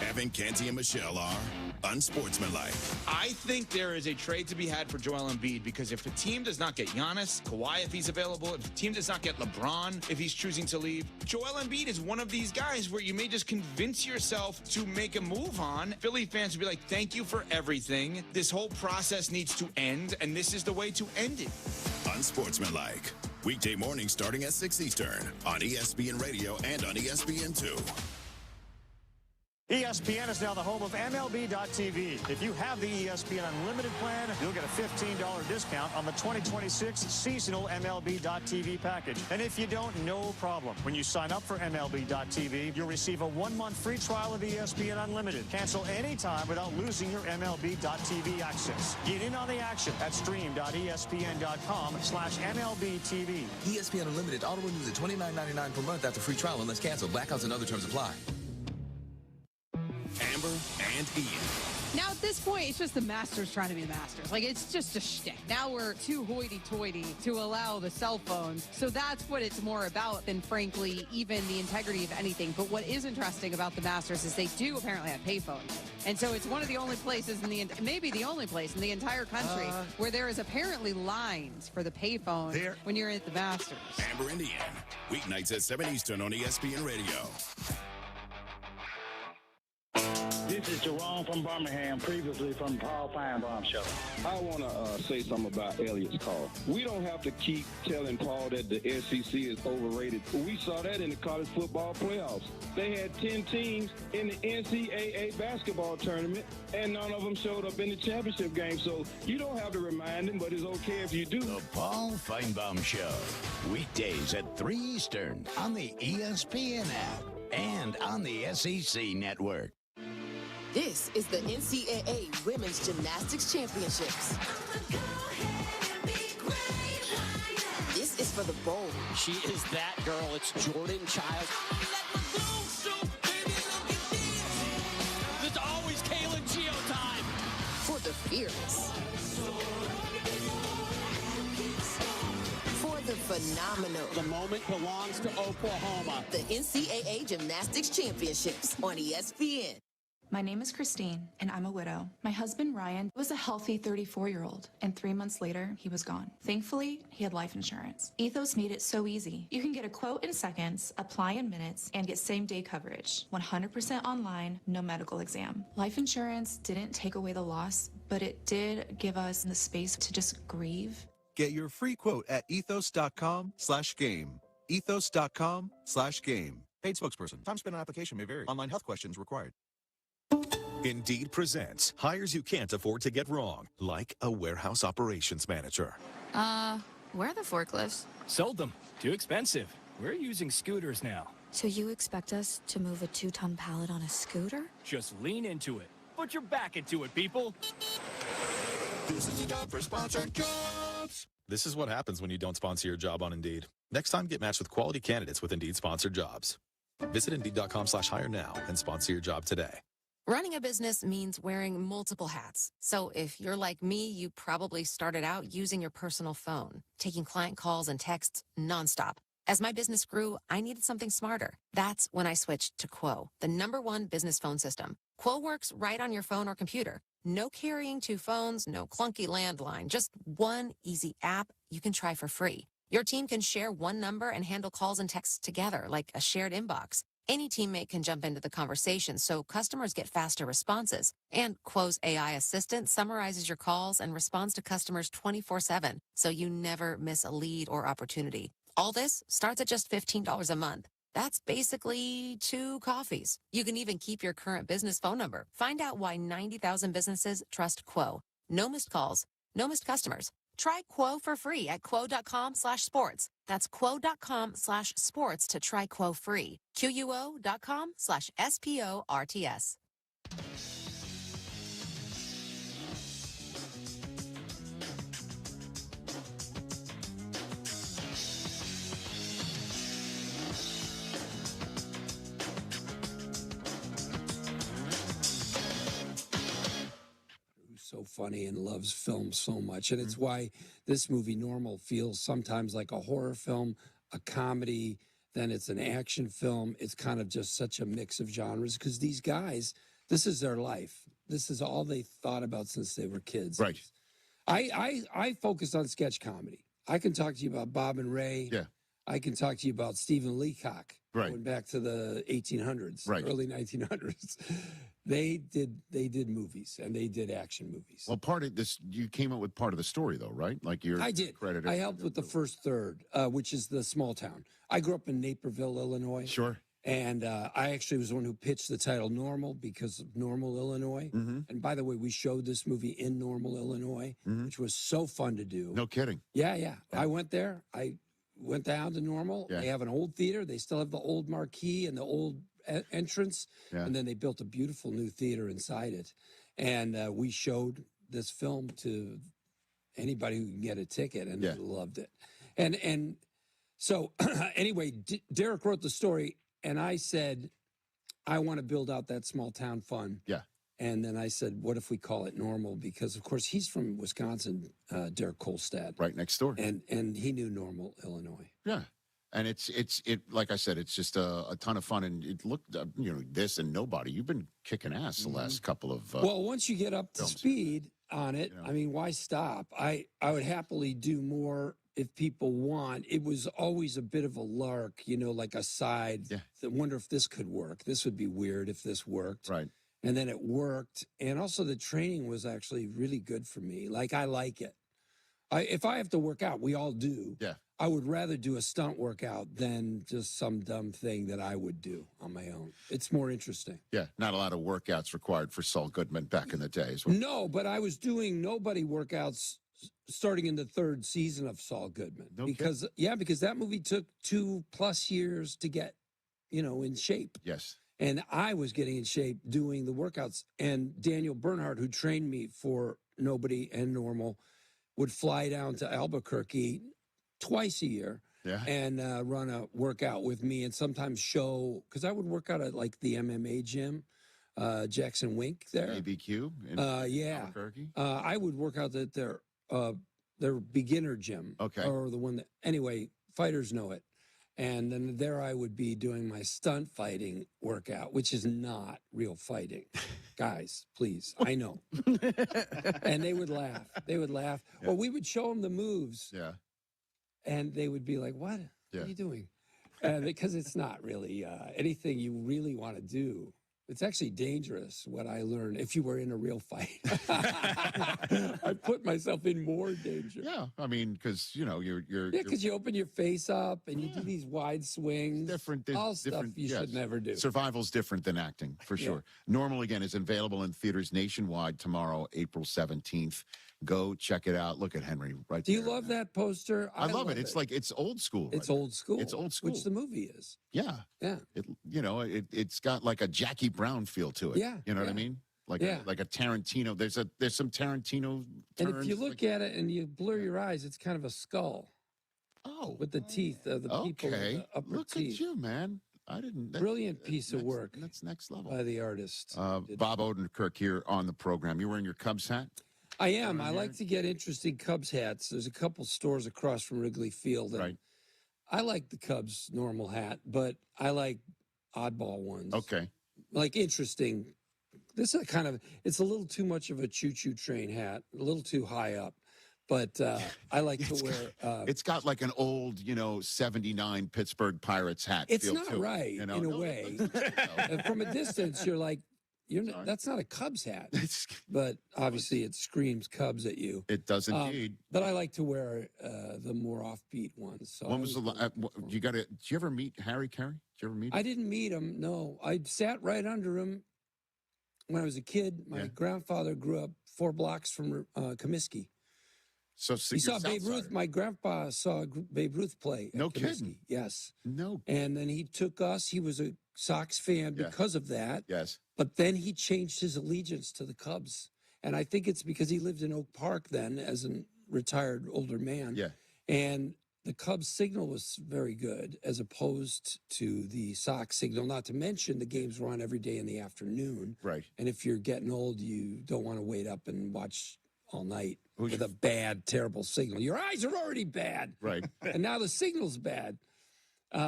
Evan, Kenzie, and Michelle are unsportsmanlike. I think there is a trade to be had for Joel Embiid because if a team does not get Giannis, Kawhi if he's available, if a team does not get LeBron if he's choosing to leave, Joel Embiid is one of these guys where you may just convince yourself to make a move on. Philly fans would be like, thank you for everything. This whole process needs to end, and this is the way to end it. Unsportsmanlike. Weekday mornings starting at 6 Eastern on ESPN Radio and on ESPN2. ESPN is now the home of MLB.tv. If you have the ESPN Unlimited plan, you'll get a $15 discount on the 2026 seasonal MLB.tv package. And if you don't, no problem. When you sign up for MLB.tv, you'll receive a 1-month free trial of ESPN Unlimited. Cancel anytime without losing your MLB.tv access. Get in on the action at stream.espn.com/MLBTV. ESPN Unlimited auto renews at $29.99 per month after free trial unless canceled. Blackouts and other terms apply. Amber and Ian. Now, at this point, it's just the Masters trying to be the Masters. Like, it's just a shtick. Now we're too hoity-toity to allow the cell phones. So that's what it's more about than, frankly, even the integrity of anything. But what is interesting about the Masters is they do apparently have payphones. And so it's one of the only places maybe the only place in the entire country where there is apparently lines for the payphone when you're at the Masters. Amber and Ian. Weeknights at 7 Eastern on ESPN Radio. This is Jerome from Birmingham, previously from Paul Feinbaum Show. I want to say something about Elliott's call. We don't have to keep telling Paul that the SEC is overrated. We saw that in the college football playoffs. They had 10 teams in the NCAA basketball tournament, and none of them showed up in the championship game. So you don't have to remind them, but it's okay if you do. The Paul Feinbaum Show. Weekdays at 3 Eastern on the ESPN app and on the SEC network. This is the NCAA Women's Gymnastics Championships. This is for the bold. She is that girl. It's Jordan Childs. fearless. For the phenomenal. The moment belongs to Oklahoma. The NCAA Gymnastics Championships on ESPN. My name is Christine, and I'm a widow. My husband, Ryan, was a healthy 34-year-old, and 3 months later, he was gone. Thankfully, he had life insurance. Ethos made it so easy. You can get a quote in seconds, apply in minutes, and get same-day coverage. 100% online, no medical exam. Life insurance didn't take away the loss, but it did give us the space to just grieve. Get your free quote at ethos.com/game. Ethos.com/game. Paid spokesperson. Time spent on application may vary. Online health questions required. Indeed presents hires you can't afford to get wrong, like a warehouse operations manager. Where are the forklifts? Sold them. Too expensive. We're using scooters now. So you expect us to move a 2-ton pallet on a scooter? Just lean into it. Put your back into it, people. This is the job for sponsored jobs. This is what happens when you don't sponsor your job on Indeed. Next time, get matched with quality candidates with Indeed sponsored jobs. Visit Indeed.com/hire now and sponsor your job today. Running a business means wearing multiple hats. So if you're like me, you probably started out using your personal phone, taking client calls and texts nonstop. As my business grew, I needed something smarter. That's when I switched to Quo, the #1 business phone system. Quo works right on your phone or computer. No carrying 2 phones, no clunky landline, just one easy app you can try for free. Your team can share one number and handle calls and texts together like a shared inbox. Any teammate can jump into the conversation, so customers get faster responses. And Quo's AI assistant summarizes your calls and responds to customers 24/7, so you never miss a lead or opportunity. All this starts at just $15 a month. That's basically 2 coffees. You can even keep your current business phone number. Find out why 90,000 businesses trust Quo. No missed calls, no missed customers. Try Quo for free at quo.com/sports. That's quo.com/sports to try Quo free. QUO.com/SPORTS. So funny and loves film so much. And it's why this movie, Normal, feels sometimes like a horror film, a comedy, then it's an action film. It's kind of just such a mix of genres because these guys, this is their life. This is all they thought about since they were kids. Right. I focus on sketch comedy. I can talk to you about Bob and Ray. Yeah. I can talk to you about Stephen Leacock. Right. Going back to the 1800s, right. Early 1900s. They did movies and they did action movies. Well, part of this, you came up with part of the story, though, right? Like I did. Credited. I helped with the first third, which is the small town. I grew up in Naperville, Illinois. Sure. And I actually was the one who pitched the title Normal because of Normal, Illinois. Mm-hmm. And by the way, we showed this movie in Normal, Illinois, which was so fun to do. No kidding. Yeah. I went there. I went down to Normal. Yeah. They have an old theater. They still have the old marquee and the old entrance. Yeah. And then they built a beautiful new theater inside it. And we showed this film to anybody who can get a ticket, and they loved it. And so anyway, Derek wrote the story, and I said, I want to build out that small town fun. Yeah. And then I said, what if we call it Normal? Because, of course, he's from Wisconsin, Derek Kolstad. Right next door. And he knew Normal, Illinois. Yeah. And it like I said, it's just a ton of fun. And it looked, this and Nobody. You've been kicking ass the last couple of well, once you get up to speed on it, I mean, why stop? I would happily do more if people want. It was always a bit of a lark, like a side. Yeah. I wonder if this could work. This would be weird if this worked. Right. And then it worked. And also the training was actually really good for me. Like, I like it. If I have to work out, we all do. Yeah. I would rather do a stunt workout than just some dumb thing that I would do on my own. It's more interesting. Yeah, not a lot of workouts required for Saul Goodman back in the days. No, but I was doing Nobody workouts starting in the 3rd season of Saul Goodman. Because that movie took 2+ years to get, in shape. Yes. And I was getting in shape doing the workouts. And Daniel Bernhardt, who trained me for Nobody and Normal, would fly down to Albuquerque twice a year and run a workout with me, and sometimes show, because I would work out at like the MMA gym Jackson Wink there. ABQ in yeah. Albuquerque? I would work out at their beginner gym. Okay. Or the one that, anyway, fighters know it. And then there I would be doing my stunt fighting workout, which is not real fighting. Guys, please, I know. And they would laugh. They would laugh. Yeah. Or we would show them the moves. Yeah. And they would be like, what? Yeah. What are you doing? Because it's not really anything you really want to do. It's actually dangerous, what I learned, if you were in a real fight. I put myself in more danger. Yeah, I mean, because, you're... Yeah, because you open your face up and you do these wide swings. All stuff you should never do. Survival's different than acting, for sure. Normal, again, is available in theaters nationwide tomorrow, April 17th. Go check it out. Look at Henry right Do there. you love that poster? I love it. It's like, it's old school. It's old school. It's old school. Which the movie is. Yeah. Yeah. It's got like a Jackie Brown feel to it. Yeah. You know what I mean? Like a Tarantino. There's some Tarantino turns. And if you look at it and you blur your eyes, it's kind of a skull. Oh. With the teeth of the people with the upper Look teeth. at you, man. I didn't. Brilliant piece of work. That's next level. By the artist. Bob Odenkirk here on the program. You wearing your Cubs hat? I am. I like to get interesting Cubs hats. There's a couple stores across from Wrigley Field. And right. I like the Cubs normal hat, but I like oddball ones. Okay. Like interesting. This is it's a little too much of a choo-choo train hat, a little too high up. But I like to wear... it's got like an old, 79 Pittsburgh Pirates hat. It's feel not to right, it, in a way. And from a distance, you're like, that's not a Cubs hat. But obviously it screams Cubs at you. It does indeed. But I like to wear the more offbeat ones. So when was did you ever meet Harry Carey? Did you ever meet him? I didn't meet him, no. I sat right under him when I was a kid. My grandfather grew up 4 blocks from Comiskey. So he saw Babe Ruth. My grandpa saw Babe Ruth play. No Comiskey. kidding. Yes. No. And then he took us. He was a Sox fan because of that. Yes. But then he changed his allegiance to the Cubs. And I think it's because he lived in Oak Park then as a retired older man. Yeah. And the Cubs signal was very good as opposed to the Sox signal, not to mention the games were on every day in the afternoon. Right. And if you're getting old, you don't want to wait up and watch all night with a bad, terrible signal. Your eyes are already bad. Right. And now the signal's bad.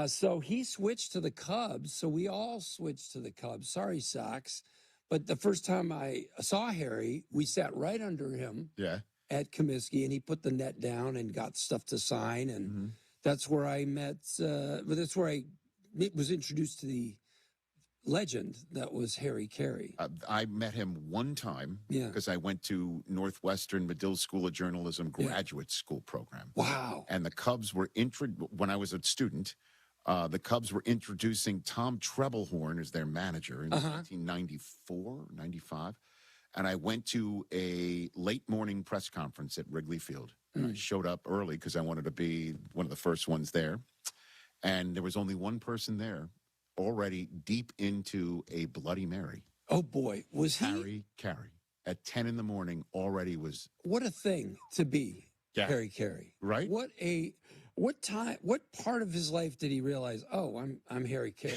So he switched to the Cubs. So we all switched to the Cubs. Sorry, Sox. But the first time I saw Harry, we sat right under him at Comiskey, and he put the net down and got stuff to sign. And that's where I met, that's where I was introduced to the legend that was Harry Carey. I met him one time because I went to Northwestern Medill School of Journalism graduate school program. Wow. And the Cubs were, when I was a student, the Cubs were introducing Tom Trebelhorn as their manager in 1994, 95. And I went to a late morning press conference at Wrigley Field. And I showed up early because I wanted to be one of the first ones there. And there was only one person there, already deep into a Bloody Mary. Oh, boy. Was he? Harry Carey. At 10 in the morning, already was. What a thing to be Harry Carey. Right? What part of his life did he realize, oh, I'm Harry Carey?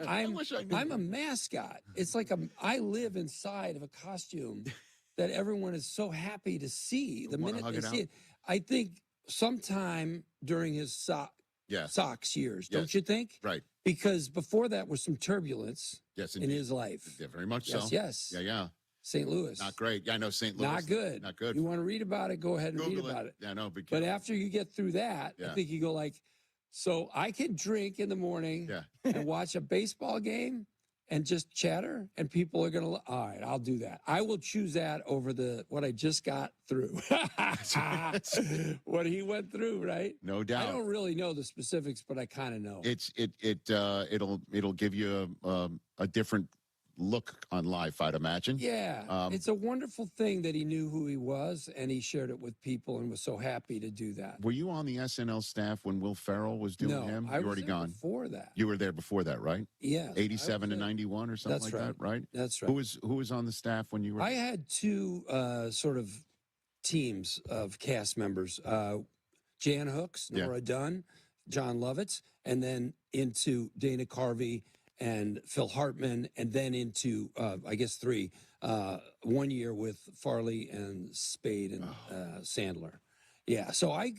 I'm a mascot. It's like I live inside of a costume that everyone is so happy to see the minute they see it. I think sometime during his Sox years, don't you think? Right. Because before that was some turbulence in his life. Yeah, very much so. Yes. Yeah. St. Louis. Not great. Yeah, I know St. Louis. Not good. Not good. You want to read about it, go ahead and read about it. Yeah, no, but after you get through that, I think you go like, so I can drink in the morning and watch a baseball game and just chatter, and people are going to, all right, I'll do that. I will choose that over what I just got through. What he went through, right? No doubt. I don't really know the specifics, but I kind of know. It'll give you a different look on life, I'd imagine. Yeah, it's a wonderful thing that he knew who he was, and he shared it with people and was so happy to do that. Were you on the SNL staff when Will Ferrell was doing him? I was already there gone before that. You were there before that, right? Yeah. 87 to 91 or something that, right? That's right. Who was on the staff when you were? I had two sort of teams of cast members. Jan Hooks, Nora Dunn, John Lovitz, and then into Dana Carvey and Phil Hartman, and then into, I guess, 3, 1 year with Farley and Spade and Sandler. Yeah, so I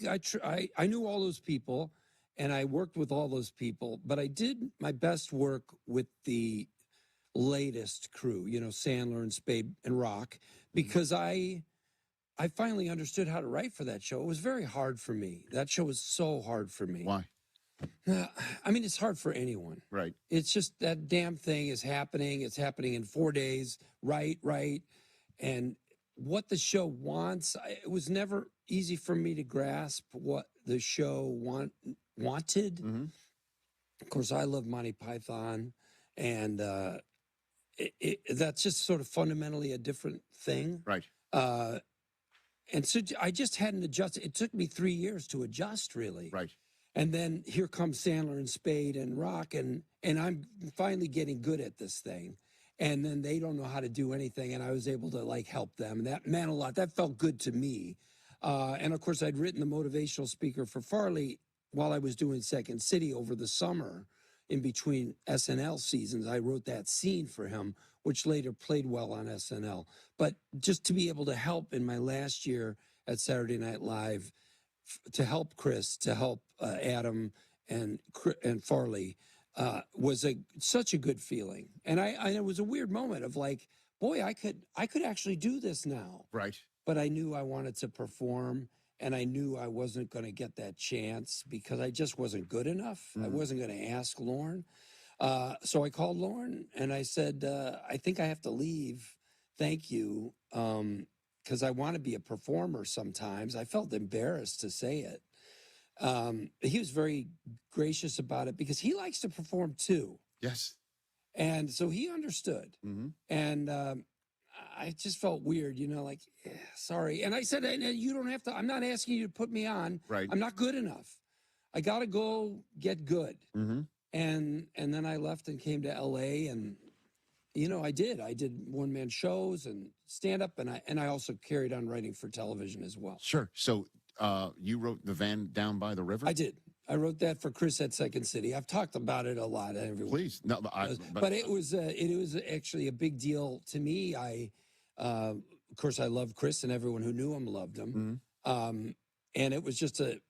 knew all those people, and I worked with all those people, but I did my best work with the latest crew, Sandler and Spade and Rock, because I finally understood how to write for that show. It was very hard for me. That show was so hard for me. Why? I mean, it's hard for anyone. Right. It's just that damn thing is happening. It's happening in 4 days. Right. And what the show wants, it was never easy for me to grasp what the show wanted. Mm-hmm. Of course, I love Monty Python, and that's just sort of fundamentally a different thing. Right. And so I just hadn't adjusted. It took me 3 years to adjust, really. Right. And then here comes Sandler and Spade and Rock, and I'm finally getting good at this thing. And then they don't know how to do anything, and I was able to, help them. And that meant a lot. That felt good to me. And, of course, I'd written the motivational speaker for Farley while I was doing Second City over the summer in between SNL seasons. I wrote that scene for him, which later played well on SNL. But just to be able to help in my last year at Saturday Night Live, to help Chris, to help Adam and Farley, was such a good feeling. And it was a weird moment of boy, I could actually do this now. Right. But I knew I wanted to perform, and I knew I wasn't going to get that chance because I just wasn't good enough. I wasn't going to ask Lorne. So I called Lorne and I said, I think I have to leave. Thank you. Because I want to be a performer sometimes. I felt embarrassed to say it. He was very gracious about it because he likes to perform too. Yes. And so he understood. Mm-hmm. And I just felt weird, sorry. And I said, you don't have to, I'm not asking you to put me on. Right. I'm not good enough. I got to go get good. Mm-hmm. And then I left and came to LA, and I did one-man shows and stand-up, and I also carried on writing for television as well. Sure. So you wrote The Van Down by the River? I did. I wrote that for Chris at Second City. I've talked about it a lot. Please. No, but it was actually a big deal to me. Of course, I loved Chris, and everyone who knew him loved him. Mm-hmm. And it was just a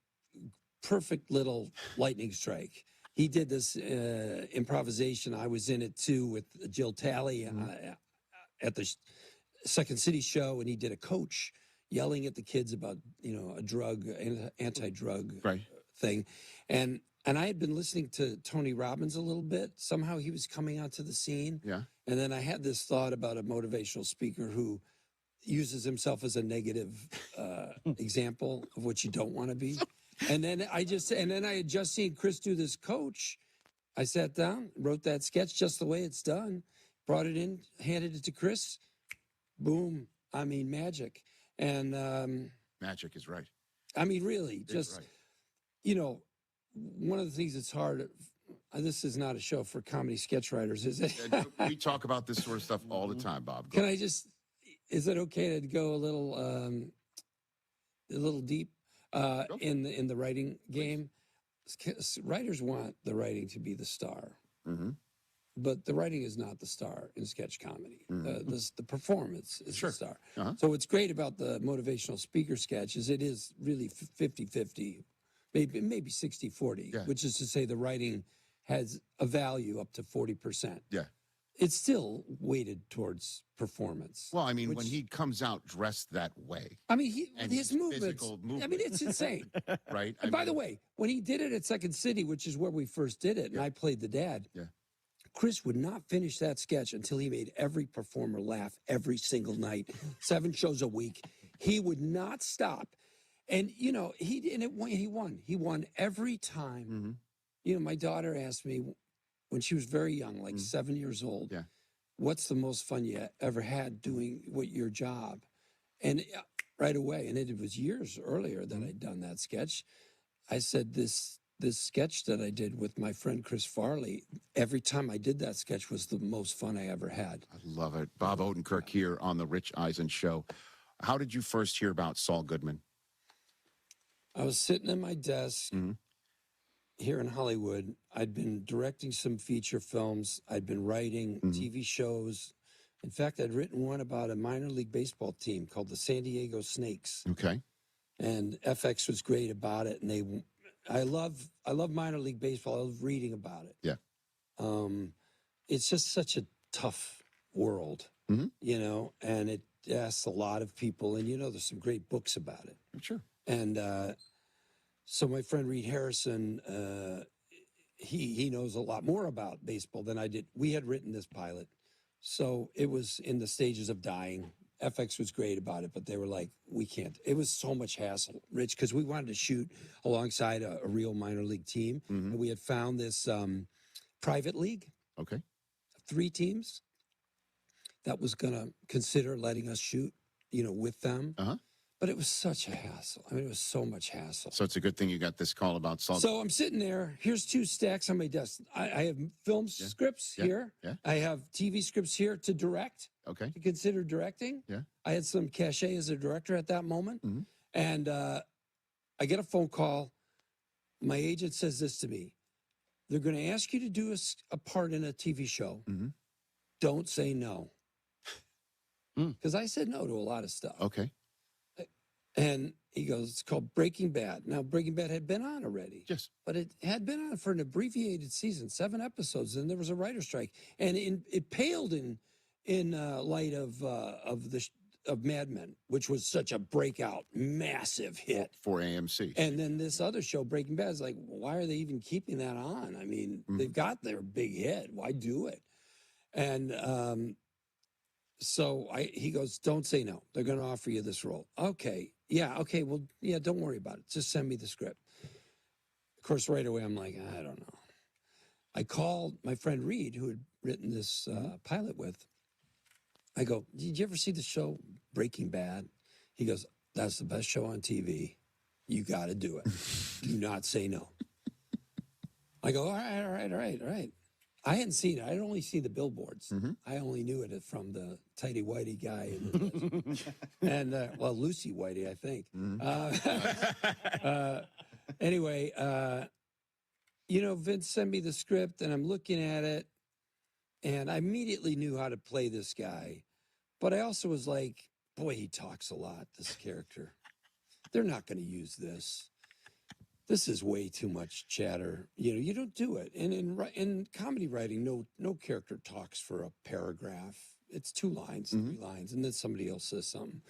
perfect little lightning strike. He did this improvisation. I was in it too with Jill Talley at the Second City show, and he did a coach yelling at the kids about a drug, anti-drug thing, and I had been listening to Tony Robbins a little bit. Somehow he was coming onto the scene, and then I had this thought about a motivational speaker who uses himself as a negative example of what you don't want to be. And then I had just seen Chris do this coach. I sat down, wrote that sketch just the way it's done, brought it in, handed it to Chris. Boom. I mean, magic. And magic is right. I mean, really, just, right. One of the things that's hard, this is not a show for comedy sketch writers, is it? We talk about this sort of stuff all the time, Bob. Can I just, is it okay to go a little deep? In the writing game? Writers want the writing to be the star, but the writing is not the star in sketch comedy. The performance is the star. So what's great about the motivational speaker sketch is it is really 50-50, maybe 60-40, which is to say the writing has a value up to 40%. Yeah. It's still weighted towards performance. Well, I mean, when he comes out dressed that way. I mean, his movements. I mean, it's insane. Right? And by the way, when he did it at Second City, which is where we first did it, and I played the dad, Chris would not finish that sketch until he made every performer laugh every single night, 7 shows a week. He would not stop. And, he won. He won every time. My daughter asked me, when she was very young, like 7 years old, what's the most fun you ever had doing your job? And right away, and it was years earlier that I'd done that sketch, I said this sketch that I did with my friend Chris Farley, every time I did that sketch was the most fun I ever had. I love it. Bob Odenkirk here on the Rich Eisen Show. How did you first hear about Saul Goodman? I was sitting at my desk here in Hollywood, I'd been directing some feature films. I'd been writing TV shows. In fact, I'd written one about a minor league baseball team called the San Diego Snakes. Okay. And FX was great about it. And I love minor league baseball. I love reading about it. Yeah. It's just such a tough world, you know, and it asks a lot of people. And, you know, there's some great books about it. Sure. And so my friend Reed Harrison, he knows a lot more about baseball than I did. We had written this pilot. So it was in the stages of dying. FX was great about it, but they were like, we can't. It was so much hassle, Rich, because we wanted to shoot alongside a real minor league team. And we had found this private league. Okay. 3 teams that was going to consider letting us shoot, you know, with them. But it was such a hassle. I mean, it was so much hassle. So it's a good thing you got this call about salt. So I'm sitting there. Here's 2 stacks on my desk. I have film scripts here. Yeah. I have TV scripts here to direct. Okay. To consider directing. Yeah. I had some cachet as a director at that moment. And I get a phone call. My agent says this to me. They're going to ask you to do a part in a TV show. Don't say no. Because I said no to a lot of stuff. Okay. And he goes, it's called Breaking Bad. Now, Breaking Bad had been on already. Yes. But it had been on for an abbreviated season, 7 episodes, and there was a writer's strike. And it paled in light of Mad Men, which was such a breakout, massive hit. For AMC. And then this other show, Breaking Bad, is like, why are they even keeping that on? I mean, they've got their big hit. Why do it? And so he goes, don't say no. They're going to offer you this role. Okay. Yeah. Okay. Well, yeah, don't worry about it. Just send me the script. Of course, right away, I'm like, I don't know. I called my friend Reed, who had written this pilot with. I go, did you ever see the show Breaking Bad? He goes, that's the best show on TV. You got to do it. Do not say no. I go, all right. I hadn't seen it. I had only seen the billboards. I only knew it from the tighty whitey guy. And, well, Lucy Whitey, I think. Anyway, you know, Vince sent me the script, and I'm looking at it, and I immediately knew how to play this guy. But I also was like, boy, he talks a lot, this character. They're not going to use this. This is way too much chatter. You know, you don't do it. And in comedy writing, no character talks for a paragraph. It's 2 lines, 3 lines, and then somebody else says something.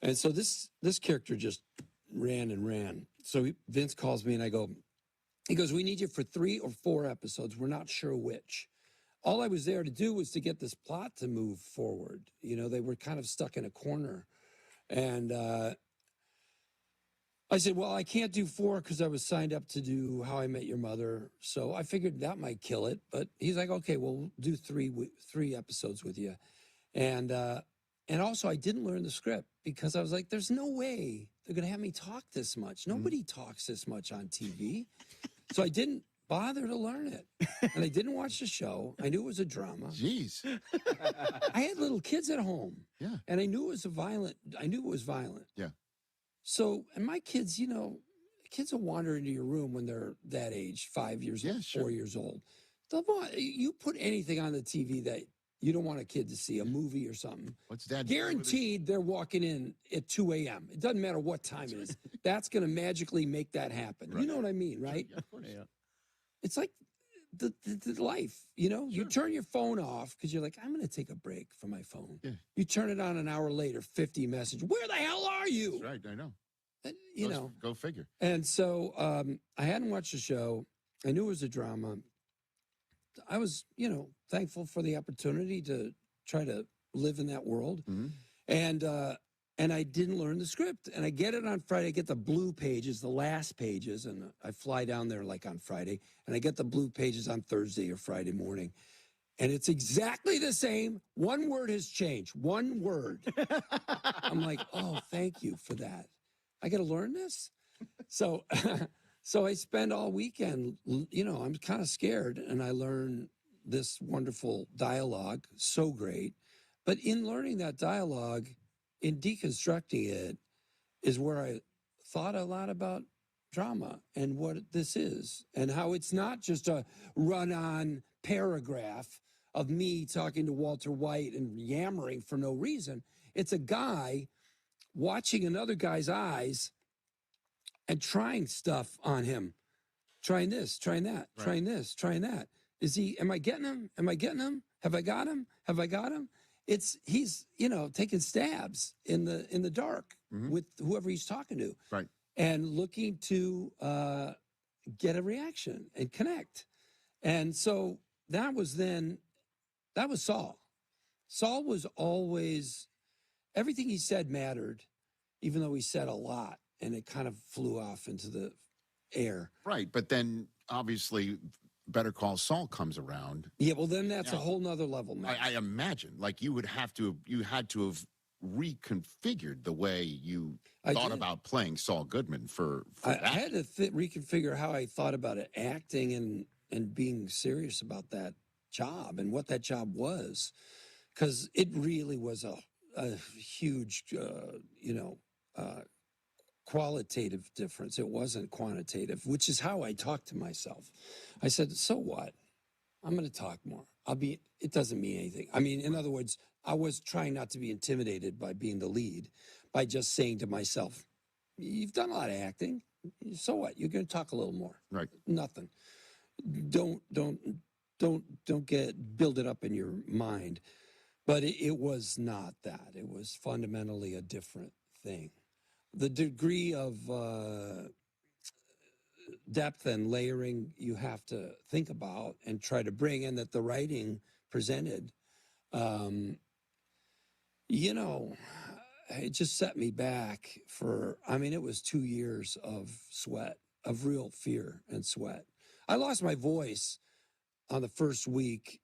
And so this character just ran and ran. So Vince calls me, and he goes, we need you for 3 or 4 episodes. We're not sure which. All I was there to do was to get this plot to move forward. You know, they were kind of stuck in a corner. And I said, well, I can't do 4 because I was signed up to do How I Met Your Mother. So I figured that might kill it. But he's like, okay, we'll do 3 episodes with you. And also I didn't learn the script because I was like, there's no way they're going to have me talk this much. Nobody talks this much on TV. So I didn't bother to learn it. And I didn't watch the show. I knew it was a drama. Jeez. I had little kids at home. Yeah. And I knew it was violent. Yeah. So, and my kids, you know, kids will wander into your room when they're that age, 5 years old, 4 years old. You put anything on the TV that you don't want a kid to see, a movie or something. What's that? Guaranteed they're walking in at 2 a.m. It doesn't matter what time it is. That's going to magically make that happen. Right. You know what I mean, right? Yeah, of course. Yeah. It's like the life, you know? You turn your phone off because you're like, I'm going to take a break from my phone. Yeah. You turn it on an hour later, 50 messages. Where the hell are you? That's right, I know. And, you know. Go figure. And so I hadn't watched the show. I knew it was a drama. I was, you know, thankful for the opportunity to try to live in that world. And I didn't learn the script. And I get it on Friday. I get the blue pages, the last pages, and I fly down there like on Friday. And I get the blue pages on Thursday or Friday morning. And it's exactly the same. One word has changed. One word. I'm like, oh, thank you for that. I got to learn this? So I spend all weekend, you know, I'm kind of scared. And I learn this wonderful dialogue, so great. But in learning that dialogue, in deconstructing it, is where I thought a lot about drama and what this is and how it's not just a run-on paragraph of me talking to Walter White and yammering for no reason. It's a guy watching another guy's eyes and trying stuff on him. Trying this, trying that, trying this, trying that. Am I getting him? Am I getting him? Have I got him? Have I got him? He's taking stabs in the dark with whoever he's talking to. Right. And looking to get a reaction and connect. And so that was Saul. Saul was always, everything he said mattered, even though he said a lot, and it kind of flew off into the air. Right, but then obviously Better Call Saul comes around. Yeah, well then that's a whole nother level, man. I imagine, like you had to have reconfigured the way you thought about playing Saul Goodman for I had to reconfigure how I thought about it, acting and being serious about that job and what that job was, because it really was a huge, qualitative difference. It wasn't quantitative, which is how I talked to myself. I said, so what? I'm going to talk more. It doesn't mean anything. I mean, in other words, I was trying not to be intimidated by being the lead, by just saying to myself, you've done a lot of acting. So what? You're going to talk a little more. Right. Nothing. Don't build it up in your mind. But it was not that. It was fundamentally a different thing. The degree of depth and layering you have to think about and try to bring in that the writing presented, it just set me back it was 2 years of sweat, of real fear and sweat. I lost my voice on the first week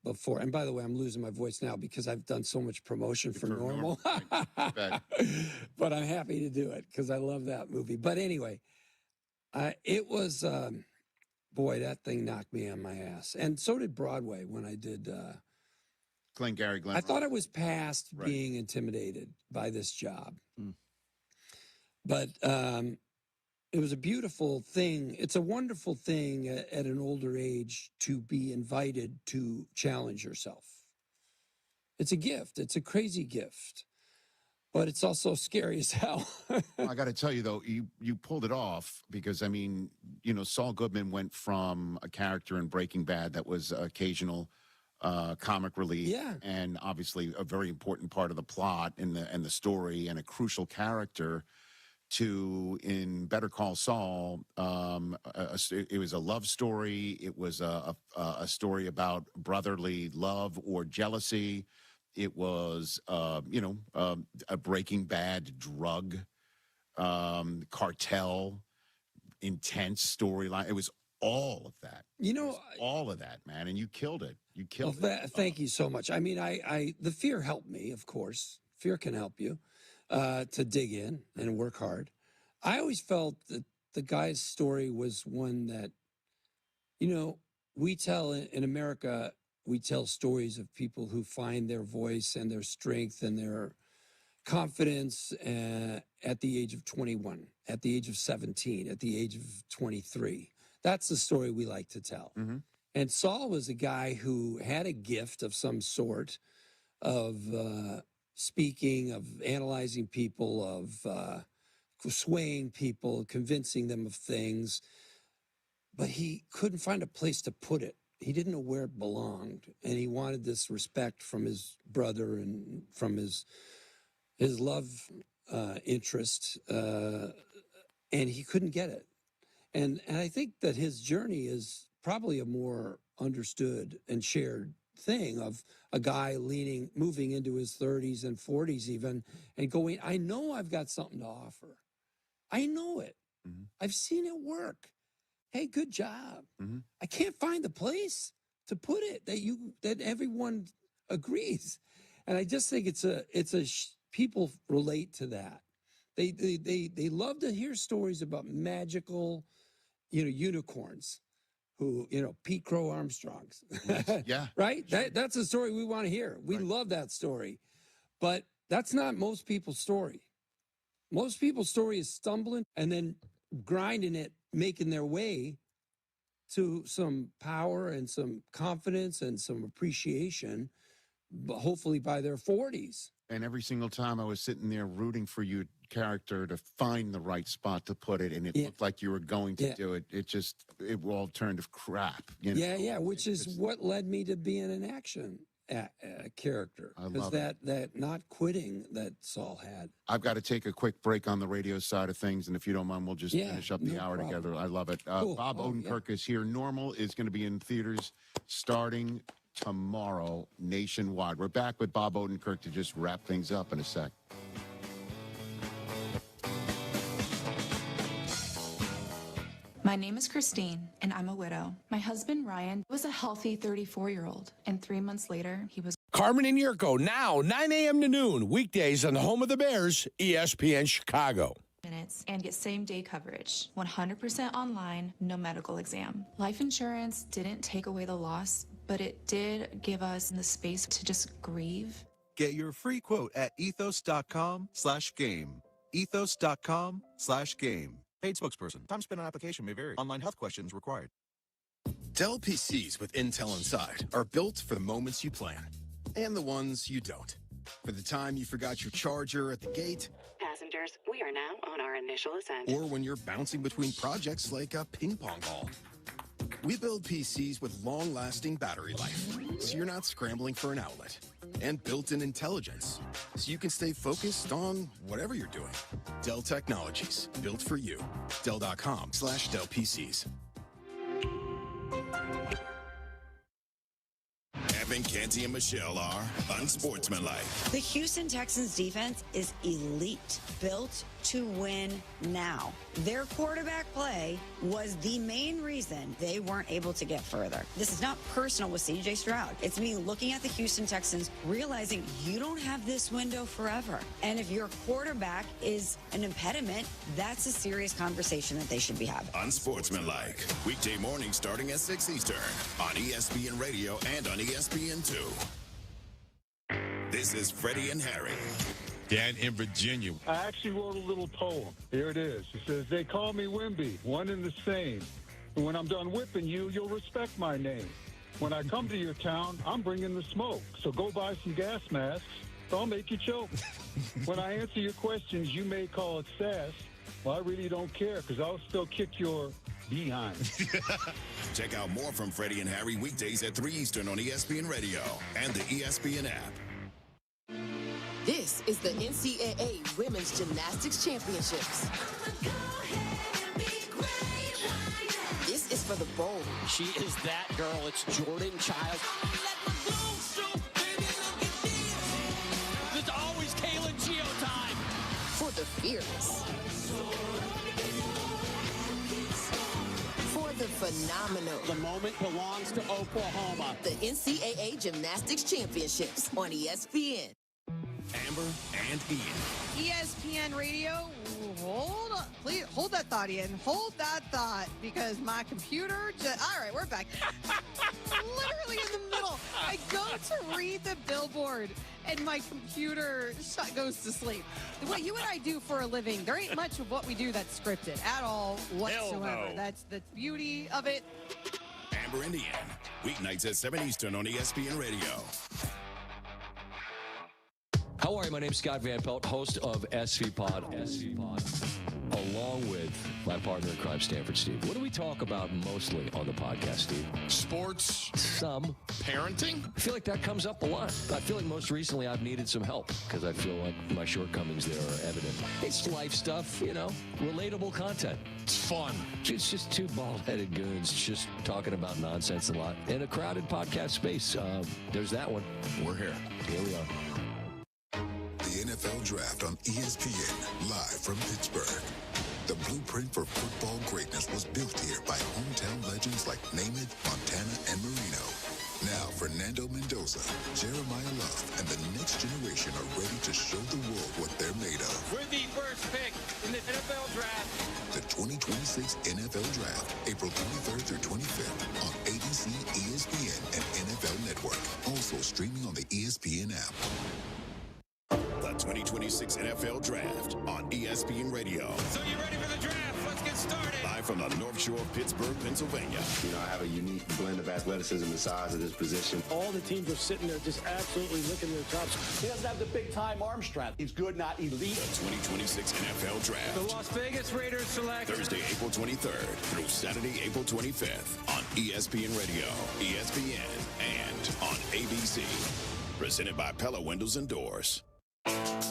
before. And by the way, I'm losing my voice now because I've done so much promotion for Normal. But I'm happy to do it because I love that movie. But anyway, it was, boy, that thing knocked me on my ass. And so did Broadway when I did... Glengarry Glen. I thought I was past being intimidated by this job. But it was a beautiful thing. It's a wonderful thing at an older age to be invited to challenge yourself. It's a gift. It's a crazy gift. But it's also scary as hell. Well, I got to tell you, though, you pulled it off because, Saul Goodman went from a character in Breaking Bad that was occasional comic relief and obviously a very important part of the plot and the story and a crucial character to, in Better Call Saul, it was a love story. It was a story about brotherly love or jealousy. It was, a Breaking Bad drug cartel, intense storyline. It was all of that. All of that, man. And you killed it. You killed it. Thank you so much. I mean, the fear helped me, of course. Fear can help you to dig in and work hard. I always felt that the guy's story was one that, we tell in America, we tell stories of people who find their voice and their strength and their confidence at the age of 21, at the age of 17, at the age of 23. That's the story we like to tell. Mm-hmm. And Saul was a guy who had a gift of some sort of speaking, of analyzing people, of swaying people, convincing them of things. But he couldn't find a place to put it. He didn't know where it belonged. And he wanted this respect from his brother and from his love interest. And he couldn't get it. And I think that his journey is probably a more understood and shared thing of a guy moving into his 30s and 40s even, and going, I know I've got something to offer. I know it. Mm-hmm. I've seen it work. Hey, good job. Mm-hmm. I can't find the place to put it that everyone agrees. And I just think people relate to that. They love to hear stories about magical, unicorns who, Pete Crow Armstrongs. Yeah. Right? Sure. That's the story we want to hear. We love that story. But that's not most people's story. Most people's story is stumbling and then grinding it, making their way to some power and some confidence and some appreciation, but hopefully by their 40s. And every single time I was sitting there rooting for your character to find the right spot to put it, and it looked like you were going to do it. It all turned to crap. You know? Yeah, which is what led me to being an action character. Because that not quitting that Saul had. I've got to take a quick break on the radio side of things, and if you don't mind, we'll just finish up the hour together. I love it. Cool. Bob Odenkirk is here. Normal is going to be in theaters starting tomorrow nationwide. We're back with Bob Odenkirk to just wrap things up in a sec. My name is Christine, and I'm a widow. My husband, Ryan, was a healthy 34-year-old, and 3 months later, he was... Carmen and Jurko, now 9 a.m. to noon, weekdays on the home of the Bears, ESPN Chicago. ...minutes and get same-day coverage, 100% online, no medical exam. Life insurance didn't take away the loss, but it did give us the space to just grieve. Get your free quote at ethos.com/game. Ethos.com/game. Paid spokesperson. Time spent on application may vary. Online health questions required. Dell PCs with Intel inside are built for the moments you plan and the ones you don't. For the time you forgot your charger at the gate. Passengers, we are now on our initial ascent. Or when you're bouncing between projects like a ping pong ball. We build PCs with long-lasting battery life, so you're not scrambling for an outlet. And built-in intelligence, so you can stay focused on whatever you're doing. Dell Technologies, built for you. Dell.com/Dell PCs. Evan, Canty, and Michelle are unsportsmanlike. The Houston Texans defense is elite, built to win now. Their quarterback play was the main reason they weren't able to get further. This is not personal with C.J. Stroud. It's me looking at the Houston Texans, realizing you don't have this window forever. And if your quarterback is an impediment, that's a serious conversation that they should be having. Unsportsmanlike. Weekday morning starting at 6 Eastern on ESPN Radio and on ESPN2. This is Freddie and Harry. Dan in Virginia. I actually wrote a little poem. Here it is. It says, they call me Wimby, one and the same. And when I'm done whipping you, you'll respect my name. When I come to your town, I'm bringing the smoke. So go buy some gas masks. I'll make you choke. When I answer your questions, you may call it sass. Well, I really don't care because I'll still kick your behind. Check out more from Freddie and Harry weekdays at 3 Eastern on ESPN Radio and the ESPN app. This is the NCAA Women's Gymnastics Championships. This is for the bold. She is that girl. It's Jordan Child. There's always Kaylin Geo time. For the fearless. For the phenomenal. The moment belongs to Oklahoma. The NCAA Gymnastics Championships on ESPN. Amber and Ian. ESPN Radio, hold on, please, hold that thought, Ian. Hold that thought, because my computer all right, we're back. Literally in the middle. I go to read the billboard, and my computer goes to sleep. What you and I do for a living, there ain't much of what we do that's scripted at all whatsoever. No. That's the beauty of it. Amber and Ian. Weeknights at 7 Eastern on ESPN Radio. How are you? My name's Scott Van Pelt, host of SV Pod, along with my partner in crime, Stanford Steve. What do we talk about mostly on the podcast, Steve? Sports. Some. Parenting. I feel like that comes up a lot. I feel like most recently I've needed some help because I feel like my shortcomings there are evident. It's life stuff, relatable content. It's fun. It's just two bald-headed goons just talking about nonsense a lot in a crowded podcast space. There's that one. We're here. Here we are. The NFL Draft on ESPN, live from Pittsburgh. The blueprint for football greatness was built here by hometown legends like Namath, Montana, and Marino. Now, Fernando Mendoza, Jeremiah Love, and the next generation are ready to show the world what they're made of. We're the first pick in the NFL Draft. The 2026 NFL Draft, April 23rd through 25th on ABC, ESPN, and NFL Network. Also streaming on the ESPN app. The 2026 2026 NFL Draft on ESPN Radio. So you ready for the draft? Let's get started. Live from the North Shore of Pittsburgh, Pennsylvania. You know, I have a unique blend of athleticism and size at this position. All the teams are sitting there just absolutely licking their chops. He doesn't have the big-time arm strength. He's good, not elite. The 2026 NFL Draft. The Las Vegas Raiders select Thursday, April 23rd through Saturday, April 25th on ESPN Radio, ESPN, and on ABC. Presented by Pella Windows and Doors.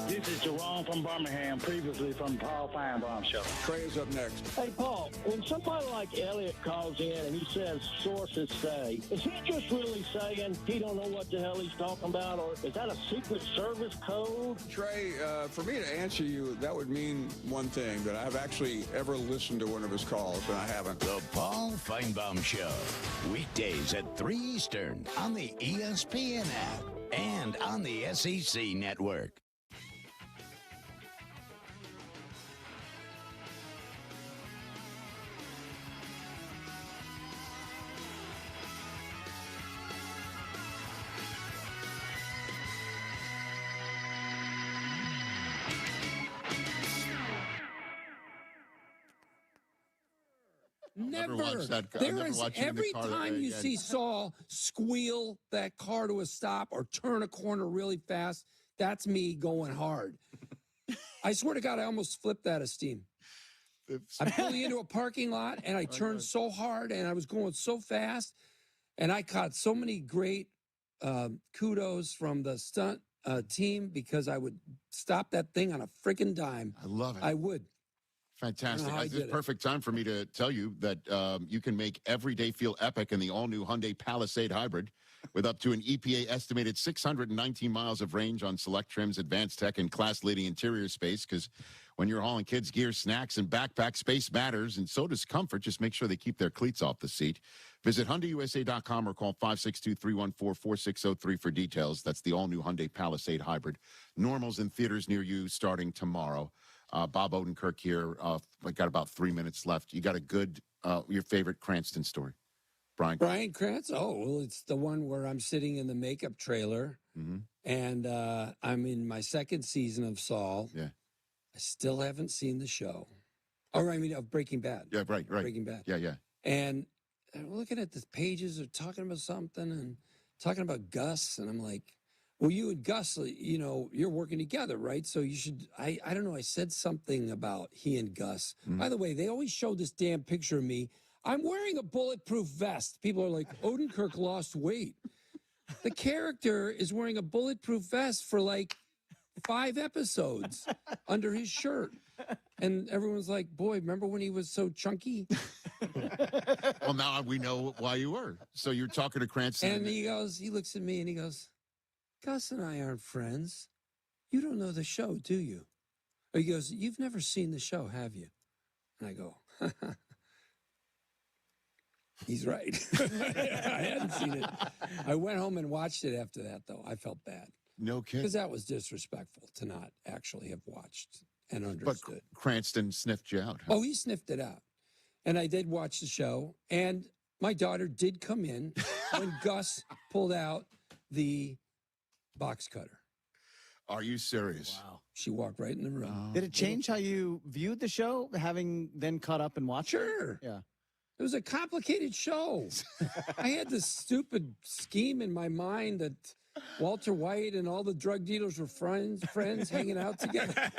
This is Jerome from Birmingham, previously from Paul Feinbaum Show. Trey is up next. Hey, Paul, when somebody like Elliott calls in and he says sources say, is he just really saying he don't know what the hell he's talking about, or is that a Secret Service code? Trey, for me to answer you, that would mean one thing, that I've actually ever listened to one of his calls, and I haven't. The Paul Feinbaum Show, weekdays at 3 Eastern on the ESPN app and on the SEC Network. Never. watched that. There is every time you see Saul squeal that car to a stop or turn a corner really fast, that's me going hard. I swear to God, I almost flipped that esteem. I'm pulling into a parking lot, and I turned so hard, and I was going so fast, and I caught so many great kudos from the stunt team because I would stop that thing on a freaking dime. I love it. I would. Fantastic. This is perfect time for me to tell you that you can make every day feel epic in the all-new Hyundai Palisade Hybrid with up to an EPA estimated 619 miles of range on select trims, advanced tech, and class-leading interior space, because when you're hauling kids' gear, snacks, and backpack, space matters, and so does comfort. Just make sure they keep their cleats off the seat. Visit HyundaiUSA.com or call 562-314-4603 for details. That's the all-new Hyundai Palisade Hybrid. Normals in theaters near you starting tomorrow. Bob Odenkirk here. I got about 3 minutes left. You got a good, your favorite Cranston story, Brian? Brian Cranston? Oh, well, it's the one where I'm sitting in the makeup trailer, and I'm in my second season of Saul. Yeah. I still haven't seen the show. Or, I mean, of Breaking Bad. Yeah, right. Breaking Bad. Yeah. And I'm looking at the pages, they're talking about something and talking about Gus, and I'm like, well, you and Gus, you know, you're working together, right? So you should, I don't know, I said something about he and Gus. By the way, they always show this damn picture of me. I'm wearing a bulletproof vest. People are like, Odenkirk lost weight. The character is wearing a bulletproof vest for like 5 episodes under his shirt. And everyone's like, boy, remember when he was so chunky? Well, now we know why you were. So you're talking to Cranston. And he looks at me and he goes, Gus and I aren't friends. You don't know the show, do you? Or he goes, you've never seen the show, have you? And I go, he's right. I hadn't seen it. I went home and watched it after that, though. I felt bad. No kidding. Because that was disrespectful to not actually have watched and understood. But Cranston sniffed you out. Huh? Oh, he sniffed it out. And I did watch the show. And my daughter did come in when Gus pulled out the box cutter. Are you serious? Wow. She walked right in the room. Did it change how you viewed the show, having then caught up and watched Sure. it? Yeah. It was a complicated show. I had this stupid scheme in my mind that Walter White and all the drug dealers were friends hanging out together.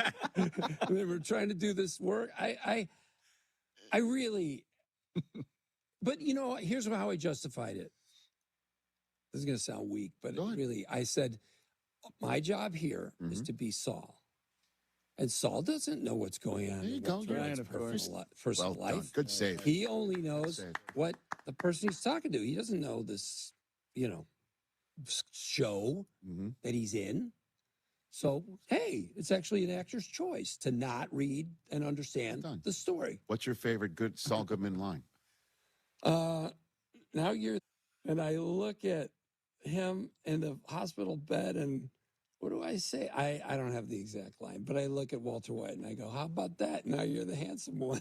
They were trying to do this work. I really, but you know, here's how I justified it. This is going to sound weak, but really, I said, my job here is to be Saul. And Saul doesn't know what's going on in Walter White's personal life. Good save. He only knows what the person he's talking to. He doesn't know this, you know, show that he's in. So, hey, it's actually an actor's choice to not read and understand the story. What's your favorite good Saul Goodman line? Now you're, and I look at him in the hospital bed, and what do I say? I don't have the exact line, but I look at Walter White and I go, how about that? Now you're the handsome one.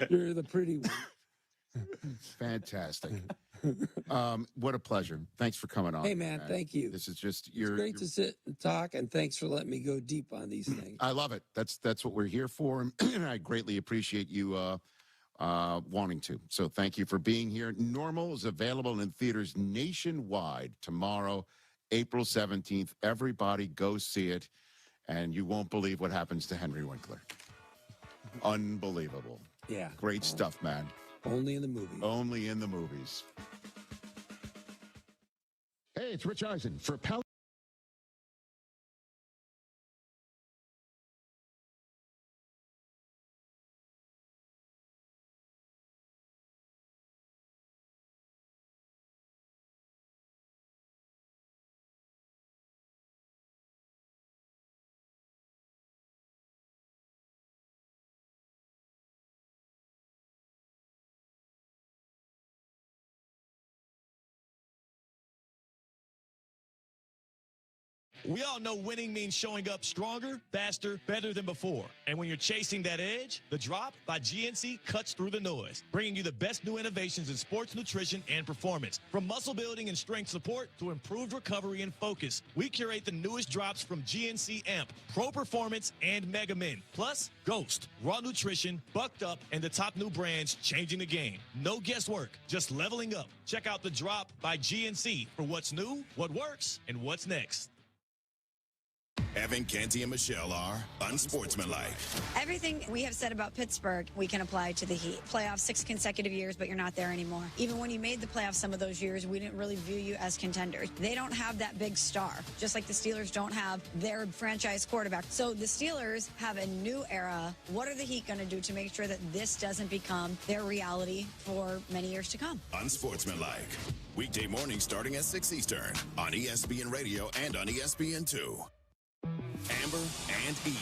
You're the pretty one. Fantastic. What a pleasure. Thanks for coming on. Hey, man, thank you. This is just It's great to sit and talk, and thanks for letting me go deep on these things. I love it. That's what we're here for, and I greatly appreciate you wanting to. So thank you for being here. Normal is available in theaters nationwide tomorrow, April 17th. Everybody go see it, and you won't believe what happens to Henry Winkler. Unbelievable. Yeah. Great stuff, man. Only in the movies. Only in the movies. Hey, it's Rich Eisen for Pell. We all know winning means showing up stronger, faster, better than before. And when you're chasing that edge, the Drop by GNC cuts through the noise, bringing you the best new innovations in sports nutrition and performance. From muscle building and strength support to improved recovery and focus, we curate the newest drops from GNC Amp, Pro Performance, and Mega Min. Plus, Ghost, Raw Nutrition, Bucked Up, and the top new brands changing the game. No guesswork, just leveling up. Check out the Drop by GNC for what's new, what works, and what's next. Evan, Canty, and Michelle are unsportsmanlike. Everything we have said about Pittsburgh, we can apply to the Heat. Playoffs 6 consecutive years, but you're not there anymore. Even when you made the playoffs some of those years, we didn't really view you as contenders. They don't have that big star, just like the Steelers don't have their franchise quarterback. So the Steelers have a new era. What are the Heat going to do to make sure that this doesn't become their reality for many years to come? Unsportsmanlike. Weekday mornings starting at 6 Eastern on ESPN Radio and on ESPN2. Amber and Ian.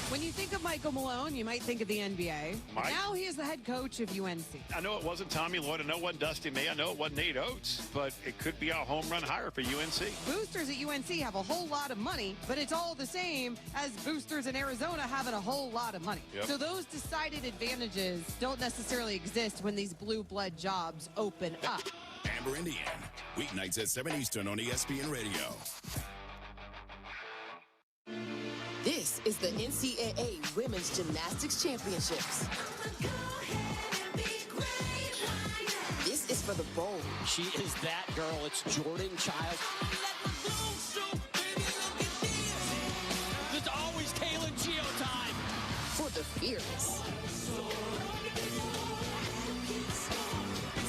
When you think of Michael Malone, you might think of the NBA. Mike? Now he is the head coach of UNC. I know it wasn't Tommy Lloyd. I know it wasn't Dusty May. I know it wasn't Nate Oates. But it could be a home run hire for UNC. Boosters at UNC have a whole lot of money, but it's all the same as boosters in Arizona having a whole lot of money. Yep. So those decided advantages don't necessarily exist when these blue blood jobs open up. Amber and Ian. Weeknights at 7 Eastern on ESPN Radio. This is the NCAA Women's Gymnastics Championships. This is for the bold. She is that girl. It's Jordan Child. There's always Kaylin Geo time. For the fearless.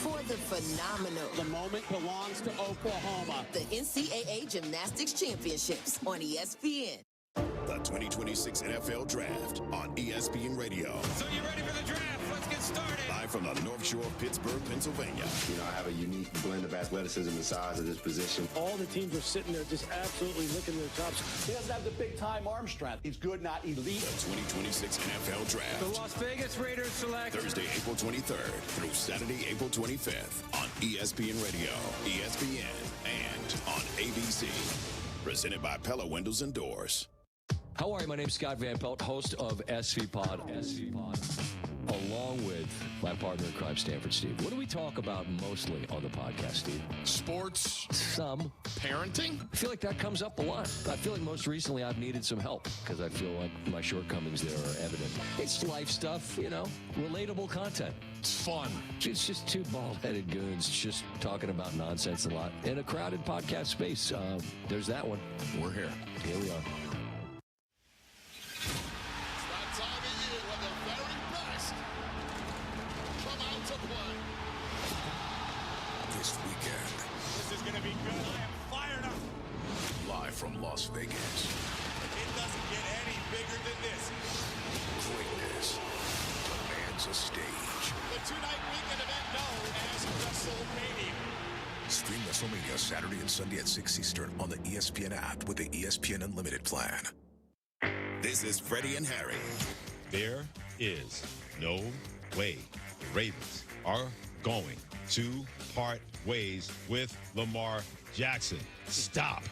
For the phenomenal. The moment belongs to Oklahoma. The NCAA Gymnastics Championships on ESPN. The 2026 NFL Draft on ESPN Radio. So you ready for the draft? Let's get started. Live from the North Shore of Pittsburgh, Pennsylvania. You know, I have a unique blend of athleticism and size at this position. All the teams are sitting there just absolutely licking their chops. He doesn't have the big-time arm strength. He's good, not elite. The 2026 NFL Draft. The Las Vegas Raiders select Thursday, April 23rd through Saturday, April 25th on ESPN Radio, ESPN, and on ABC. Presented by Pella Windows and Doors. How are you? My name's Scott Van Pelt, host of SV Pod, along with my partner in crime, Stanford Steve. What do we talk about mostly on the podcast, Steve? Sports. Some. Parenting. I feel like that comes up a lot. I feel like most recently I've needed some help because I feel like my shortcomings there are evident. It's life stuff, you know, relatable content. It's fun. It's just two bald-headed goons just talking about nonsense a lot in a crowded podcast space. There's that one. We're here. Here we are. This weekend. This is going to be good. I am fired up. Live from Las Vegas. It doesn't get any bigger than this. Greatness demands a stage. The two-night weekend event known as WrestleMania. Stream WrestleMania Saturday and Sunday at 6 Eastern on the ESPN app with the ESPN Unlimited plan. This is Freddie and Harry. There is no way the Ravens are going to part ways with Lamar Jackson. Stop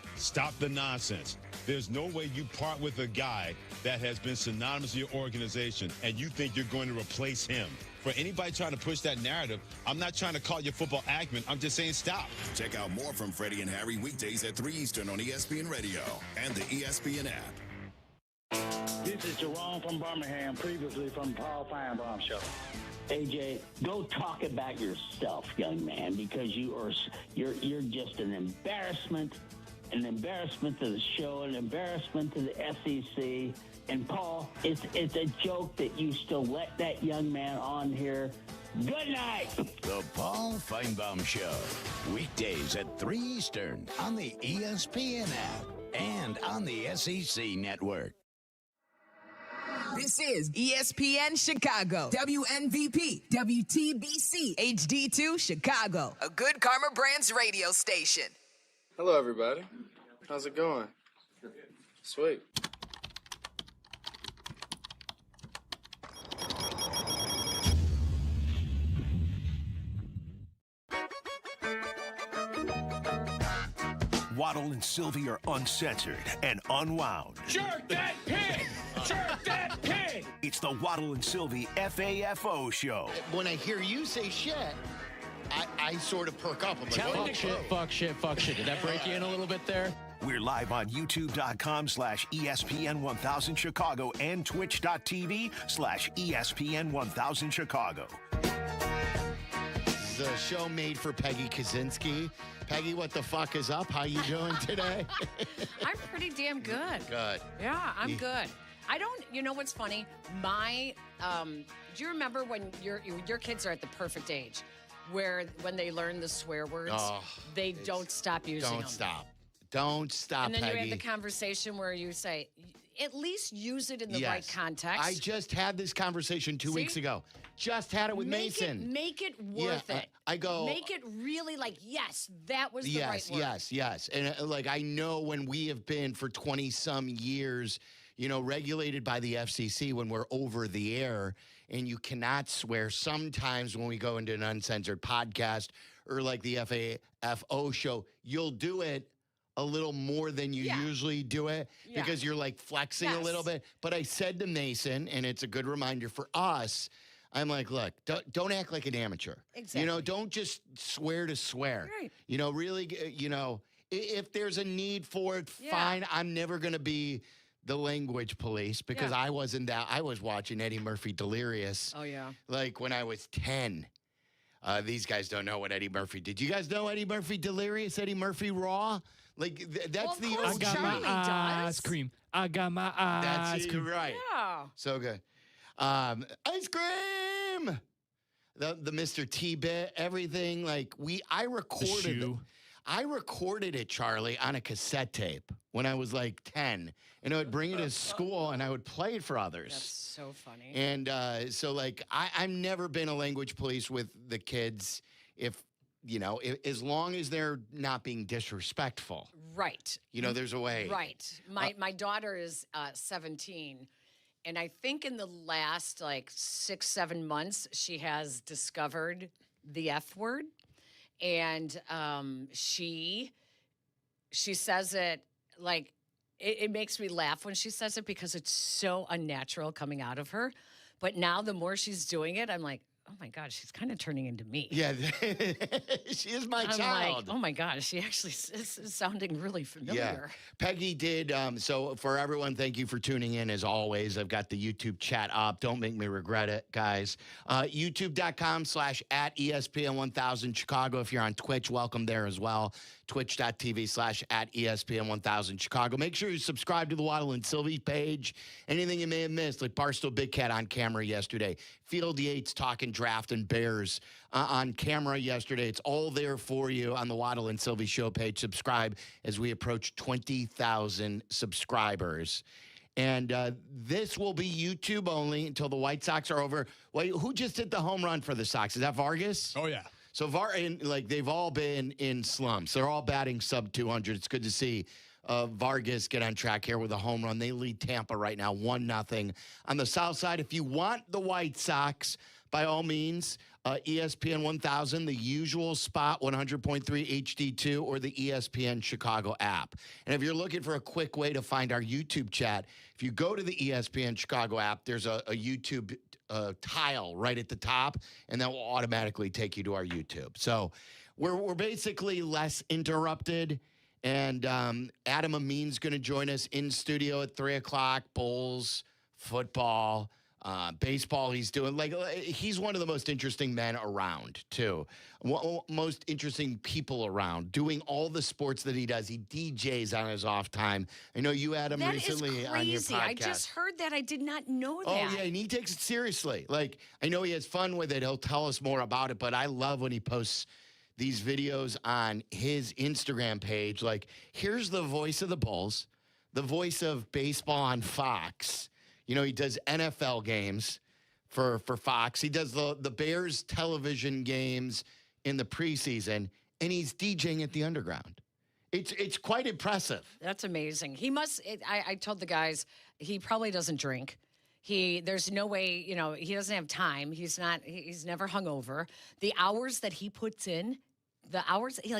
the nonsense. There's no way you part with a guy that has been synonymous to your organization and you think you're going to replace him. for anybody trying to push that narrative, I'm not trying to call your football acumen. I'm just saying stop. Check out more from Freddie and Harry weekdays at 3 Eastern on ESPN Radio and the ESPN app. This is Jerome from Birmingham, previously from Paul Feinbaum Show. AJ, go talk about yourself, young man, because you're just an embarrassment to the show, an embarrassment to the SEC. And Paul, it's a joke that you still let that young man on here. Good night. The Paul Feinbaum Show, weekdays at 3 Eastern on the ESPN app and on the SEC network. This is ESPN Chicago, WNVP, WTBC, HD2 Chicago, a good Karma Brands radio station. Hello, everybody. How's it going? Sweet. Waddle and Silvy are uncensored and unwound. Jerk that pig! Jerk that pig! It's the Waddle and Silvy FAFO show. When I hear you say shit, I sort of perk up. I'm like, fuck shit. Did that break you in a little bit there? We're live on YouTube.com/ESPN1000 Chicago and Twitch.tv/ESPN1000 Chicago. This is a show made for Peggy Kaczynski. Peggy, what the fuck is up? How you doing today? I'm pretty damn good. Good. Yeah, I'm good. I don't, you know what's funny? Do you remember when your kids are at the perfect age where when they learn the swear words, they don't stop using them? Don't stop, And then Peggy. you have the conversation where you say, at least use it in the right context. I just had this conversation 2 weeks ago. Just had it with Mason. Make it worth it. I go. Make it really like, yes, that was the right word. Yes. And like, I know when we have been for 20 some years, regulated by the FCC when we're over the air and you cannot swear. Sometimes when we go into an uncensored podcast or like the FAFO show, you'll do it a little more than you usually do it because you're like flexing a little bit. But I said to Mason, and it's a good reminder for us, I'm like, look, don't act like an amateur. Exactly. Don't just swear to swear. Right. Really, if there's a need for it, fine. I'm never going to be the language police because I wasn't that. I was watching Eddie Murphy Delirious. Oh, yeah. Like when I was 10. These guys don't know what Eddie Murphy did. You guys know Eddie Murphy Delirious, Eddie Murphy Raw? Like, that's the I got my ice cream. I got my ice cream. Right. Yeah. So good. Ice cream. The Mr. T bit, everything. Like I recorded it, Charlie, on a cassette tape when I was like 10. And I would bring it to school and I would play it for others. That's so funny. And so like I've never been a language police with the kids if as long as they're not being disrespectful. Right. There's a way. Right. My daughter is 17, and I think in the last 6-7 months she has discovered the F word, and she says it like it makes me laugh when she says it because it's so unnatural coming out of her. But now the more she's doing it, I'm like, oh my God, she's kind of turning into me. Yeah, she is my I'm child. Like, oh my God, she actually is sounding really familiar. Yeah. Peggy did. So for everyone, thank you for tuning in as always. I've got the YouTube chat up. Don't make me regret it, guys. YouTube.com/@ESPN1000 Chicago. If you're on Twitch, welcome there as well. Twitch.tv/@ESPN1000 Chicago. Make sure you subscribe to the Waddle and Silvy page. Anything you may have missed, like Barstool Big Cat on camera yesterday. Field Yates talking draft and Bears on camera yesterday. It's all there for you on the Waddle and Silvy show page. Subscribe as we approach 20,000 subscribers. And this will be YouTube only until the White Sox are over. Wait, who just hit the home run for the Sox? Is that Vargas? Oh, yeah. So they've all been in slumps. They're all batting sub 200. It's good to see Vargas get on track here with a home run. They lead Tampa right now 1-0 on the south side. If you want the White Sox, by all means, ESPN 1000, the usual spot, 100.3 HD2, or the ESPN Chicago app. And if you're looking for a quick way to find our YouTube chat, if you go to the ESPN Chicago app, there's a YouTube tile right at the top, and that will automatically take you to our YouTube. So we're basically less interrupted. And Adam Amin's going to join us in studio at 3 o'clock. Bulls, football, baseball. He's doing he's one of the most interesting men around too. Most interesting people around, doing all the sports that he does. He DJs on his off time. I know you had him recently on your podcast. I just heard that. I did not know that. Oh yeah, and he takes it seriously. Like, I know he has fun with it. He'll tell us more about it, but I love when he posts these videos on his Instagram page. Like, here's the voice of the Bulls, the voice of baseball on Fox. You know, he does NFL games for Fox. He does the Bears television games in the preseason, and he's DJing at the Underground. It's quite impressive. That's amazing. He must. I told the guys he probably doesn't drink. There's no way, he doesn't have time. He's never hungover. The hours that he puts in,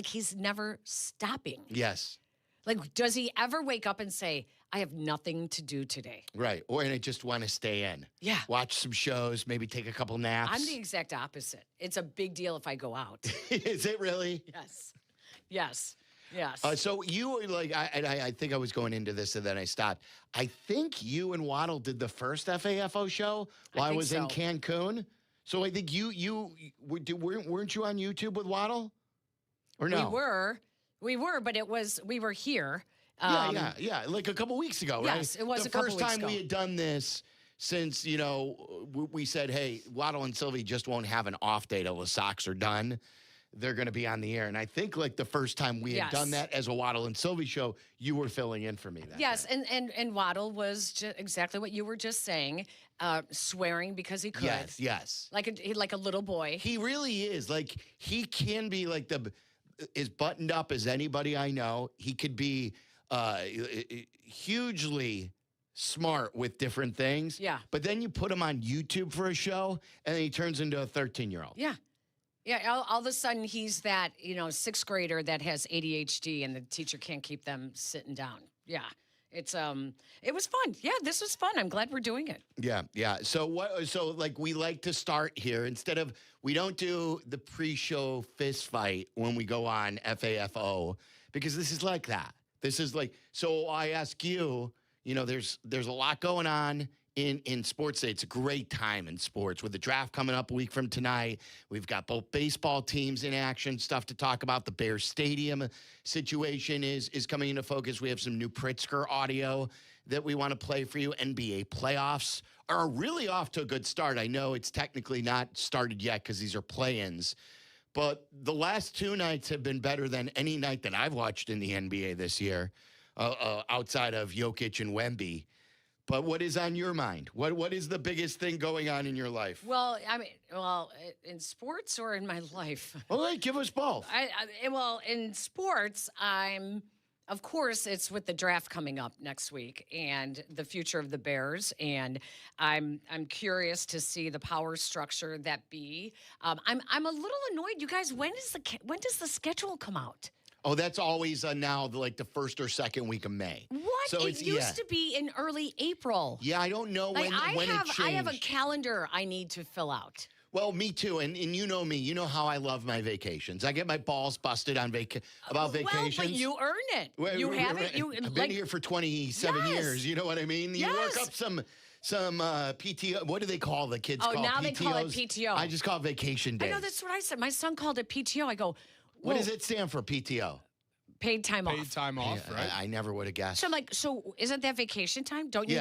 he's never stopping. Yes. Like, does he ever wake up and say, I have nothing to do today? Right. Or I just want to stay in. Yeah. Watch some shows, maybe take a couple naps. I'm the exact opposite. It's a big deal if I go out. Is it really? Yes. Yes. Yes. So you I think I was going into this and then I stopped. I think you and Waddle did the first FAFO show while I was in Cancun. So I think weren't you on YouTube with Waddle? Or no? We were, but we were here. Yeah. Like a couple weeks ago, right? Yes, it was the a couple weeks ago. first time we had done this since, we said, hey, Waddle and Silvy just won't have an off day till the Sox are done. They're going to be on the air. And I think like the first time we had done that as a Waddle and Silvy show, you were filling in for me. Yes, and Waddle was exactly what you were just saying, swearing because he could. Yes. Like a little boy. He really is. Like, he can be like as buttoned up as anybody I know. He could be hugely smart with different things. Yeah. But then you put him on YouTube for a show, and then he turns into a 13-year-old. Yeah. Yeah, all of a sudden he's that, sixth grader that has ADHD and the teacher can't keep them sitting down. Yeah. It was fun. Yeah, this was fun. I'm glad we're doing it. Yeah. So we like to start here we don't do the pre-show fist fight when we go on FAFO because this is like that. This is like, so I ask you, there's a lot going on in sports today. It's a great time in sports with the draft coming up a week from tonight. We've got both baseball teams in action, stuff to talk about. The Bears Stadium situation is coming into focus. We have some new Pritzker audio that we want to play for you. NBA playoffs are really off to a good start. I know it's technically not started yet because these are play-ins, but the last two nights have been better than any night that I've watched in the NBA this year, outside of Jokic and Wemby. But what is on your mind? What is the biggest thing going on in your life? Well, in sports or in my life? All right, give us both. In sports, of course, it's with the draft coming up next week and the future of the Bears, and I'm curious to see the power structure that be. I'm a little annoyed, you guys. When does the schedule come out? Oh, that's always now like the first or second week of May. What? So it used to be in early April. Yeah, I don't know when it changed. I have a calendar I need to fill out. Well, me too, and you know me. You know how I love my vacations. I get my balls busted on about vacations. Well, but you earn it. You have it. I've been here for 27 years. You know what I mean? You work up some PTO. What do they call the kids? Oh, now PTOs? They call it PTO. I just call it vacation days. I know, that's what I said. My son called it PTO. I go, what does it stand for, PTO? Paid time off. Paid time off, right? I never would have guessed. So I'm like, isn't that vacation time? Don't you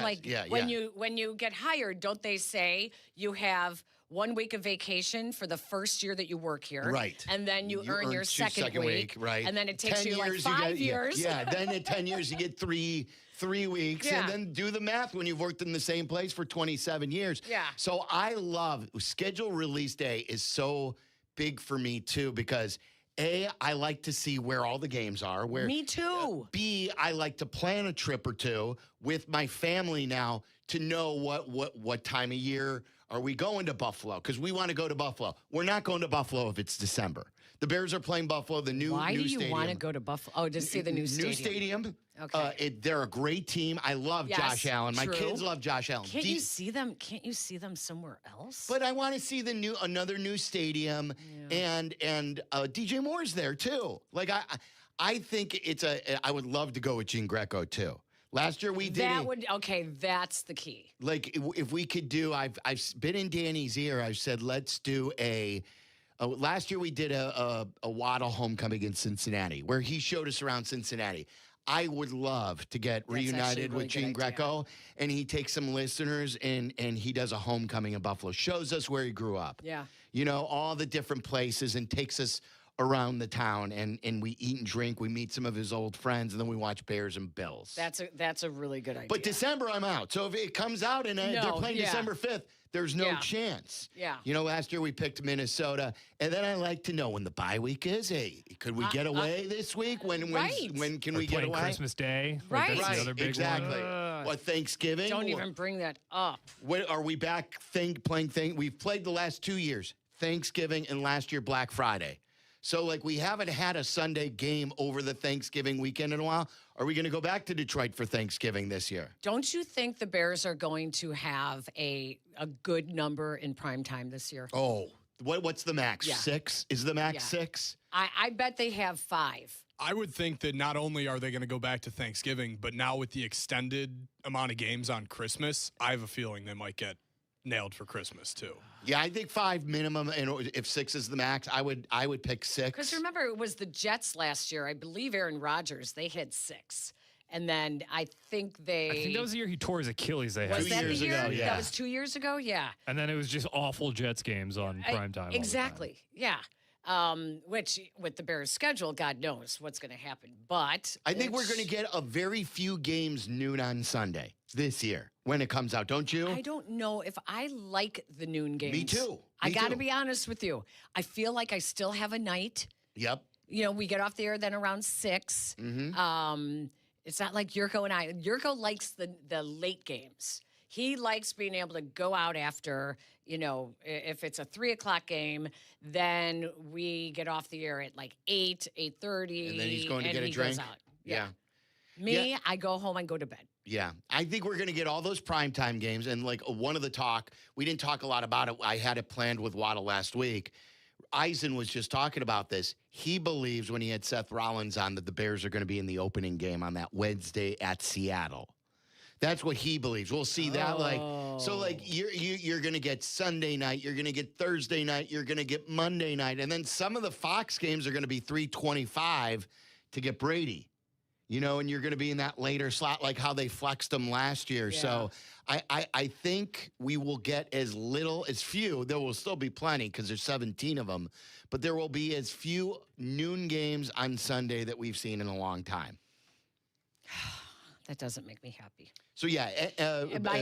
when you get hired, don't they say you have 1 week of vacation for the first year that you work here? Right. And then you earn your second week. Right. And then it takes you like 5 years. Yeah. Then in 10 years, you get three weeks. Yeah. And then do the math when you've worked in the same place for 27 years. Yeah. So I love schedule release day is so big for me too, because A, I like to see where all the games are. Me too. B, I like to plan a trip or two with my family now to know what time of year Are we going to Buffalo? Because we want to go to Buffalo. We're not going to Buffalo if it's December. The Bears are playing Buffalo, the new Why new do you stadium. want to go to Buffalo? Oh, to see the new stadium. New stadium. Okay. They're a great team. I love Josh Allen. My true. kids love Josh Allen. Can't you see them? Can't you see them somewhere else? But I want to see another new stadium, and DJ Moore's there too. Like I think I would love to go with Gene Greco too. Last year we did. That's the key. Like if we could do, I've been in Danny's ear. I've said let's do last year we did a Waddle homecoming in Cincinnati, where he showed us around Cincinnati. I would love to get reunited with Gene Greco, and he takes some listeners and he does a homecoming in Buffalo, shows us where he grew up. Yeah. You know, all the different places, and takes us around the town, and we eat and drink. We meet some of his old friends, and then we watch Bears and Bills. That's a really good idea. But December, I'm out. So if it comes out and they're playing December 5th, there's no chance. Yeah. You know, last year we picked Minnesota, and then I like to know when the bye week is. Hey, could we get away this week? When can we get away? Christmas Day. Right. That's the other big exactly. one. Thanksgiving? Don't even bring that up. Are we back playing? We've played the last 2 years, Thanksgiving and last year Black Friday. So, like, we haven't had a Sunday game over the Thanksgiving weekend in a while. Are we going to go back to Detroit for Thanksgiving this year? Don't you think the Bears are going to have a good number in prime time this year? Oh, what's the max? Yeah. 6? Is the max 6? I bet they have 5. I would think that not only are they going to go back to Thanksgiving, but now with the extended amount of games on Christmas, I have a feeling they might get nailed for Christmas too. Yeah, I think 5 minimum, and if 6 is the max, I would pick 6. Because remember, it was the Jets last year. I believe Aaron Rodgers, they hit 6. And then I think that was the year he tore his Achilles. They had Was that 2 years the year? ago. Yeah. That was 2 years ago? Yeah. And then it was just awful Jets games on prime time. Exactly. Yeah. Which with the Bears schedule, God knows what's going to happen. But I think we're going to get a very few games noon on Sunday this year when it comes out, don't you? I don't know if I like the noon games. Me too. I got to be honest with you. I feel like I still have a night. Yep. You know, we get off the air then around 6. Mm-hmm. It's not like Jurko and I. Jurko likes the late games. He likes being able to go out after, you know, if it's a 3 o'clock game, then we get off the air at like 8, 8:30. And then he's going to get a he drink. Goes out. Yeah. Me, I go home and go to bed. Yeah. I think we're going to get all those primetime games. And like one of the talk, we didn't talk a lot about it. I had it planned with Waddle last week. Eisen was just talking about this. He believes when he had Seth Rollins on that the Bears are going to be in the opening game on that Wednesday at Seattle. That's what he believes. We'll see that. You're going to get Sunday night. You're going to get Thursday night. You're going to get Monday night. And then some of the Fox games are going to be 3:25 to get Brady. You know, and you're going to be in that later slot like how they flexed them last year. Yeah. So I think we will get as few. There will still be plenty because there's 17 of them. But there will be as few noon games on Sunday that we've seen in a long time. That doesn't make me happy. So, yeah.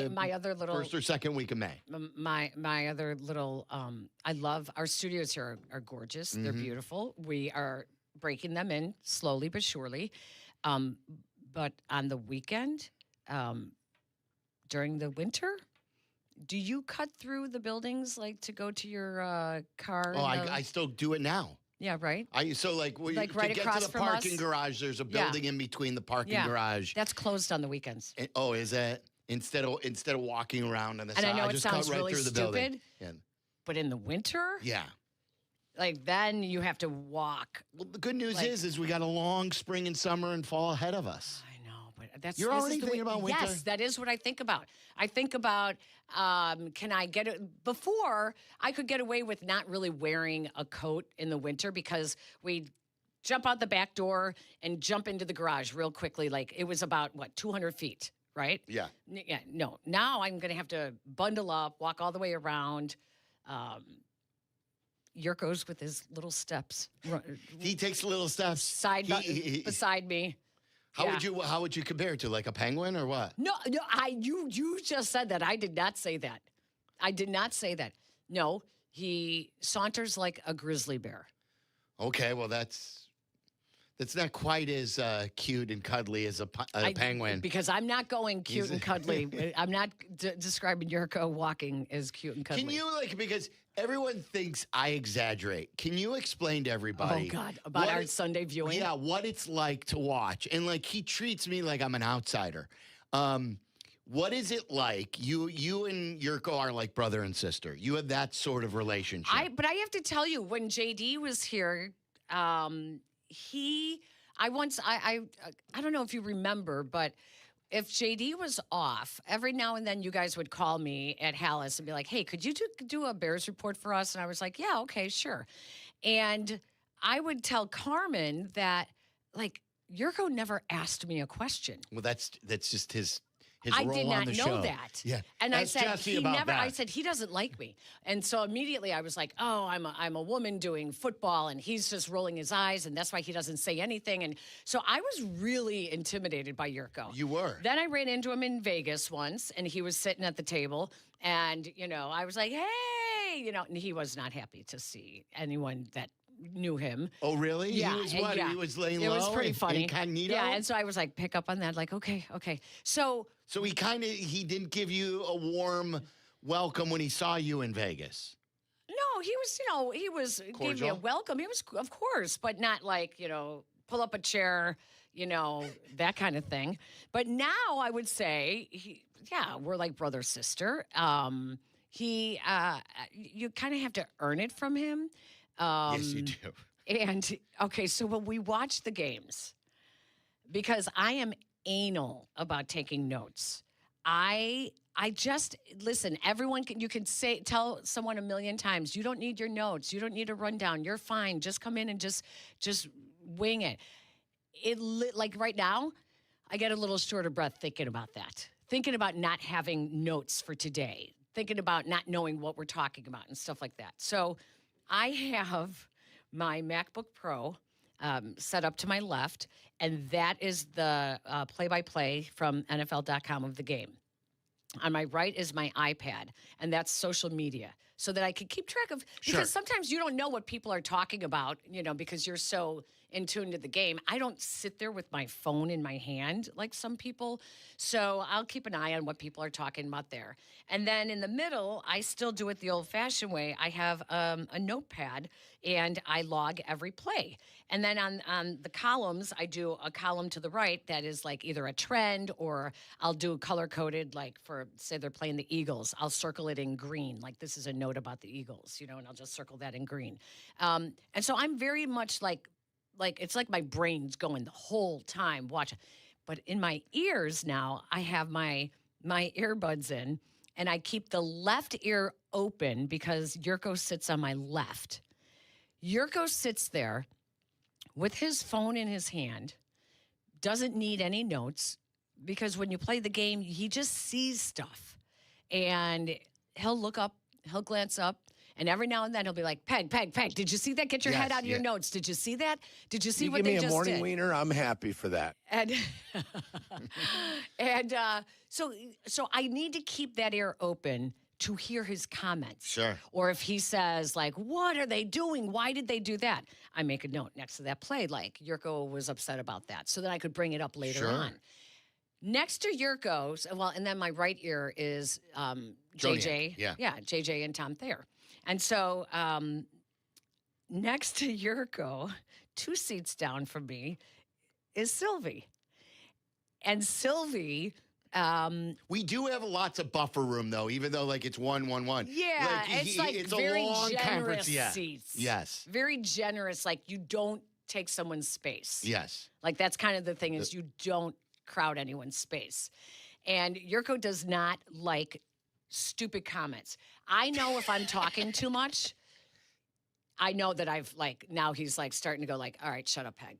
My other little... First or second week of May. My other little... I love... Our studios here are gorgeous. They're beautiful. We are breaking them in slowly but surely. But on the weekend, during the winter, do you cut through the buildings like to go to your car? Oh, I still do it now. Yeah, right. Right right to get across to the from parking us? garage, there's a building in between the parking garage. That's closed on the weekends. Is that instead of walking around on the and side? I know it just sounds cut right really through the stupid, building. Yeah. but in the winter, Yeah. like then you have to walk. Well, the good news is we got a long spring and summer and fall ahead of us. That's You're this already is the thinking way- about winter? Yes, that is what I think about. I think about can I get it before I could get away with not really wearing a coat in the winter because we'd jump out the back door and jump into the garage real quickly. Like it was about 200 feet, right? Yeah. Yeah. No. Now I'm going to have to bundle up, walk all the way around. Jurko's with his little steps. He takes little steps beside me. How would you compare it to like a penguin or what? No, you just said that. I did not say that. I did not say that. No, he saunters like a grizzly bear. Okay, well that's That's not quite as cute and cuddly as a penguin. Because I'm not going cute and cuddly. I'm not describing Jurko walking as cute and cuddly. Can you, because everyone thinks I exaggerate. Can you explain to everybody? Oh, God, about our Sunday viewing? Yeah, what it's like to watch. And, he treats me like I'm an outsider. What is it like? You and Jurko are like brother and sister. You have that sort of relationship. But I have to tell you, when JD was here, I don't know if you remember, but if JD was off, every now and then you guys would call me at Hallis and be like, hey, could you do a Bears report for us? And I was like, yeah, okay, sure. And I would tell Carmen that, Jurko never asked me a question. Well, that's just his I role did on not the know show. that. Yeah. And Ask I said Jesse he about never that. I said he doesn't like me. And so immediately I was like, "Oh, I'm a woman doing football and he's just rolling his eyes and that's why he doesn't say anything." And so I was really intimidated by Jurko. You were. Then I ran into him in Vegas once and he was sitting at the table and, I was like, "Hey," and he was not happy to see anyone that knew him. Oh, really? Yeah. He was what? Yeah. He was laying low? It was pretty funny. Incognito? Yeah, and so I was like, pick up on that, okay. So he didn't give you a warm welcome when he saw you in Vegas. No, he was gave me a welcome. He was, of course, but not pull up a chair, that kind of thing. But now I would say, we're like brother, sister. You kind of have to earn it from him. Yes, you do. And, okay, so when we watch the games, because I am anal about taking notes, I just, listen, everyone you can tell someone a million times, you don't need your notes. You don't need a rundown. You're fine. Just come in and just wing it. Right now, I get a little short of breath thinking about that. Thinking about not having notes for today. Thinking about not knowing what we're talking about and stuff like that. So I have my MacBook Pro set up to my left, and that is the play-by-play from NFL.com of the game. On my right is my iPad, and that's social media, so that I can keep track of, because sometimes you don't know what people are talking about, because you're so in tune to the game. I don't sit there with my phone in my hand like some people, so I'll keep an eye on what people are talking about there. And then in the middle, I still do it the old-fashioned way. I have a notepad, and I log every play. And then on the columns, I do a column to the right that is either a trend, or I'll do color-coded, for, say they're playing the Eagles. I'll circle it in green, this is a note about the Eagles, and I'll just circle that in green. And so I'm very much it's like my brain's going the whole time watching. But in my ears now, I have my earbuds in, and I keep the left ear open because Jurko sits on my left. Jurko sits there with his phone in his hand, doesn't need any notes, because when you play the game, he just sees stuff. And he'll look up, he'll glance up, and every now and then he'll be like, Peg, did you see that? Get your head out of your notes. Did you see that? Did you see what they just did? Give me a morning wiener, I'm happy for that. And so I need to keep that ear open to hear his comments. Sure. Or if he says, what are they doing? Why did they do that? I make a note next to that play, Jurko was upset about that, so that I could bring it up later on. Next to Jurko's, and then my right ear is JJ. Yeah, JJ and Tom Thayer. And so next to Jurko, 2 seats down from me, is Silvy. And Silvy... we do have lots of buffer room, though, even though, it's 1-1-1. Yeah, it's very a long generous seats. Yes. Very generous, you don't take someone's space. Yes. That's kind of the thing, is you don't crowd anyone's space. And Jurko does not like stupid comments. I know if I'm talking too much, I know that I've now he's starting to go all right, shut up, Peg.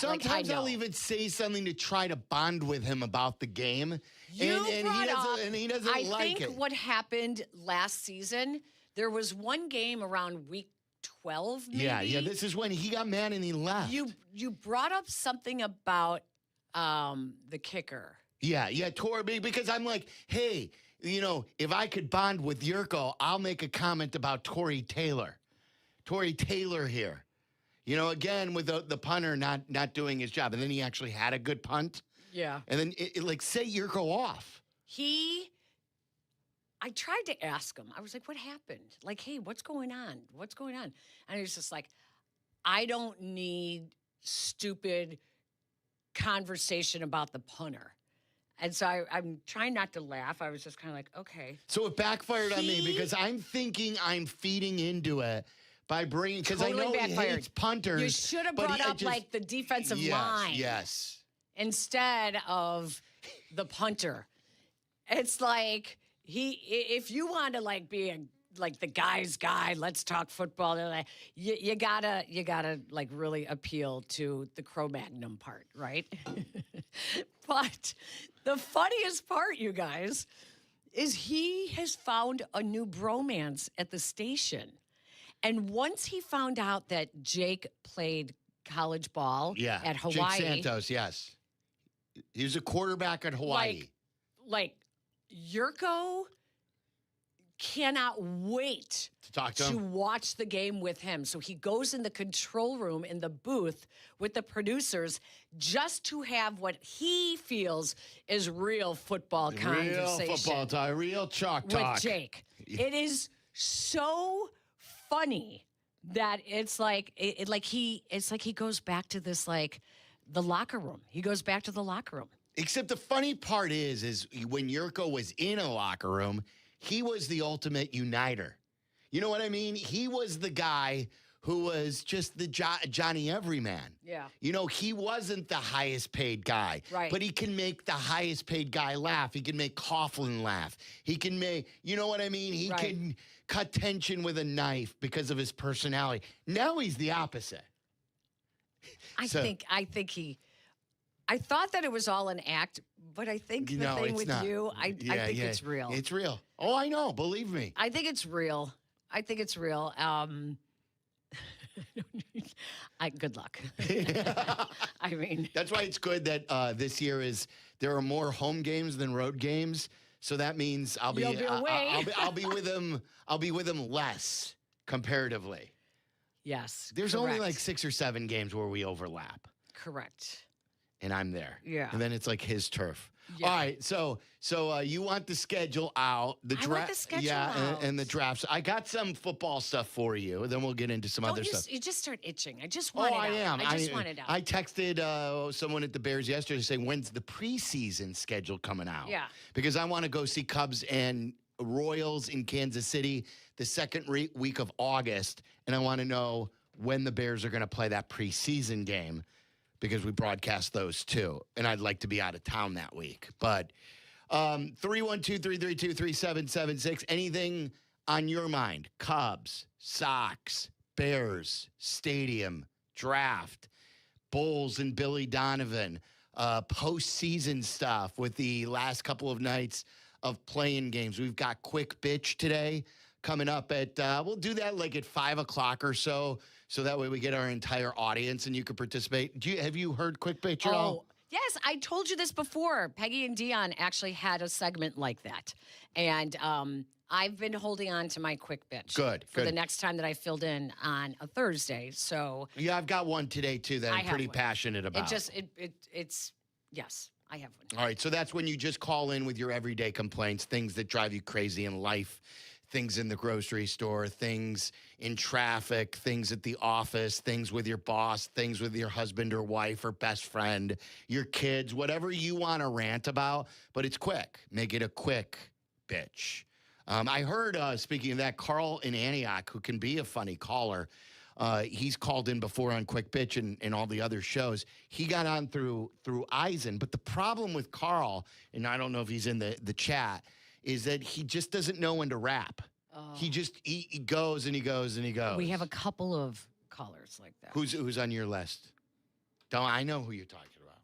Sometimes I know. I'll even say something to try to bond with him about the game, and he doesn't like it. I think what happened last season, there was one game around week 12, maybe. Yeah. This is when he got mad and he left. You brought up something about the kicker. Yeah, Torby, because I'm like, hey, if I could bond with Jurko, I'll make a comment about Tory Taylor. Tory Taylor here. You know, again, with the punter not doing his job. And then he actually had a good punt. Yeah. And then, it like, set Jurko off. I tried to ask him. I was like, what happened? Like, hey, what's going on? What's going on? And he was just like, I don't need stupid conversation about the punter. And so I'm trying not to laugh. I was just kind of like, okay. So it backfired on me because I'm thinking I'm feeding into it by bringing, because Totally I know backfired. he hates punters. You should have but brought up, just, like, the defensive line. Yes. Instead of the punter. It's like, if you want to, like, be the guy's guy, let's talk football. Like, you gotta like really appeal to the Cro-Magnon part, right? But the funniest part, you guys, is he has found a new bromance at the station. And once he found out that Jake played college ball at Hawaii. Jake Santos, yes. He was a quarterback at Hawaii. Like Jurko cannot wait to talk to him, watch the game with him. So he goes in the control room in the booth with the producers just to have what he feels is real football conversation. Real football talk, real chalk talk. With Jake. It is so funny that it's like he goes back to this, like, the locker room. He goes back to the locker room. Except the funny part is when Jurko was in a locker room, he was the ultimate uniter. You know what I mean? He was the guy who was just the Johnny Everyman. Yeah. You know, he wasn't the highest paid guy. Right. But he can make the highest paid guy laugh. He can make Coughlin laugh. He can make, you know what I mean? He can cut tension with a knife because of his personality. Now he's the opposite. I thought that it was all an act, but I think the thing with not. I think it's real. It's real. Oh, I know. Believe me. I think it's real. Good luck. I mean, that's why it's good that this year there are more home games than road games. So that means I'll be with them. I'll be with them less comparatively. Yes. There's only like 6 or 7 games where we overlap. Correct. And I'm there. Yeah. And then it's like his turf. Yeah. All right. So you want the schedule out. I want the schedule out. And the drafts. I got some football stuff for you. Then we'll get into some other stuff. You just start itching. I just want it out. I am. I just want it out. I texted someone at the Bears yesterday saying, when's the preseason schedule coming out? Yeah. Because I want to go see Cubs and Royals in Kansas City the second week of August. And I want to know when the Bears are going to play that preseason game, because we broadcast those too. And I'd like to be out of town that week. But 312-332-3776. Anything on your mind? Cubs, Sox, Bears, Stadium, Draft, Bulls and Billy Donovan, postseason stuff with the last couple of nights of playing games. We've got Quick Bitch today coming up at, we'll do that like at 5 o'clock or so. So that way we get our entire audience and you can participate. Have you heard Quick Bitch at all? Yes, I told you this before. Peggy and Dion actually had a segment like that. And I've been holding on to my Quick Bitch. For the next time that I filled in on a Thursday. So yeah, I've got one today too that I'm pretty passionate about. It's yes, I have one. All right, so that's when you just call in with your everyday complaints, things that drive you crazy in life. Things in the grocery store, things in traffic, things at the office, things with your boss, things with your husband or wife or best friend, your kids, whatever you want to rant about, but it's quick. Make it a quick bitch. I heard, speaking of that, Carl in Antioch, who can be a funny caller, he's called in before on Quick Bitch and all the other shows. He got on through Eisen, but the problem with Carl, and I don't know if he's in the chat, is that he just doesn't know when to rap. He goes and he goes and he goes. We have a couple of callers like that. Who's on your list? I know who you're talking about.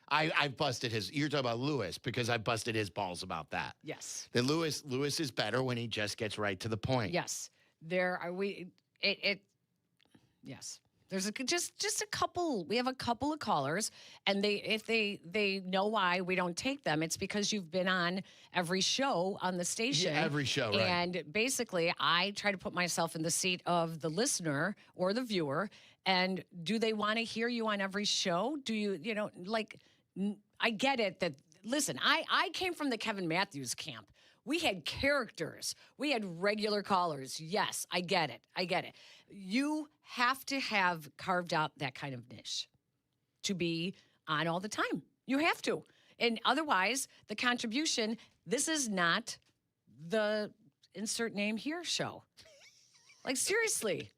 I've busted his. You're talking about Lewis because I busted his balls about that. Yes. That Lewis is better when he just gets right to the point. Yes. Yes. There's just a couple. We have a couple of callers, and if they know why we don't take them, it's because you've been on every show on the station. Yeah, every show, right. And basically, I try to put myself in the seat of the listener or the viewer. And do they want to hear you on every show? Do you know, like, I get it that, listen, I came from the Kevin Matthews camp. We had characters. We had regular callers. Yes, I get it. You have to have carved out that kind of niche to be on all the time. You have to. And otherwise, the contribution, this is not the insert name here show. Like, seriously.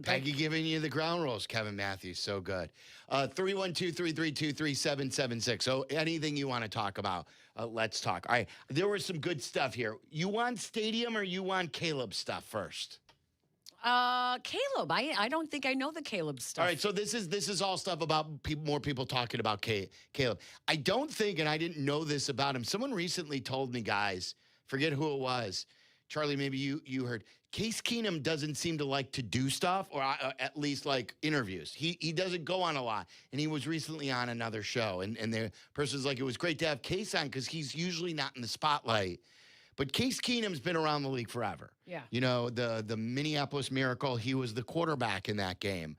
Peggy giving you the ground rules, Kevin Matthews. So good. 312-332-3776. So anything you want to talk about, let's talk. All right. There was some good stuff here. You want stadium or you want Caleb stuff first? Caleb. I don't think I know the Caleb stuff. All right, so this is all stuff about more people talking about Caleb. I don't think, and I didn't know this about him. Someone recently told me, guys, forget who it was. Charlie, maybe you heard. Case Keenum doesn't seem to like to do stuff, or at least like interviews. He doesn't go on a lot, and he was recently on another show, and the person's like, it was great to have Case on because he's usually not in the spotlight. But Case Keenum's been around the league forever. Yeah. You know, the Minneapolis Miracle, he was the quarterback in that game.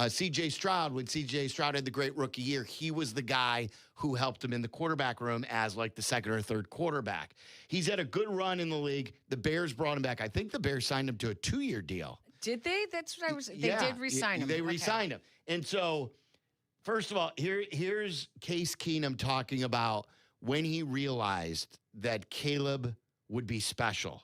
C.J. Stroud, when C.J. Stroud had the great rookie year, he was the guy who helped him in the quarterback room as like the second or third quarterback. He's had a good run in the league. The Bears brought him back. I think the Bears signed him to a 2-year deal. Did they? That's what I was. They did re-sign him. They re-signed him. And so, first of all, here's Case Keenum talking about when he realized that Caleb would be special.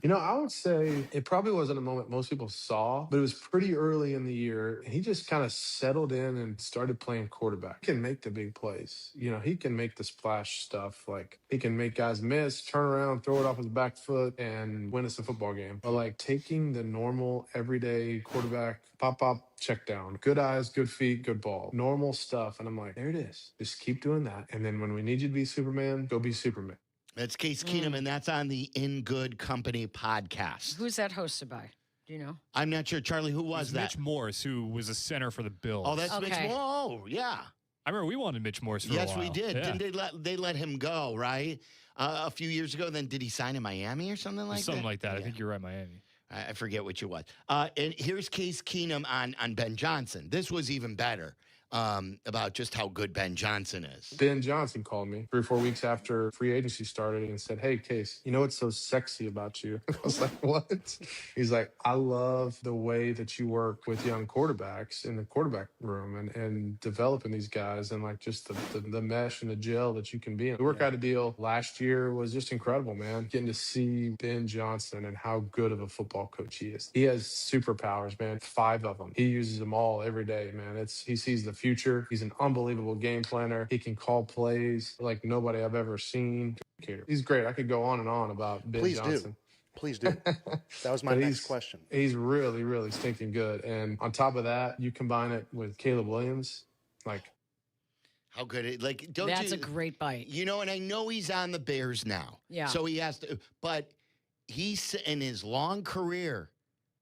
You know, I would say it probably wasn't a moment most people saw, but it was pretty early in the year. And he just kind of settled in and started playing quarterback. He can make the big plays. You know, he can make the splash stuff. Like, he can make guys miss, turn around, throw it off his back foot, and win us a football game. But, like, taking the normal, everyday quarterback, pop, check down, good eyes, good feet, good ball, normal stuff. And I'm like, there it is. Just keep doing that. And then when we need you to be Superman, go be Superman. That's Case Keenum, and that's on the In Good Company podcast. Who's that hosted by? Do you know? I'm not sure. Charlie, who was that? Mitch Morse, who was a center for the Bills. Oh, that's Mitch Morse. Oh, yeah. I remember we wanted Mitch Morse for a while. Yes, we did. Yeah. Didn't they let him go, right? A few years ago. Then did he sign in Miami or something like that? Something like that. Yeah. I think you're right, Miami. I forget which it was. And here's Case Keenum on Ben Johnson. This was even better. About just how good Ben Johnson is. Ben Johnson called me 3 or 4 weeks after free agency started and said, hey, Case, you know what's so sexy about you? I was like, what? He's like, I love the way that you work with young quarterbacks in the quarterback room and developing these guys and like just the mesh and the gel that you can be in. The work out a deal last year was just incredible, man. Getting to see Ben Johnson and how good of a football coach he is. He has superpowers, man. 5 of them. He uses them all every day, man. He sees the future. He's an unbelievable game planner. He can call plays like nobody I've ever seen. He's great. I could go on and on about Ben Johnson. Please do. That was my next question. He's really, really stinking good. And on top of that, you combine it with Caleb Williams, like how good That's a great bite. You know, and I know he's on the Bears now. Yeah. So he has to, but he's in his long career,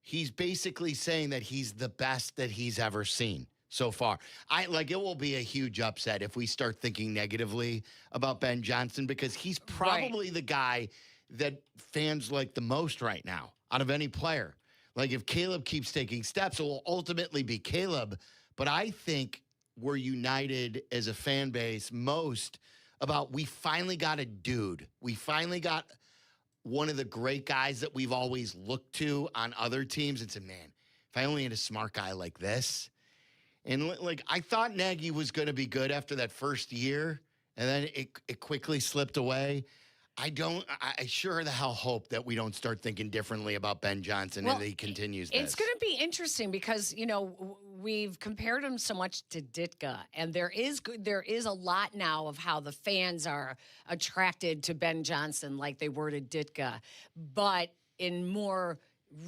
he's basically saying that he's the best that he's ever seen so far. It will be a huge upset if we start thinking negatively about Ben Johnson because he's probably the guy that fans like the most right now out of any player. Like if Caleb keeps taking steps, it will ultimately be Caleb. But I think we're united as a fan base most about we finally got a dude. We finally got one of the great guys that we've always looked to on other teams and said, man, if I only had a smart guy like this. And like I thought Nagy was going to be good after that first year, and then it quickly slipped away. I sure the hell hope that we don't start thinking differently about Ben Johnson and that he continues this. It's going to be interesting because, you know, we've compared him so much to Ditka, and there is a lot now of how the fans are attracted to Ben Johnson like they were to Ditka. But in more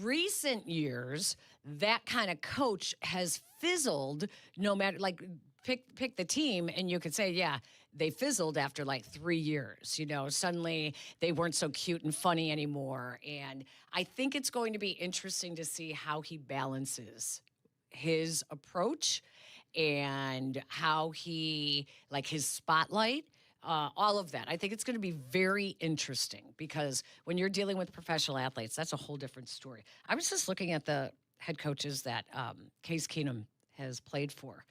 recent years, that kind of coach has fizzled no matter, like, pick the team and you could say, yeah, they fizzled after like 3 years. You know, suddenly they weren't so cute and funny anymore. And I think it's going to be interesting to see how he balances his approach and how he, like his spotlight, all of that. I think it's going to be very interesting because when you're dealing with professional athletes, that's a whole different story. I was just looking at the head coaches that Case Keenum has played for.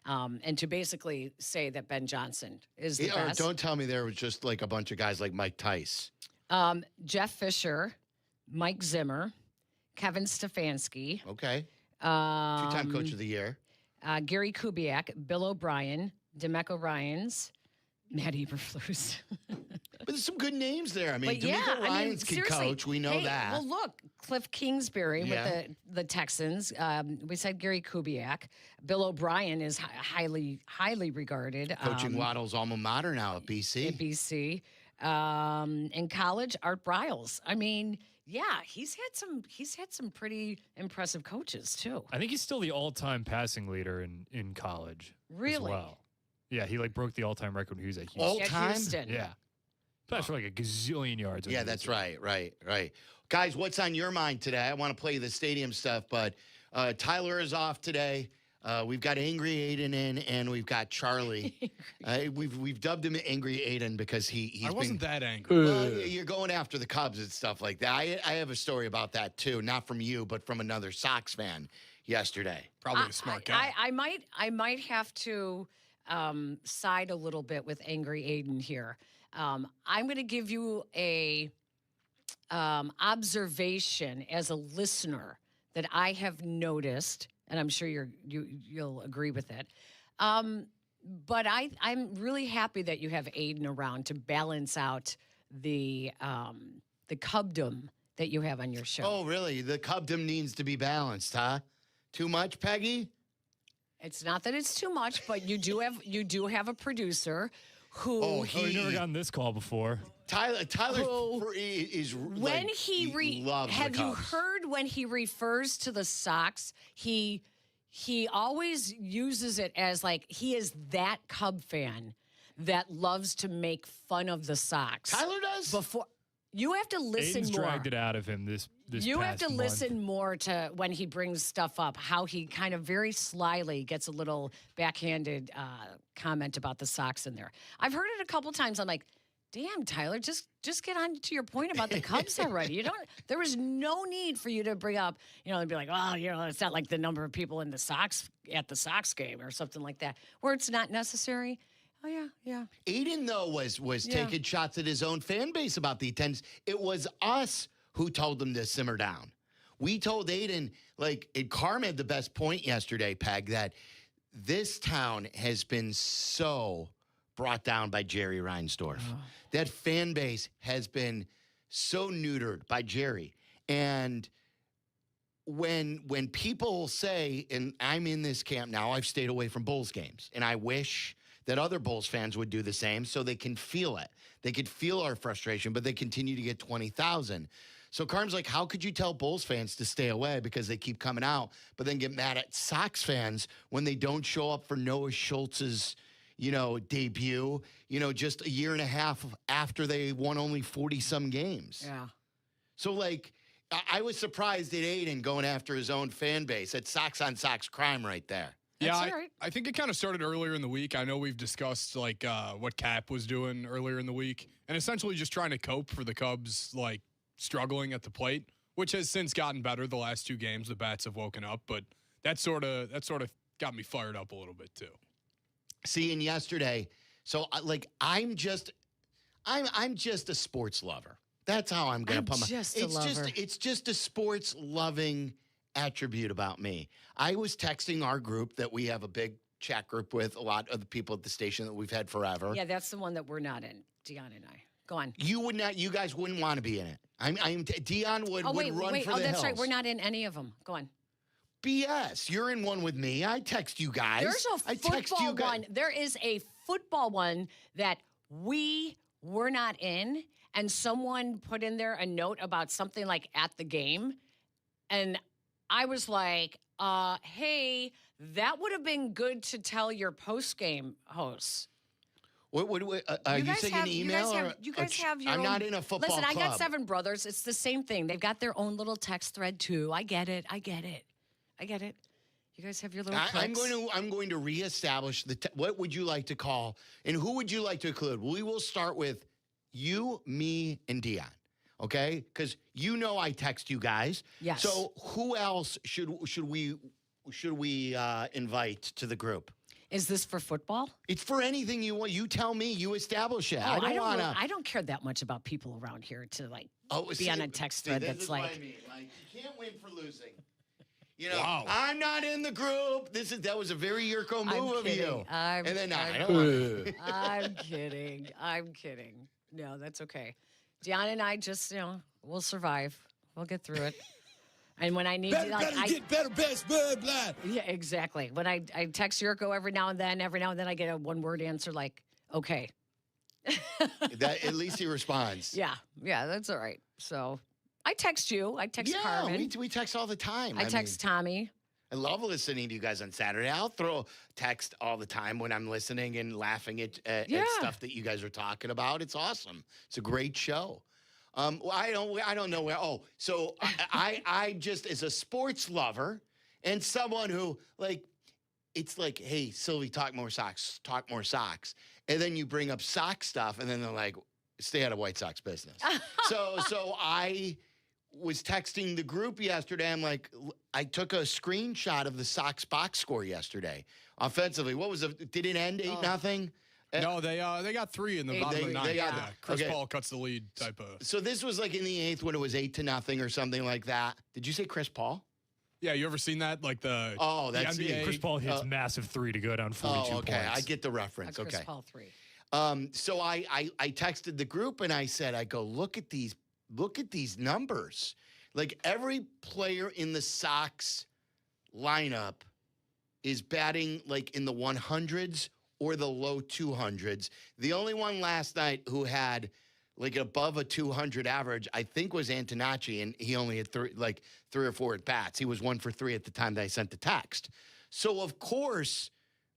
And to basically say that Ben Johnson is the best. Don't tell me there was just like a bunch of guys like Mike Tice. Jeff Fisher, Mike Zimmer, Kevin Stefanski. Okay. Two-time coach of the year. Gary Kubiak, Bill O'Brien, Demeco Ryans, Matt Eberflus. But there's some good names there. I mean, But Demeco Ryans can seriously, coach. We know that. Well, look, Cliff Kingsbury with the Texans. We said Gary Kubiak. Bill O'Brien is highly regarded. Coaching Waddle's alma mater now at BC. At BC. In college, Art Briles. I mean, yeah, he's had some pretty impressive coaches too. I think he's still the all-time passing leader in college. Really? As well. Yeah, he broke the all-time record when he was at Houston. All-time? Yeah. Passed for like a gazillion yards. Yeah, that's right. Guys, what's on your mind today? I want to play the stadium stuff, but Tyler is off today. We've got Angry Aiden in, and we've got Charlie. We've dubbed him Angry Aiden because he's I wasn't that angry. Well, you're going after the Cubs and stuff like that. I have a story about that too, not from you, but from another Sox fan yesterday. Probably a smart guy. I might have to side a little bit with Angry Aiden here. I'm going to give you a observation as a listener that I have noticed, and I'm sure you'll agree with it. But I'm really happy that you have Aiden around to balance out the Cubdom that you have on your show. Oh, really? The Cubdom needs to be balanced, huh? Too much, Peggy? It's not that it's too much, but you do have a producer who. Oh, you've never gotten this call before. Tyler is when he loves have the you Cubs. heard when he refers to the Sox, he always uses it as like he is that Cub fan that loves to make fun of the Sox. Tyler does? Before you have to listen Aiden's more. dragged it out of him this You have past to month. listen more to when he brings stuff up, how he kind of very slyly gets a little backhanded comment about the Sox in there. I've heard it a couple times. I'm like, damn, Tyler, just get on to your point about the Cubs already. There was no need for you to bring up, and be like, well, it's not like the number of people in the Sox at the Sox game or something like that, where it's not necessary. Oh, yeah. Aiden, though, was taking shots at his own fan base about the attendance. It was us who told them to simmer down. We told Aiden, and Carmen had the best point yesterday, Peg, that this town has been so brought down by Jerry Reinsdorf. Oh. That fan base has been so neutered by Jerry. And when people say, and I'm in this camp now, I've stayed away from Bulls games, and I wish that other Bulls fans would do the same so they can feel it. They could feel our frustration, but they continue to get 20,000. So Carm's like, how could you tell Bulls fans to stay away because they keep coming out, but then get mad at Sox fans when they don't show up for Noah Schultz's, debut, just a year and a half after they won only 40-some games. Yeah. So, I was surprised at Aiden going after his own fan base. That's Sox on Sox crime right there. Yeah, I think it kind of started earlier in the week. I know we've discussed what Kap was doing earlier in the week, and essentially just trying to cope for the Cubs struggling at the plate, which has since gotten better the last two games. The bats have woken up, but that sort of got me fired up a little bit too. Seeing yesterday, so I'm just a sports lover. That's how I'm going to put my. It's just a sports loving attribute about me. I was texting our group that we have a big chat group with a lot of the people at the station that we've had forever. Yeah, that's the one that we're not in, Dion and I. Go on. You would not. You guys wouldn't want to be in it. Dion would run for the hills. Oh, that's right. We're not in any of them. Go on. BS. You're in one with me. I text you guys. There's a football one. There is a football one that we were not in, and someone put in there a note about something like at the game, and I was like, hey, that would have been good to tell your post-game hosts. What are you saying an email? You guys have your I'm own, not in a football Listen, club. I got 7 brothers. It's the same thing. They've got their own little text thread, too. I get it. You guys have your little I'm going to reestablish what would you like to call, and who would you like to include? We will start with you, me, and Dion. Okay? Because I text you guys. Yes. So who else should we invite to the group? Is this for football? It's for anything you want. You tell me. You establish it. Oh, I don't care that much about people around here to be on a text thread that's what I mean. You can't win for losing. I'm not in the group. That was a very Jurko move of you. I'm kidding. I'm kidding. No, that's okay. Dion and I just, we'll survive. We'll get through it. And when I need to, get better, best, blah, blah. Yeah, exactly. When I text Jurko every now and then I get a one-word answer like, okay. That at least he responds. Yeah, that's all right. So I text you. I text Carmen. We text all the time. I text Tommy. I love listening to you guys on Saturday. I'll throw text all the time when I'm listening and laughing at stuff that you guys are talking about. It's awesome. It's a great show. I don't know where. Oh, so I just as a sports lover and someone who it's like, hey, Silvy, talk more socks, and then you bring up sock stuff, and then they're like, stay out of White Sox business. so I was texting the group yesterday. I'm like, I took a screenshot of the Sox box score yesterday. Offensively, what was it? Did it end 8-0? No, they got 3 in the bottom of the ninth. Chris Paul cuts the lead type of. So this was in the 8th when it was 8-0 or something like that. Did you say Chris Paul? Yeah, you ever seen that? That's the NBA. Chris Paul hits massive 3 to go down 42 okay. points. I get the reference. Chris Paul 3. So I texted the group and I said, look at these numbers. Like every player in the Sox lineup is batting in the 100s or the low 200s. The only one last night who had above a 200 average, I think, was Antonacci, and he only had 3 or 4 at bats. He was 1 for 3 at the time that I sent the text. So of course,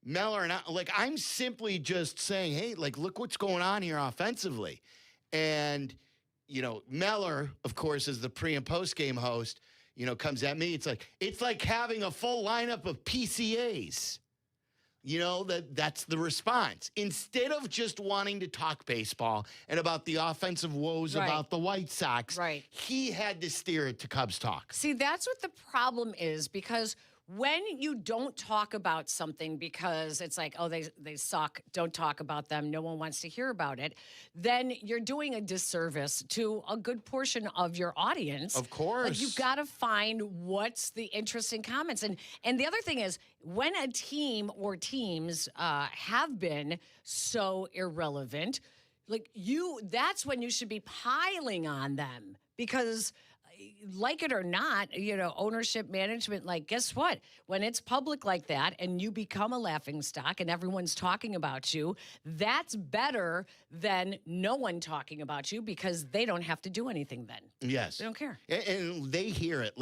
Meller and I'm simply just saying, hey, look what's going on here offensively. And, Meller, of course, as the pre and post game host, comes at me. It's like having a full lineup of PCAs. That's the response. Instead of just wanting to talk baseball and about the offensive woes about the White Sox, he had to steer it to Cubs talk. See, that's what the problem is, because when you don't talk about something because it's like, oh, they suck, don't talk about them, no one wants to hear about it, then you're doing a disservice to a good portion of your audience. Of course. You've got to find what's the interesting comments. And the other thing is, when a team or teams have been so irrelevant, that's when you should be piling on them, because like it or not, ownership, management, guess what? When it's public like that and you become a laughingstock and everyone's talking about you, that's better than no one talking about you, because they don't have to do anything then. Yes. They don't care. And they hear it.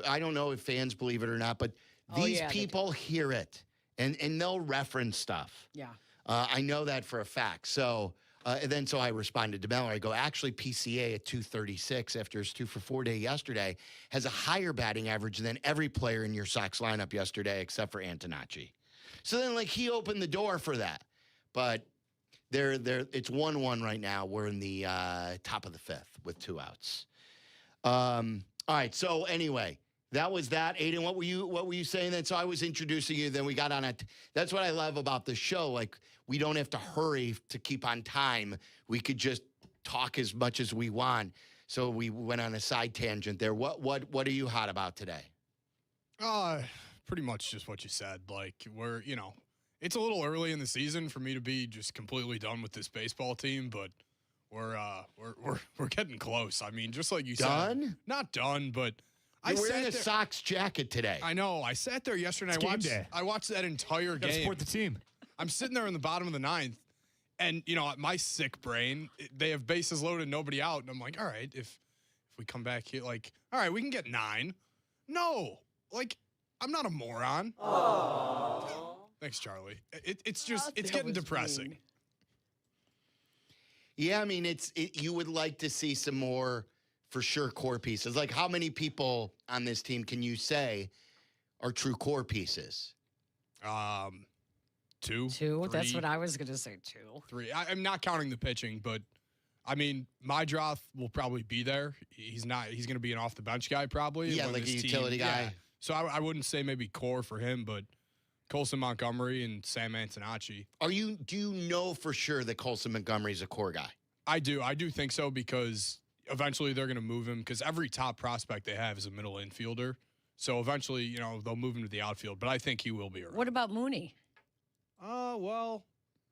I don't know if fans believe it or not, but these people hear it and they'll reference stuff. Yeah. I know that for a fact. So I responded to Meller. I go, actually, PCA at 236 after his 2 for 4 day yesterday has a higher batting average than every player in your Sox lineup yesterday except for Antonacci. So then, he opened the door for that. But it's 1-1 right now. We're in the top of the 5th with 2 outs. All right. So anyway, that was that. Aiden, what were you saying then? So I was introducing you. Then we got on it. That's what I love about the show. We don't have to hurry to keep on time. We could just talk as much as we want. So we went on a side tangent there. What are you hot about today? Pretty much just what you said. We're, it's a little early in the season for me to be just completely done with this baseball team, but we're getting close. I mean, just like you said, not done, but You're wearing a Sox jacket today. I know. I sat there yesterday. I watched that entire game. Support the team. I'm sitting there in the bottom of the 9th, and my sick brain, they have bases loaded, nobody out, and I'm like, all right, if we come back here, all right, we can get 9. No, I'm not a moron. Aww. Thanks, Charlie. It's getting depressing. Mean. Yeah, I mean, you would like to see some more, for sure, core pieces. How many people on this team can you say are true core pieces? Two. Two? That's three, what I was going to say, two. Three. I'm not counting the pitching, but I mean, Mydroth will probably be there. He's not. He's going to be an off the bench guy probably. Yeah, when like a this utility guy. Yeah. So I wouldn't say maybe core for him, but Colson Montgomery and Sam Antonacci. Do you know for sure that Colson Montgomery's a core guy? I do think so because eventually they're going to move him because every top prospect they have is a middle infielder. So eventually, they'll move him to the outfield, but I think he will be around. What about Mooney? Well,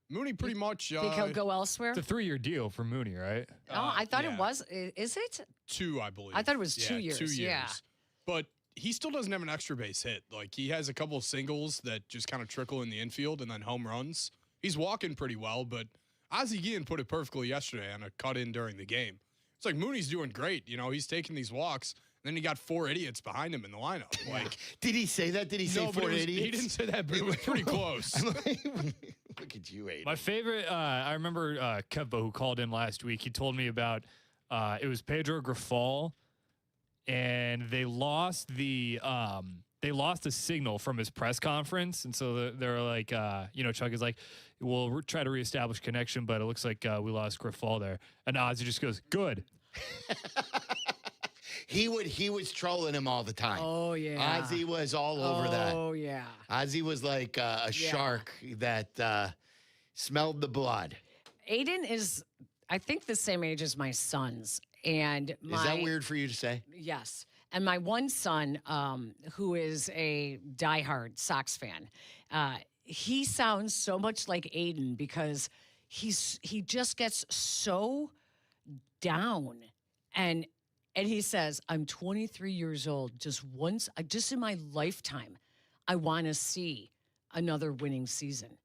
Mooney pretty much. Think he'll go elsewhere? It's a 3-year deal for Mooney, right? Oh, I thought it was. Is it? 2, I believe. I thought it was 2 years. 2 years. Yeah. But he still doesn't have an extra base hit. Like, he has a couple of singles that just kind of trickle in the infield and then home runs. He's walking pretty well, but Ozzie Guillen put it perfectly yesterday on a cut-in during the game. It's like Mooney's doing great. He's taking these walks. Then he got 4 idiots behind him in the lineup. Like, did he say that? Did he say 4 idiots? He didn't say that, but it was pretty close. Look at you, Aiden. My favorite, I remember Kevbo, who called in last week. He told me about it was Pedro Grifol, and they lost the signal from his press conference, and so they're like, Chuck is like, we'll try to reestablish connection, but it looks like we lost Grifol there, and Ozzy just goes, good. He was trolling him all the time. Oh, yeah. Ozzy was all over that. Oh, yeah. Ozzy was like a shark that smelled the blood. Aiden is, I think, the same age as my sons. And is that weird for you to say? Yes. And my one son, who is a diehard Sox fan, he sounds so much like Aiden because he just gets so down. And he says, I'm 23 years old. Just in my lifetime, I want to see another winning season.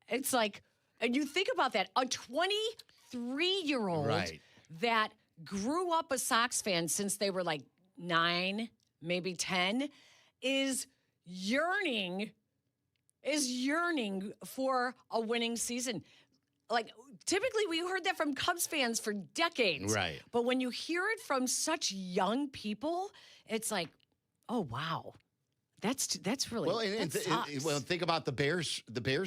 It's like, and you think about that, a 23-year-old that grew up a Sox fan since they were like 9, maybe 10, is yearning for a winning season. Like, typically we heard that from Cubs fans for decades. Right. But when you hear it from such young people, it's like, oh, wow. That's really, well, think about the Bears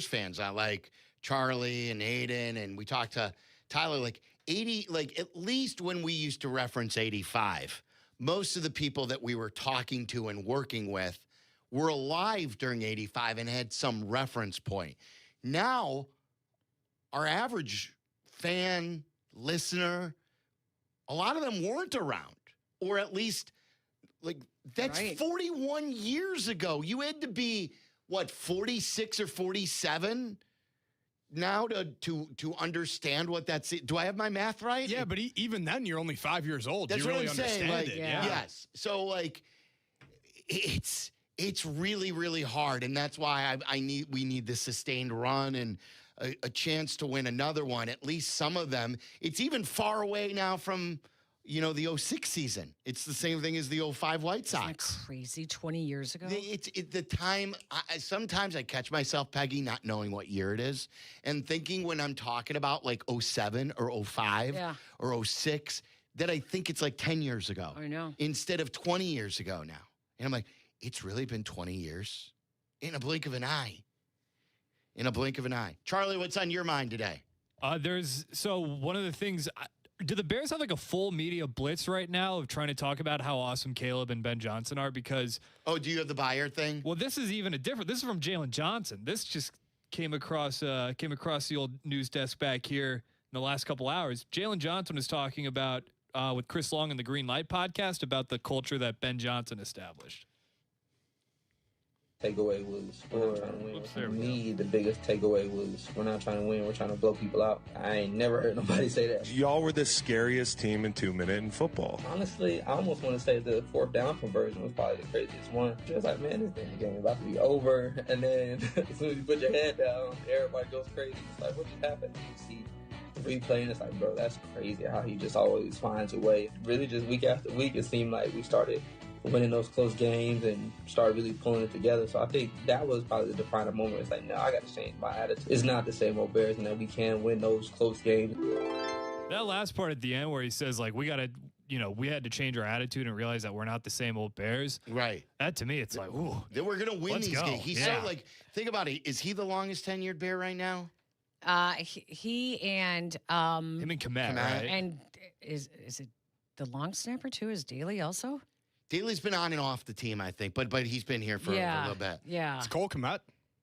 fans. I like Charlie and Aiden, and we talked to Tyler, like 80, like at least when we used to reference 85, most of the people that we were talking to and working with were alive during 85 and had some reference point. Now, our average fan, listener, a lot of them weren't around, or at least, like, that's 41 years ago. You had to be, 46 or 47 now to understand what that's. Do I have my math right? Yeah, but even then, you're only 5 years old. That's you what really I'm saying. understand it. Yeah. Yes. So, like, it's really, really hard, and that's why we need this sustained run and a chance to win another one, at least some of them. It's even far away now from, the 06 season. It's the same thing as the 05 White Sox. Isn't that crazy, 20 years ago? The time, sometimes I catch myself, Peggy, not knowing what year it is, and thinking when I'm talking about like 07 or 05 or 06, that I think it's like 10 years ago. I know. Instead of 20 years ago now. And I'm like, it's really been 20 years in a blink of an eye. In a blink of an eye. Charlie, what's on your mind today? So one of the things, do the Bears have like a full media blitz right now of trying to talk about how awesome Caleb and Ben Johnson are? Because do you have the buyer thing? Well, this is even this is from Jalen Johnson. This just came across the old news desk back here in the last couple hours. Jalen Johnson was talking about with Chris Long in the Green Light podcast about the culture that Ben Johnson established. Takeaway was we're not trying to win. For me, the biggest takeaway was we're not trying to win. We're trying to blow people out. I ain't never heard nobody say that. Y'all were the scariest team in 2 minute in football. Honestly, I almost want to say the 4th down conversion was probably the craziest one. Just like, man, this game about to be over. And then as soon as you put your head down, everybody goes crazy. It's like, what just happened? You see the replay, and it's like, bro, that's crazy how he just always finds a way. Really, just week after week, it seemed like we started winning those close games and started really pulling it together. So I think that was probably the defining moment. It's like, no, I got to change my attitude. It's not the same old Bears, and that we can win those close games. That last part at the end where he says, like, we got to, we had to change our attitude and realize that we're not the same old Bears. Right. That to me, it's like, ooh. Then we're going to win let's these go. games. He's so like, think about it. Is he the longest tenured Bear right now? He and him and Kmet, right? And is it the long snapper too? Is Daly also? Daly's been on and off the team, I think, but he's been here for a little bit. Yeah. It's Cole Kmet.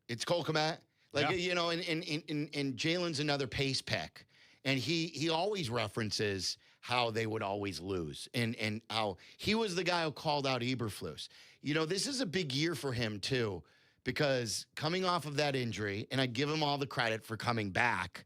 It's Cole Kmet. Like, and Jalen's another pace pick. And he always references how they would always lose and how he was the guy who called out Eberflus. This is a big year for him, too, because coming off of that injury, and I give him all the credit for coming back,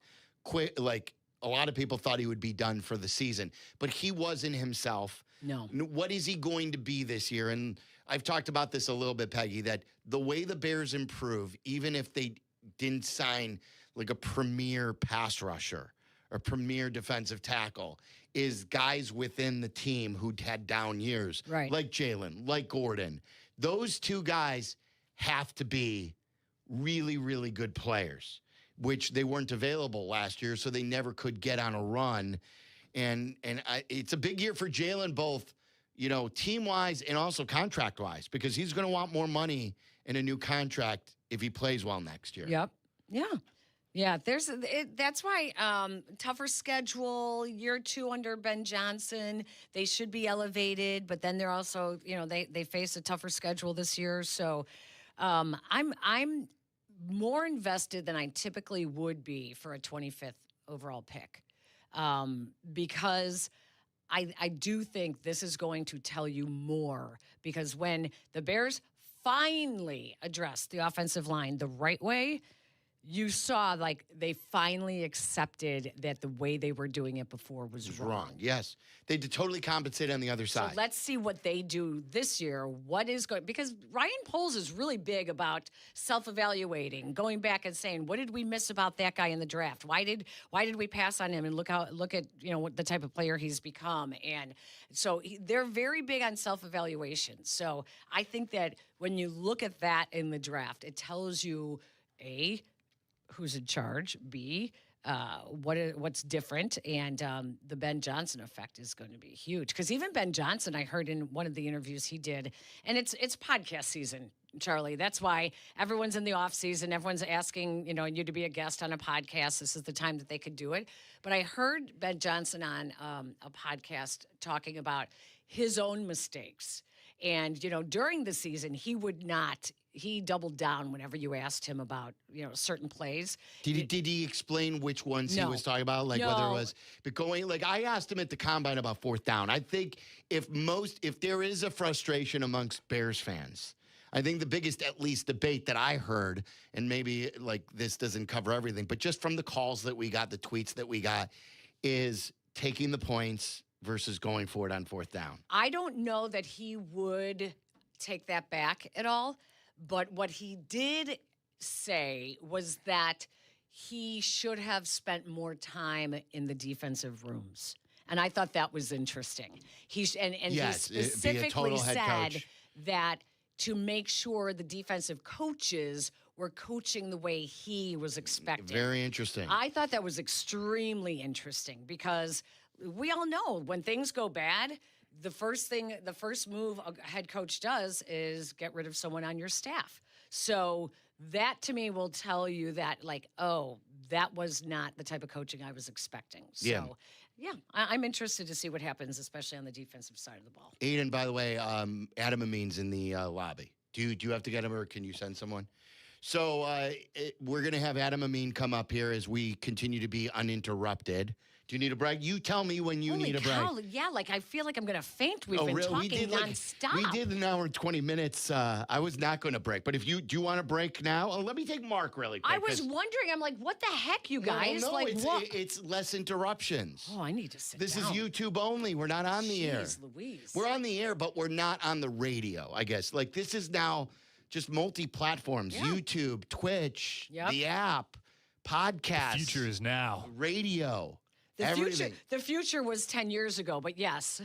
like a lot of people thought he would be done for the season, but he wasn't himself. No. What is he going to be this year? And I've talked about this a little bit, Peggy, that the way the Bears improve, even if they didn't sign like a premier pass rusher or premier defensive tackle, is guys within the team who had down years, right? Like Jalen, like Gordon. Those two guys have to be really, really good players, which they weren't available last year, so they never could get on a run. And it's a big year for Jalen, both, team-wise and also contract-wise, because he's going to want more money in a new contract if he plays well next year. Yep. Yeah. Yeah, that's why tougher schedule, year 2 under Ben Johnson. They should be elevated, but then they're also, they face a tougher schedule this year. So I'm more invested than I typically would be for a 25th overall pick because I do think this is going to tell you more, because when the Bears finally address the offensive line the right way, you saw like they finally accepted that the way they were doing it before was wrong. Yes. They did totally compensate on the other side. So let's see what they do this year. What is going, because Ryan Poles is really big about self-evaluating, going back and saying, what did we miss about that guy in the draft? Why did we pass on him? And look at what the type of player he's become. And so they're very big on self-evaluation. So I think that when you look at that in the draft, it tells you who's in charge, B, what's different, and the Ben Johnson effect is going to be huge. Because even Ben Johnson, I heard in one of the interviews he did, and it's podcast season, Charlie. That's why everyone's in the off season. Everyone's asking, you to be a guest on a podcast. This is the time that they could do it. But I heard Ben Johnson on a podcast talking about his own mistakes. And, during the season, he doubled down whenever you asked him about, certain plays. Did he explain which ones he was talking about? Like whether it was going, like I asked him at the combine about 4th down. I think if there is a frustration amongst Bears fans, I think the biggest, at least, debate that I heard, and maybe like this doesn't cover everything, but just from the calls that we got, the tweets that we got, is taking the points versus going for it on 4th down. I don't know that he would take that back at all, but what he did say was that he should have spent more time in the defensive rooms. And I thought that was interesting. He specifically said that to make sure the defensive coaches were coaching the way he was expecting. Very interesting. I thought that was extremely interesting because we all know when things go bad, the first move a head coach does is get rid of someone on your staff. So that to me will tell you that, like, oh, that was not the type of coaching I was expecting. So, I'm interested to see what happens, especially on the defensive side of the ball. Aiden, by the way, Adam Amin's in the lobby. Do you have to get him, or can you send someone? So we're going to have Adam Amin come up here as we continue to be uninterrupted. Do you need a break? You tell me when you need a break. Yeah, like I feel like I'm going to faint. We've been talking nonstop. We did an hour and 20 minutes. I was not going to break. But do you want to break now? Let me take Mark really quick. I was wondering. I'm like, what the heck, you guys? No, it's less interruptions. Oh, I need to sit This down. is YouTube only. We're not on the air. Louise. We're on the air, but we're not on the radio, I guess. Like, this is now just multi-platforms. YouTube, Twitch, the app, podcast. The future is now. Radio. The future was 10 years ago, but yes.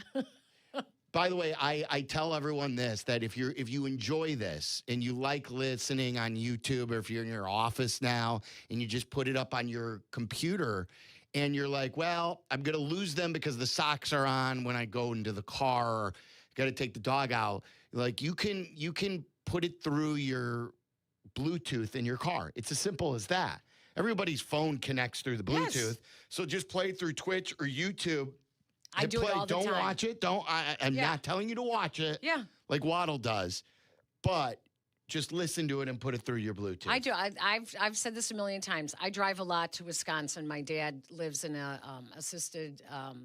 By the way, I tell everyone this, that if you enjoy this and you like listening on YouTube, or if you're in your office now and you just put it up on your computer and you're like, well, I'm going to lose them because the socks are on when I go into the car, or got to take the dog out. Like you can put it through your Bluetooth in your car. It's as simple as that. Everybody's phone connects through the Bluetooth. Yes. So just play it through Twitch or YouTube. I do it all the time. Don't watch it. I'm not telling you to watch it. Yeah. Like Waddle does. But just listen to it and put it through your Bluetooth. I do. I've said this a million times. I drive a lot to Wisconsin. My dad lives in a assisted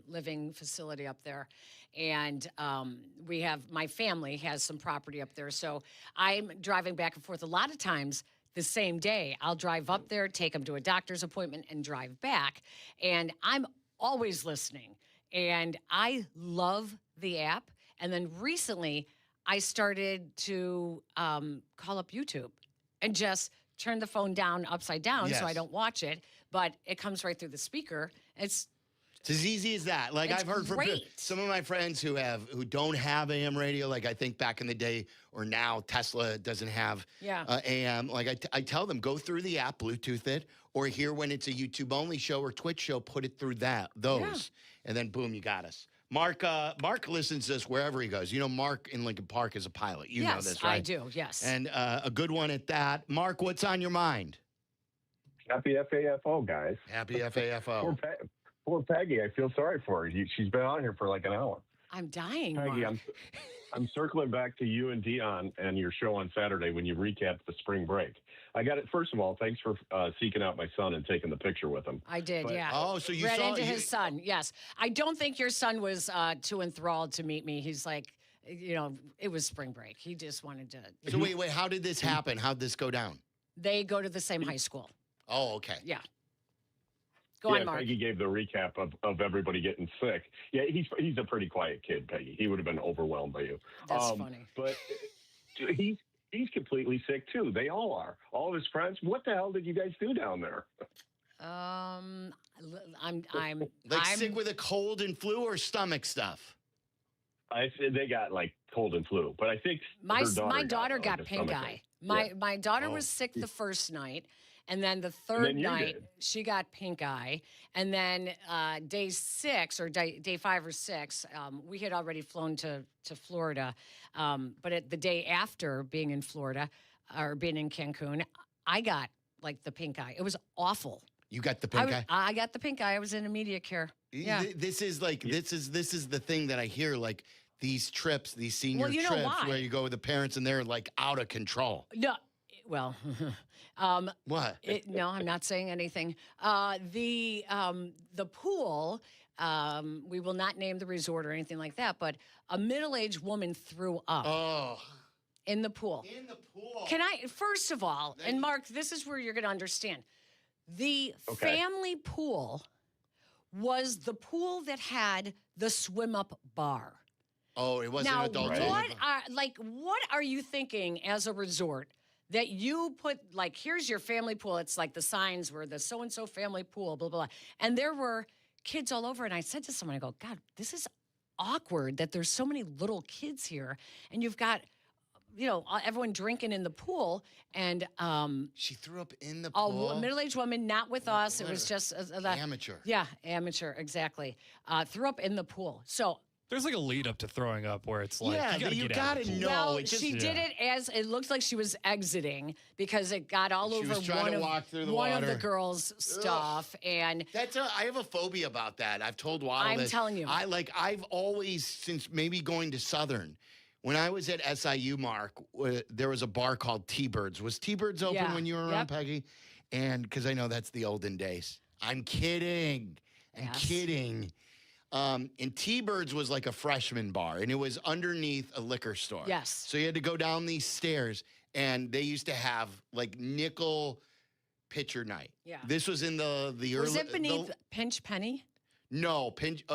living facility up there, and my family has some property up there. So I'm driving back and forth a lot of times. The same day, I'll drive up there, take them to a doctor's appointment, and drive back. And I'm always listening. And I love the app. And then recently, I started to call up YouTube and just turn the phone down upside down so I don't watch it. But it comes right through the speaker. It's as easy as that. Like I've heard from some of my friends who don't have AM radio. Like I think back in the day or now, Tesla doesn't have AM. Like I tell them, go through the app, Bluetooth it, or here when it's a YouTube only show or Twitch show, put it through those, and then boom, you got us. Mark listens to us wherever he goes. You know, Mark in Lincoln Park is a pilot. You know this, right? I do. Yes, and a good one at that. Mark, what's on your mind? Happy FAFO, guys. Happy FAFO. Poor Peggy. I feel sorry for her. She's been on here for like an hour. I'm dying. Peggy, Mark. I'm circling back to you and Dion and your show on Saturday when you recapped the spring break. I got it. First of all, thanks for seeking out my son and taking the picture with him. I did, yeah. Oh, so you read saw into his son? Yes. I don't think your son was too enthralled to meet me. He's like, it was spring break. He just wanted to. So wait. How did this happen? How'd this go down? They go to the same high school. Oh, okay. Yeah. Go on, Mark. Peggy gave the recap of everybody getting sick. Yeah, he's a pretty quiet kid, Peggy. He would have been overwhelmed by you. That's funny. But he's completely sick too. They all are. All of his friends. What the hell did you guys do down there? I'm sick with a cold and flu or stomach stuff. I said they got like cold and flu, but I think my daughter got pink eye. My daughter was sick the first night. And then the third night, she got pink eye. And then day 6 or day 5 or 6, we had already flown to Florida. But the day after being in Florida or being in Cancun, I got like the pink eye. It was awful. You got the pink eye? I got the pink eye. I was in immediate care. Yeah. This is the thing that I hear, like these trips, these senior trips where you go with the parents and they're like out of control. No. Well, what? No, I'm not saying anything. The pool, we will not name the resort or anything like that, but a middle-aged woman threw up in the pool. In the pool. Can I, first of all, and Mark, this is where you're going to understand. The family pool was the pool that had the swim-up bar. Oh, it wasn't now, adult. What are you thinking as a resort? That you put, like, here's your family pool. It's like the signs were the so-and-so family pool, blah, blah, blah. And there were kids all over. And I said to someone, I go, God, this is awkward that there's so many little kids here. And you've got, everyone drinking in the pool. And she threw up in the pool? A middle-aged woman, not with us. It was just amateur. Yeah, amateur, exactly. Threw up in the pool. So there's like a lead up to throwing up where it's like, you gotta know. Well, she did it as it looked like she was exiting because it got all over one of the girls' stuff. And I have a phobia about that. I've told Waddle I'm telling you. I've always, since maybe going to Southern, when I was at SIU, Mark, there was a bar called T-Birds. Was T-Birds open when you were around, Peggy? And because I know that's the olden days. I'm kidding. I'm kidding. And T-Birds was like a freshman bar, and it was underneath a liquor store. Yes. So you had to go down these stairs, and they used to have like nickel pitcher night. Yeah. This was in the early. Was it beneath Pinch Penny? No, Pinch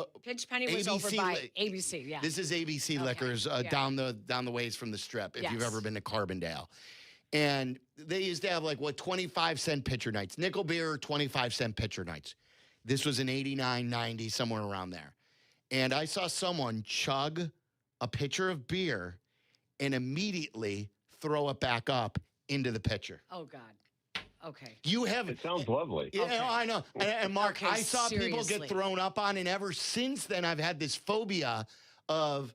Penny was over by ABC. Yeah. This is ABC Liquors down the ways from the Strip. If you've ever been to Carbondale. And they used to have 25-cent pitcher nights. Nickel beer, 25-cent pitcher nights. This was in 89, 90, somewhere around there. And I saw someone chug a pitcher of beer and immediately throw it back up into the pitcher. Oh, God. Okay. You have. It sounds lovely. Yeah, Okay. I know. And Mark, Okay, I saw people seriously. get thrown up on, and ever since then, I've had this phobia of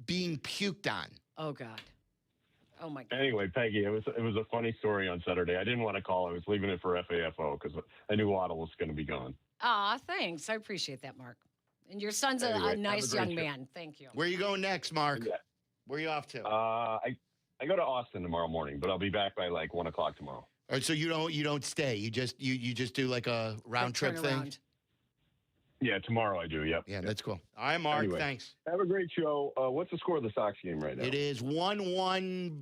being puked on. Oh, God. Oh, my God. Anyway, Peggy, it was a funny story on Saturday. I didn't want to call. I was leaving it for FAFO because I knew Waddle was going to be gone. Aw, thanks. I appreciate that, Mark. And your son's Anyway, a nice have a young great man. Thank you. Where are you going next, Mark? Yeah. Where are you off to? I go to Austin tomorrow morning, but I'll be back by like 1 o'clock tomorrow. All right, so you don't stay. You just do like a round trip thing. Turnaround. Yeah, tomorrow I do. Yep. Yeah, that's cool. All right, Mark. Anyway, Thanks. Have a great show. What's the score of the Sox game right now? It is 1-1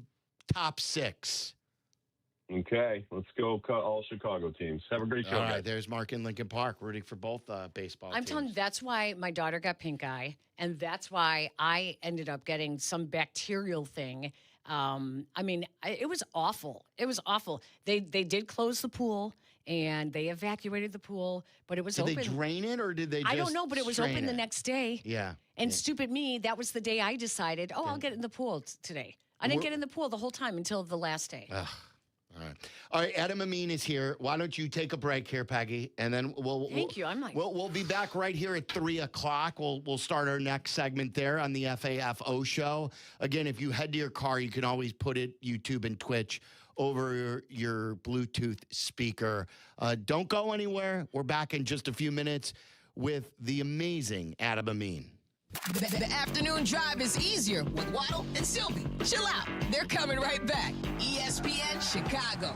top 6. Okay, let's go all Chicago teams. Have a great show. All right, guys. there's Mark in Lincoln Park rooting for both baseball I'm teams. telling you, that's why my daughter got pink eye, and that's why I ended up getting some bacterial thing. It was awful. It was awful. They did close the pool, and they evacuated the pool, but it was open. Did they drain it, or did they just I don't know, but it was strain open the it? next day. Yeah. And stupid me, that was the day I decided, I'll get in the pool today. I didn't get in the pool the whole time until the last day. All right, Adam Amin is here. Why don't you take a break here, Peggy, and then Thank you. I'm like, we'll be back right here at 3 o'clock. We'll start our next segment there on the FAFO show. Again, if you head to your car, you can always put it YouTube and Twitch over your Bluetooth speaker. Don't go anywhere. We're back in just a few minutes with the amazing Adam Amin. The afternoon drive is easier with Waddle and Silvy. Chill out. They're coming right back. ESPN Chicago.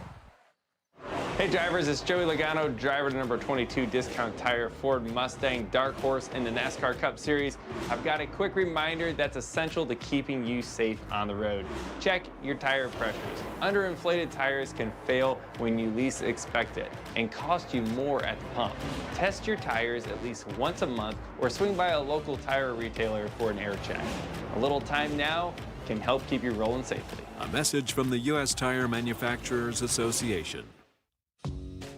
Hey drivers, it's Joey Logano, driver to number 22 Discount Tire Ford Mustang Dark Horse in the NASCAR Cup Series. I've got a quick reminder that's essential to keeping you safe on the road. Check your tire pressures. Underinflated tires can fail when you least expect it and cost you more at the pump. Test your tires at least once a month or swing by a local tire retailer for an air check. A little time now can help keep you rolling safely. A message from the U.S. Tire Manufacturers Association.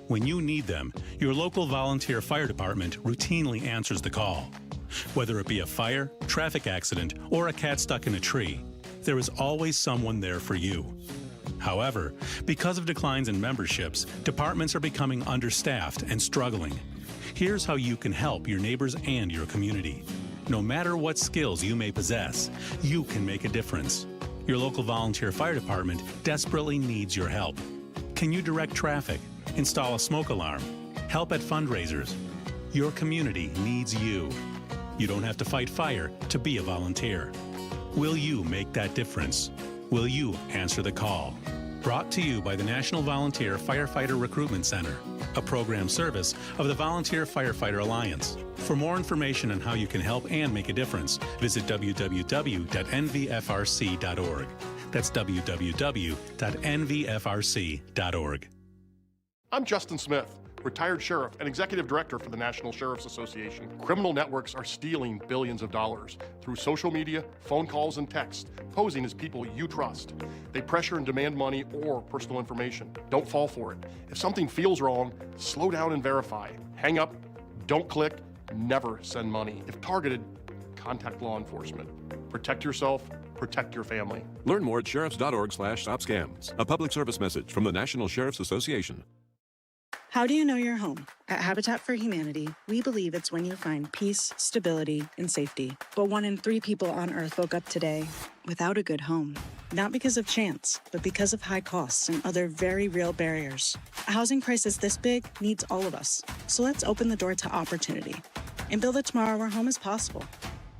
When you need them, your local volunteer fire department routinely answers the call. Whether it be a fire, traffic accident, or a cat stuck in a tree, there is always someone there for you. However, because of declines in memberships, departments are becoming understaffed and struggling. Here's how you can help your neighbors and your community. No matter what skills you may possess, you can make a difference. Your local volunteer fire department desperately needs your help. Can you direct traffic? Install a smoke alarm? Help at fundraisers? Your community needs you. You don't have to fight fire to be a volunteer. Will you make that difference? Will you answer the call? Brought to you by the National Volunteer Firefighter Recruitment Center, a program service of the Volunteer Firefighter Alliance. For more information on how you can help and make a difference, visit www.nvfrc.org. That's www.nvfrc.org. I'm Justin Smith, retired sheriff and executive director for the National Sheriff's Association. Criminal networks are stealing billions of dollars through social media, phone calls, and text, posing as people you trust. They pressure and demand money or personal information. Don't fall for it. If something feels wrong, slow down and verify. Hang up, don't click, never send money. If targeted, contact law enforcement. Protect yourself, protect your family. Learn more at sheriffs.org/stopscams. A public service message from the National Sheriff's Association. How do you know you're home? At Habitat for Humanity, we believe it's when you find peace, stability, and safety. But 1 in 3 people on Earth woke up today without a good home. Not because of chance, but because of high costs and other very real barriers. A housing crisis this big needs all of us. So let's open the door to opportunity and build a tomorrow where home is possible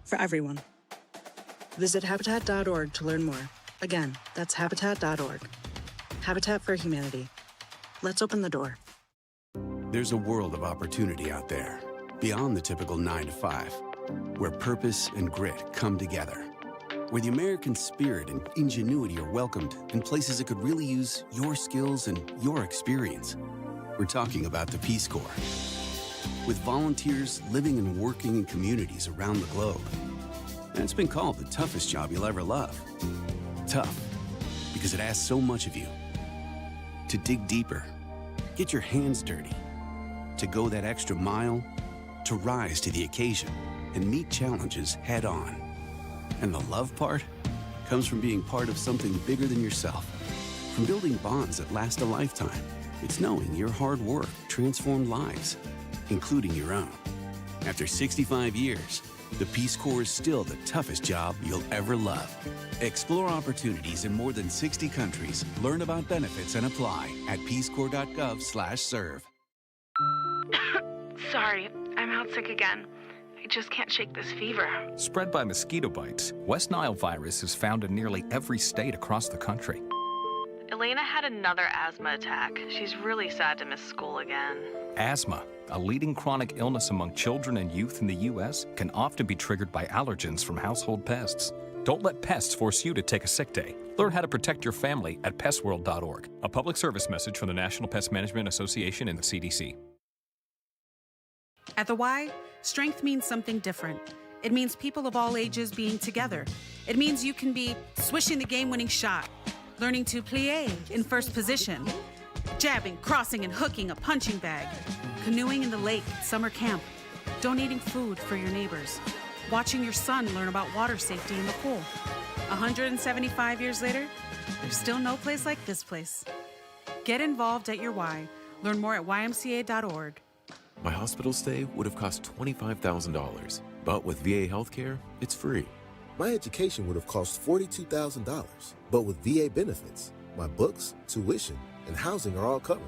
for everyone. Visit Habitat.org to learn more. Again, that's Habitat.org. Habitat for Humanity. Let's open the door. There's a world of opportunity out there, beyond the typical 9 to 5, where purpose and grit come together, where the American spirit and ingenuity are welcomed in places that could really use your skills and your experience. We're talking about the Peace Corps, with volunteers living and working in communities around the globe. And it's been called the toughest job you'll ever love. Tough, because it asks so much of you. To dig deeper, get your hands dirty, to go that extra mile, to rise to the occasion and meet challenges head on. And the love part comes from being part of something bigger than yourself, from building bonds that last a lifetime. It's knowing your hard work transformed lives, including your own. After 65 years, the Peace Corps is still the toughest job you'll ever love. Explore opportunities in more than 60 countries. Learn about benefits and apply at peacecorps.gov/serve. Sorry, I'm out sick again. I just can't shake this fever. Spread by mosquito bites, West Nile virus is found in nearly every state across the country. Elena had another asthma attack. She's really sad to miss school again. Asthma, a leading chronic illness among children and youth in the U.S., can often be triggered by allergens from household pests. Don't let pests force you to take a sick day. Learn how to protect your family at pestworld.org. A public service message from the National Pest Management Association and the CDC. At the Y, strength means something different. It means people of all ages being together. It means you can be swishing the game-winning shot, learning to plie in first position, jabbing, crossing, and hooking a punching bag, canoeing in the lake at summer camp, donating food for your neighbors, watching your son learn about water safety in the pool. 175 years later, there's still no place like this place. Get involved at your Y. Learn more at ymca.org. My hospital stay would have cost $25,000, but with VA healthcare, it's free. My education would have cost $42,000, but with VA benefits, my books, tuition, and housing are all covered.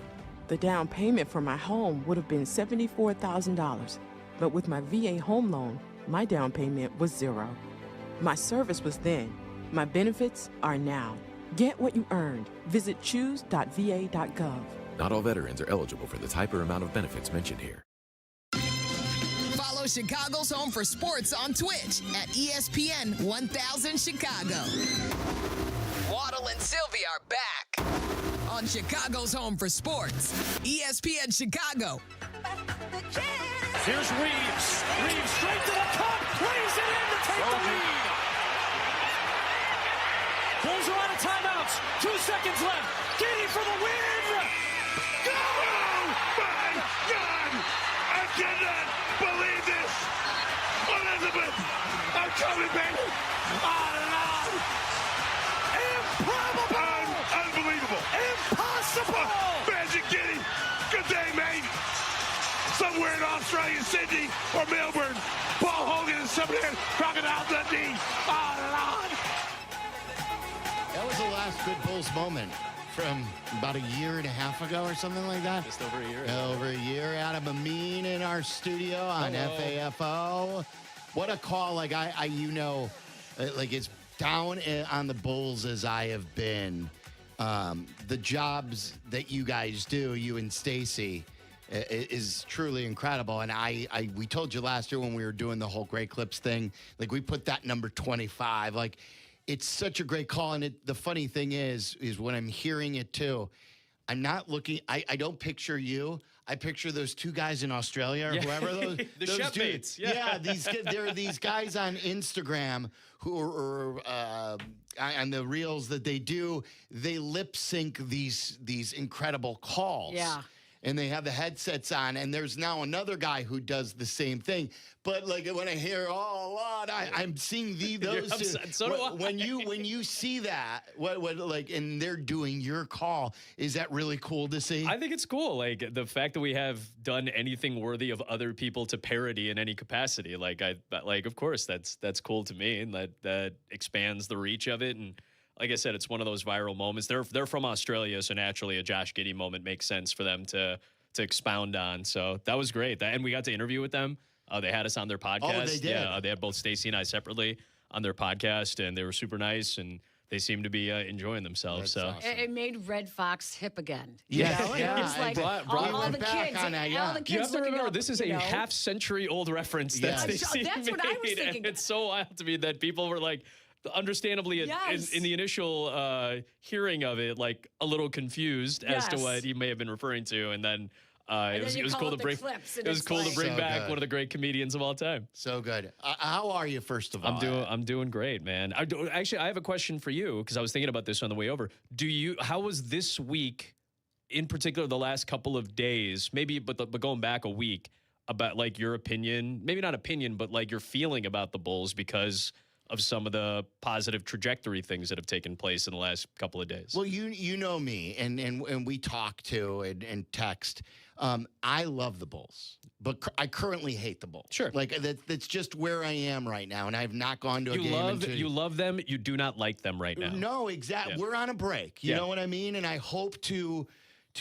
The down payment for my home would have been $74,000, but with my VA home loan, my down payment was $0. My service was then. My benefits are now. Get what you earned. Visit choose.va.gov. Not all veterans are eligible for the type or amount of benefits mentioned here. Follow Chicago's Home for Sports on Twitch at ESPN 1000 Chicago. Waddle and Silvy are back on Chicago's Home for Sports, ESPN Chicago. Here's Reeves. Reeves straight to the cup. Plays it in to take the lead. Bulls are out of timeouts. 2 seconds left. Giddy for the win. Go! My God! I cannot believe this. Elizabeth, I'm coming, baby. On and on. Improbable. Unbelievable. Impossible. Magic Giddy. Good day, mate. Somewhere in Australia, Sydney, or Melbourne, Paul Hogan and somebody in Crocodile Dundee. On and on. That was the last good Bulls moment from about a year and a half ago or something like that. Just over a year. Over a year. Adam Amin in our studio on FAFO. What a call. Like, like it's down on the Bulls as I have been. The jobs that you guys do, you and Stacy, is truly incredible. And we told you last year when we were doing the whole Great Clips thing, like we put that number 25. Like, it's such a great call. And the funny thing is when I'm hearing it too, I'm not looking, I don't picture you. I picture those two guys in Australia or whoever those the those shipmates. Yeah, there are these guys on Instagram who are on the reels that they do. They lip sync these incredible calls. Yeah. And they have the headsets on, and there's now another guy who does the same thing. But like when I hear I'm seeing those two. So do I. When you see that, what like, and they're doing your call, is that really cool to see? I think it's cool. Like the fact that we have done anything worthy of other people to parody in any capacity. Like of course that's cool to me, and that expands the reach of it. And like I said, it's one of those viral moments. They're from Australia, so naturally a Josh Giddey moment makes sense for them to expound on. So that was great. And we got to interview with them. They had us on their podcast. Oh, they did? Yeah, they had both Stacy and I separately on their podcast, and they were super nice, and they seemed to be enjoying themselves. That's so awesome. It made Red Fox hip again. Yeah, You know? yeah. It was like all the kids, all the kids You have to looking remember, up, this is you a know? half-century-old reference that Yes. Stacy That's what I was made, thinking. and it's so wild to me that people were like, understandably, Yes. in the initial hearing of it, like a little confused as to Yes. what he may have been referring to, and then it was you cool call to it the bring. clips, It and was it's cool to like- bring So back good. one of the great comedians of all time. So good. How are you, first of all? I'm doing great, man. Actually, I have a question for you because I was thinking about this on the way over. How was this week, in particular, the last couple of days, maybe, but going back a week, about like your opinion, maybe not opinion, but like your feeling about the Bulls, because of some of the positive trajectory things that have taken place in the last couple of days. Well, you know me, and we talk to and text. I love the Bulls, but I currently hate the Bulls. Sure. Like that's just where I am right now, and I have not gone to a game. You love them. You do not like them right now. No, exactly. Yeah. We're on a break. You know what I mean? And I hope to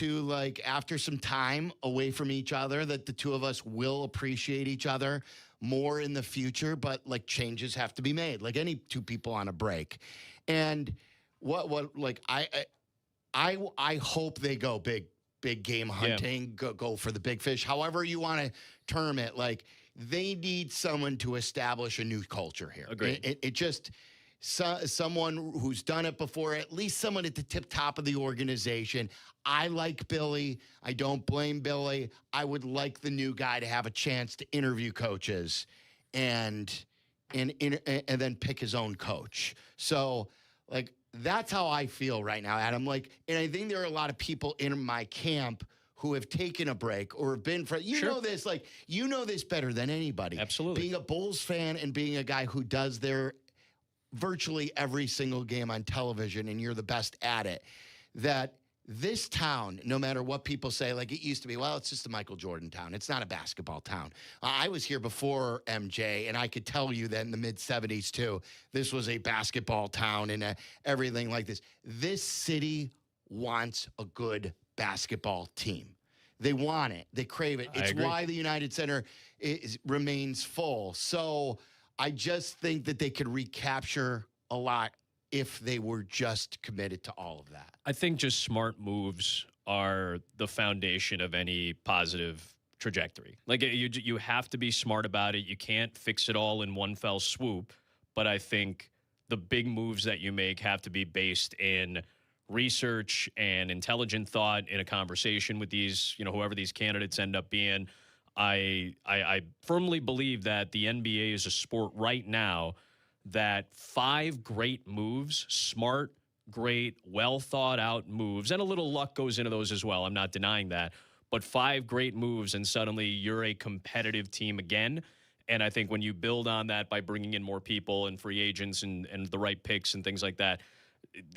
like after some time away from each other that the two of us will appreciate each other more in the future, but like changes have to be made, like any two people on a break. And what like I hope they go big game hunting, go for the big fish, however you want to term it. Like they need someone to establish a new culture here. Agreed. It just someone who's done it before, at least someone at the tip top of the organization. I like Billy. I don't blame Billy. I would like the new guy to have a chance to interview coaches and then pick his own coach. So like that's how I feel right now, Adam. Like, and I think there are a lot of people in my camp who have taken a break or have been for know this, like you know this better than anybody. Absolutely. Being a Bulls fan and being a guy who does their virtually every single game on television, and you're the best at it, that this town, no matter what people say, like it used to be, well, it's just a Michael Jordan town. It's not a basketball town. I was here before MJ, and I could tell you that in the mid-'70s, too, this was a basketball town and everything like this. This city wants a good basketball team. They want it. They crave it. It's why the United Center remains full. So I just think that they could recapture a lot if they were just committed to all of that. I think just smart moves are the foundation of any positive trajectory. Like you have to be smart about it. You can't fix it all in one fell swoop. But I think the big moves that you make have to be based in research and intelligent thought in a conversation with these, whoever these candidates end up being. I firmly believe that the NBA is a sport right now that 5 great moves, smart, great, well thought out moves, and a little luck goes into those as well. I'm not denying that. But 5 great moves, and suddenly you're a competitive team again. And I think when you build on that by bringing in more people and free agents and the right picks and things like that,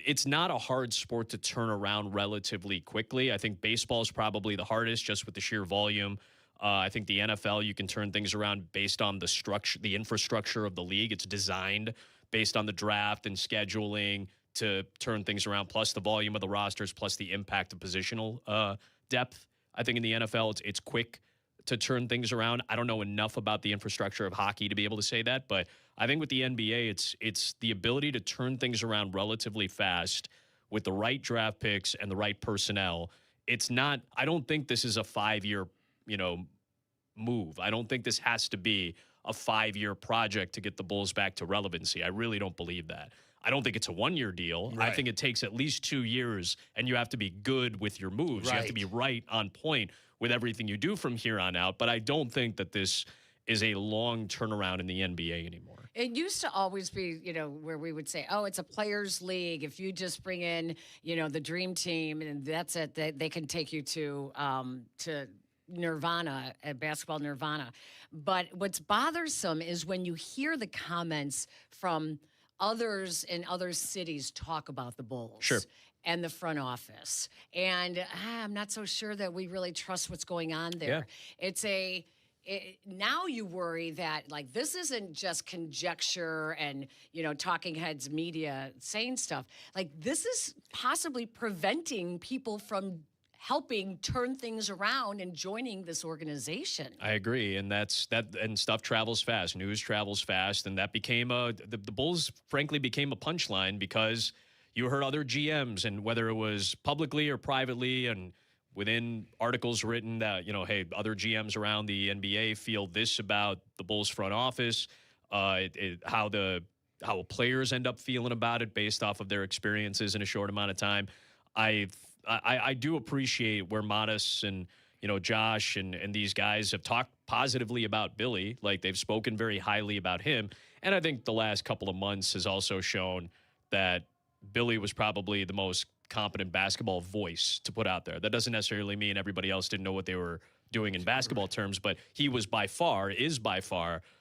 it's not a hard sport to turn around relatively quickly. I think baseball is probably the hardest just with the sheer volume. I think the NFL, you can turn things around based on the structure, the infrastructure of the league. It's designed based on the draft and scheduling to turn things around, plus the volume of the rosters, plus the impact of positional depth. I think in the NFL, it's quick to turn things around. I don't know enough about the infrastructure of hockey to be able to say that, but I think with the NBA, it's the ability to turn things around relatively fast with the right draft picks and the right personnel. It's not, I don't think this is a 5-year move. I don't think this has to be a 5-year project to get the Bulls back to relevancy. I really don't believe that. I don't think it's a 1-year deal. Right. I think it takes at least 2 years, and you have to be good with your moves. Right. You have to be right on point with everything you do from here on out. But I don't think that this is a long turnaround in the NBA anymore. It used to always be, where we would say, oh, it's a players' league. If you just bring in, the dream team, and that's it, they can take you to nirvana, basketball nirvana. But what's bothersome is when you hear the comments from others in other cities talk about the Bulls. Sure. And the front office. And I'm not so sure that we really trust what's going on there. Yeah. Now you worry that, like, this isn't just conjecture and, talking heads media saying stuff. Like, this is possibly preventing people from helping turn things around and joining this organization. I agree, and and stuff travels fast. News travels fast, and that became the Bulls frankly became a punchline because you heard other GMs, and whether it was publicly or privately, and within articles written that hey, other GMs around the NBA feel this about the Bulls front office, how players end up feeling about it based off of their experiences in a short amount of time. I do appreciate where Modest and Josh and these guys have talked positively about Billy. Like, they've spoken very highly about him. And I think the last couple of months has also shown that Billy was probably the most competent basketball voice to put out there. That doesn't necessarily mean everybody else didn't know what they were doing in basketball terms, but he is by far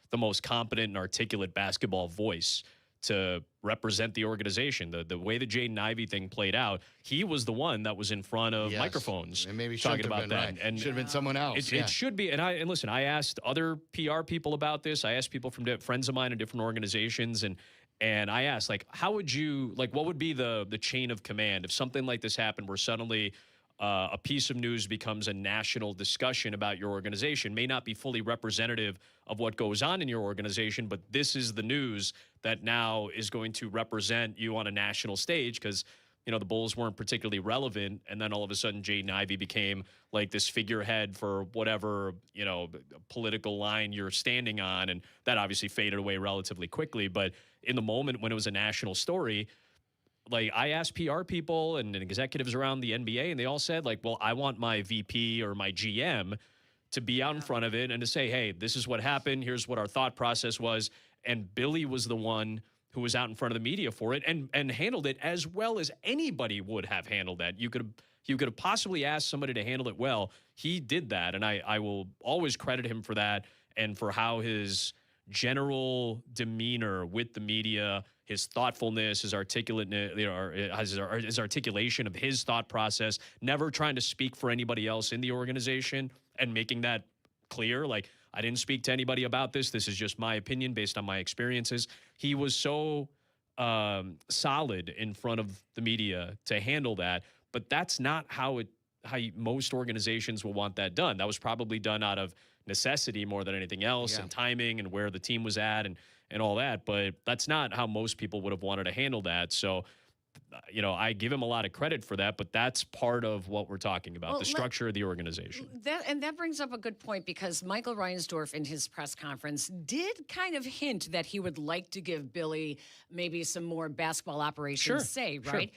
the most competent and articulate basketball voice to represent the organization. The way the Jaden Ivey thing played out, he was the one that was in front of microphones and maybe talking shouldn't have about been that. right. And Should have been someone else. It should be. And listen, I asked other PR people about this. I asked people from friends of mine in different organizations, and I asked, like, how would you, like, what would be the chain of command if something like this happened where suddenly a piece of news becomes a national discussion about your organization, may not be fully representative of what goes on in your organization, but this is the news that now is going to represent you on a national stage because, you know, the Bulls weren't particularly relevant. And then all of a sudden, Jaden Ivey became like this figurehead for whatever, you know, political line you're standing on. And that obviously faded away relatively quickly. But in the moment when it was a national story, like, I asked PR people and executives around the NBA, and they all said, like, well, I want my VP or my GM to be out in front of it and to say, hey, this is what happened. Here's what our thought process was. And Billy was the one who was out in front of the media for it and handled it as well as anybody would have handled that. You could have possibly asked somebody to handle it well. He did that, and I will always credit him for that and for how his general demeanor with the media, his thoughtfulness, his articulate, his articulation of his thought process, never trying to speak for anybody else in the organization and making that clear. Like, I didn't speak to anybody about this. This is just my opinion based on my experiences. He was so solid in front of the media to handle that, but that's not how most organizations will want that done. That was probably done out of necessity more than anything else, and timing and where the team was at and all that. But that's not how most people would have wanted to handle that. So, you know, I give him a lot of credit for that, but that's part of what we're talking about, the structure of the organization. That brings up a good point, because Michael Reinsdorf in his press conference did kind of hint that he would like to give Billy maybe some more basketball operations say, right?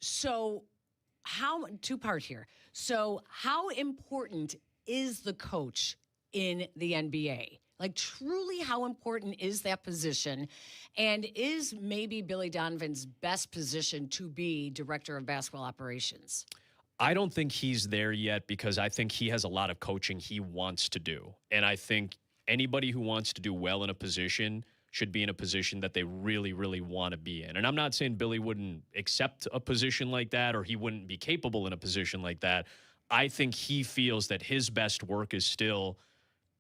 So two-part here. So how important is the coach in the NBA? Like, truly, how important is that position? And is maybe Billy Donovan's best position to be director of basketball operations? I don't think he's there yet, because I think he has a lot of coaching he wants to do. And I think anybody who wants to do well in a position should be in a position that they really, really want to be in. And I'm not saying Billy wouldn't accept a position like that or he wouldn't be capable in a position like that. I think he feels that his best work is still,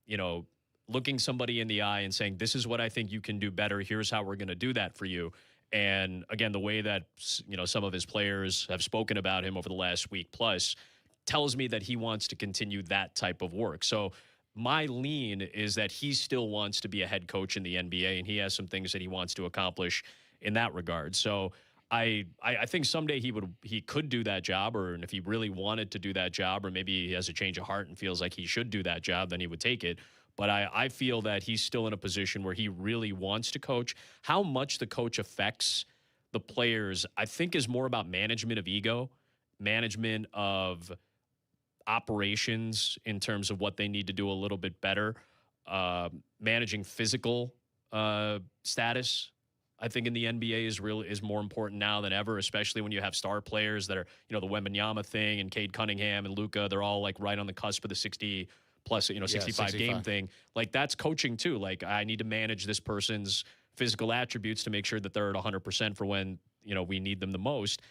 you know, looking somebody in the eye and saying, this is what I think you can do better. Here's how we're going to do that for you. And again, the way that, you know, some of his players have spoken about him over the last week plus tells me that he wants to continue that type of work. So my lean is that he still wants to be a head coach in the NBA, and he has some things that he wants to accomplish in that regard. So I think someday he could do that job, or if he really wanted to do that job, or maybe he has a change of heart and feels like he should do that job, then he would take it. But I feel that he's still in a position where he really wants to coach. How much the coach affects the players, I think, is more about management of ego, management of operations in terms of what they need to do a little bit better, managing physical status. I think in the NBA is more important now than ever, especially when you have star players that are, you know, the Wembanyama thing and Cade Cunningham and Luka, they're all like right on the cusp of the 60 plus, 65 game thing. Like, that's coaching too. Like, I need to manage this person's physical attributes to make sure that they're at 100% for when, you know, we need them the most.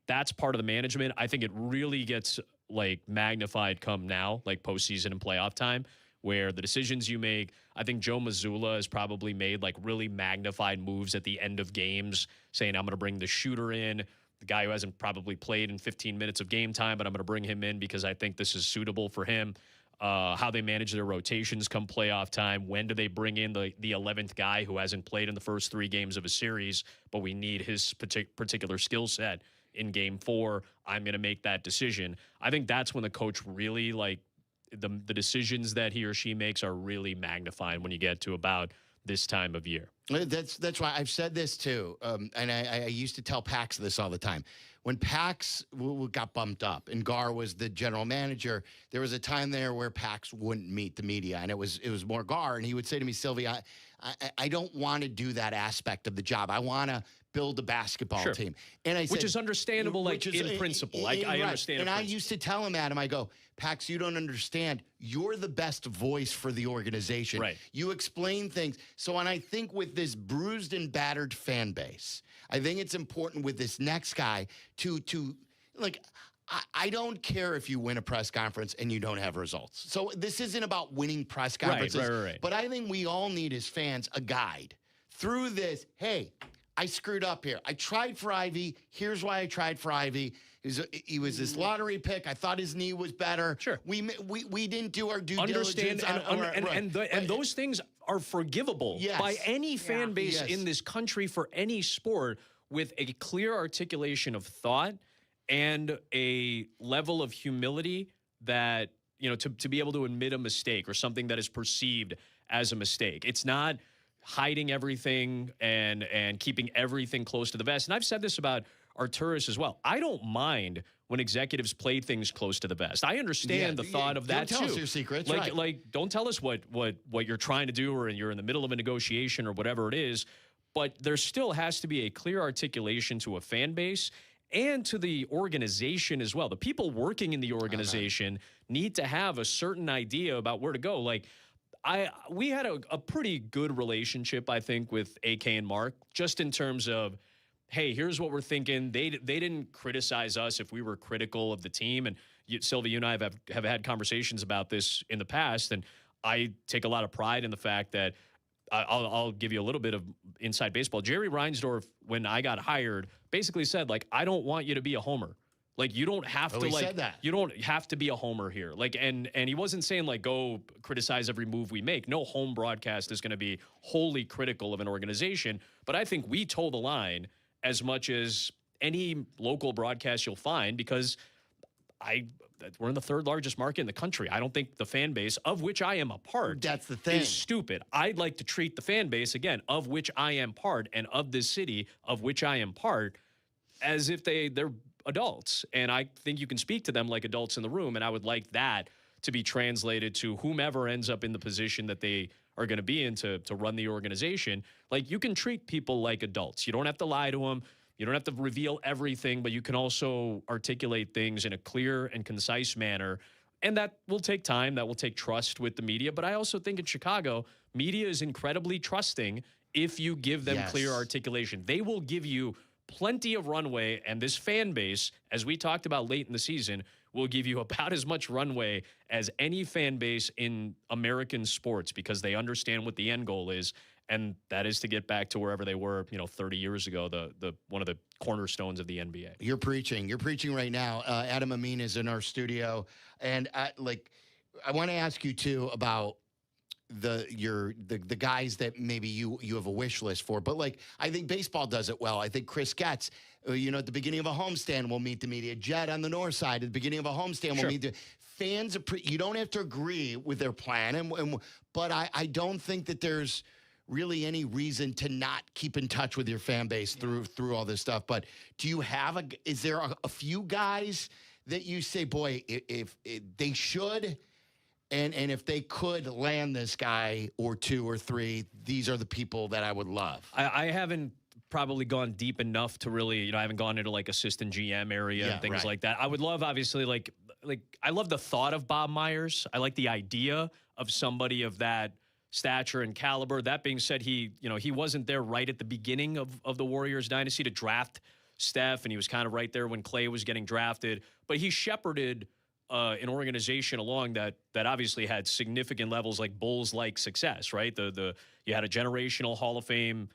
That's part of the management. I think it really gets like magnified come now, like postseason and playoff time, where the decisions you make, I think Joe Mazzulla has probably made like really magnified moves at the end of games, saying, I'm going to bring the shooter in, the guy who hasn't probably played in 15 minutes of game time, but I'm going to bring him in because I think this is suitable for him. How they manage their rotations come playoff time. When do they bring in the 11th guy who hasn't played in the first 3 games of a series, but we need his particular skill set in game 4? I'm going to make that decision. I think that's when the coach really, like, the decisions that he or she makes are really magnified when you get to about this time of year. That's why I've said this too, and I used to tell Pax this all the time. When Pax got bumped up and Gar was the general manager, there was a time there where Pax wouldn't meet the media, and it was more Gar, and he would say to me, Silvy, I don't want to do that aspect of the job. I want to build a basketball Sure. team. And I said, which is understandable, like in principle. I right. understand. And in I principle. used to tell him, Adam, I go, Pax, you don't understand. You're the best voice for the organization. Right. You explain things. So, and I think with this bruised and battered fan base, I think it's important with this next guy to like, I don't care if you win a press conference and you don't have results. So this isn't about winning press conferences. Right. But I think we all need as fans a guide through this. Hey, I screwed up here. I tried for Ivy. Here's why I tried for Ivy. He was this lottery pick. I thought his knee was better. Sure. We didn't do our due Understand diligence. and those things are forgivable by any fan base in this country for any sport with a clear articulation of thought and a level of humility that, you know, to be able to admit a mistake or something that is perceived as a mistake. It's not hiding everything and keeping everything close to the vest. And I've said this about Arturis as well. I don't mind when executives play things close to the vest. I understand the thought of that don't too. tell us your secrets, like don't tell us what you're trying to do, or you're in the middle of a negotiation or whatever it is. But there still has to be a clear articulation to a fan base and to the organization as well. The people working in the organization need to have a certain idea about where to go. Like, we had a pretty good relationship, I think, with AK and Mark, just in terms of, hey, here's what we're thinking. They didn't criticize us if we were critical of the team. And Sylvia, you and I have had conversations about this in the past, and I take a lot of pride in the fact that I'll give you a little bit of inside baseball. Jerry Reinsdorf, when I got hired, basically said, like, I don't want you to be a homer. Like, you don't have to, he like, said that. you don't have to be a homer here. Like, and he wasn't saying, like, go criticize every move we make. No home broadcast is going to be wholly critical of an organization. But I think we toe the line as much as any local broadcast you'll find, because we're in the third largest market in the country. I don't think the fan base, of which I am a part, that's the thing, is stupid. I'd like to treat the fan base, again, of which I am part, and of this city, of which I am part, as if they're adults. And I think you can speak to them like adults in the room, and I would like that to be translated to whomever ends up in the position that they are going to be in to run the organization. Like, you can treat people like adults. You don't have to lie to them. You don't have to reveal everything, but you can also articulate things in a clear and concise manner. And that will take time. That will take trust with the media. But I also think in Chicago, media is incredibly trusting if you give them clear articulation. They will give you plenty of runway, and this fan base, as we talked about late in the season, will give you about as much runway as any fan base in American sports, because they understand what the end goal is, and that is to get back to wherever they were, 30 years ago, the one of the cornerstones of the NBA. You're preaching right now. Adam Amin is in our studio, and I want to ask you too about the guys that maybe you have a wish list for. But like, I think baseball does it well. I think Chris Getz, at the beginning of a homestand will meet the media. Jed on the north side at the beginning of a homestand will meet the fans. You don't have to agree with their plan, but I don't think that there's really any reason to not keep in touch with your fan base through all this stuff. But do you have is there a few guys that you say, boy, if they should, and if they could land this guy or two or three, these are the people that I would love? I haven't probably gone deep enough to really, I haven't gone into like assistant GM area and things like that. I would love, obviously, like I love the thought of Bob Myers. I like the idea of somebody of that stature and caliber. That being said, he wasn't there right at the beginning of the Warriors dynasty to draft Steph, and he was kind of right there when Clay was getting drafted. But he shepherded an organization along that obviously had significant levels, like Bulls-like success, right? You had a generational Hall of Fame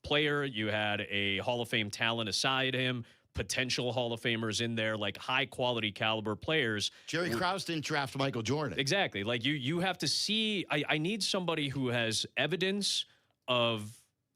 player, you had a Hall of Fame talent aside him, potential Hall of Famers in there, like high-quality caliber players. Jerry Krause didn't draft Michael Jordan. Exactly. Like, you have to see, I need somebody who has evidence of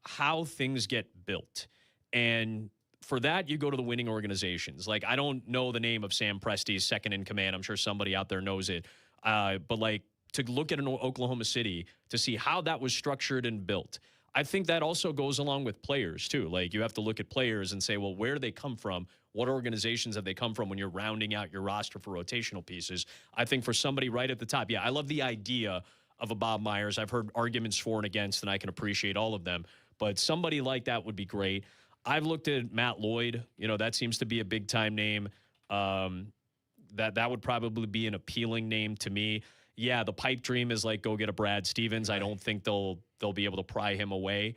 how things get built. And for that, you go to the winning organizations. Like, I don't know the name of Sam Presti's second in command. I'm sure somebody out there knows it. But, like, to look at an Oklahoma City, to see how that was structured and built, I think that also goes along with players, too. Like, you have to look at players and say, well, where do they come from? What organizations have they come from when you're rounding out your roster for rotational pieces? I think for somebody right at the top, I love the idea of a Bob Myers. I've heard arguments for and against, and I can appreciate all of them. But somebody like that would be great. I've looked at Matt Lloyd. That seems to be a big-time name. That would probably be an appealing name to me. Yeah, the pipe dream is like go get a Brad Stevens. Right. I don't think they'll be able to pry him away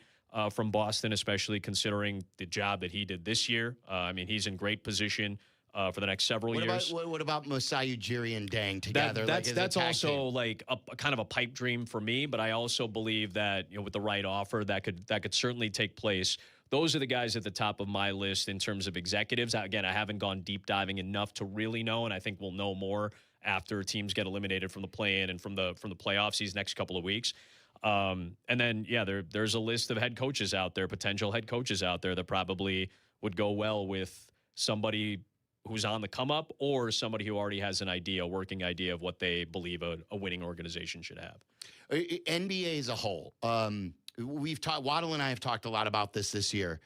from Boston, especially considering the job that he did this year. He's in great position for the next several years. What about Masai Ujiri and Dang together? That's also like a kind of a pipe dream for me. But I also believe that with the right offer, that could certainly take place. Those are the guys at the top of my list in terms of executives. Again, I haven't gone deep diving enough to really know, and I think we'll know more after teams get eliminated from the play-in and from the playoffs these next couple of weeks. And then, there's a list of head coaches out there, potential head coaches out there that probably would go well with somebody who's on the come up or somebody who already has a working idea of what they believe a winning organization should have. NBA as a whole. Waddle and I have talked a lot about this year.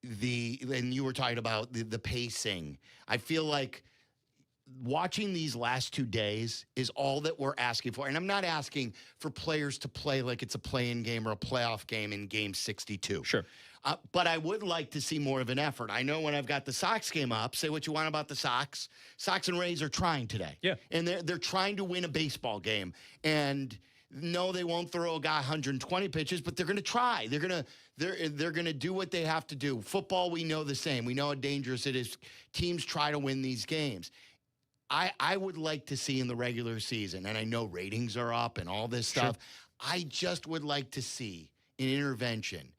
And you were talking about the pacing. I feel like watching these last 2 days is all that we're asking for. And I'm not asking for players to play like it's a play-in game or a playoff game in game 62. Sure. But I would like to see more of an effort. I know when I've got the Sox game up, say what you want about the Sox. Sox and Rays are trying today. Yeah. And they're trying to win a baseball game. And no, they won't throw a guy 120 pitches, but they're going to try. They're going to do what they have to do. Football, we know the same. We know how dangerous it is. Teams try to win these games. I would like to see in the regular season, and I know ratings are up and all this stuff. Sure. I just would like to see an intervention.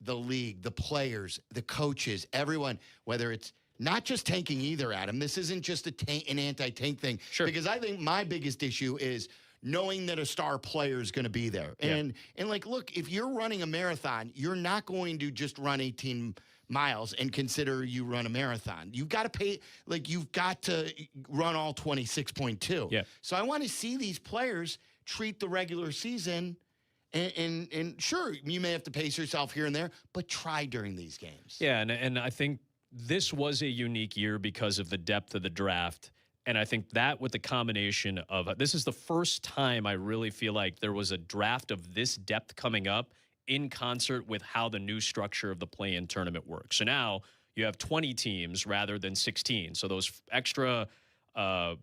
The league, the players, the coaches, everyone, whether it's not just tanking either, Adam. This isn't just an anti-tank thing. Sure. Because I think my biggest issue is knowing that a star player is going to be there. And look, if you're running a marathon, you're not going to just run 18 miles and consider you run a marathon. You've got to you've got to run all 26.2. Yeah. So I want to see these players treat the regular season. And sure, you may have to pace yourself here and there, but try during these games. Yeah, and I think this was a unique year because of the depth of the draft. And I think that with the combination of this is the first time I really feel like there was a draft of this depth coming up in concert with how the new structure of the play-in tournament works. So now you have 20 teams rather than 16. So those extra, 4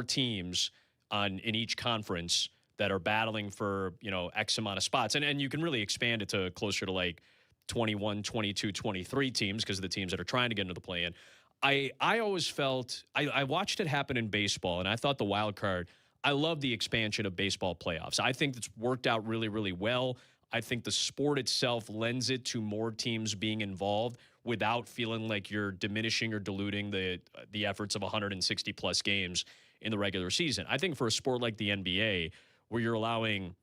teams in each conference that are battling for, X amount of spots. And you can really expand it to closer to like 21, 22, 23 teams because of the teams that are trying to get into the play-in. I always felt, I watched it happen in baseball, and I thought the wild card, I love the expansion of baseball playoffs. I think it's worked out really, really well. I think the sport itself lends it to more teams being involved without feeling like you're diminishing or diluting the efforts of 160-plus games in the regular season. I think for a sport like the NBA, where you're allowing,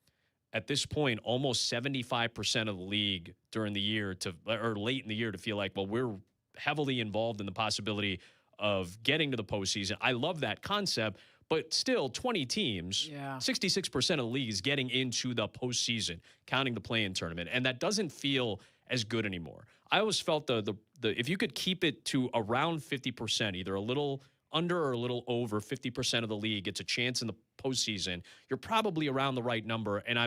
at this point, almost 75% of the league during the year or late in the year to feel like, well, we're heavily involved in the possibility of getting to the postseason. I love that concept, but still 20 teams, 66% of the league is getting into the postseason, counting the play-in tournament. And that doesn't feel as good anymore. I always felt the if you could keep it to around 50%, either a little under or a little over 50% of the league gets a chance in the postseason, you're probably around the right number. And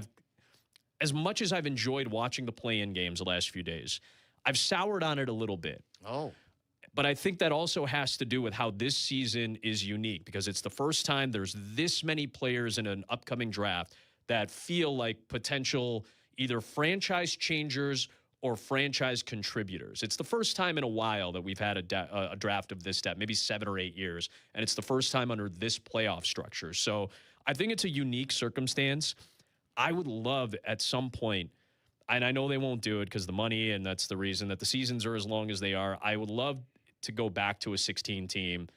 as much as I've enjoyed watching the play-in games the last few days, I've soured on it a little bit. Oh. But I think that also has to do with how this season is unique because it's the first time there's this many players in an upcoming draft that feel like potential either franchise changers or franchise contributors. It's the first time in a while that we've had a draft of this depth, maybe 7 or 8 years, and it's the first time under this playoff structure. So I think it's a unique circumstance. I would love at some point, and I know they won't do it because the money, and that's the reason that the seasons are as long as they are. I would love to go back to a 16 team,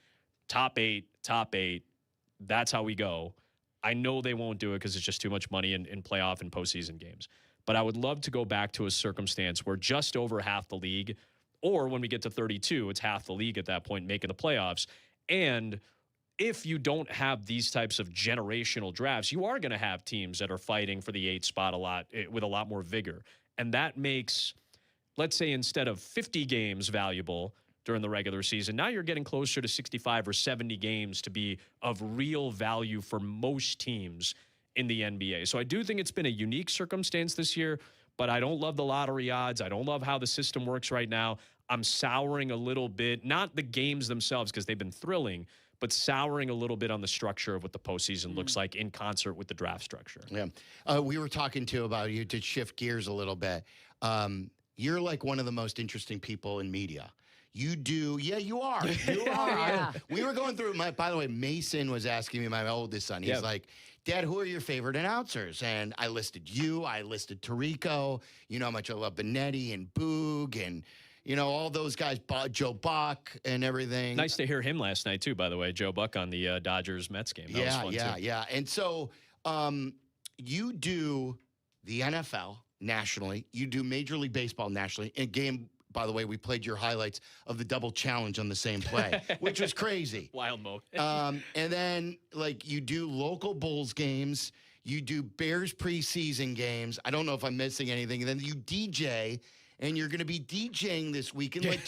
top eight. That's how we go. I know they won't do it because it's just too much money in playoff and postseason games. But I would love to go back to a circumstance where just over half the league, or when we get to 32, it's half the league at that point making the playoffs. And if you don't have these types of generational drafts, you are going to have teams that are fighting for the 8th spot with a lot more vigor. And that makes, let's say, instead of 50 games valuable during the regular season, now you're getting closer to 65 or 70 games to be of real value for most teams in the NBA. So I do think it's been a unique circumstance this year, but I don't love the lottery odds. I don't love how the system works right now. I'm souring a little bit, not the games themselves because they've been thrilling, but souring a little bit on the structure of what the postseason looks like in concert with the draft structure. Yeah. We were talking about you to shift gears a little bit. You're like one of the most interesting people in media. You do. Yeah, you are. You are. Yeah. We were going through by the way, Mason was asking me, my oldest son. He's like, Dad, who are your favorite announcers? And I listed you. I listed Tirico. You know how much I love Benetti and Boog and, you know, all those guys, Joe Buck and everything. Nice to hear him last night, too, by the way. Joe Buck on the Dodgers-Mets game. That was fun, too. Yeah. And so you do the NFL nationally. You do Major League Baseball nationally. And game, by the way, we played your highlights of the double challenge on the same play, which was crazy. Wild moment. And then, like, you do local Bulls games. You do Bears preseason games. I don't know if I'm missing anything. And then you DJ, and you're going to be DJing this weekend. Like,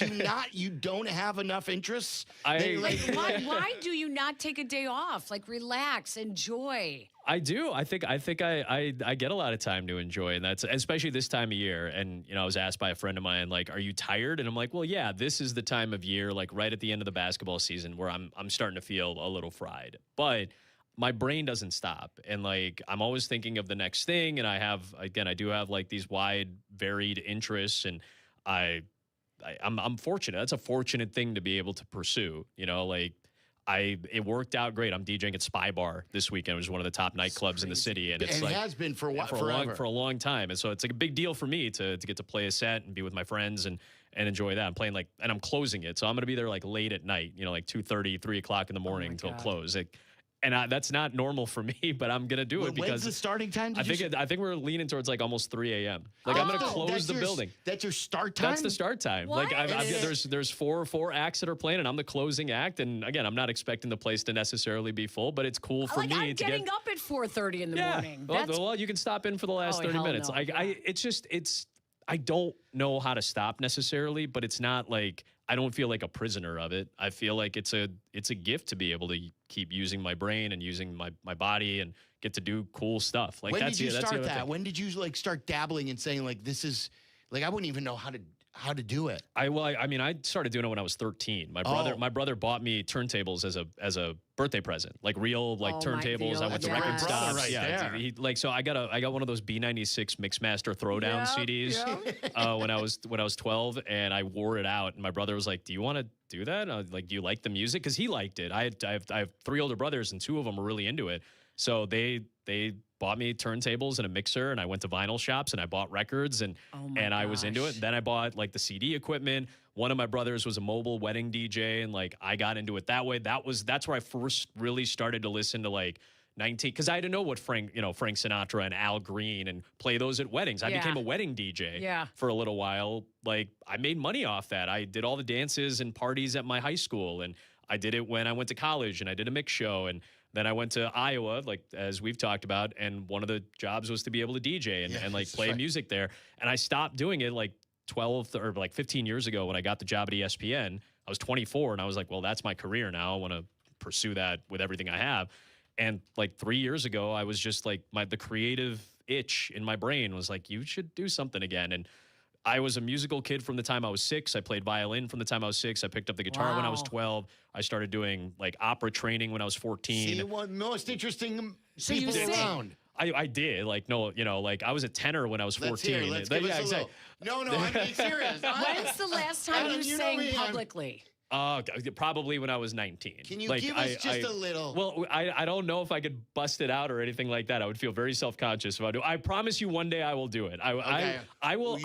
you don't have enough interests? Why do you not take a day off? Like, relax, enjoy. I do. I think I get a lot of time to enjoy, and that's especially this time of year. And you know, I was asked by a friend of mine, like, "Are you tired?" And I'm like, "Well, yeah. This is the time of year, like right at the end of the basketball season, where I'm starting to feel a little fried." But my brain doesn't stop, and like I'm always thinking of the next thing. And I do have like these wide, varied interests, and I'm fortunate. That's a fortunate thing to be able to pursue. You know, like. It worked out great. I'm DJing at Spy Bar this weekend, which is one of the top nightclubs in the city, and it has been for a long time. And so it's like a big deal for me to get to play a set and be with my friends and enjoy that. I'm playing and I'm closing it, so I'm gonna be there like late at night, you know, like 2:30, 3 o'clock in the morning till close. That's not normal for me, but I'm gonna do it because when's the starting time? I think we're leaning towards like almost 3 a.m. Like I'm gonna close the building. That's your start time. That's the start time. What? Like there's four acts that are playing, and I'm the closing act. And again, I'm not expecting the place to necessarily be full, but it's cool for me I'm getting up at 4:30 in the morning. Well, you can stop in for the last 30 minutes. No. I don't know how to stop necessarily, but it's not like I don't feel like a prisoner of it. I feel like it's a gift to be able to keep using my brain and using my body and get to do cool stuff. Like when did you start that? When did you like start dabbling and saying like this is like I wouldn't even know how to do it? I started doing it when I was 13. My brother bought me turntables as a birthday present, like real turntables. I went to record stops. So I got one of those B96 Mixmaster Throwdown CDs when I was 12, and I wore it out. And my brother was like, "Do you want to do that? Do you like the music?" Because he liked it. I have 3 older brothers, and 2 of them were really into it. So they bought me turntables and a mixer, and I went to vinyl shops and I bought records and I was into it. And then I bought like the CD equipment. One of my brothers was a mobile wedding DJ, and like I got into it that way. That's where I first really started to listen to like 19, because I didn't know what Frank Sinatra and Al Green and play those at weddings. I became a wedding DJ for a little while. Like I made money off that. I did all the dances and parties at my high school, and I did it when I went to college, and I did a mix show, and then I went to Iowa, like as we've talked about, and one of the jobs was to be able to DJ and like play music there. And I stopped doing it like 15 years ago when I got the job at ESPN. I was 24, and I was like, well, that's my career now. I want to pursue that with everything I have. And like 3 years ago, I was just like the creative itch in my brain was like, you should do something again. And I was a musical kid from the time I was 6. I played violin from the time I was 6. I picked up the guitar when I was 12. I started doing like opera training when I was 14. See, one most interesting people around. I did. Like, no, you know, like I was a tenor when I was 14. Let's give us a little. No, I'm being serious. When's the last time you sang publicly? Probably when I was 19. Can you give us just a little? Well, I don't know if I could bust it out or anything like that. I would feel very self-conscious if I do. I promise you one day I will do it. I will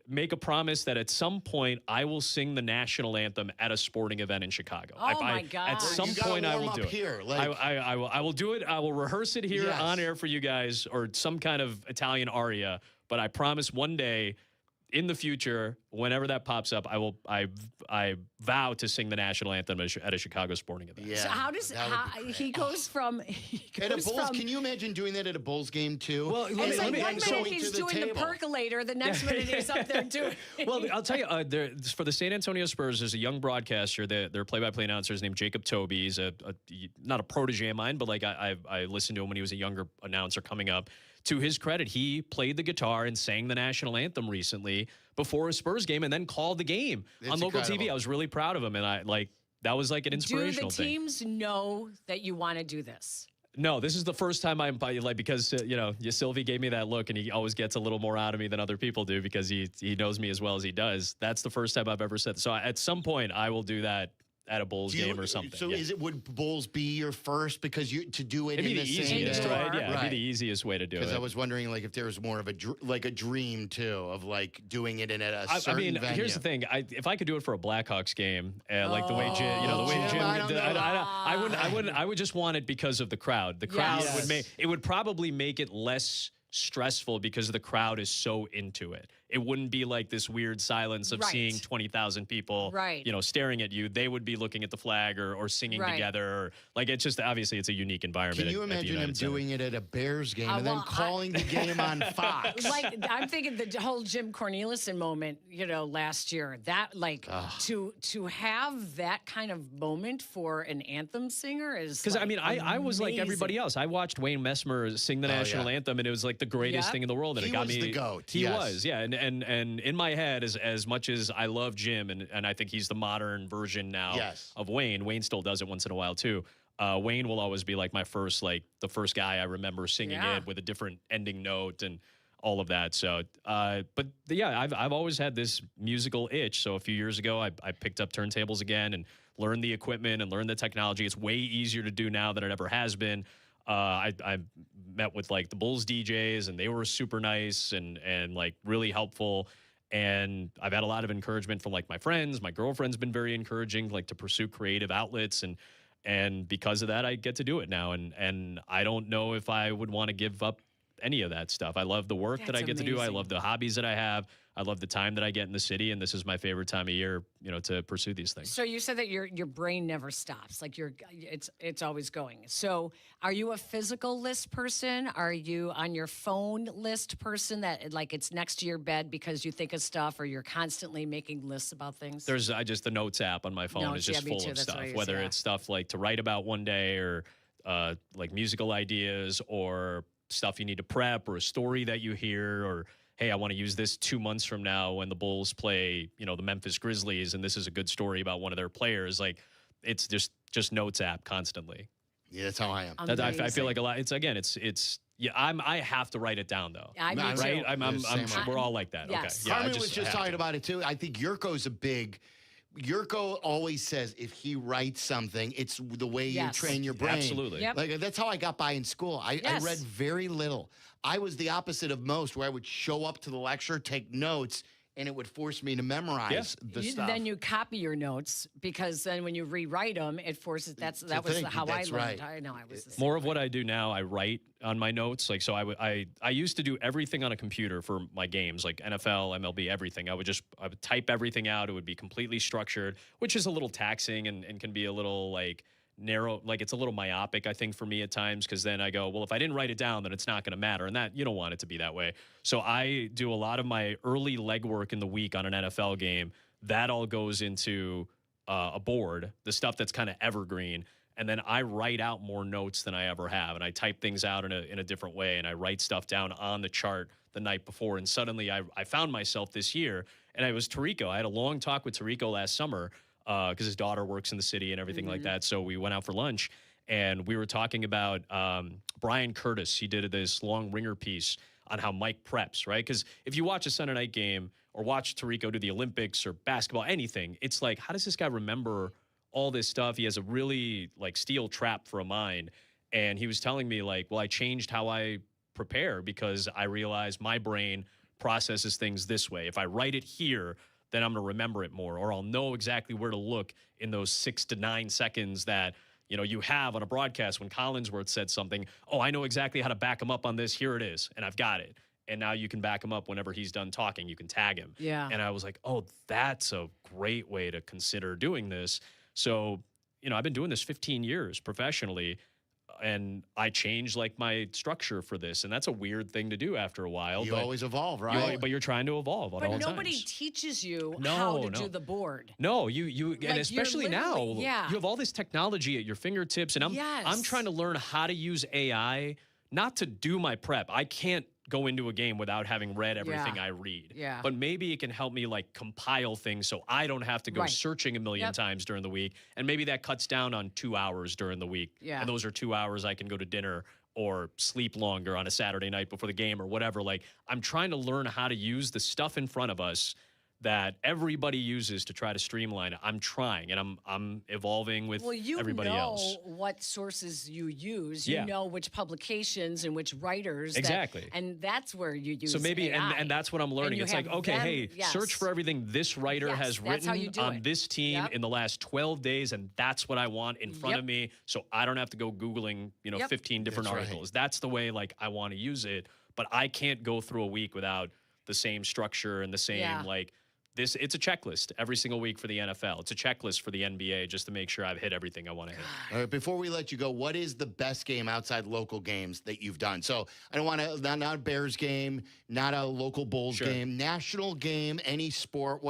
make a promise that at some point I will sing the national anthem at a sporting event in Chicago. Oh my God. At some point I will do it. I will do it. I will rehearse it here on air for you guys, or some kind of Italian aria. But I promise one day in the future, whenever that pops up, I vow to sing the national anthem at a Chicago sporting event. Yeah, so how does he goes from at a Bulls? Can you imagine doing that at a Bulls game too? Well, one minute he's doing the percolator, the next minute he's up there doing. Well, I'll tell you, for the San Antonio Spurs, there's a young broadcaster. Their play-by-play announcer is named Jacob Toby. He's not a protege of mine, but like I listened to him when he was a younger announcer coming up. to his credit, he played the guitar and sang the national anthem recently before a Spurs game and then called the game on local TV. I was really proud of him, and that was like an inspirational thing. Do the teams know that you want to do this? No, this is the first time I'm because Silvy gave me that look, and he always gets a little more out of me than other people do because he knows me as well as he does. That's the first time I've ever said. So at some point, I will do that at a Bulls game or something. So would Bulls be your first because to do it It'd in be the the easiest, right? Yeah, it'd be the easiest way to do it. Because I was wondering if there was more of a dream too of doing it in a certain venue. Here's the thing: if I could do it for a Blackhawks game, like the way Jim, I would just want it because of the crowd. The crowd would probably make it less stressful because the crowd is so into it. It wouldn't be like this weird silence of seeing 20,000 people, staring at you. They would be looking at the flag or singing together. Or, it's just, obviously, it's a unique environment. Can you imagine him doing it at a Bears game and then calling the game on Fox? I'm thinking the whole Jim Cornelison moment, last year. That, to have that kind of moment for an anthem singer is because I was like everybody else. I watched Wayne Messmer sing the national anthem, and it was like the greatest thing in the world. And he it got was me the GOAT. He was, yeah. And in my head, as much as I love Jim, and I think he's the modern version now of Wayne. Wayne still does it once in a while too. Wayne will always be like my first, the first guy I remember singing it with a different ending note and all of that. So, I've always had this musical itch. So a few years ago, I picked up turntables again and learned the equipment and learned the technology. It's way easier to do now than it ever has been. I met with the Bulls DJs, and they were super nice and really helpful. And I've had a lot of encouragement from my friends. My girlfriend's been very encouraging, to pursue creative outlets. And because of that, I get to do it now. And I don't know if I would want to give up any of that stuff. I love the work that I get to do. I love the hobbies that I have. I love the time that I get in the city, and this is my favorite time of year, to pursue these things. So you said that your brain never stops, it's always going. So are you a physical list person? Are you on your phone list person that it's next to your bed because you think of stuff, or you're constantly making lists about things? There's just the notes app on my phone is just full of stuff, whether it's stuff to write about one day or musical ideas or stuff you need to prep or a story that you hear or hey, I want to use this 2 months from now when the Bulls play, the Memphis Grizzlies, and this is a good story about one of their players. It's just notes app constantly. Yeah, that's how I am. I feel like a lot. I have to write it down though. Yeah, right? Too. we're all like that. Yes. Okay. Yeah, Carmen was just talking about it too. I think Jurko always says if he writes something, it's the way you train your brain. Absolutely. Yep. That's how I got by in school. I read very little. I was the opposite of most, where I would show up to the lecture, take notes, and it would force me to memorize the stuff. Then you copy your notes because then when you rewrite them, it forces. That was how I learned. Right. I know I was the same more of what I do now. I write on my notes. I used to do everything on a computer for my games, like NFL, MLB, everything. I would type everything out. It would be completely structured, which is a little taxing and can be a little narrow, it's a little myopic, I think, for me at times, because then I go, well, if I didn't write it down, then it's not going to matter, and that you don't want it to be that way. So I do a lot of my early legwork in the week on an NFL game. That all goes into a board, the stuff that's kind of evergreen, and then I write out more notes than I ever have, and I type things out in a different way, and I write stuff down on the chart the night before, and suddenly I found myself this year, and it was Tirico. I had a long talk with Tirico last summer, because his daughter works in the city and everything like that. So we went out for lunch, and we were talking about Brian Curtis. He did this long ringer piece on how Mike preps, right? Because if you watch a Sunday night game or watch Tirico do the Olympics or basketball, anything, it's how does this guy remember all this stuff? He has a really steel trap for a mind. And he was telling me I changed how I prepare because I realized my brain processes things this way. If I write it here, then I'm going to remember it more, or I'll know exactly where to look in those 6 to 9 seconds that, you have on a broadcast when Collinsworth said something. Oh, I know exactly how to back him up on this. Here it is. And I've got it. And now you can back him up whenever he's done talking. You can tag him. Yeah. And I was like, oh, that's a great way to consider doing this. So, I've been doing this 15 years professionally. And I changed my structure for this, and that's a weird thing to do after a while. You always evolve, right? But you're trying to evolve at all times. But nobody teaches you how to do the board. No, and especially now, you have all this technology at your fingertips, and I'm trying to learn how to use AI not to do my prep. I can't go into a game without having read everything I read. Yeah. But maybe it can help me like compile things so I don't have to go Right. searching a million times during the week. And maybe that cuts down on 2 hours during the week. Yeah. And those are 2 hours I can go to dinner or sleep longer on a Saturday night before the game or whatever. Like, I'm trying to learn how to use the stuff in front of us that everybody uses to try to streamline it. I'm trying, and I'm evolving with everybody else. Well, you know what sources you use. Yeah. You know which publications and which writers. Exactly. And that's where you use So maybe, AI. and that's what I'm learning. you It's like, have okay, them- hey, yes. search for everything this writer Yes, has that's how you written do on it. this team Yep. in the last 12 days, and that's what I want in front Yep. of me, so I don't have to go Googling, Yep. 15 different That's right. articles. That's the way, like, I want to use it, but I can't go through a week without the same structure and the same, Yeah. like, this. It's a checklist every single week for the NFL. It's a checklist for the NBA just to make sure I've hit everything I want to hit. All right, before we let you go, what is the best game outside local games that you've done? So I don't want to, not a Bears game, not a local Bulls game, national game, any sport.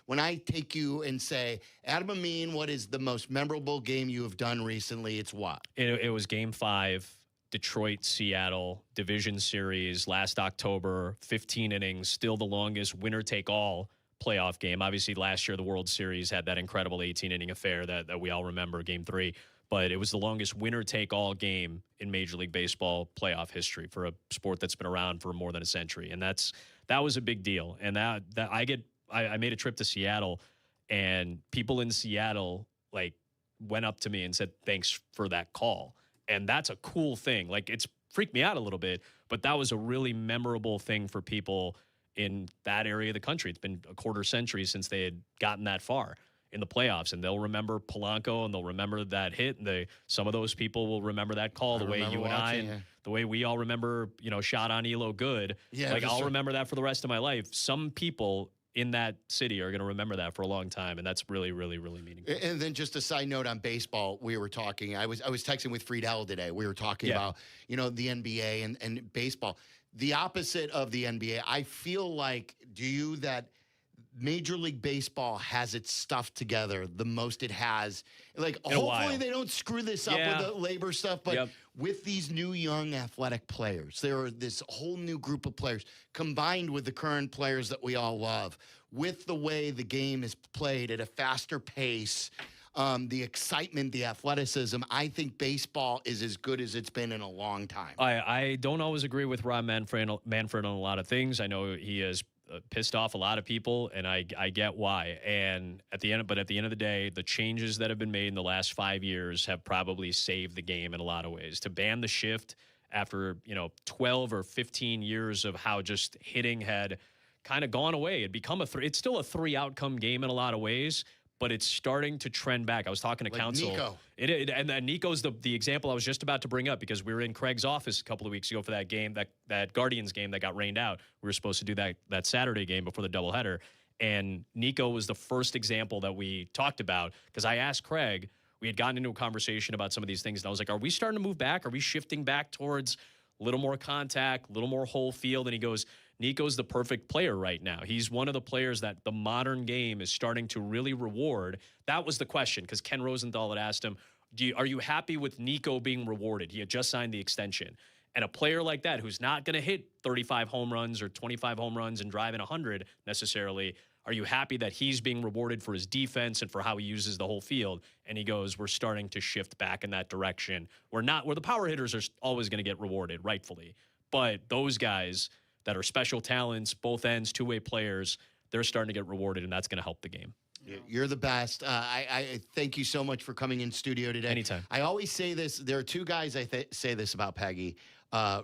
When I take you and say, Adam Amin, what is the most memorable game you have done recently? It's what? It was Game 5, Detroit, Seattle, division series last October, 15 innings, still the longest winner-take-all playoff game. Obviously, last year, the World Series had that incredible 18-inning affair that we all remember, Game 3. But it was the longest winner-take-all game in Major League Baseball playoff history for a sport that's been around for more than a century. And that was a big deal. And I made a trip to Seattle, and people in Seattle, like, went up to me and said, thanks for that call. And that's a cool thing. Like, it's freaked me out a little bit, but that was a really memorable thing for people in that area of the country. It's been a quarter century since they had gotten that far in the playoffs, and they'll remember Polanco, and they'll remember that hit. And some of those people will remember that call the way you and I, and the way we all remember, shot on Elo Good. Yeah, like, I'll remember that for the rest of my life. Some people in that city are going to remember that for a long time, and that's really, really, really meaningful. And then just a side note on baseball, we were talking, I was texting with Friedel today. We were talking about, the NBA and baseball. The opposite of the NBA, I feel like, that Major League Baseball has its stuff together the most it has. Like, hopefully they don't screw this up with the labor stuff, but with these new young athletic players, there are this whole new group of players combined with the current players that we all love, with the way the game is played at a faster pace. The excitement, the athleticism. I think baseball is as good as it's been in a long time. I don't always agree with Rob Manfred on a lot of things. I know he has pissed off a lot of people, and I get why. And at the end of the day, the changes that have been made in the last 5 years have probably saved the game in a lot of ways. To ban the shift after 12 or 15 years of how just hitting had kind of gone away, it'd become it's still a 3-outcome game in a lot of ways, but it's starting to trend back. I was talking to counsel. Nico. And Nico's the example I was just about to bring up, because we were in Craig's office a couple of weeks ago for that game, that Guardians game that got rained out. We were supposed to do that Saturday game before the doubleheader. And Nico was the first example that we talked about, because I asked Craig, we had gotten into a conversation about some of these things, and I was like, are we starting to move back? Are we shifting back towards a little more contact, a little more whole field? And he goes, Nico's the perfect player right now. He's one of the players that the modern game is starting to really reward. That was the question, because Ken Rosenthal had asked him, are you happy with Nico being rewarded? He had just signed the extension. And a player like that, who's not going to hit 35 home runs or 25 home runs and drive in 100 necessarily, are you happy that he's being rewarded for his defense and for how he uses the whole field? And he goes, we're starting to shift back in that direction. Where the power hitters are always going to get rewarded, rightfully. But those guys that are special talents, both ends, two-way players, they're starting to get rewarded, and that's going to help the game. You're the best. I thank you so much for coming in studio today. Anytime. I always say this. There are two guys I say this about, Peggy,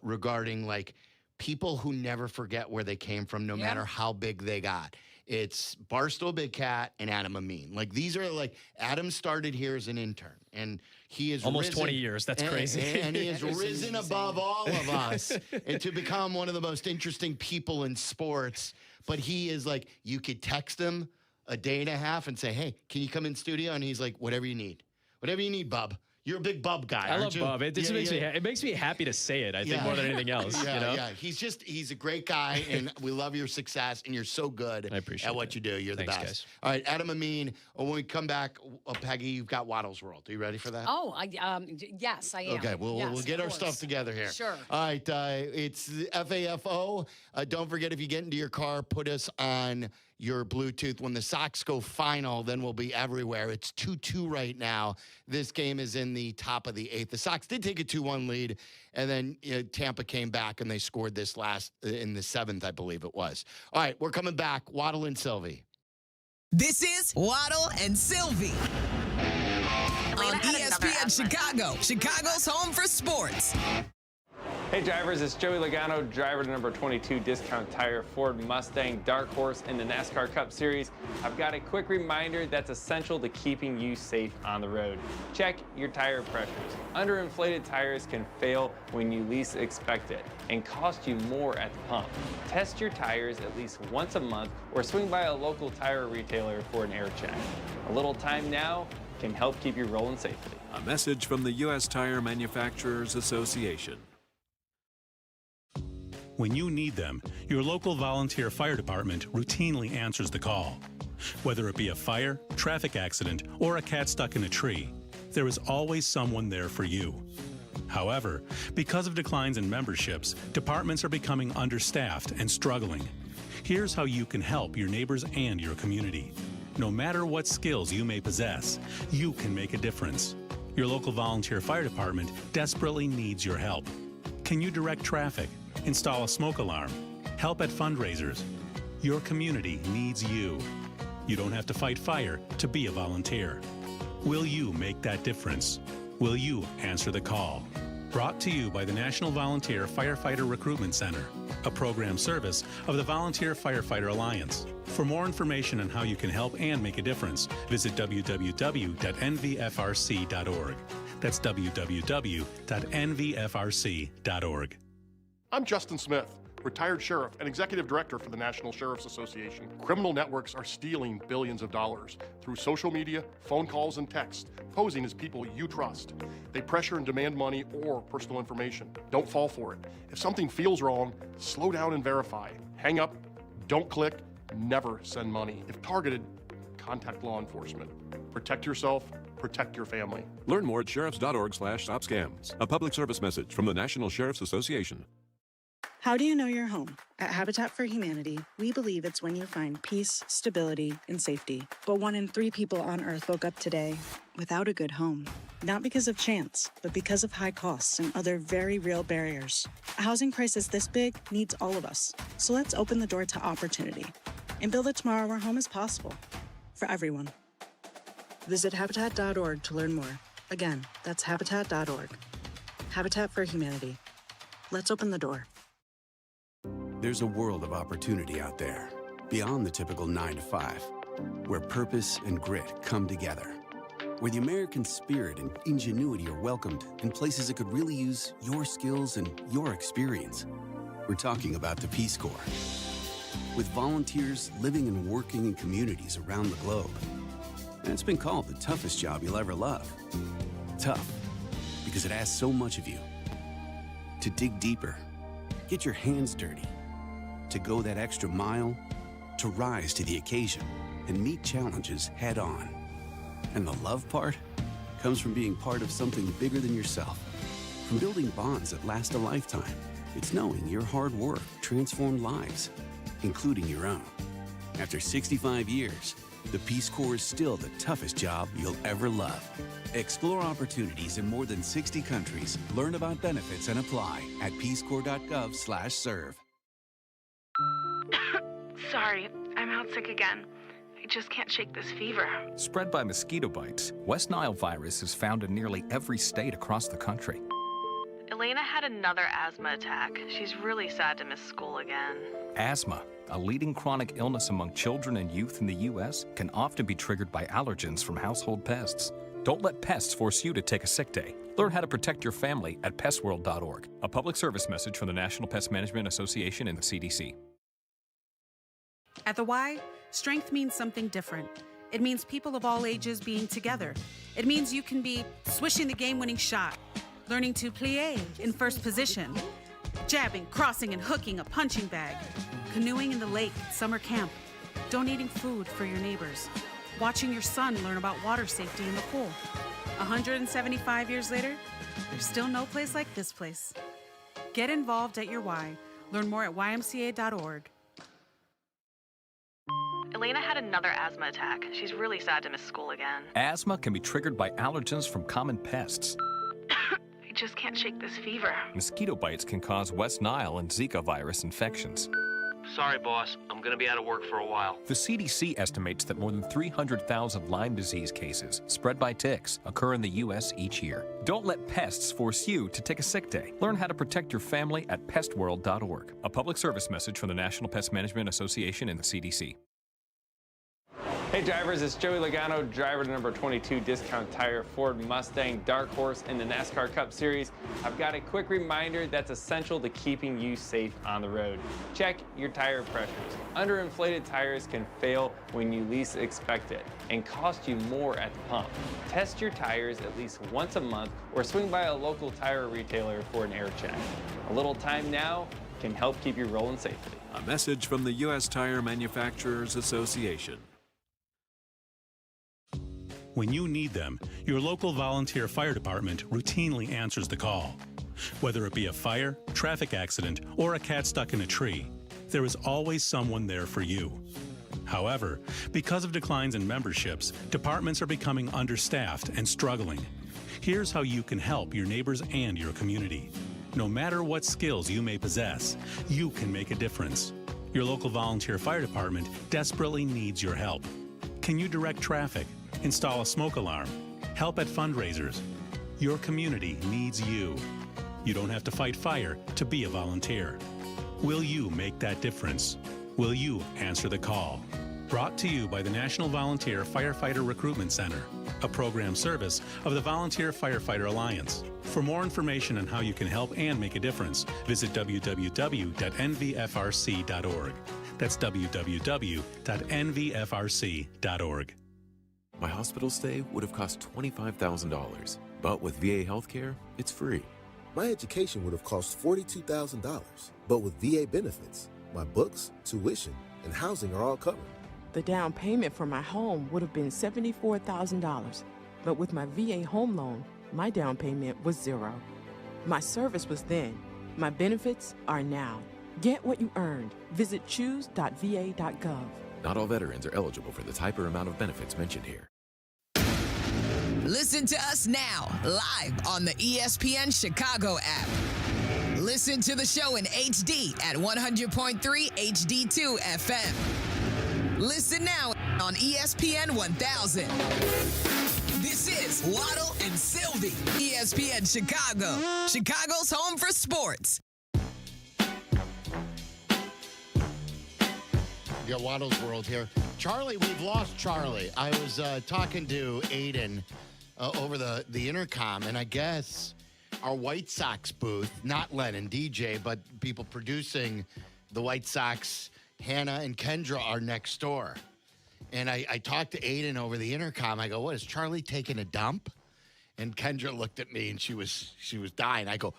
regarding, like, people who never forget where they came from, no matter how big they got. It's Barstool Big Cat and Adam Amin. Like, these are, like, Adam started here as an intern, and he is almost 20 years. That's crazy. And he has risen above all of us and to become one of the most interesting people in sports. But he is like, you could text him a day and a half and say, hey, can you come in studio? And he's like, whatever you need, bub. You're a big Bub guy. I love you? Bub. It makes me happy to say it. I think more than anything else. Yeah. He's a great guy, and we love your success, and you're so good at what you do. You're the best. Guys. All right, Adam Amin. When we come back, Peggy, you've got Waddle's World. Are you ready for that? Oh, yes, I am. Okay, we'll get our stuff together here. Sure. All right, it's the FAFO. Don't forget, if you get into your car, put us on your Bluetooth. When the Sox go final, then we'll be everywhere. It's 2-2 right now. This game is in the top of the 8th. The Sox did take a 2-1 lead, and then Tampa came back, and they scored this last in the 7th, I believe it was. All right, we're coming back. Waddle and Silvy. This is Waddle and Silvy on ESPN Chicago, Chicago's home for sports. Hey drivers, it's Joey Logano, driver to number 22 Discount Tire Ford Mustang Dark Horse in the NASCAR Cup Series. I've got a quick reminder that's essential to keeping you safe on the road. Check your tire pressures. Underinflated tires can fail when you least expect it and cost you more at the pump. Test your tires at least once a month or swing by a local tire retailer for an air check. A little time now can help keep you rolling safely. A message from the U.S. Tire Manufacturers Association. When you need them, your local volunteer fire department routinely answers the call. Whether it be a fire, traffic accident, or a cat stuck in a tree, there is always someone there for you. However, because of declines in memberships, departments are becoming understaffed and struggling. Here's how you can help your neighbors and your community. No matter what skills you may possess, you can make a difference. Your local volunteer fire department desperately needs your help. Can you direct traffic? Install a smoke alarm, help at fundraisers? Your community needs you. You don't have to fight fire to be a volunteer. Will you make that difference? Will you answer the call? Brought to you by the National Volunteer Firefighter Recruitment Center, a program service of the Volunteer Firefighter Alliance. For more information on how you can help and make a difference, visit www.nvfrc.org. That's www.nvfrc.org. I'm Justin Smith, retired sheriff and executive director for the National Sheriff's Association. Criminal networks are stealing billions of dollars through social media, phone calls, and text, posing as people you trust. They pressure and demand money or personal information. Don't fall for it. If something feels wrong, slow down and verify. Hang up, don't click, never send money. If targeted, contact law enforcement. Protect yourself, protect your family. Learn more at sheriffs.org/stopscams. A public service message from the National Sheriff's Association. How do you know your home? At Habitat for Humanity, we believe it's when you find peace, stability, and safety. But 1 in 3 people on Earth woke up today without a good home. Not because of chance, but because of high costs and other very real barriers. A housing crisis this big needs all of us. So let's open the door to opportunity and build a tomorrow where home is possible for everyone. Visit Habitat.org to learn more. Again, that's Habitat.org. Habitat for Humanity. Let's open the door. There's a world of opportunity out there, beyond the typical 9 to 5, where purpose and grit come together, where the American spirit and ingenuity are welcomed in places that could really use your skills and your experience. We're talking about the Peace Corps. With volunteers living and working in communities around the globe. And it's been called the toughest job you'll ever love. Tough, because it asks so much of you. To dig deeper, get your hands dirty, to go that extra mile, to rise to the occasion and meet challenges head on. And the love part comes from being part of something bigger than yourself, from building bonds that last a lifetime. It's knowing your hard work transformed lives, including your own. After 65 years, the Peace Corps is still the toughest job you'll ever love. Explore opportunities in more than 60 countries. Learn about benefits and apply at peacecorps.gov/serve. Sorry, I'm out sick again. I just can't shake this fever. Spread by mosquito bites, West Nile virus is found in nearly every state across the country. Elena had another asthma attack. She's really sad to miss school again. Asthma, a leading chronic illness among children and youth in the U.S., can often be triggered by allergens from household pests. Don't let pests force you to take a sick day. Learn how to protect your family at pestworld.org. A public service message from the National Pest Management Association and the CDC. At the Y, strength means something different. It means people of all ages being together. It means you can be swishing the game-winning shot, learning to plie in first position, jabbing, crossing, and hooking a punching bag, canoeing in the lake at summer camp, donating food for your neighbors, watching your son learn about water safety in the pool. 175 years later, there's still no place like this place. Get involved at your Y. Learn more at ymca.org. Elena had another asthma attack. She's really sad to miss school again. Asthma can be triggered by allergens from common pests. I just can't shake this fever. Mosquito bites can cause West Nile and Zika virus infections. Sorry, boss. I'm going to be out of work for a while. The CDC estimates that more than 300,000 Lyme disease cases spread by ticks occur in the U.S. each year. Don't let pests force you to take a sick day. Learn how to protect your family at pestworld.org. A public service message from the National Pest Management Association and the CDC. Hey drivers, it's Joey Logano, driver to number 22 Discount Tire Ford Mustang Dark Horse in the NASCAR Cup Series. I've got a quick reminder that's essential to keeping you safe on the road. Check your tire pressures. Underinflated tires can fail when you least expect it and cost you more at the pump. Test your tires at least once a month or swing by a local tire retailer for an air check. A little time now can help keep you rolling safely. A message from the U.S. Tire Manufacturers Association. When you need them, your local volunteer fire department routinely answers the call. Whether it be a fire, traffic accident, or a cat stuck in a tree, there is always someone there for you. However, because of declines in memberships, departments are becoming understaffed and struggling. Here's how you can help your neighbors and your community. No matter what skills you may possess, you can make a difference. Your local volunteer fire department desperately needs your help. Can you direct traffic? Install a smoke alarm, help at fundraisers? Your community needs you. You don't have to fight fire to be a volunteer. Will you make that difference? Will you answer the call? Brought to you by the National Volunteer Firefighter Recruitment Center, a program service of the Volunteer Firefighter Alliance. For more information on how you can help and make a difference, visit www.nvfrc.org. That's www.nvfrc.org. My hospital stay would have cost $25,000, but with VA healthcare, it's free. My education would have cost $42,000, but with VA benefits, my books, tuition, and housing are all covered. The down payment for my home would have been $74,000, but with my VA home loan, my down payment was $0. My service was then. My benefits are now. Get what you earned. Visit choose.va.gov. Not all veterans are eligible for the type or amount of benefits mentioned here. Listen to us now, live on the ESPN Chicago app. Listen to the show in HD at 100.3 HD2 FM. Listen now on ESPN 1000. This is Waddle and Silvy, ESPN Chicago, Chicago's home for sports. Yeah, Waddle's World here. Charlie, we've lost Charlie. I was talking to Aiden over the intercom, and I guess our White Sox booth, not Lennon, DJ, but people producing the White Sox, Hannah and Kendra, are next door. And I talked to Aiden over the intercom. I go, what, is Charlie taking a dump? And Kendra looked at me, and she was dying. I go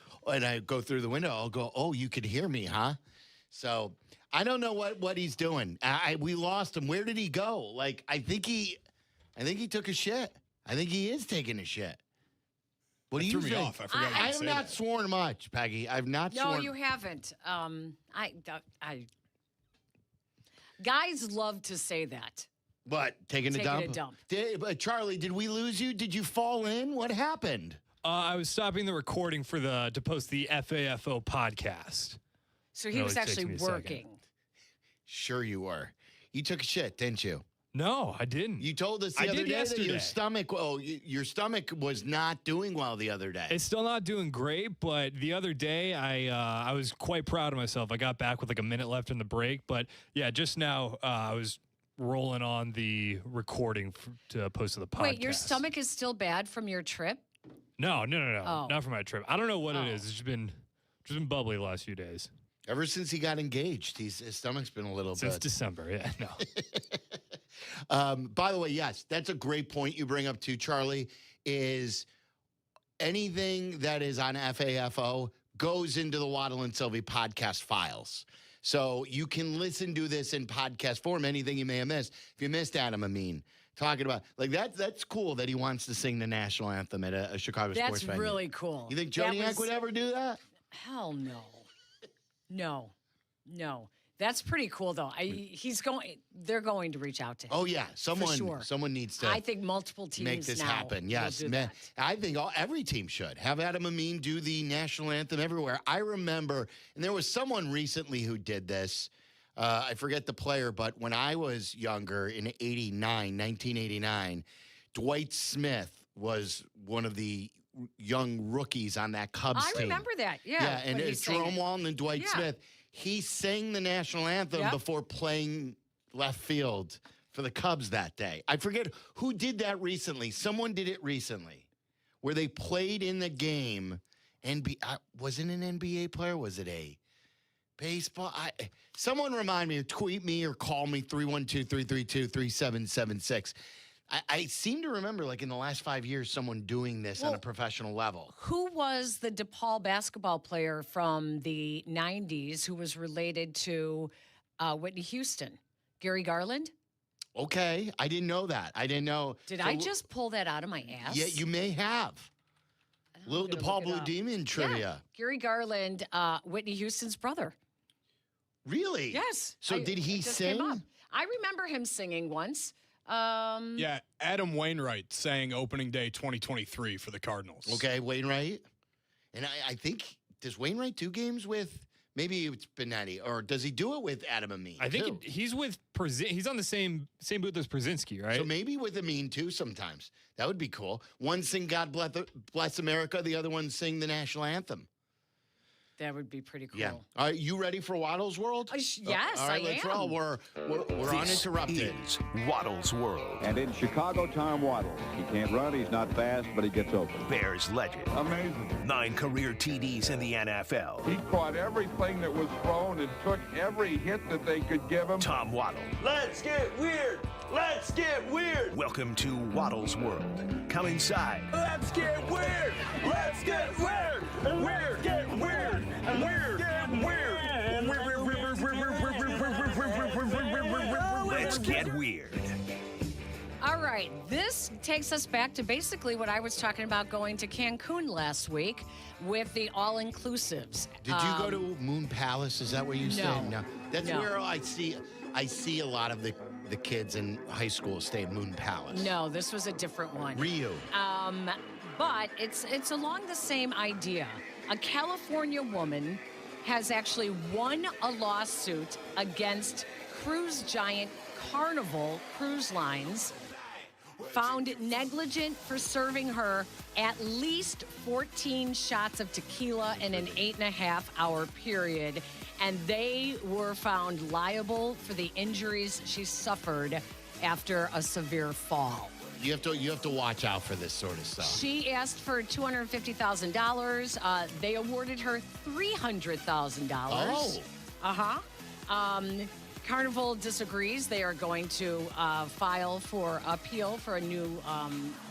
through the window. I'll go, oh, you could hear me, huh? So I don't know what he's doing. We lost him. Where did he go? Like, I think he took a shit. I think he is taking a shit. What do you think? Threw me off. I forgot. I have not sworn much, Peggy. I've not sworn. No, you haven't. Guys love to say that. What? Taking a dump? Charlie, did we lose you? Did you fall in? What happened? I was stopping the recording to post the FAFO podcast. So he was actually working. Sure you were. You took a shit, didn't you? No, I didn't. You told us the other day that your stomach was not doing well the other day. It's still not doing great, but the other day I was quite proud of myself. I got back with like a minute left in the break, but yeah, just now I was rolling on the recording to post to the podcast. Wait, your stomach is still bad from your trip? No, not from my trip. I don't know what it is. It's just been bubbly the last few days. Ever since he got engaged, his stomach's been a little bit. Since December, yeah, no. By the way, yes, that's a great point you bring up too, Charlie, is anything that is on FAFO goes into the Waddle and Silvy podcast files. So you can listen to this in podcast form, anything you may have missed. If you missed Adam Amin talking about, like, that's cool that he wants to sing the national anthem at a Chicago sports venue. That's really cool. You think Joniak would ever do that? Hell no. No. That's pretty cool, though. They're going to reach out to him. Oh, yeah. Sure. Someone needs to. I think multiple teams make this now happen. Yes. will do that. I think every team should have Adam Amin do the national anthem everywhere. I remember, and there was someone recently who did this. I forget the player, but when I was younger in 1989, Dwight Smith was one of the young rookies on that Cubs team. I remember that. Yeah. Yeah, and it's Jerome Walton and Dwight Smith. He sang the national anthem before playing left field for the Cubs that day. I forget who did that recently. Someone did it recently where they played in the game. Was it an NBA player? Was it a baseball? Someone remind me, or tweet me or call me, 312-332-3776. I seem to remember, like, in the last 5 years, someone doing this on a professional level. Who was the DePaul basketball player from the 90s who was related to Whitney Houston? Gary Garland? Okay. I didn't know that. I didn't know. Did I just pull that out of my ass? Yeah, you may have. Little DePaul Blue Demon trivia. Yeah. Gary Garland, Whitney Houston's brother. Really? Yes. So did he sing? I remember him singing once. Yeah, Adam Wainwright sang opening day 2023 for the Cardinals. Okay, Wainwright. And I think, does Wainwright do games with, maybe it's Benetti, or does he do it with Adam Amin? I think he's with, he's on the same booth as Brzezinski, right? So maybe with Amin too sometimes. That would be cool. One sing God Bless America, the other one sing the national anthem. That would be pretty cool. Yeah. All right, you ready for Waddle's World? Yes, all right, I let's am. roll. We're uninterrupted. Is Waddle's World. And in Chicago, Tom Waddle. He can't run, he's not fast, but he gets open. Bears legend. Amazing. 9 career TDs in the NFL. He caught everything that was thrown and took every hit that they could give him. Tom Waddle. Let's get weird. Let's get weird. Welcome to Waddle's World. Come inside. Let's get weird. Let's get weird. Weird. Get weird. Weird. Get weird. Let's get weird. All right, this takes us back to basically what I was talking about going to Cancun last week with the all-inclusives. Did you go to Moon Palace? Is that where you stayed? No. That's No. where I see a lot of the kids in high school stay at Moon Palace. No, this was a different one. Rio. But it's along the same idea. A California woman has actually won a lawsuit against cruise giant Carnival Cruise Lines, found negligent for serving her at least 14 shots of tequila in an 8.5-hour period. And they were found liable for the injuries she suffered after a severe fall. You have to watch out for this sort of stuff. She asked for $250,000. They awarded her $300,000. Oh. Uh-huh. Carnival disagrees. They are going to file for appeal for a new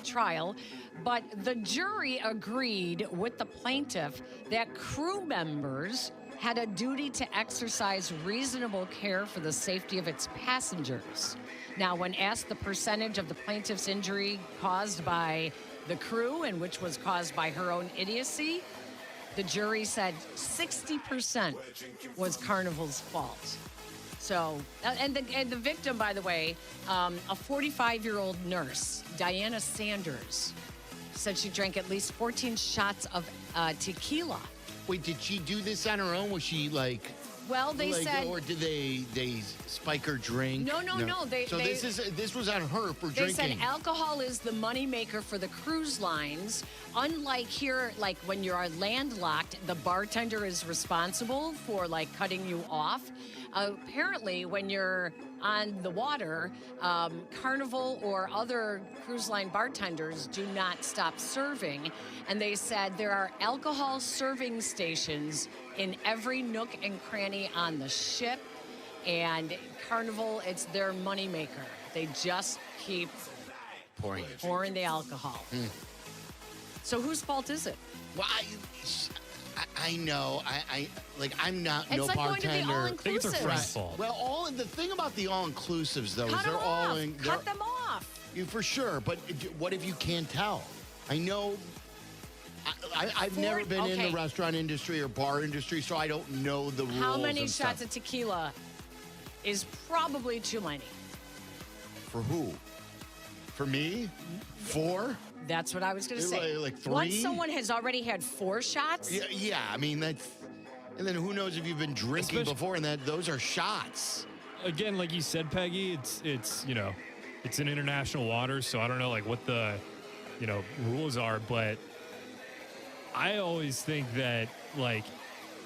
trial. But the jury agreed with the plaintiff that crew members had a duty to exercise reasonable care for the safety of its passengers. Now, when asked the percentage of the plaintiff's injury caused by the crew and which was caused by her own idiocy, the jury said 60% was Carnival's fault. So, and the victim, by the way, a 45-year-old nurse, Diana Sanders, said she drank at least 14 shots of tequila. Wait, did she do this on her own? Was she like... Well, they said... Or did they spike her drink? No. This was on her for drinking. They said alcohol is the moneymaker for the cruise lines. Unlike here, like when you're landlocked, the bartender is responsible for like cutting you off. Apparently, when you're on the water, Carnival or other cruise line bartenders do not stop serving. And they said there are alcohol serving stations in every nook and cranny on the ship. And Carnival, it's their moneymaker. They just keep pouring the alcohol. So whose fault is it? Well, I know. I'm not It's no like going to the bartender. all-inclusives. I think it's our friend's fault. Well, the thing about the all-inclusives, though, Cut is they're them all off. in. Cut them off. For sure, but what if you can't tell? I know. I've never been in the restaurant industry or bar industry, so I don't know the rules. How many and shots stuff. of tequila is probably too many? For who? For me? 4? That's what I was going to say. Like 3? Once someone has already had 4 shots, Yeah. I mean that's. And then who knows if you've been drinking before, and those are shots. Again, like you said, Peggy, it's it's in international waters, so I don't know like what the rules are, but I always think that like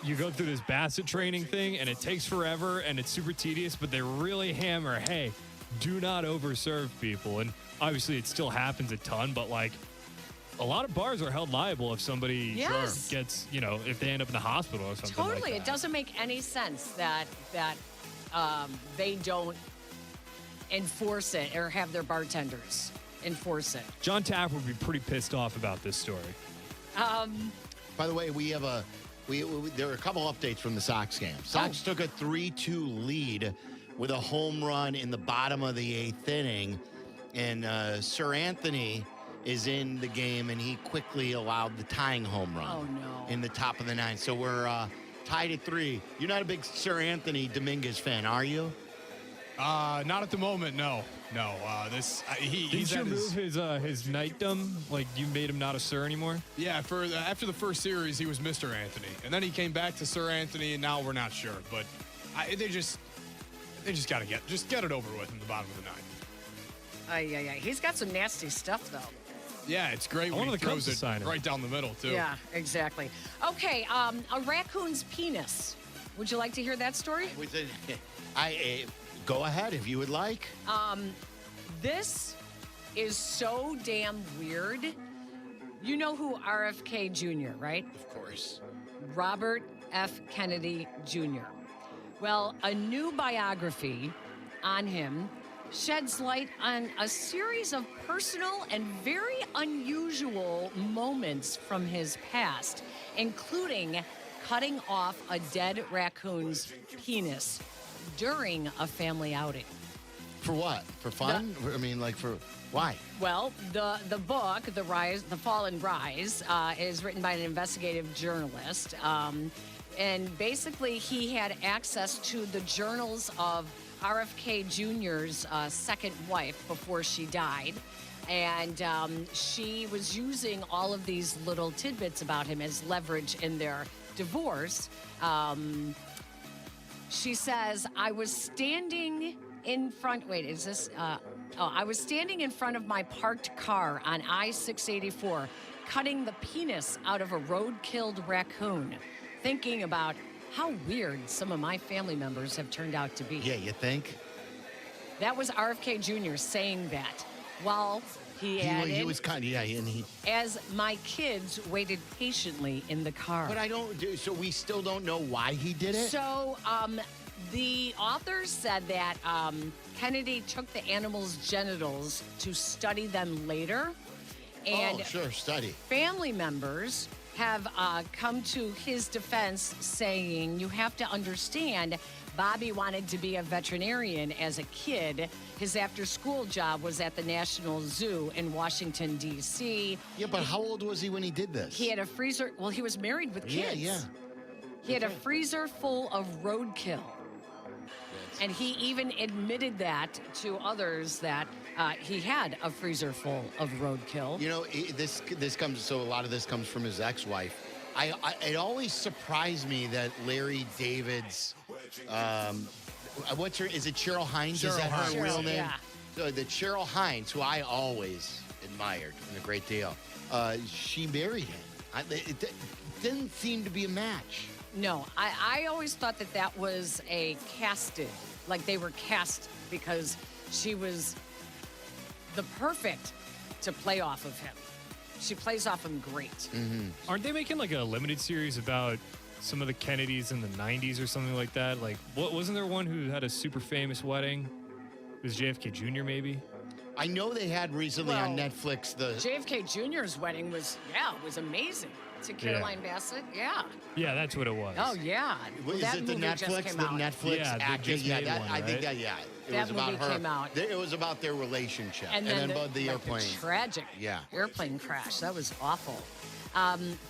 you go through this Bassett training thing and it takes forever and it's super tedious, but they really hammer, hey, do not overserve people. And obviously it still happens a ton, but like a lot of bars are held liable if somebody gets, if they end up in the hospital or something. totally. Like It that. doesn't make any sense that they don't enforce it or have their bartenders enforce it. John Taft would be pretty pissed off about this story. By the way, we have there are a couple updates from the Sox game. Sox took a 3-2 lead with a home run in the bottom of the 8th inning, and Sir Anthony is in the game, and he quickly allowed the tying home run. Oh, no. In the top of the 9th. So we're tied at 3. You're not a big Sir Anthony Dominguez fan, are you? Not at the moment, no. He's Didn't you at move his knightdom? Like you made him not a sir anymore? Yeah, after the first series, he was Mr. Anthony, and then he came back to Sir Anthony, and now we're not sure. But they just got to get it over with in the bottom of the 9th. He's got some nasty stuff, though. Yeah, it's great when he throws it right down the middle, too. Yeah, exactly. Okay, a raccoon's penis. Would you like to hear that story? Go ahead if you would like. This is so damn weird. You know who RFK Jr., right? Of course. Robert F. Kennedy Jr. Well, a new biography on him sheds light on a series of personal and very unusual moments from his past, including cutting off a dead raccoon's penis during a family outing. For what? For fun? Why? Well, the book, The Fall and Rise, is written by an investigative journalist. And basically, he had access to the journals of RFK Jr.'s second wife before she died. And she was using all of these little tidbits about him as leverage in their divorce. She says, I was standing in front of my parked car on I-684, cutting the penis out of a road-killed raccoon, thinking about how weird some of my family members have turned out to be. Yeah, you think? That was RFK Jr. saying that while he added, he was kind of, and he... as my kids waited patiently in the car. But so we still don't know why he did it? So, the authors said that Kennedy took the animals' genitals to study them later. And study. Family members have come to his defense saying, you have to understand, Bobby wanted to be a veterinarian as a kid. His after-school job was at the National Zoo in Washington, D.C. Yeah, but how old was he when he did this? He had a freezer. Well, he was married with kids. Yeah. He had a freezer full of roadkill. And he even admitted that to others that he had a freezer full of roadkill. You know, this comes. So a lot of this comes from his ex-wife. It always surprised me that Larry David's, is it Cheryl Hines? Is that her real name? Yeah. So the Cheryl Hines, who I always admired in a great deal, she married him. It didn't seem to be a match. No, I always thought that was a casted, like they were cast because she was the perfect to play off of him. She plays off him great. Mm-hmm. Aren't they making like a limited series about some of the Kennedys in the 90s or something like that? Like, wasn't there one who had a super famous wedding? was JFK Jr. maybe? I know they had recently on Netflix the JFK Jr.'s wedding was amazing. To Caroline Bassett, Yeah, that's what it was. Oh yeah. Is it the Netflix? The Netflix actor? I think that. Yeah, it that was about movie her. came out. It was about their relationship, and then the airplane. The tragic airplane crash. That was awful.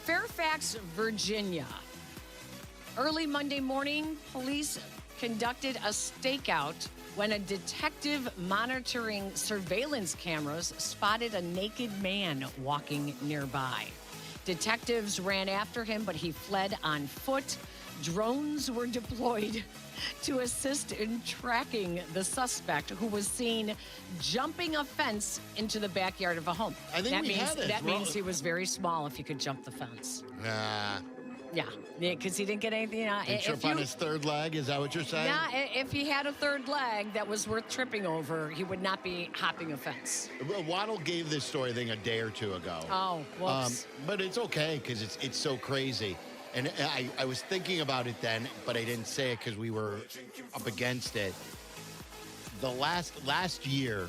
Fairfax, Virginia. Early Monday morning, police conducted a stakeout when a detective monitoring surveillance cameras spotted a naked man walking nearby. Detectives ran after him, but he fled on foot. Drones were deployed to assist in tracking the suspect, who was seen jumping a fence into the backyard of a home. I think that means he was very small if he could jump the fence. Yeah, because he didn't get anything. Trip on his third leg? Is that what you're saying? Yeah, if he had a third leg that was worth tripping over, he would not be hopping a fence. Waddle gave this story, I think, a day or two ago. Oh, whoops. But it's okay because it's so crazy. And I was thinking about it then, but I didn't say it because we were up against it. The last year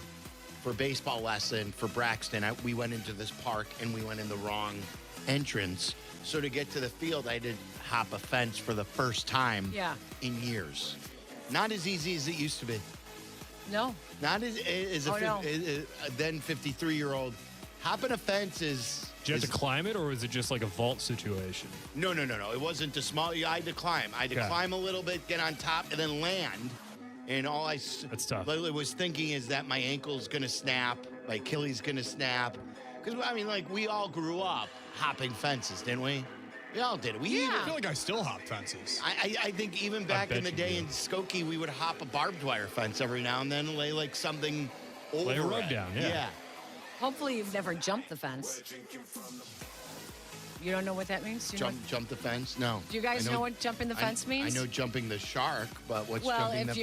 for baseball lesson for Braxton, we went into this park and we went in the wrong entrance. So to get to the field, I did hop a fence for the first time in years. Not as easy as it used to be. No. Not as then 53-year-old. Hopping a fence is... Did you have to climb it, or was it just like a vault situation? No. It wasn't a small... I had to climb. I had to climb a little bit, get on top, and then land. And all That's tough. literally was thinking is that my ankle's going to snap, my Achilles going to snap. Because, we all grew up hopping fences, didn't we? We all did it. I feel like I still hop fences. I think even back in the day in Skokie, we would hop a barbed wire fence every now and then and lay something over lay a rug it. down, yeah. Hopefully you've never jumped the fence. You don't know what that means? Jump the fence? No. Do you guys know what jumping the fence means? I know jumping the shark, but what's jumping the fence?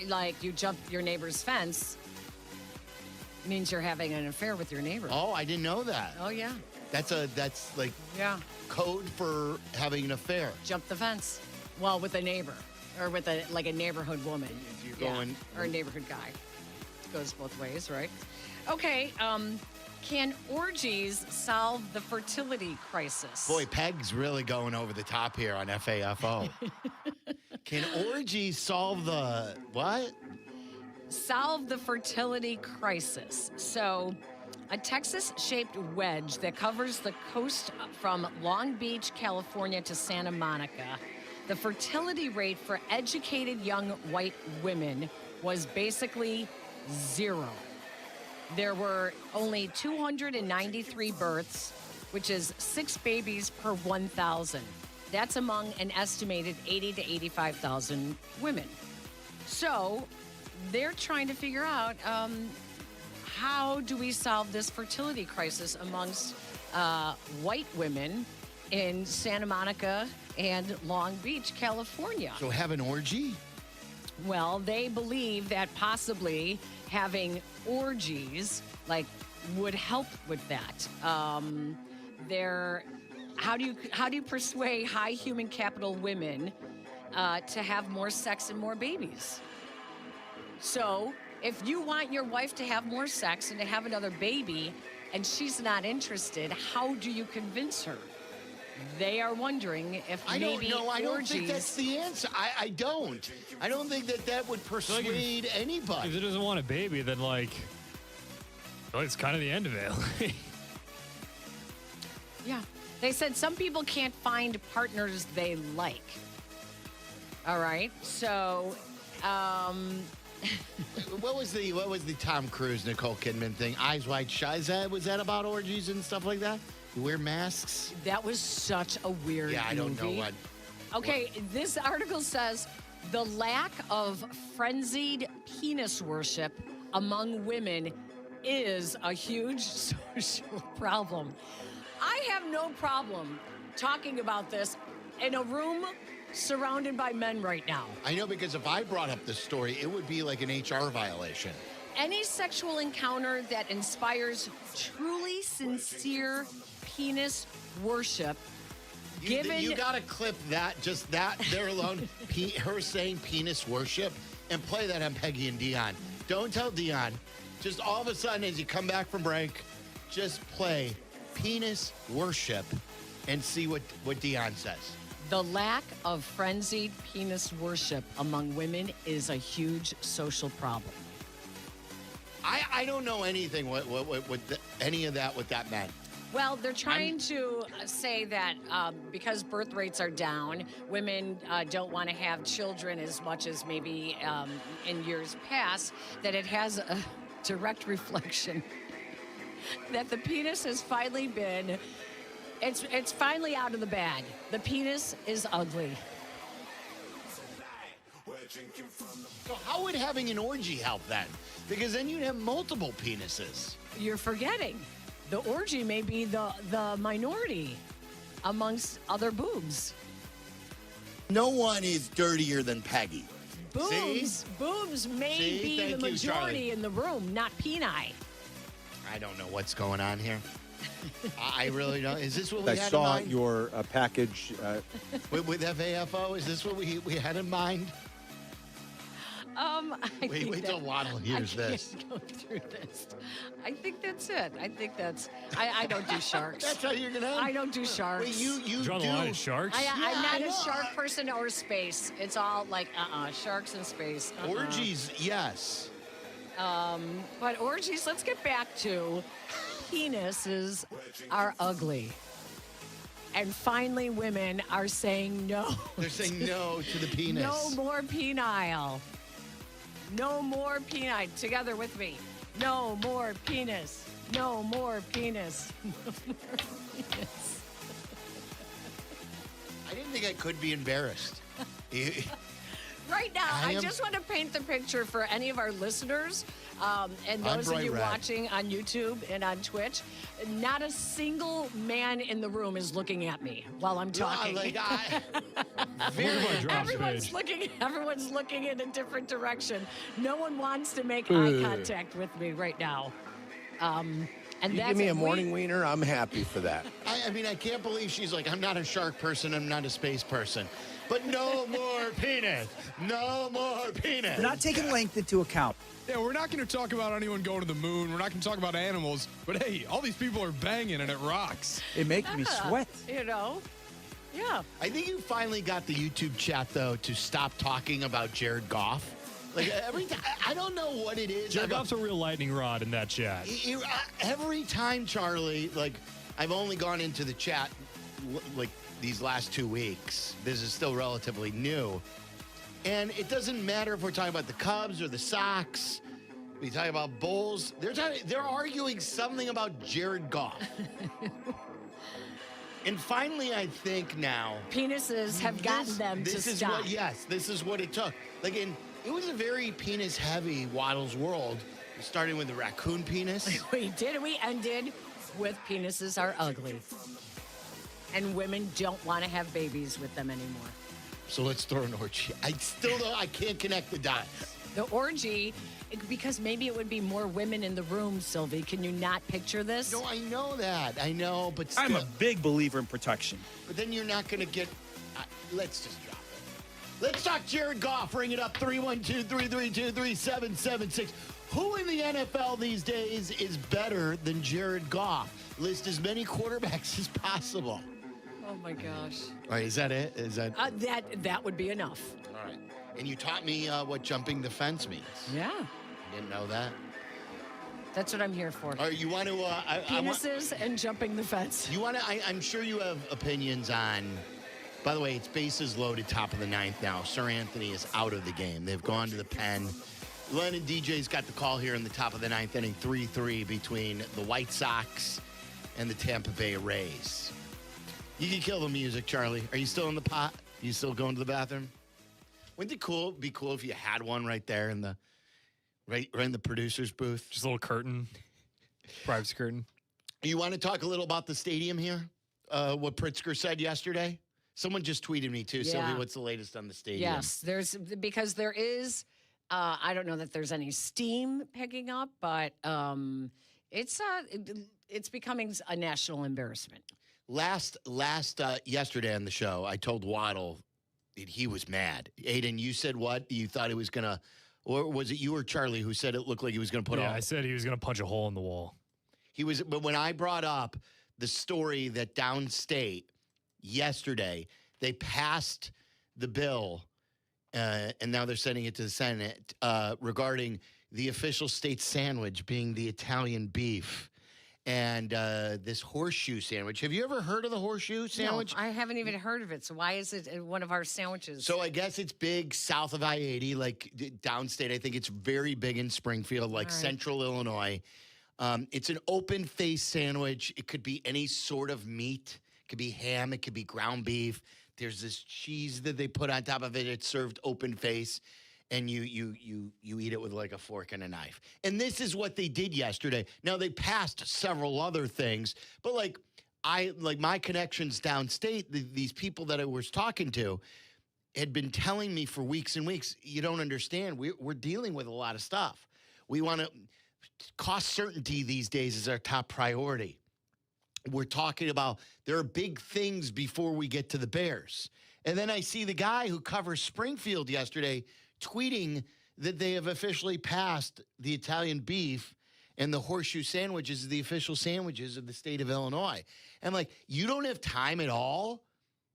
Well, if you're you jump your neighbor's fence, means you're having an affair with your neighbor. Oh, I didn't know that. Oh, yeah. That's code for having an affair. Jump the fence. Well, with a neighbor or with a neighborhood woman. You're going or a neighborhood guy. It goes both ways, right? Okay. Can orgies solve the fertility crisis? Boy, Peg's really going over the top here on FAFO. Can orgies solve the what? Solve the fertility crisis. So, a Texas-shaped wedge that covers the coast from Long Beach, California to Santa Monica. The fertility rate for educated young white women was basically zero. There were only 293 births, which is 6 babies per 1,000. That's among an estimated 80 to 85,000 women. So they're trying to figure out how do we solve this fertility crisis amongst white women in Santa Monica and Long Beach, California. So have an orgy? Well, they believe that possibly having orgies would help with that. How do you persuade high human capital women to have more sex and more babies? So if you want your wife to have more sex and to have another baby and she's not interested, how do you convince her? They are wondering if I don't think orgies... that's the answer. I don't. I don't think that would persuade anybody. If it doesn't want a baby, then it's kind of the end of it. Yeah. They said some people can't find partners they like. All right. So, what was the Tom Cruise, Nicole Kidman thing? Eyes Wide Shut. Was that about orgies and stuff like that? You wear masks? That was such a weird movie. I don't know what. Okay, this article says the lack of frenzied penis worship among women is a huge social problem. I have no problem talking about this in a room surrounded by men right now. I know, because if I brought up this story, it would be like an HR violation. Any sexual encounter that inspires truly sincere penis worship, you got to clip that, just that there alone, her saying penis worship, and play that on Peggy and Dion. Don't tell Dion. Just all of a sudden, as you come back from break, just play penis worship and see what Dion says. The lack of frenzied penis worship among women is a huge social problem. I don't know anything what any of that, what that meant. Well, they're trying to say that because birth rates are down, women don't want to have children as much as maybe in years past, that it has a direct reflection that the penis has finally been, it's finally out of the bag. The penis is ugly. So how would having an orgy help then? Because then you'd have multiple penises. You're forgetting. The orgy may be the minority amongst other boobs. No one is dirtier than Peggy. Boobs may be the majority in the room, not peni. I don't know what's going on here. I really don't. Is this what we I had saw in mind? your package. With FAFO, is this what we had in mind? Wait till Waddle hears this. I can't go through this. I think that's it. I don't do sharks. That's how you're going to I don't do sharks. Wait, you draw the line at sharks? I'm not a shark person or space. It's all like, sharks and space. Orgies, yes. But orgies, let's get back to penises are ugly. And finally, women are saying no. They're saying no to the penis. No more penile. No more penile. Together with me. No more penis. No more penis. No more penis. I didn't think I could be embarrassed. Right now, I just want to paint the picture for any of our listeners and those of you watching on YouTube and on Twitch. Not a single man in the room is looking at me while I'm talking. Everyone's looking in a different direction. No one wants to make eye contact with me right now. And you give me a morning wiener, I'm happy for that. I mean, I can't believe she's like, I'm not a shark person, I'm not a space person. But no more penis. No more penis. We're not taking length into account. Yeah, we're not going to talk about anyone going to the moon. We're not going to talk about animals. But hey, all these people are banging and it rocks. It makes me sweat. You know? Yeah. I think you finally got the YouTube chat, though, to stop talking about Jared Goff. Like, every time, I don't know what it is. Jared Goff's a real lightning rod in that chat. Every time, Charlie, like, I've only gone into the chat, like, these last 2 weeks. This is still relatively new. And it doesn't matter if we're talking about the Cubs or the Sox. We talk about Bulls. They're arguing something about Jared Goff. And finally, I think now penises have gotten them to stop. This is what it took. Like, it was a very penis-heavy Waddle's world, starting with the raccoon penis. We ended with penises are ugly. And women don't want to have babies with them anymore. So let's throw an orgy. I can't connect the dots. The orgy, because maybe it would be more women in the room, Sylvie. Can you not picture this? No, I know that. I know, but still. I'm a big believer in protection. But then you're not going to get... let's just drop it. Let's talk Jared Goff. Ring it up, 312-332-3776. Who in the NFL these days is better than Jared Goff? List as many quarterbacks as possible. Oh, my gosh. All right, is that it? Is that... that would be enough. All right. And you taught me what jumping the fence means. Yeah. Didn't know that. That's what I'm here for. All right, you want to... penises and jumping the fence. You want to... I'm sure you have opinions on... By the way, it's bases loaded, top of the ninth now. Sir Anthony is out of the game. They've gone to the pen. Len and DJ's got the call here in the top of the ninth inning, 3-3 between the White Sox and the Tampa Bay Rays. You can kill the music, Charlie. Are you still in the pot? You still going to the bathroom? Wouldn't it be cool if you had one right there in the right in the producer's booth? Just a little curtain, privacy curtain. You want to talk a little about the stadium here? What Pritzker said yesterday? Someone just tweeted me too. Yeah. Sylvie, what's the latest on the stadium? Yes, there is. I don't know that there's any steam picking up, but it's becoming a national embarrassment. Yesterday on the show, I told Waddle that he was mad. Aiden, you said what? You thought he was going to Or was it you or Charlie who said it looked like he was going to put I said he was going to punch a hole in the wall. But when I brought up the story that downstate yesterday, they passed the bill, and now they're sending it to the Senate regarding the official state sandwich being the Italian beef and this horseshoe sandwich. Have you ever heard of the horseshoe sandwich? No, I haven't even heard of it. So why is it one of our sandwiches? So I guess it's big south of I-80, like downstate. I think it's very big in Springfield, like central Illinois. It's an open-faced sandwich. It could be any sort of meat. It could be ham. It could be ground beef. There's this cheese that they put on top of it. It's served open-face, and you eat it with like a fork and a knife. And this is what they did yesterday. Now, they passed several other things, but like my connections downstate, these people that I was talking to had been telling me for weeks and weeks, you don't understand. We're dealing with a lot of stuff. We want to cost certainty these days is our top priority. We're talking about there are big things before we get to the Bears. And then I see the guy who covers Springfield yesterday tweeting that they have officially passed the Italian beef and the horseshoe sandwiches, the official sandwiches of the state of Illinois. And like, you don't have time at all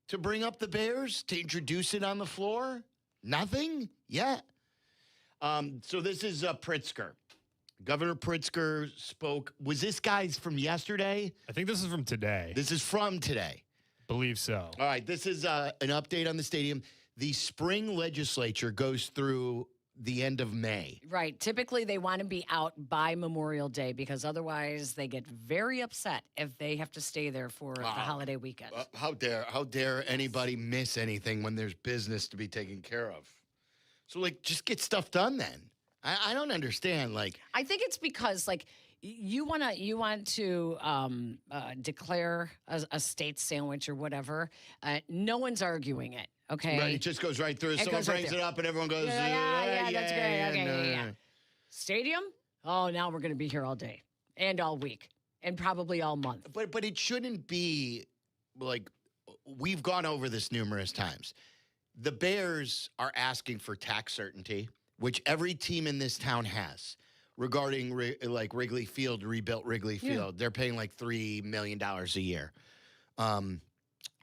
to bring up the Bears, to introduce it on the floor? Nothing yet. So this is Pritzker. Governor Pritzker spoke. Was this guy's from yesterday? I think this is from today. This is from today. Believe so. All right. This is an update on the stadium. The spring legislature goes through the end of May. Right. Typically, they want to be out by Memorial Day because otherwise they get very upset if they have to stay there for the holiday weekend. How dare anybody miss anything when there's business to be taken care of? So, like, just get stuff done then. I don't understand. Like, I think it's because, like, you want to declare a state sandwich or whatever. No one's arguing it. Okay, right, it just goes right through. Someone brings it up, and everyone goes, yeah, that's great. Okay, yeah. Stadium? Oh, now we're going to be here all day and all week and probably all month. But it shouldn't be like we've gone over this numerous times. The Bears are asking for tax certainty, which every team in this town has regarding like Wrigley Field, rebuilt Wrigley Field. Yeah. They're paying like $3 million a year.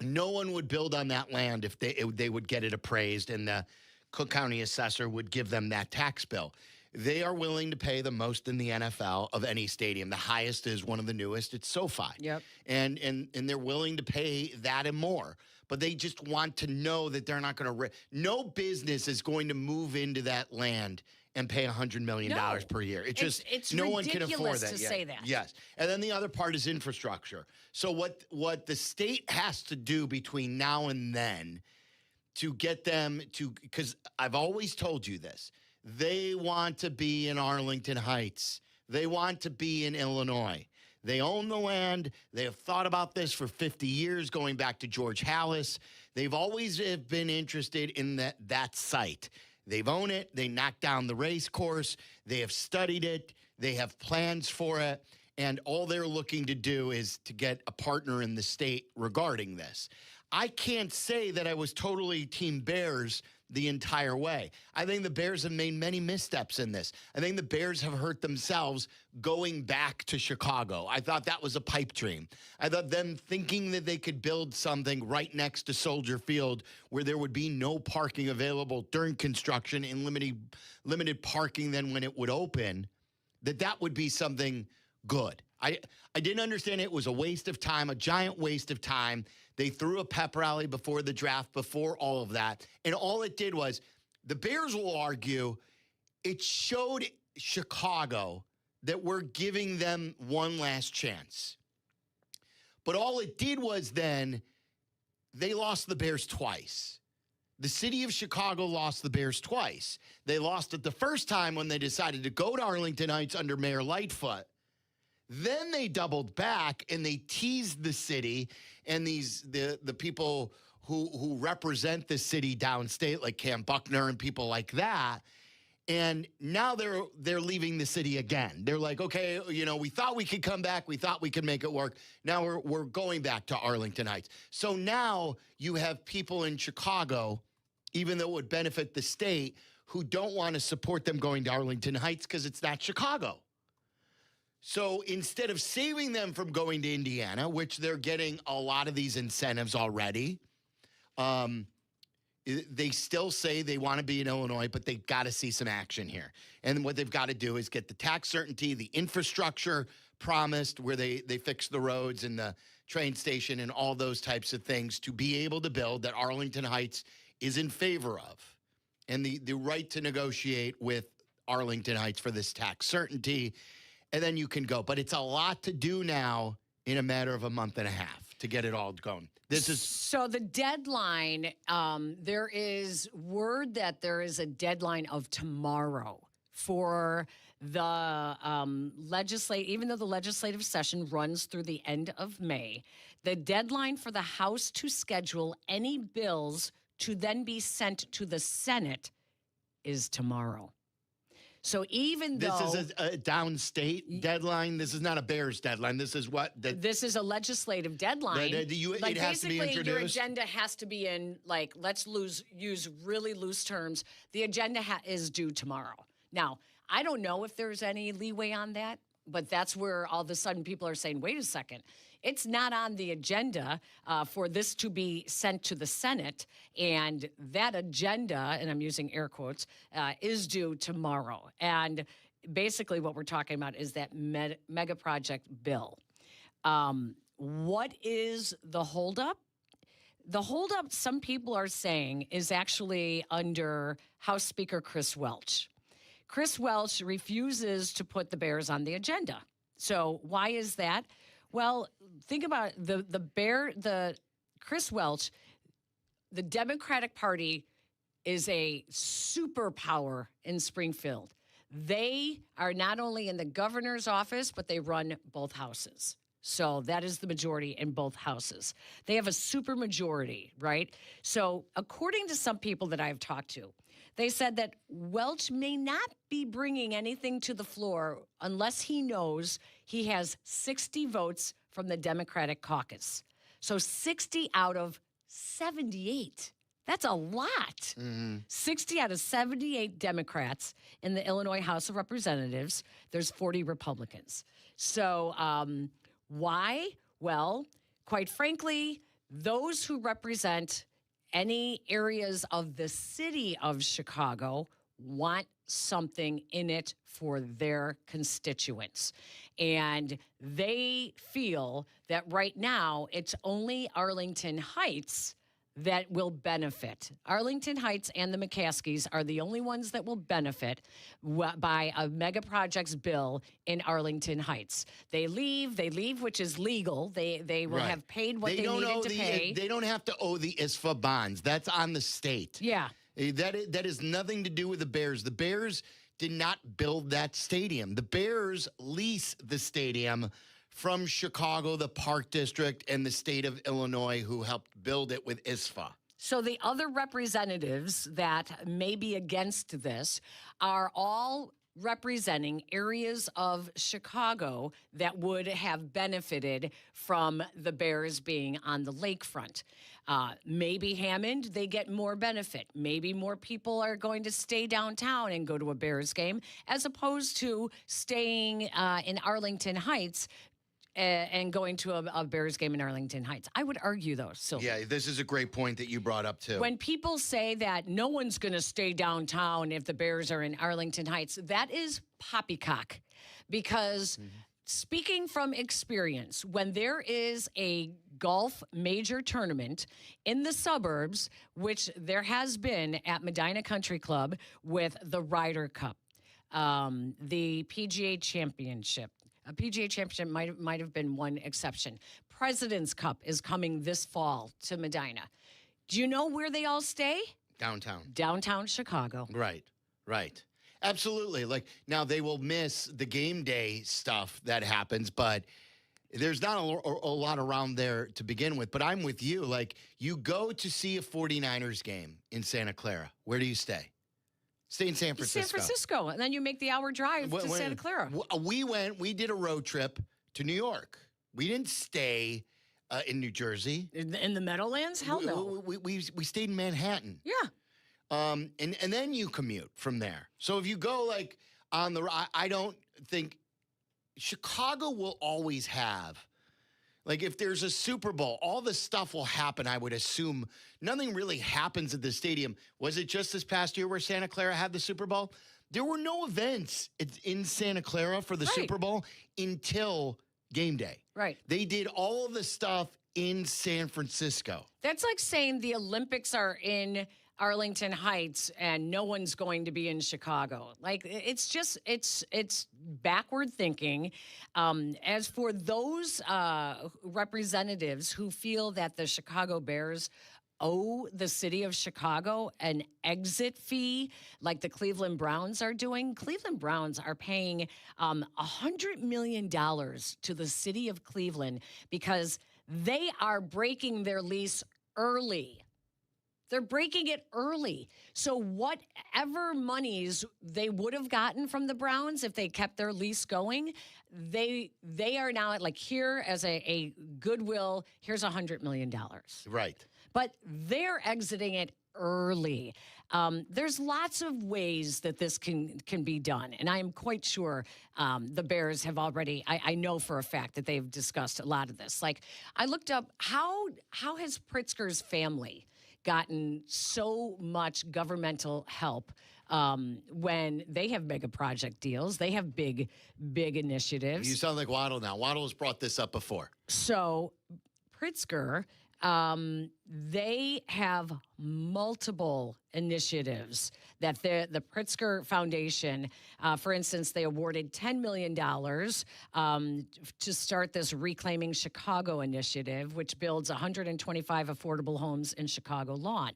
No one would build on that land if they would get it appraised and the Cook County assessor would give them that tax bill. They are willing to pay the most in the NFL of any stadium. The highest is one of the newest. It's SoFi. Yep. And they're willing to pay that and more. But they just want to know that they're not going to no business is going to move into that land and pay $100 million per year. It's no one can afford that. To say that. Yes. And then the other part is infrastructure. So what the state has to do between now and then to get them to, because I've always told you this, they want to be in Arlington Heights. They want to be in Illinois. They own the land. They have thought about this for 50 years, going back to George Hallis. They've always been interested in that site. They've owned it. They knocked down the race course. They have studied it. They have plans for it. And all they're looking to do is to get a partner in the state regarding this. I can't say that I was totally Team Bears the entire way. I think the Bears have made many missteps in this. I think the Bears have hurt themselves going back to Chicago. I thought that was a pipe dream. I thought them thinking that they could build something right next to Soldier Field where there would be no parking available during construction and limited parking then when it would open, that would be something good. I didn't understand it was a waste of time, a giant waste of time. They threw a pep rally before the draft, before all of that. And all it did was, the Bears will argue, it showed Chicago that we're giving them one last chance. But all it did was then, they lost the Bears twice. The city of Chicago lost the Bears twice. They lost it the first time when they decided to go to Arlington Heights under Mayor Lightfoot. Then they doubled back and they teased the city and the people who represent the city downstate, like Cam Buckner and people like that. And now they're leaving the city again. They're like, okay, we thought we could come back. We thought we could make it work. Now we're going back to Arlington Heights. So now you have people in Chicago, even though it would benefit the state, who don't want to support them going to Arlington Heights because it's not Chicago. So instead of saving them from going to Indiana, which they're getting a lot of these incentives already, they still say they want to be in Illinois, but they've got to see some action here. And what they've got to do is get the tax certainty, the infrastructure promised where they fix the roads and the train station and all those types of things to be able to build that Arlington Heights is in favor of. And the right to negotiate with Arlington Heights for this tax certainty. And then you can go. But it's a lot to do now in a matter of a month and a half to get it all going. So the deadline, there is word that there is a deadline of tomorrow for the even though the legislative session runs through the end of May, the deadline for the House to schedule any bills to then be sent to the Senate is tomorrow. So even though this is a downstate deadline, this is not a Bears deadline. This is what? This is a legislative deadline. It has to be introduced. Your agenda has to be in, like, let's use really loose terms. The agenda is due tomorrow. Now, I don't know if there's any leeway on that, but that's where all of a sudden people are saying, wait a second. It's not on the agenda for this to be sent to the Senate, and that agenda, and I'm using air quotes, is due tomorrow. And basically what we're talking about is that mega project bill. What is the holdup? The holdup, some people are saying, is actually under House Speaker Chris Welch. Chris Welch refuses to put the Bears on the agenda. So why is that? Well, think about the Chris Welch, the Democratic Party is a superpower in Springfield. They are not only in the governor's office, but they run both houses. So that is the majority in both houses. They have a super majority, right? So according to some people that I've talked to, they said that Welch may not be bringing anything to the floor unless he knows he has 60 votes from the Democratic caucus. So 60 out of 78. That's a lot. Mm-hmm. 60 out of 78 Democrats in the Illinois House of Representatives. There's 40 Republicans. So why? Well, quite frankly, those who represent any areas of the city of Chicago want something in it for their constituents. And they feel that right now it's only Arlington Heights that will benefit. Arlington Heights and the McCaskies are the only ones that will benefit by a mega projects bill in Arlington Heights. They leave, which is legal. They will have paid what they needed to pay. They don't have to owe the ISFA bonds. That's on the state. Yeah. That has nothing to do with the Bears. The Bears did not build that stadium. The Bears lease the stadium from Chicago, the Park District, and the state of Illinois, who helped build it with ISFA. So the other representatives that may be against this are all representing areas of Chicago that would have benefited from the Bears being on the lakefront. Maybe Hammond, they get more benefit. Maybe more people are going to stay downtown and go to a Bears game, as opposed to staying in Arlington Heights and going to a Bears game in Arlington Heights. I would argue, though, Sylvia. Yeah, this is a great point that you brought up, too. When people say that no one's going to stay downtown if the Bears are in Arlington Heights, that is poppycock. Because speaking from experience, when there is a golf major tournament in the suburbs, which there has been at Medina Country Club with the Ryder Cup, the PGA Championship, a PGA Championship might have been one exception. President's Cup is coming this fall to Medina. Do you know where they all stay? Downtown. Downtown Chicago. Right. Absolutely. Like, now they will miss the game day stuff that happens, but there's not a lot around there to begin with. But I'm with you. Like, you go to see a 49ers game in Santa Clara. Where do you stay? Stay in San Francisco. San Francisco, and then you make the hour drive to Santa Clara. We did a road trip to New York. We didn't stay in New Jersey. In the Meadowlands? Hell no. We stayed in Manhattan. Yeah. And then you commute from there. So if you go like on the, I don't think Chicago will always have, like if there's a Super Bowl, all this stuff will happen. I would assume nothing really happens at the stadium. Was it just this past year where Santa Clara had the Super Bowl? There were no events in Santa Clara for the Super Bowl until game day. Right. They did all of the stuff in San Francisco. That's like saying the Olympics are in Arlington Heights and no one's going to be in Chicago. Like, it's just, it's backward thinking. As for those representatives who feel that the Chicago Bears owe the city of Chicago an exit fee like the Cleveland Browns are doing. Cleveland Browns are paying $100 million to the city of Cleveland because they are breaking their lease early. They're breaking it early. So whatever monies they would have gotten from the Browns if they kept their lease going, they are now at like here as a goodwill, here's $100 million. Right. But they're exiting it early. There's lots of ways that this can be done. And I am quite sure the Bears have already, I know for a fact that they've discussed a lot of this. Like I looked up, how has Pritzker's family gotten so much governmental help when they have mega project deals? They have big initiatives. You sound like Waddle now. Waddle has brought this up before. So Pritzker, they have multiple initiatives that the Pritzker Foundation, for instance, they awarded $10 million to start this Reclaiming Chicago initiative, which builds 125 affordable homes in Chicago lawn.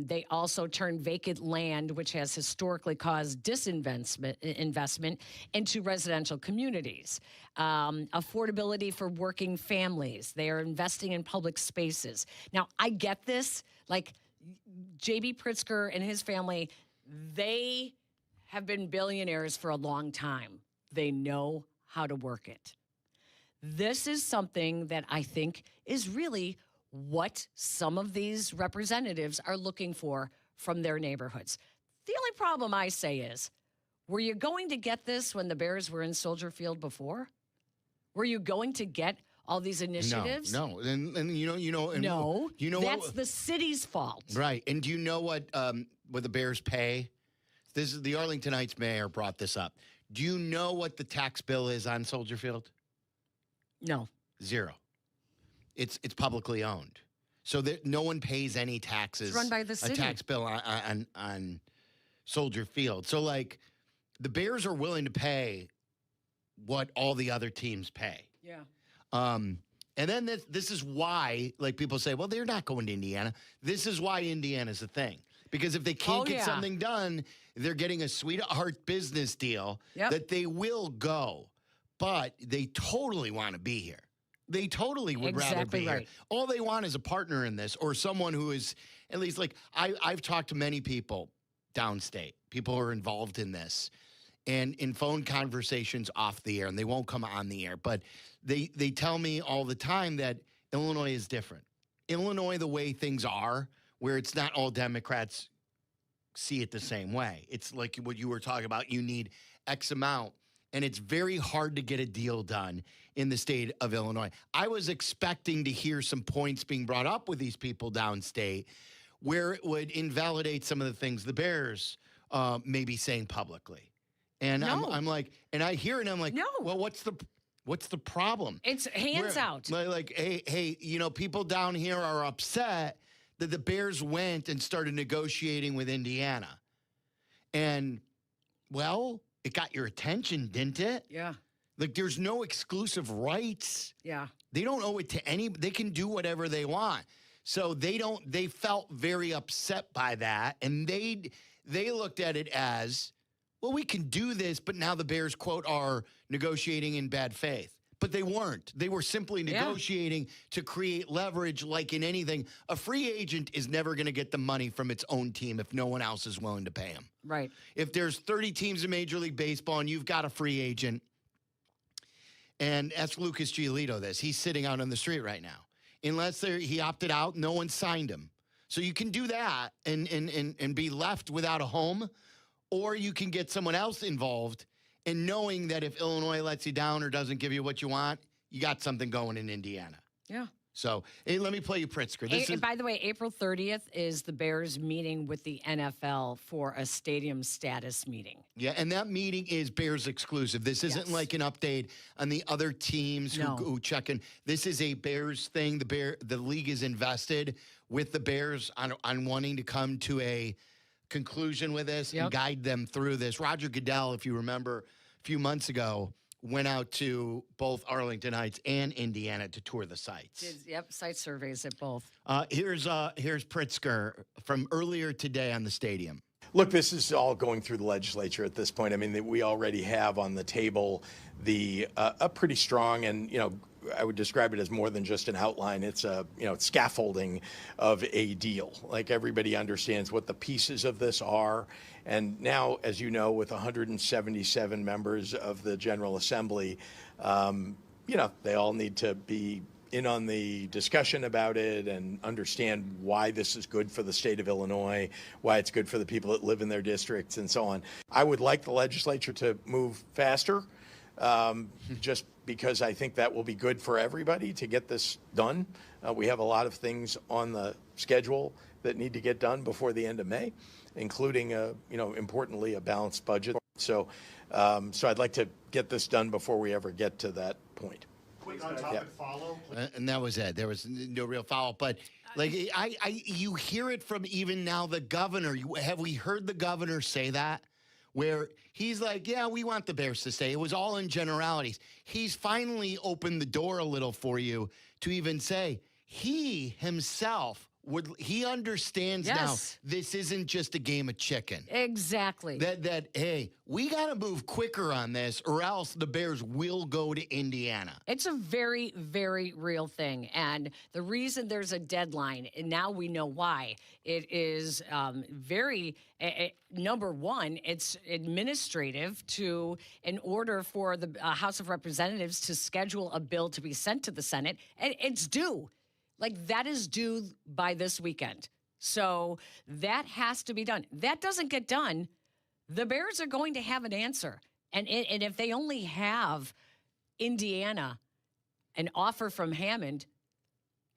They also turned vacant land, which has historically caused disinvestment, into residential communities. Affordability for working families. They are investing in public spaces. Now, I get this. Like, J.B. Pritzker and his family, they have been billionaires for a long time. They know how to work it. This is something that I think is really what some of these representatives are looking for from their neighborhoods. The only problem I say is, were you going to get this when the Bears were in Soldier Field before? Were you going to get all these initiatives? No. And you know, that's the city's fault. Right. And do you know what the Bears pay? This is the Arlington Heights mayor brought this up. Do you know what the tax bill is on Soldier Field? No. Zero. It's publicly owned. So that no one pays any taxes. It's run by the city. A tax bill on Soldier Field. So like the Bears are willing to pay what all the other teams pay. Yeah. And then this is why, like, people say, well, they're not going to Indiana. This is why Indiana's a thing. Because if they can't get something done, they're getting a sweetheart business deal that they will go. But they totally want to be here. They totally would rather be here. All they want is a partner in this, or someone who is at least like, I've talked to many people downstate, people who are involved in this, and in phone conversations off the air, and they won't come on the air, but they tell me all the time that Illinois is different. Illinois, the way things are, where it's not all Democrats see it the same way. It's like what you were talking about. You need X amount, and it's very hard to get a deal done in the state of Illinois. I was expecting to hear some points being brought up with these people downstate where it would invalidate some of the things the Bears may be saying publicly. And I'm like, and I hear it, and I'm like, well, what's the problem? It's hands out. Like, hey, people down here are upset that the Bears went and started negotiating with Indiana. And, well, it got your attention, didn't it? Yeah. Like, there's no exclusive rights. Yeah. They don't owe it to they can do whatever they want. So they felt very upset by that. And they looked at it as, well, we can do this, but now the Bears, quote, are negotiating in bad faith. But they weren't. They were simply negotiating to create leverage like in anything. A free agent is never going to get the money from its own team if no one else is willing to pay him. Right. If there's 30 teams in Major League Baseball and you've got a free agent, and ask Lucas Giolito this, he's sitting out on the street right now. Unless he opted out, no one signed him. So you can do that and be left without a home, or you can get someone else involved and knowing that if Illinois lets you down or doesn't give you what you want, you got something going in Indiana. Yeah. So hey, let me play you Pritzker. By the way, April 30th is the Bears meeting with the NFL for a stadium status meeting. Yeah, and that meeting is Bears exclusive. This isn't like an update on the other teams who check in. This is a Bears thing. The league is invested with the Bears on wanting to come to a conclusion with this and guide them through this. Roger Goodell, if you remember, a few months ago, went out to both Arlington Heights and Indiana to tour the sites. Site surveys at both. Here's Pritzker from earlier today on the stadium. Look, this is all going through the legislature at this point. I mean, we already have on the table a pretty strong and, I would describe it as more than just an outline. It's scaffolding of a deal. Like everybody understands what the pieces of this are. And now, as you know, with 177 members of the General Assembly, they all need to be in on the discussion about it and understand why this is good for the state of Illinois, why it's good for the people that live in their districts and so on. I would like the legislature to move faster. Just because I think that will be good for everybody to get this done. We have a lot of things on the schedule that need to get done before the end of May, including, importantly, a balanced budget. So I'd like to get this done before we ever get to that point. Quick on topic follow. And that was it. There was no real follow-up. But you hear it from even now the governor. Have we heard the governor say that? Where he's like, yeah, we want the Bears to stay. It was all in generalities. He's finally opened the door a little for you to even say he himself he understands now this isn't just a game of chicken. Exactly. That hey, we got to move quicker on this or else the Bears will go to Indiana. It's a very, very real thing. And the reason there's a deadline, and now we know why, it is number one, it's administrative in order for the House of Representatives to schedule a bill to be sent to the Senate, and it's due. That is due by this weekend. So that has to be done. That doesn't get done, the Bears are going to have an answer. And if they only have Indiana, an offer from Hammond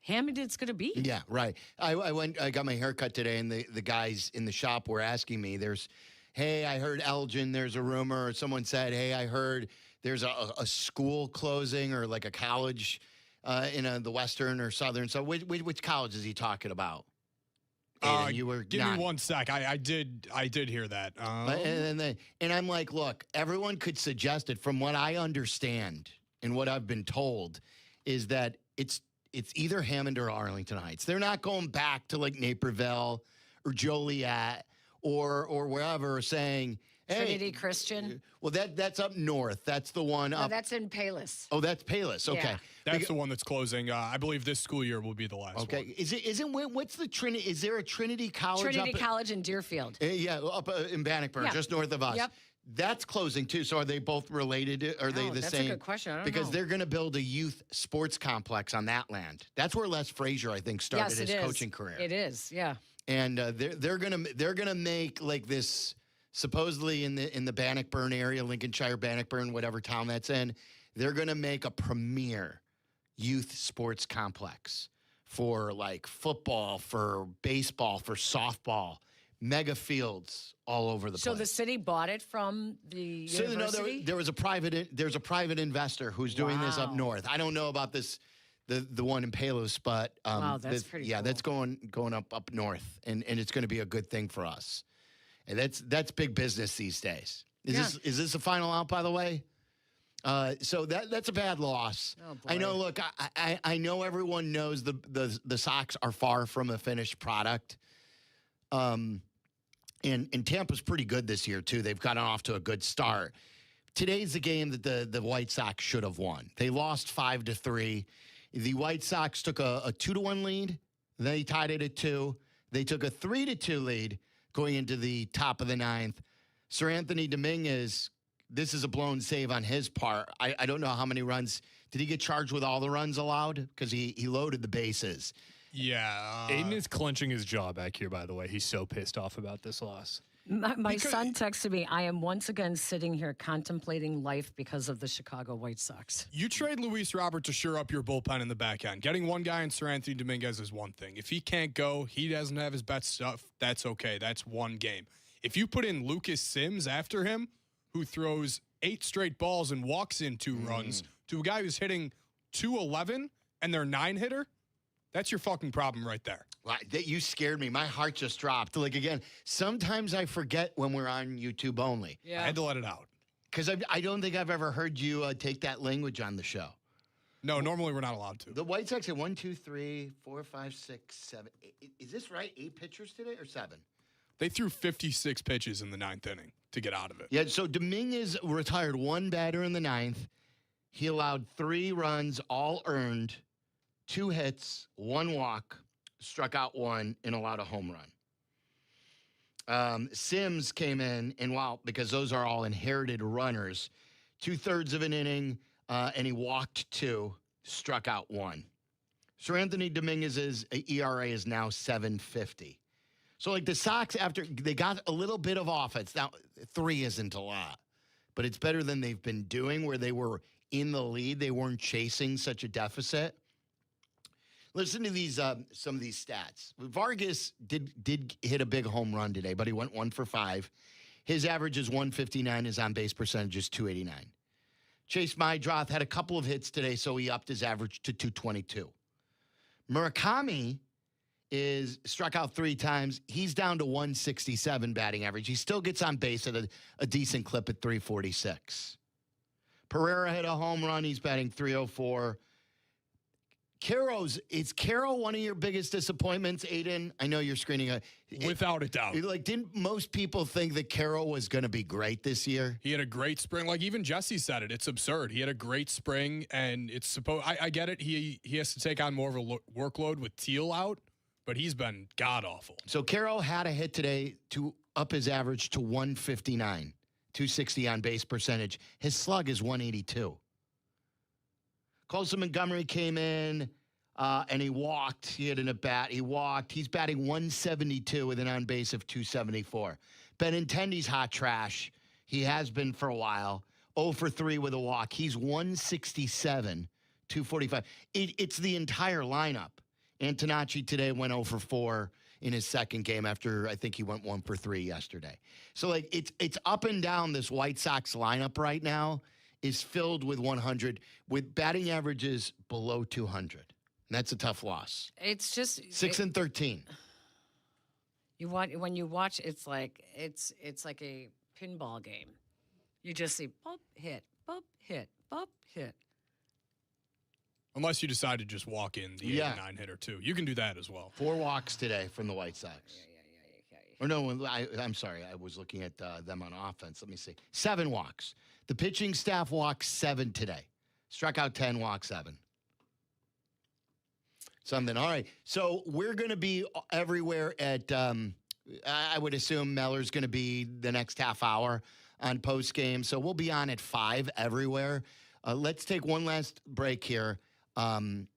it's going to be. Yeah, right. I got my hair cut today, and the guys in the shop were asking me, hey, I heard Elgin, there's a rumor. Or someone said, hey, I heard there's a school closing or like a college in the Western or Southern. So which college is he talking about? You were give me one sec. I did hear that. And I'm like, look, everyone could suggest it. From what I understand and what I've been told is that it's either Hammond or Arlington Heights. They're not going back to like Naperville or Joliet or wherever saying, hey, Trinity Christian. Well, that's up north. That's the one up. That's in Palos. Oh, that's Palos. Okay. Yeah. That's the one that's closing. I believe this school year will be the last one. Okay. What's the Trinity? Is there a Trinity College? Trinity College in Deerfield. Up in Bannockburn, just north of us. Yep. That's closing too. So are they both related? Are they the same? That's a good question. I don't because know. they're going to build a youth sports complex on that land. That's where Les Frazier, I think, started his coaching career. It is, yeah. And they're gonna make like this supposedly in the Bannockburn area, Lincolnshire, Bannockburn, whatever town that's in. They're gonna make a premier youth sports complex for like football, for baseball, for softball, mega fields all over the place. So the city bought it from the university? No, there's a private investor who's doing this up north. I don't know about this, the one in Palos, but wow, that's pretty cool. That's going up north, and it's going to be a good thing for us. And that's big business these days. Is this a final out, by the way? So that's a bad loss. Oh, boy. I know. Look, I know everyone knows the Sox are far from a finished product. And Tampa's pretty good this year too. They've gotten off to a good start. Today's the game that the White Sox should have won. They lost 5-3. The White Sox took a 2-1 lead. They tied it at 2. They took a 3-2 lead going into the top of the 9th. Sir Anthony Dominguez, this is a blown save on his part. I don't know how many runs. Did he get charged with all the runs allowed? Because he loaded the bases. Yeah. Aiden is clenching his jaw back here, by the way. He's so pissed off about this loss. My son texted me, I am once again sitting here contemplating life because of the Chicago White Sox. You trade Luis Robert to shore up your bullpen in the back end. Getting one guy in Sir Anthony Dominguez is one thing. If he can't go, he doesn't have his best stuff, that's okay. That's one game. If you put in Lucas Sims after him, who throws 8 straight balls and walks in 2 runs, to a guy who's hitting 211 and their 9-hitter, that's your fucking problem right there. You scared me. My heart just dropped. Like, again, sometimes I forget when we're on YouTube only. Yeah. I had to let it out. Because I don't think I've ever heard you take that language on the show. No, normally we're not allowed to. The White Sox had 1, 2, 3, 4, 5, 6, 7. Is this right? 8 pitchers today or 7? They threw 56 pitches in the 9th inning to get out of it. Yeah, so Dominguez retired 1 batter in the 9th. He allowed 3 runs, all earned, 2 hits, 1 walk, struck out 1, and allowed a home run. Sims came in, and because those are all inherited runners, 2/3 of an inning, and he walked 2, struck out 1. Sir Anthony Dominguez's ERA is now 7.50. So, like, the Sox, after they got a little bit of offense, now 3 isn't a lot, but it's better than they've been doing where they were in the lead. They weren't chasing such a deficit. Listen to these some of these stats. Vargas did hit a big home run today, but he went 1 for 5. His average is 159. His on-base percentage is 289. Chase Mydroth had a couple of hits today, so he upped his average to 222. Murakami struck out 3 times. He's down to 167 batting average. He still gets on base at a decent clip at 346. Pereira hit a home run. He's batting 304. Is Carroll one of your biggest disappointments, Aiden? I know you're screening. Without a doubt. Like, didn't most people think that Carroll was going to be great this year? He had a great spring. Like, even Jesse said it. It's absurd. He had a great spring, and it's supposed. I get it. He has to take on more of a workload with Teal out, but he's been god-awful. So Carroll had a hit today to up his average to 159, 260 on base percentage. His slug is 182. Colson Montgomery came in and he walked. He had an at-bat. He walked. He's batting 172 with an on-base of 274. Benintendi's hot trash. He has been for a while. 0 for 3 with a walk. He's 167, 245. It's the entire lineup. Antonacci today went 0 for 4 in his second game after I think he went 1 for 3 yesterday. So, like, it's up and down. This White Sox lineup right now is filled with 100, with batting averages below 200. And that's a tough loss. It's just 6-13. When you watch, it's like a pinball game. You just see bump, hit, bump, hit, bump, hit. Unless you decide to just walk in the 8 or 9 hitter too. You can do that as well. 4 walks today from the White Sox. Or no, I'm sorry. I was looking at them on offense. Let me see. 7 walks. The pitching staff walked 7 today. Struck out 10, walked 7. Something. All right. So we're going to be everywhere at, I would assume Meller's going to be the next half hour on post game. So we'll be on at 5 everywhere. Let's take one last break here. And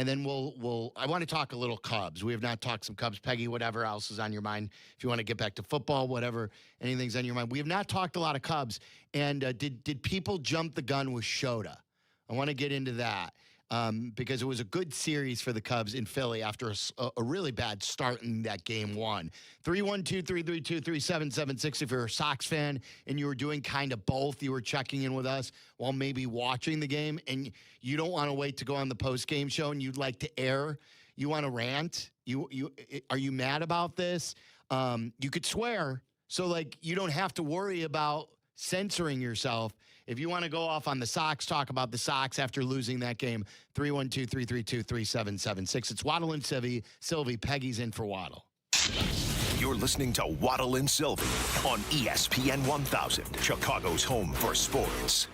then I want to talk a little Cubs. We have not talked some Cubs. Peggy, whatever else is on your mind. If you want to get back to football, whatever, anything's on your mind. We have not talked a lot of Cubs. And did people jump the gun with Shota? I want to get into that because it was a good series for the Cubs in Philly after a really bad start in that game 1. 312-332-3776 if you're a Sox fan and you were doing kind of both. You were checking in with us while maybe watching the game, and you don't want to wait to go on the post-game show and you'd like to air. You want to rant. Are you mad about this? You could swear, so like you don't have to worry about censoring yourself. If you want to go off on the Sox, talk about the Sox after losing that game, 312-332-3776. It's Waddle and Silvy. Peggy's in for Waddle. You're listening to Waddle and Silvy on ESPN 1000, Chicago's home for sports.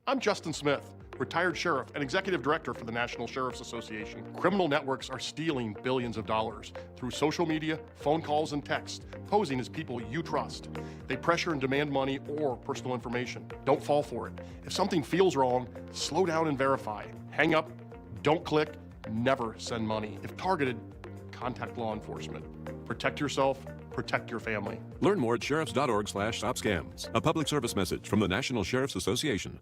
I'm Justin Smith, retired sheriff and executive director for the National Sheriff's Association. Criminal networks are stealing billions of dollars through social media, phone calls, and text, posing as people you trust. They pressure and demand money or personal information. Don't fall for it. If something feels wrong, slow down and verify. Hang up, don't click, Never send money. If targeted, contact law enforcement. Protect yourself, protect your family. Learn more at sheriffs.org/stopscams. A public service message from the National Sheriff's Association.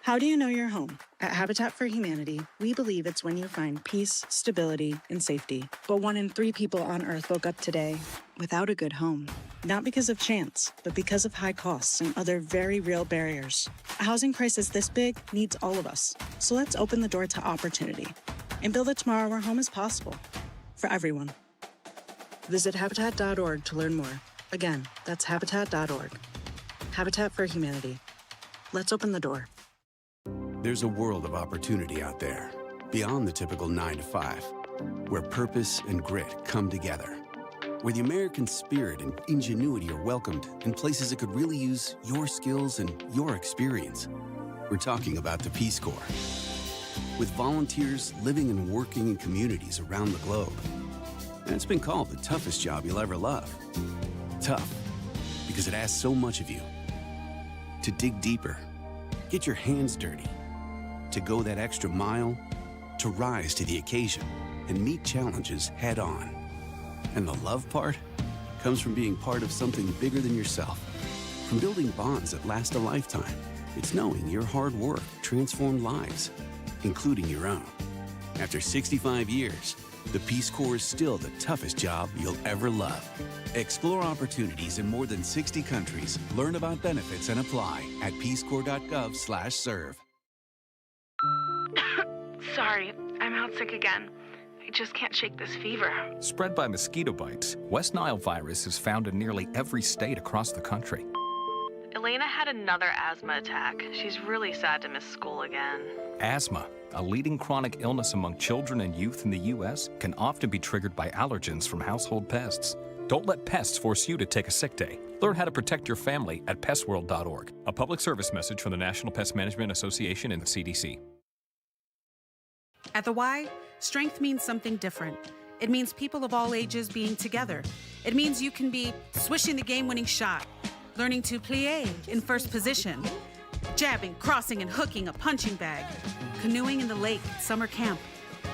How do you know you're home? At Habitat for Humanity, we believe it's when you find peace, stability, and safety. But 1 in 3 people on Earth woke up today without a good home. Not because of chance, but because of high costs and other very real barriers. A housing crisis this big needs all of us. So let's open the door to opportunity and build a tomorrow where home is possible for everyone. Visit Habitat.org to learn more. Again, that's Habitat.org. Habitat for Humanity. Let's open the door. There's a world of opportunity out there, beyond the typical 9 to 5, where purpose and grit come together, where the American spirit and ingenuity are welcomed in places that could really use your skills and your experience. We're talking about the Peace Corps. With volunteers living and working in communities around the globe. And it's been called the toughest job you'll ever love. Tough, because it asks so much of you. To dig deeper, get your hands dirty, to go that extra mile, to rise to the occasion and meet challenges head on. And the love part comes from being part of something bigger than yourself, from building bonds that last a lifetime. It's knowing your hard work transformed lives, including your own. After 65 years, the Peace Corps is still the toughest job you'll ever love. Explore opportunities in more than 60 countries. Learn about benefits and apply at peacecorps.gov/serve. Sorry, I'm out sick again. I just can't shake this fever. Spread by mosquito bites, West Nile virus is found in nearly every state across the country. Elena had another asthma attack. She's really sad to miss school again. Asthma, a leading chronic illness among children and youth in the U.S., can often be triggered by allergens from household pests. Don't let pests force you to take a sick day. Learn how to protect your family at pestworld.org. A public service message from the National Pest Management Association and the CDC. At the Y, strength means something different. It means people of all ages being together. It means you can be swishing the game-winning shot, learning to plie in first position, jabbing, crossing, and hooking a punching bag, canoeing in the lake at summer camp,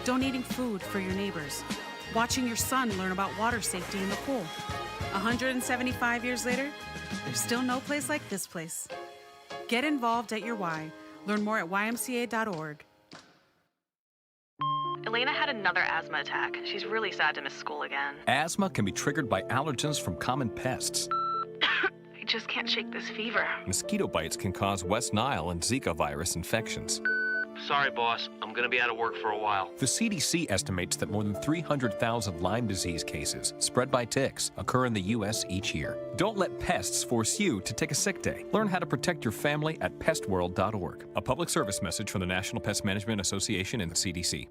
donating food for your neighbors, watching your son learn about water safety in the pool. 175 years later, there's still no place like this place. Get involved at your Y. Learn more at ymca.org. Elena had another asthma attack. She's really sad to miss school again. Asthma can be triggered by allergens from common pests. I just can't shake this fever. Mosquito bites can cause West Nile and Zika virus infections. Sorry, boss. I'm going to be out of work for a while. The CDC estimates that more than 300,000 Lyme disease cases spread by ticks occur in the U.S. each year. Don't let pests force you to take a sick day. Learn how to protect your family at pestworld.org. A public service message from the National Pest Management Association and the CDC.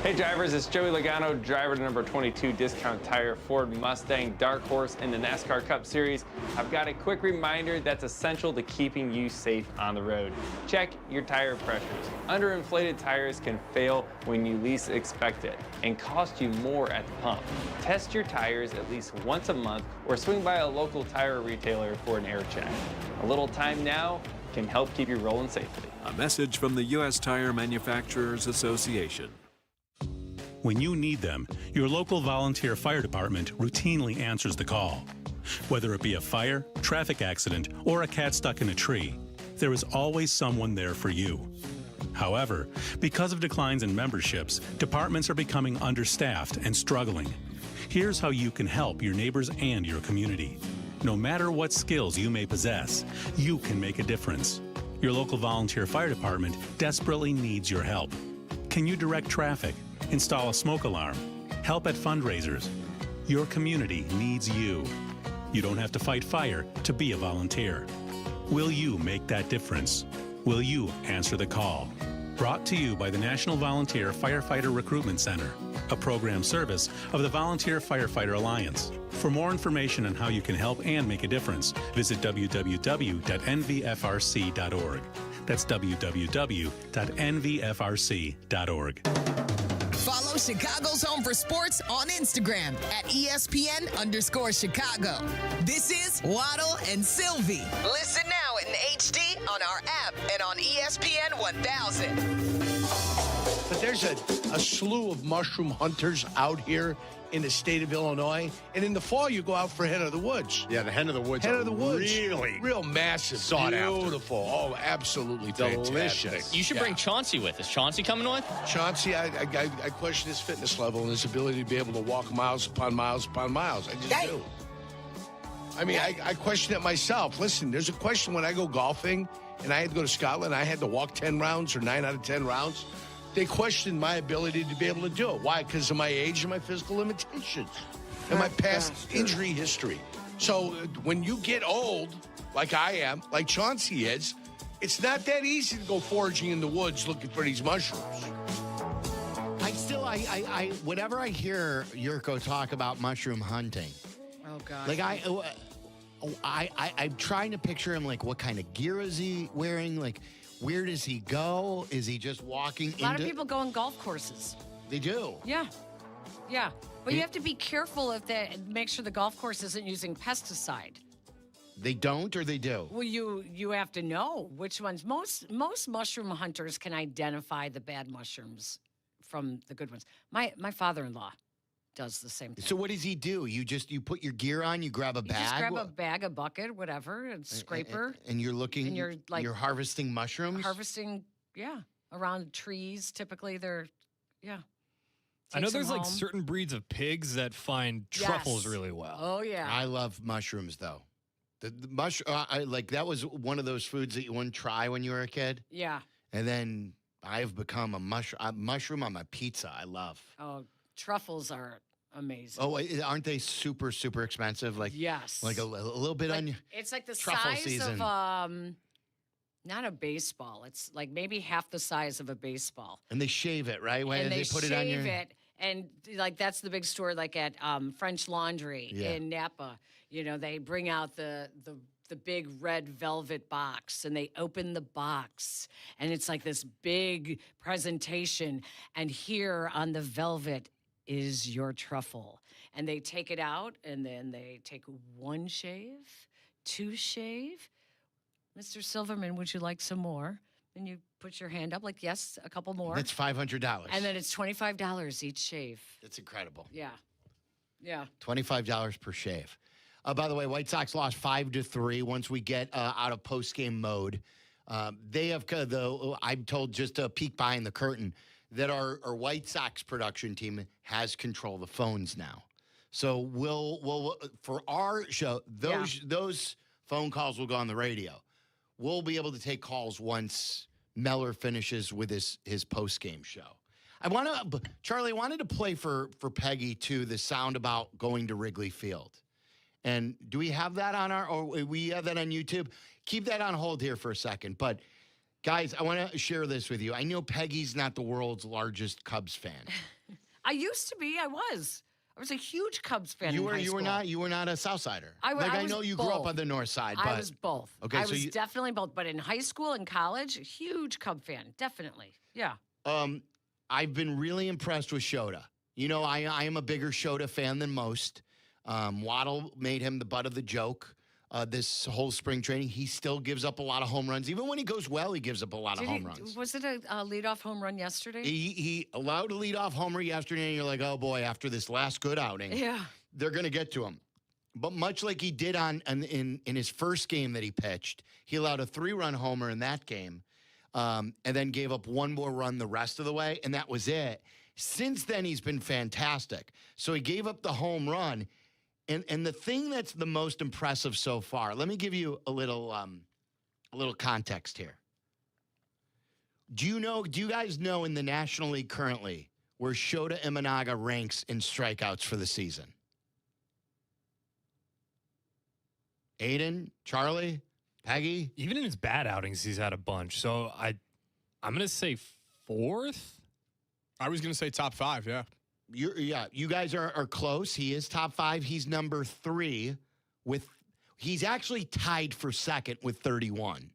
Hey drivers, it's Joey Logano, driver to number 22 Discount Tire Ford Mustang Dark Horse in the NASCAR Cup Series. I've got a quick reminder that's essential to keeping you safe on the road. Check your tire pressures. Underinflated tires can fail when you least expect it and cost you more at the pump. Test your tires at least once a month or swing by a local tire retailer for an air check. A little time now can help keep you rolling safely. A message from the U.S. Tire Manufacturers Association. When you need them, your local volunteer fire department routinely answers the call. Whether it be a fire, traffic accident, or a cat stuck in a tree, there is always someone there for you. However, because of declines in memberships, departments are becoming understaffed and struggling. Here's how you can help your neighbors and your community. No matter what skills you may possess, you can make a difference. Your local volunteer fire department desperately needs your help. Can you direct traffic? Install a smoke alarm, help at fundraisers? Your community needs you. You don't have to fight fire to be a volunteer. Will you make that difference? Will you answer the call? Brought to you by the National Volunteer Firefighter Recruitment Center, a program service of the Volunteer Firefighter Alliance. For more information on how you can help and make a difference, visit www.nvfrc.org. That's www.nvfrc.org. Follow Chicago's Home for Sports on Instagram at ESPN_Chicago. This is Waddle and Silvy. Listen now in HD on our app and on ESPN 1000. there's a slew of mushroom hunters out here in the state of Illinois. And in the fall, you go out for hen of the woods. Yeah, the hen of the woods really real massive, sought after. Beautiful. Oh, absolutely Delicious. fantastic. You should bring Chauncey with. Is Chauncey coming with? Chauncey, I question his fitness level and his ability to be able to walk miles upon miles upon miles. I just do. I mean, I question it myself. Listen, there's a question when I go golfing and I had to go to Scotland, I had to walk 10 rounds or 9 out of 10 rounds. They questioned my ability to be able to do it. Why? Because of my age and my physical limitations and my past injury history. So when you get old, like I am, like Chauncey is, it's not that easy to go foraging in the woods looking for these mushrooms. I whenever I hear Jurko talk about mushroom hunting, oh God, like I'm trying to picture him. Like, what kind of gear is he wearing? Like, where does he go? Is he just walking? A lot of people go on golf courses. They do. Yeah, yeah, but you have to be careful if make sure the golf course isn't using pesticide. They don't, or they do? Well, you have to know which ones. Most mushroom hunters can identify the bad mushrooms from the good ones. My father-in-law does the same thing. So what does he do? You put your gear on, you grab a bag? You just grab a bag, a bucket, whatever, a scraper. And you're looking, and you're harvesting mushrooms? Harvesting, yeah, around trees. Typically, they're, yeah. I know there's like certain breeds of pigs that find truffles really well. Oh, yeah. I love mushrooms, though. The like that was one of those foods that you wouldn't try when you were a kid. Yeah. And then I've become a mushroom on my pizza. I love. Oh, truffles are amazing. Oh, aren't they super, super expensive? Like, yes. Like a little bit on. It's like the truffle size season. of not a baseball. It's like maybe half the size of a baseball. And they shave it, right? And they put it on your. And like that's the big store, like at French Laundry in Napa. You know, they bring out the big red velvet box and they open the box and it's like this big presentation. And here on the velvet is your truffle. And they take it out and then they take 1 shave, 2 shave. Mr. Silverman, would you like some more? And you put your hand up like, yes, a couple more. That's $500. And then it's $25 each shave. That's incredible. Yeah. Yeah. $25 per shave. By the way, White Sox lost 5-3 once we get out of post-game mode. They have, I'm told just to peek behind the curtain, that our White Sox production team has control of the phones now. So we'll for our show, those phone calls will go on the radio. We'll be able to take calls once Meller finishes with his post-game show. Charlie, I wanted to play for Peggy, too, the sound about going to Wrigley Field. And do we have that or we have that on YouTube? Keep that on hold here for a second. But, guys, I want to share this with you. I know Peggy's not the world's largest Cubs fan. I used to be. I was a huge Cubs fan. You in high school. You were not a South Sider. I know you both. grew up on the North Side. But, I was both. Okay, I was definitely both. But in high school and college, huge Cub fan. Definitely. Yeah. I've been really impressed with Shota. You know, I am a bigger Shota fan than most. Waddle made him the butt of the joke this whole spring training. He still gives up a lot of home runs. Even when he goes well, he gives up a lot of home runs. Was it a leadoff home run yesterday? He allowed a leadoff homer yesterday, and you're like, oh, boy, after this last good outing, they're going to get to him. But much like he did in his first game that he pitched, he allowed a 3-run homer in that game and then gave up 1 more run the rest of the way, and that was it. Since then, he's been fantastic. So he gave up the home run. And the thing that's the most impressive so far, let me give you a little context here. Do you guys know in the National League currently where Shota Imanaga ranks in strikeouts for the season? Aiden, Charlie, Peggy? Even in his bad outings, he's had a bunch. So I'm going to say 4th. I was going to say top 5, yeah. You guys are close. He is top 5. He's number 3 he's actually tied for second with 31.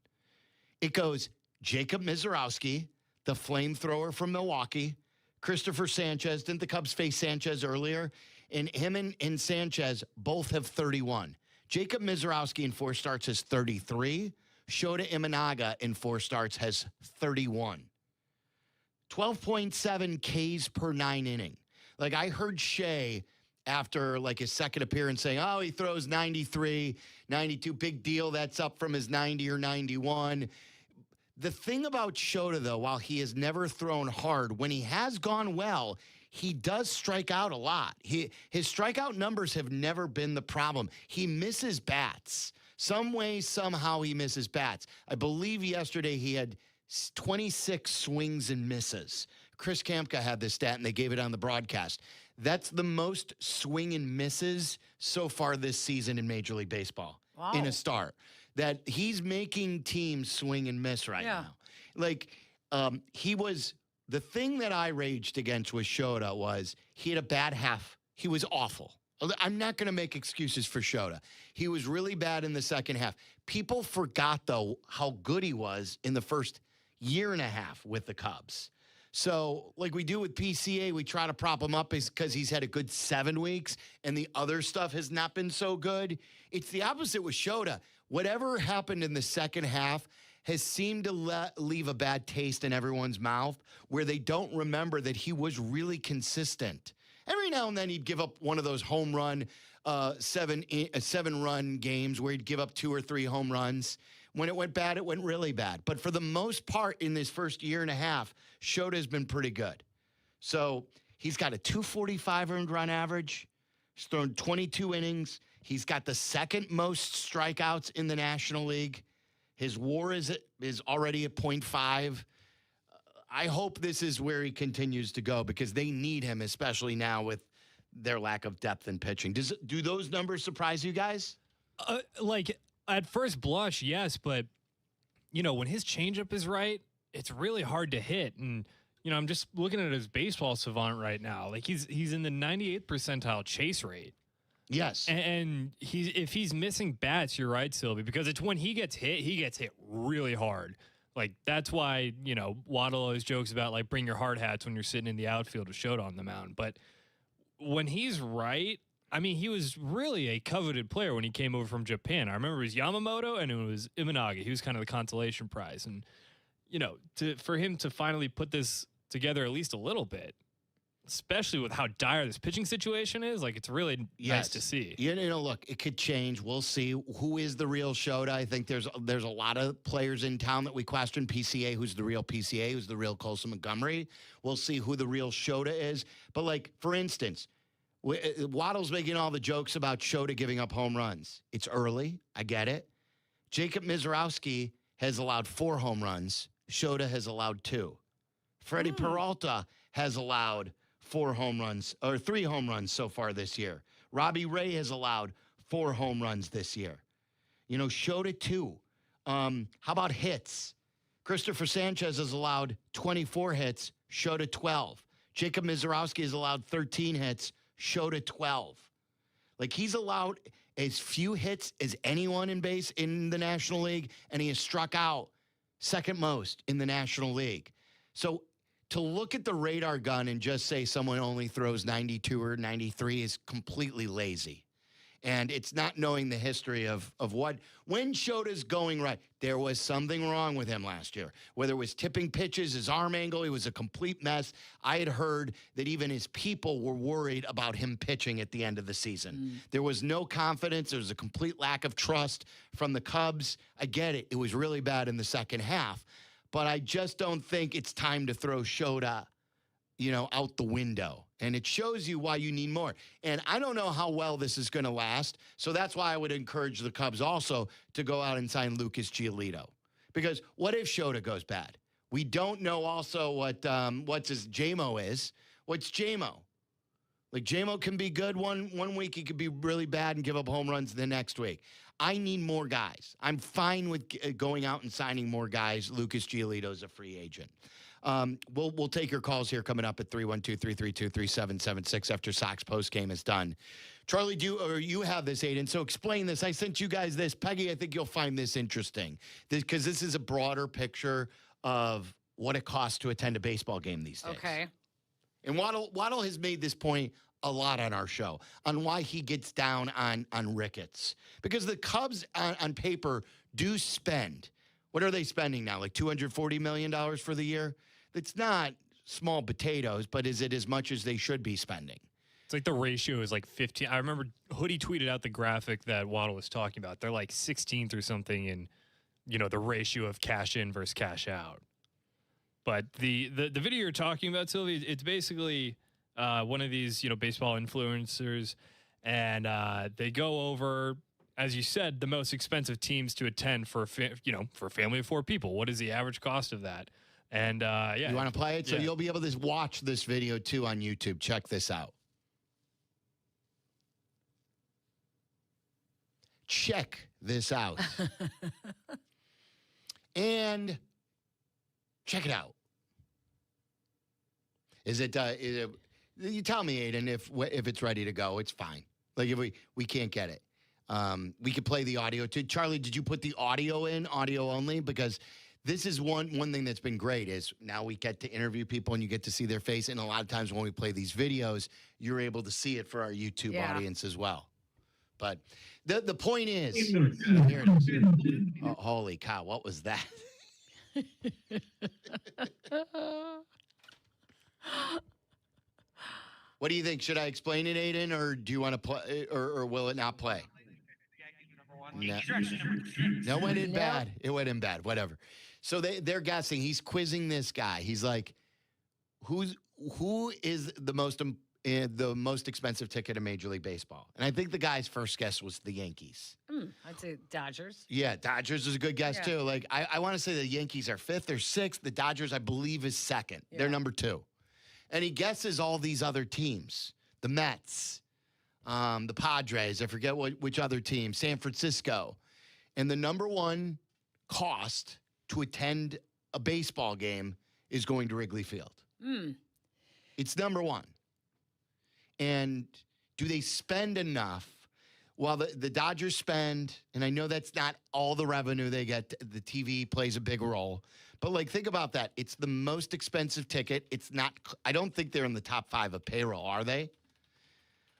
It goes Jacob Mizorowski, the flamethrower from Milwaukee, Christopher Sanchez. Didn't the Cubs face Sanchez earlier? And him and Sanchez both have 31. Jacob Mizorowski in 4 starts has 33. Shota Imanaga in 4 starts has 31. 12.7 Ks per 9 inning. Like, I heard Shay after like his second appearance saying, oh, he throws 93, 92, big deal. That's up from his 90 or 91. The thing about Shota, though, while he has never thrown hard, when he has gone well, he does strike out a lot. His strikeout numbers have never been the problem. He misses bats. Some way, somehow he misses bats. I believe yesterday he had 26 swings and misses. Chris Kamka had this stat, and they gave it on the broadcast. That's the most swing and misses so far this season in Major League Baseball in a start. That he's making teams swing and miss right now. Like, he was – the thing that I raged against with Shota was he had a bad half. He was awful. I'm not going to make excuses for Shota. He was really bad in the second half. People forgot, though, how good he was in the first year and a half with the Cubs. So, like we do with PCA, we try to prop him up because he's had a good 7 weeks and the other stuff has not been so good. It's the opposite with Shota. Whatever happened in the second half has seemed to leave a bad taste in everyone's mouth where they don't remember that he was really consistent. Every now and then he'd give up one of those home run, 7-run games where he'd give up 2 or 3 home runs. When it went bad, it went really bad. But for the most part, in this first year and a half, Shota's been pretty good. So he's got a 245 earned run average. He's thrown 22 innings. He's got the second most strikeouts in the National League. His WAR is already at 0.5. I hope this is where he continues to go because they need him, especially now with their lack of depth in pitching. Do those numbers surprise you guys? At first blush, yes, but, when his changeup is right, it's really hard to hit. And, I'm just looking at his baseball savant right now. Like, he's in the 98th percentile chase rate. Yes. And if he's missing bats, you're right, Silvy, because it's when he gets hit really hard. Like, that's why, Waddle always jokes about, like, bring your hard hats when you're sitting in the outfield with Shota on the mound. But when he's right, I mean, he was really a coveted player when he came over from Japan. I remember it was Yamamoto and it was Imanagi. He was kind of the consolation prize. And, for him to finally put this together at least a little bit, especially with how dire this pitching situation is, like, it's really nice to see. Look, it could change. We'll see who is the real Shota. I think there's a lot of players in town that we question. PCA, who's the real PCA, who's the real Colson Montgomery. We'll see who the real Shota is. But, like, for instance, Waddle's making all the jokes about Shota giving up home runs. It's early. I get it. Jacob Mizorowski has allowed 4 home runs. Shota has allowed 2. Freddie Peralta has allowed 4 home runs or 3 home runs so far this year. Robbie Ray has allowed 4 home runs this year. Shota 2. How about hits? Christopher Sanchez has allowed 24 hits. Shota 12. Jacob Mizorowski has allowed 13 hits. Shota 12. Like, he's allowed as few hits as anyone in the National League, and he has struck out second most in the National League. So to look at the radar gun and just say someone only throws 92 or 93 is completely lazy. And it's not knowing the history of when Shota's going right. There was something wrong with him last year. Whether it was tipping pitches, his arm angle, he was a complete mess. I had heard that even his people were worried about him pitching at the end of the season. There was no confidence. There was a complete lack of trust from the Cubs. I get it. It was really bad in the second half. But I just don't think it's time to throw Shota, out the window. And it shows you why you need more. And I don't know how well this is going to last. So that's why I would encourage the Cubs also to go out and sign Lucas Giolito. Because what if Shota goes bad? We don't know also what's his JMO is. What's JMO? Like, JMO can be good one week. He could be really bad and give up home runs the next week. I need more guys. I'm fine with going out and signing more guys. Lucas Giolito is a free agent. We'll take your calls here coming up at 312-332-3776 after Sox postgame is done. Charlie, you have this, Aiden, so explain this. I sent you guys this. Peggy, I think you'll find this interesting because this is a broader picture of what it costs to attend a baseball game these days. Okay. And Waddle has made this point a lot on our show on why he gets down on Ricketts. Because the Cubs on paper do spend. What are they spending now? Like $240 million for the year? It's not small potatoes, but is it as much as they should be spending? It's like the ratio is like 15. I remember Hoodie tweeted out the graphic that Waddle was talking about. They're like 16th or something in, the ratio of cash in versus cash out. But the video you're talking about, Sylvie, it's basically one of these, baseball influencers, and they go over, as you said, the most expensive teams to attend for for a family of 4 people. What is the average cost of that? And You want to play it? So yeah. you'll be able to watch this video too on YouTube. Check this out. Check this out. And check it out. Is it you tell me, Aiden, if it's ready to go, it's fine. Like if we can't get it. We could play the audio too. Charlie, did you put the audio in, audio only? Because this is one thing that's been great is now we get to interview people and you get to see their face. And a lot of times when we play these videos, you're able to see it for our YouTube audience as well. But the point is, here it is. Oh, holy cow, what was that? What do you think? Should I explain it, Aiden, or do you want to play, or will it not play? No, it went in bad. It went in bad. Whatever. So they're guessing. He's quizzing this guy. He's like, who is the most expensive ticket in Major League Baseball? And I think the guy's first guess was the Yankees. I'd say Dodgers. Yeah, Dodgers is a good guess too. Like I want to say the Yankees are 5th or 6th. The Dodgers, I believe, is 2nd. Yeah. They're number 2. And he guesses all these other teams. The Mets, the Padres, I forget which other team, San Francisco. And the number 1 cost to attend a baseball game is going to Wrigley Field. It's number 1. And do they spend enough? Well, the Dodgers spend, and I know that's not all the revenue they get. The TV plays a big role. But, like, think about that. It's the most expensive ticket. It's not – I don't think they're in the top 5 of payroll, are they?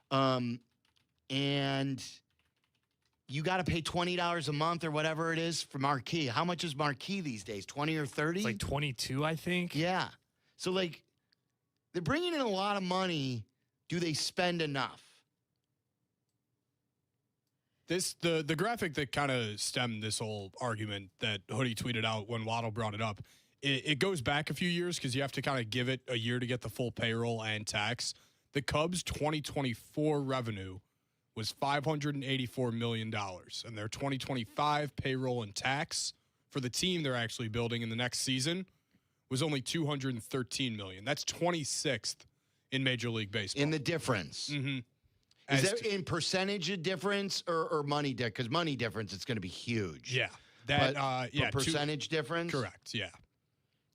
And you got to pay $20 a month or whatever it is for Marquee. How much is Marquee these days, 20 or 30? It's like 22, I think. Yeah. So, like, they're bringing in a lot of money. Do they spend enough? The graphic that kind of stemmed this whole argument that Hoodie tweeted out when Waddle brought it up, it goes back a few years because you have to kind of give it a year to get the full payroll and tax. The Cubs' 2024 revenue was $584 million, and their 2025 payroll and tax for the team they're actually building in the next season was only $213 million. That's 26th in Major League Baseball. In the difference. Mm-hmm. Is that in percentage of difference or money difference? Because money difference, it's going to be huge. Yeah. Percentage difference? Correct, yeah.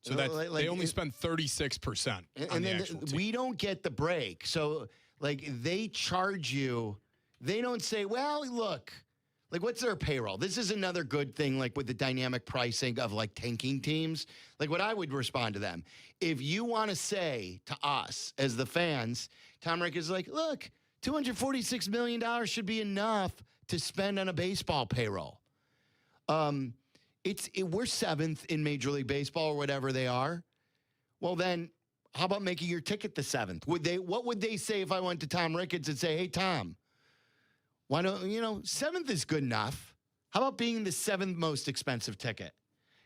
So that they only spend 36% on the actual team. We don't get the break. So, like, they charge you. They don't say, well, look, like, what's their payroll? This is another good thing, like, with the dynamic pricing of, like, tanking teams. Like, what I would respond to them. If you want to say to us as the fans, Tom Rick is like, look, $246 million should be enough to spend on a baseball payroll. We're 7th in Major League Baseball or whatever they are. Well, then how about making your ticket the 7th? What would they say if I went to Tom Ricketts and say, hey, Tom, why don't, 7th is good enough. How about being the 7th most expensive ticket?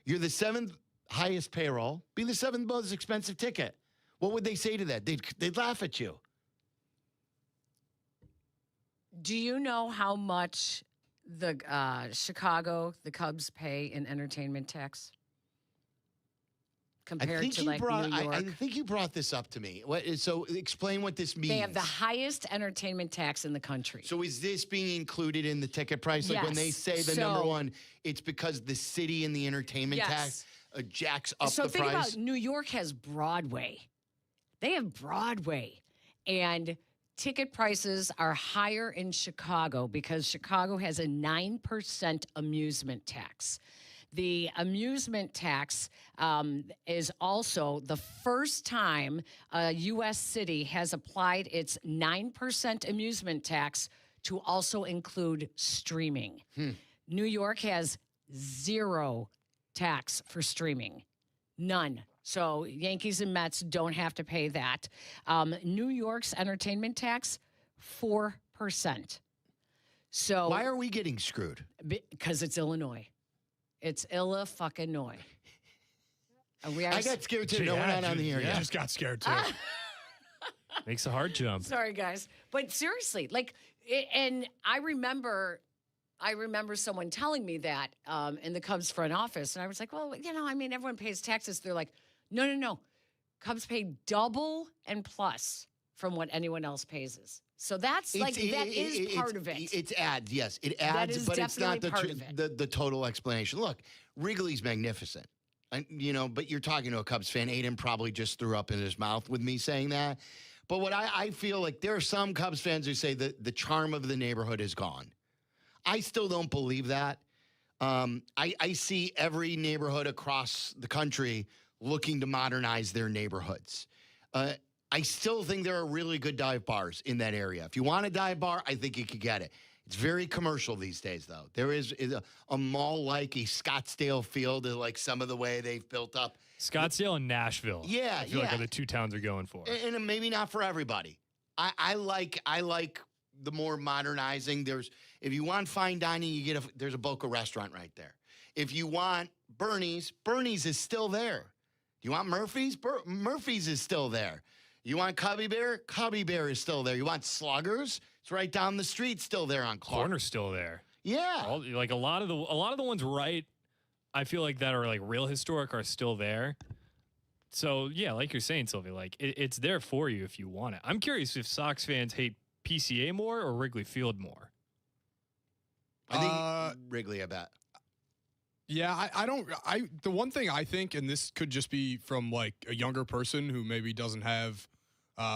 You're the 7th highest payroll. Be the 7th most expensive ticket. What would they say to that? They'd laugh at you. Do you know how much the the Cubs pay in entertainment tax compared to New York? I think you brought this up to me. So explain what this means. They have the highest entertainment tax in the country. So is this being included in the ticket price? Like when they say the number 1, it's because the city and the entertainment tax jacks up the price? So think about New York has Broadway. They have Broadway. And ticket prices are higher in Chicago because Chicago has a 9% amusement tax. The amusement tax is also the first time a U.S. city has applied its 9% amusement tax to also include streaming. New York has 0 tax for streaming. None. So Yankees and Mets don't have to pay that. New York's entertainment tax, 4%. So why are we getting screwed? Because it's Illinois. It's Illa-fucking-noy. I got scared too. No, we're not on the air yet. I just got scared too. Makes a hard jump. Sorry, guys. But seriously, and I remember someone telling me that in the Cubs front office. And I was like, well, everyone pays taxes. They're like, no. Cubs pay double and plus from what anyone else pays. So that's that is part of it. It's adds, yes. It adds, but it's not the total explanation. Look, Wrigley's magnificent. But you're talking to a Cubs fan. Aiden probably just threw up in his mouth with me saying that. But what I feel like there are some Cubs fans who say that the charm of the neighborhood is gone. I still don't believe that. I see every neighborhood across the country looking to modernize their neighborhoods. I still think there are really good dive bars in that area. If you want a dive bar, I think you could get it. It's very commercial these days, though. There is a mall like a Scottsdale field, like some of the way they've built up. Scottsdale and Nashville. Yeah, I feel like are the two towns are going for. And maybe not for everybody. I like the more modernizing. If you want fine dining, there's a Boca restaurant right there. If you want Bernie's is still there. You want Murphy's? Murphy's is still there. You want Cubby Bear is still there. You want Sluggers? It's right down the street, still there on Clark. Corner's still there. Yeah. A lot of the ones right, I feel like that are like real historic are still there. So yeah, like you're saying, Sylvie, like it's there for you if you want it. I'm curious if Sox fans hate PCA more or Wrigley Field more. I think Wrigley, I bet. Yeah, the one thing I think, and this could just be from like a younger person who maybe doesn't have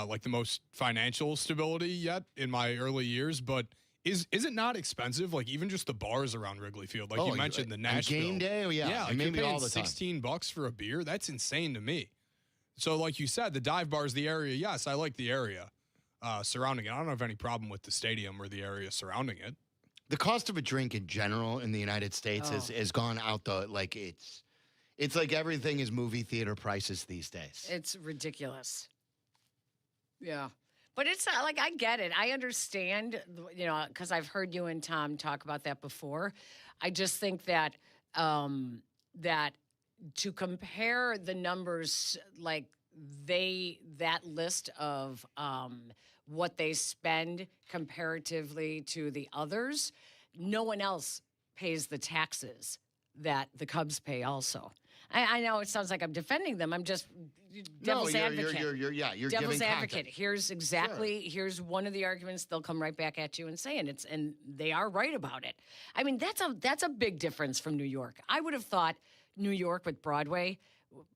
like the most financial stability yet in my early years, but is it not expensive? Like even just the bars around Wrigley Field, like you mentioned the Nashville game day, yeah, like maybe you're paying all the time. $16 for a beer. That's insane to me. So like you said, the dive bars, the area. Yes, I like the area surrounding it. I don't have any problem with the stadium or the area surrounding it. The cost of a drink in general in the United States has gone out it's like everything is movie theater prices these days. It's ridiculous. Yeah. But it's like, I get it. I understand, because I've heard you and Tom talk about that before. I just think that that to compare the numbers, like that list of what they spend comparatively to the others, no one else pays the taxes that the Cubs pay also. I know it sounds like I'm defending them. I'm just devil's advocate. You're devil's giving advocate. Context. Here's one of the arguments they'll come right back at you and say, and they are right about it. I mean, that's a big difference from New York. I would have thought New York with Broadway,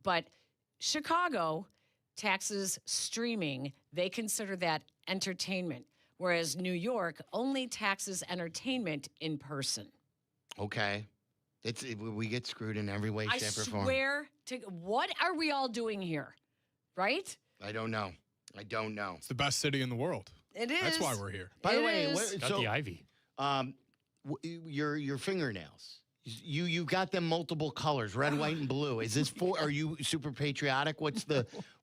but Chicago taxes streaming. They consider that entertainment, whereas New York only taxes entertainment in person. Okay. We get screwed in every way, shape, or form. I swear to... What are we all doing here? Right? I don't know. It's the best city in the world. It is. That's why we're here. By the way, got the ivy. Your fingernails. You got them multiple colors, red, white, and blue. Is this are you super patriotic?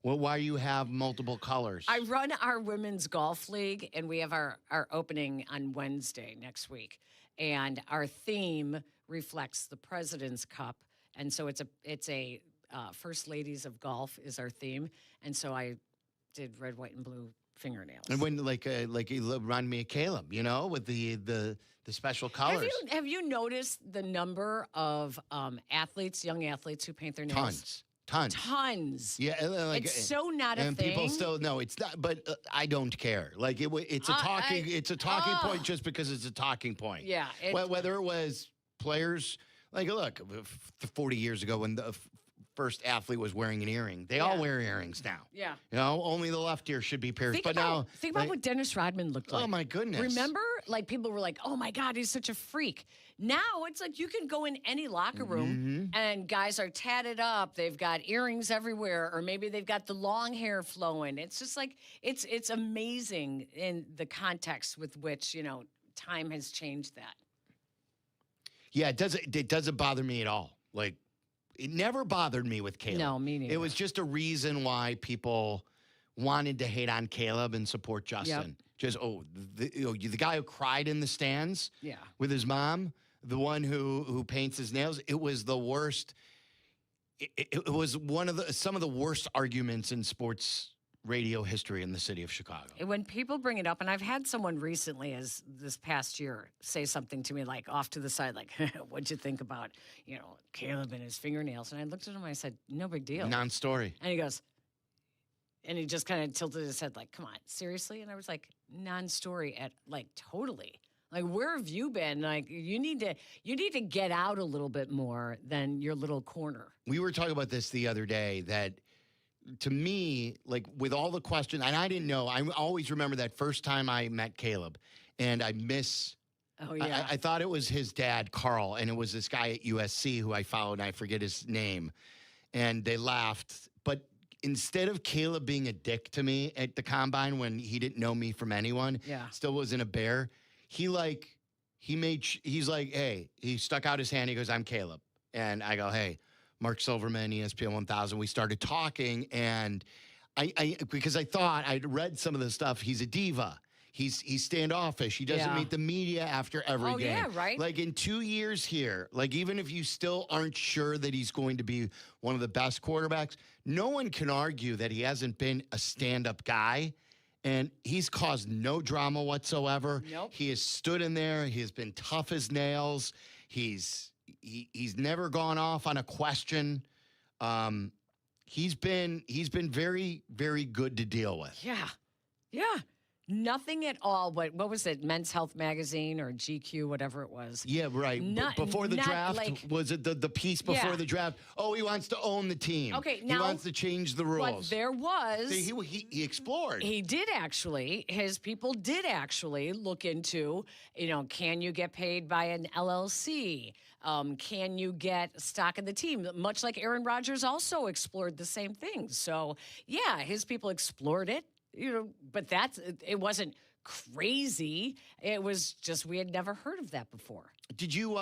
Why you have multiple colors? I run our women's golf league, and we have our opening on Wednesday next week. And our theme reflects the President's Cup. And so it's a First Ladies of Golf is our theme. And so I did red, white, and blue fingernails. And when like you remind me of Caleb, with the special colors. Have you noticed the number of young athletes who paint their nails? Tons. Yeah, it's so not a thing. And people still it's not. But I don't care. Like it's a talking point just because it's a talking point. Yeah. Whether it was players, look, 40 years ago when the first athlete was wearing an earring, they all wear earrings now. Yeah. Only the left ear should be pierced. Think about what Dennis Rodman looked like. Oh my goodness. Remember? People were like, oh my God, he's such a freak. Now it's like you can go in any locker room and guys are tatted up. They've got earrings everywhere, or maybe they've got the long hair flowing. It's just like, it's amazing in the context with which, time has changed that. Yeah, it doesn't bother me at all. It never bothered me with Caleb. No, me neither. It was just a reason why people wanted to hate on Caleb and support Justin. Just, the guy who cried in the stands with his mom, the one who paints his nails, it was the worst. It was some of the worst arguments in sports radio history in the city of Chicago. When people bring it up, and I've had someone recently, as this past year, say something to me like off to the side, like, "What'd you think about, Caleb and his fingernails?" And I looked at him and I said, "No big deal, Non-story." And he goes, and he just kind of tilted his head, like, "Come on, seriously?" And I was like, "Non-story at totally." Like, where have you been? Like, you need to get out a little bit more than your little corner. We were talking about this the other day that, to me, like, with all the questions, and I didn't know, I always remember that first time I met Caleb, and I thought it was his dad, Carl, and it was this guy at USC who I followed, and I forget his name, and they laughed. But instead of Caleb being a dick to me at the combine when he didn't know me from anyone, still wasn't a bear, he's like, hey, he stuck out his hand, he goes, "I'm Caleb." And I go, "Hey, Mark Silverman, ESPN 1000. We started talking, and because I thought I'd read some of the stuff. He's a diva. He's standoffish. He doesn't meet the media after every game. Yeah, right. Like, in 2 years here, like, even if you still aren't sure that he's going to be one of the best quarterbacks, no one can argue that he hasn't been a stand-up guy. And he's caused no drama whatsoever. Nope. He has stood in there. He has been tough as nails. He's never gone off on a question. He's been very, very good to deal with. Yeah. Nothing at all. What was it? Men's Health Magazine or GQ, whatever it was. Yeah, right. Before the draft, was it the piece before the draft? Oh, he wants to own the team. Okay, he wants to change the rules. But there was. See, he explored. He did actually. His people did actually look into, can you get paid by an LLC? Can you get stock in the team? Much like Aaron Rodgers also explored the same thing. So, yeah, his people explored it. But it wasn't crazy. It was just we had never heard of that before. Have you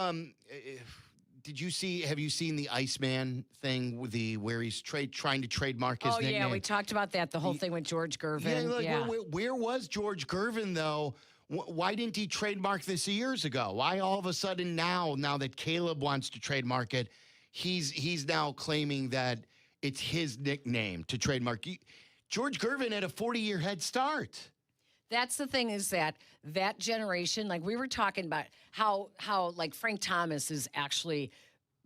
seen the Iceman thing with where he's trying to trademark his nickname? Oh yeah, we talked about that. The whole thing with George Gervin. Where was George Gervin though? Why didn't he trademark this years ago? Why all of a sudden now that Caleb wants to trademark it, he's now claiming that it's his nickname to trademark? George Gervin had a 40-year head start. That's the thing, is that generation, like we were talking about how like Frank Thomas is actually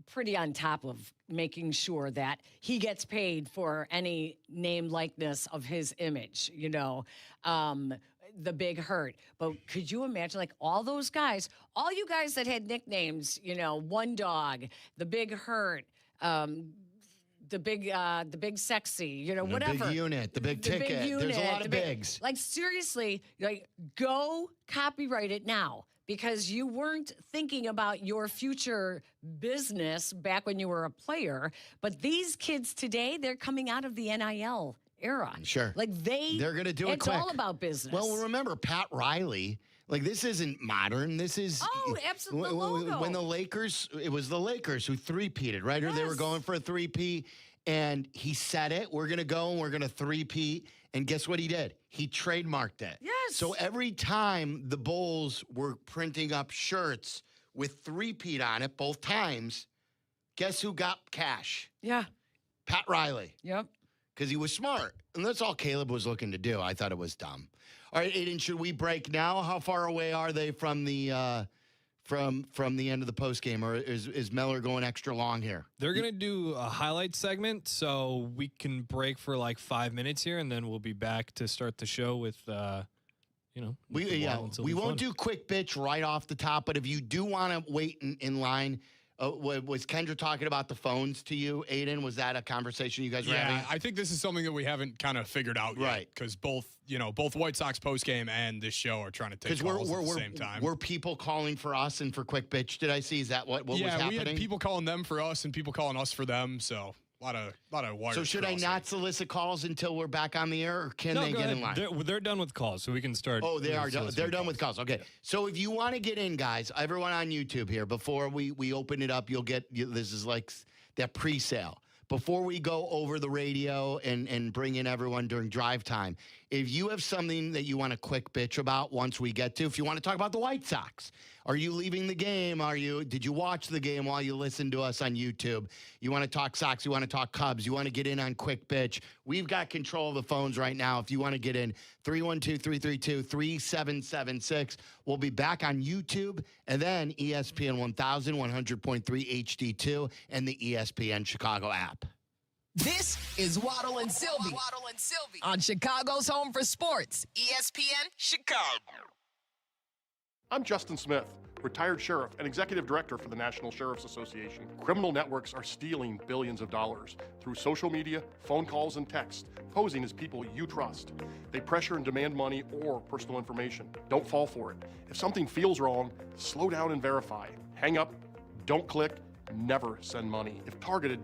pretty on top of making sure that he gets paid for any name likeness of his image, the Big Hurt. But could you imagine, like, all those guys, all you guys that had nicknames, One Dog, the Big Hurt, the big sexy, whatever. The big unit, the big ticket. There's a lot of bigs. Like, seriously, go copyright it now, because you weren't thinking about your future business back when you were a player. But these kids today, they're coming out of the NIL era. Sure. Like, they're going to do it it's quick. all about business. Well, remember, Pat Riley. Like, this isn't modern. This is... Oh, absolutely. When the Lakers... It was the Lakers who three-peated, right? Yes. Or they were going for a three-peat, and he said it. We're going to go, and we're going to three-peat. And guess what he did? He trademarked it. Yes. So every time the Bulls were printing up shirts with three-peat on it, both times, guess who got cash? Yeah. Pat Riley. Yep. Because he was smart. And that's all Caleb was looking to do. I thought it was dumb. All right, Aiden, should we break now? How far away are they from the from the end of the postgame, or is Meller going extra long here? They're going to do a highlight segment, so we can break for like 5 minutes here, and then we'll be back to start the show with, we won't do quick bitch right off the top, but if you do want to wait in line, was Kendra talking about the phones to you, Aiden? Was that a conversation you guys were having? Yeah, I think this is something that we haven't kind of figured out yet. Right. Because both White Sox postgame and this show are trying to take calls at the same time. Were people calling for us and for quick bitch? Did I see? Is that what was happening? Yeah, we had people calling them for us and people calling us for them, so... A lot of wires. So should crossing. I not solicit calls until we're back on the air, or can they get in line? They're done with calls, so we can start. Oh, they are done. They're done with calls. Okay. So if you want to get in, guys, everyone on YouTube here, before we open it up, you'll get this is like that pre-sale. Before we go over the radio and bring in everyone during drive time, if you have something that you want to quick bitch about once we get to, if you want to talk about the White Sox, are you leaving the game? Did you watch the game while you listen to us on YouTube? You want to talk Sox, you want to talk Cubs, you want to get in on quick bitch. We've got control of the phones right now. If you want to get in, 312-332-3776. We'll be back on YouTube and then ESPN 1000, 100.3 HD2, and the ESPN Chicago app. This is Waddle and Silvy. On Chicago's home for sports, ESPN Chicago. I'm Justin Smith, retired sheriff and executive director for the National Sheriff's Association. Criminal networks are stealing billions of dollars through social media, phone calls, and text, posing as people you trust. They pressure and demand money or personal information. Don't fall for it. If something feels wrong, slow down and verify. Hang up, don't click, never send money. If targeted,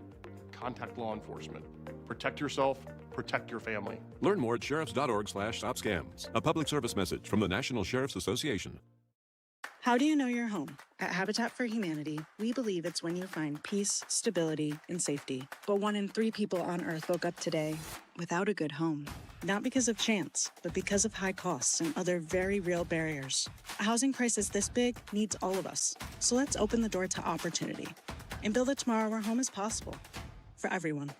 contact law enforcement. Protect yourself, protect your family. Learn more at sheriffs.org/stopscams. A public service message from the National Sheriff's Association. How do you know your home? At Habitat for Humanity, we believe it's when you find peace, stability, and safety. But 1 in 3 people on Earth woke up today without a good home. Not because of chance, but because of high costs and other very real barriers. A housing crisis this big needs all of us. So let's open the door to opportunity and build a tomorrow where home is possible for everyone.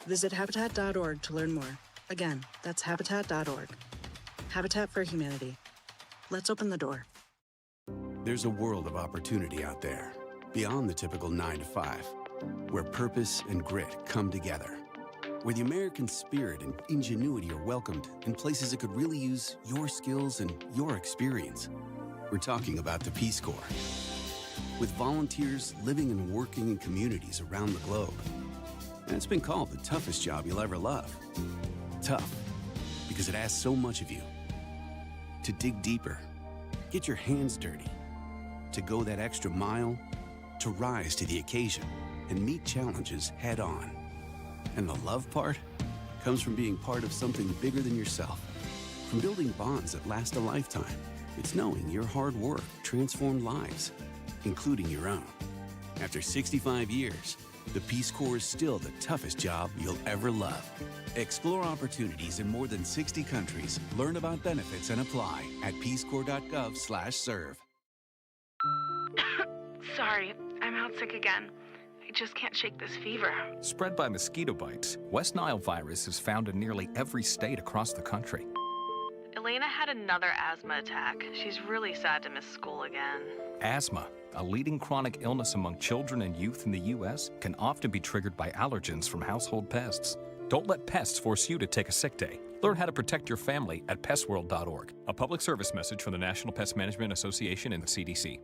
Visit Habitat.org to learn more. Again, that's Habitat.org. Habitat for Humanity. Let's open the door. There's a world of opportunity out there, beyond the typical 9 to 5, where purpose and grit come together, where the American spirit and ingenuity are welcomed in places that could really use your skills and your experience. We're talking about the Peace Corps. With volunteers living and working in communities around the globe. And it's been called the toughest job you'll ever love. Tough, because it asks so much of you. To dig deeper, get your hands dirty, to go that extra mile, to rise to the occasion and meet challenges head on. And the love part comes from being part of something bigger than yourself, from building bonds that last a lifetime. It's knowing your hard work transformed lives, including your own. After 65 years, the Peace Corps is still the toughest job you'll ever love. Explore opportunities in more than 60 countries. Learn about benefits and apply at peacecorps.gov/serve. Sorry, I'm out sick again. I just can't shake this fever. Spread by mosquito bites, West Nile virus is found in nearly every state across the country. Elena had another asthma attack. She's really sad to miss school again. Asthma, a leading chronic illness among children and youth in the U.S., can often be triggered by allergens from household pests. Don't let pests force you to take a sick day. Learn how to protect your family at pestworld.org. A public service message from the National Pest Management Association and the CDC.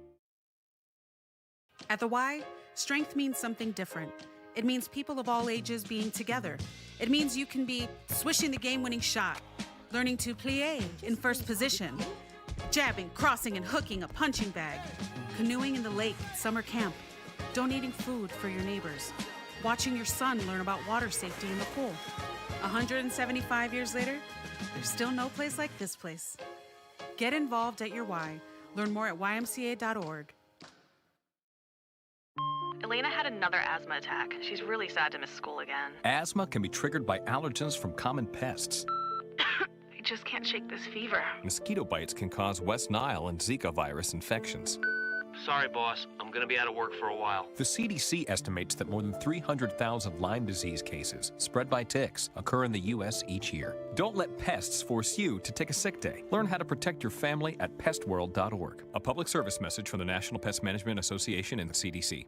At the Y, strength means something different. It means people of all ages being together. It means you can be swishing the game-winning shot, learning to plie in first position, jabbing, crossing, and hooking a punching bag, canoeing in the lake at summer camp, donating food for your neighbors, watching your son learn about water safety in the pool. 175 years later, there's still no place like this place. Get involved at your Y. Learn more at ymca.org. Elena had another asthma attack. She's really sad to miss school again. Asthma can be triggered by allergens from common pests. I just can't shake this fever. Mosquito bites can cause West Nile and Zika virus infections. Sorry, boss. I'm going to be out of work for a while. The CDC estimates that more than 300,000 Lyme disease cases spread by ticks occur in the U.S. each year. Don't let pests force you to take a sick day. Learn how to protect your family at pestworld.org. A public service message from the National Pest Management Association and the CDC.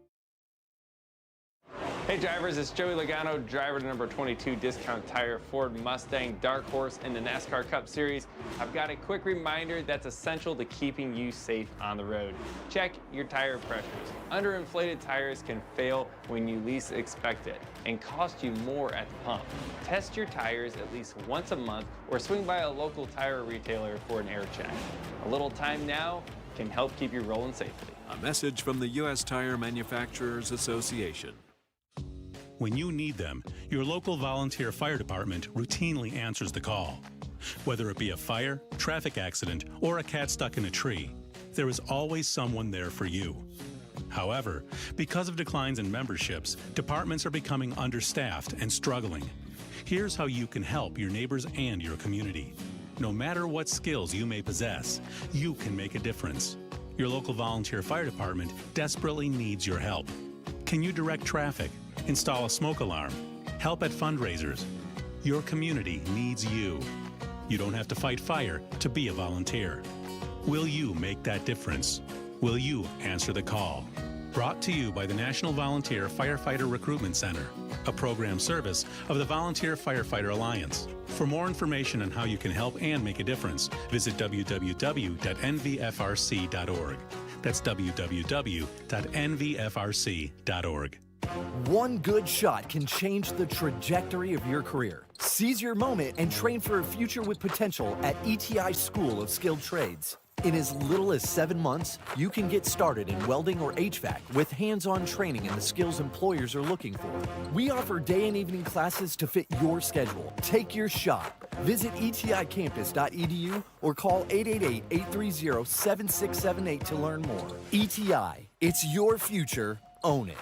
Hey drivers, it's Joey Logano, driver to number 22 Discount Tire Ford Mustang Dark Horse in the NASCAR Cup Series. I've got a quick reminder that's essential to keeping you safe on the road. Check your tire pressures. Underinflated tires can fail when you least expect it and cost you more at the pump. Test your tires at least once a month or swing by a local tire retailer for an air check. A little time now can help keep you rolling safely. A message from the U.S. Tire Manufacturers Association. When you need them, your local volunteer fire department routinely answers the call. Whether it be a fire, traffic accident, or a cat stuck in a tree, there is always someone there for you. However, because of declines in memberships, departments are becoming understaffed and struggling. Here's how you can help your neighbors and your community. No matter what skills you may possess, you can make a difference. Your local volunteer fire department desperately needs your help. Can you direct traffic, install a smoke alarm, help at fundraisers? Your community needs you. You don't have to fight fire to be a volunteer. Will you make that difference? Will you answer the call? Brought to you by the National Volunteer Firefighter Recruitment Center, a program service of the Volunteer Firefighter Alliance. For more information on how you can help and make a difference, visit www.nvfrc.org. That's www.nvfrc.org. One good shot can change the trajectory of your career. Seize your moment and train for a future with potential at ETI School of Skilled Trades. In as little as 7 months, you can get started in welding or HVAC with hands-on training and the skills employers are looking for. We offer day and evening classes to fit your schedule. Take your shot. Visit eticampus.edu or call 888-830-7678 to learn more. ETI, it's your future. Own it.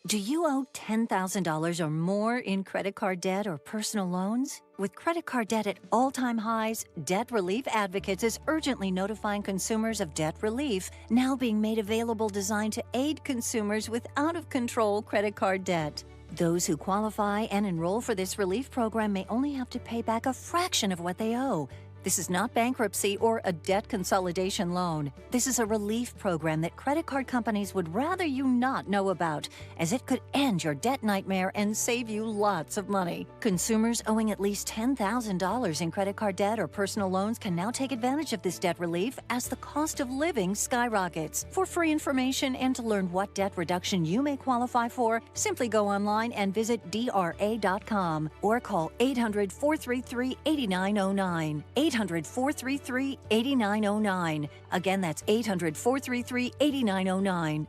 Do you owe $10,000 or more in credit card debt or personal loans? With credit card debt at all-time highs, Debt Relief Advocates is urgently notifying consumers of debt relief now being made available designed to aid consumers with out-of-control credit card debt. Those who qualify and enroll for this relief program may only have to pay back a fraction of what they owe. This is not bankruptcy or a debt consolidation loan. This is a relief program that credit card companies would rather you not know about, as it could end your debt nightmare and save you lots of money. Consumers owing at least $10,000 in credit card debt or personal loans can now take advantage of this debt relief as the cost of living skyrockets. For free information and to learn what debt reduction you may qualify for, simply go online and visit DRA.com or call 800-433-8909. 800-433-8909. Again, that's 800-433-8909.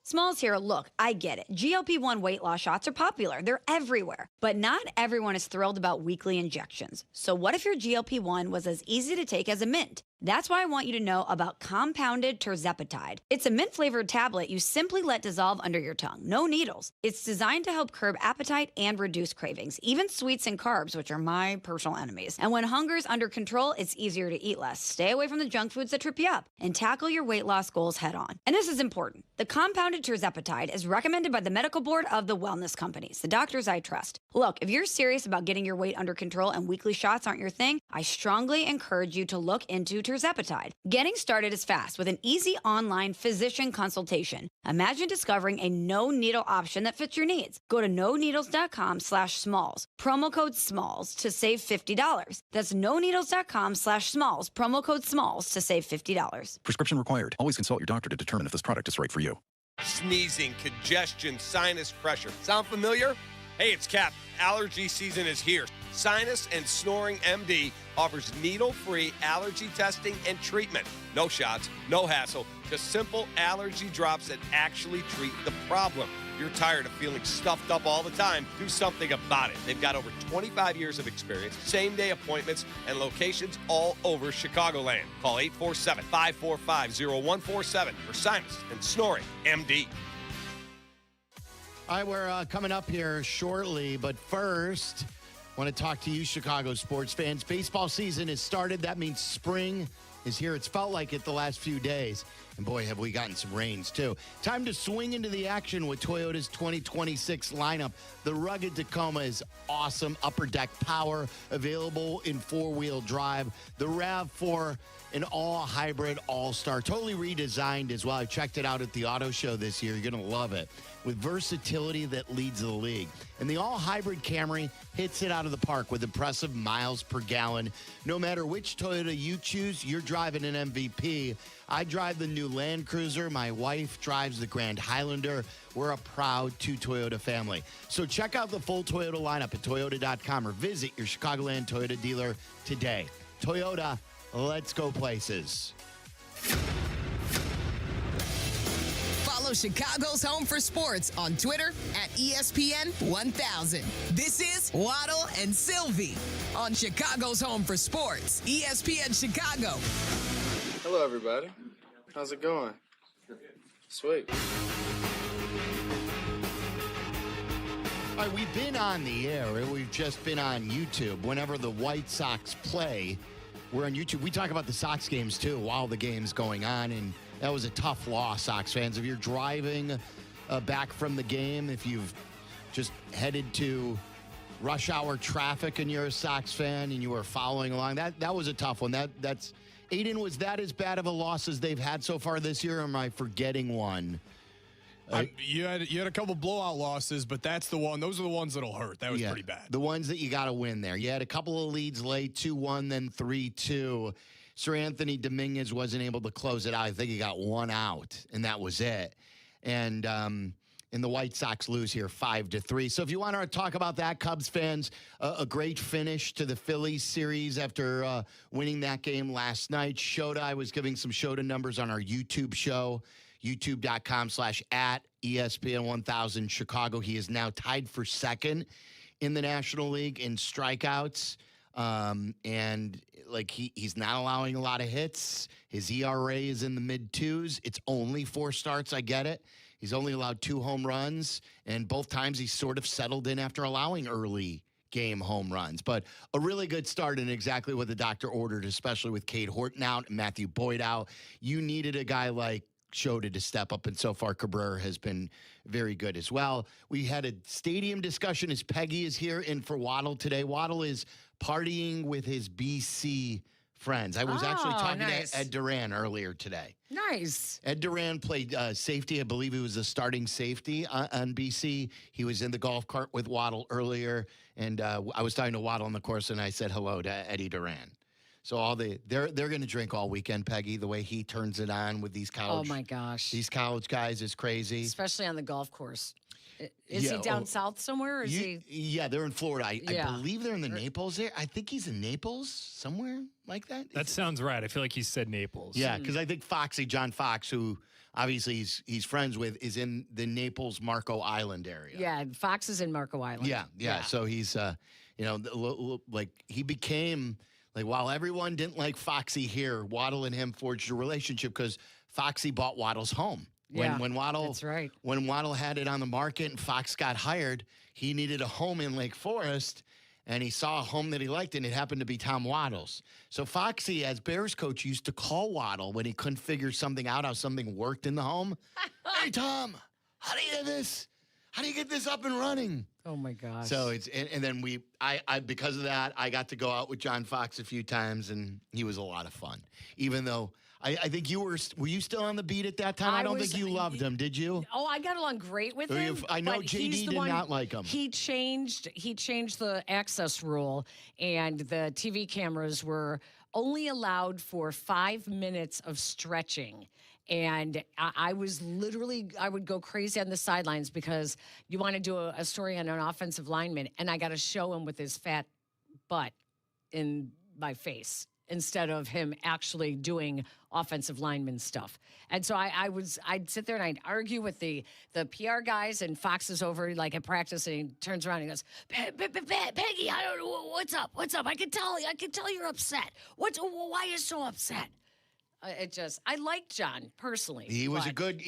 Smalls here. Look, I get it. GLP-1 weight loss shots are popular. They're everywhere. But not everyone is thrilled about weekly injections. So what if your GLP-1 was as easy to take as a mint? That's why I want you to know about compounded tirzepatide. It's a mint-flavored tablet you simply let dissolve under your tongue. No needles. It's designed to help curb appetite and reduce cravings, even sweets and carbs, which are my personal enemies. And when hunger's under control, it's easier to eat less. Stay away from the junk foods that trip you up and tackle your weight loss goals head on. And this is important. The compounded tirzepatide is recommended by the medical board of the wellness companies, the doctors I trust. Look, if you're serious about getting your weight under control and weekly shots aren't your thing, I strongly encourage you to look into tirzepatide. Getting started is fast with an easy online physician consultation. Imagine discovering a no-needle option that fits your needs. Go to noneedles.com/smalls. Promo code SMALLS to save $50. That's noneedles.com/smalls. Promo code SMALLS to save $50. Prescription required. Always consult your doctor to determine if this product is right for you. Sneezing, congestion, sinus pressure. Sound familiar? Hey, it's Kap. Allergy season is here. Sinus and Snoring MD offers needle-free allergy testing and treatment. No shots, no hassle, just simple allergy drops that actually treat the problem. You're tired of feeling stuffed up all the time, do something about it. They've got over 25 years of experience, same-day appointments, and locations all over Chicagoland. Call 847-545-0147 for Sinus and Snoring MD. All right, we're coming up here shortly, but first, I want to talk to you, Chicago sports fans. Baseball season has started. That means spring is here. It's felt like it the last few days. And boy, have we gotten some rains, too. Time to swing into the action with Toyota's 2026 lineup. The rugged Tacoma is awesome. Upper deck power available in four-wheel drive. The RAV4, an all-hybrid all-star. Totally redesigned as well. I checked it out at the auto show this year. You're going to love it. With versatility that leads the league. And the all-hybrid Camry hits it out of the park with impressive miles per gallon. No matter which Toyota you choose, you're driving an MVP. I drive the new Land Cruiser. My wife drives the Grand Highlander. We're a proud two-Toyota family. So check out the full Toyota lineup at Toyota.com or visit your Chicagoland Toyota dealer today. Toyota, let's go places. Follow Chicago's Home for Sports on Twitter at ESPN 1000. This is Waddle and Silvy on Chicago's Home for Sports, ESPN Chicago. Hello, everybody. How's it going? Sweet. All right, we've been on the air. We've just been on YouTube. Whenever the White Sox play, we're on YouTube. We talk about the Sox games, too, while the game's going on, and that was a tough loss, Sox fans. If you're driving back from the game, if you've just headed to rush hour traffic and you're a Sox fan and you were following along, that was a tough one. That's Aiden, was that as bad of a loss as they've had so far this year, or am I forgetting one? You had a couple blowout losses, but that's the one. Those are the ones that'll hurt. That was pretty bad. The ones that you got to win there. You had a couple of leads late, 2-1, then 3-2. Sir Anthony Dominguez wasn't able to close it out. I think he got one out, and that was it. And the White Sox lose here 5-3. So if you want to talk about that, Cubs fans, a great finish to the Phillies series after winning that game last night. Shota, I was giving some Shota numbers on our YouTube show, youtube.com/@ESPN1000 Chicago. He is now tied for second in the National League in strikeouts. And like he's not allowing a lot of hits. His ERA is in the mid-2s. It's only 4 starts. I get it. He's only allowed 2 home runs, and both times he's sort of settled in after allowing early game home runs. But a really good start and exactly what the doctor ordered, especially with Cade Horton out and Matthew Boyd out. You needed a guy like Shota to step up, and so far Cabrera has been very good as well. We had a stadium discussion as Peggy is here in for Waddle today. Waddle is partying with his BC friends. I was actually talking to Ed Duran earlier today. Nice. Ed Duran played safety. I believe he was the starting safety on BC. He was in the golf cart with Waddle earlier, and I was talking to Waddle on the course, and I said hello to Eddie Duran. So they're going to drink all weekend, Peggy. The way he turns it on with these college. Oh my gosh, these college guys is crazy, especially on the golf course. Is he down south somewhere? Or is he? Yeah, they're in Florida. I believe they're in the Naples area. I think he's in Naples, somewhere like that. That sounds right. I feel like he said Naples. Yeah, because I think John Fox, who obviously he's friends with, is in the Naples Marco Island area. Yeah, Fox is in Marco Island. Yeah. So he's, like he became. Like, while everyone didn't like Foxy here, Waddle and him forged a relationship because Foxy bought Waddle's home. When Waddle, that's right. When Waddle had it on the market and Fox got hired, he needed a home in Lake Forest, and he saw a home that he liked, and it happened to be Tom Waddle's. So Foxy, as Bears coach, used to call Waddle when he couldn't figure something out, how something worked in the home. Hey, Tom, how do you do this? How do you get this up and running? Oh my gosh! So it's and then I because of that I got to go out with John Fox a few times, and he was a lot of fun. Even though I think were you still on the beat at that time? I don't think you loved him, did you? Oh, I got along great with him. I know JD did not like him. He changed the access rule, and the TV cameras were only allowed for 5 minutes of stretching. And I was literally, I would go crazy on the sidelines because you want to do a story on an offensive lineman, and I got to show him with his fat butt in my face instead of him actually doing offensive lineman stuff. And so I'd sit there and I'd argue with the PR guys, and Fox is over like at practice, and he turns around and he goes, Peggy, I don't know, what's up? I can tell you're upset. Why are you so upset? I like John personally. He was a good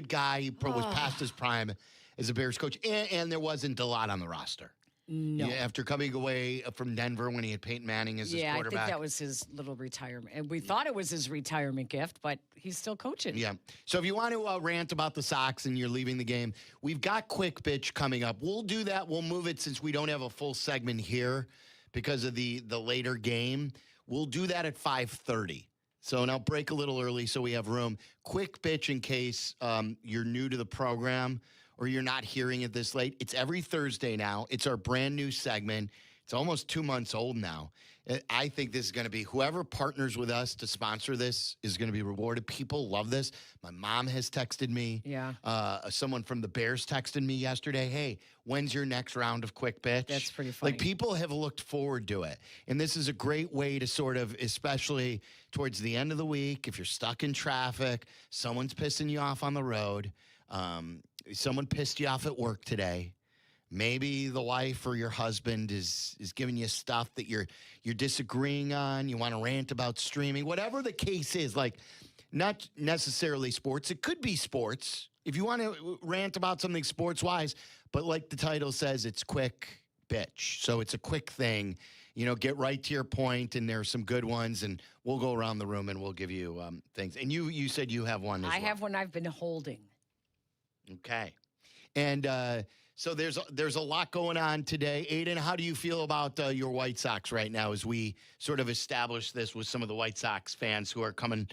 guy. He was past his prime as a Bears coach, and there wasn't a lot on the roster. No. Yeah, after coming away from Denver when he had Peyton Manning as his quarterback. Yeah, I think that was his little retirement. And we thought it was his retirement gift, but he's still coaching. Yeah. So if you want to rant about the Sox and you're leaving the game, we've got Quick Bitch coming up. We'll do that. We'll move it since we don't have a full segment here because of the later game. We'll do that at 5:30. So now break a little early so we have room. Quick Bitch in case you're new to the program or you're not hearing it this late. It's every Thursday now. It's our brand new segment. It's almost 2 months old now. I think this is going to be whoever partners with us to sponsor this is going to be rewarded. People love this. My mom has texted me. Yeah. Someone from the Bears texted me yesterday. Hey, when's your next round of Quick Bitch? That's pretty funny. Like, people have looked forward to it. And this is a great way to sort of, especially towards the end of the week, if you're stuck in traffic, someone's pissing you off on the road, someone pissed you off at work today, Maybe the wife or your husband is giving you stuff that you're disagreeing on. You want to rant about streaming, whatever the case is. Like, not necessarily sports. It could be sports if you want to rant about something sports-wise. But like the title says, it's quick, bitch. So it's a quick thing. Get right to your point, and there are some good ones, and we'll go around the room and we'll give you things. And you said you have one as well. I have one I've been holding. Okay. And so there's a lot going on today. Aiden, how do you feel about your White Sox right now as we sort of establish this with some of the White Sox fans who are coming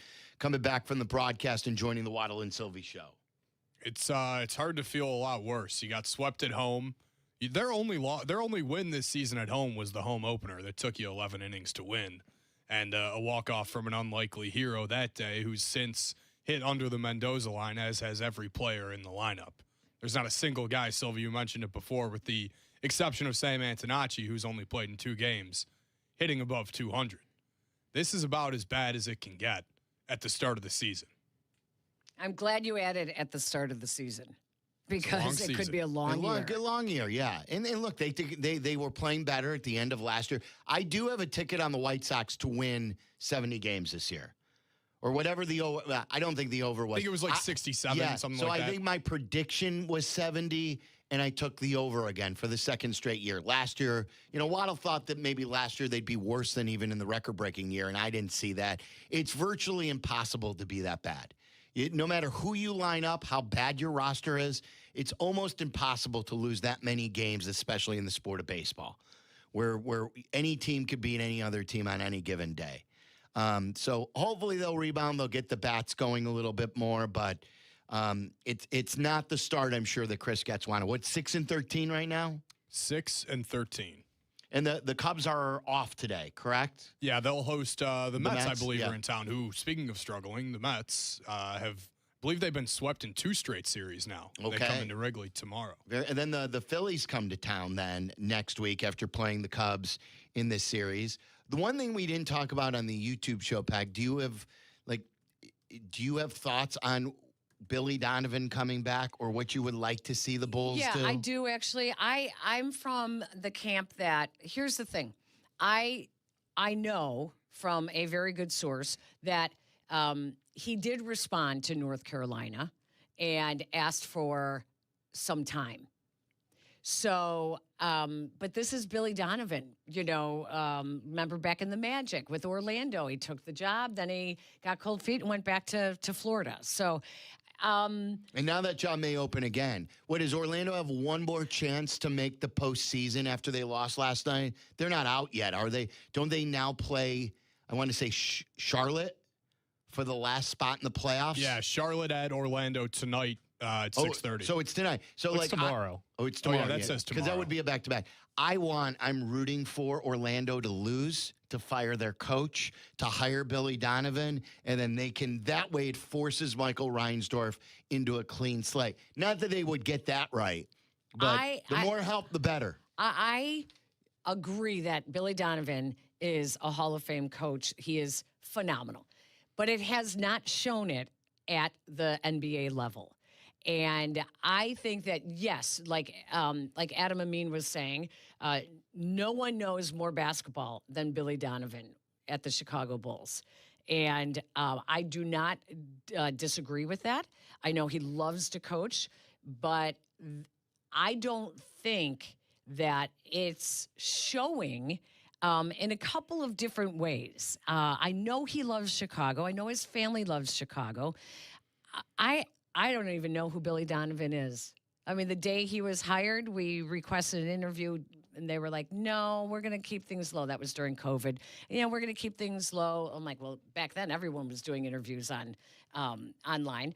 back from the broadcast and joining the Waddle and Silvy show? It's hard to feel a lot worse. You got swept at home. Their only win this season at home was the home opener that took you 11 innings to win, and a walk-off from an unlikely hero that day who's since hit under the Mendoza line, as has every player in the lineup. There's not a single guy, Silvy, you mentioned it before, with the exception of Sam Antonacci, who's only played in 2 games, hitting above 200. This is about as bad as it can get at the start of the season. I'm glad you added at the start of the season, because it could be a long year. A long year, yeah. And look, they were playing better at the end of last year. I do have a ticket on the White Sox to win 70 games this year. Or whatever the over, I don't think the over was. I think it was like 67, something like that. So I think my prediction was 70, and I took the over again for the second straight year. Last year, Waddle thought that maybe last year they'd be worse than even in the record-breaking year, and I didn't see that. It's virtually impossible to be that bad. No matter who you line up, how bad your roster is, it's almost impossible to lose that many games, especially in the sport of baseball, where any team could beat any other team on any given day. So hopefully they'll rebound. They'll get the bats going a little bit more, but it's not the start, I'm sure, that Chris Getz wanted. What, 6-13 right now? 6-13. And the Cubs are off today, correct? Yeah, they'll host the Mets, I believe, yeah. are in town, who, speaking of struggling, the Mets I believe they've been swept in 2 straight series now. Okay. They come into Wrigley tomorrow. And then the Phillies come to town then next week after playing the Cubs in this series. The one thing we didn't talk about on the YouTube show, Pack, do you have thoughts on Billy Donovan coming back, or what you would like to see the Bulls do? Yeah, I do actually. I'm from the camp that, here's the thing. I know from a very good source that he did respond to North Carolina and asked for some time. So, but this is Billy Donovan, remember back in the Magic with Orlando, he took the job, then he got cold feet and went back to Florida. So, and now that job may open again. What, does Orlando have one more chance to make the postseason after they lost last night? They're not out yet, are they? Don't they now play, I want to say Charlotte for the last spot in the playoffs? Yeah, Charlotte at Orlando tonight. At 6:30. So it's tonight. So it's tomorrow. It's tomorrow. Oh, yeah, that says tomorrow. Because that would be a back-to-back. I'm rooting for Orlando to lose, to fire their coach, to hire Billy Donovan, and then that way it forces Michael Reinsdorf into a clean slate. Not that they would get that right, but the more help, the better. I agree that Billy Donovan is a Hall of Fame coach. He is phenomenal. But it has not shown it at the NBA level. And I think that, yes, like Adam Amin was saying, no one knows more basketball than Billy Donovan at the Chicago Bulls. And I do not disagree with that. I know he loves to coach, but I don't think that it's showing in a couple of different ways. I know he loves Chicago. I know his family loves Chicago. I don't even know who Billy Donovan is. I mean, the day he was hired, we requested an interview, and they were like, no, we're going to keep things low. That was during COVID. We're going to keep things low. I'm like, well, back then, everyone was doing interviews online.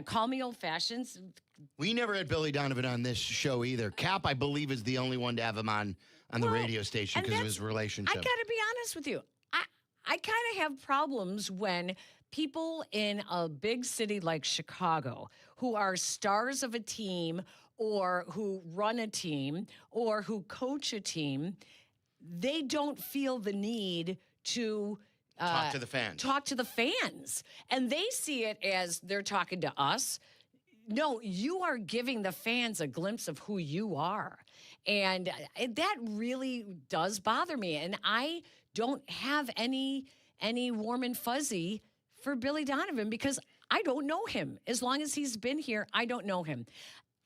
Call me old-fashioned. We never had Billy Donovan on this show either. Kap, I believe, is the only one to have him on the radio station because of his relationship. I got to be honest with you. I kind of have problems when people in a big city like Chicago who are stars of a team or who run a team or who coach a team, they don't feel the need to talk to the fans. And they see it as they're talking to us. No, you are giving the fans a glimpse of who you are. And that really does bother me. And I don't have any warm and fuzzy for Billy Donovan because I don't know him. As long as he's been here, I don't know him.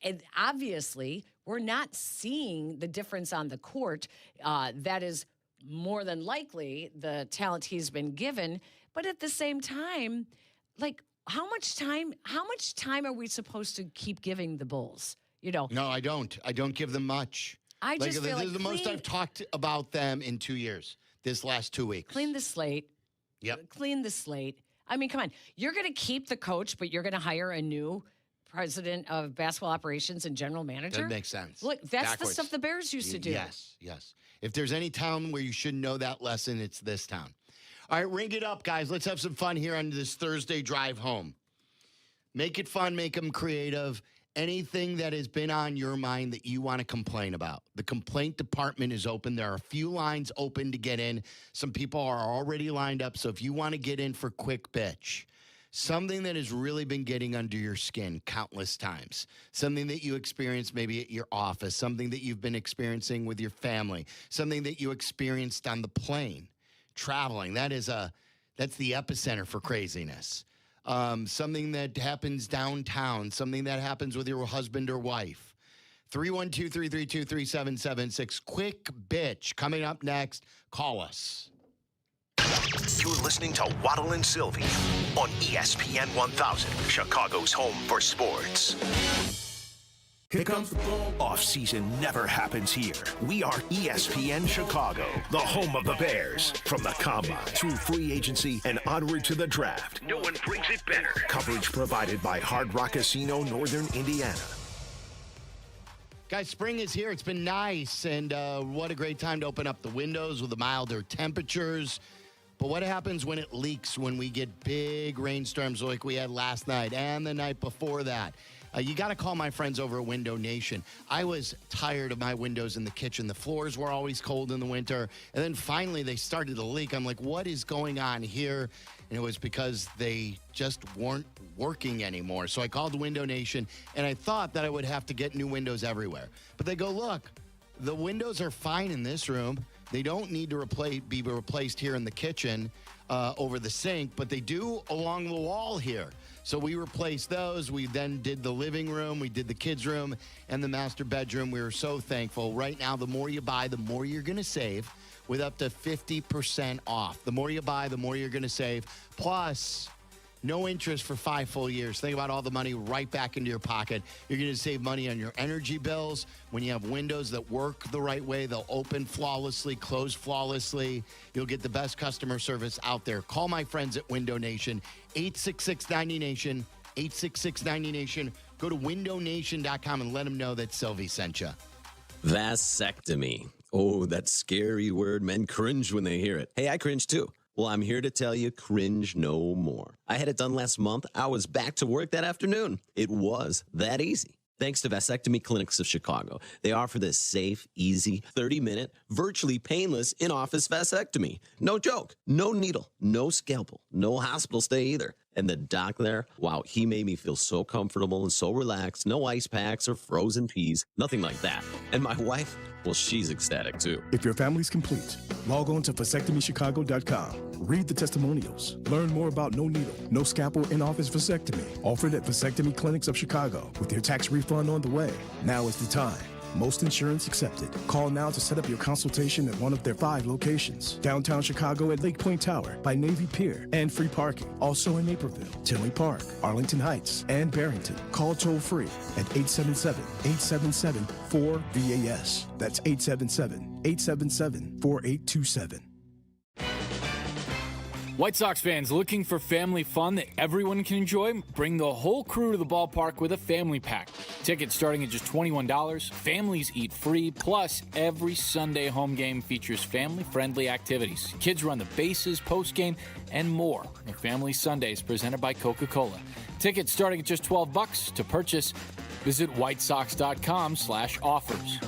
And obviously, we're not seeing the difference on the court. That is more than likely the talent he's been given. But at the same time, like, how much time are we supposed to keep giving the Bulls? No, I don't. I don't give them much. I just feel like the most I've talked about them in 2 years. This last 2 weeks. Clean the slate. Yep. Clean the slate. I mean, come on. You're going to keep the coach, but you're going to hire a new president of basketball operations and general manager? That makes sense. Look, that's Backwards. the stuff the Bears used to do. Yes. If there's any town where you should know that lesson, it's this town. All right, ring it up, guys. Let's have some fun here on this Thursday drive home. Make it fun. Make them creative. Anything that has been on your mind that you want to complain about. The complaint department is open. There are a few lines open to get in. Some people are already lined up. So if you want to get in for quick bitch, something that has really been getting under your skin countless times, something that you experienced maybe at your office, something that you've been experiencing with your family, something that you experienced on the plane, traveling. That's the epicenter for craziness. Something that happens downtown, something that happens with your husband or wife. 312-332-3776. Quick bitch. Coming up next. Call us. You're listening to Waddle and Silvy on ESPN 1000, Chicago's home for sports. Here comes the ball. Off-season never happens here. We are ESPN Chicago, the home of the Bears. From the combine through free agency and onward to the draft. No one brings it better. Coverage provided by Hard Rock Casino, Northern Indiana. Guys, spring is here. It's been nice, and what a great time to open up the windows with the milder temperatures. But what happens when it leaks, when we get big rainstorms like we had last night and the night before that? You got to call my friends over at Window Nation. I was tired of my windows in the kitchen. The floors were always cold in the winter. And then finally they started to leak. I'm like, what is going on here? And it was because they just weren't working anymore. So I called Window Nation, and I thought that I would have to get new windows everywhere. But they go, look, the windows are fine in this room. They don't need to be replaced here in the kitchen over the sink, but they do along the wall here. So we replaced those. We then did the living room. We did the kids' room and the master bedroom. We were so thankful. Right now, the more you buy, the more you're going to save with up to 50% off. The more you buy, the more you're going to save. Plus, no interest for 5 full years. Think about all the money right back into your pocket. You're going to save money on your energy bills. When you have windows that work the right way, they'll open flawlessly, close flawlessly. You'll get the best customer service out there. Call my friends at Window Nation, 866-90-NATION, 866-90-NATION. Go to windownation.com and let them know that Sylvie sent you. Vasectomy. Oh, that scary word. Men cringe when they hear it. Hey, I cringe too. Well, I'm here to tell you, cringe no more. I had it done last month. I was back to work that afternoon. It was that easy. Thanks to Vasectomy Clinics of Chicago. They offer this safe, easy, 30-minute, virtually painless in-office vasectomy. No joke. No needle. No scalpel. No hospital stay either. And the doc there, wow, he made me feel so comfortable and so relaxed. No ice packs or frozen peas. Nothing like that. And my wife, well, she's ecstatic too. If your family's complete, log on to vasectomychicago.com. Read the testimonials. Learn more about no needle, no scalpel in-office vasectomy offered at Vasectomy Clinics of Chicago with your tax refund on the way. Now is the time. Most insurance accepted. Call now to set up your consultation at one of their 5 locations. Downtown Chicago at Lake Point Tower by Navy Pier and free parking. Also in Naperville, Tinley Park, Arlington Heights, and Barrington. Call toll free at 877-877-4VAS. That's 877-877-4827. White Sox fans looking for family fun that everyone can enjoy? Bring the whole crew to the ballpark with a family pack. Tickets starting at just $21. Families eat free. Plus, every Sunday home game features family-friendly activities. Kids run the bases, postgame, and more. The Family Sundays presented by Coca-Cola. Tickets starting at just $12 to purchase. Visit whitesox.com/offers.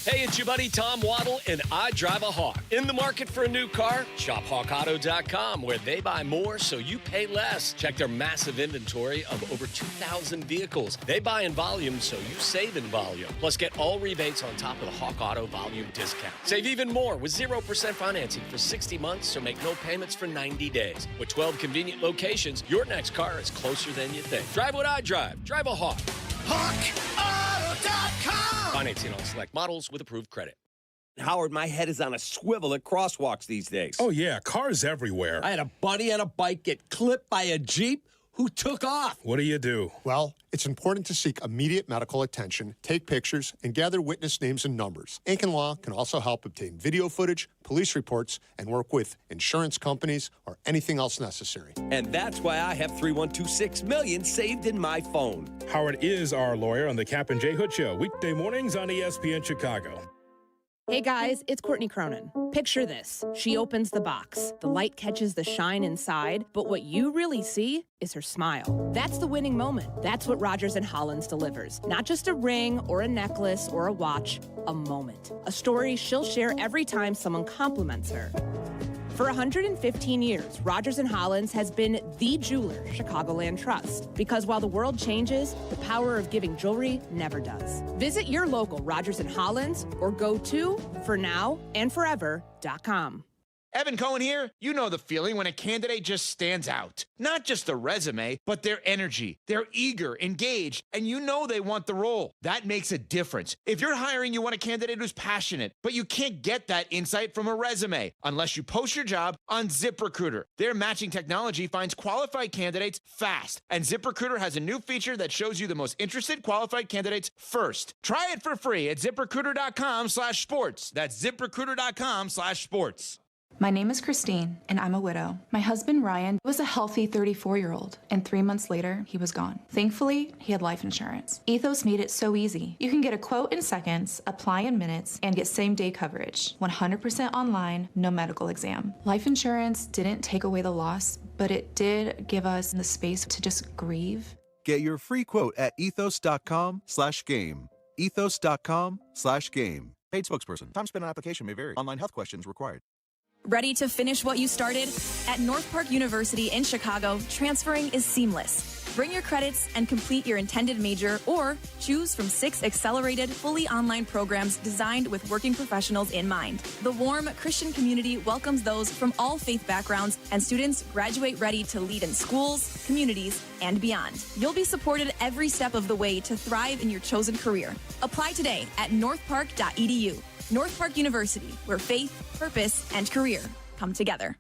Hey, it's your buddy Tom Waddle, and I drive a Hawk. In the market for a new car? Shop HawkAuto.com, where they buy more so you pay less. Check their massive inventory of over 2,000 vehicles. They buy in volume so you save in volume. Plus, get all rebates on top of the Hawk Auto volume discount. Save even more with 0% financing for 60 months, so make no payments for 90 days. With 12 convenient locations, your next car is closer than you think. Drive what I drive. Drive a Hawk. HawkAuto.com. Financing on select models with approved credit. Howard, my head is on a swivel at crosswalks these days. Oh, yeah, cars everywhere. I had a buddy on a bike get clipped by a Jeep who took off. What do you do? Well, it's important to seek immediate medical attention, take pictures, and gather witness names and numbers. Aiken Law can also help obtain video footage, police reports, and work with insurance companies or anything else necessary. And that's why I have 3126 million saved in my phone. Howard is our lawyer on the Kap J Hood Show, weekday mornings on ESPN Chicago. Hey guys, it's Courtney Cronin. Picture this. She opens the box. The light catches the shine inside, but what you really see is her smile. That's the winning moment. That's what Rogers & Hollins delivers. Not just a ring or a necklace or a watch, a moment. A story she'll share every time someone compliments her. For 115 years, Rogers & Hollins has been the jeweler Chicagoland trusts. Because while the world changes, the power of giving jewelry never does. Visit your local Rogers & Hollins or go to fornowandforever.com. Evan Cohen here. You know the feeling when a candidate just stands out. Not just the resume, but their energy. They're eager, engaged, and you know they want the role. That makes a difference. If you're hiring, you want a candidate who's passionate, but you can't get that insight from a resume unless you post your job on ZipRecruiter. Their matching technology finds qualified candidates fast, and ZipRecruiter has a new feature that shows you the most interested qualified candidates first. Try it for free at ZipRecruiter.com/sports. That's ZipRecruiter.com/sports. My name is Christine, and I'm a widow. My husband, Ryan, was a healthy 34-year-old, and 3 months later, he was gone. Thankfully, he had life insurance. Ethos made it so easy. You can get a quote in seconds, apply in minutes, and get same-day coverage. 100% online, no medical exam. Life insurance didn't take away the loss, but it did give us the space to just grieve. Get your free quote at ethos.com/game. Ethos.com/game. Paid spokesperson. Time spent on application may vary. Online health questions required. Ready to finish what you started? At North Park University in Chicago, transferring is seamless. Bring your credits and complete your intended major, or choose from 6 accelerated, fully online programs designed with working professionals in mind. The warm Christian community welcomes those from all faith backgrounds, and students graduate ready to lead in schools, communities, and beyond. You'll be supported every step of the way to thrive in your chosen career. Apply today at northpark.edu. North Park University, where faith, purpose, and career come together.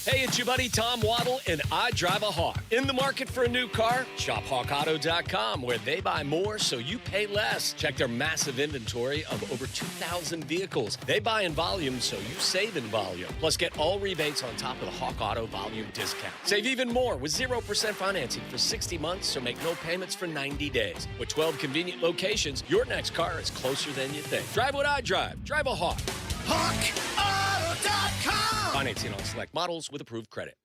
Hey, it's your buddy Tom Waddle, and I drive a Hawk. In the market for a new car? Shop HawkAuto.com, where they buy more so you pay less. Check their massive inventory of over 2,000 vehicles. They buy in volume so you save in volume. Plus, get all rebates on top of the Hawk Auto volume discount. Save even more with 0% financing for 60 months, so make no payments for 90 days. With 12 convenient locations, your next car is closer than you think. Drive what I drive. Drive a Hawk. HawkAuto.com. Financing on select models with approved credit.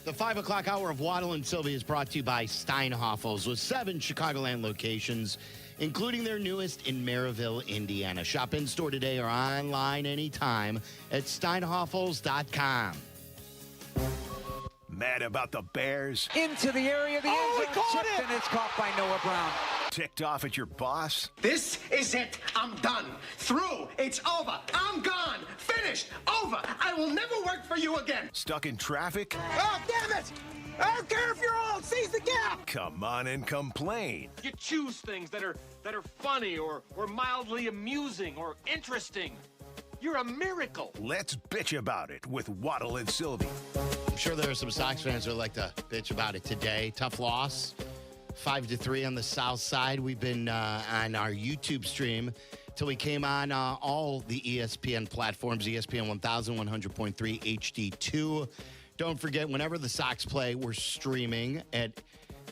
The 5 o'clock hour of Waddle and Silvy is brought to you by Steinhoffels, with 7 Chicagoland locations, including their newest in Maryville, Indiana. Shop in-store today or online anytime at steinhoffels.com. Mad about the Bears? Into the area of the end zone, chipped, and it's caught by Noah Brown. Ticked off at your boss? This is it. I'm done. Through. It's over. I'm gone. Finished. Over. I will never work for you again. Stuck in traffic? Oh, damn it! I don't care if you're old. Seize the gap. Come on and complain. You choose things that are funny or mildly amusing or interesting. You're a miracle. Let's bitch about it with Waddle and Silvy. I'm sure there are some Sox fans who would like to bitch about it today. Tough loss. 5-3 on the south side. We've been on our YouTube stream till we came on all the ESPN platforms, ESPN 1000, 100.3, HD2. Don't forget, whenever the Sox play, we're streaming at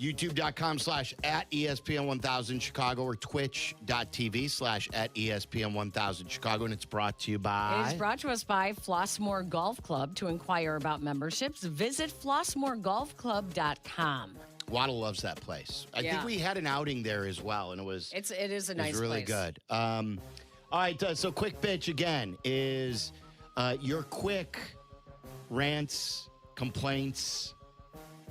youtube.com/@ESPN1000 Chicago or twitch.tv/@ESPN1000 Chicago. And it's brought to you by... It is brought to us by Flossmoor Golf Club. To inquire about memberships, visit flossmoorgolfclub.com. Waddle loves that place. I think we had an outing there as well, and it is a nice place. Really good. All right, so quick bitch again is your quick rants, complaints,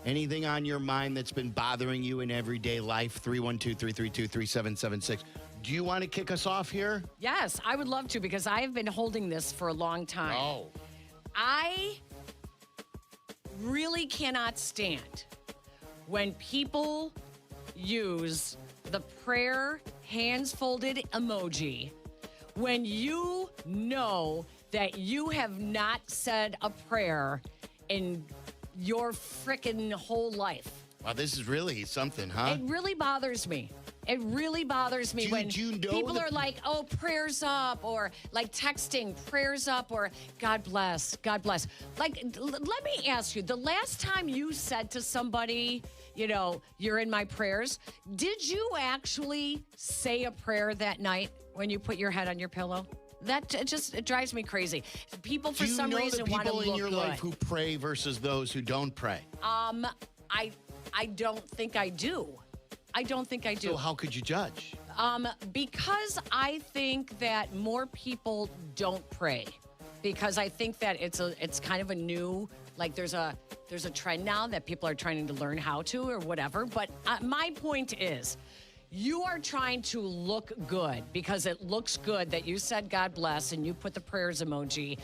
anything on your mind that's been bothering you in everyday life. 312-332-3776. Do you want to kick us off here? Yes, I would love to because I have been holding this for a long time. Oh. I really cannot stand when people use the prayer hands folded emoji when you know that you have not said a prayer in your frickin' whole life. Wow, this is really something, huh? It really bothers me. It really bothers me when people are like, oh, prayers up, or like texting, prayers up, or God bless, God bless. Like, let me ask you, the last time you said to somebody, you know, you're in my prayers, did you actually say a prayer that night when you put your head on your pillow? That it drives me crazy. People, for some reason, want to look good. Do you know the people in your life who pray versus those who don't pray? I don't think I do. I don't think I do. So how could you judge? Because I think that more people don't pray. Because I think that it's kind of a new, like there's a trend now that people are trying to learn how to or whatever. But my point is, you are trying to look good because it looks good that you said God bless and you put the prayers emoji.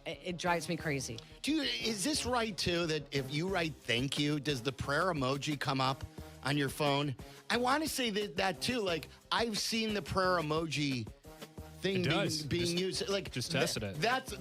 It drives me crazy. Is this right, too, that if you write thank you, does the prayer emoji come up on your phone? I want to say that too. Like, I've seen the prayer emoji thing being used. Like, just tested it.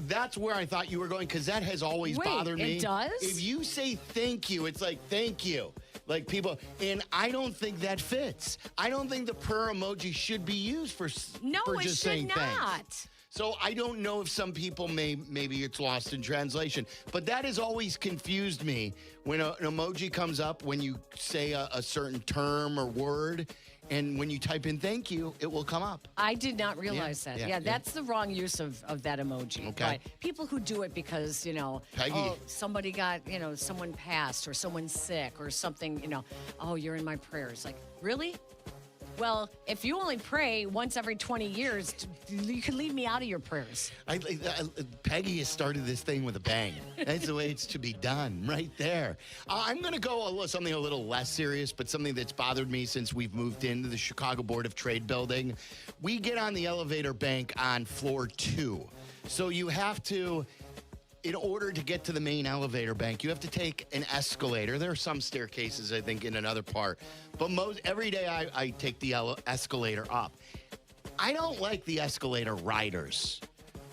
That's where I thought you were going, because that has always bothered me. It does? If you say thank you, it's like thank you. Like people, and I don't think that fits. I don't think the prayer emoji should be used for just saying thanks. So I don't know if some people maybe it's lost in translation, but that has always confused me when an emoji comes up when you say a certain term or word, and when you type in thank you, it will come up. I did not realize that. Yeah, that's the wrong use of that emoji. Okay. But people who do it because, you know, somebody got, you know, someone passed or someone's sick or something, you know, oh, you're in my prayers. Like, really? Well, if you only pray once every 20 years, you can leave me out of your prayers. Peggy has started this thing with a bang. That's the way it's to be done, right there. I'm going to go something a little less serious, but something that's bothered me since we've moved into the Chicago Board of Trade building. We get on the elevator bank on floor 2. So you have to, in order to get to the main elevator bank, you have to take an escalator. There are some staircases, I think, in another part. But every day I take the escalator up. I don't like the escalator riders.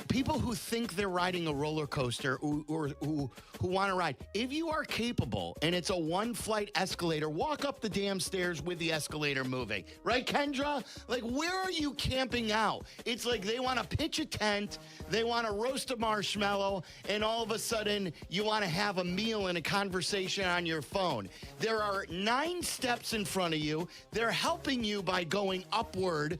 People who think they're riding a roller coaster or who want to ride. If you are capable and it's a one-flight escalator, walk up the damn stairs with the escalator moving. Right, Kendra? Like, where are you camping out? It's like they want to pitch a tent, they want to roast a marshmallow, and all of a sudden you want to have a meal and a conversation on your phone. There are 9 steps in front of you. They're helping you by going upward.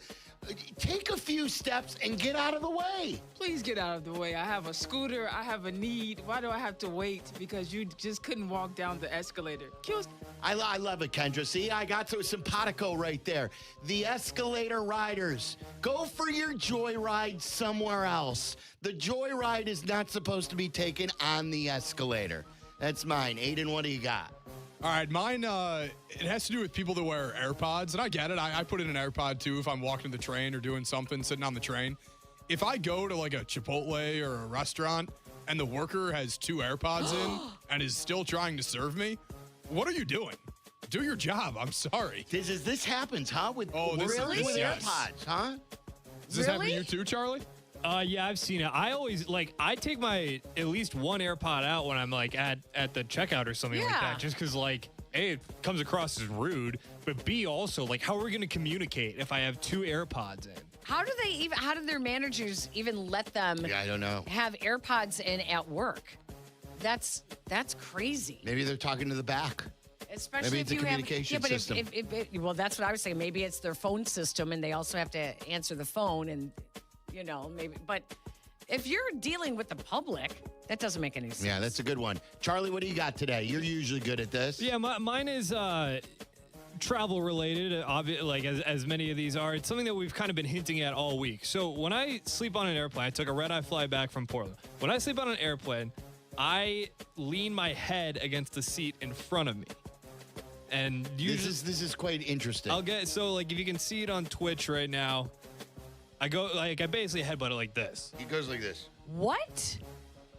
Take a few steps and get out of the way. Please get out of the way. I have a scooter. I have a need. Why do I have to wait? Because you just couldn't walk down the escalator. I love it, Kendra. See, I got to a simpatico right there. The escalator riders, go for your joyride somewhere else. The joyride is not supposed to be taken on the escalator. That's mine. Aiden, what do you got? All right, mine, it has to do with people that wear AirPods, and I get it. I put in an AirPod, too, if I'm walking the train or doing something, sitting on the train. If I go to, like, a Chipotle or a restaurant and the worker has 2 AirPods in and is still trying to serve me, what are you doing? Do your job. I'm sorry. This happens, huh? With AirPods, huh? Does this happen to you, too, Charlie? Yeah, I've seen it. I always, I take my at least one AirPod out when I'm, at the checkout or something like that, just because, A, it comes across as rude, but B, also, how are we going to communicate if I have 2 AirPods in? How do their managers even let them I don't know. have AirPods in at work? That's crazy. Maybe they're talking to the back. Especially maybe it's if you a communication system. Well, that's what I was saying. Maybe it's their phone system, and they also have to answer the phone, and maybe. But if you're dealing with the public, that doesn't make any sense. Yeah, that's a good one. Charlie, what do you got today? You're usually good at this. Yeah, mine is travel related, like as many of these are. It's something that we've kind of been hinting at all week. So when I sleep on an airplane, I took a red-eye flight back from Portland. When I sleep on an airplane, I lean my head against the seat in front of me. And this is quite interesting. So like if you can see it on Twitch right now, I basically headbutt it like this. He goes like this. What?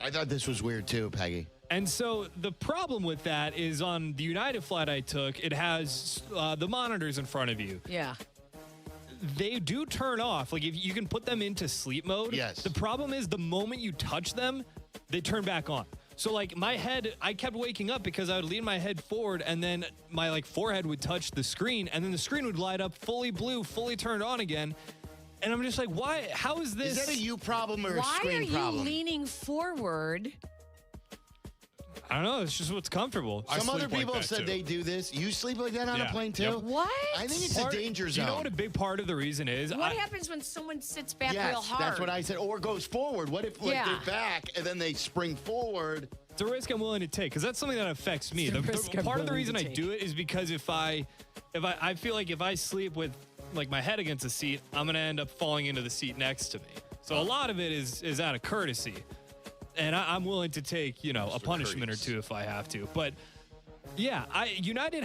I thought this was weird too, Peggy. And so the problem with that is on the United flight I took, it has the monitors in front of you. Yeah. They do turn off. Like if you can put them into sleep mode. Yes. The problem is the moment you touch them, they turn back on. So like my head, I kept waking up because I would lean my head forward and then my like forehead would touch the screen and then the screen would light up fully blue, fully turned on again. And I'm just like, why? How is this? Is that a you problem or a screen problem? Why are you leaning forward? I don't know. It's just what's comfortable. Some other people have said they do this. You sleep like that on a plane too? Yep. What? I think it's a danger zone. You know what a big part of the reason is? What happens when someone sits back real hard? That's what I said. Or goes forward. What if they're back and then they spring forward? It's a risk I'm willing to take because that's something that affects me. The part of the reason I do it is because if I feel like if I sleep with like my head against the seat, I'm gonna end up falling into the seat next to me. So a lot of it is out of courtesy. And I'm willing to take, a punishment or two if I have to. But yeah, United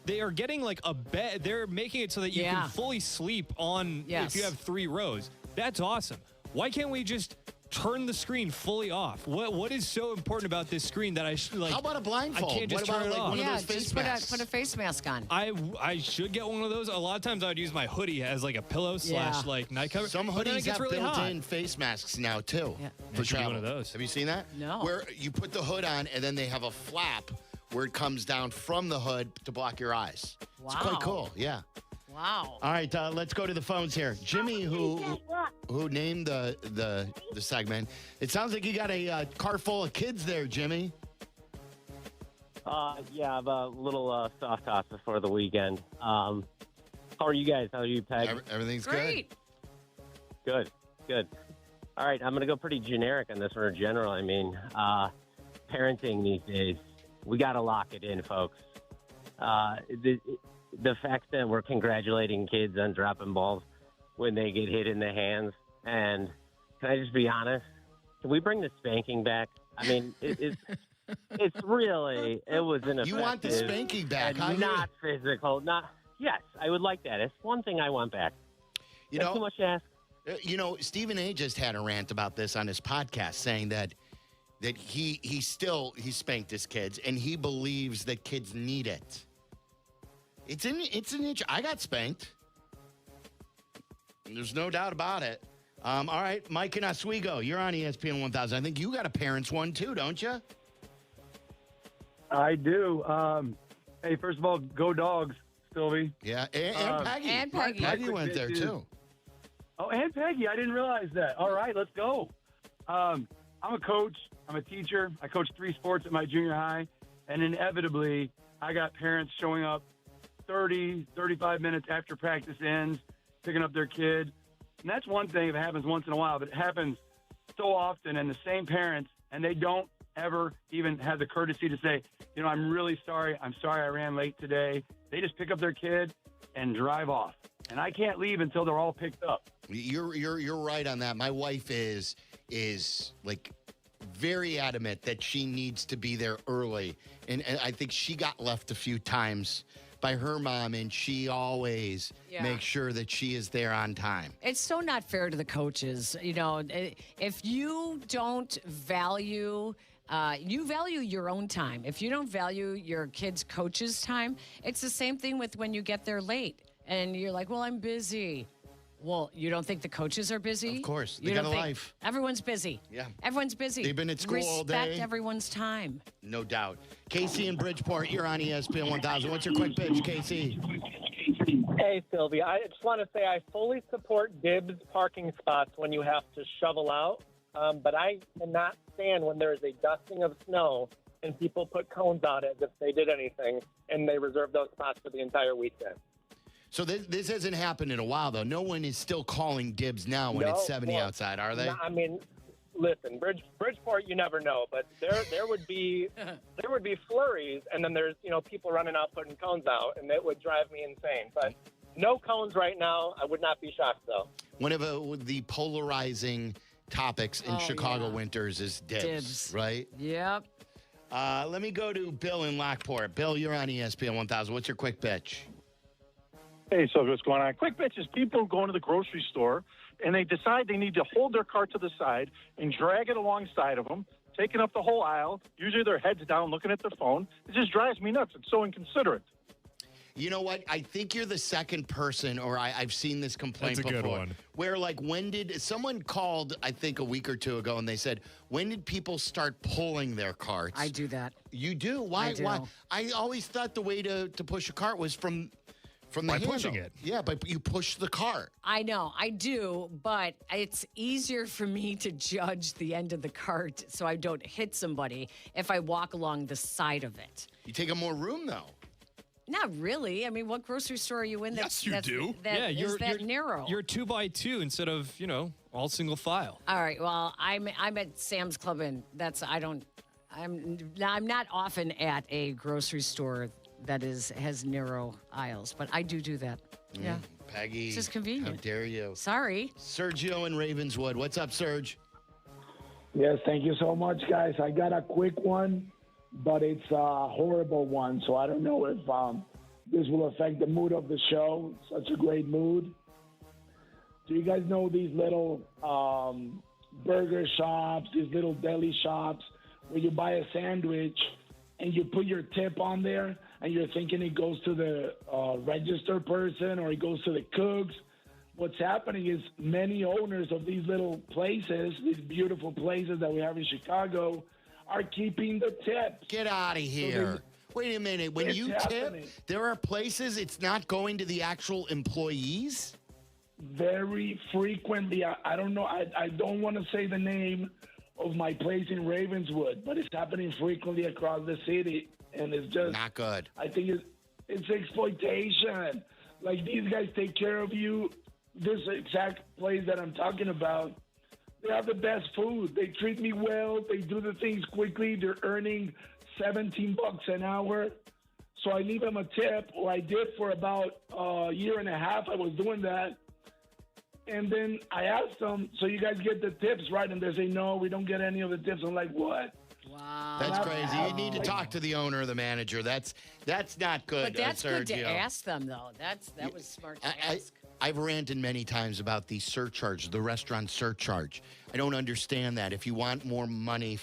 they are getting like a bed. They're making it so that you can fully sleep on if you have 3 rows. That's awesome. Why can't we just turn the screen fully off? What is so important about this screen that I should like? How about a blindfold? I can't just turn it off. One of those face masks? Put a face mask on. I should get one of those. A lot of times I would use my hoodie as like a pillow / like night cover. Some hoodies have really built-in face masks now too. Yeah. For travel. One of those. Have you seen that? No. Where you put the hood on and then they have a flap where it comes down from the hood to block your eyes. Wow. It's quite cool. Yeah. Wow. All right, let's go to the phones here. Jimmy, who named the segment. It sounds like you got a car full of kids there, Jimmy. Yeah, I have a little soft toss before the weekend. How are you guys? How are you, Peg? Everything's great. Good. All right, I'm going to go pretty generic on this one, or general. I mean, parenting these days, we got to lock it in, folks. The fact that we're congratulating kids on dropping balls when they get hit in the hands, and can I just be honest? Can we bring the spanking back? I mean, it's really, it was ineffective. You want the spanking back, huh? Not physical. Yes, I would like that. It's one thing I want back. That's too much to ask. Stephen A. just had a rant about this on his podcast, saying that he spanked his kids, and he believes that kids need it. It's an itch. I got spanked. There's no doubt about it. All right, Mike in Oswego, you're on ESPN 1000. I think you got a parents one too, don't you? I do. Hey, first of all, go Dogs, Sylvie. Yeah, and Peggy. And Peggy. Peggy went there too. Oh, and Peggy. I didn't realize that. All right, let's go. I'm a coach. I'm a teacher. I coach 3 sports at my junior high. And inevitably, I got parents showing up 30, 35 minutes after practice ends, picking up their kid. And that's one thing if it happens once in a while, but it happens so often, and the same parents, and they don't ever even have the courtesy to say, I'm really sorry. I'm sorry I ran late today. They just pick up their kid and drive off. And I can't leave until they're all picked up. You're right on that. My wife is like very adamant that she needs to be there early. And I think she got left a few times by her mom, and she always makes sure that she is there on time. It's so not fair to the coaches. If you don't value, you value your own time. If you don't value your kid's coach's time, it's the same thing with when you get there late and you're like, well, I'm busy. Well, you don't think the coaches are busy? Of course. They got a life. Everyone's busy. Yeah. Everyone's busy. They've been at school all day. Respect everyone's time. No doubt. Casey in Bridgeport, you're on ESPN 1000. What's your quick pitch, Casey? Hey, Sylvia. I just want to say I fully support dibs parking spots when you have to shovel out. But I cannot stand when there is a dusting of snow and people put cones out as if they did anything, and they reserve those spots for the entire weekend. So this hasn't happened in a while, though. No one is still calling dibs now when it's 70 outside, are they? No, I mean, listen, Bridgeport, you never know, but there would be flurries, and then there's people running out putting cones out, and it would drive me insane. But no cones right now. I would not be shocked though. One of the polarizing topics in Chicago winters is dibs, right? Yep. Let me go to Bill in Lockport. Bill, you're on ESPN 1000. What's your quick bitch? Hey, so what's going on? Quick bitch is people going to the grocery store and they decide they need to hold their cart to the side and drag it alongside of them, taking up the whole aisle. Usually their heads down looking at their phone. It just drives me nuts. It's so inconsiderate. You know what? I think you're the second person, or I've seen this complaint That's a before. good one. Where, like, when did someone called, I think a week or two ago, and they said, when did people start pulling their carts? I do that. You do? Why? I do. Why? I always thought the way to push a cart was from the By handle. pushing it. Yeah, but you push the cart. I know, I do, but it's easier for me to judge the end of the cart so I don't hit somebody if I walk along the side of it. You take up more room, though. Not really. I mean, what grocery store are you in? Yes, you do. That is that narrow. You're 2x2 instead of all single file. All right. Well, I'm at Sam's Club, and I'm not often at a grocery store that has narrow aisles, but I do that. Yeah. Peggy. It's just convenient. How dare you? Sorry. Sergio in Ravenswood. What's up, Serge? Yes, thank you so much, guys. I got a quick one, but it's a horrible one, so I don't know if this will affect the mood of the show. Such a great mood. Do you guys know these little burger shops, these little deli shops where you buy a sandwich and you put your tip on there and you're thinking it goes to the register person or it goes to the cooks? What's happening is many owners of these little places, these beautiful places that we have in Chicago, are keeping the tip. Get out of here. Wait a minute. When you tip, there are places it's not going to the actual employees? Very frequently. I don't know. I don't want to say the name of my place in Ravenswood, but it's happening frequently across the city. And it's just not good. I think it's exploitation. Like, these guys take care of you. This exact place that I'm talking about, they have the best food. They treat me well. They do the things quickly. They're earning $17 an hour. So I leave them a tip, or I did for about a year and a half. I was doing that. And then I asked them, so you guys get the tips, right? And they say, no, we don't get any of the tips. I'm like, what? Wow. That's crazy. You need to talk to the owner or the manager. That's not good. But that's good to Sergio. ask them, though. That was smart to ask. I've ranted many times about the surcharge, the restaurant surcharge. I don't understand that. If you want more money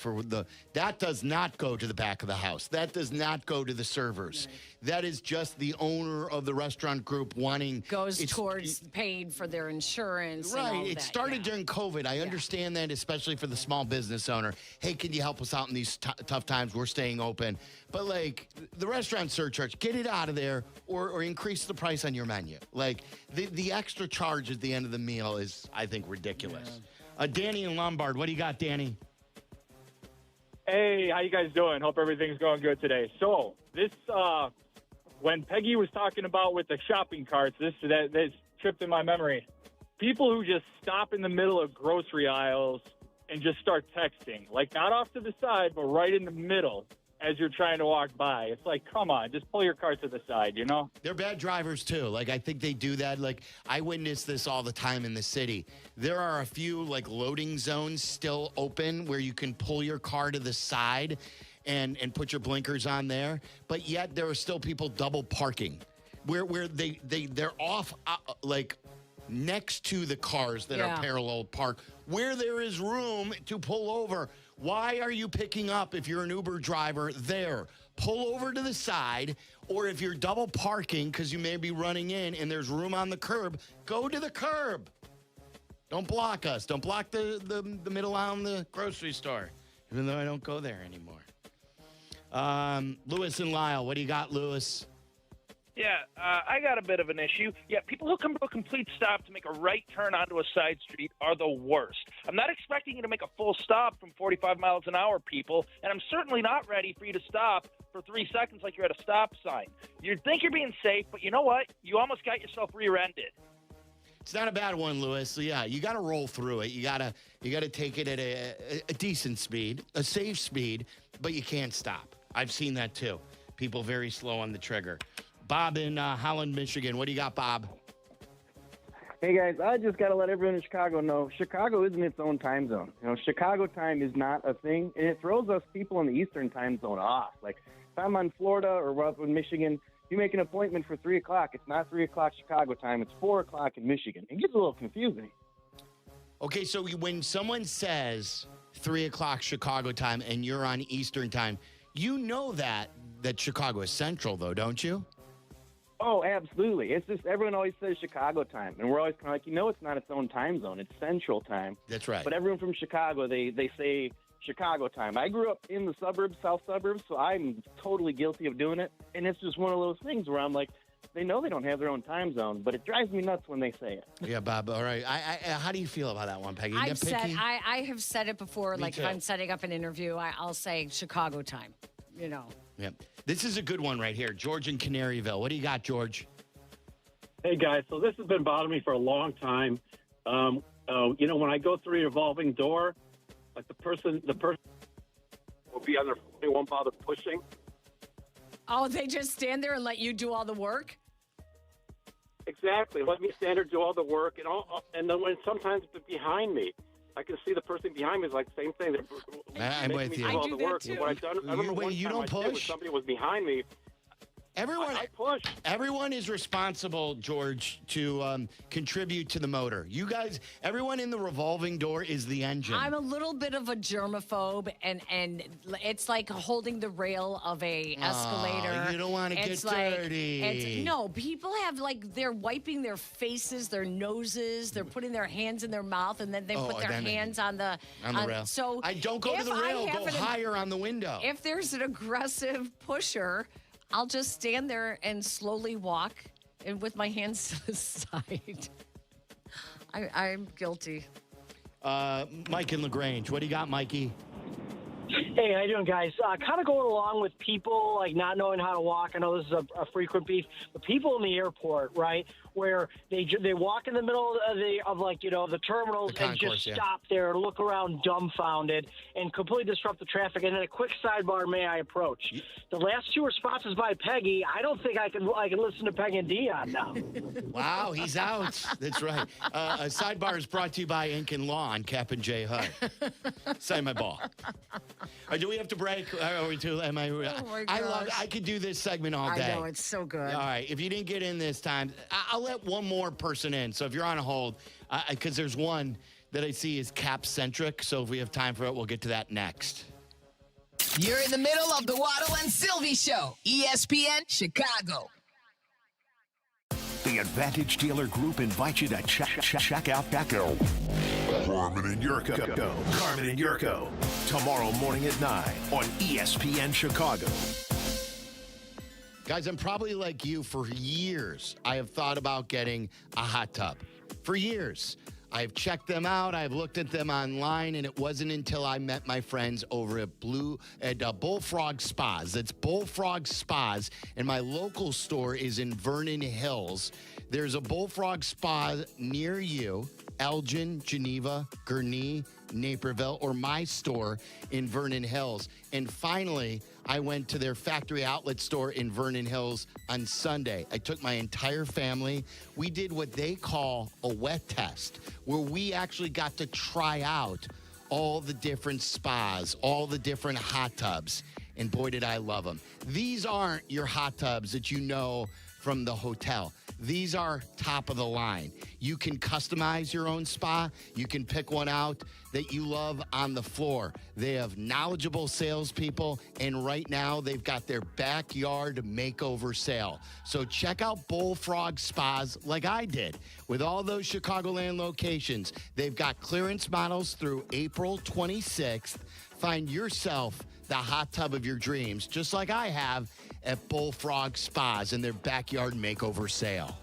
that does not go to the back of the house. That does not go to the servers. Right. That is just the owner of the restaurant group wanting. Goes towards paid for their insurance. Right. And all It that, started during COVID. I understand that, especially for the small business owner. Hey, can you help us out in these tough times? We're staying open. But, like, the restaurant surcharge, get it out of there or increase the price on your menu. Like, the extra charge at the end of the meal is, I think, ridiculous. Danny in Lombard. What do you got, Danny? Hey, how you guys doing? Hope everything's going good today. So, this, when Peggy was talking about with the shopping carts, this tripped in my memory. People who just stop in the middle of grocery aisles and just start texting. Like, not off to the side, but right in the middle as you're trying to walk by. It's like, come on, just pull your cart to the side, you know? They're bad drivers, too. Like, I think they do that. Like, I witness this all the time in the city. There are a few, like, loading zones still open where you can pull your car to the side and put your blinkers on there. But yet there are still people double parking where they're off, like, next to the cars that are parallel parked, where there is room to pull over. Why are you picking up, if you're an Uber driver, there? Pull over to the side, or if you're double parking because you may be running in and there's room on the curb, go to the curb. Don't block us. Don't block the middle aisle in the grocery store, even though I don't go there anymore. Lewis and Lyle, what do you got, Lewis? Yeah, I got a bit of an issue. Yeah, people who come to a complete stop to make a right turn onto a side street are the worst. I'm not expecting you to make a full stop from 45 miles an hour, people, and I'm certainly not ready for you to stop for 3 seconds like you're at a stop sign. You'd think you're being safe, but you know what? You almost got yourself rear-ended. It's not a bad one, Lewis. So, yeah, you got to roll through it. You got to take it at a decent speed, a safe speed, but you can't stop. I've seen that too. People very slow on the trigger. Bob in Holland, Michigan. What do you got, Bob? Hey, guys, I just got to let everyone in Chicago know Chicago isn't its own time zone. Chicago time is not a thing, and it throws us people in the Eastern time zone off. Like, if I'm on Florida or we're up in Michigan, you make an appointment for 3 o'clock. It's not 3 o'clock Chicago time. It's 4 o'clock in Michigan. It gets a little confusing. Okay, so when someone says 3 o'clock Chicago time and you're on Eastern time, you know that Chicago is Central, though, don't you? Oh, absolutely. It's just everyone always says Chicago time, and we're always kind of like, it's not its own time zone. It's Central time. That's right. But everyone from Chicago, they say Chicago time. I grew up in the suburbs, south suburbs, so I'm totally guilty of doing it. And it's just one of those things where I'm like, they know they don't have their own time zone, but it drives me nuts when they say it. Yeah, Bob. All right. How do you feel about that one, Peggy? I have said it before. If I'm setting up an interview, I'll say Chicago time. Yep. This is a good one right here. George in Canaryville. What do you got, George? Hey, guys. So this has been bothering me for a long time. When I go through a revolving door, like the person will be on their phone, they won't bother pushing. Oh, they just stand there and let you do all the work? Exactly. Let me stand there, do all the work, and then when sometimes behind me, I can see the person behind me is like same thing. I'm with you. Do all the work. And what I've done, I remember one time I did when somebody was behind me. I push. Everyone is responsible, George, to contribute to the motor. You guys, everyone in the revolving door is the engine. I'm a little bit of a germaphobe, and it's like holding the rail of a escalator. You don't want to get dirty. No, people have they're wiping their faces, their noses, they're putting their hands in their mouth, and then they put their hands on the rail. So I don't go to the rail. Go higher on the window. If there's an aggressive pusher, I'll just stand there and slowly walk and with my hands to the side. I'm guilty. Mike in LaGrange. What do you got, Mikey? Hey, how you doing, guys? Kind of going along with people not knowing how to walk. I know this is a frequent beef, but people in the airport, right, where they walk in the middle of the terminals and just stop there, look around dumbfounded, and completely disrupt the traffic. And then a quick sidebar: may I approach? The last two responses by Peggy. I don't think I can listen to Peggy and Dion now. Wow, he's out. That's right. A sidebar is brought to you by Ink and Law on Kap and J Hood. Sign my ball. Do we have to break? Are we too? Am I? Oh my gosh. I could do this segment all day. I know, it's so good. All right. If you didn't get in this time, I'll let one more person in. So if you're on a hold, because there's one that I see is Cap-centric. So if we have time for it, we'll get to that next. You're in the middle of the Waddle and Silvy Show, ESPN Chicago. The Advantage Dealer Group invites you to check out Carmen and Jurko. Tomorrow morning at 9 on ESPN Chicago. Guys, I'm probably like you. For years, I have thought about getting a hot tub. For years. I've checked them out. I've looked at them online, and it wasn't until I met my friends over at Bullfrog Spas. That's Bullfrog Spas, and my local store is in Vernon Hills. There's a Bullfrog Spa near you, Elgin, Geneva, Gurnee, Naperville, or my store in Vernon Hills. And finally, I went to their factory outlet store in Vernon Hills on Sunday. I took my entire family. We did what they call a wet test, where we actually got to try out all the different spas, all the different hot tubs. And boy, did I love them. These aren't your hot tubs that you know from the hotel. These are top of the line. You can customize your own spa. You can pick one out that you love on the floor. They have knowledgeable salespeople, and right now they've got their backyard makeover sale. So check out Bullfrog Spas like I did with all those Chicagoland locations. They've got clearance models through April 26th. Find yourself the hot tub of your dreams, just like I have at Bullfrog Spas in their backyard makeover sale.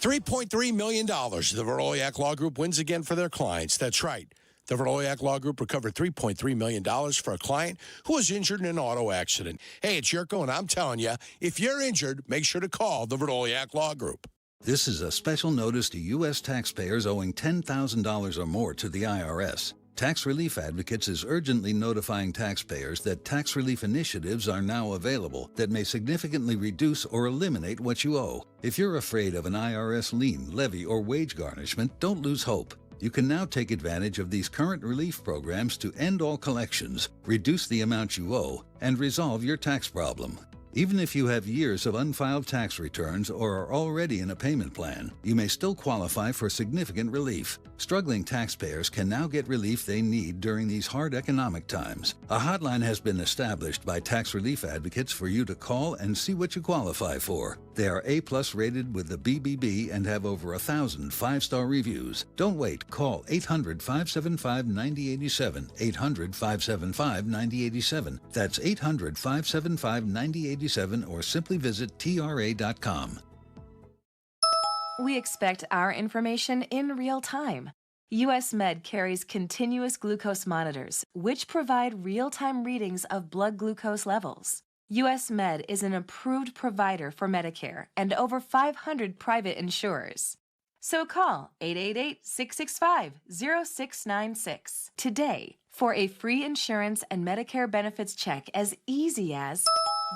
$3.3 million. The Verloyak Law Group wins again for their clients. That's right. The Verloyak Law Group recovered $3.3 million for a client who was injured in an auto accident. Hey, it's Jurko, and I'm telling you, if you're injured, make sure to call the Verloyak Law Group. This is a special notice to U.S. taxpayers owing $10,000 or more to the IRS. Tax Relief Advocates is urgently notifying taxpayers that tax relief initiatives are now available that may significantly reduce or eliminate what you owe. If you're afraid of an IRS lien, levy, or wage garnishment, don't lose hope. You can now take advantage of these current relief programs to end all collections, reduce the amount you owe, and resolve your tax problem. Even if you have years of unfiled tax returns or are already in a payment plan, you may still qualify for significant relief. Struggling taxpayers can now get relief they need during these hard economic times. A hotline has been established by Tax Relief Advocates for you to call and see what you qualify for. They are A+ rated with the BBB and have over 1,000 5-star reviews. Don't wait. Call 800-575-9087, 800-575-9087. That's 800-575-9087, or simply visit TRA.com. We expect our information in real time. US Med carries continuous glucose monitors, which provide real-time readings of blood glucose levels. US Med is an approved provider for Medicare and over 500 private insurers. So call 888-665-0696 today for a free insurance and Medicare benefits check as easy as...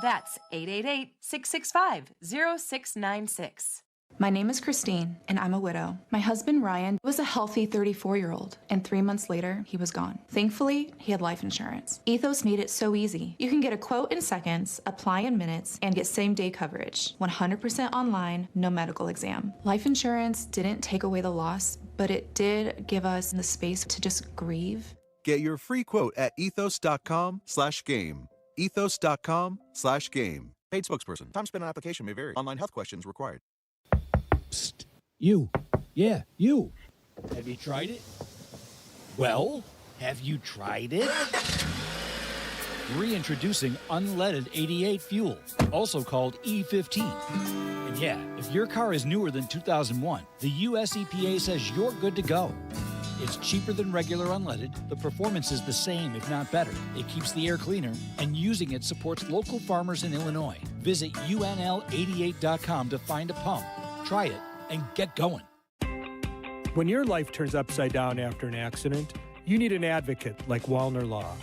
That's 888-665-0696. My name is Christine, and I'm a widow. My husband, Ryan, was a healthy 34-year-old, and 3 months later, he was gone. Thankfully, he had life insurance. Ethos made it so easy. You can get a quote in seconds, apply in minutes, and get same-day coverage. 100% online, no medical exam. Life insurance didn't take away the loss, but it did give us the space to just grieve. Get your free quote at ethos.com/game. ethos.com/game. Paid spokesperson. Time spent on application may vary. Online health questions required. Psst. You. Yeah, you. Have you tried it? Well, have you tried it? Reintroducing unleaded 88 fuel, also called E15. And yeah, if your car is newer than 2001, the US EPA says you're good to go. It's cheaper than regular unleaded, the performance is the same, if not better. It keeps the air cleaner, and using it supports local farmers in Illinois. Visit UNL88.com to find a pump. Try it and get going. When your life turns upside down after an accident, you need an advocate like Wallner Law.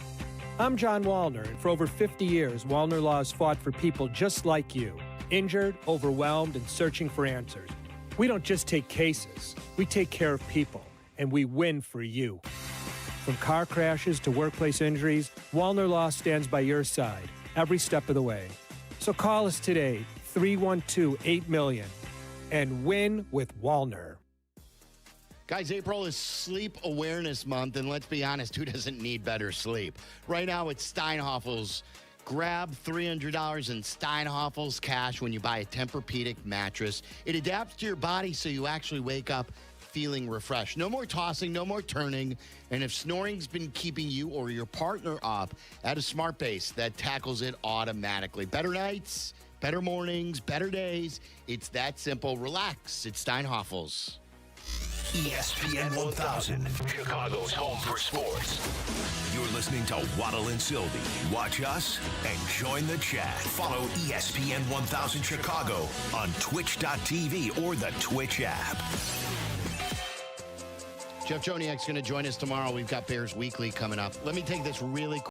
I'm John Wallner, and for over 50 years, Wallner Law has fought for people just like you, injured, overwhelmed, and searching for answers. We don't just take cases, we take care of people, and we win for you. From car crashes to workplace injuries, Wallner Law stands by your side every step of the way. So call us today, 312-8-MILLION, and win with Wallner. Guys, April is Sleep Awareness Month, and let's be honest, who doesn't need better sleep? Right now, it's Steinhoffel's. Grab $300 in Steinhoffel's cash when you buy a Tempur-Pedic mattress. It adapts to your body so you actually wake up feeling refreshed. No more tossing, no more turning. And if snoring's been keeping you or your partner up, add a smart base that tackles it automatically. Better nights, better mornings, better days. It's that simple. Relax. It's Steinhoffel's. ESPN 1000, Chicago's home for sports. You're listening to Waddle and Silvy. Watch us and join the chat. Follow ESPN 1000 Chicago on twitch.tv or the Twitch app. Jeff Joniak's going to join us tomorrow. We've got Bears Weekly coming up. Let me take this really quick.